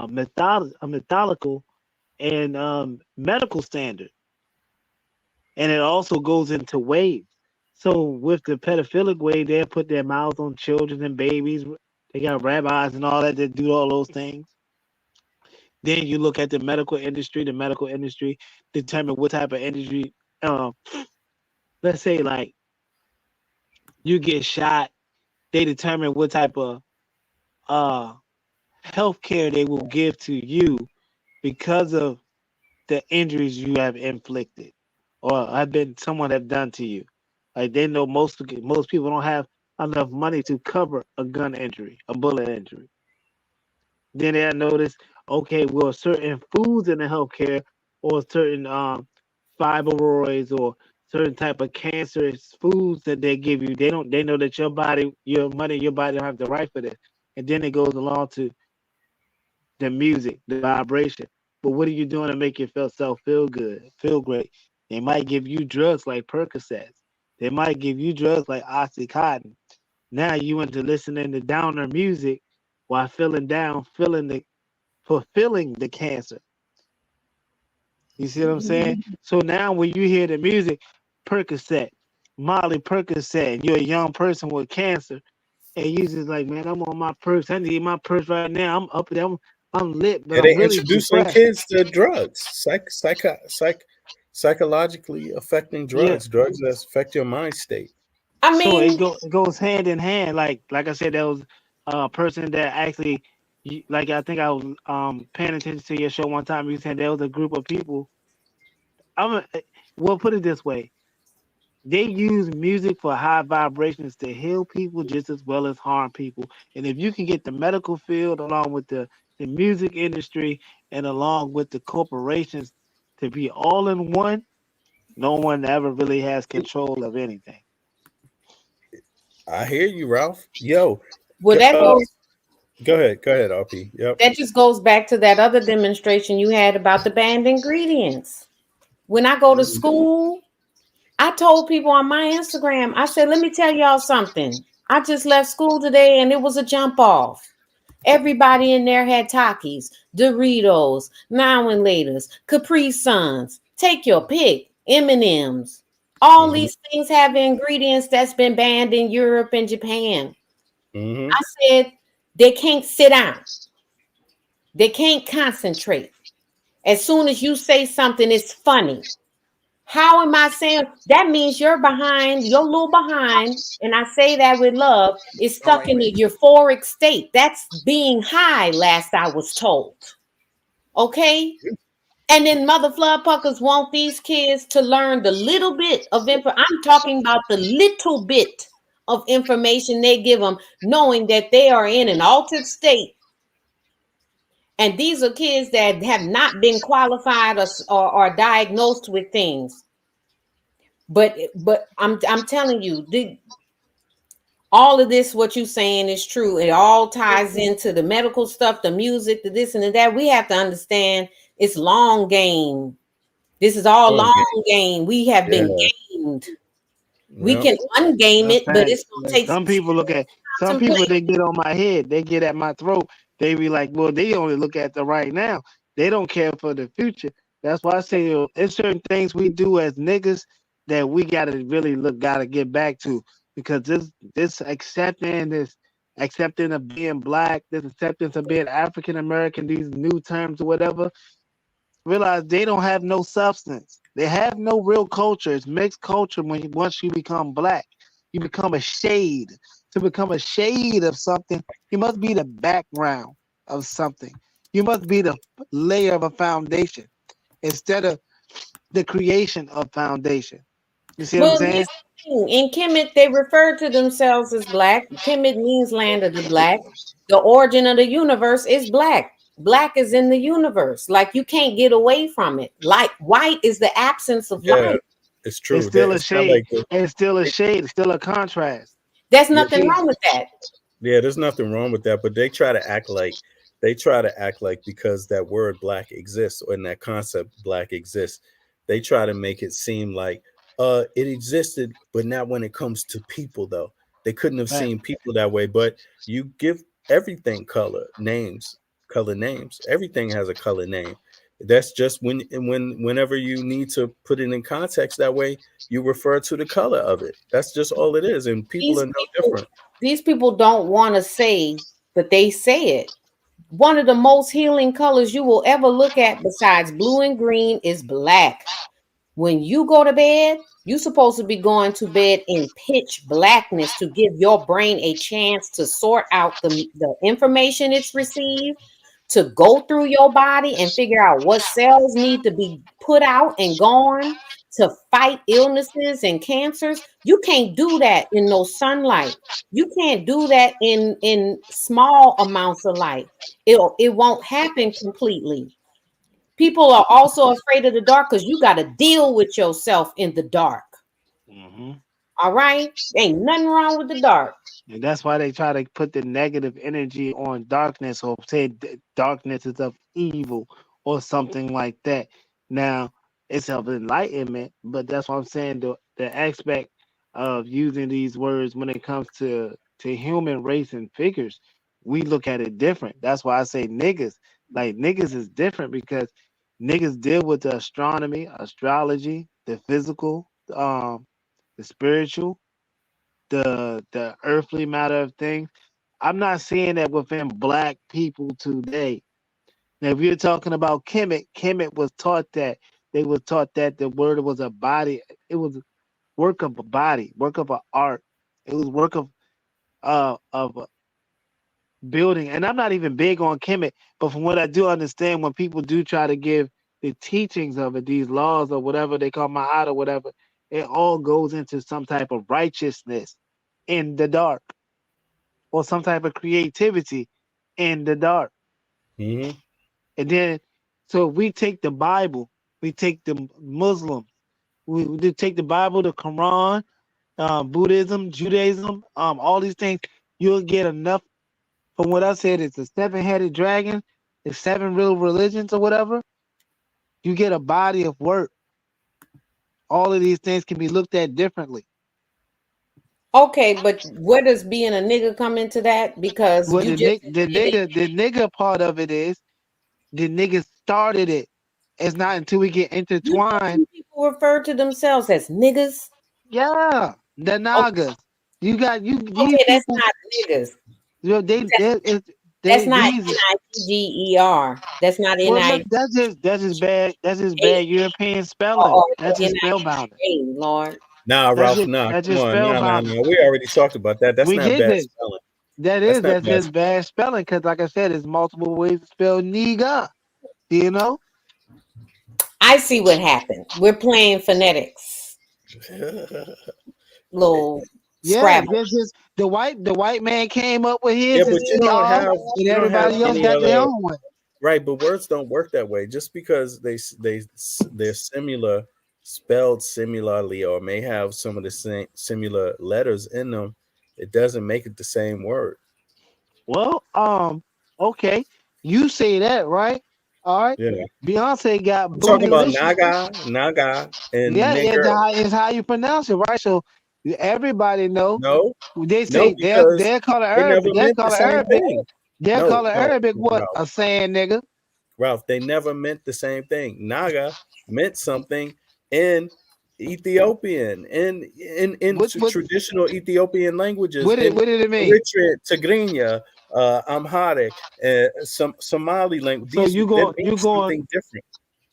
methodical and medical standard. And it also goes into waves. So with the pedophilic wave, they put their mouths on children and babies. They got rabbis and all that that do all those things. Then you look at the medical industry. The medical industry determine what type of industry. Let's say like you get shot, they determine what type of uh health care they will give to you because of the injuries you have inflicted or have been someone have done to you. Like they know most people don't have enough money to cover a gun injury, a bullet injury. Then they notice, okay, well, certain foods in the healthcare or certain fibroids or certain type of cancerous foods that they give you, they know that your body, your money, your body don't have the right for this. And then it goes along to the music, the vibration. But what are you doing to make yourself feel good, feel great? They might give you drugs like Percocets. They might give you drugs like Oxycontin. Now you into listening to downer music while feeling down, fulfilling the cancer. You see what I'm saying? So now when you hear the music, Percocet, Molly Percocet, and you're a young person with cancer, and you just like, man, I'm on my purse. I need my purse right now. I'm up there. I'm lit, but Yeah, I'm they really introducing depressed. kids to drugs, psychologically affecting Yeah. drugs that affect your mind state. I So mean, it goes hand in hand. Like I said, there was a person that actually, like I think I was paying attention to your show one time. You said there was a group of people. Well, put it this way: they use music for high vibrations to heal people just as well as harm people. And if you can get the medical field along with the music industry and along with the corporations to be all in one, no one ever really has control of anything. I hear you, Ralph. Yo, Well, that goes. go ahead, RP. Yep. That just goes back to that other demonstration you had about the banned ingredients. When I go to school, I told people on my Instagram, I said, let me tell y'all something. I just left school today and it was a jump off. Everybody in there had Takis, Doritos, Now and Laters, Capri Suns. Take your pick. M&Ms. All these things have ingredients that's been banned in Europe and Japan. I said they can't sit down. They can't concentrate. As soon as you say something, it's funny. How am I saying that means you're behind, you're a little behind, and I say that with love, is stuck in a euphoric state. That's being high, last I was told. Okay? And then mother floodpuckers want these kids to learn the little bit of info. I'm talking about the little bit of information they give them, knowing that they are in an altered state. And these are kids that have not been qualified or diagnosed with things. But I'm telling you, all of this, what you're saying is true. It all ties into the medical stuff, the music, the this and the that. We have to understand it's long game. This is all long game. We have been gamed. We can ungame it, but it's gonna take some people look at some people they get on my head, they get at my throat, they be like, well, they only look at the right now. They don't care for the future. That's why I say there's certain things we do as niggas that we gotta really gotta get back to, because this accepting of being black, this acceptance of being African American, these new terms or whatever, realize they don't have no substance. They have no real culture. It's mixed culture. Once you become black, you become a shade. To become a shade of something, you must be the background of something. You must be the layer of a foundation instead of the creation of foundation. You see what I'm saying? In Kemet, they refer to themselves as black. Kemet means land of the black. The origin of the universe is black. Black is in the universe. Like you can't get away from it. Like white is the absence of light. It's true. It's still a shade. It's still a shade. It's still a contrast. There's nothing wrong with that. Yeah, there's nothing wrong with that, but they try to act like because that word black exists, or in that concept black exists, they try to make it seem like it existed, but not when it comes to people though. They couldn't have seen people that way, but you give everything color names. Everything has a color name. That's just whenever you need to put it in context that way, you refer to the color of it. That's just all it is, and people are no different. These people don't want to say, but they say it. One of the most healing colors you will ever look at besides blue and green is black. When you go to bed, you're supposed to be going to bed in pitch blackness to give your brain a chance to sort out the information it's received, to go through your body and figure out what cells need to be put out and gone to fight illnesses and cancers. You can't do that in no sunlight. You can't do that in small amounts of light. It won't happen completely. People are also afraid of the dark because you got to deal with yourself in the dark. All right? Ain't nothing wrong with the dark. And that's why they try to put the negative energy on darkness, or say darkness is of evil or something like that. Now, it's of enlightenment, but that's what I'm saying. The aspect of using these words when it comes to human race and figures, we look at it different. That's why I say niggas. Like niggas is different because niggas deal with the astronomy, astrology, the physical, the spiritual, the earthly matter of things. I'm not seeing that within black people today. Now, if you're talking about Kemet was taught that. They were taught that the word was a body. It was work of a body, work of an art. It was work of building. And I'm not even big on Kemet, but from what I do understand, when people do try to give the teachings of it, these laws or whatever they call Ma'at or whatever, it all goes into some type of righteousness in the dark, or some type of creativity in the dark. And then, so we take the Bible, we take the Muslims, we take the Bible, the Quran, Buddhism, Judaism, all these things, you'll get enough. From what I said, it's a 7-headed dragon, it's 7 real religions or whatever. You get a body of work. All of these things can be looked at differently. Okay, but where does being a nigga come into that? Because Well, you the just nigga part of it is the nigga started it. It's not until we get intertwined. people refer to themselves as niggas. Yeah, the Nagas. You got you these Okay, that's people. not niggas. You know, That's not these. Nigger. That's not Well, Ni. look, that's just bad. That's just bad European spelling. Oh, That's just Nija, spellbound. Lord. Nah, Ralph, nah, That's come just on. Nah. spellbound. We already talked about that. That's We not did bad this. spelling. That's That's not bad just bad spelling because, like I said, there's multiple ways to spell nigga. You know. I see what happened. We're playing phonetics. Little Yeah, Scrabble. just the white man came up with Yeah, his but and and everybody else any got their other own one. right. But words don't work that way. Just because they're similar, spelled similarly, or may have some of the same similar letters in them, it doesn't make it the same word. Well, okay, you say that, right? All right. Yeah. Beyonce got I'm talking about bootylicious. naga, and Yeah, nigger. it's how you pronounce it, right? So everybody know. No, They no, say because they're called they never Arabic. They're meant the called same Arabic. thing. They're No, called Arabic. What Ralph. a saying, nigga. Ralph, they never meant the same thing. Naga meant something in Ethiopian, in traditional Ethiopian languages, What in did it mean? Eritrea, Tigrinya, Amharic, some Somali language. So That means something different.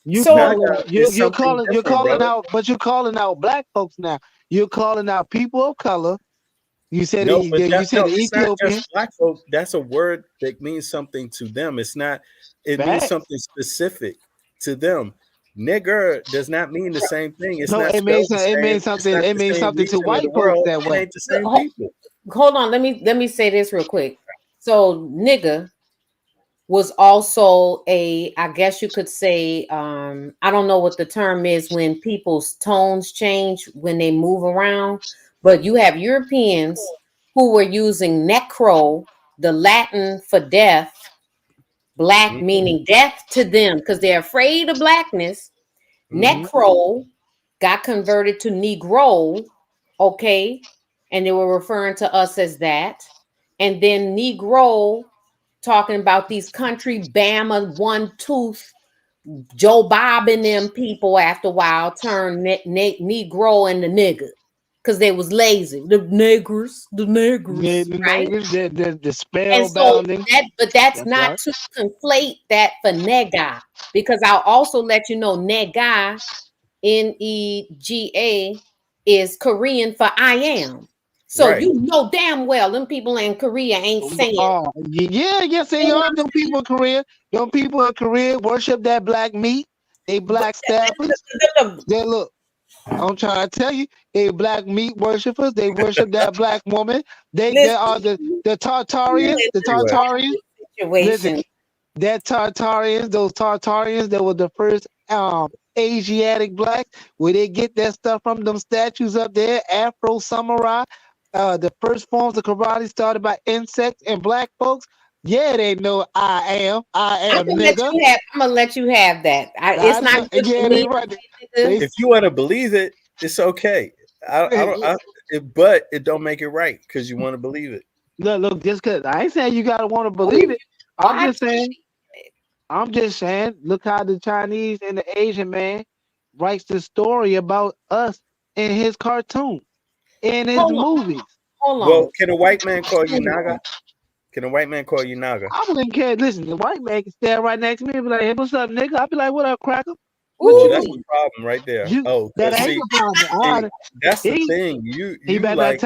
Naga is You're something different, calling brother. out, but you're calling out black folks now. You're calling out people of color. You said No, but you said the it's not Ethiopian. just black folk. That's a word that means something to them. It's not. It means Facts. something specific to them. Nigger does not mean the same thing. It's No, not it spelled means the same. It's not it the means same something to region of white the folks world. that It way. ain't the same people. Hold on. Let me say this real quick. So nigga was also I guess you could say, I don't know what the term is when people's tones change when they move around, but you have Europeans who were using necro, the Latin for death, black meaning death to them because they're afraid of blackness. Necro got converted to Negro, okay, and they were referring to us as that. And then Negro, talking about these country Bama one tooth Joe Bob and them people after a while turned Negro and the nigga because they was lazy. The niggers, right? The And so spellbounding. that's That's not right. to conflate that for nega, because I'll also let you know nega, Nega, is Korean for I am. So Right. you know damn well them people in Korea ain't saying. Oh, yes, they are. Them people in Korea. Them people in Korea worship that black meat. They black staffers. They look. I'm trying to tell you, they black meat worshipers. They worship that black woman. They are the Tartarians. The Tartarians. Listen, that Tartarians, those Tartarians that were the first Asiatic blacks, where they get that stuff from them statues up there, Afro Samurai. The first forms of karate started by insects and black folks. Yeah, they know I am nigga. I'm gonna let you have that. It's not good for me. Right. If you want to believe it, it's okay. But it don't make it right because you want to believe it. Look, just because I ain't saying you gotta want to believe it. I'm just saying, look how the Chinese and the Asian man writes the story about us in his cartoon, in his movies. Hold on. Well, can a white man call you Naga? Can a white man call you Naga? I wouldn't care. Listen, the white man can stand right next to me and be like, "Hey, what's up, nigga?" I'll be like, "What up, cracker?" That's the problem right there. That ain't the problem. That's the thing. You like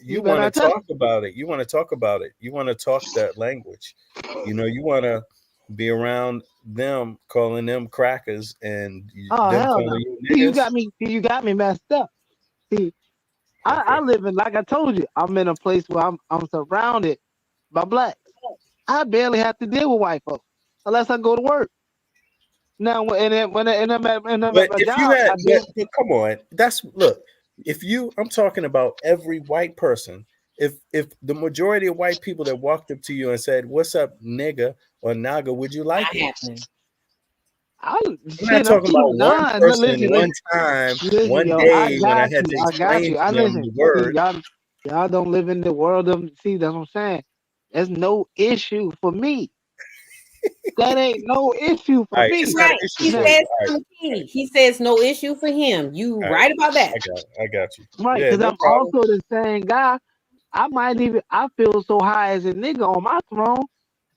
you want to talk about it. You want to talk about it. You want to talk that language. You want to be around them, calling them crackers, and Oh them hell calling no! you See, niggas. you got me messed up. See, I live in, like I told you, I'm in a place where I'm surrounded by blacks. I barely have to deal with white folks unless I go to work. Now, when I'm at But my if you job, had, I do. but come on, look. I'm talking about every white person. If the majority of white people that walked up to you and said, "What's up, nigga" or "naga," would you like Not it? happening. I'm not talking about one No, person, listen, one time, listen, one yo, I day when I got had you. to I got explain you. to I them listen. the See, word. y'all don't live in the world of. See, that's what I'm saying. There's no issue for me. That ain't no issue All for right, me. it's not an Right. issue He for you. says All right, no key. He says no issue for him. You all right, right about that. I got you. Right, Yeah, because no I'm problem. also the same guy. I feel so high as a nigga on my throne.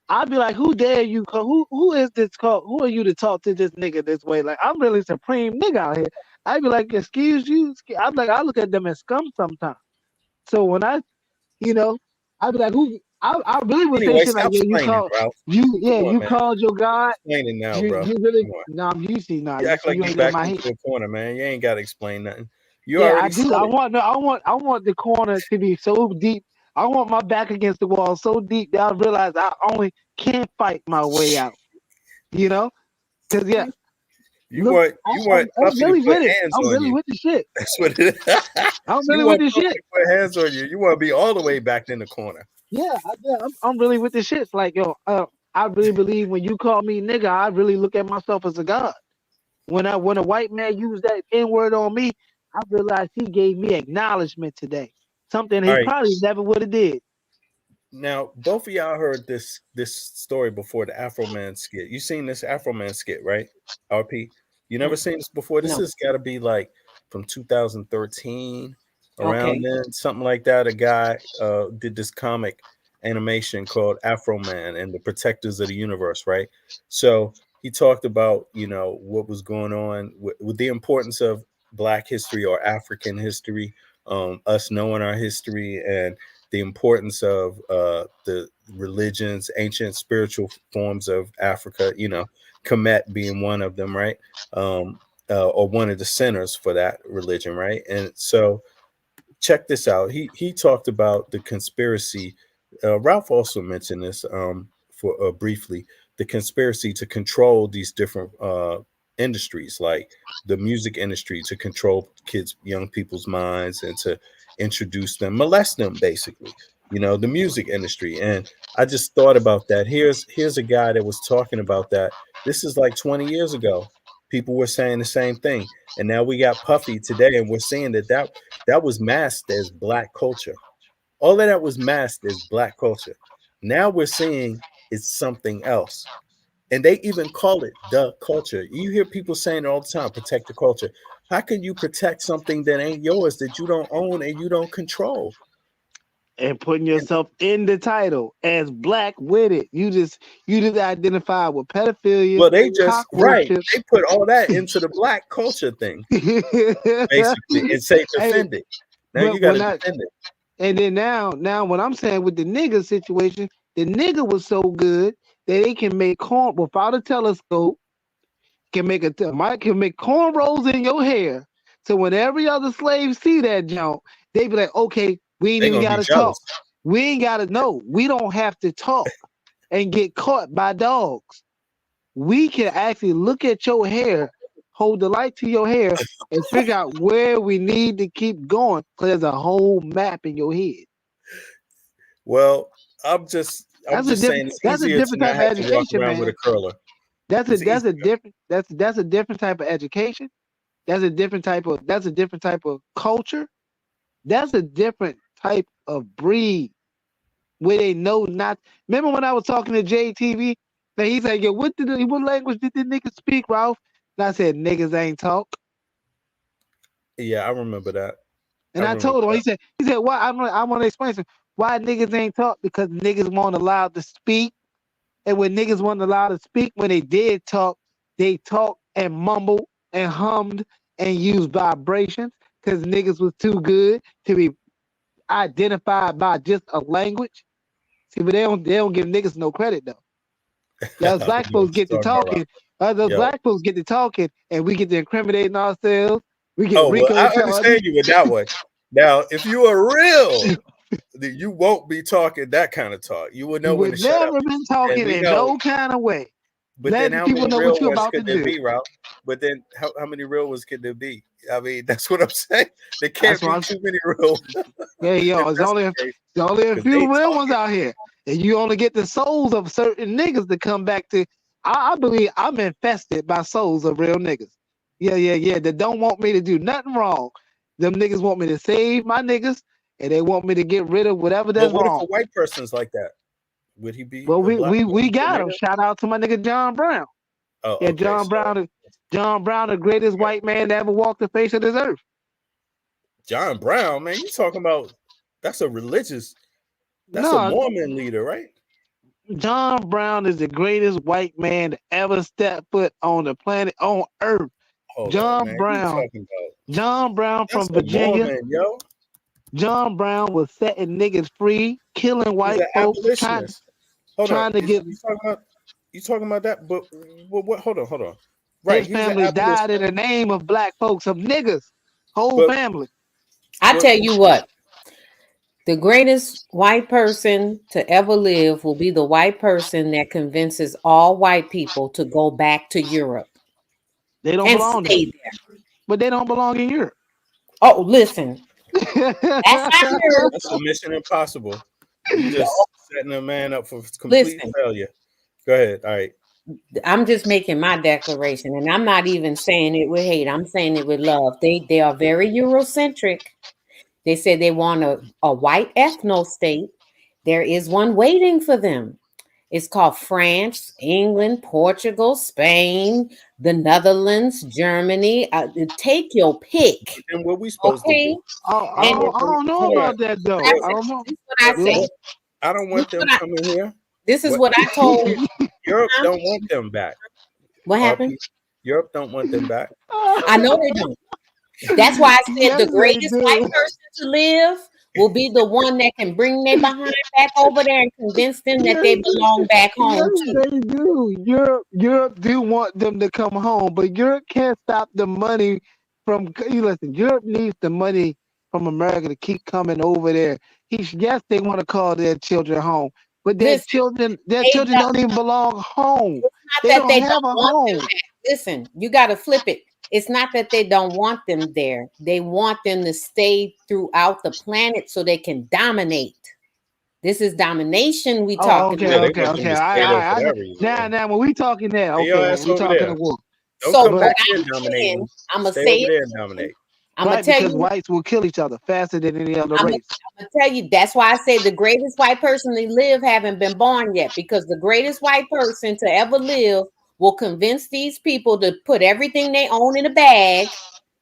I'd be like, who dare you? Who is this called? Who are you to talk to this nigga this way? Like, I'm really supreme nigga out here. I'd be like, excuse you. I'm like, I look at them as scum sometimes. So when you know, I'd be like, who? I really would say Anyway, shit like, stop yeah, explaining, Ralph. Come on, you man. called your God. Explain it now, You bro. you really, Come on. nah, you see, nah, You you act see, like you you ain't in backed my head. into a corner, man. You ain't got to explain nothing. You Yeah, I already do. said it. I want the corner to be so deep. I want my back against the wall so deep that I realize I only can't fight my way out. You know? Because yeah, You look, want I'm Puffy to really put with it. hands I'm on really you. with the shit. That's what it is. I'm You really with want the Puffy shit. to put hands on you. You want to be all the way back in the corner. Yeah, I'm really with the shit. It's like, yo, I really believe when you call me nigga, I really look at myself as a god. When a white man used that N word on me, I realized he gave me acknowledgement today. Something All he right. probably never would have did. Now, both of y'all heard this story before, the Afro Man skit. You seen this Afro Man skit, right? RP. You never seen this before? This No. has got to be like from 2013, around Okay. then, something like that. A guy did this comic animation called Afro Man and the Protectors of the Universe, right? So he talked about, what was going on with the importance of Black history or African history, us knowing our history, and the importance of the religions, ancient spiritual forms of Africa, Kemet being one of them, right? Or one of the centers for that religion, right? And so check this out. He talked about the conspiracy. Ralph also mentioned this for briefly, the conspiracy to control these different industries, like the music industry, to control young people's minds, and to introduce them, molest them, basically. The music industry. And I just thought about that. Here's a guy that was talking about that. This is like 20 years ago. People were saying the same thing, and now we got Puffy today, and we're seeing that was masked as Black culture. All of that was masked as Black culture. Now we're seeing it's something else. And they even call it the culture. You hear people saying it all the time, protect the culture. How can you protect something that ain't yours, that you don't own and you don't control? And putting yourself in the title as Black with it. You just identify with pedophilia, Well, they just, cock right. worship. They put all that into the Black culture thing, basically, and say defend it. Now you got to defend it. And then now what I'm saying with the nigga situation, the nigga was so good that they can make corn without a telescope, can make cornrows in your hair. So when every other slave see that junk, they be like, okay, we ain't They even gonna be gotta talk. jealous. We ain't gotta know. We don't have to talk and get caught by dogs. We can actually look at your hair, hold the light to your hair, and figure out where we need to keep going. Cause there's a whole map in your head. Well, I'm just saying it's That's a easier to different not type of have to walk education, around with man. a curler. That's It's a easier. different type of education. That's a different type of culture. That's a different type of breed where they know not. Remember when I was talking to JTV? That he's like, yo, what language did the niggas speak, Ralph? And I said, niggas ain't talk. Yeah, I remember that. And I told him, he said, why? I want to explain to him why niggas ain't talk, because niggas weren't allowed to speak. And when niggas weren't allowed to speak, when they did talk, they talked and mumbled and hummed and used vibrations, because niggas was too good to be identified by just a language. See, but they don't give niggas no credit though. Us black folks get to talking. Black folks get to talking, and we get to incriminating ourselves. We get Well, I RICO charges. understand you with that one. Now, if you are real, you won't be talking that kind of talk. You would know when to shut up. Never been talking in no kind of way. But then Letting how people many know real what you're ones about to could there do. be, Ralph? But then how many real ones can there be? I mean, that's what I'm saying. There can't That's why be I'm too many real. Yeah, yo, If it's that's only the a, case, it's only a 'cause few they real ones talking. out here, and you only get the souls of certain niggas to come back to. I believe I'm infested by souls of real niggas. Yeah. That don't want me to do nothing wrong. Them niggas want me to save my niggas, and they want me to get rid of whatever But that's what if a wrong. white person's like that? Would he be Well, a black we person, got him. nigga? Shout out to my nigga John Brown. Oh, Yeah, okay. John Brown, the greatest white man to ever walk the face of this earth. John Brown, man, you talking about? That's a religious. That's a No, Mormon leader, right? John Brown is the greatest white man to ever step foot on the planet, on Earth. Hold up, John man. You Brown. talking about? John Brown That's from a Virginia. Mormon, yo. John Brown was setting niggas free, killing He's white an folks, abolitionist. Hold on. trying to get You talking about that? But what? Hold on. Right, his he was an family died in abolitionist. the name of black folks, of niggas. Whole But family. I tell you what, the greatest white person to ever live will be the white person that convinces all white people to go back to Europe They don't and belong there. stay there. But they don't belong in Europe. Oh, listen, that's not Europe. That's a mission impossible. You just setting a man up for complete Listen, failure. Go ahead. All right. I'm just making my declaration, and I'm not even saying it with hate. I'm saying it with love. They are very Eurocentric. They say they want a white ethno state. There is one waiting for them. It's called France, England, Portugal, Spain, the Netherlands, Germany. Take your pick. Then what we supposed to Okay. do? I don't know Hold on. about that though. This I don't know. is what I say. I don't want them coming here. This is what I told. Europe don't want them back. What happened? Europe don't want them back. I know they don't. That's why I said Yes, the they greatest do. white person to live will be the one that can bring their behind back over there and convince them that they belong back home Yes, too. they do. Europe do want them to come home, but Europe can't stop the money from. You listen, Europe needs the money from America to keep coming over there. Yes, they want to call their children home, but their children don't even belong home. They That don't they have don't a want them home. back. Listen, you got to flip it. It's not that they don't want them there. They want them to stay throughout the planet so they can dominate. This is domination we Oh, talking okay. about. Now, when we talking that, Hey, your okay, ass we over talking there. a war. Don't So come what back here I'm dominating. saying, I'm gonna Stay say over it. there and dominate. I'm gonna Right, tell because you. whites will kill each other faster than any other I'm race. gonna tell you. That's why I say the greatest white person to live haven't been born yet, because the greatest white person to ever live will convince these people to put everything they own in a bag,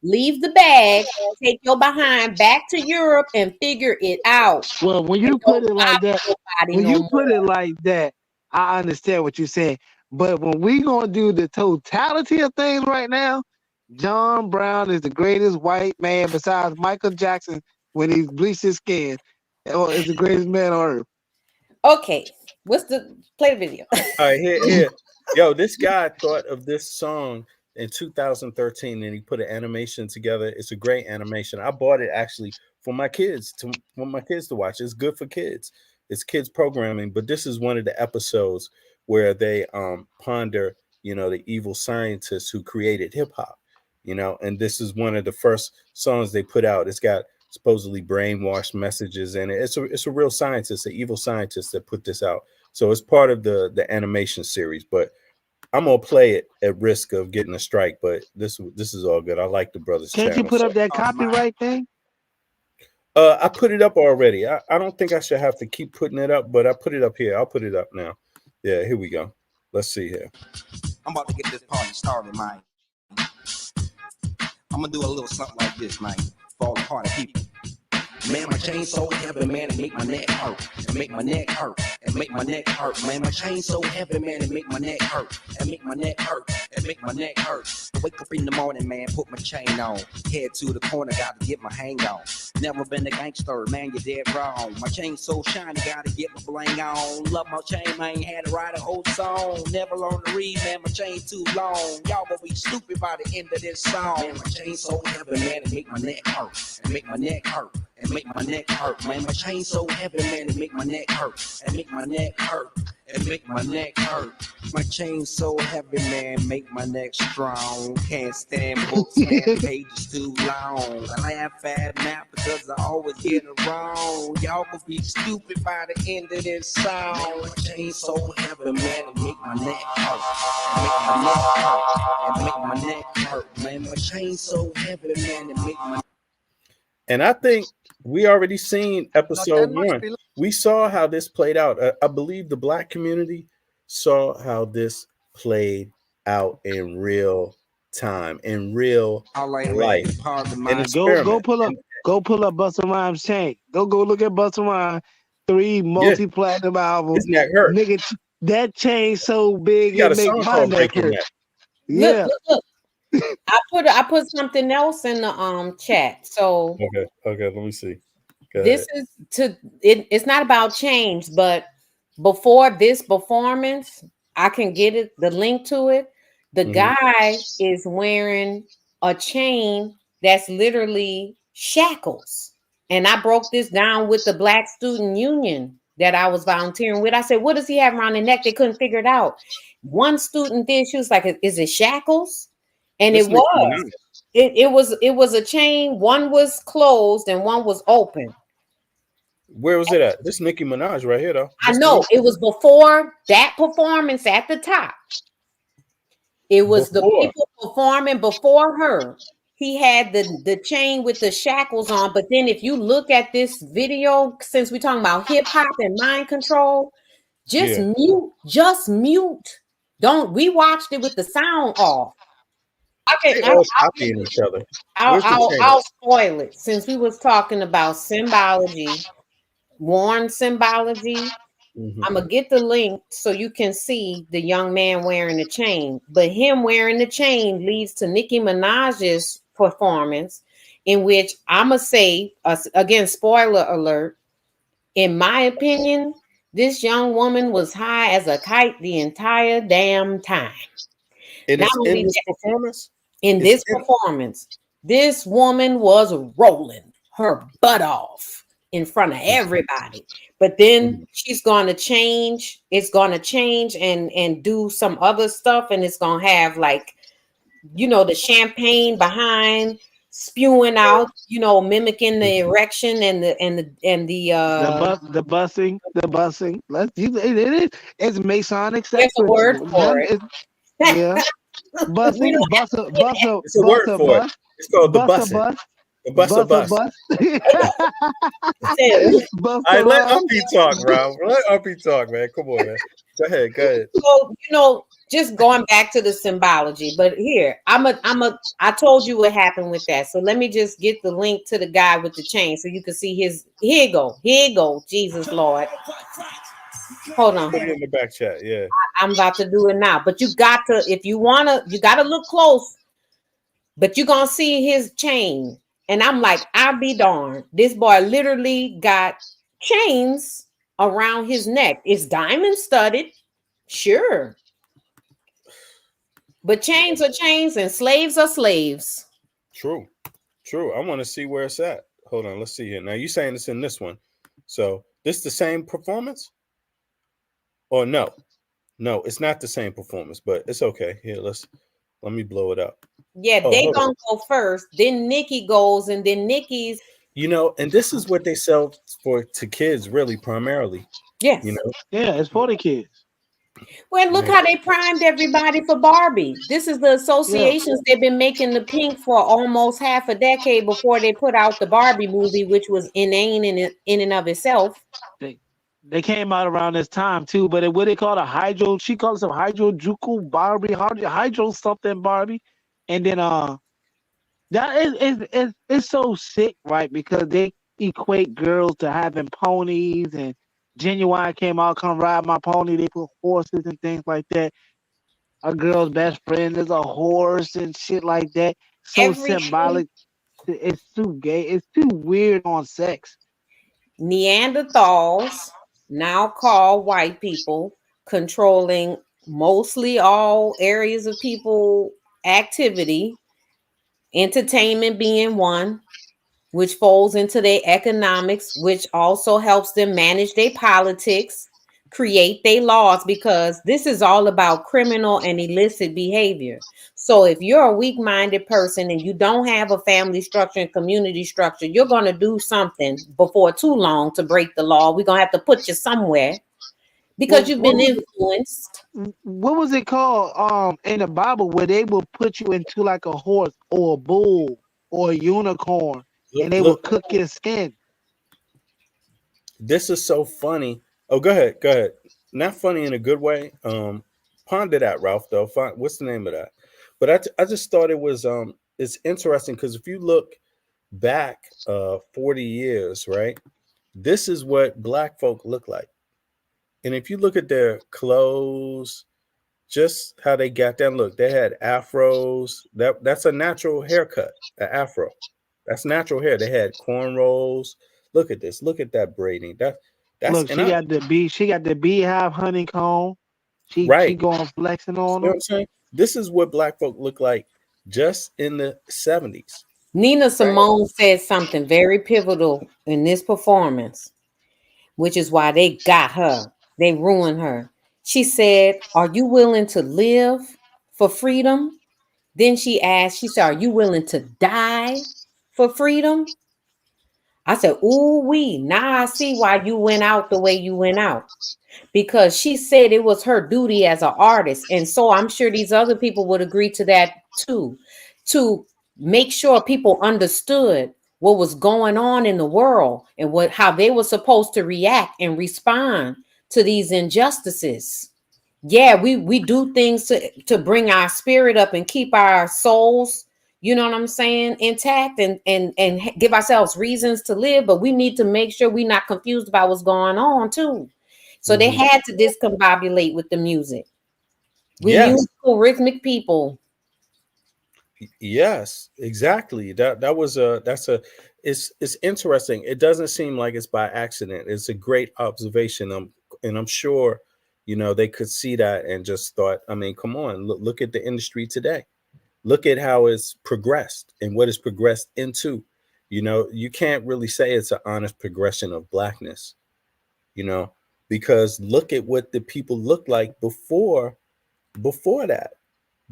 leave the bag, take your behind back to Europe and figure it out. Well, when you And put don't it like bother that, nobody when no you put more. it like that, I understand what you're saying. But when we gonna do the totality of things right now, John Brown is the greatest white man besides Michael Jackson when he bleached his skin. Or is the greatest man on earth. Okay, what's the play the video? All right, here. Yo, this guy thought of this song in 2013 and he put an animation together. It's a great animation. I bought it actually for my kids to watch. It's good for kids. It's kids programming, but this is one of the episodes where they ponder, the evil scientists who created hip hop, and this is one of the first songs they put out. It's got supposedly brainwashed messages in it. It's a real scientist, an evil scientist that put this out. So it's part of the animation series, but I'm gonna play it at risk of getting a strike. But this is all good. I like the brothers' Can't channel. you put up that copyright thing? I put it up already. I don't think I should have to keep putting it up, but I put it up here. I'll put it up now. Yeah, here we go. Let's see here. I'm about to get this party started, man. I'm gonna do a little something like this, man. For all the party people. Man, my chain so heavy, man, it make my neck hurt. It make my neck hurt. It make my neck hurt. Man, my chain so heavy, man, it make my neck hurt. It make my neck hurt. It make my neck hurt. I wake up in the morning, man, put my chain on. Head to the corner, gotta get my hang on. Never been a gangster, man, you're dead wrong. My chain so shiny, gotta get my bling on. Love my chain, man, had to write a whole song. Never learned to read, man, my chain too long. Y'all will be stupid by the end of this song. Man, my chain so heavy, man, it make my neck hurt. It make my neck hurt. It make my neck hurt, man. My chain so heavy, man, it make my neck hurt. It make my neck hurt. and make my neck hurt. My chain so heavy, man, make my neck strong. Can't stand books, man, pages too long. I laugh at math because I always get it wrong. Y'all will be stupid by the end of this song. My chain so heavy, man, it make my neck hurt. And make my neck hurt, man. My chain so heavy, man, it make my. And I think we already seen episode 1. We saw how this played out. I believe the black community saw how this played out in real time, in real life. An experiment. Go pull up Busta Rhymes' chain. Go look at Busta Rhymes 3 multi-platinum albums. His neck hurt. Nigga, that chain so big He got it a make song my called neck Break Your hurt. Neck. Yeah. Look. I put something else in the chat. So Okay, let me see. Go this ahead. is it's not about change, but before this performance, I can get the link to it. The guy is wearing a chain that's literally shackles. And I broke this down with the Black Student Union that I was volunteering with. I said, what does he have around the neck? They couldn't figure it out. One student did. She was like, is it shackles? And This it was. It was a chain. One was closed and one was open. Where was it at? This Nicki Minaj right here, though. I know it was before that performance at the top. It was the people performing before her. He had the chain with the shackles on. But then if you look at this video, since we're talking about hip hop and mind control, just mute. Don't we watched it with the sound off. Copying each other. I'll spoil it since we was talking about symbology, worn symbology. I'm gonna get the link so you can see the young man wearing the chain. But him wearing the chain leads to Nicki Minaj's performance, in which I'm gonna say again, spoiler alert. In my opinion, this young woman was high as a kite the entire damn time. In this performance? In this performance, this woman was rolling her butt off in front of everybody. But then she's going to change. It's going to change and do some other stuff. And it's going to have like, the champagne behind spewing out, mimicking the erection and the busing. It's Masonic sex. There's a word for it. Yeah. Busing, It's a word for it. It's called the busing. The bus. Let Uppy talk, bro. Let Uppy talk, man. Come on, man. Go ahead. So, just going back to the symbology, but here, I told you what happened with that. So let me just get the link to the guy with the chain so you can see his, here you go. Jesus Lord. Hold on. Put it in the back chat, yeah. I'm about to do it now, but you got to, if you want to, you got to look close, but you're going to see his chain. And I'm like, I'll be darned. This boy literally got chains around his neck. It's diamond studded, sure. But chains are chains and slaves are slaves. True. I want to see where it's at. Hold on, let's see here. Now you saying it's in this one. So this the same performance? Or no? No, it's not the same performance, but it's okay. Here, let me blow it up. Yeah, they gonna go first. Then Nikki goes, and then Nikki's. And this is what they sell to kids, really, primarily. Yes. Yeah, it's for the kids. Well, look how they primed everybody for Barbie. This is the associations they've been making the pink for almost half a decade before they put out the Barbie movie, which was inane in and of itself. They came out around this time too, but what they call a hydro? She calls it hydrojuku Barbie, hydro something Barbie, and then that is so sick, right? Because they equate girls to having ponies, and Genuine came out, come ride my pony. They put horses and things like that. A girl's best friend is a horse and shit like that. So symbolic. It's too gay. It's too weird on sex. Neanderthals, now called white people, controlling mostly all areas of people activity, entertainment being one, which folds into their economics, which also helps them manage their politics. create their laws, because this is all about criminal and illicit behavior. So if you're a weak-minded person and you don't have a family structure and community structure, you're going to do something before too long to break the law. We're going to have to put you somewhere because you've been influenced. What was it called in the Bible where they will put you into like a horse or a bull or a unicorn and they will cook your skin? This is so funny. Oh, go ahead. Go ahead. Not funny in a good way. Ponder that, Ralph, though. What's the name of that? But I just thought it was it's interesting because if you look back 40 years, right? This is what black folk look like. And if you look at their clothes, just how they got down, look, they had afros. That's a natural haircut, an afro. That's natural hair. They had cornrows. Look at this. Look at that braiding. That's Look, and she got the beehive honeycomb. She right. going flexing on You know them. what I'm saying? This is what black folk look like just in the 70s. Nina Simone said something very pivotal in this performance, which is why they got her. They ruined her. She said, "Are you willing to live for freedom?" Then she asked, she said, "Are you willing to die for freedom?" I said, "Ooh wee, now I see why you went out the way you went out." Because she said it was her duty as an artist. And so I'm sure these other people would agree to that too, to make sure people understood what was going on in the world and how they were supposed to react and respond to these injustices. Yeah, we do things to bring our spirit up and keep our souls, you know what I'm saying, intact and give ourselves reasons to live, but we need to make sure we're not confused about what's going on too. So they had to discombobulate with the music. We musical, rhythmic people. Yes, exactly. It's interesting. It doesn't seem like it's by accident. It's a great observation. And I'm sure, they could see that and just thought, I mean, come on, look at the industry today. Look at how it's progressed and what it's progressed into. You can't really say it's an honest progression of blackness, because look at what the people looked like before that.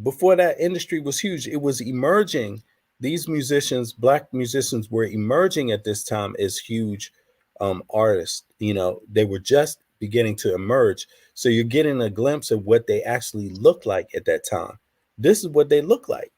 Before that industry was huge. It was emerging. These musicians, black musicians, were emerging at this time as huge artists. They were just beginning to emerge. So you're getting a glimpse of what they actually looked like at that time. This is what they look like.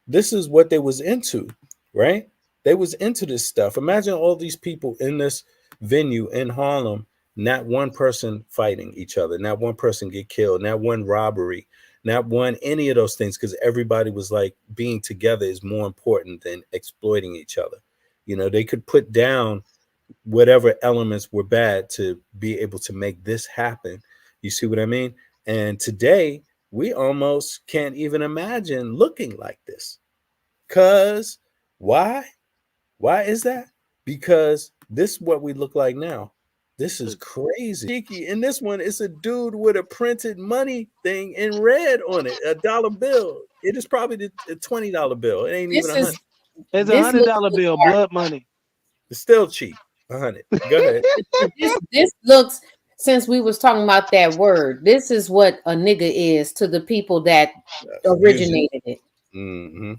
This is what they was into, right? They was into this stuff. Imagine all these people in this venue in Harlem, not one person fighting each other, not one person get killed, not one robbery, not one any of those things, because everybody was like, being together is more important than exploiting each other. They could put down whatever elements were bad to be able to make this happen. You see what I mean? And today we almost can't even imagine looking like this. Cause why is that? Because this is what we look like now. This is crazy. In this one, it's a dude with a printed money thing in red on it, a dollar bill. It is probably the $20 bill. It ain't even $100. It's $100 bill, blood money. It's still cheap. 100. Go ahead. This looks, since we was talking about that word, this is what a nigga is to the people that originated it. Mm-hmm.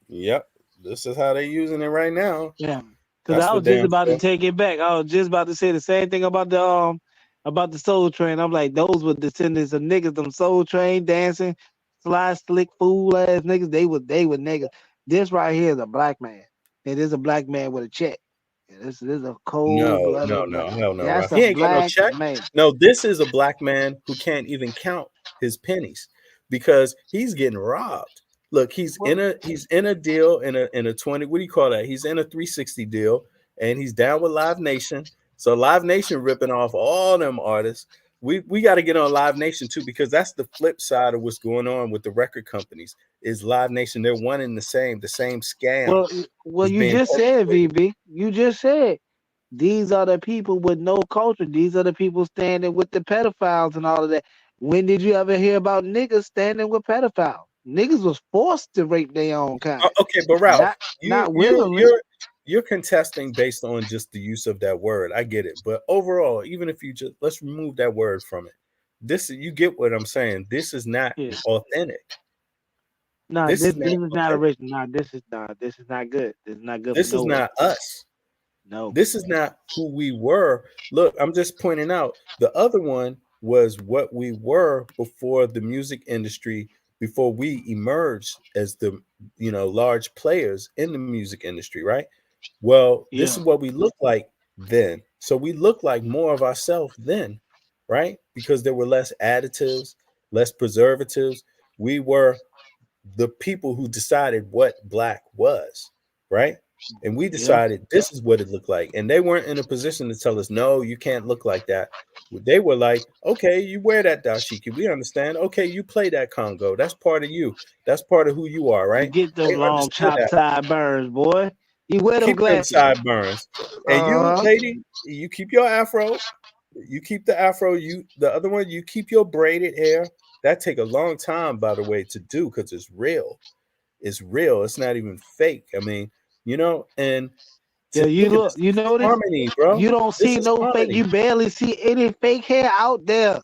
Yep. This is how they using it right now. Yeah. Because I was just about to take it back. I was just about to say the same thing about the Soul Train. I'm like, those were descendants of niggas, them Soul Train dancing, fly, slick, fool ass niggas. They were niggas. This right here is a black man. It is a black man with a check. This is a cold-blooded. No, hell no. That's He a ain't got no black check. man. No, this is a black man who can't even count his pennies because he's getting robbed. Look, he's in a deal in a 20. What do you call that? He's in a 360 deal, and he's down with Live Nation. So Live Nation ripping off all them artists. We got to get on Live Nation too, because that's the flip side of what's going on with the record companies. Is Live Nation? They're one and the same scam. Well, you just said, VB. You just said these are the people with no culture. These are the people standing with the pedophiles and all of that. When did you ever hear about niggas standing with pedophiles? Niggas was forced to rape their own kind. Okay, but Ralph, not willingly. you're contesting based on just the use of that word. I get it, but overall, even if you just let's remove that word from it. This you get what I'm saying. This is not Yeah. authentic. No, This this is not is not authentic. original. No, this is not good. This is not good This for is no one. not us. No. This is not who we were. Look, I'm just pointing out the other one was what we were before the music industry, before we emerged as the large players in the music industry, right? Well, this Yeah. is what we look like then. So we look like more of ourselves then, right? Because there were less additives, less preservatives. We were the people who decided what black was, right? And we Yeah. decided this is what it looked like. And they weren't in a position to tell us, no, you can't look like that. They were like, okay, you wear that dashiki. We understand. Okay, you play that Congo. That's part of you. That's part of who you are, You right? get them They long understood chopped that. sideburns, boy. You wear them Keep them glasses. sideburns. And you, Uh-huh. lady, you keep your afro. You keep the afro. The other one, you keep your braided hair. That take a long time, by the way, to do because it's real. It's real. It's not even fake. I mean, and Yeah, you look at look, this. you This is notice harmony, bro. you don't This see is no fake, harmony. you barely see any fake hair out there.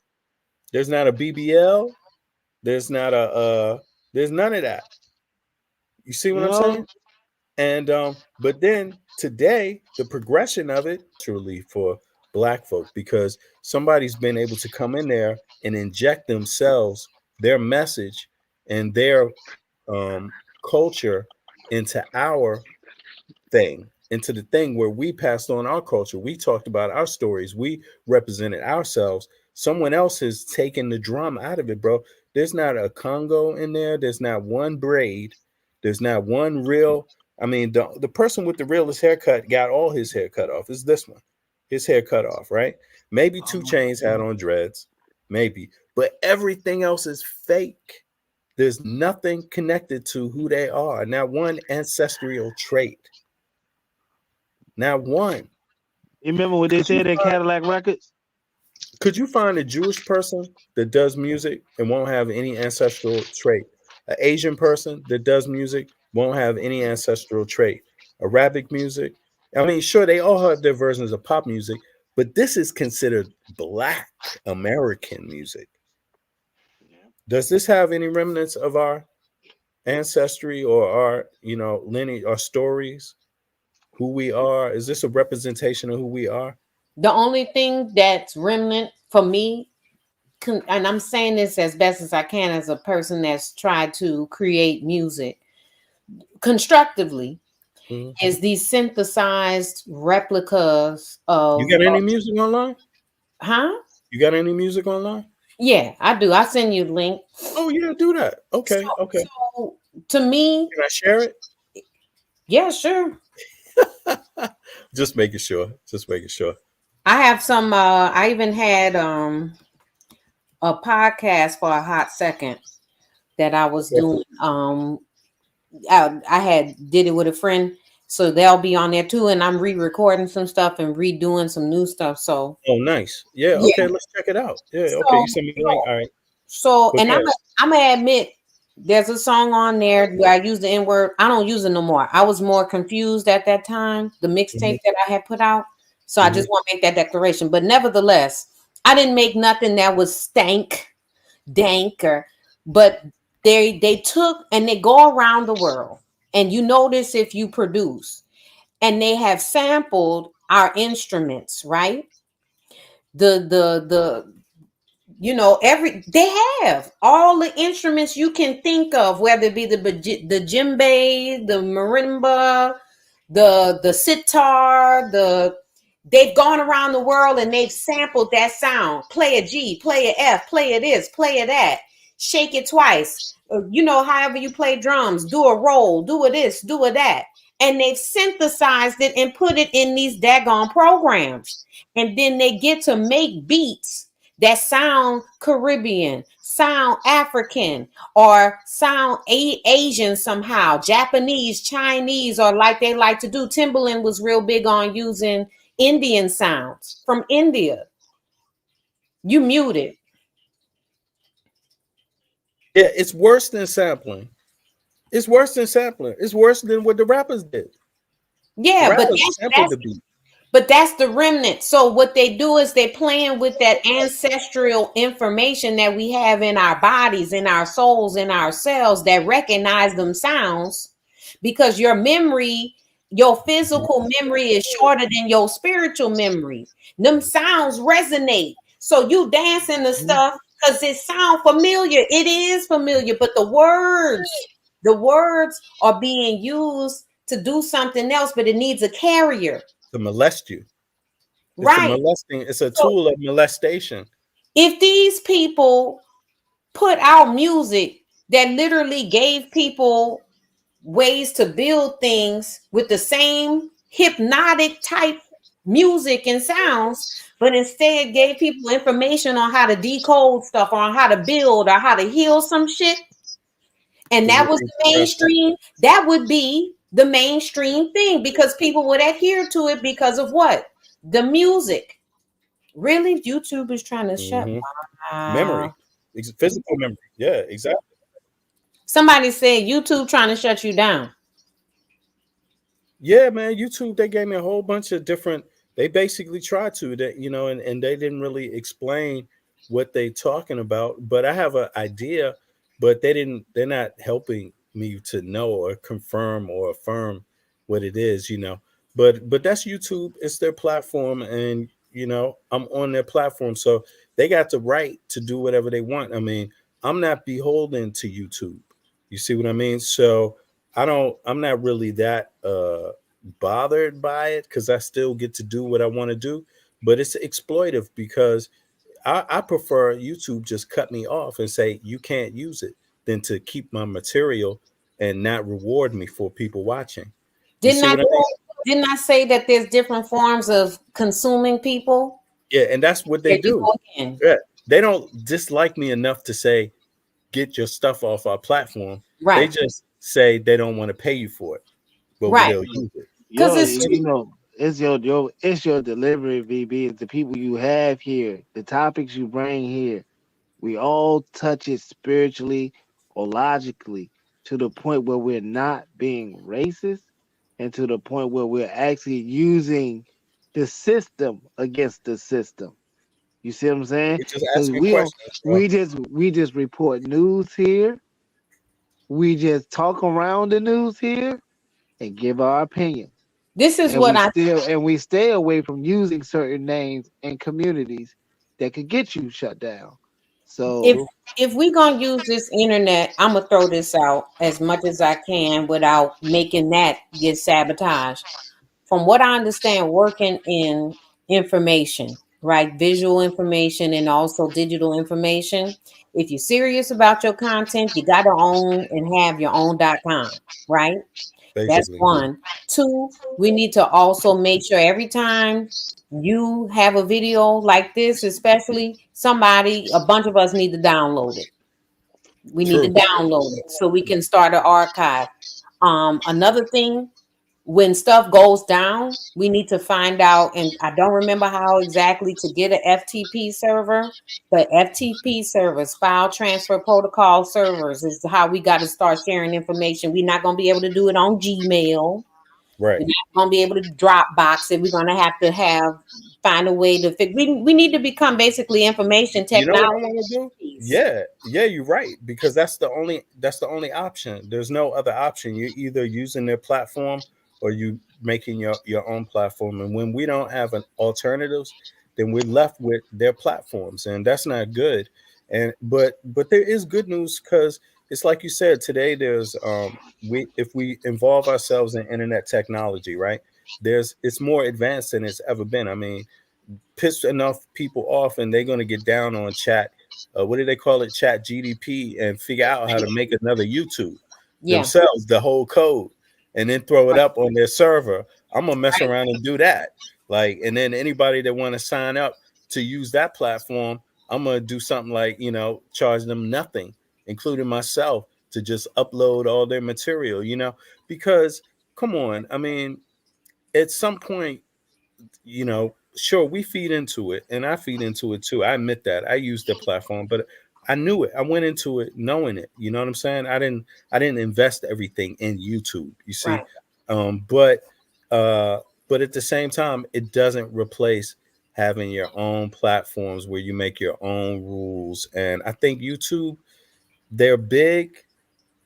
There's not a BBL. There's not there's none of that. You see You what I'm know? saying? And but then today, the progression of it truly for black folk, because somebody's been able to come in there and inject themselves, their message and their culture into our thing, into the thing where we passed on our culture. We talked about our stories. We represented ourselves. Someone else has taken the drum out of it, bro. There's not a Congo in there. There's not one braid. There's not one real. I mean, the person with the realest haircut got all his hair cut off. Is this one? His hair cut off, right? Maybe 2 Chainz had on dreads, maybe, but everything else is fake. There's nothing connected to who they are. Not one ancestral trait. Not one. You remember what they said at Cadillac Records? Could you find a Jewish person that does music and won't have any ancestral trait? An Asian person that does music won't have any ancestral trait. Arabic music. I mean, sure, they all have their versions of pop music, but this is considered Black American music. Does this have any remnants of our ancestry or our, lineage, our stories? Who we are? Is this a representation of who we are? The only thing that's remnant for me, and I'm saying this as best as I can as a person that's tried to create music constructively, is these synthesized replicas of. You got any music online? Huh? You got any music online? Yeah, I do. I'll send you a link. Oh, yeah, do that. Okay, okay. So to me, can I share it? Yeah, sure. Just making sure. Just making sure. I have some. I even had a podcast for a hot second that I was doing. I had did it with a friend, so they'll be on there too. And I'm re-recording some stuff and redoing some new stuff. So Oh, nice. Yeah. yeah. Okay, let's check it out. Yeah. So, Okay, you send me the link. All right. So, Go and ahead. I'm gonna admit, there's a song on there where I use the N word. I don't use it no more. I was more confused at that time, the mixtape that I had put out. So I just want to make that declaration. But nevertheless, I didn't make nothing that was dank, but they took and they go around the world. And you notice if you produce, and they have sampled our instruments, right? The they have all the instruments you can think of, whether it be the djembe, the marimba, the sitar, they've gone around the world and they've sampled that sound. Play a G, play a F, play a this, play a that, shake it twice. However you play drums, do a roll, do a this, do a that. And they've synthesized it and put it in these daggone programs. And then they get to make beats that sound Caribbean, sound African, or sound Asian somehow, Japanese, Chinese, or like they like to do. Timbaland was real big on using Indian sounds from India. You muted. Yeah, it's worse than sampling. It's worse than sampling. It's worse than what the rappers did. Yeah, but Rappers sampled the beat. but that's the remnant. So what they do is they playing with that ancestral information that we have in our bodies, in our souls, in our cells that recognize them sounds, because your memory, your physical memory is shorter than your spiritual memory. Them sounds resonate. So you dancing the stuff because it sound familiar. It is familiar, but the words are being used to do something else, but it needs a carrier. To molest you. It's a Right. molesting. It's a So tool of molestation. if these people put out music that literally gave people ways to build things with the same hypnotic type music and sounds, but instead gave people information on how to decode stuff, or on how to build, or how to heal some shit, and that was the mainstream, that would be the mainstream thing, because people would adhere to it because of what? The music. Really? YouTube is trying to shut. Memory. It's physical memory. Yeah, exactly. Somebody said YouTube trying to shut you down. Yeah, man. YouTube, they gave me a whole bunch of different. They basically tried to that, and they didn't really explain what they talking about. But I have an idea, but they're not helping me to know or confirm or affirm what it is, But that's YouTube. It's their platform, and I'm on their platform, so they got the right to do whatever they want. I mean, I'm not beholden to YouTube. You see what I mean? So I'm not really that bothered by it, because I still get to do what I want to do, but it's exploitive, because I prefer YouTube just cut me off and say you can't use it, than to keep my material and not reward me for people watching. You Didn't see I what I mean? didn't I say that there's different forms of consuming people? Yeah, and that's what they There you do. go again. Yeah, they don't dislike me enough to say get your stuff off our platform. They Right. just say they don't want to pay you for it, but Right. they'll use it. Because It's your delivery, VB. It's the people you have here, the topics you bring here. We all touch it spiritually or logically, to the point where we're not being racist, and to the point where we're actually using the system against the system. You see what I'm saying? We're just Because asking questions, bro. we just report news here. We just talk around the news here and give our opinions. this is And what we stay away from using certain names and communities that could get you shut down. if So if we gonna use this internet, I'm gonna throw this out as much as I can without making that get sabotaged. From what I understand, working in information, right? Visual information and also digital information. If you're serious about your content, you gotta own and have your own .com, right? That's Basically. one. Two, we need to also make sure every time you have a video like this, especially a bunch of us need to download it. We need to True. download it so we can start an archive. Another thing, when stuff goes down, we need to find out, and I don't remember how exactly to get an FTP server, but FTP servers, file transfer protocol servers, is how we got to start sharing information. We're not going to be able to do it on Gmail. Right. We're not going to be able to Dropbox it. We're going to find a way to fix. We need to become basically information You know what I technology. want to do? Yeah, you're right, because that's the only option. There's no other option. You're either using their platform or you making your own platform. And when we don't have an alternatives, then we're left with their platforms, and that's not good. And but there is good news, because it's like you said today. There's if we involve ourselves in internet technology, right? It's more advanced than it's ever been. I mean, piss enough people off and they're going to get down on chat. What do they call it? Chat GDP, and figure out how to make another YouTube themselves, the whole code, and then throw it up on their server. I'm going to mess around and do that. And then anybody that want to sign up to use that platform, I'm going to do something like, charge them nothing, including myself, to just upload all their material, because come on. I mean, at some point, sure, we feed into it, and I feed into it too. I admit that I use the platform, but I knew it. I went into it knowing it. You know what I'm saying? I didn't invest everything in YouTube. You see, Right. But But at the same time, it doesn't replace having your own platforms where you make your own rules. And I think YouTube, they're big,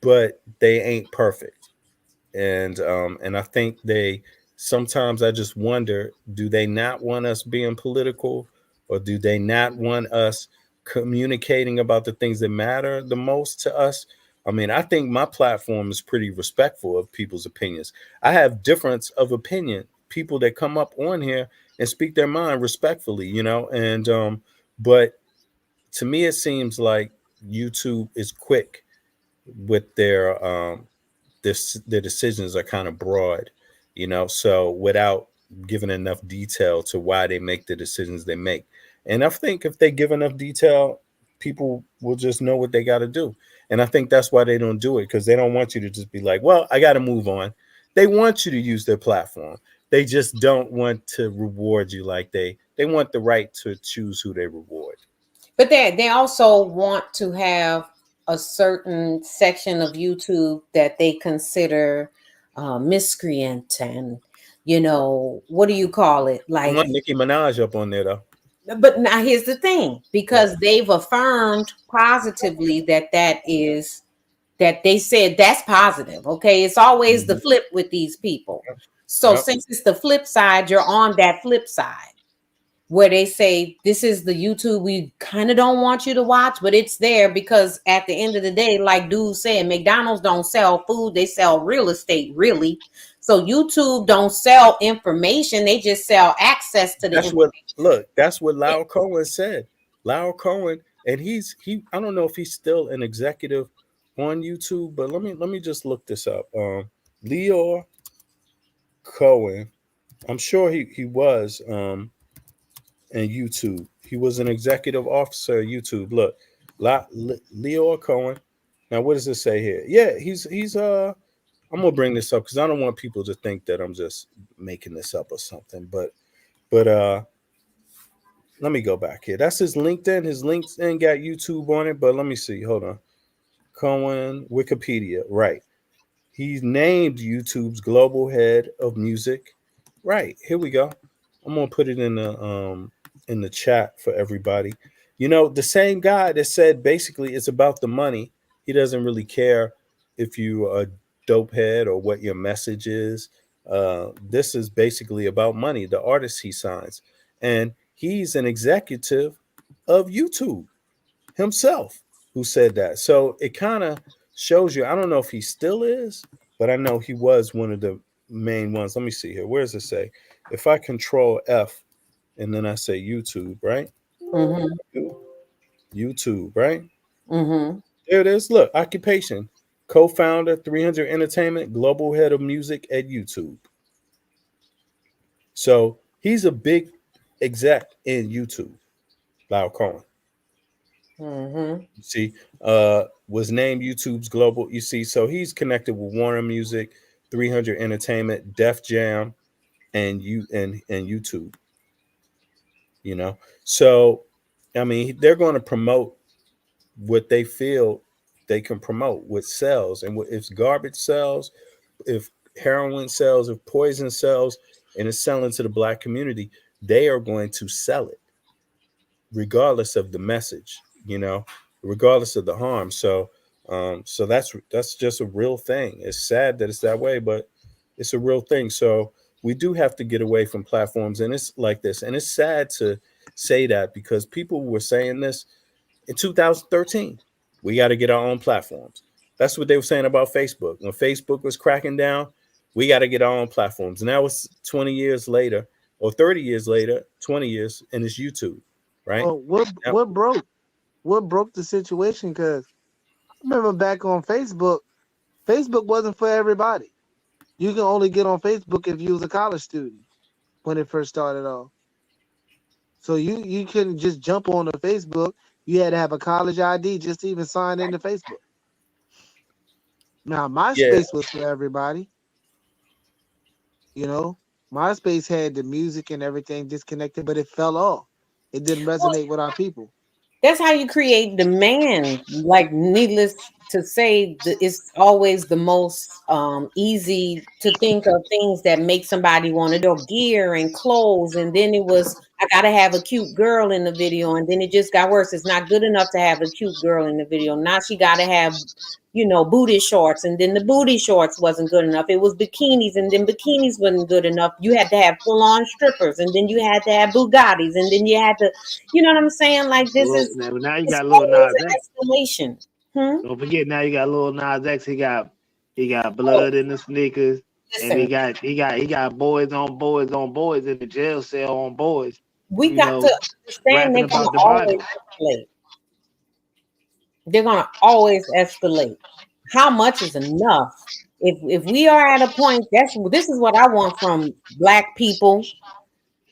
but they ain't perfect. And I think they sometimes I just wonder, do they not want us being political, or do they not want us communicating about the things that matter the most to us? I mean, I think my platform is pretty respectful of people's opinions. I have difference of opinion, people that come up on here and speak their mind respectfully, and but to me it seems like YouTube is quick with their decisions are kind of broad, so without giving enough detail to why they make the decisions they make. And I think if they give enough detail, people will just know what they got to do. And I think that's why they don't do it, because they don't want you to just be like, well, I got to move on. They want you to use their platform. They just don't want to reward you like they want the right to choose who they reward. But they also want to have a certain section of YouTube that they consider miscreant, and what do you call it? I Like, want Nicki Minaj up on there though. but now here's the thing, because they've affirmed positively that they said that's positive. Okay, it's always the flip with these people. So since it's the flip side, you're on that flip side, where they say this is the YouTube we kind of don't want you to watch, but it's there because at the end of the day, like dude said, McDonald's don't sell food, they sell real estate, really. So YouTube don't sell information, they just sell access to the information. That's what Lyle Cohen said. Lyle Cohen, and he I don't know if he's still an executive on YouTube, but let me just look this up. Leo Cohen, I'm sure he was and YouTube. He was an executive officer at YouTube. Look, Leo Cohen. Now, what does it say here? Yeah, he's I'm gonna bring this up because I don't want people to think that I'm just making this up or something. But let me go back here. That's his LinkedIn. His LinkedIn got YouTube on it, but let me see. Hold on. Cohen, Wikipedia, right. He's named YouTube's global head of music. Right, here we go. I'm gonna put it in the chat for everybody. The same guy that said basically it's about the money. He doesn't really care if you are a dope head or what your message is. This is basically about money, the artists he signs. And he's an executive of YouTube himself who said that. So it kind of shows you, I don't know if he still is, but I know he was one of the main ones. Let me see here. Where does it say? If I control F and then I say YouTube, right? YouTube, right? There it is. Look, occupation, co-founder, 300 Entertainment, global head of music at YouTube. So he's a big exec in YouTube, Lyle Cohen. You see, was named YouTube's global. You see, so he's connected with Warner Music, 300 Entertainment, Def Jam, and YouTube. So I mean, they're going to promote what they feel they can promote, what sells, and if garbage sells, if heroin sells, if poison sells, and it's selling to the Black community, they are going to sell it, regardless of the message. Regardless of the harm. So that's just a real thing. It's sad that it's that way, but it's a real thing. So we do have to get away from platforms, and it's like this. And it's sad to say that because people were saying this in 2013. We got to get our own platforms. That's what they were saying about Facebook. When Facebook was cracking down, we got to get our own platforms. Now it's 20 years later, or 30 years later, 20 years, and it's YouTube, right? Oh, what broke? What broke the situation? Because I remember back on Facebook, Facebook wasn't for everybody. You can only get on Facebook if you was a college student when it first started off. So you couldn't just jump on the Facebook. You had to have a college ID just to even sign into Facebook. Now MySpace was for everybody. MySpace had the music and everything disconnected, but it fell off. It didn't resonate with our people. That's how you create demand. Like, needless to say that it's always the most easy to think of things that make somebody want to do gear and clothes. And then it was, I got to have a cute girl in the video. And then it just got worse. It's not good enough to have a cute girl in the video. Now she got to have, you know, booty shorts. And then the booty shorts wasn't good enough. It was bikinis, and then bikinis wasn't good enough. You had to have full on strippers, and then you had to have Bugattis, and then you had to, you know what I'm saying? Like this Well, is, now you it's got Lil always Nas an X. escalation. Don't forget, now you got Lil Nas X. He got Oh, blood in the sneakers, and he listen, got boys on boys on boys in the jail cell on boys. we You got know, to understand rapping they're gonna about the always Bible. escalate. They're gonna always escalate. How much is enough? If we are at a point, this is what I want from black people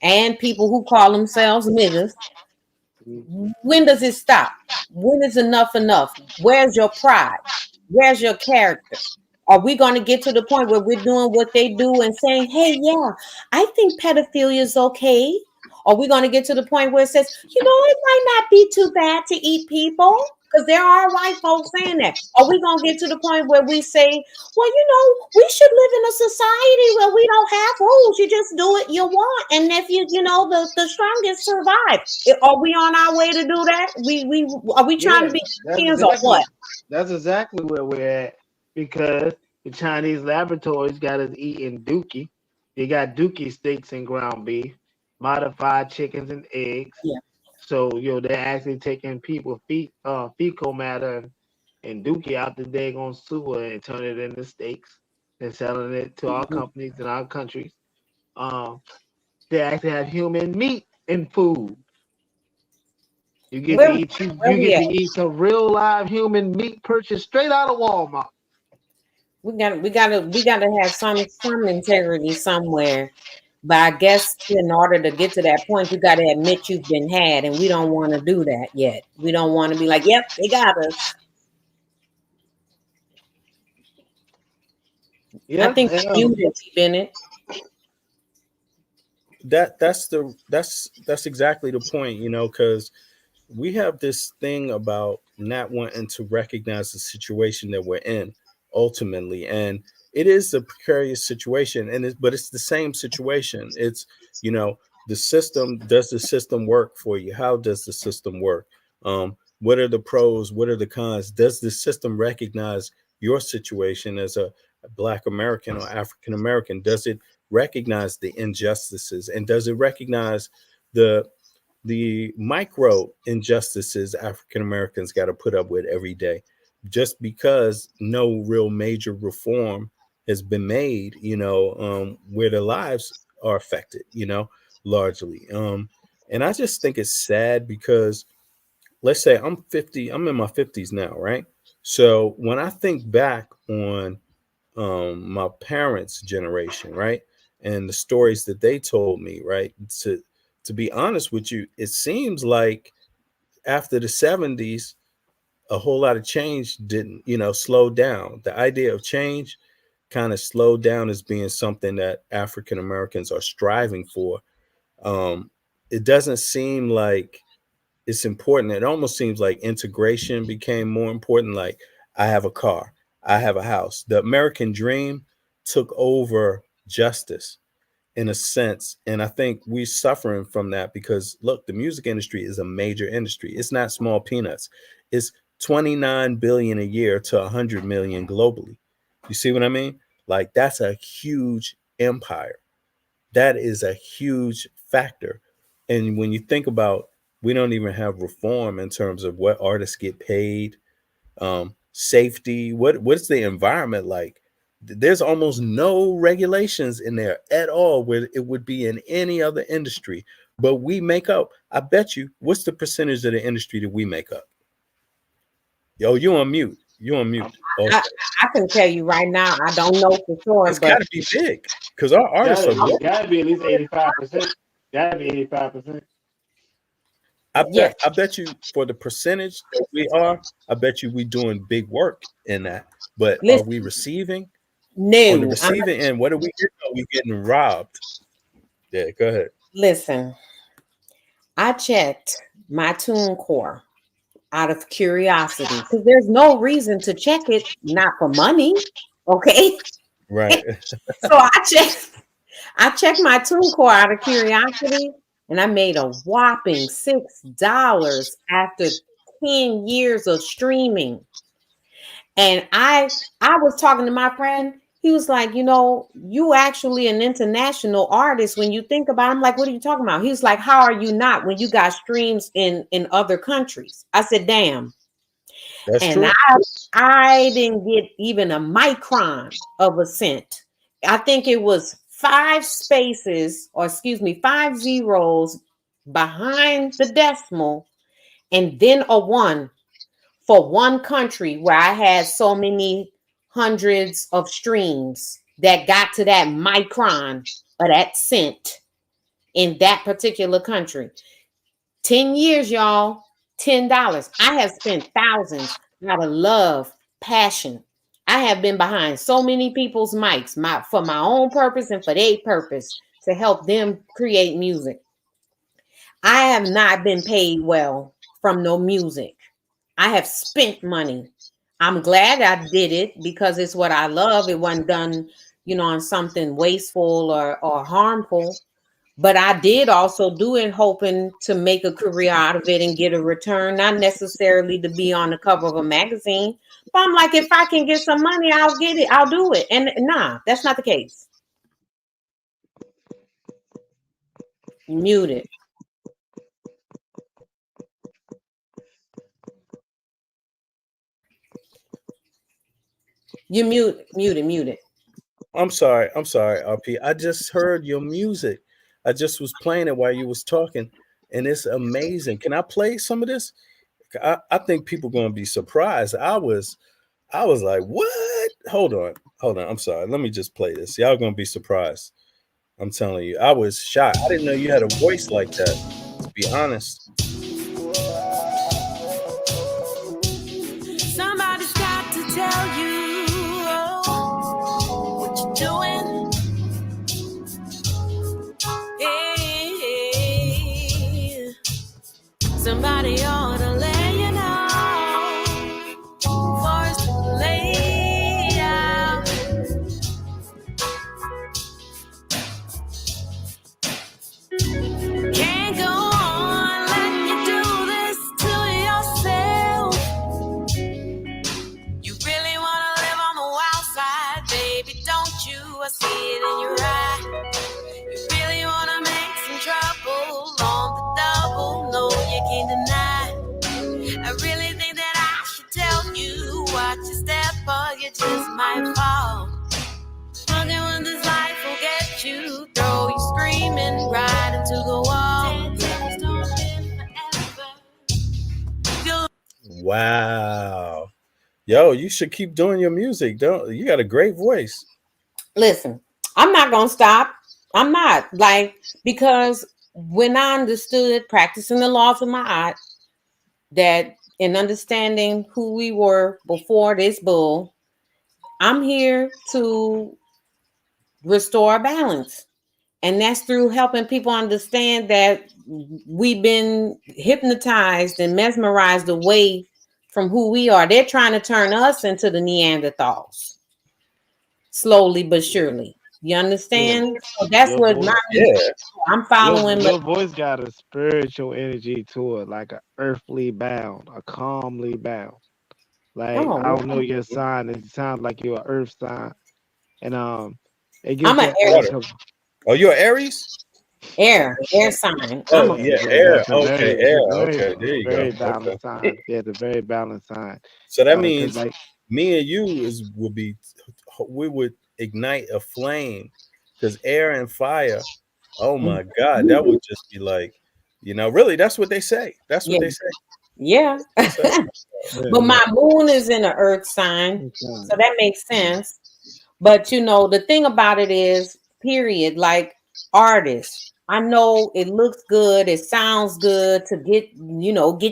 and people who call themselves niggas. When does it stop? When is enough enough? Where's your pride? Where's your character? Are we going to get to the point where we're doing what they do and saying, hey, yeah, I think pedophilia is okay? Are we going to get to the point where it says, you know, it might not be too bad to eat people? Because there are white folks saying that. Are we going to get to the point where we say, well, you know, we should live in a society where we don't have rules. You just do what you want. And if you know, the strongest survive. Are we on our way to do that? Are we trying Yeah, to be that's Europeans or what? exactly where we're at, because the Chinese laboratories got us eating dookie. They got dookie steaks and ground beef, modified chickens and eggs. Yeah. So they're actually taking people fecal matter and dookie out the daggone sewer and turning it into steaks and selling it to our companies in our countries. They actually have human meat in food. You get Where to eat where you we get at? to eat some real live human meat purchased straight out of Walmart. We gotta have some integrity somewhere. But I guess in order to get to that point, you gotta admit you've been had, and we don't want to do that yet. We don't want to be like, yep, they got us. I Yeah, think you muted, Bennett. That's exactly the point, because we have this thing about not wanting to recognize the situation that we're in ultimately, and it is a precarious situation, but it's the same situation. It's, the system. Does the system work for you? How does the system work? What are the pros? What are the cons? Does the system recognize your situation as a Black American or African American? Does it recognize the injustices, and does it recognize the micro injustices African Americans got to put up with every day? Just because no real major reform has been made, where their lives are affected, largely. And I just think it's sad because, let's say I'm 50, I'm in my 50s now, right? So when I think back on my parents' generation, right, and the stories that they told me, right, to be honest with you, it seems like after the 70s, a whole lot of change didn't, slow down. The idea of change kind of slowed down as being something that African Americans are striving for. It doesn't seem like it's important. It almost seems like integration became more important. Like, I have a car, I have a house. The American dream took over justice in a sense. And I think we're suffering from that because, look, the music industry is a major industry. It's not small peanuts. It's 29 billion a year to 100 million globally. You see what I mean? Like, that's a huge empire. That is a huge factor. And when you think about, we don't even have reform in terms of what artists get paid, safety, what's the environment like? There's almost no regulations in there at all where it would be in any other industry. But we make up, I bet you, what's the percentage of the industry that we make up? Yo, you on mute. You on mute. I, I can tell you right now, I don't know for sure, It's but got to be big because our artists are good. Gotta be at least 85%. Gotta be 85%. I bet you for the percentage that we are, I bet you we doing big work in that. But are we receiving? No, On the receiving end, what are we getting? Are we getting robbed? Yeah, go ahead. Listen, I checked my TuneCore out of curiosity because there's no reason to check it, not for money. Okay. Right. So I checked my TuneCore out of curiosity and I made a whopping $6 after 10 years of streaming. And I was talking to my friend. He was like, you actually an international artist when you think about it. I'm like, what are you talking about? He was like, how are you not when you got streams in other countries? I said, damn. That's And true. I didn't get even a micron of a cent. I think it was 5 spaces, or excuse me, 5 zeros behind the decimal, and then a 1 for one country where I had so many hundreds of streams that got to that micron or that cent in that particular country. 10 years, y'all, $10. I have spent thousands out of love, passion. I have been behind so many people's mics for my own purpose and for their purpose to help them create music. I have not been paid well from no music. I have spent money. I'm glad I did it because it's what I love. It wasn't done, on something wasteful or harmful. But I did also do it hoping to make a career out of it and get a return, not necessarily to be on the cover of a magazine. But I'm like, if I can get some money, I'll get it. I'll do it. And nah, that's not the case. Muted. You muted. I'm sorry, RP. I just heard your music. I just was playing it while you was talking, and it's amazing. Can I play some of this? I think people gonna be surprised. I was like, what? Hold on. I'm sorry. Let me just play this. Y'all gonna be surprised. I'm telling you, I was shocked. I didn't know you had a voice like that. To be honest. Somebody's got to tell you what you're doing. Yeah. Somebody ought to let you know before it's too late out. Can't go on letting you do this to yourself. You really want to live on the wild side, baby, don't you? I see it in your eye. You really want to make some trouble on the double, no, you can't deny. I really think that I should tell you, watch your step or you just might fall. Fucking with this life will get you, throw you screaming right into the wall. Don't live forever. Wow. Yo, you should keep doing your music. Don't you got a great voice? Listen, I'm not gonna stop. I'm not because when I understood practicing the laws of my art, that in understanding who we were before this bull, I'm here to restore balance. And that's through helping people understand that we've been hypnotized and mesmerized away from who we are. They're trying to turn us into the Neanderthals, slowly but surely. You understand? So that's what I'm following. Your voice got a spiritual energy to it, like a earthly bound, a calmly bound. Like I don't know your sign. It sounds like you're an earth sign, and it gives I'm an Aries. Oh, you're Aries? Air sign. Oh, air. Okay, air. Very, Okay, there you very go. balanced sign. Yeah, the very balanced sign. So that means me and you we would ignite a flame, because air and fire. Oh my God, that would just be like, really, that's what they say. That's what they say. Yeah. But my moon is in an earth sign, so that makes sense. But the thing about it is, period, like artists, I know it looks good, it sounds good to get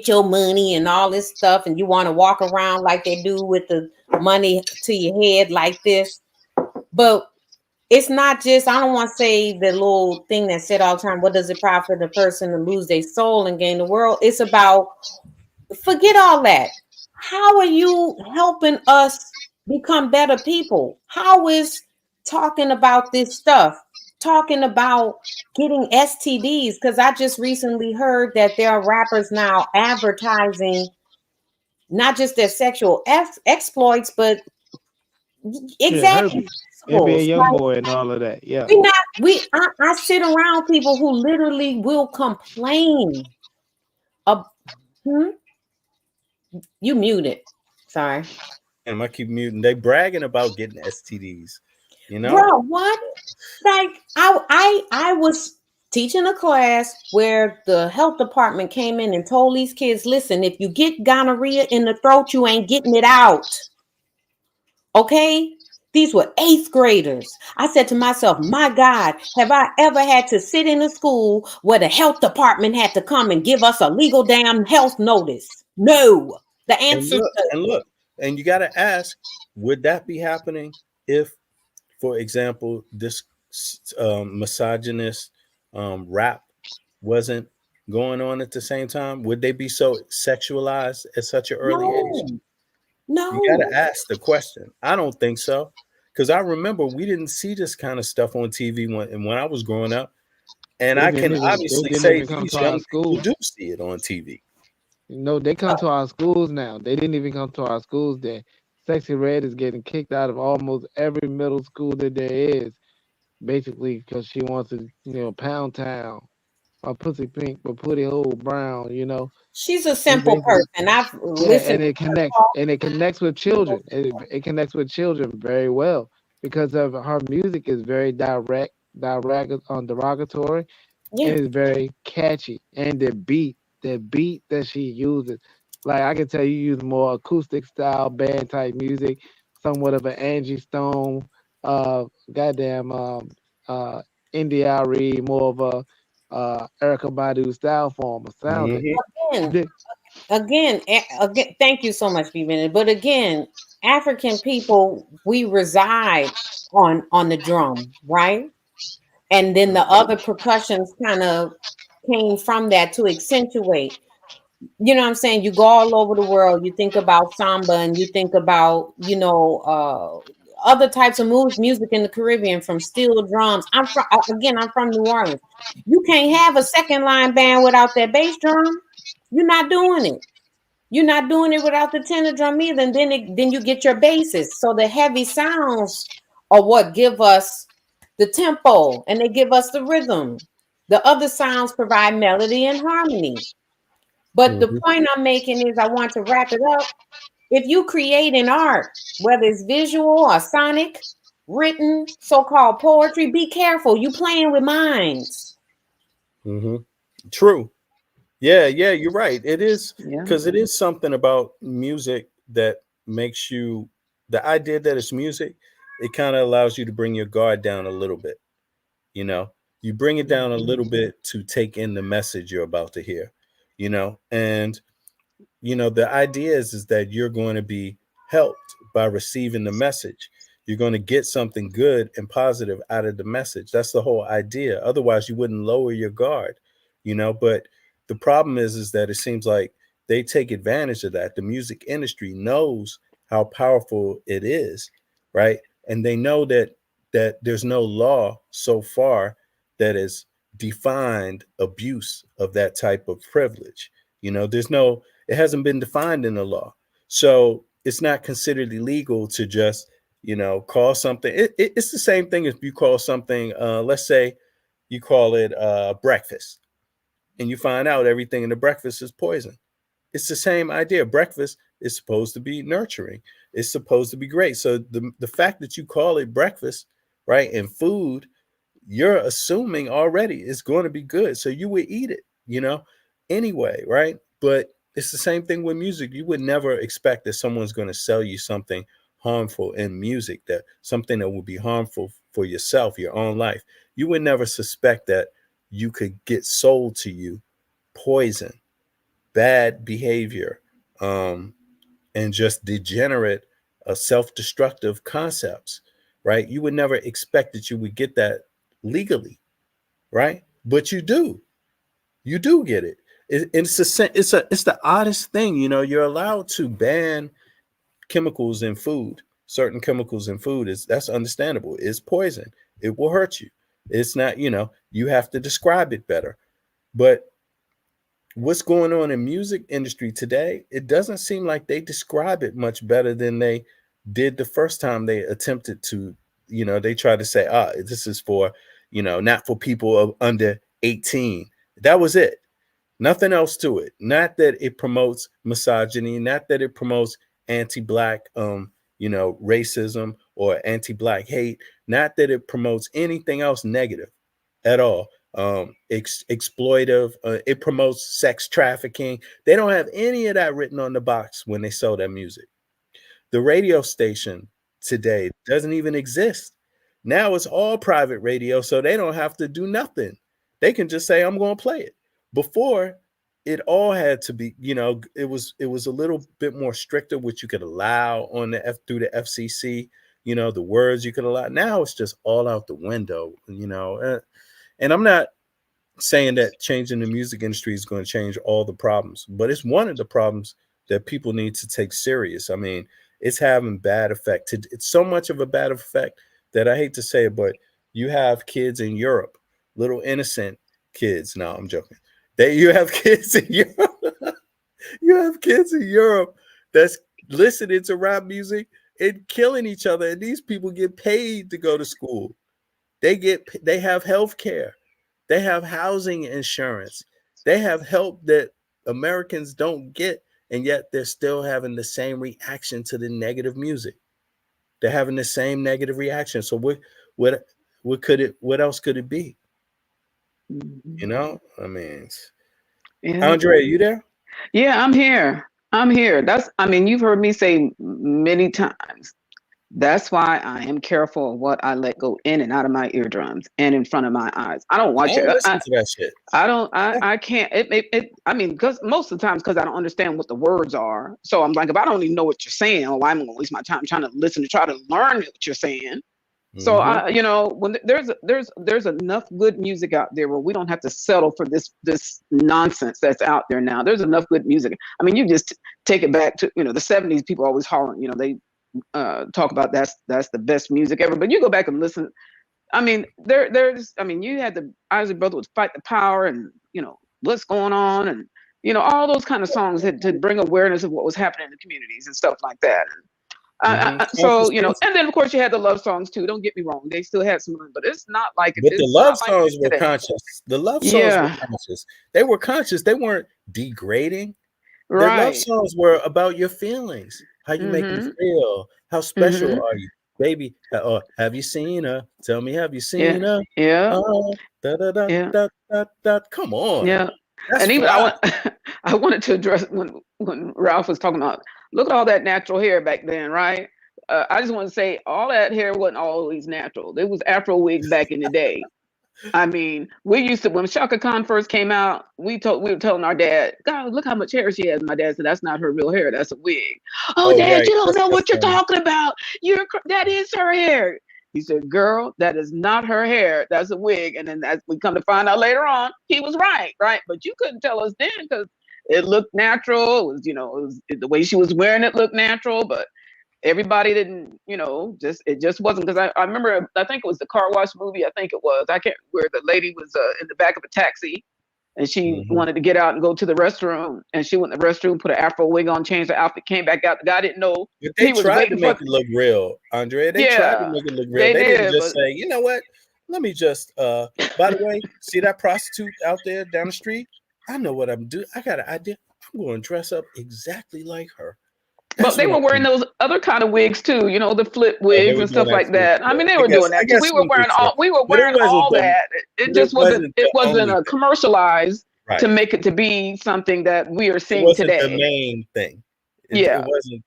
your money and all this stuff, and you want to walk around like they do with the money to your head like this. But it's not just, I don't want to say the little thing that said all the time, what does it profit the person to lose their soul and gain the world? It's about forget all that. How are you helping us become better people? How is talking about this stuff, talking about getting STDs? Because I just recently heard that there are rappers now advertising not just their sexual exploits, but Yeah, exactly herpes, NBA principles. Like YoungBoy, and all of that. Yeah. I sit around people who literally will complain. Of, hmm? You muted. Sorry. And I keep muting. They bragging about getting STDs. You know, Bro, what? Like I was teaching a class where the health department came in and told these kids, listen, if you get gonorrhea in the throat, you ain't getting it out. Okay? These were 8th graders. I said to myself, my God, have I ever had to sit in a school where the health department had to come and give us a legal damn health notice? No. The and answer is look, and you got to ask, would that be happening if, for example, this misogynist rap wasn't going on at the same time? Would they be so sexualized at such an early age? no. You got No. to ask the question. I don't think so, because I remember we didn't see this kind of stuff on TV when I was growing up, and They I didn't can even they obviously didn't say even come these to our young people schools. do see it on TV. They come to our schools now. They didn't even come to our schools then. Sexy Red is getting kicked out of almost every middle school that there is, basically because she wants to, Pound Town, or Pussy Pink, but Putty Hole Brown, She's a And simple basically, person. I've yeah, listened and to it her connects, talk. and it connects with children. It connects with children very well because of her music is very derogatory, Yeah. and it's very catchy. And the beat that she uses, like I can tell you use more acoustic style band type music, somewhat of an Angie Stone, goddamn, uh, India Reed, more of a Erica Badu style form of sounding. Again, The- again, thank you so much, B-Minute. But again, African people, we reside on the drum, right? And then the other percussions kind of came from that to accentuate. You know what I'm saying? You go all over the world, you think about samba and you think about, other types of music in the Caribbean from steel drums. I'm from New Orleans. You can't have a second line band without that bass drum. You're not doing it. You're not doing it without the tenor drum either. And then you get your basses. So the heavy sounds are what give us the tempo and they give us the rhythm. The other sounds provide melody and harmony. But the Mhm. point I'm making is I want to wrap it up. If you create an art, whether it's visual or sonic, written, so-called poetry, be careful. You playing with minds. Mhm. True. Yeah, you're right. It is, Yeah. because it is something about music that makes you, the idea that it's music, it kind of allows you to bring your guard down a little bit. You know, you bring it down a little bit to take in the message you're about to hear, and the idea is that you're going to be helped by receiving the message. You're going to get something good and positive out of the message. That's the whole idea. Otherwise you wouldn't lower your guard. But the problem is that it seems like they take advantage of that. The music industry knows how powerful it is, right? And they know that there's no law so far that has defined abuse of that type of privilege. There's no, it hasn't been defined in the law. So it's not considered illegal to just, call something. It's the same thing if you call something, let's say you call it breakfast, and you find out everything in the breakfast is poison. It's the same idea. Breakfast is supposed to be nurturing. It's supposed to be great. So the fact that you call it breakfast, right, and food, you're assuming already it's going to be good. So you would eat it, anyway, right? But it's the same thing with music. You would never expect that someone's going to sell you something harmful in music, that something that will be harmful for yourself, your own life. You would never suspect that you could get sold to you poison, bad behavior, and just degenerate, self-destructive concepts, right? You would never expect that you would get that legally, right? But you do get it. It's the oddest thing, you know. You're allowed to ban chemicals in food. Certain chemicals in food that's understandable. It's poison. It will hurt you. It's not, you know, you have to describe it better. But what's going on in music industry today, it doesn't seem like they describe it much better than they did the first time they attempted to, you know, they tried to say, this is for, you know, not for people of under 18. That was it. Nothing else to it. Not that it promotes misogyny, not that it promotes anti-Black, you know, racism or anti-Black hate, not that it promotes anything else negative at all. Exploitive. It promotes sex trafficking. They don't have any of that written on the box when they sell their music. The radio station today doesn't even exist. Now it's all private radio, so they don't have to do nothing. They can just say, I'm going to play it. Before, it all had to be, you know, it was a little bit more stricter what you could allow on through the FCC, you know, the words you could allow. Now it's just all out the window, you know. And I'm not saying that changing the music industry is going to change all the problems, but it's one of the problems that people need to take serious. I mean, it's having bad effect. It's so much of a bad effect that I hate to say it, but you have kids in Europe, little innocent kids. No, I'm joking. You have kids in Europe. You have kids in Europe that's listening to rap music and killing each other. And these people get paid to go to school. They have health care. They have housing insurance. They have help that Americans don't get. And yet they're still having the same reaction to the negative music. They're having the same negative reaction. So what else could it be? You know, I mean, Andre, are you there? Yeah, I'm here. I mean, you've heard me say many times. That's why I am careful of what I let go in and out of my eardrums and in front of my eyes. I don't watch it. Listen to that shit. I can't. I mean, because most of the times, because I don't understand what the words are. So I'm like, if I don't even know what you're saying, why am I going to waste my time trying to listen to try to learn what you're saying? So you know, when there's enough good music out there where we don't have to settle for this nonsense that's out there now. There's enough good music. I mean, you just take it back to, you know, the 70s. People always hollering, you know, they talk about that's the best music ever. But you go back and listen. I mean, you had the Isley Brothers would Fight the Power, and you know what's going on, and you know all those kind of songs to bring awareness of what was happening in the communities and stuff like that. So, you know, and then of course you had the love songs too. Don't get me wrong; they still had some, but it's not like. But the love songs were conscious. The love songs were conscious. They were conscious. They weren't degrading. Right. The love songs were about your feelings, how you make me feel, how special are you, baby? Have you seen her? Tell me, have you seen her? Yeah. Come on. Yeah. That's and even I wanted to address when Ralph was talking about, look at all that natural hair back then, right? I just want to say all that hair wasn't always natural. There was Afro wigs back in the day. I mean, we used to, when Shaka Khan first came out, we were telling our dad, God, look how much hair she has. My dad said, that's not her real hair. That's a wig. Oh, Dad, right. You don't know what you're talking about. That is her hair. He said, girl, that is not her hair. That's a wig. And then as we come to find out later on, he was right? But you couldn't tell us then because it looked natural. It was, you know, the way she was wearing it looked natural, but everybody didn't, you know, it just wasn't. Because I remember, I think it was the car wash movie. I think it was. I can't, where the lady was in the back of a taxi and she wanted to get out and go to the restroom. And she went in the restroom, put an Afro wig on, changed her outfit, came back out. The guy didn't know. But they tried to make it look real, Andre. They tried to make it look real. They didn't just say, you know what? Let me just, by the way, see that prostitute out there down the street? I know what I'm doing. I got an idea. I'm going to dress up exactly like her. But they were wearing those other kind of wigs too, you know, the flip wigs and stuff like that. I mean, they were doing that too. We were wearing all that. It just wasn't. It wasn't commercialized to make it to be something that we are seeing today. It wasn't the main thing. It wasn't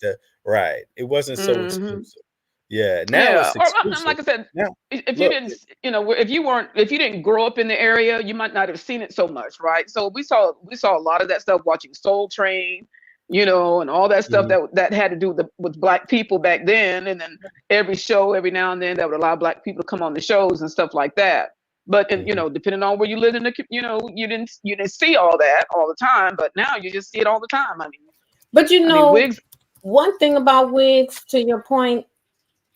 It wasn't so exclusive. Yeah. Now it's exclusive. Like I said, if you didn't, you know, if you didn't grow up in the area, you might not have seen it so much, right? So we saw a lot of that stuff watching Soul Train. You know, and all that stuff that had to do with Black people back then. And then every show, every now and then, that would allow Black people to come on the shows and stuff like that. But you know, depending on where you live in the, you know, you didn't see all that all the time, but now you just see it all the time. I mean, But you I mean, know, wigs. one thing about wigs, to your point,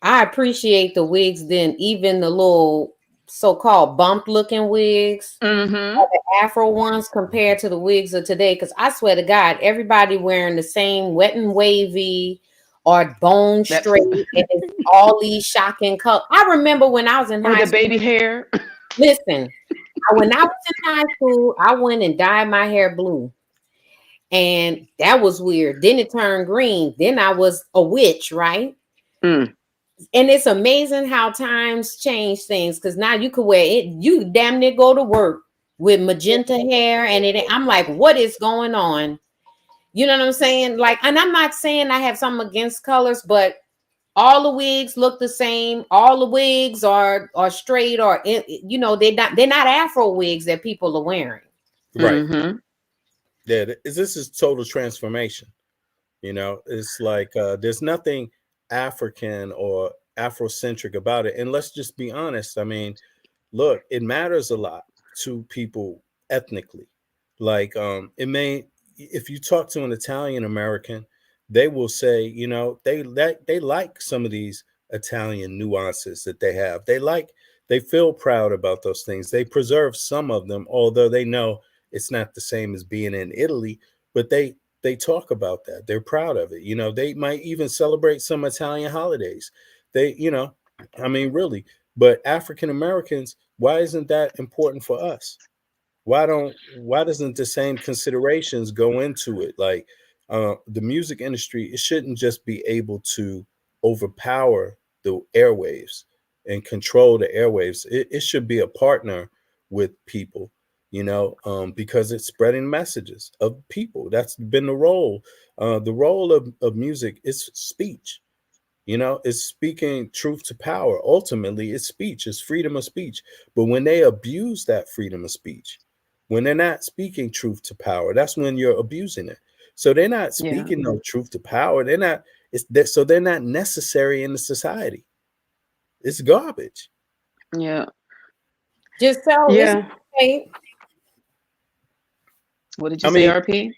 I appreciate the wigs then, even the little so-called bump looking wigs Mm-hmm. or the Afro ones compared to the wigs of today. Because I swear to God, everybody wearing the same wet and wavy or bone straight, and it's all these shocking colors. I remember when I was in Or high the school. baby hair. Listen, when I was in high school, I went and dyed my hair blue. And that was weird. Then it turned green. Then I was a witch, right? Mm. And it's amazing how times change things, because now you could wear it, you damn near go to work with magenta hair, and I'm like, what is going on? You know what I'm saying? Like, and I'm not saying I have something against colors, but all the wigs look the same. All the wigs are straight, or you know, they're not Afro wigs that people are wearing. Right. Mm-hmm. Yeah, this is total transformation. You know, it's like there's nothing African or Afrocentric about it. And let's just be honest. I mean, look, it matters a lot to people ethnically. Like, it may, if you talk to an Italian American, they will say, you know, they like some of these Italian nuances that they have. They feel proud about those things. They preserve some of them, although they know it's not the same as being in Italy, but they talk about that. They're proud of it. You know, they might even celebrate some Italian holidays. They, you know, I mean, really. But African Americans, why isn't that important for us? Why doesn't the same considerations go into it? Like the music industry, it shouldn't just be able to overpower the airwaves and control the airwaves. It should be a partner with people, you know, because it's spreading messages of people. That's been the role. The role of music is speech. You know, it's speaking truth to power. Ultimately, it's speech, it's freedom of speech. But when they abuse that freedom of speech, when they're not speaking truth to power, that's when you're abusing it. So they're not Yeah. speaking no truth to power. They're not. So they're not necessary in the society. It's garbage. Yeah. Just so it's Yeah. okay. What did you I say, mean, RP?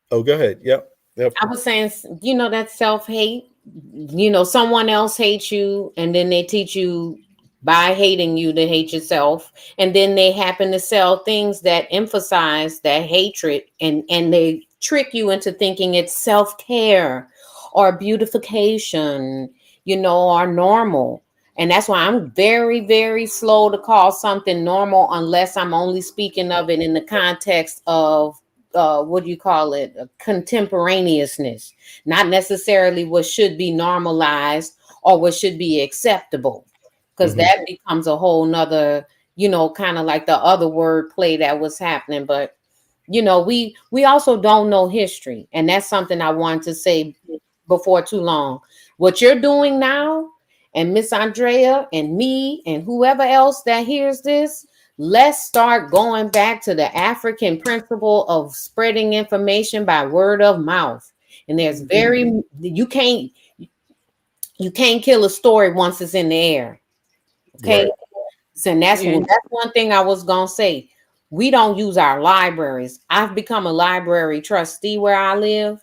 oh, go ahead. Yep. I was saying, you know, that self-hate, you know, someone else hates you, and then they teach you by hating you to hate yourself. And then they happen to sell things that emphasize that hatred, and they trick you into thinking it's self-care or beautification, you know, or normal. And that's why I'm very, very slow to call something normal unless I'm only speaking of it in the context of what do you call it, contemporaneousness, not necessarily what should be normalized or what should be acceptable, because Mhm. that becomes a whole nother, you know, kind of like the other word play that was happening. But you know, we also don't know history, and that's something I wanted to say before too long. What you're doing now, and Miss Andrea and me and whoever else that hears this, let's start going back to the African principle of spreading information by word of mouth. And there's very, you can't kill a story once it's in the air. Okay. Right. So that's Yeah. one thing I was gonna say. We don't use our libraries. I've become a library trustee where I live.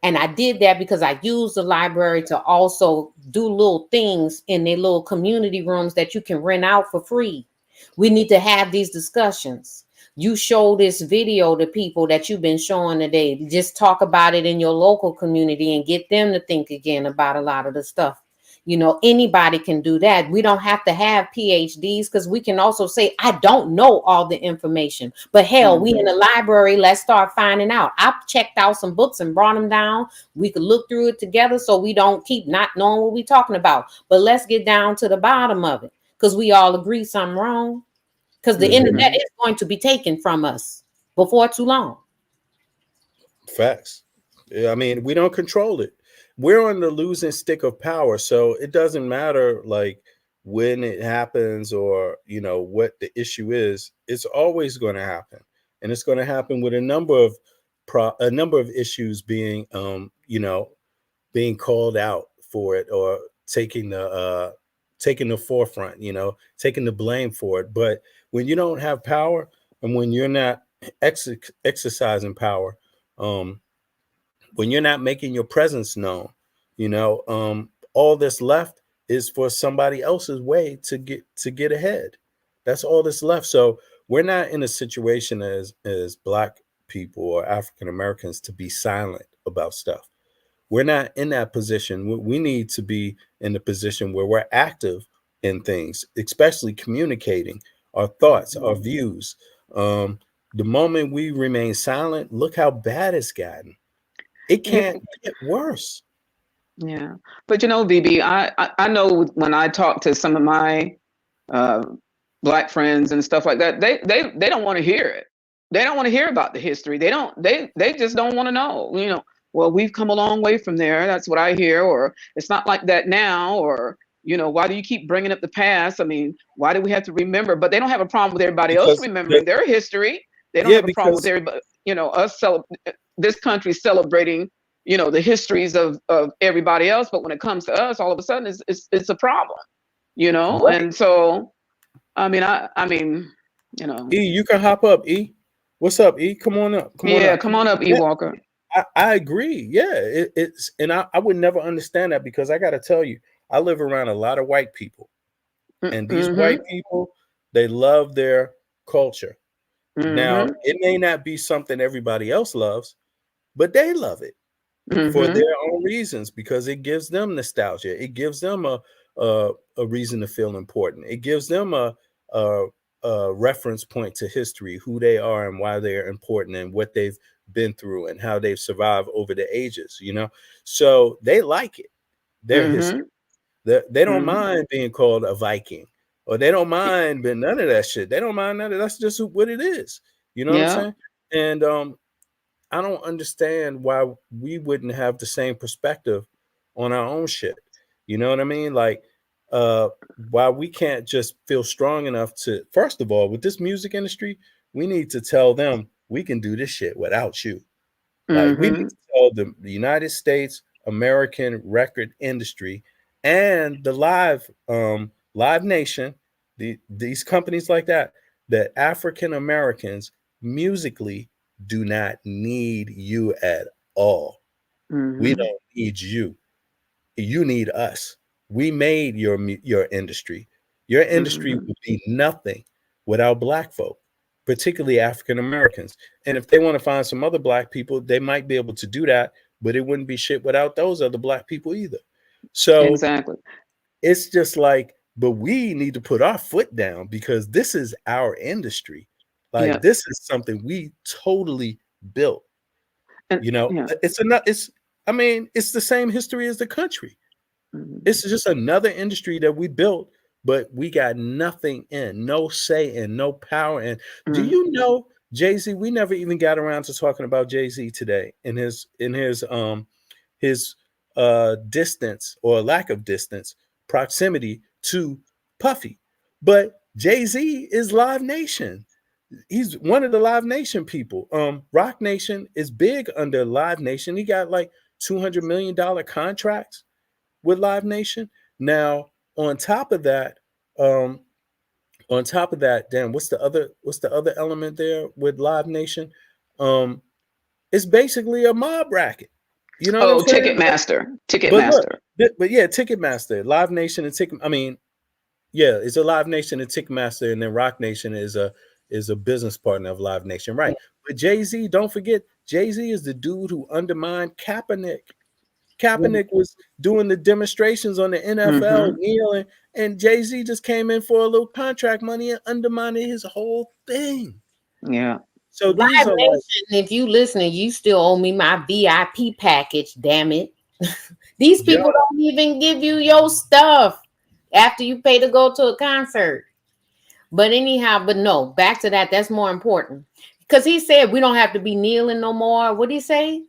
And I did that because I used the library to also do little things in their little community rooms that you can rent out for free. We need to have these discussions. You show this video to people that you've been showing today. Just talk about it in your local community and get them to think again about a lot of the stuff. You know, anybody can do that. We don't have to have PhDs, because we can also say, I don't know all the information. But hell, we in the library, let's start finding out. I've checked out some books and brought them down. We could look through it together so we don't keep not knowing what we're talking about. But let's get down to the bottom of it, because we all agree something wrong. Because the internet is going to be taken from us before too long. Facts. Yeah, I mean, we don't control it. We're on the losing stick of power, so it doesn't matter like when it happens or you know what the issue is. It's always going to happen, and it's going to happen with a number of issues being you know being called out for it or taking the taking the forefront, taking the blame for it. But when you don't have power and when you're not exercising power, when you're not making your presence known, all that's left is for somebody else's way to get ahead. That's all that's left. So we're not in a situation as Black people or African Americans to be silent about stuff. We're not in that position. We need to be in the position where we're active in things, especially communicating our thoughts, our views. The moment we remain silent, look how bad it's gotten. It can't get worse. Yeah, but BB, I know when I talk to some of my Black friends and stuff like that, they don't want to hear it. They don't want to hear about the history. They just don't want to know. Well, we've come a long way from there. That's what I hear. Or it's not like that now. Or why do you keep bringing up the past? I mean, why do we have to remember? But they don't have a problem with everybody else remembering their history. They don't have a problem with everybody. This country celebrating the histories of everybody else, but when it comes to us, all of a sudden it's a problem, Right. And so I mean, E, you can hop up. E, what's up? E, come on up. Come on up, E Walker. I agree. Yeah, it's and I would never understand that, because I got to tell you, I live around a lot of white people, and these white people, they love their culture. Now, it may not be something everybody else loves, but they love it for their own reasons, because it gives them nostalgia. It gives them a reason to feel important. It gives them a reference point to history, who they are and why they're important and what they've been through and how they've survived over the ages, so they like it, their history. They don't mind being called a Viking, or they don't mind being none of that shit. They don't mind none of that's just what it is. You know what I'm saying? And I don't understand why we wouldn't have the same perspective on our own shit. You know what I mean? Like, why we can't just feel strong enough to, first of all, with this music industry, we need to tell them we can do this shit without you. Like, we need to tell the United States American record industry and the Live Nation, these companies like that African Americans musically do not need you at all. We don't need you. You need us. We made your industry. Your industry would be nothing without Black folk, particularly African Americans. And if they want to find some other Black people, they might be able to do that, but it wouldn't be shit without those other Black people either. So exactly, it's just like, but we need to put our foot down, because this is our industry. Like, this is something we totally built. And, it's the same history as the country. It's just another industry that we built, but we got nothing in, no say in, no power in. Do you know Jay-Z? We never even got around to talking about Jay-Z today in his distance or lack of distance, proximity to Puffy. But Jay-Z is Live Nation. He's one of the Live Nation people. Rock Nation is big under Live Nation. He got like $200 million contracts with Live Nation. Now, on top of that, damn, what's the other element there with Live Nation? It's basically a mob racket. You know what I'm saying? Ticketmaster. But yeah, Ticketmaster, Live Nation, and it's a Live Nation and Ticketmaster, and then Rock Nation is a business partner of Live Nation, right? But Jay-Z, don't forget, Jay-Z is the dude who undermined Kaepernick. Kaepernick was doing the demonstrations on the NFL, kneeling, and Jay-Z just came in for a little contract money and undermined his whole thing. Yeah. So Live Nation, if you listening, you still owe me my VIP package, damn it. These people don't even give you your stuff after you pay to go to a concert. But anyhow, no, back to that. That's more important. Because he said we don't have to be kneeling no more. What did he say?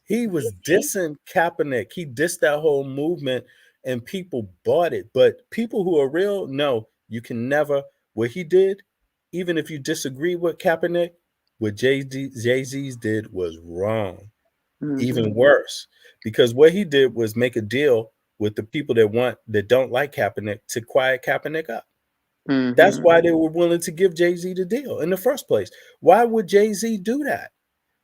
He was dissing Kaepernick. He dissed that whole movement, and people bought it. But people who are real, no, you can never. What he did, even if you disagree with Kaepernick, what Jay-Z's did was wrong. Even worse. Because what he did was make a deal with the people that don't like Kaepernick to quiet Kaepernick up. Mm-hmm. That's why they were willing to give Jay-Z the deal in the first place. Why would Jay-Z do that?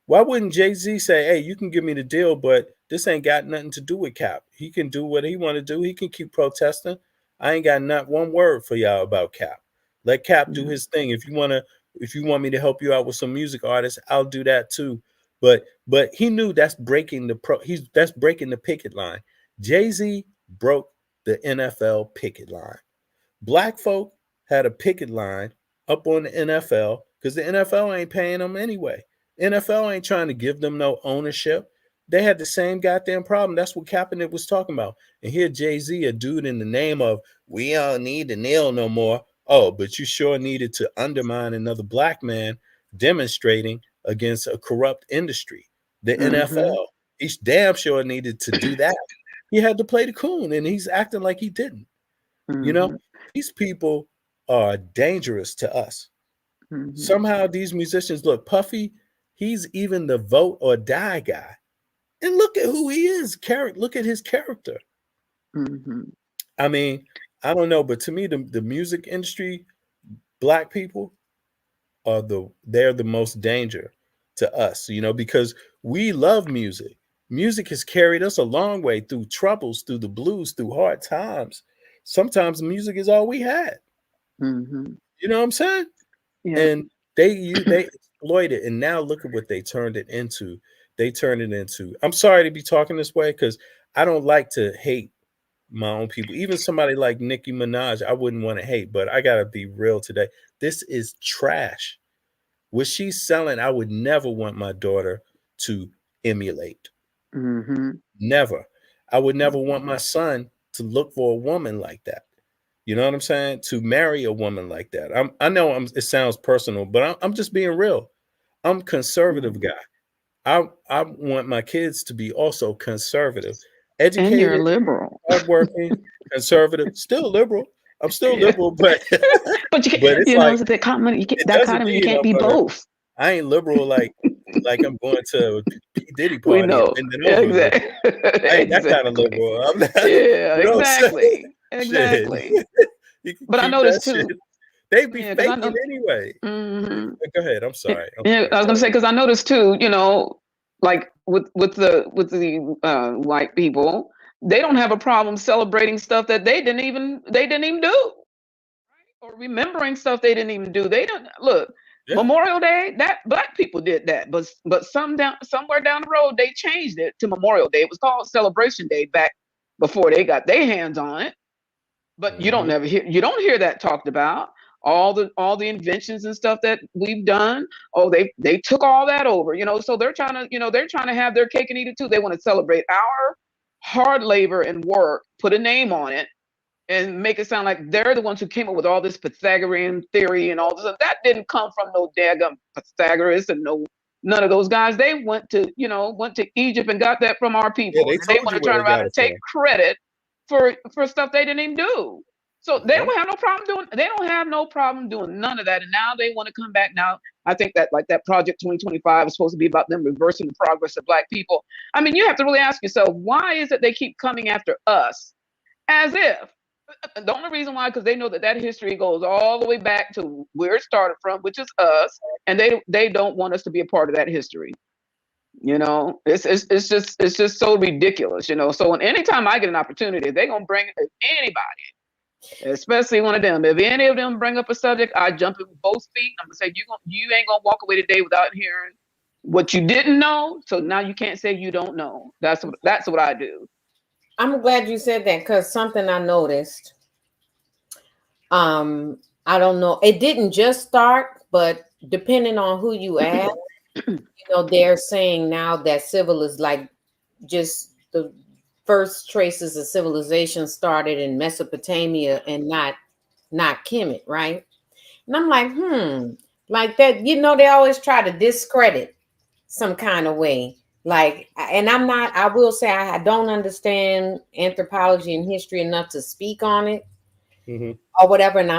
Why wouldn't Jay-Z say, hey, you can give me the deal, but this ain't got nothing to do with Cap. He can do what he want to do. He can keep protesting. I ain't got not one word for y'all about Cap. Let Cap do his thing. If you want me to help you out with some music artists, I'll do that too. But he knew that's breaking the picket line. Jay-Z broke the NFL picket line. Black folk had a picket line up on the NFL because the NFL ain't paying them anyway. NFL ain't trying to give them no ownership. They had the same goddamn problem. That's what Kaepernick was talking about. And here Jay-Z, a dude in the name of, we don't need to kneel no more. Oh, but you sure needed to undermine another black man demonstrating against a corrupt industry. The NFL, he's damn sure needed to do that. He had to play the coon, and he's acting like he didn't. You know, these people are dangerous to us. Somehow these musicians, look, Puffy, he's even the vote or die guy. And look at who he is. Look at his character. I mean, I don't know, but to me, the music industry, black people they're the most danger to us, you know, because we love music. Music has carried us a long way through troubles, through the blues, through hard times. Sometimes music is all we had. You know what I'm saying? Yeah. And they exploit it, and now look at what they turned it into. I'm sorry to be talking this way because I don't like to hate my own people. Even somebody like Nicki Minaj, I wouldn't want to hate, but I gotta be real today. This is trash. What she's selling, I would never want my daughter to emulate. Never. I would never want my son to look for a woman like that. You know what I'm saying? To marry a woman like that. I know it sounds personal, but I'm just being real. I'm a conservative guy. I want my kids to be also conservative, educated, and you're a liberal, hardworking, conservative, still liberal. I'm still liberal, but but you it's know, like it's a dichotomy. You you can't know, be but both. I ain't liberal like I'm going to a P. Diddy We party know. and bending over. Exactly. I ain't that kind of liberal. I'm not, Yeah, you know exactly. what I'm saying? Exactly. Shit. You can But I keep noticed that too. shit. They be Yeah, 'cause I faking know. anyway. Go ahead. I'm sorry. Yeah, I was gonna say because I noticed too. You know, like with the white people, they don't have a problem celebrating stuff that they didn't even do, or remembering stuff they didn't even do. They don't look. Yeah. Memorial Day, that black people did that, but somewhere down the road they changed it to Memorial Day. It was called Celebration Day back before they got their hands on it. But you don't hear that talked about. All the inventions and stuff that we've done. Oh, they took all that over, you know. So they're trying to have their cake and eat it too. They want to celebrate our hard labor and work, put a name on it, and make it sound like they're the ones who came up with all this Pythagorean theory and all this. That didn't come from no daggum Pythagoras and none of those guys. They went to Egypt and got that from our people. Yeah, And they want to turn around and take credit for stuff they didn't even do. So they don't have no problem doing none of that. And now they want to come back. Now I think that like that Project 2025 is supposed to be about them reversing the progress of black people. I mean, you have to really ask yourself, why is it they keep coming after us as if the only reason why, because they know that history goes all the way back to where it started from, which is us, and they don't want us to be a part of that history. You know, it's just so ridiculous. You know, so anytime I get an opportunity, they're gonna bring anybody, especially one of them. If any of them bring up a subject, I jump in with both feet. I'm gonna say you ain't gonna walk away today without hearing what you didn't know. So now you can't say you don't know. That's what I do. I'm glad you said that because something I noticed. I don't know. It didn't just start, but depending on who you ask, you know, they're saying now that civil is like just the first traces of civilization started in Mesopotamia and not Kemet, right? And I'm like, like that, you know, they always try to discredit some kind of way. Like, and I will say I don't understand anthropology and history enough to speak on it or whatever. And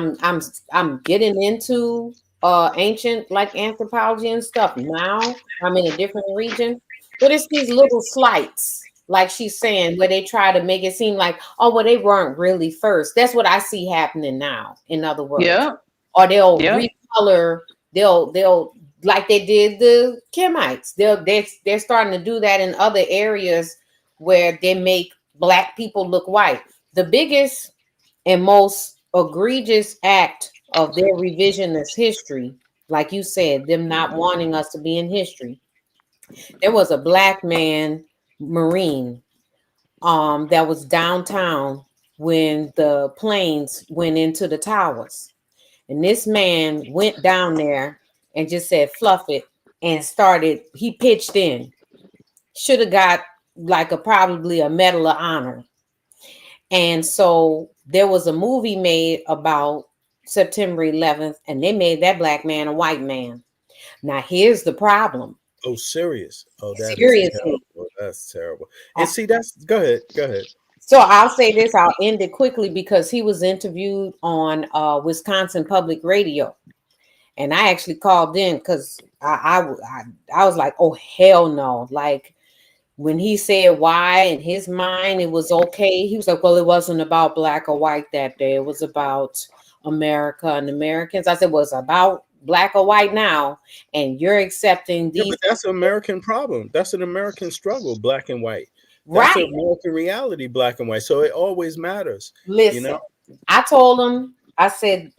I'm getting into ancient like anthropology and stuff now. I'm in a different region, but it's these little slights like she's saying, where they try to make it seem like, oh, well, they weren't really first. That's what I see happening now, in other words. Yeah. Or they'll Yeah. recolor, they'll like they did the Kemites. They're starting to do that in other areas where they make Black people look white. The biggest and most egregious act of their revisionist history, like you said, them not wanting us to be in history. There was a Black man, Marine, that was downtown when the planes went into the towers. And this man went down there and just said, fluff it, and he pitched in. Should have got like probably a Medal of Honor. And so there was a movie made about September 11th, and they made that Black man a white man. Now, here's the problem. Oh, serious? Oh, that is Seriously. terrible. That's terrible. And see, go ahead. So I'll say this, I'll end it quickly, because he was interviewed on Wisconsin Public Radio. And I actually called in because I was like, oh, hell no. Like, when he said why in his mind it was okay, he was like, well, it wasn't about Black or white that day. It was about America and Americans. I said, well, it's about Black or white now, and you're accepting these. Yeah, but that's an American problem. That's an American struggle, Black and white. Right. That's an American reality, Black and white. So it always matters. Listen, you know? I told him, I said,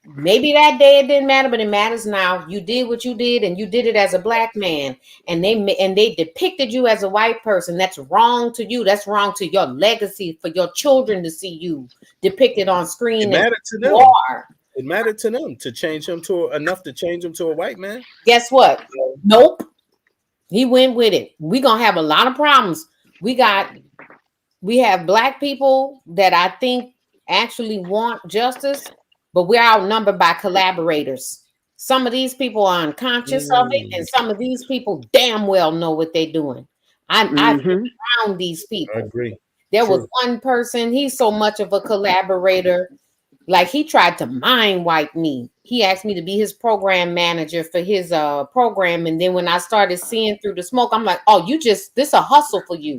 maybe that day it didn't matter, but it matters now. You did what you did, and you did it as a Black man, and they depicted you as a white person. That's wrong to you. That's wrong to your legacy, for your children to see you depicted on screen. It mattered to them. It mattered to them to change him to enough to change him to a white man. Guess what? Nope. He went with it. We're gonna have a lot of problems. We have Black people that I think actually want justice, but we're outnumbered by collaborators. Some of these people are unconscious of it, and some of these people damn well know what they're doing. I've been around these people. I agree. There was one person, he's so much of a collaborator, like he tried to mind wipe me. He asked me to be his program manager for his program, and then when I started seeing through the smoke, I'm like, oh, this a hustle for you.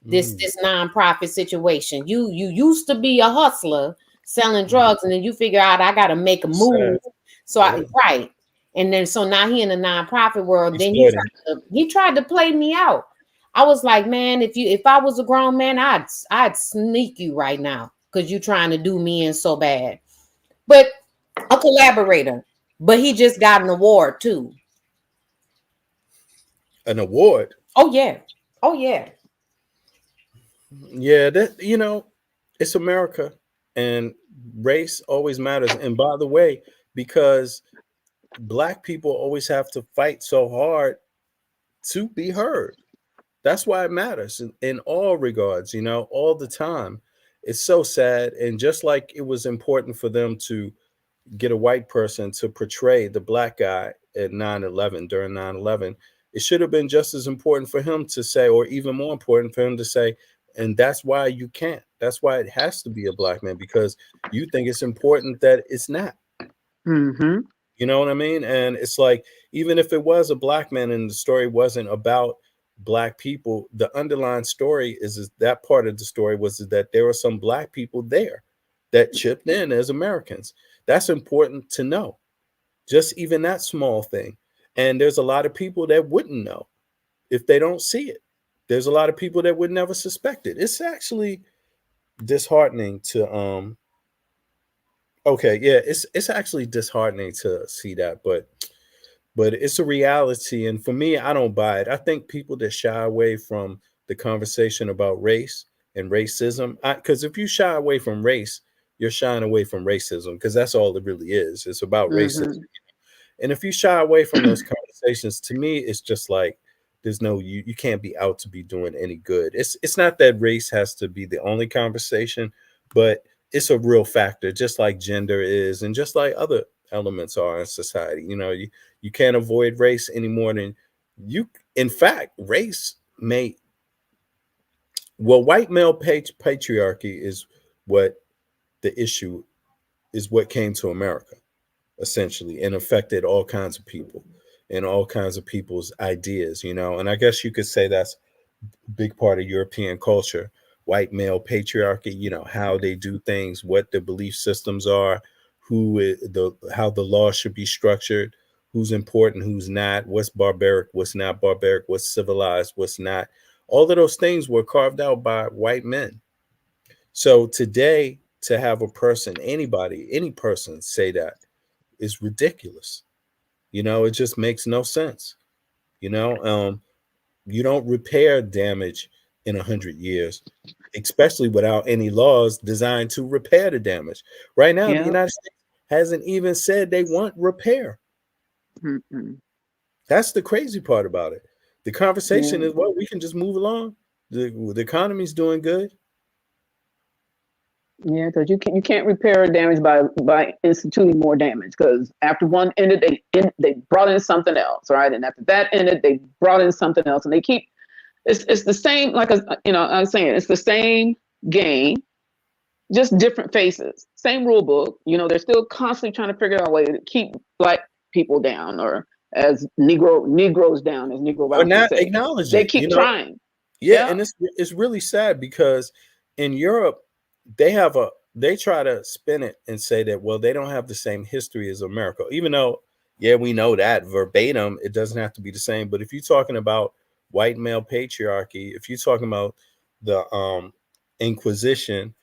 This nonprofit situation. You used to be a hustler selling drugs, and then you figure out I got to make a move. So right. And then so now he in the nonprofit world. Then he tried to play me out. I was like, man, if I was a grown man, I'd sneak you right now, because you're trying to do me in so bad. But a collaborator. But he just got an award too. An award? Oh yeah. Oh yeah. Yeah, that it's America, and race always matters. And by the way, because Black people always have to fight so hard to be heard. That's why it matters in all regards, all the time. It's so sad. And just like it was important for them to get a white person to portray the Black guy at 9/11, during 9/11, it should have been just as important for him to say, or even more important for him to say, and that's why you can't. That's why it has to be a Black man, because you think it's important that it's not. Mm-hmm. You know what I mean? And it's like, even if it was a Black man and the story wasn't about Black people, the underlying story is that part of the story was that there were some Black people there that chipped in as Americans. That's important to know. Just even that small thing. And there's a lot of people that wouldn't know if they don't see it. There's a lot of people that would never suspect it. It's actually disheartening to it's actually disheartening to see that, but it's a reality. And for me, I don't buy it. I think people that shy away from the conversation about race and racism, because if you shy away from race, you're shying away from racism, because that's all it really is. It's about racism. And if you shy away from those conversations, to me, it's just like, there's no, you can't be out to be doing any good. It's not that race has to be the only conversation, but it's a real factor, just like gender is, and just like other elements are in society. You can't avoid race any more than you. In fact, race white male patriarchy is what the issue is, what came to America, essentially, and affected all kinds of people and all kinds of people's ideas, and I guess you could say that's big part of European culture. White male patriarchy, you know, how they do things, what the belief systems are, how the law should be structured, who's important, who's not, what's barbaric, what's not barbaric, what's civilized, what's not. All of those things were carved out by white men. So today, to have a person, anybody, any person say that is ridiculous. You know, it just makes no sense. You know, you don't repair damage in 100 years, especially without any laws designed to repair the damage. Right now, the Yeah. United States hasn't even said they want repair. Mm-mm. That's the crazy part about it. The conversation Yeah. is, well, we can just move along. The economy's doing good. Yeah, because you can't repair damage by instituting more damage. Because after one ended, they brought in something else, right? And after that ended, they brought in something else, and they keep it's the same. Like I was saying, it's the same game, just different faces, same rule book. You know, they're still constantly trying to figure out a way to keep black people down, or as Negroes down, as Negro Or Ralph would not say. acknowledge They it, keep you know? trying. Yeah, Yeah. and it's really sad because in Europe they try to spin it and say that, well, they don't have the same history as America, even though, yeah, we know that verbatim it doesn't have to be the same. But if you're talking about white male patriarchy, if you're talking about the Inquisition,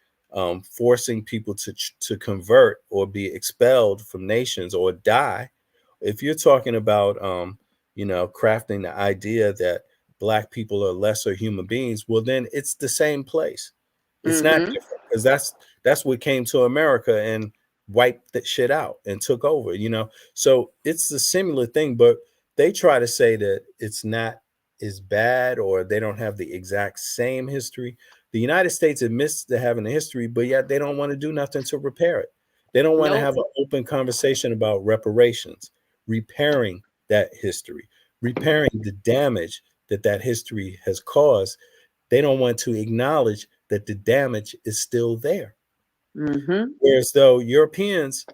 forcing people to convert or be expelled from nations or die, if you're talking about you know, crafting the idea that black people are lesser human beings, well, then it's the same place. It's not Mm-hmm. different, because that's what came to America and wiped that shit out and took over, you know. So it's a similar thing, but they try to say that it's not as bad, or they don't have the exact same history. The United States admits to having a history, but yet they don't want to do nothing to repair it. They don't want to Nope. have an open conversation about reparations, repairing that history, repairing the damage that history has caused. They don't want to acknowledge that the damage is still there. Mm-hmm. Whereas though Europeans,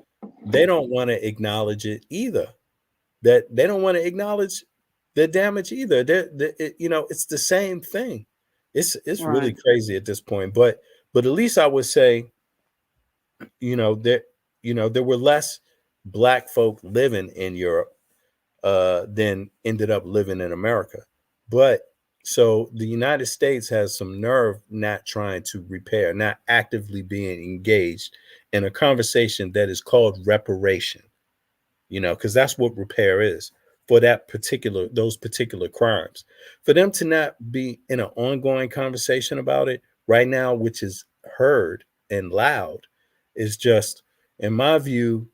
they don't want to acknowledge it either. That they don't want to acknowledge the damage either. You know, it's the same thing. It's really Right. crazy at this point. But at least I would say, you know, there were less black folk living in Europe than ended up living in America. But so the United States has some nerve not trying to repair, not actively being engaged in a conversation that is called reparation, you know, because that's what repair is for those particular crimes. For them to not be in an ongoing conversation about it right now, which is heard and loud, is just, in my view,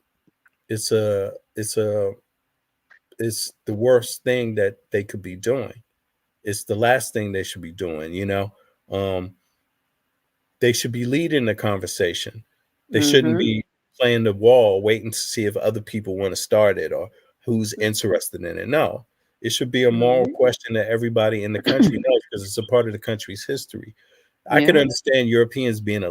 it's the worst thing that they could be doing. It's the last thing they should be doing, you know. Um, they should be leading the conversation. They shouldn't Mm-hmm. be playing the wall, waiting to see if other people want to start it or who's interested in it. No, it should be a moral Mm-hmm. question that everybody in the country knows, because it's a part of the country's history. I could Yeah. understand Europeans being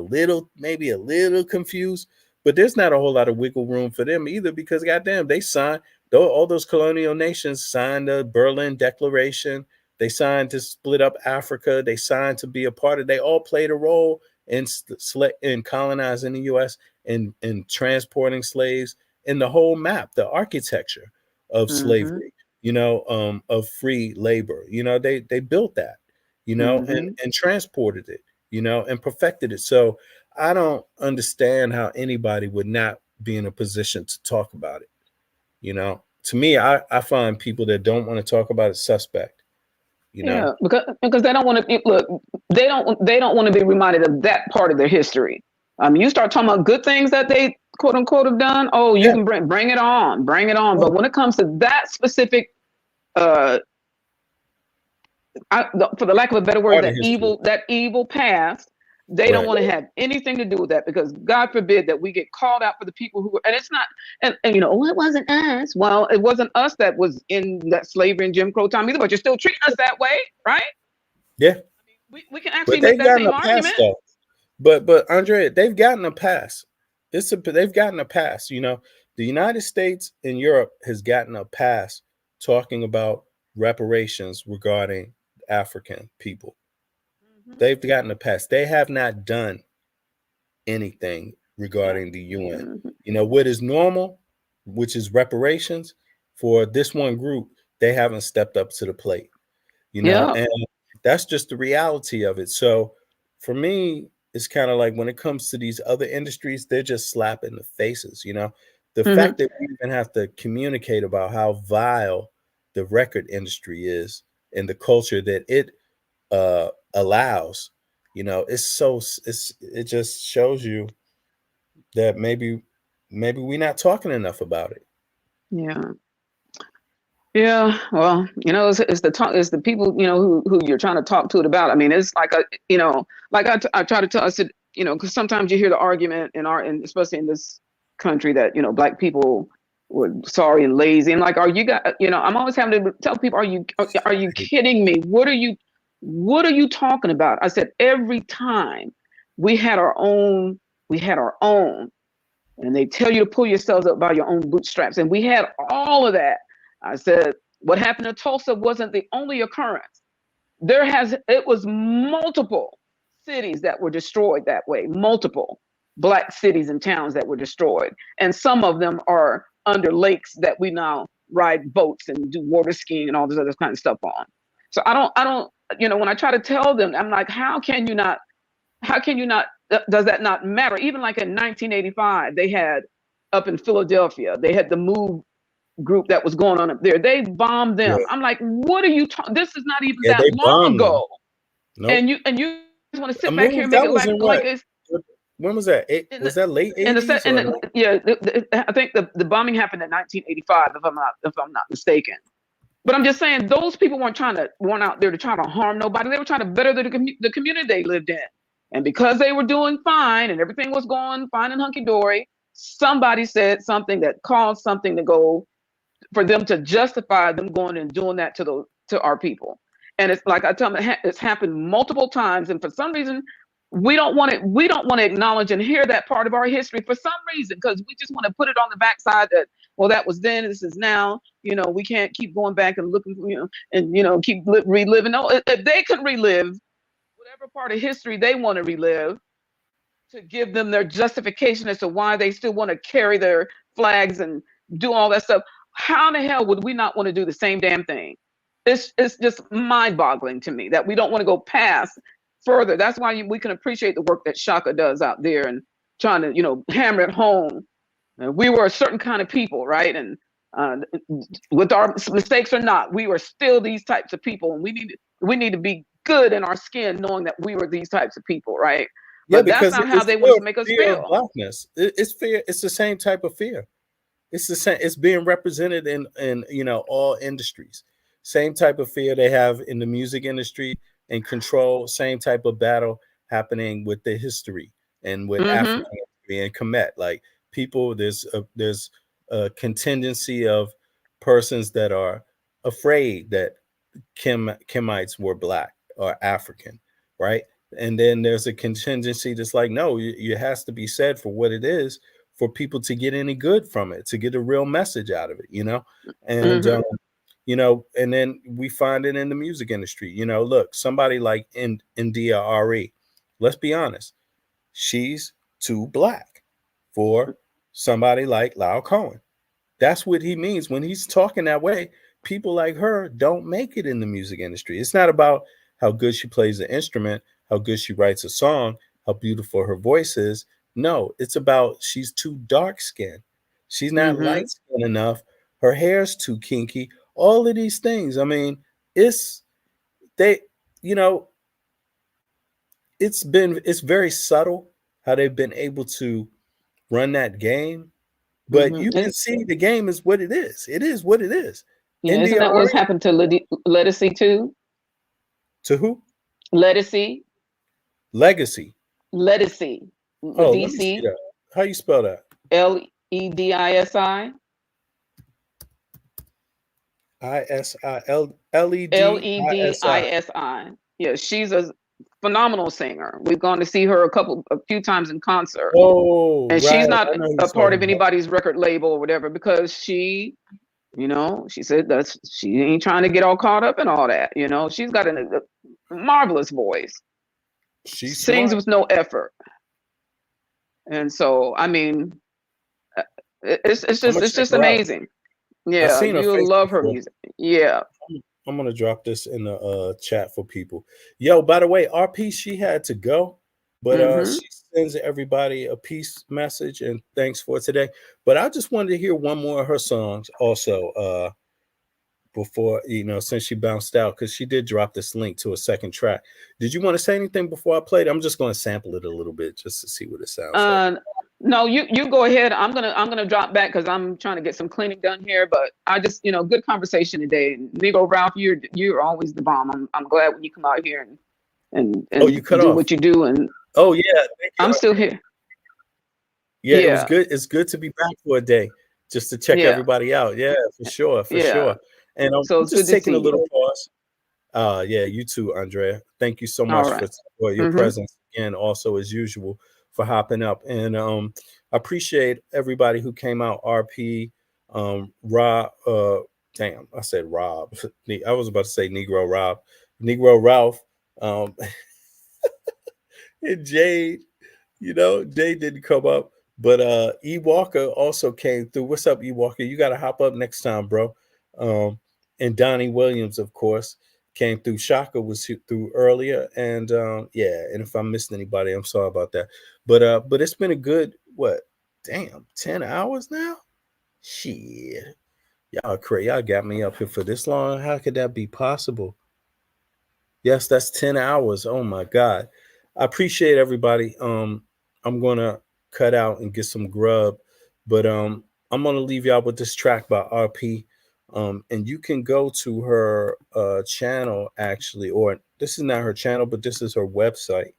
maybe a little confused, but there's not a whole lot of wiggle room for them either, because goddamn, they signed, though all those colonial nations signed the Berlin Declaration. They signed to split up Africa. They signed to be a part of. They all played a role in colonizing the U.S. and transporting slaves, in the whole map, the architecture of Mm-hmm. slavery, you know, of free labor. You know, they built that, you know, Mm-hmm. and transported it, you know, and perfected it. So I don't understand how anybody would not be in a position to talk about it. You know, to me, I find people that don't want to talk about it suspect, you know. Yeah, because they don't want to look. They don't want to be reminded of that part of their history. You start talking about good things that they quote unquote have done. Oh, you Yeah. can bring it on, bring it on. Yeah. But when it comes to that specific, for the lack of a better word, Part of history. that evil past, they don't Right. want to have anything to do with that, because God forbid that we get called out for the people who were, and it's not, and you know, oh, it wasn't us. Well, it wasn't us that was in that slavery and Jim Crow time either, but you're still treating us that way, right? Yeah. We can actually But make they've that gotten same a pass argument. though. But Andrea, they've gotten a pass. They've gotten a pass. You know, the United States and Europe has gotten a pass talking about reparations regarding African people. They've gotten a pass. They have not done anything regarding the UN. You know, what is normal, which is reparations for this one group, they haven't stepped up to the plate, you know, and that's just the reality of it. So for me, it's kind of like when it comes to these other industries, they're just slapping the faces, you know. The fact that we even have to communicate about how vile the record industry is and the culture that it allows, you know, it just shows you that maybe we're not talking enough about it. Yeah, well, you know, it's the people, you know, who you're trying to talk to it about. I mean, it's like you know, like I try to tell, I said, you know, because sometimes you hear the argument and especially in this country that, you know, black people were sorry and lazy, and like, you know, I'm always having to tell people, are you kidding me? What are you talking about? I said, every time we had our own, and they tell you to pull yourselves up by your own bootstraps, and we had all of that. I said, what happened in Tulsa wasn't the only occurrence. It was multiple cities that were destroyed that way, multiple Black cities and towns that were destroyed. And some of them are under lakes that we now ride boats and do water skiing and all this other kind of stuff on. So I don't, you know, when I try to tell them, I'm like, how can you not, does that not matter? Even like in 1985, they had up in Philadelphia, they had the MOVE group that was going on up there. They bombed them. I'm like, what are you talking? This is not even that long ago. Nope. And you just want to sit back here and make it like it's. When was that? Was that late 80s? Yeah, I think the bombing happened in 1985, if I'm not mistaken. But I'm just saying, those people weren't out there to try to harm nobody. They were trying to better the community they lived in. And because they were doing fine and everything was going fine and hunky dory, somebody said something that caused something to go, for them to justify them going and doing that to our people. And it's like I tell them, it's happened multiple times, and for some reason we don't want to acknowledge and hear that part of our history for some reason, because we just want to put it on the backside that, well, that was then, this is now, you know, we can't keep going back and looking, you know, and, you know, keep reliving. No, if they can relive whatever part of history they want to relive, to give them their justification as to why they still want to carry their flags and do all that stuff, how the hell would we not want to do the same damn thing? It's just mind-boggling to me that we don't want to go past further. That's why we can appreciate the work that Shaka does out there and trying to, you know, hammer it home. We were a certain kind of people, right? And with our mistakes or not, we were still these types of people, and we need to be good in our skin, knowing that we were these types of people, right? Yeah, but that's not how they want to make us feel. Blackness. It's fear. It's the same type of fear. It's the same. It's being represented in you know, all industries. Same type of fear they have in the music industry and control. Same type of battle happening with the history and with African history and Kemet. Like people, there's a contingency of persons that are afraid that Kemites were Black or African, right? And then there's a contingency that's like, no, it has to be said for what it is, for people to get any good from it, to get a real message out of it, you know? And, you know, and then we find it in the music industry. You know, look, somebody like India Ari, let's be honest, she's too Black for somebody like Lyle Cohen. That's what he means when he's talking that way. People like her don't make it in the music industry. It's not about how good she plays the instrument, how good she writes a song, how beautiful her voice is. No, it's about she's too dark skinned. She's not light skinned enough. Her hair's too kinky. All of these things. I mean, you know, it's very subtle how they've been able to run that game. But you can see the game is what it is. It is what it is. Yeah, isn't that what's happened to Legacy too? To who? Legacy. Legacy. Legacy. Oh, let me see that. How you spell that? Ledisi. Ledisi. Yeah, she's a phenomenal singer. We've gone to see her a few times in concert. Oh, and she's not a part of anybody's record label or whatever, because she You know, she said that she ain't trying to get all caught up in all that. You know, she's got a marvelous voice. She's Sings smart. with no effort. And so, I mean, it's I'm gonna just check her out. amazing. I've Yeah, seen her face you'll love her before. music. Yeah. I'm gonna drop this in the chat for people. Yo, by the way, RP, she had to go, but Mm-hmm. she sends everybody a peace message and thanks for today. But I just wanted to hear one more of her songs also before, since she bounced out, because she did drop this link to a second track. Did you want to say anything before I played? I'm just going to sample it a little bit just to see what it sounds like. No, you go ahead. I'm gonna drop back because I'm trying to get some cleaning done here. But I just, good conversation today. Negro Ralph, you're always the bomb. I'm glad when you come out here and Oh, you cut do off. what you do. And Oh yeah, I'm still here. Yeah, it was Yeah. good. It's good to be back for a day just to check Yeah. everybody out. Yeah, for sure, for Yeah. sure. And So I'm it's just good to taking a see you. little pause. Yeah, you too, Andrea. Thank you so All much right. for your Mhm. presence again, also as usual, for hopping up. And I appreciate everybody who came out. RP, Rob, damn, I said Rob. I was about to say Negro Rob, Negro Ralph, and Jade. Jade didn't come up, but E Walker also came through. What's up, E Walker? You got to hop up next time, bro. And Donnie Williams, of course, came through. Shaka was through earlier, and yeah. And if I missed anybody, I'm sorry about that. But it's been a good 10 hours now. Shit, y'all crazy. Y'all got me up here for this long. How could that be possible? Yes, that's 10 hours. Oh my God. I appreciate everybody. I'm gonna cut out and get some grub, but I'm gonna leave y'all with this track by RP. And you can go to her channel actually, or this is not her channel, but this is her website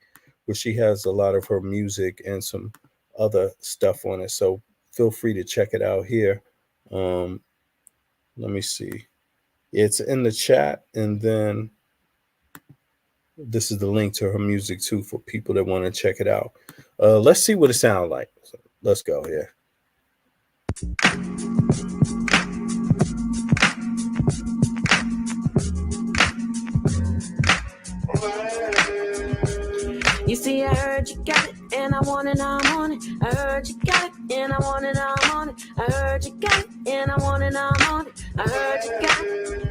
where she has a lot of her music and some other stuff on it. So feel free to check it out here. Let me see. It's in the chat, and then this is the link to her music too for people that want to check it out. Let's see what it sounds like. So let's go here. You see, I heard you got it, and I want it, I'm on it. I heard you got it, and I want it, I'm on it. I heard you got it, and I want it, I'm on it. I heard you got it.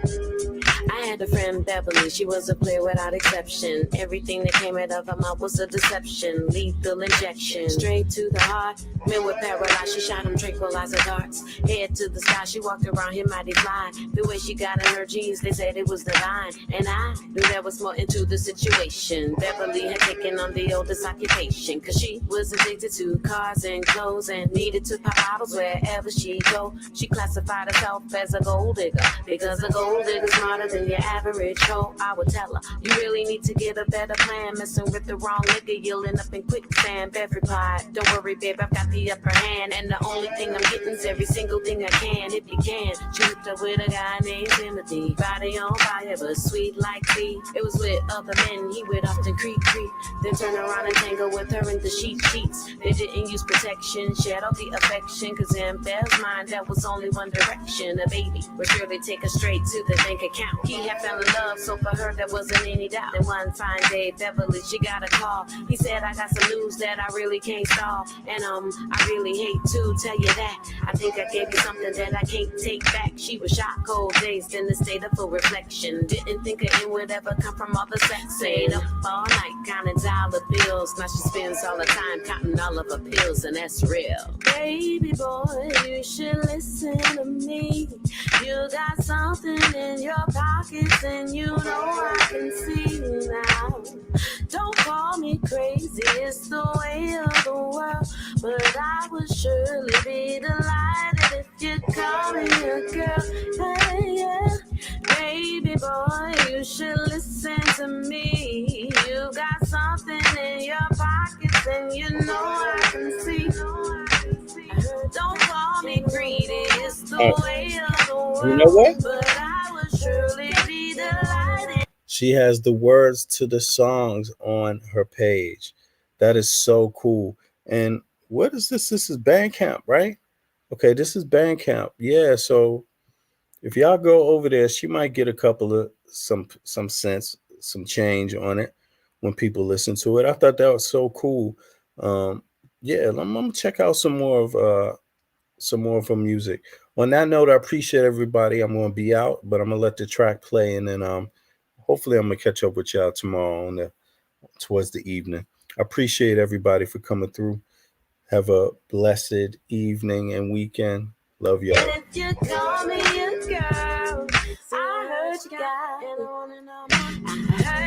I had a friend, Beverly, she was a player without exception. Everything that came out of her mouth was a deception. Lethal injection, straight to the heart. Men were paralyzed, she shot him tranquilizer darts. Head to the sky, she walked around him mighty fly. The way she got in her jeans, they said it was divine. And I knew there was more into the situation. Beverly had taken on the oldest occupation, cause she was addicted to cars and clothes and needed to pop bottles wherever she go. She classified herself as a gold digger, because a gold digger's smarter than your average hoe. I would tell her, you really need to get a better plan. Messing with the wrong nigga, you'll end up in quicksand. Bev replied, don't worry babe, I've got the upper hand, and the only thing I'm getting is every single thing I can. If you can, she hooked up with a guy named Timothy. Body on fire, but sweet like tea. It was with other men, he would often creep, then turn around and tangle with her in the sheets. They didn't use protection, shared all the affection, cause in Bev's mind, that was only one direction. A baby would surely take her straight to the bank account. He had fell in love, so for her there wasn't any doubt. Then one fine day, Beverly, she got a call. He said, I got some news that I really can't stall. And I really hate to tell you that I think I gave you something that I can't take back. She was shocked, cold dazed, in the state of full reflection. Didn't think her end would ever come from all the sex. Stayed up all night counting dollar bills. Now she spends all the time counting all of her pills, and that's real. Baby boy, you should listen to me. You got something in your pockets, and you know I can see now. Don't call me crazy, it's the way of the world, but I would surely be delighted if you call me a girl. Hey, yeah. Baby boy, you should listen to me. You got something in your pockets, and you know I can see. Don't call me greedy, it's the way of the world, you know what? but I would surely be delighted. She has the words to the songs on her page. That is so cool. And what is this? This is Bandcamp, right? Okay, this is Bandcamp. Yeah, so if y'all go over there, she might get a couple of some sense, some change on it when people listen to it. I thought that was so cool. Yeah, I'm gonna check out some more of her music. On that note, I appreciate everybody. I'm gonna be out, but I'm gonna let the track play, and then hopefully I'm gonna catch up with y'all tomorrow towards the evening. I appreciate everybody for coming through. Have a blessed evening and weekend. Love y'all. And if you call me a girl, I heard you got, and I wanna know more. I heard